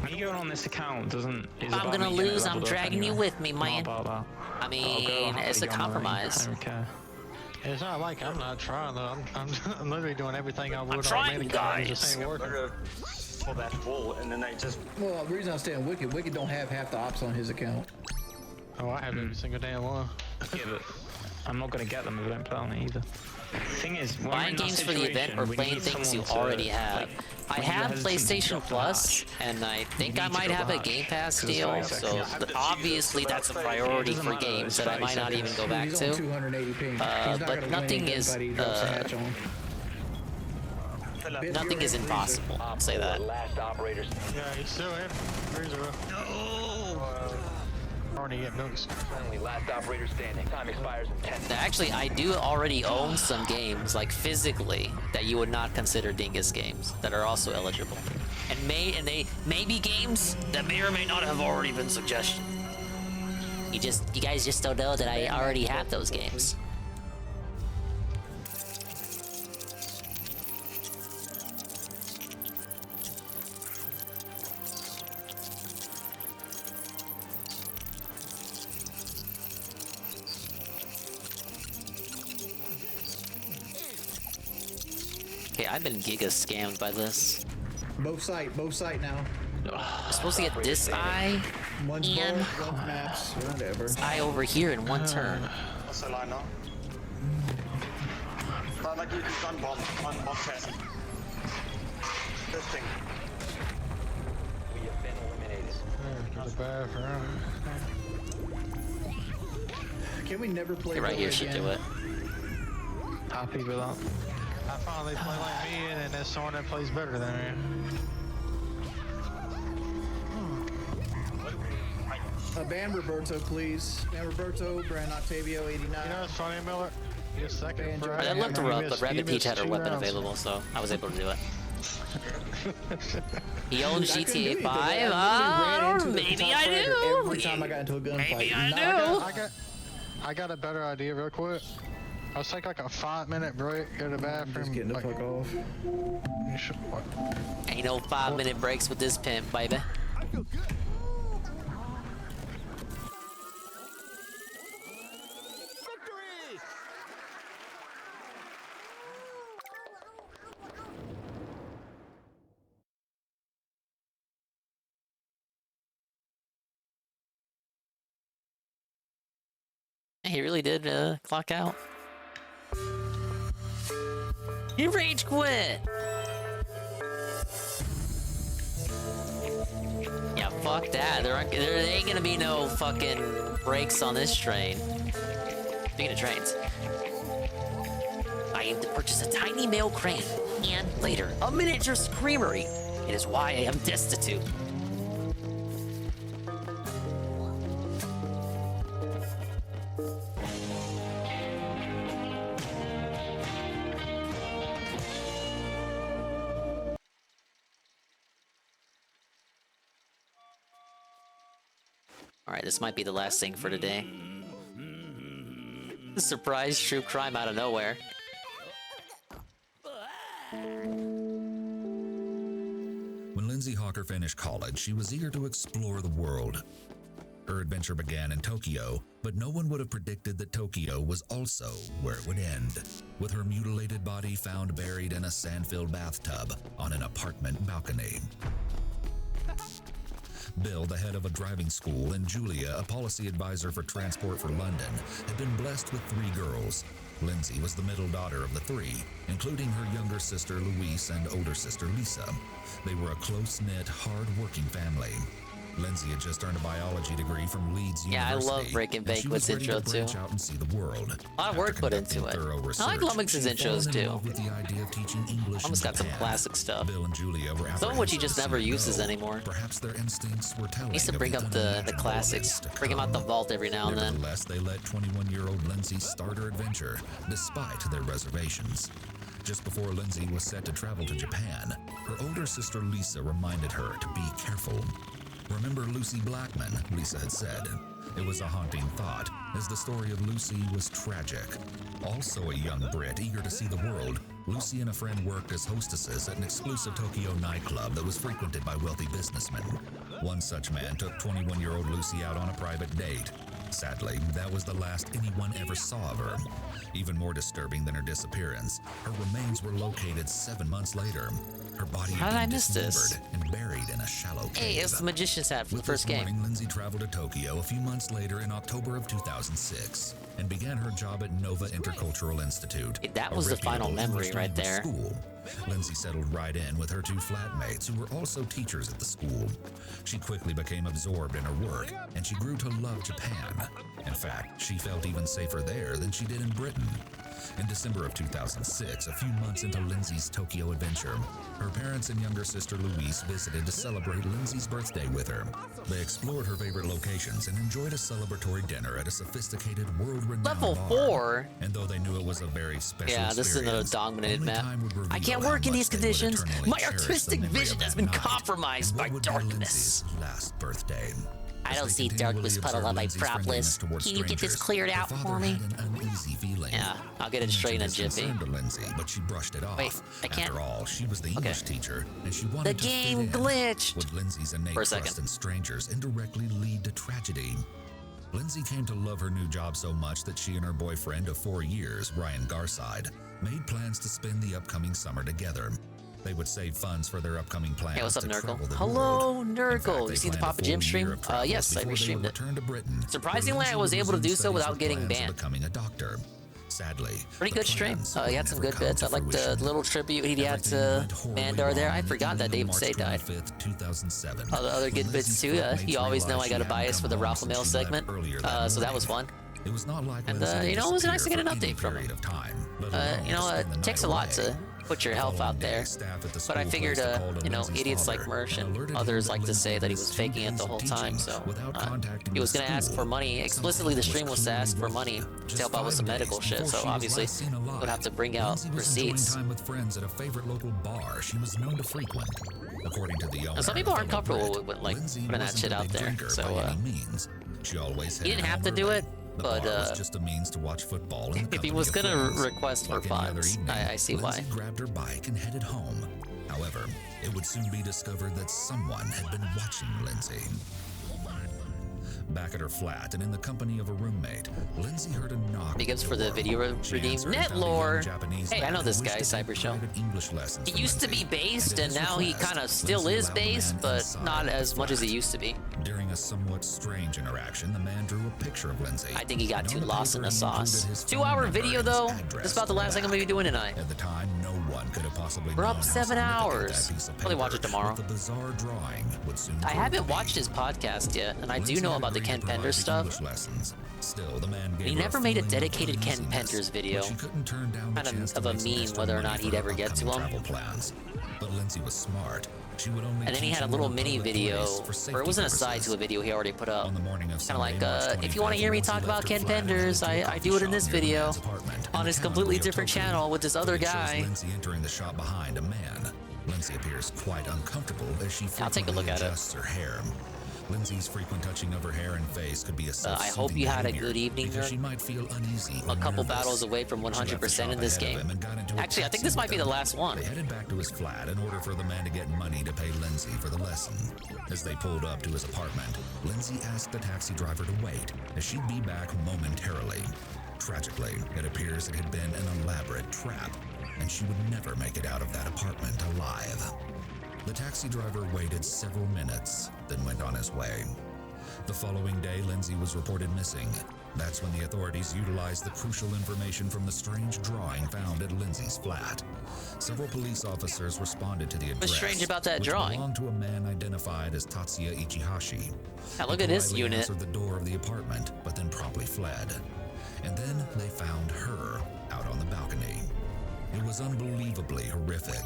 Me going on this account doesn't. If I'm gonna lose, I'm dragging you with me, man. I mean, it's a compromise. I don't care. It's not like I'm not trying though. I'm literally doing everything I would on trying, main account. It guys. just ain't working. For that full, and then they just. Well, the reason I'm saying Wicked don't have half the ops on his account. Oh, I have every single damn one. Yeah, but I'm not gonna get them if I don't play on it either. Thing is, when Buying we're in that games for the event or situation, we playing need things you someone to, already have. like, I when you're have hesitant to PlayStation drop the Plus, match, and I think you I need to might go have a back, Game Pass 'cause it's deal, 30 so seconds. obviously that's a priority for games that I might not even go back He's on to. 280 ping. He's not But gonna nothing win is anybody drops a hatch on. nothing is impossible. I'll say that. Last operators. Yeah, he's still in. Freezer. No. Already get books. Friendly, last operator standing. Time expires in 10. Actually, I do already own some games, like physically, that you would not consider Dingus games that are also eligible, and they may be games that may or may not have already been suggested. You guys just don't know that I already have those games. Okay, I've been giga scammed by this. Both site now. I'm supposed to get this eye One's and both, one's maps, whatever. this eye over here in one turn. What's the line now? Like you gun bomb on test. This thing. We have been eliminated. There's the bathroom. Can we never play Okay, right here Bully should again? do it. Happy with that. I finally play like me, and there's someone that plays better than me. Ban Roberto, please. Ban Roberto, Brand Octavio, 89. You know what's funny, Miller? Your second Ban I looked her up, but Rabbid Peach had her two weapon rounds. available, so I was able to do it. He owns I couldn't do GTA anything, 5. I literally ran into the Maybe top I fragger do. Every time I got into a gunfight. Maybe I Now do. I got a better idea real quick. Let's take like a 5-minute break, go to the bathroom. Just getting the fuck off. You should, what? Ain't no 5-minute breaks with this pimp, baby. I feel good. Victory! He really did clock out. He rage quit. Yeah, fuck that. There ain't gonna be no fucking brakes on this train. Speaking of trains, I aim to purchase a tiny mail crane and later a miniature creamery. It is why I am destitute. Alright, this might be the last thing for today. Surprise true crime out of nowhere. When Lindsay Hawker finished college, she was eager to explore the world. Her adventure began in Tokyo, but no one would have predicted that Tokyo was also where it would end, with her mutilated body found buried in a sand-filled bathtub on an apartment balcony. Bill, the head of a driving school, and Julia, a policy advisor for Transport for London, had been blessed with 3 girls, Lindsay was the middle daughter of the three, including her younger sister Louise and older sister Lisa. They were a close-knit, hard-working family. Lindsay had just earned a biology degree from Leeds University. Yeah, I love Breaking Banquet's intro too. Out and see the world. A lot of work put into it. I like Lummox's intros too. With the idea of teaching English Almost got some classic stuff. Bill and Julia were some of which he just never uses anymore. Perhaps their instincts were telling. He used to bring up the classics, bring him out the vault every now and then. Nevertheless, they let 21-year-old Lindsay start her adventure, despite their reservations. Just before Lindsay was set to travel to Japan, her older sister Lisa reminded her to be careful. Remember Lucy Blackman, Lisa had said. It was a haunting thought, as the story of Lucy was tragic. Also a young Brit eager to see the world, Lucy and a friend worked as hostesses at an exclusive Tokyo nightclub that was frequented by wealthy businessmen. One such man took 21-year-old Lucy out on a private date. Sadly, that was the last anyone ever saw of her. Even more disturbing than her disappearance, her remains were located 7 months later. Her body How did I miss this? dismembered and buried in a shallow cave. Hey, it's the magician's hat from the first game. Lindsay traveled to Tokyo a few months later in October of 2006 and began her job at Nova Intercultural Institute. That was the final memory right there. School. Lindsay settled right in with her two flatmates who were also teachers at the school. She quickly became absorbed in her work, and she grew to love Japan. In fact, she felt even safer there than she did in Britain. In December of 2006, a few months into Lindsay's Tokyo adventure, her parents and younger sister Louise visited to celebrate Lindsay's birthday with her. They explored her favorite locations and enjoyed a celebratory dinner at a sophisticated, world-renowned Level bar. 4? And though they knew it was a very special yeah, this is another dominated map. I can't work in these conditions. My artistic vision has been compromised by darkness. Last birthday. I don't see darkness puddle on my prop list. Can you get this cleared out for me? Yeah, I'll get it straight in a jiffy. Lindsay, but she brushed it off. Wait, I can't. After all, she was the English teacher, and she wanted the to game fit in. glitched. Would Lindsay's innate trust in strangers indirectly lead to tragedy? Lindsay came to love her new job so much that she and her boyfriend of 4 years, Ryan Garside, made plans to spend the upcoming summer together. They would save funds for their upcoming plans. Hey, what's up, to Nurgle? travel the Hello, world. Nurgle. You see the Papa Jim stream? Yes, I restreamed it. Surprisingly, I was able to do so without getting banned. Becoming a doctor. Sadly, pretty good stream. He had some good bits. I liked the little tribute he had to Mandar there. I forgot that David Say died. 2007. Other good bits too. You always know I got a bias for the Ralph Mail segment, so that was fun. It was not like and you know, it was nice to get an update from him. You know, it takes a lot to put your health out there, but I figured, you know, idiots like Mersh and others like to say that he was faking it the whole time, so he was gonna ask for money. Explicitly, the stream was to ask for money to help out with some medical shit, so obviously would have to bring out receipts. Time with friends at a favorite local bar she was known to frequent. According to the owner, some people aren't comfortable with like putting that shit out there, so he didn't have to do it. But just a means to watch football if he was gonna request for funds, I see why. Lindsay grabbed her bike and headed home. However, it would soon be discovered that someone had been watching Lindsay. Back at her flat and in the company of a roommate, Lindsay heard a knock. Big ups for the video redeem. Netlore! Hey, I know this guy, Cybershow. He used to be based, and now he kind of still is based, but not as much as he used to be. During a somewhat strange interaction, the man drew a picture of Lindsay. I think he got too lost in the sauce. 2-hour video, though? That's about the last thing I'm gonna be doing tonight. At the time, no one could have possibly We're up 7 hours. Probably watch it tomorrow. I haven't watched his podcast yet, and I do know about the Ken Penders stuff. Still, the man he never made a dedicated Ken Penders video. Kind of a meme whether or not he'd ever get to him. But Lindsay was smart. And then he had a little mini video, or it was an aside to a video he already put up. Kind of like, if you want to hear me talk about Ken Penders, I do it in this video on his completely different channel with this other guy. Lindsay entering the shop behind a man. Lindsay appears quite uncomfortable as she I'll take a look at it. adjusts her hair. Lindsay's frequent touching of her hair and face could be a I hope you had a good evening. She might feel uneasy. A couple battles away from 100% in this game. Actually, I think this might be the last one. They headed back to his flat in order for the man to get money to pay Lindsay for the lesson. As they pulled up to his apartment, Lindsay asked the taxi driver to wait, as she'd be back momentarily. Tragically, it appears it had been an elaborate trap, and she would never make it out of that apartment alive. The taxi driver waited several minutes, then went on his way. The following day, Lindsay was reported missing. That's when the authorities utilized the crucial information from the strange drawing found at Lindsay's flat. Several police officers responded to the address. What's strange about that which drawing? belonged to a man identified as Tatsuya Ichihashi. Now look He at this politely unit. answered the door of the apartment, but then promptly fled. And then they found her out on the balcony. It was unbelievably horrific.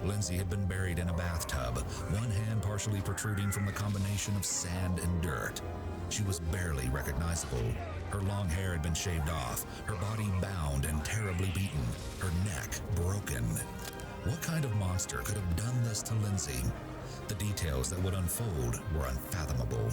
Lindsay had been buried in a bathtub, one hand partially protruding from the combination of sand and dirt. She was barely recognizable. Her long hair had been shaved off, her body bound and terribly beaten, her neck broken. What kind of monster could have done this to Lindsay? The details that would unfold were unfathomable.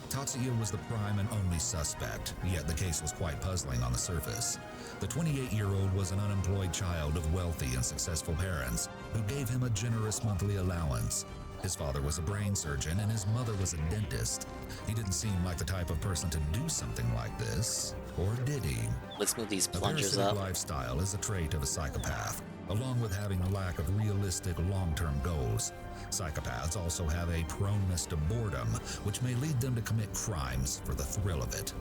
Tatsuya was the prime and only suspect, yet the case was quite puzzling on the surface. The 28-year-old was an unemployed child of wealthy and successful parents who gave him a generous monthly allowance. His father was a brain surgeon and his mother was a dentist. He didn't seem like the type of person to do something like this, or did he? Let's move these A plungers parasitic up. lifestyle is a trait of a psychopath, along with having a lack of realistic long-term goals. Psychopaths also have a proneness to boredom, which may lead them to commit crimes for the thrill of it.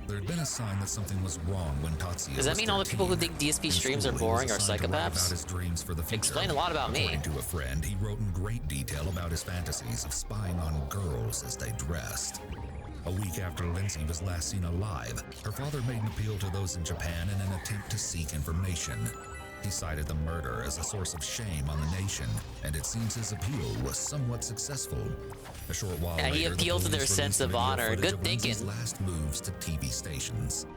There had been a sign that something was wrong when Tatsuya Does that was mean all the people who 13. think DSP In streams are school, he was boring are assigned to write about psychopaths? his dreams for the future. Explain a lot about me. According to a friend, he wrote in great detail about his fantasies of spying on girls as they dressed. A week after Lindsay was last seen alive, her father made an appeal to those in Japan in an attempt to seek information. He cited the murder as a source of shame on the nation, and it seems his appeal was somewhat successful. A short while Yeah, later, he the appealed to their police sense released of video honor. footage Good of Lindsay's thinking. last moves to TV stations.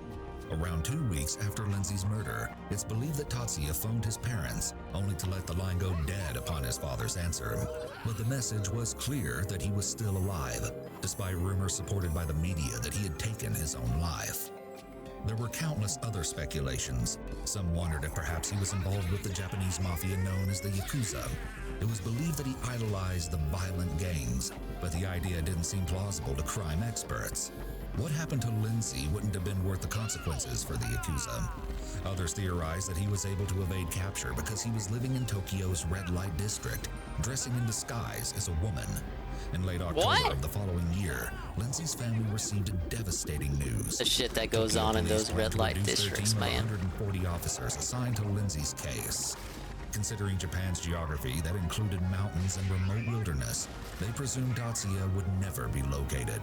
Around 2 weeks after Lindsay's murder, it's believed that Tatsuya phoned his parents, only to let the line go dead upon his father's answer. But the message was clear that he was still alive, despite rumors supported by the media that he had taken his own life. There were countless other speculations. Some wondered if perhaps he was involved with the Japanese mafia known as the Yakuza. It was believed that he idolized the violent gangs, but the idea didn't seem plausible to crime experts. What happened to Lindsay wouldn't have been worth the consequences for the Yakuza. Others theorized that he was able to evade capture because he was living in Tokyo's red light district, dressing in disguise as a woman. In late October of the following year, Lindsay's family received devastating news. The shit that goes on in those red light districts, man. 140 officers assigned to Lindsay's case. Considering Japan's geography that included mountains and remote wilderness, they presumed Tatsuya would never be located.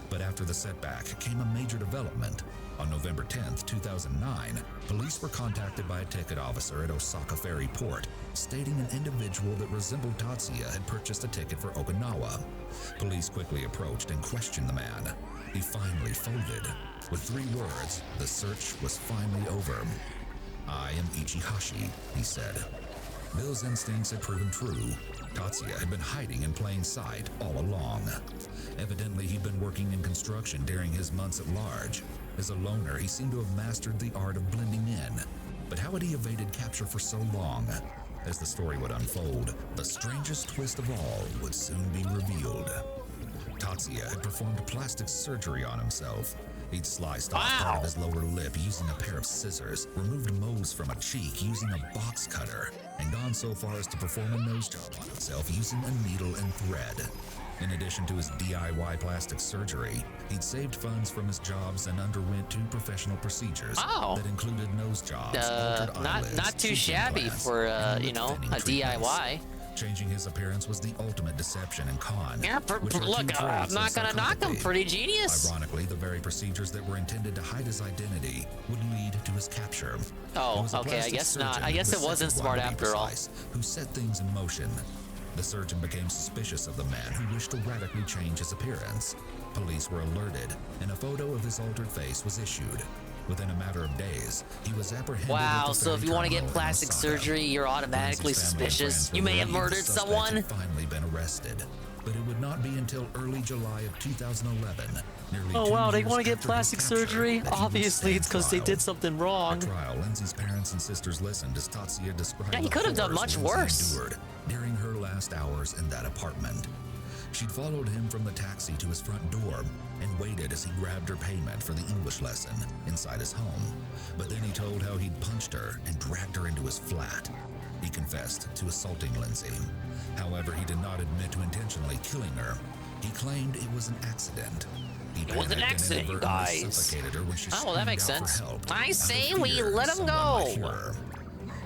But after the setback came a major development. On November 10th, 2009, police were contacted by a ticket officer at Osaka Ferry Port, stating an individual that resembled Tatsuya had purchased a ticket for Okinawa. Police quickly approached and questioned the man. He finally folded. With 3 words, the search was finally over. "I am Ichihashi," he said. Bill's instincts had proven true. Tatsuya had been hiding in plain sight all along. Evidently, he'd been working in construction during his months at large. As a loner, he seemed to have mastered the art of blending in. But how had he evaded capture for so long? As the story would unfold, the strangest twist of all would soon be revealed. Tatsuya had performed plastic surgery on himself. He'd sliced off part of his lower lip using a pair of scissors, removed moles from a cheek using a box cutter, and gone so far as to perform a nose job on himself using a needle and thread. In addition to his DIY plastic surgery, he'd saved funds from his jobs and underwent 2 professional procedures that included nose jobs, altered eyelids, not too cheek shabby implants, for and you know, lip-thinning a treatments. DIY. Changing his appearance was the ultimate deception and con. Yeah, look, I'm not gonna knock him. Pretty genius. Ironically, the very procedures that were intended to hide his identity would lead to his capture. Oh, It was a okay, I plastic guess not. surgeon, I guess the it wasn't second smart one to be after all. precise, who set things in motion. The surgeon became suspicious of the man who wished to radically change his appearance. Police were alerted, and a photo of his altered face was issued. Within a matter of days, he was apprehended. Wow, at the so if ferry you want to get terminal in plastic Osaka. surgery, you're automatically Lindsay's family and suspicious. friends You may have believed the murdered suspect someone. had finally been arrested, but it would not be until early July of 2011, nearly Oh 2 wow, they years want to get after his plastic capture, surgery? that he would Obviously, stand it's because they trial. did something wrong. At trial, Lindsay's parents and sisters listened as Tatsuya described Yeah, he the could have done horrors much Lindsay worse. endured during her last hours in that apartment. She'd followed him from the taxi to his front door and waited as he grabbed her payment for the English lesson inside his home. But then he told how he'd punched her and dragged her into his flat. He confessed to assaulting Lindsay. However, he did not admit to intentionally killing her. He claimed it was an accident. It was an accident, you guys. Oh, well, that makes sense. I say we let him go.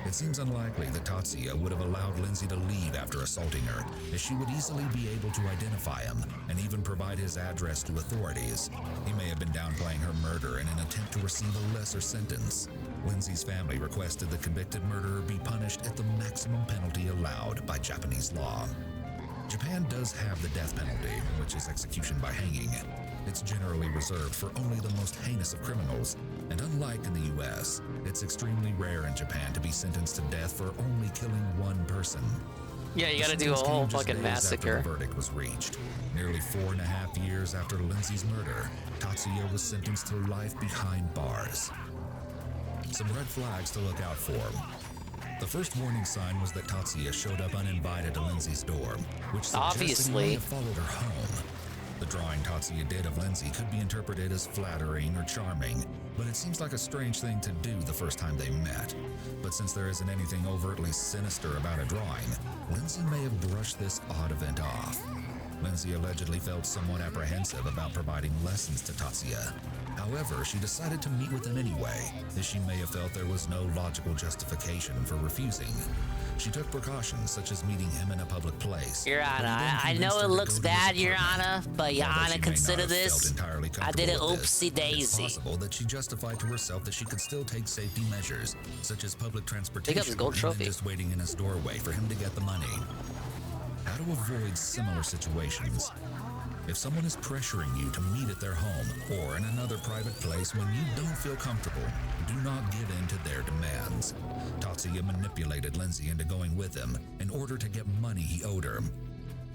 It seems unlikely that Tatsuya would have allowed Lindsay to leave after assaulting her, as she would easily be able to identify him and even provide his address to authorities. He may have been downplaying her murder in an attempt to receive a lesser sentence. Lindsay's family requested the convicted murderer be punished at the maximum penalty allowed by Japanese law. Japan does have the death penalty, which is execution by hanging. It's generally reserved for only the most heinous of criminals, and unlike in the US, it's extremely rare in Japan to be sentenced to death for only killing one person. Yeah, you gotta do a whole fucking massacre. After the verdict was reached. Nearly 4.5 years after Lindsay's murder, Tatsuya was sentenced to life behind bars. Some red flags to look out for. The first warning sign was that Tatsuya showed up uninvited to Lindsay's door, which suggests he may have followed her home. The drawing Tatsuya did of Lindsay could be interpreted as flattering or charming, but it seems like a strange thing to do the first time they met. But since there isn't anything overtly sinister about a drawing, Lindsay may have brushed this odd event off. Lindsay allegedly felt somewhat apprehensive about providing lessons to Tatsuya. However, she decided to meet with him anyway, as she may have felt there was no logical justification for refusing. She took precautions, such as meeting him in a public place. Your Honor, I know it looks bad, Your Honor, but Your Honor, consider this. I did it oopsie daisy. It's possible that she justified to herself that she could still take safety measures, such as public transportation, Pick up his gold trophy. and just waiting in his doorway for him to get the money. How to avoid similar situations. If someone is pressuring you to meet at their home or in another private place when you don't feel comfortable, do not give in to their demands. Tatsuya manipulated Lindsay into going with him in order to get money he owed her.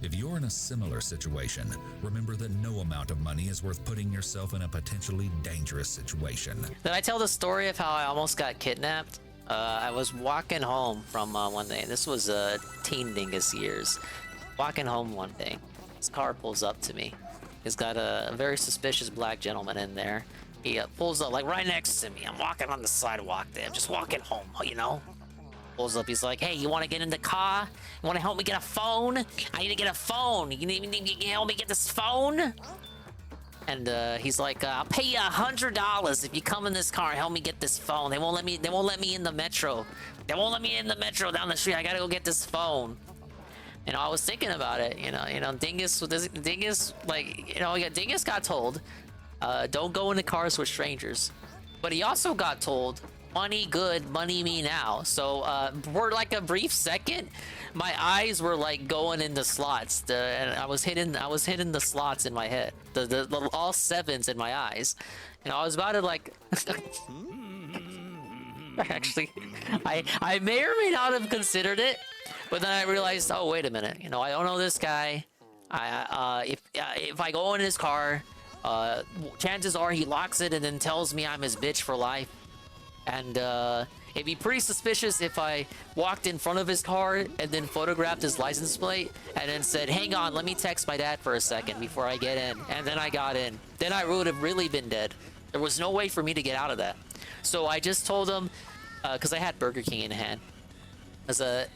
If you're in a similar situation, remember that no amount of money is worth putting yourself in a potentially dangerous situation. Did I tell the story of how I almost got kidnapped? I was walking home from one day. This was teen dingus years. Walking home one day. This car pulls up to me. He's got a very suspicious black gentleman in there. He pulls up like right next to me. I'm walking on the sidewalk there. I'm just walking home, you know? Pulls up. He's like, hey, you want to get in the car? You want to help me get a phone? I need to get a phone. You need to help me get this phone? And he's like, I'll pay you $100 if you come in this car and help me get this phone. They won't let me in the metro. They won't let me in the metro down the street. I gotta go get this phone. And I was thinking about it, you know, Dingus, like, you know, Dingus got told, don't go into cars with strangers. But he also got told, money good, money me now. So for like a brief second, my eyes were like going into slots. And I was hitting the slots in my head, the all sevens in my eyes, and I was about to like. Actually, I may or may not have considered it, but then I realized, oh wait a minute, you know, I don't know this guy. If I go in his car, chances are he locks it and then tells me I'm his bitch for life. And it'd be pretty suspicious if I walked in front of his car and then photographed his license plate and then said, hang on, let me text my dad for a second before I get in. And then I got in. Then I would have really been dead. There was no way for me to get out of that. So I just told him, because I had Burger King in hand. As I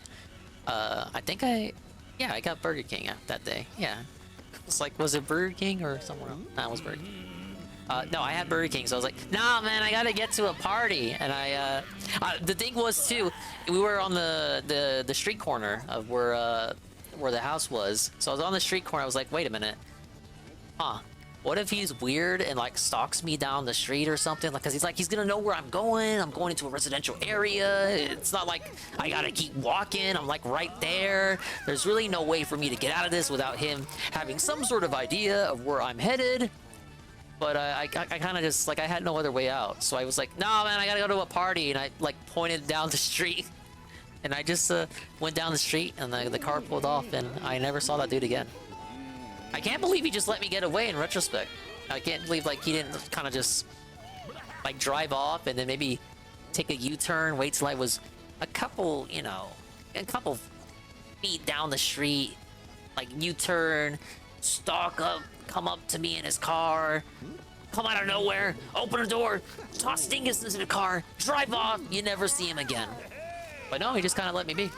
got Burger King that day. Yeah. It's like, was it Burger King or somewhere else? No, it was Burger King. No, I had Burger King, so I was like, nah, man, I gotta get to a party. And the thing was too, we were on the street corner of where the house was. So I was on the street corner. I was like, wait a minute, what if he's weird and like stalks me down the street or something? Like, cause he's gonna know where I'm going. I'm going into a residential area. It's not like I gotta keep walking. I'm like right there. There's really no way for me to get out of this without him having some sort of idea of where I'm headed. But I kind of just, like, I had no other way out. So I was like, no, man, I gotta go to a party. And I, like, pointed down the street. And I just went down the street, and the car pulled off, and I never saw that dude again. I can't believe he just let me get away in retrospect. I can't believe, like, he didn't kind of just, like, drive off and then maybe take a U-turn, wait till I was a couple feet down the street, like, U-turn, stalk up, come up to me in his car, come out of nowhere, open a door, toss Dingus into the car, drive off, you never see him again. But no, he just kind of let me be.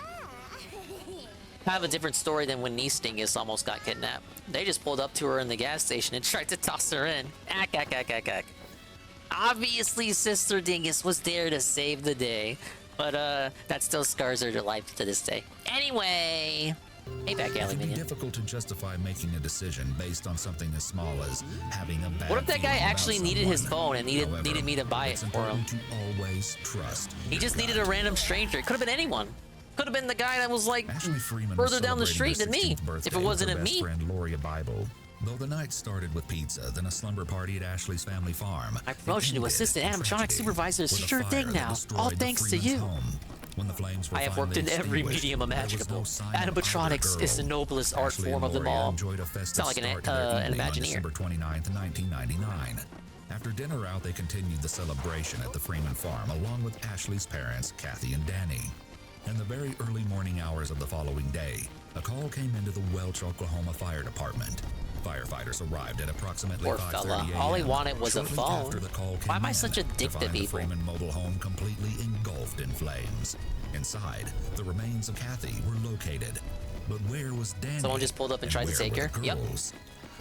Kind of a different story than when niece Dingus almost got kidnapped. They just pulled up to her in the gas station and tried to toss her in. Ack. Obviously, Sister Dingus was there to save the day, but that still scars her to life to this day. Anyway, hey, back alley It can be minion. difficult to justify making a decision based on something as small as having a bad What if that guy feeling about actually needed his someone? phone and needed However, me to buy it it's for him? important to always trust. He just needed a random stranger. It could have been anyone. Could have been the guy that was like Ashley Freeman further was down the celebrating street her than me. 16th birthday If it wasn't with her at best me. friend Loria Bible. Though the night started with pizza, then a slumber party at Ashley's family farm. My promotion to assistant animatronic supervisor is a sure thing now. All thanks to you. When the flames were I have worked in finally every extinguished, medium there was imaginable. no sign of either Animatronics girl. is the noblest art Ashley form and of them Loria all. enjoyed a festive Sound like start to their an evening on Imagineer. December 29th, 1999. After dinner out, they continued the celebration at the Freeman farm along with Ashley's parents, Kathy and Danny. In the very early morning hours of the following day, a call came into the Welch, Oklahoma Fire Department. Firefighters arrived at approximately Poor 5:30 fella. a.m. All he wanted was a Shortly phone. after the call Why came am I in, such a dick to find the people? Freeman mobile home completely engulfed in flames. Inside, the remains of Kathy were located. But where was Danny? Someone just pulled up and tried to where take were her? the Yep. girls?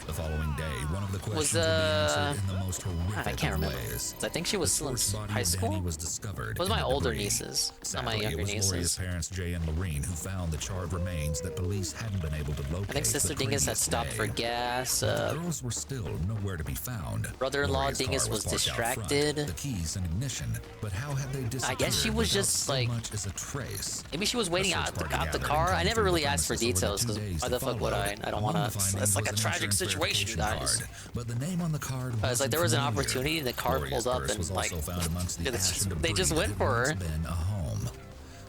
The following day, one of the questions Was, will be answered in the most horrific I can't of remember. ways. I think she was still in The corpse body high of Danny school. was discovered. Those in are my the older debris. nieces, not Sadly, my younger it was Loria's nieces. parents, Jay and Lorene, who found the charred remains that police hadn't been able to locate. I think Sister the Dingus had previous stopped for day. gas. The girls were still nowhere to be found. Brother-in-law Loria's car Dingus was parked out front, distracted. the keys and ignition, but how had they disappeared? I guess she was without just so like much as a trace? maybe she was waiting A search out party the gathered car. and I never combed really through the asked for premises over details the 2 because days why that the fuck would I? followed. I don't Among want the to. findings It's like a was an tragic insurance situation, verification guys. card, but the name on the card It's like wasn't there was an familiar. opportunity, and the car Loria's pulled up purse and was like also found amongst the they ash just- and they debris just that went had for her. once been a home.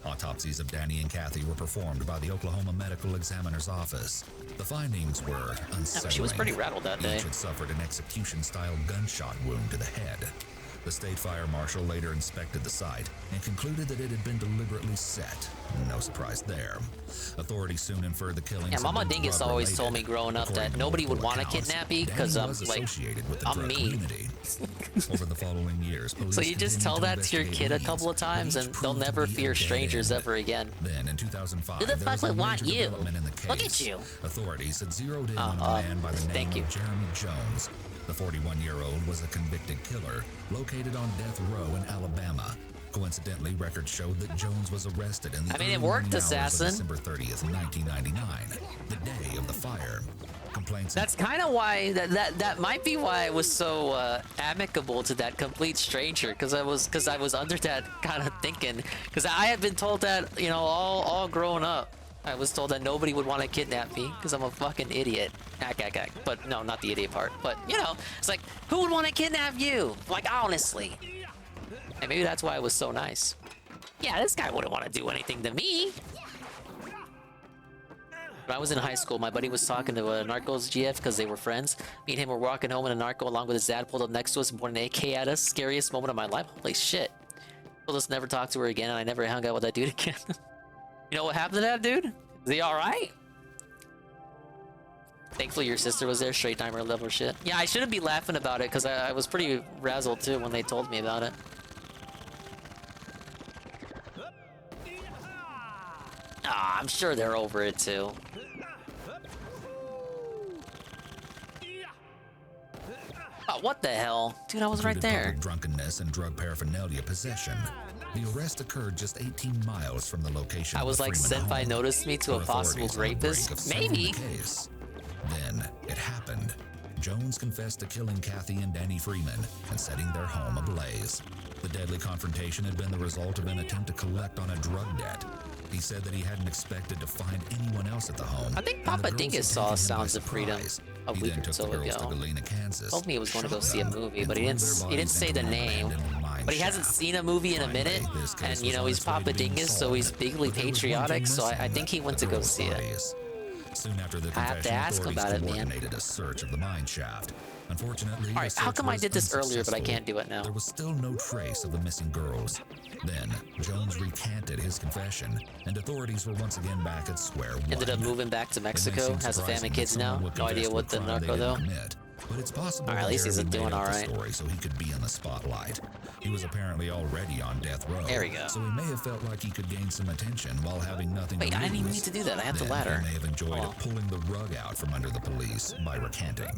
Autopsies of Danny and Kathy were performed by the Oklahoma Medical Examiner's Office. The findings were unsettling. She was pretty rattled that day. Each had suffered an execution-style gunshot wound to the head. The state fire marshal later inspected the site and concluded that it had been deliberately set. No surprise there. Authorities soon inferred the killings. Yeah, had Mama been Dingus always told me drug-related. growing up According that to nobody would multiple want to accounts, kidnap me Danny because I'm was like associated with the I'm drug me. community. Over the following years, police So you just continued tell to that to your investigate kid a leads, couple of but times each and they'll proved to never be a fear dead strangers end. ever again. Then in 2005, Who the there fuck was a would want major you? development in the case. Look at you. Authorities had zeroed in on a man by the name of Jeremy Jones. The 41-year-old was a convicted killer located on death row in Alabama. Coincidentally, records showed that Jones was arrested in the I mean, early it worked, morning hours of assassin. December 30th, 1999, the day of the fire. Complaints. That's kind of why that might be why I was so amicable to that complete stranger because I was under that kind of thinking because I had been told that all growing up. I was told that nobody would want to kidnap me because I'm a fucking idiot. But no, not the idiot part. But it's like who would want to kidnap you? Like honestly. And maybe that's why I was so nice. Yeah, this guy wouldn't want to do anything to me. When I was in high school, my buddy was talking to a Narcos GF because they were friends. Me and him were walking home in a Narco along with his dad pulled up next to us and pointed an AK at us. Scariest moment of my life. Holy shit. Told us never talk to her again and I never hung out with that dude again. You know what happened to that dude? Is he alright? Thankfully your sister was there, straight timer level shit. Yeah, I shouldn't be laughing about it because I was pretty razzled too when they told me about it. Ah, I'm sure they're over it too. Oh, what the hell? Dude, I was right there. Public drunkenness and drug paraphernalia possession. The arrest occurred just 18 miles from the location. I of was the like, Freeman Senpai home. noticed me to a possible Authorities on the brink rapist? of settling Maybe. the case. Then it happened. Jones confessed to killing Kathy and Danny Freeman and setting their home ablaze. The deadly confrontation had been the result of an attempt to collect on a drug debt. He said that he hadn't expected to find anyone else at the home. I think and the Papa girls Dingus had saw taken him by Sounds of Freedom surprise. a He week then or took so the girls to ago. Galena, Kansas. Told me he was going to go shot see a them, movie, and but he threw didn't their he didn't bodies say into the an name. abandoned mine But he hasn't shaft. seen a movie in a Finally, minute, this case and was on he's its way to Papa being Dingus, so solved, he's bigly but there was one patriotic. thing So I missing, think he went to the go girls' see it. bodies. Soon after the I have to confession, ask authorities about it, man. coordinated a search of the mine shaft. Unfortunately, All right, the how search come I was did this earlier, but I unsuccessful. can't do it now? There was still no trace of the missing girls. Then, Jones recanted his confession, and authorities were once again back at square one. Ended up moving back to It may Mexico, seem has a family, surprising that kids now. someone would No idea confess to a what the crime they narco though. didn't commit, But it's possible All right, at least he's Harriman doing made up all the right. story so he could be in the spotlight. He was apparently already on death row. There we go. So he may have felt like he could gain some attention while having nothing Wait, to lose. I didn't even need to do that. I have the Then ladder. He may have enjoyed Oh. pulling the rug out from under the police by recanting.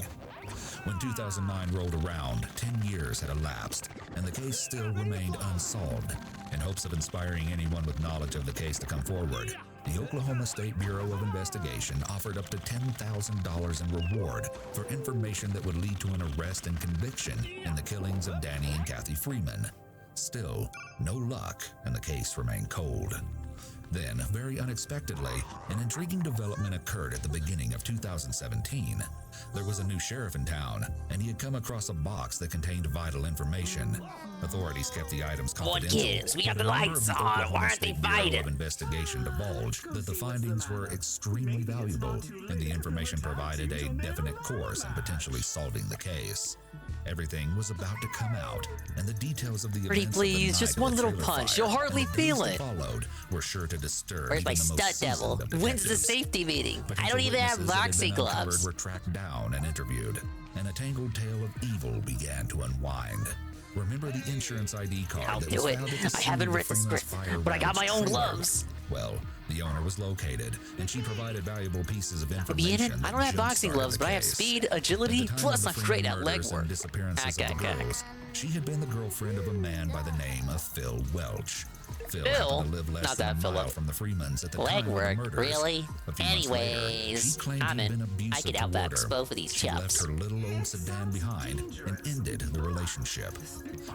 When 2009 rolled around, 10 years had elapsed, and the case still remained unsolved. In hopes of inspiring anyone with knowledge of the case to come forward, the Oklahoma State Bureau of Investigation offered up to $10,000 in reward for information that would lead to an arrest and conviction in the killings of Danny and Kathy Freeman. Still, no luck, and the case remained cold. Then, very unexpectedly, an intriguing development occurred at the beginning of 2017. There was a new sheriff in town, and he had come across a box that contained vital information. Authorities kept the items confidential. What gives? We got but the a member lights of the on. Oklahoma Why aren't they State Bureau fighting? of Investigation divulged that the findings were extremely valuable, and the information provided a definite course in potentially solving the case. Everything was about to come out, and the details of the Pretty events of the please, night just of one the little trailer punch. fire You'll and hardly the days feel that it. Followed were sure to disturb Where's even my the most stud devil? seasoned of When's the detectives. safety meeting? I Potential don't even have witnesses that had boxing been uncovered gloves. were tracked down and interviewed, and a tangled tale of evil began to unwind. Remember the insurance ID card I'll that do was it. found at the I scene haven't of the read the Freeman's script, fire but I got my own trailer? gloves. Well, the owner was located, and she provided valuable pieces of Be in information. it? I that don't have boxing jump-started gloves, the but I have case. speed, At agility, the time plus of the I'm great Freeman at leg murders and work. disappearances of the Okay. girls, she had been the girlfriend of a man by the name of Phil Welch. Phil Phil? happened to live less Not than that a mile Philip. from the Freemans at the Leg time of the work, murders. really? A few months later, Anyways, she claimed I'm he'd in. been I abusive could toward outbox her. both of these She left chops. her little old sedan behind and ended the relationship.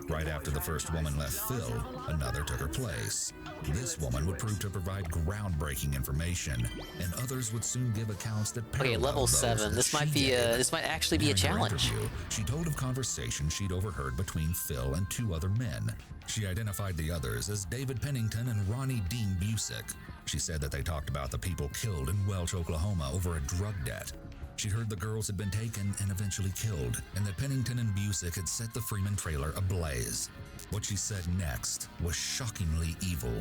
Right after the first woman left Phil, another took her place. This woman would prove to provide groundbreaking information, and others would soon give accounts that Okay, paralleled level those 7. that This might she be gave. this might actually be a During her challenge. interview, she told of conversations she'd overheard between Phil and two other men. She identified the others as David Pennington and Ronnie Dean Busick. She said that they talked about the people killed in Welch, Oklahoma over a drug debt. She heard the girls had been taken and eventually killed, and that Pennington and Busick had set the Freeman trailer ablaze. What she said next was shockingly evil.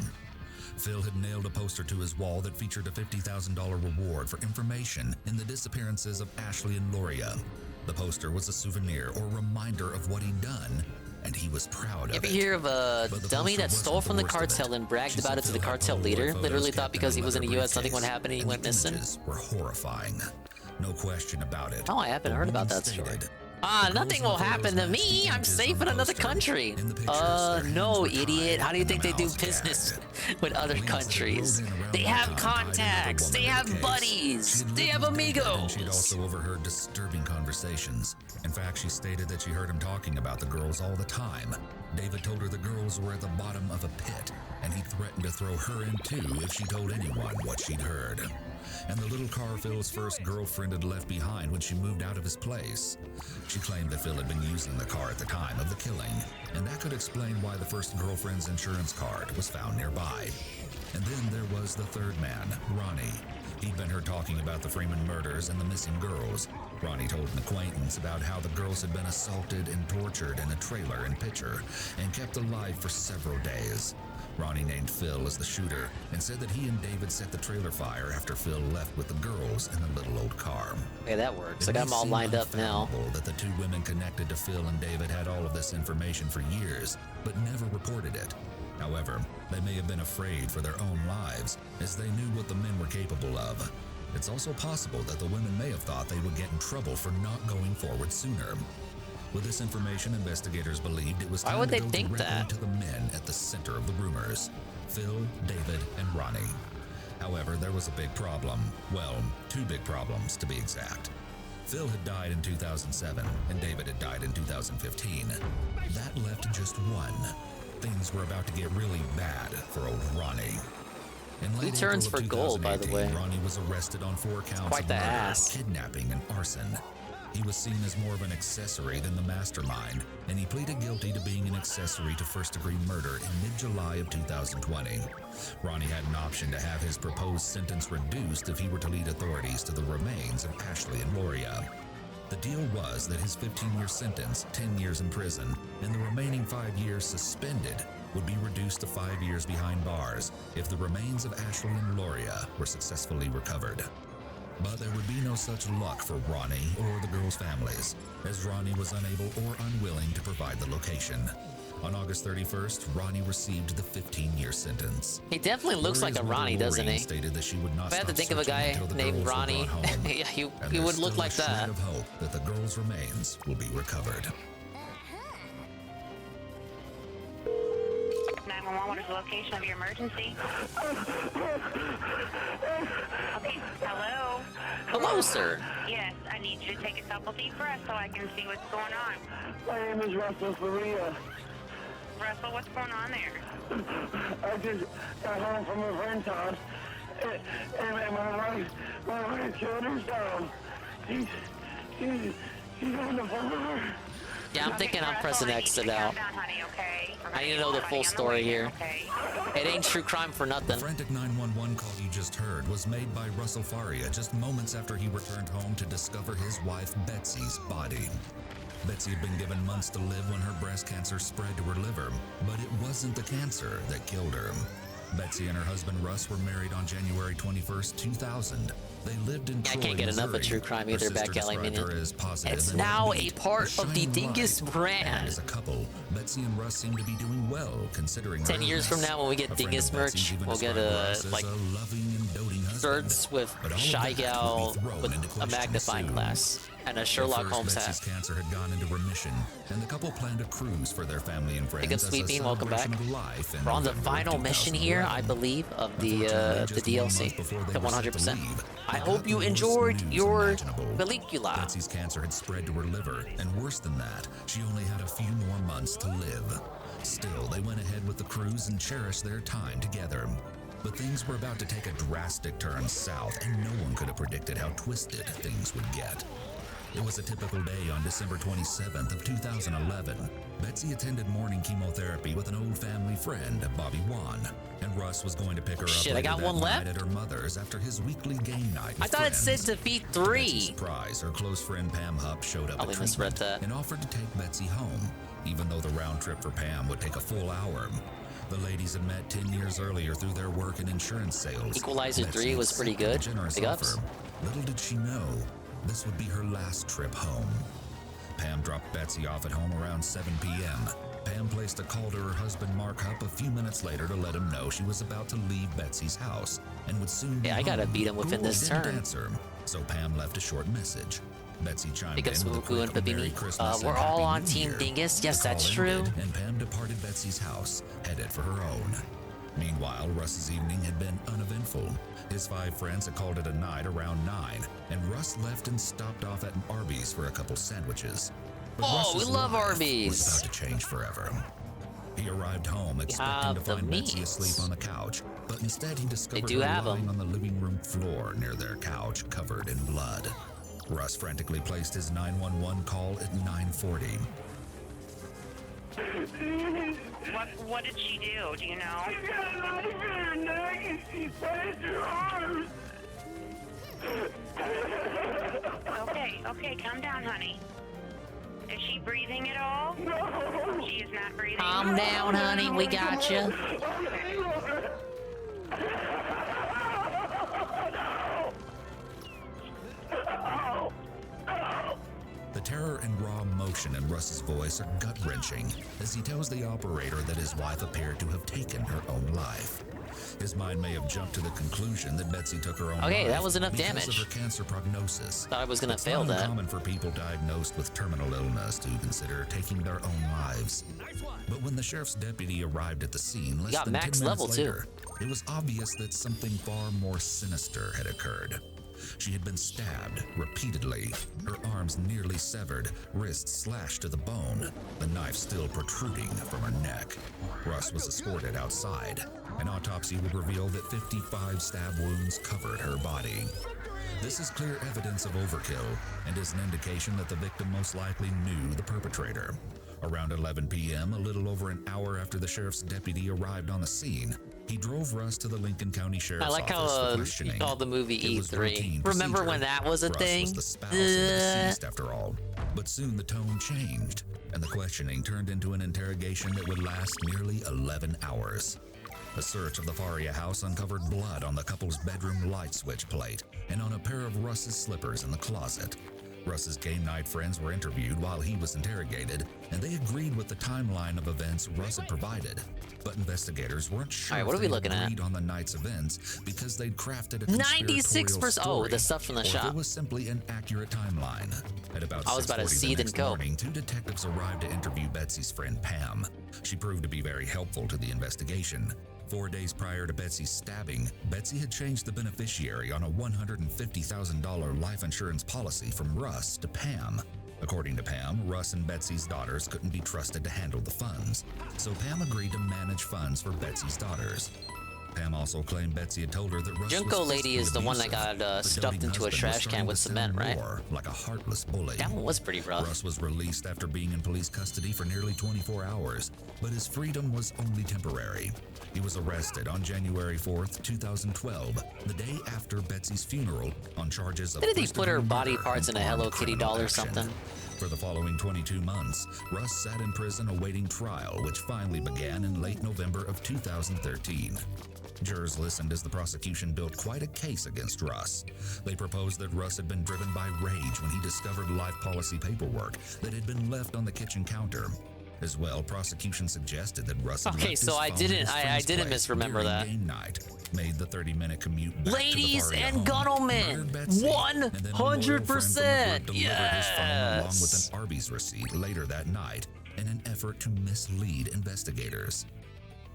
Phil had nailed a poster to his wall that featured a $50,000 reward for information in the disappearances of Ashley and Loria. The poster was a souvenir or reminder of what he'd done, and he was proud of Ever it. hear of a But the dummy poster that stole wasn't from the worst of it. cartel and bragged She about said it to the Phil had cartel Polaroid leader? photos Literally kept thought in because he was in the leather US nothing would briefcase, happen and he and went the missing? images were horrifying. No question about it. Oh, I haven't The heard about woman that story. stated, Ah, "The nothing girls will in the happen photos to matched the me. I'm images safe on in the another poster. country. In the pictures, their hands No, were idiot. tied How do you and think they their do mouths business gagged. with other Police that had countries? rolled in around They that have time tied another contacts. woman They to the have case. buddies. She had They have lived with David, and she'd amigos. also overheard disturbing conversations. In fact, she stated that she heard him talking about the girls all the time. David told her the girls were at the bottom of a pit, and he threatened to throw her in too if she told anyone what she'd heard. And the little car Phil's first girlfriend had left behind when she moved out of his place. She claimed that Phil had been using the car at the time of the killing, and that could explain why the first girlfriend's insurance card was found nearby. And then there was the third man, Ronnie. He'd been heard talking about the Freeman murders and the missing girls. Ronnie told an acquaintance about how the girls had been assaulted and tortured in a trailer in Pitcher and kept alive for several days. Ronnie named Phil as the shooter and said that he and David set the trailer fire after Phil left with the girls in the little old car. Okay, that works. It I got may them all seem lined up now. unfathomable that the two women connected to Phil and David had all of this information for years, but never reported it. However, they may have been afraid for their own lives, as they knew what the men were capable of. It's also possible that the women may have thought they would get in trouble for not going forward sooner. With this information, investigators believed it was Why time would to they go think directly that? to the men at the center of the rumors: Phil, David, and Ronnie. However, there was a big problem. Well, two big problems to be exact. Phil had died in 2007, and David had died in 2015. That left just one. Things were about to get really bad for old Ronnie. In late He turns April for of gold, by the 2018, way. Ronnie was arrested on 4 counts Quite of the murder, ass. kidnapping, and arson. He was seen as more of an accessory than the mastermind, and he pleaded guilty to being an accessory to first-degree murder in mid-July of 2020. Ronnie had an option to have his proposed sentence reduced if he were to lead authorities to the remains of Ashley and Loria. The deal was that his 15-year sentence, 10 years in prison, and the remaining 5 years suspended would be reduced to 5 years behind bars if the remains of Ashley and Loria were successfully recovered. But there would be no such luck for Ronnie or the girls girls' families, as Ronnie was unable or unwilling to provide the location. On August 31st, Ronnie received the 15-year sentence. He definitely looks like a Ronnie, doesn't he? Stated that she would not If I had to stop think of a searching guy until the named girls were Ronnie, brought home. yeah, he And would there's look still like a shred that. of hope that the girls' remains will be recovered. 911, what is the location of your emergency? Okay, hello? Hello, sir. Yes, I need you to take a couple deep breaths so I can see what's going on. My name is Russell Faria. Russell, what's going on there? I just got home from a friend's house, and my wife killed herself. She's on the floor. Yeah, I'm thinking I'm pressing exit out. I need to know the full story here. It ain't true crime for nothing. The frantic 911 call you just heard was made by Russell Faria just moments after he returned home to discover his wife Betsy's body. Betsy had been given months to live when her breast cancer spread to her liver, but it wasn't the cancer that killed her. Betsy and her husband Russ were married on January 21st, 2000. They lived in I Troy, can't get enough of Missouri. true crime Her either, sister Back Alley described Minion. her as positive It's and now a upbeat, part of the shining Dingus light. brand. And as a couple, Betsy and Russ seem to be doing well, considering 10 her years from illness. now, when we get A friend Dingus of Betsy's merch, even we'll get described a Russ as like loving and doting husband. shirts with But all of Shy that Gal would be thrown with into a question magnifying soon. glass and a At Sherlock first, Holmes Betsy's hat. cancer had gone into remission, and the couple planned a cruise for their family and friends. Big up, as a Sweet Bean, welcome back. celebration of life in We're on the November of final mission here, I 2011. believe, of the Unfortunately, just 1 month DLC. before they The were set to 100%. leave, I they hope got you the worst enjoyed news your imaginable. pellicula. Betsy's cancer had spread to her liver, and worse than that, she only had a few more months to live. Still, they went ahead with the cruise and cherished their time together. But things were about to take a drastic turn south, and no one could have predicted how twisted things would get. It was a typical day on December 27th of 2011. Betsy attended morning chemotherapy with an old family friend, Bobby Wan, and Russ was going to pick her up Shit, I later got that one night left? at her mother's after his weekly game night with I thought it said friends. defeat To Betsy's 3. surprise, her close friend Pam Hupp showed up Probably at misread treatment that. and offered to take Betsy home, even though the round trip for Pam would take a full hour. The ladies had met 10 years earlier through their work in insurance sales. Equalizer Betsy 3 was pretty accepted good. the generous Big ups. offer. Little did she know, this would be her last trip home. Pam dropped Betsy off at home around 7 p.m. Pam placed a call to her husband Mark Hupp a few minutes later to let him know she was about to leave Betsy's house and would soon be Yeah, I gotta home. beat him within Google this didn't turn. answer, so Pam left a short message. Betsy chimed Big in up, with a Smooku and quick Merry Babini. Christmas We're and all Happy on New Team Year. Dingus. Yes, The that's call true. ended, and Pam departed Betsy's house, headed for her own. Meanwhile, Russ's evening had been uneventful. His 5 friends had called it a night around 9, and Russ left and stopped off at an Arby's for a couple sandwiches. But Oh, we Russ's love life Arby's. was about to change forever. He arrived home expecting to have the find Betsy meats. asleep on the couch, but instead he discovered do her have 'em. lying on the living room floor near their couch, covered in blood. Russ frantically placed his 911 call at 9:40. What did she do? Do you know? She got a knife in her neck and she sliced her arms. Okay, calm down, honey. Is she breathing at all? No. She is not breathing. Calm down, honey. We got you. The terror and raw emotion in Russ's voice are gut-wrenching as he tells the operator that his wife appeared to have taken her own life. His mind may have jumped to the conclusion that Betsy took her own life. Okay, that was enough because damage. of her cancer prognosis. Thought I was gonna It's fail not that. uncommon for people diagnosed with terminal illness to consider taking their own lives. But when the sheriff's deputy arrived at the scene less got than 10 max minutes level, too. later, it was obvious that something far more sinister had occurred. She had been stabbed repeatedly, her arms nearly severed, wrists slashed to the bone, the knife still protruding from her neck. Russ was escorted outside. An autopsy would reveal that 55 stab wounds covered her body. This is clear evidence of overkill and is an indication that the victim most likely knew the perpetrator. Around 11 p.m., a little over an hour after the sheriff's deputy arrived on the scene, he drove Russ to the Lincoln County Sheriff's I like Office how for you questioning. called the movie It was routine E3. Remember procedure. when that was a Russ thing? was the spouse of the deceased, after all. But soon the tone changed, and the questioning turned into an interrogation that would last nearly 11 hours. A search of the Faria house uncovered blood on the couple's bedroom light switch plate and on a pair of Russ's slippers in the closet. Russ's game night friends were interviewed while he was interrogated, and they agreed with the timeline of events Russ had provided. But investigators weren't sure All right, what if are we they looking at? agreed on the night's events because they'd crafted a 96%. story, Oh, the stuff from the or shop. if it was simply an accurate timeline. At about I was about to 6:40 see the then next go. morning, 2 detectives arrived to interview Betsy's friend Pam. She proved to be very helpful to the investigation. 4 days prior to Betsy's stabbing, Betsy had changed the beneficiary on a $150,000 life insurance policy from Russ to Pam. According to Pam, Russ and Betsy's daughters couldn't be trusted to handle the funds, so Pam agreed to manage funds for Betsy's daughters. Pam also claimed Betsy had told her that Russ Junko was lady is the one that abusive. got The stuffed doting into a husband was trash starting can with to cement, sound right? more like a heartless bully. That one was pretty rough. Russ was released after being in police custody for nearly 24 hours, but his freedom was only temporary. He was arrested on January 4th, 2012, the day after Betsy's funeral, on charges of Didn't they put her first-degree body murder parts and in a Hello armed Kitty criminal doll or action. something? For the following 22 months, Russ sat in prison awaiting trial, which finally began in late November of 2013. Jurors listened as the prosecution built quite a case against Russ. They proposed that Russ had been driven by rage when he discovered life policy paperwork that had been left on the kitchen counter. As well, prosecution suggested that Russ had Okay, left so his I phone didn't- at his I friend's didn't place misremember during that. game night, made the 30-minute commute back Ladies to the Faria and home, gentlemen, murdered Betsy, and then a loyal friend from the group 100%, delivered his phone along with yes. an Arby's receipt later that night in an effort to mislead investigators.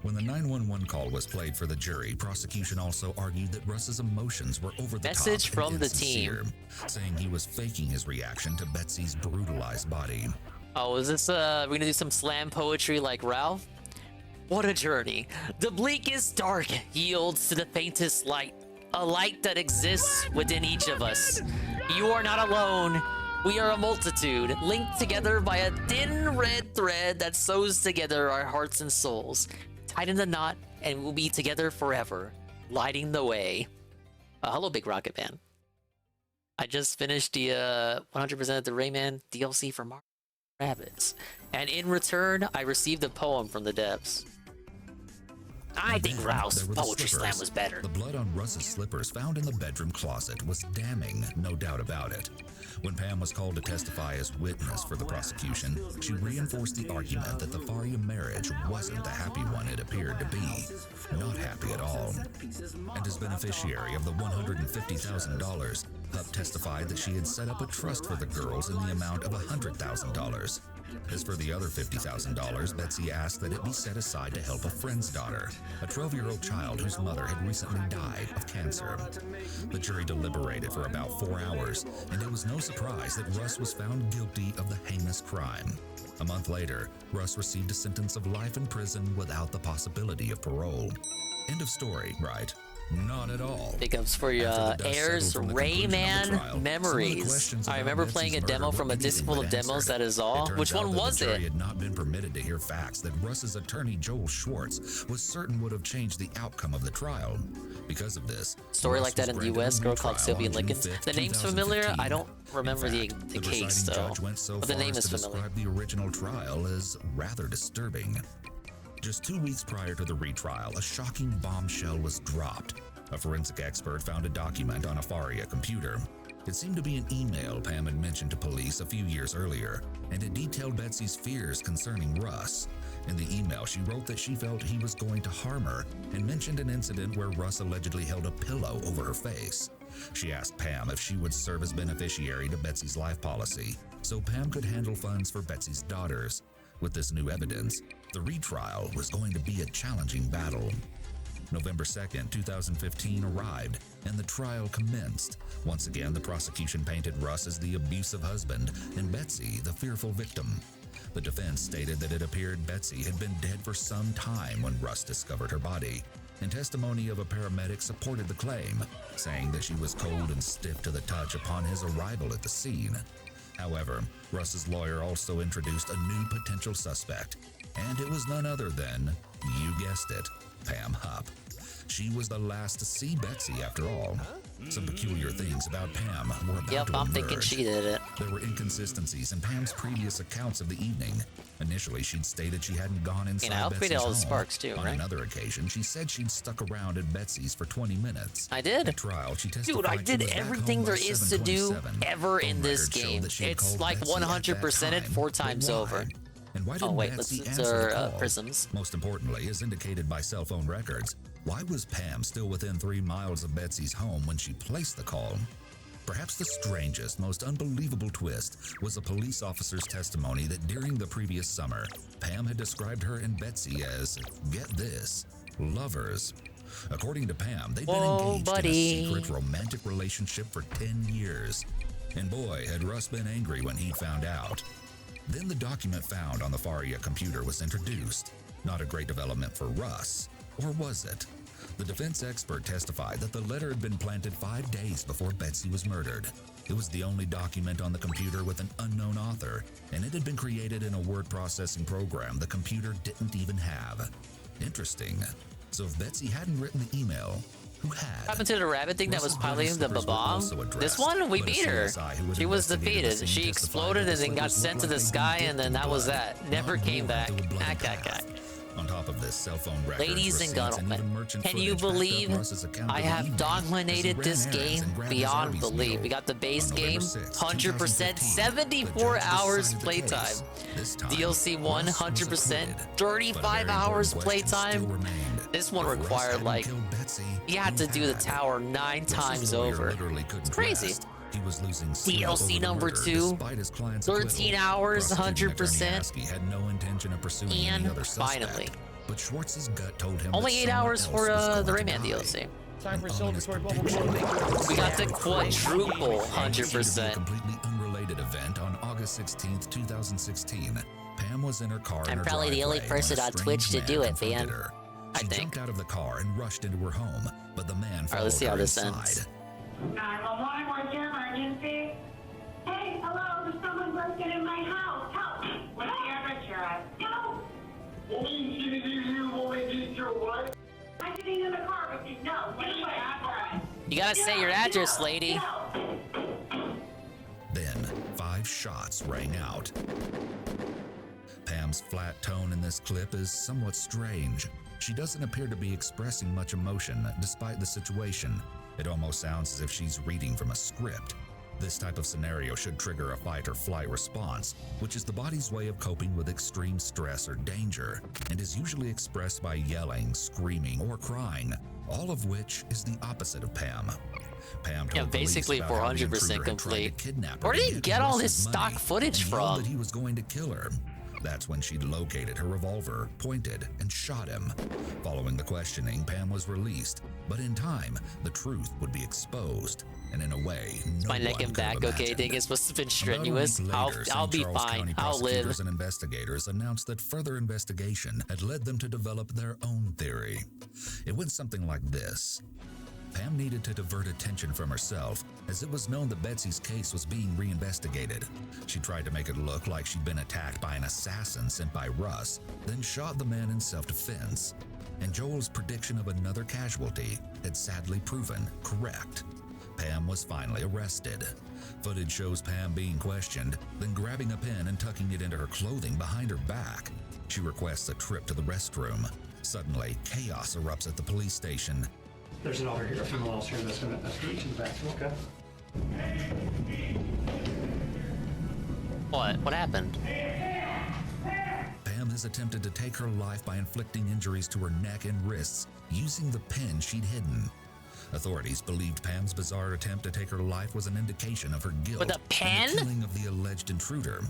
When the 911 call was played for the jury, prosecution also argued that Russ's emotions were over the Message top from and the insincere, saying he was faking his reaction to Betsy's brutalized body. Oh, is this we're gonna do some slam poetry like Ralph? What a journey. The bleakest dark yields to the faintest light, a light that exists within each of us. You are not alone. We are a multitude, linked together by a thin red thread that sews together our hearts and souls. Tighten the knot, and we'll be together forever, lighting the way. Hello, Big Rocket Man. I just finished the 100% of the Rayman DLC for Mario Rabbids, and in return, I received a poem from the devs. I think Ralph's There were the poetry slam slippers. was better. The blood on Russ's slippers found in the bedroom closet was damning, no doubt about it. When Pam was called to testify as witness for the prosecution, she reinforced the argument that the Faria marriage wasn't the happy one it appeared to be. Not happy at all. And as beneficiary of the $150,000, Hupp testified that she had set up a trust for the girls in the amount of $100,000. As for the other $50,000, Betsy asked that it be set aside to help a friend's daughter, a 12-year-old child whose mother had recently died of cancer. The jury deliberated for about 4 hours, and it was no surprise that Russ was found guilty of the heinous crime. A month later, Russ received a sentence of life in prison without the possibility of parole. End of story, right? Not at all. Big ups for your heirs, Rayman memories. I remember playing a demo from a disc full of demos, that is all. Which one was The jury it? had not been permitted to hear facts that Russ's attorney Joel Schwartz was certain would have changed the outcome of the trial. Because of this, Story Russ like that was in the granted US, a girl called retrial Sylvia on June Lincoln. 5th, The name's familiar. I don't remember In fact, the case presiding though, judge went so but the far name as is to familiar. describe the original trial as rather disturbing. Just 2 weeks prior to the retrial, a shocking bombshell was dropped. A forensic expert found a document on a Faria computer. It seemed to be an email Pam had mentioned to police a few years earlier, and it detailed Betsy's fears concerning Russ. In the email, she wrote that she felt he was going to harm her and mentioned an incident where Russ allegedly held a pillow over her face. She asked Pam if she would serve as beneficiary to Betsy's life policy, so Pam could handle funds for Betsy's daughters. With this new evidence, the retrial was going to be a challenging battle. November 2nd, 2015 arrived, and the trial commenced. Once again, the prosecution painted Russ as the abusive husband and Betsy the fearful victim. The defense stated that it appeared Betsy had been dead for some time when Russ discovered her body, and testimony of a paramedic supported the claim, saying that she was cold and stiff to the touch upon his arrival at the scene. However, Russ's lawyer also introduced a new potential suspect, and it was none other than, you guessed it, Pam Hupp. She was the last to see Betsy after all. Some peculiar things about Pam were about Yep, to I'm thinking emerge. she did it. There were inconsistencies in Pam's previous accounts of the evening. Initially, she'd stated she hadn't gone inside I'll Betsy's tweet all the home. sparks too, On right? another occasion, she said she'd stuck around at Betsy's for 20 minutes. I did. At trial, she testified Dude, I she did was back everything home by there is to do 7:27. ever in Phone this records showed game. that she had It's called like Betsy at that 100% time. 4 But times why? over. And why Oh, didn't wait, Betsy let's answer the our call? prisms. Most importantly, as indicated by cell phone records, why was Pam still within 3 miles of Betsy's home when she placed the call? Perhaps the strangest, most unbelievable twist was a police officer's testimony that during the previous summer, Pam had described her and Betsy as, get this, lovers. According to Pam, they'd been engaged in a secret romantic relationship for 10 years. And boy, had Russ been angry when he found out. Then the document found on the Faria computer was introduced. Not a great development for Russ, or was it? The defense expert testified that the letter had been planted 5 days before Betsy was murdered. It was the only document on the computer with an unknown author, and it had been created in a word processing program the computer didn't even have. Interesting. So if Betsy hadn't written the email, who had? What happened to the rabbit thing that was piloting the Babam? This one, we beat her. She was defeated. She exploded and then got sent to the sky, and then that was that. Never came back. On top of this, cell phone records, Ladies and receipts, gentlemen, even merchant can you footage backed up believe Russ's account I of the have evening dominated as he this ran errands game and grabbed his beyond Arby's belief? meal. We got the base On game, November 6, 100%, 2015, 74 the judge hours decided the playtime. case. This time, DLC 1, Russ was 100%, acquitted. 35 But a very hours important question playtime. still remained. This one If Russ required hadn't like, killed Betsy, you had who to do the had? tower 9 Russ's times lawyer over. literally couldn't It's crazy. rest. He was losing sleep over DLC the number murder 2, despite his client's 13 acquittal. hours, Prosecuting attorney 100%, Askey had no intention of pursuing and any other suspect. finally. But Schwartz's gut told him Only that 8 someone hours else for was the going to Rayman die. DLC. Time for An ominous celebratory prediction bubble. We got the quadruple a 100%. completely unrelated event on August 16th, 2016. Pam was in her car. I'm in her probably the only driveway when person a on strange Twitch to man do it, confronted man. her. I She think. jumped out of the car and rushed into her home, but the man followed let's see how her this inside. ends. 911, what's your emergency? Hey, hello, there's someone broken in my house. Help! What's the address you're at? Help! I'm sitting in the car with you. No, what's your address? You gotta say your address, lady. Then 5 shots rang out. Pam's flat tone in this clip is somewhat strange. She doesn't appear to be expressing much emotion despite the situation. It almost sounds as if she's reading from a script. This type of scenario should trigger a fight or flight response, which is the body's way of coping with extreme stress or danger, and is usually expressed by yelling, screaming, or crying, all of which is the opposite of Pam. Pam told basically police about how the 400% intruder had tried to complete. kidnap her Where to did he get all this Russ's stock money footage and yelled from? that he was going to kill her. That's when she located her revolver, pointed, and shot him. Following the questioning, Pam was released, but in time, the truth would be exposed, and in a way, no My neck one and could have back, okay? imagined. Think it's supposed to have been About a strenuous. week I'll later, be St. Charles fine. County I'll live. prosecutors and investigators announced that further investigation had led them to develop their own theory. It went something like this. Pam needed to divert attention from herself, as it was known that Betsy's case was being reinvestigated. She tried to make it look like she'd been attacked by an assassin sent by Russ, then shot the man in self-defense. And Joel's prediction of another casualty had sadly proven correct. Pam was finally arrested. Footage shows Pam being questioned, then grabbing a pen and tucking it into her clothing behind her back. She requests a trip to the restroom. Suddenly, chaos erupts at the police station. There's an over here, a female officer that's gonna reach in the bathroom. Okay. What happened? Pam has attempted to take her life by inflicting injuries to her neck and wrists using the pen she'd hidden. Authorities believed Pam's bizarre attempt to take her life was an indication of her guilt With a pen? in the killing of the alleged intruder.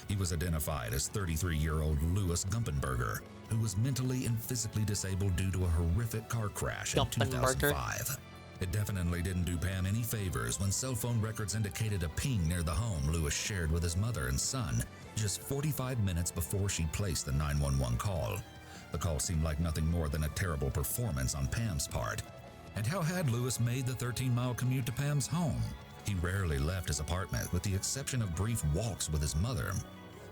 He was identified as 33-year-old Louis Gumpenberger, who was mentally and physically disabled due to a horrific car crash in 2005. It definitely didn't do Pam any favors when cell phone records indicated a ping near the home Louis shared with his mother and son just 45 minutes before she placed the 911 call. The call seemed like nothing more than a terrible performance on Pam's part. And how had Louis made the 13-mile commute to Pam's home? He rarely left his apartment, with the exception of brief walks with his mother.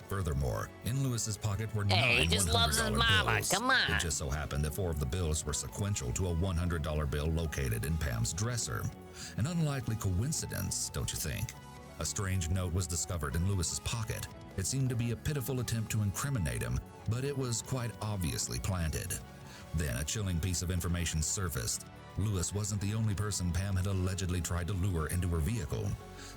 Furthermore, in Louis's pocket were Hey, he 9 just loves his $100 mama. bills. Come on. It just so happened that 4 of the bills were sequential to a $100 bill located in Pam's dresser. An unlikely coincidence, don't you think? A strange note was discovered in Lewis's pocket. It seemed to be a pitiful attempt to incriminate him, but it was quite obviously planted. Then a chilling piece of information surfaced. Lewis wasn't the only person Pam had allegedly tried to lure into her vehicle.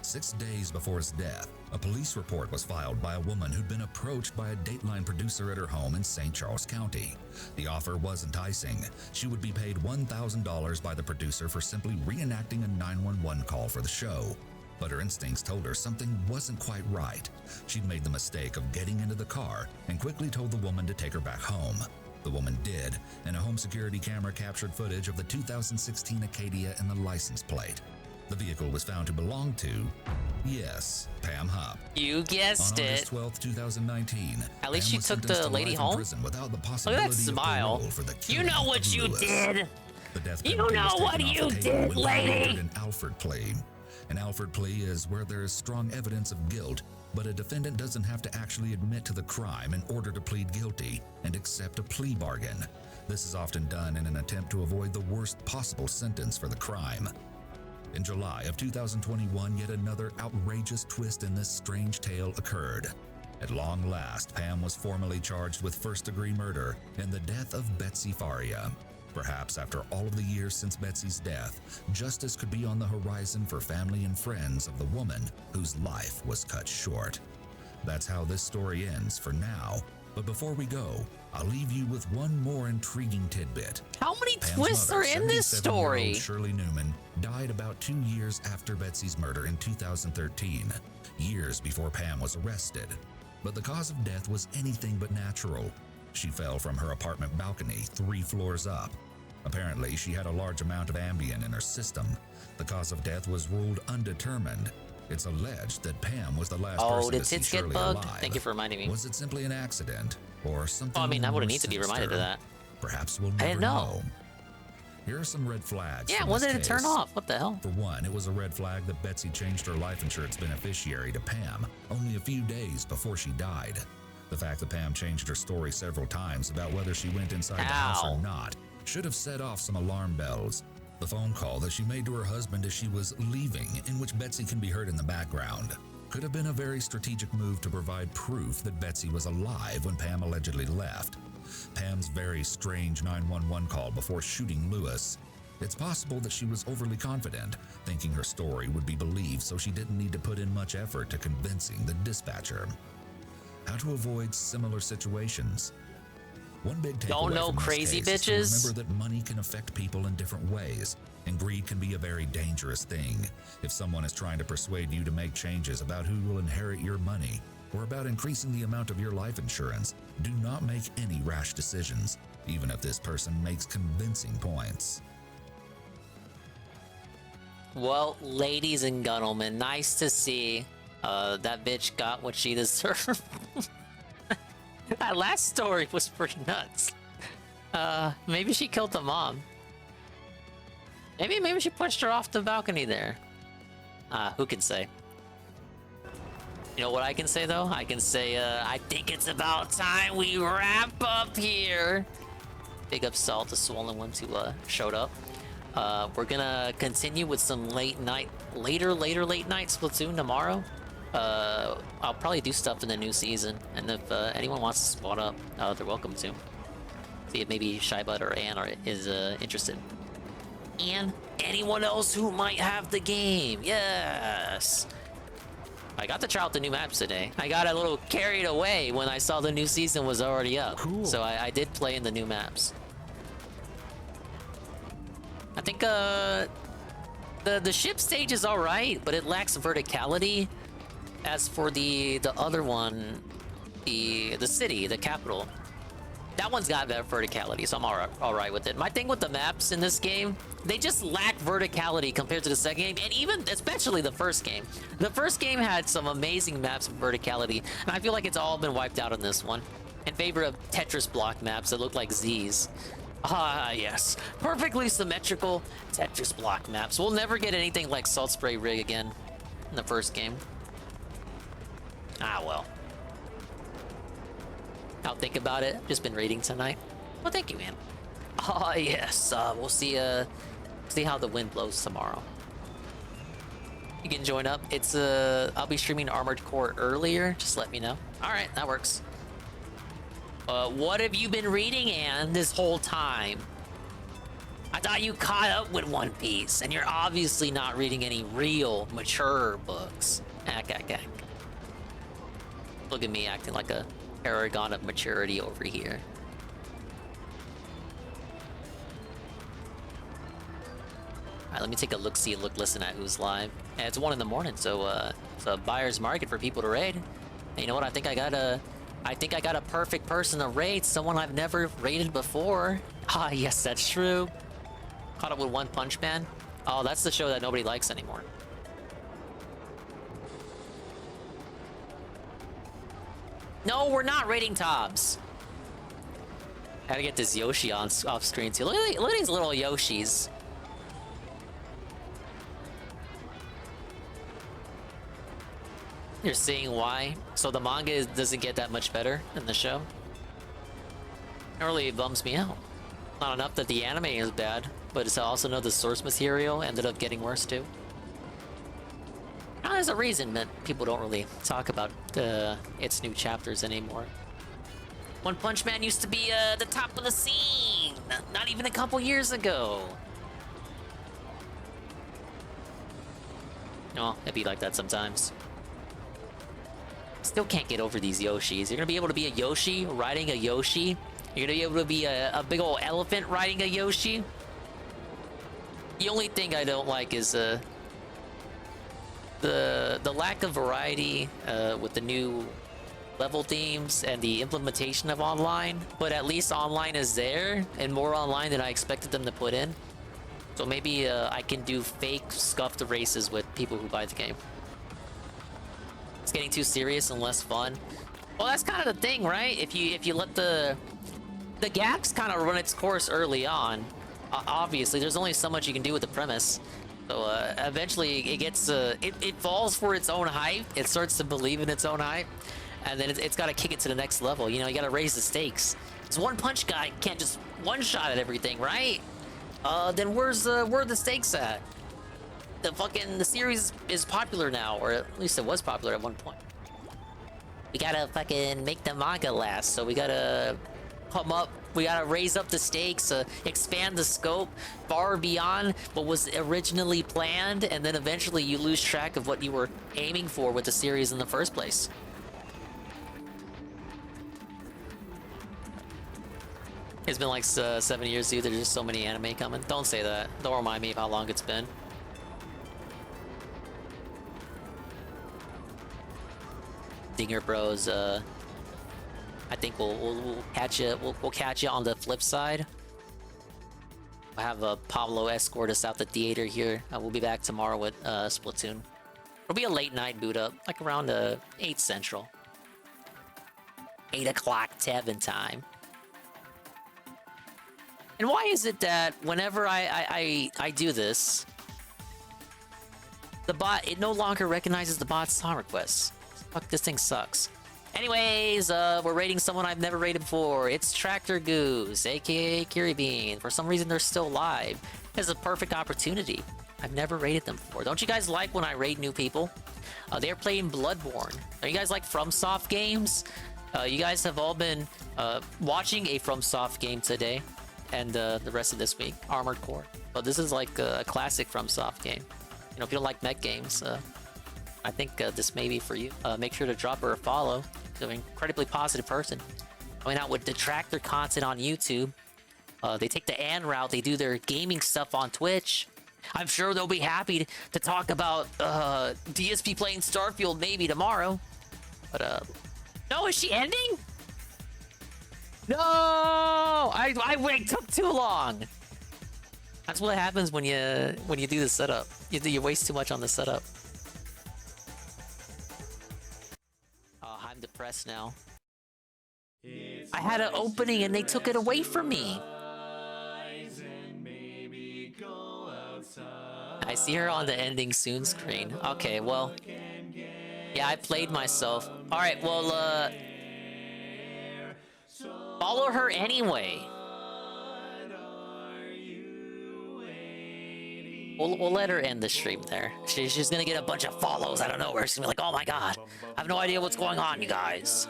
6 days before his death, a police report was filed by a woman who'd been approached by a Dateline producer at her home in St. Charles County. The offer was enticing. She would be paid $1,000 by the producer for simply reenacting a 911 call for the show. But her instincts told her something wasn't quite right. She'd made the mistake of getting into the car and quickly told the woman to take her back home. The woman did, and a home security camera captured footage of the 2016 Acadia and the license plate. The vehicle was found to belong to, yes, Pam Hupp. You guessed On it. August 12th, 2019. At least Pam you was took sentenced the to lady life in home. prison without the Look possibility at that smile. of parole for the You killing know of what you Lewis. did. The death You penalty know was what taken off you the table did, when Pam lady. ordered an Alford plea. An Alford plea is where there is strong evidence of guilt, but a defendant doesn't have to actually admit to the crime in order to plead guilty and accept a plea bargain. This is often done in an attempt to avoid the worst possible sentence for the crime. In July of 2021, yet another outrageous twist in this strange tale occurred. At long last, Pam was formally charged with first-degree murder in the death of Betsy Faria. Perhaps after all of the years since Betsy's death, justice could be on the horizon for family and friends of the woman whose life was cut short. That's how this story ends for now. But before we go, I'll leave you with one more intriguing tidbit. How many Pam's twists mother, are in this 77-year-old story? Shirley Newman died about 2 years after Betsy's murder in 2013, years before Pam was arrested. But the cause of death was anything but natural. She fell from her apartment balcony 3 floors up. Apparently, she had a large amount of Ambien in her system. The cause of death was ruled undetermined. It's alleged that Pam was the last person did to see tits get Shirley bugged? alive. Thank you for reminding me. Was it simply an accident or something? Oh, I mean, I wouldn't more need to be reminded of sinister? that. Perhaps we'll I never didn't know. Here are some red flags. Yeah, from when this did it turn case. off? What the hell? For one, it was a red flag that Betsy changed her life insurance beneficiary to Pam only a few days before she died. The fact that Pam changed her story several times about whether she went inside the house or not should have set off some alarm bells. The phone call that she made to her husband as she was leaving, in which Betsy can be heard in the background, could have been a very strategic move to provide proof that Betsy was alive when Pam allegedly left. Pam's very strange 911 call before shooting Lewis. It's possible that she was overly confident, thinking her story would be believed, so she didn't need to put in much effort to convincing the dispatcher. How to avoid similar situations. One big takeaway Don't know from this crazy case is to bitches. remember that money can affect people in different ways, and greed can be a very dangerous thing. If someone is trying to persuade you to make changes about who will inherit your money, or about increasing the amount of your life insurance, do not make any rash decisions, even if this person makes convincing points. Well, ladies and gentlemen, nice to see that bitch got what she deserved. That last story was pretty nuts. Maybe she killed the mom. Maybe she pushed her off the balcony there. Who can say? You know what I can say though? I can say, I think it's about time we wrap up here. Big up Salt, the swollen ones who showed up. We're gonna continue with some late night Splatoon tomorrow. I'll probably do stuff in the new season, and if anyone wants to squad up, they're welcome to. See if maybe Shybud or Ann is interested. And anyone else who might have the game, yes! I got to try out the new maps today. I got a little carried away when I saw the new season was already up. Cool. So I did play in the new maps. I think the ship stage is alright, but it lacks verticality. As for the other one, the city, the capital, that one's got better verticality, so I'm alright with it. My thing with the maps in this game, they just lack verticality compared to the second game, and even especially the first game. The first game had some amazing maps with verticality, and I feel like it's all been wiped out in this one in favor of Tetris block maps that look like Z's. Ah, yes. Perfectly symmetrical Tetris block maps. We'll never get anything like Salt Spray Rig again in the first game. Ah, well. I'll think about it. Just been reading tonight. Well, thank you, man. Oh, yes. We'll see how the wind blows tomorrow. You can join up. It's I'll be streaming Armored Core earlier. Just let me know. All right, that works. What have you been reading, Anne, this whole time? I thought you caught up with One Piece, and you're obviously not reading any real, mature books. Ack. Look at me acting like a paragon of maturity over here. Alright, let me take a look-see, listen at who's live. And it's 1 in the morning, so it's a buyer's market for people to raid. And you know what? I think I got a perfect person to raid, someone I've never raided before. Ah, yes, that's true. Caught up with One Punch Man. Oh, that's the show that nobody likes anymore. No, we're not raiding Tobs. Gotta get this Yoshi on off screen too. Look at these little Yoshis. You're seeing why? So the manga doesn't get that much better than the show? It really bums me out. Not enough that the anime is bad, but it's also know the source material ended up getting worse too. Now, there's a reason that people don't really talk about its new chapters anymore. One Punch Man used to be the top of the scene, not even a couple years ago. Oh, it'd be like that sometimes. Still can't get over these Yoshis. You're gonna be able to be a Yoshi riding a Yoshi. You're gonna be able to be a big old elephant riding a Yoshi. The only thing I don't like is the lack of variety with the new level themes and the implementation of online. But at least online is there, and more online than I expected them to put in. So maybe I can do fake scuffed races with people who buy the game. It's getting too serious and less fun. Well, that's kind of the thing, right? If you let the gaps kind of run its course early on, obviously there's only so much you can do with the premise. So eventually it gets it falls for its own hype. It starts to believe in its own hype, and then it's got to kick it to the next level. You know, you got to raise the stakes. This One Punch guy can't just one shot at everything, right? Then where are the stakes at? The series is popular now, or at least it was popular at one point. We gotta fucking make the manga last, so we gotta come up, we gotta raise up the stakes, expand the scope far beyond what was originally planned, and then eventually you lose track of what you were aiming for with the series in the first place. It's been like 7 years, dude. There's just so many anime coming. Don't say that. Don't remind me of how long it's been. Dinger Bros, I think we'll catch you. We'll catch you on the flip side. We'll have Pablo escort us out the theater here. We'll be back tomorrow with Splatoon. It'll be a late night boot up, like around 8 Central. 8 o'clock Tevin time. And why is it that whenever I do this, the bot, it no longer recognizes the bot's song requests? Fuck, this thing sucks. Anyways, we're raiding someone I've never raided before. It's Tractor Goose, aka Kiri Bean. For some reason, they're still live. It's a perfect opportunity. I've never raided them before. Don't you guys like when I raid new people? They're playing Bloodborne. Are you guys like FromSoft games? You guys have all been watching a FromSoft game today, and the rest of this week, Armored Core. But this is like a classic FromSoft game. You know, if you don't like mech games, I think this may be for you. Make sure to drop her a follow. She's an incredibly positive person. Going out with detractor content on YouTube. They take the Ann route. They do their gaming stuff on Twitch. I'm sure they'll be happy to talk about DSP playing Starfield maybe tomorrow. But no, is she ending? No, I took too long. That's what happens when you do the setup. You waste too much on the setup. Oh, I'm depressed now. I had an opening and they took it away from me. I see her on the ending soon screen. Okay, well, yeah, I played myself. All right, well, follow her anyway. We'll let her end the stream there. She's gonna get a bunch of follows out of nowhere. She's gonna be like, oh my god, I have no idea what's going on, you guys.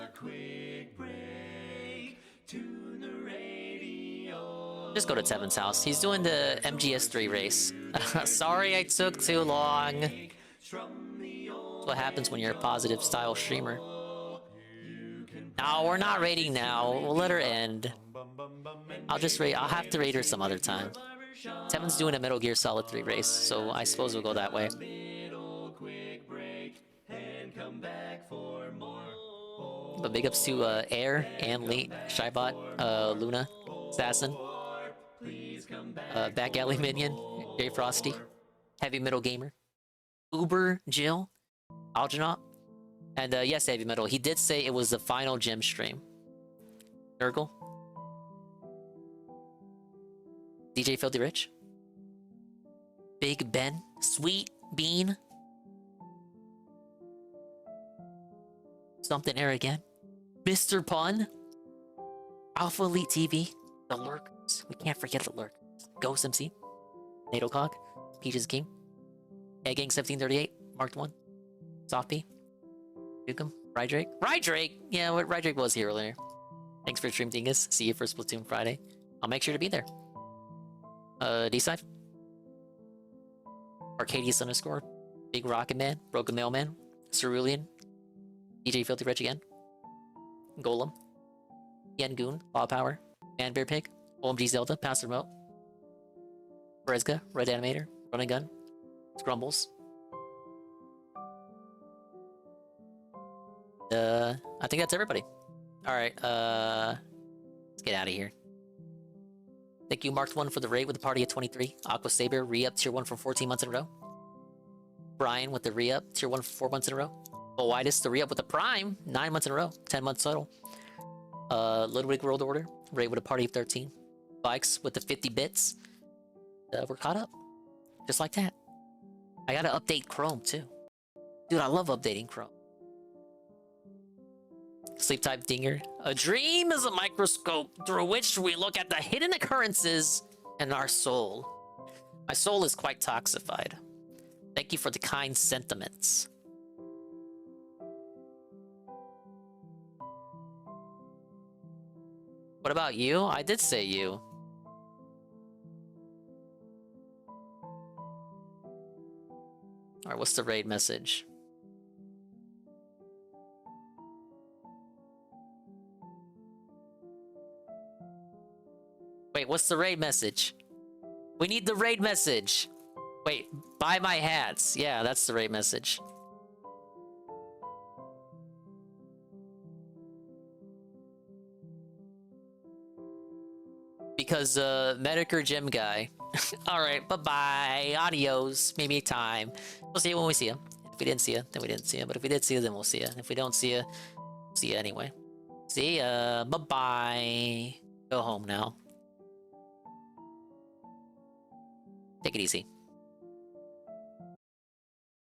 Just go to Tevin's house. He's doing the MGS3 race. Sorry I took too long. That's what happens when you're a positive style streamer. No, we're not raiding now. We'll let her end. I'll have to raid her some other time. Tevin's doing a Metal Gear Solid 3 race, so I suppose we'll go that way. But big ups to Air, and Lee, Shybot, Luna, Assassin, Back Alley Minion, Jay Frosty, Heavy Metal Gamer, Uber Jill, Algernaut, and yes, Heavy Metal. He did say it was the final gem stream. Nurgle, DJ Filthy Rich, Big Ben, Sweet Bean, Something Air again, Mr. Pun, Alpha Elite TV, The Lurkers. We can't forget The Lurkers. Ghost MC, NATO Cog, Peaches King, Egg Gang 1738, Marked 1, Soft P, Dukem, Rydrake. Rydrake! Yeah, what Rydrake was here earlier. Thanks for stream, Dingus. See you for Splatoon Friday. I'll make sure to be there. D-Side, Arcadius _, Big Rocket Man, Broken Mailman, Cerulean, DJ Filthy Rich again, Golem, Yengoon, Law Power, Man Bear Pig, OMG Zelda, Pass the Remote, Brezga, Red Animator, Running Gun, Scrumbles. I think that's everybody. Alright, let's get out of here. Thank you, Marked 1, for the raid with the party at 23. Aqua Saber, re-up tier 1 for 14 months in a row. Brian with the re-up, tier 1 for 4 months in a row. Boitis, the re-up with the Prime, 9 months in a row, 10 months total. Ludwig World Order, raid with a party of 13. Bikes with the 50 bits. We're caught up. Just like that. I gotta update Chrome, too. Dude, I love updating Chrome. Sleep Type Dinger. A dream is a microscope through which we look at the hidden occurrences in our soul. My soul is quite toxified. Thank you for the kind sentiments. What about you? I did say you. Alright, what's the raid message? Wait, what's the raid message? We need the raid message. Wait, buy my hats. Yeah, that's the raid message. Because, Metokur Gym Guy. Alright, bye-bye. Adios. Maybe time. We'll see you when we see you. If we didn't see you, then we didn't see you. But if we did see you, then we'll see you. If we don't see you, we'll see you anyway. See ya. Bye-bye. Go home now. Take it easy.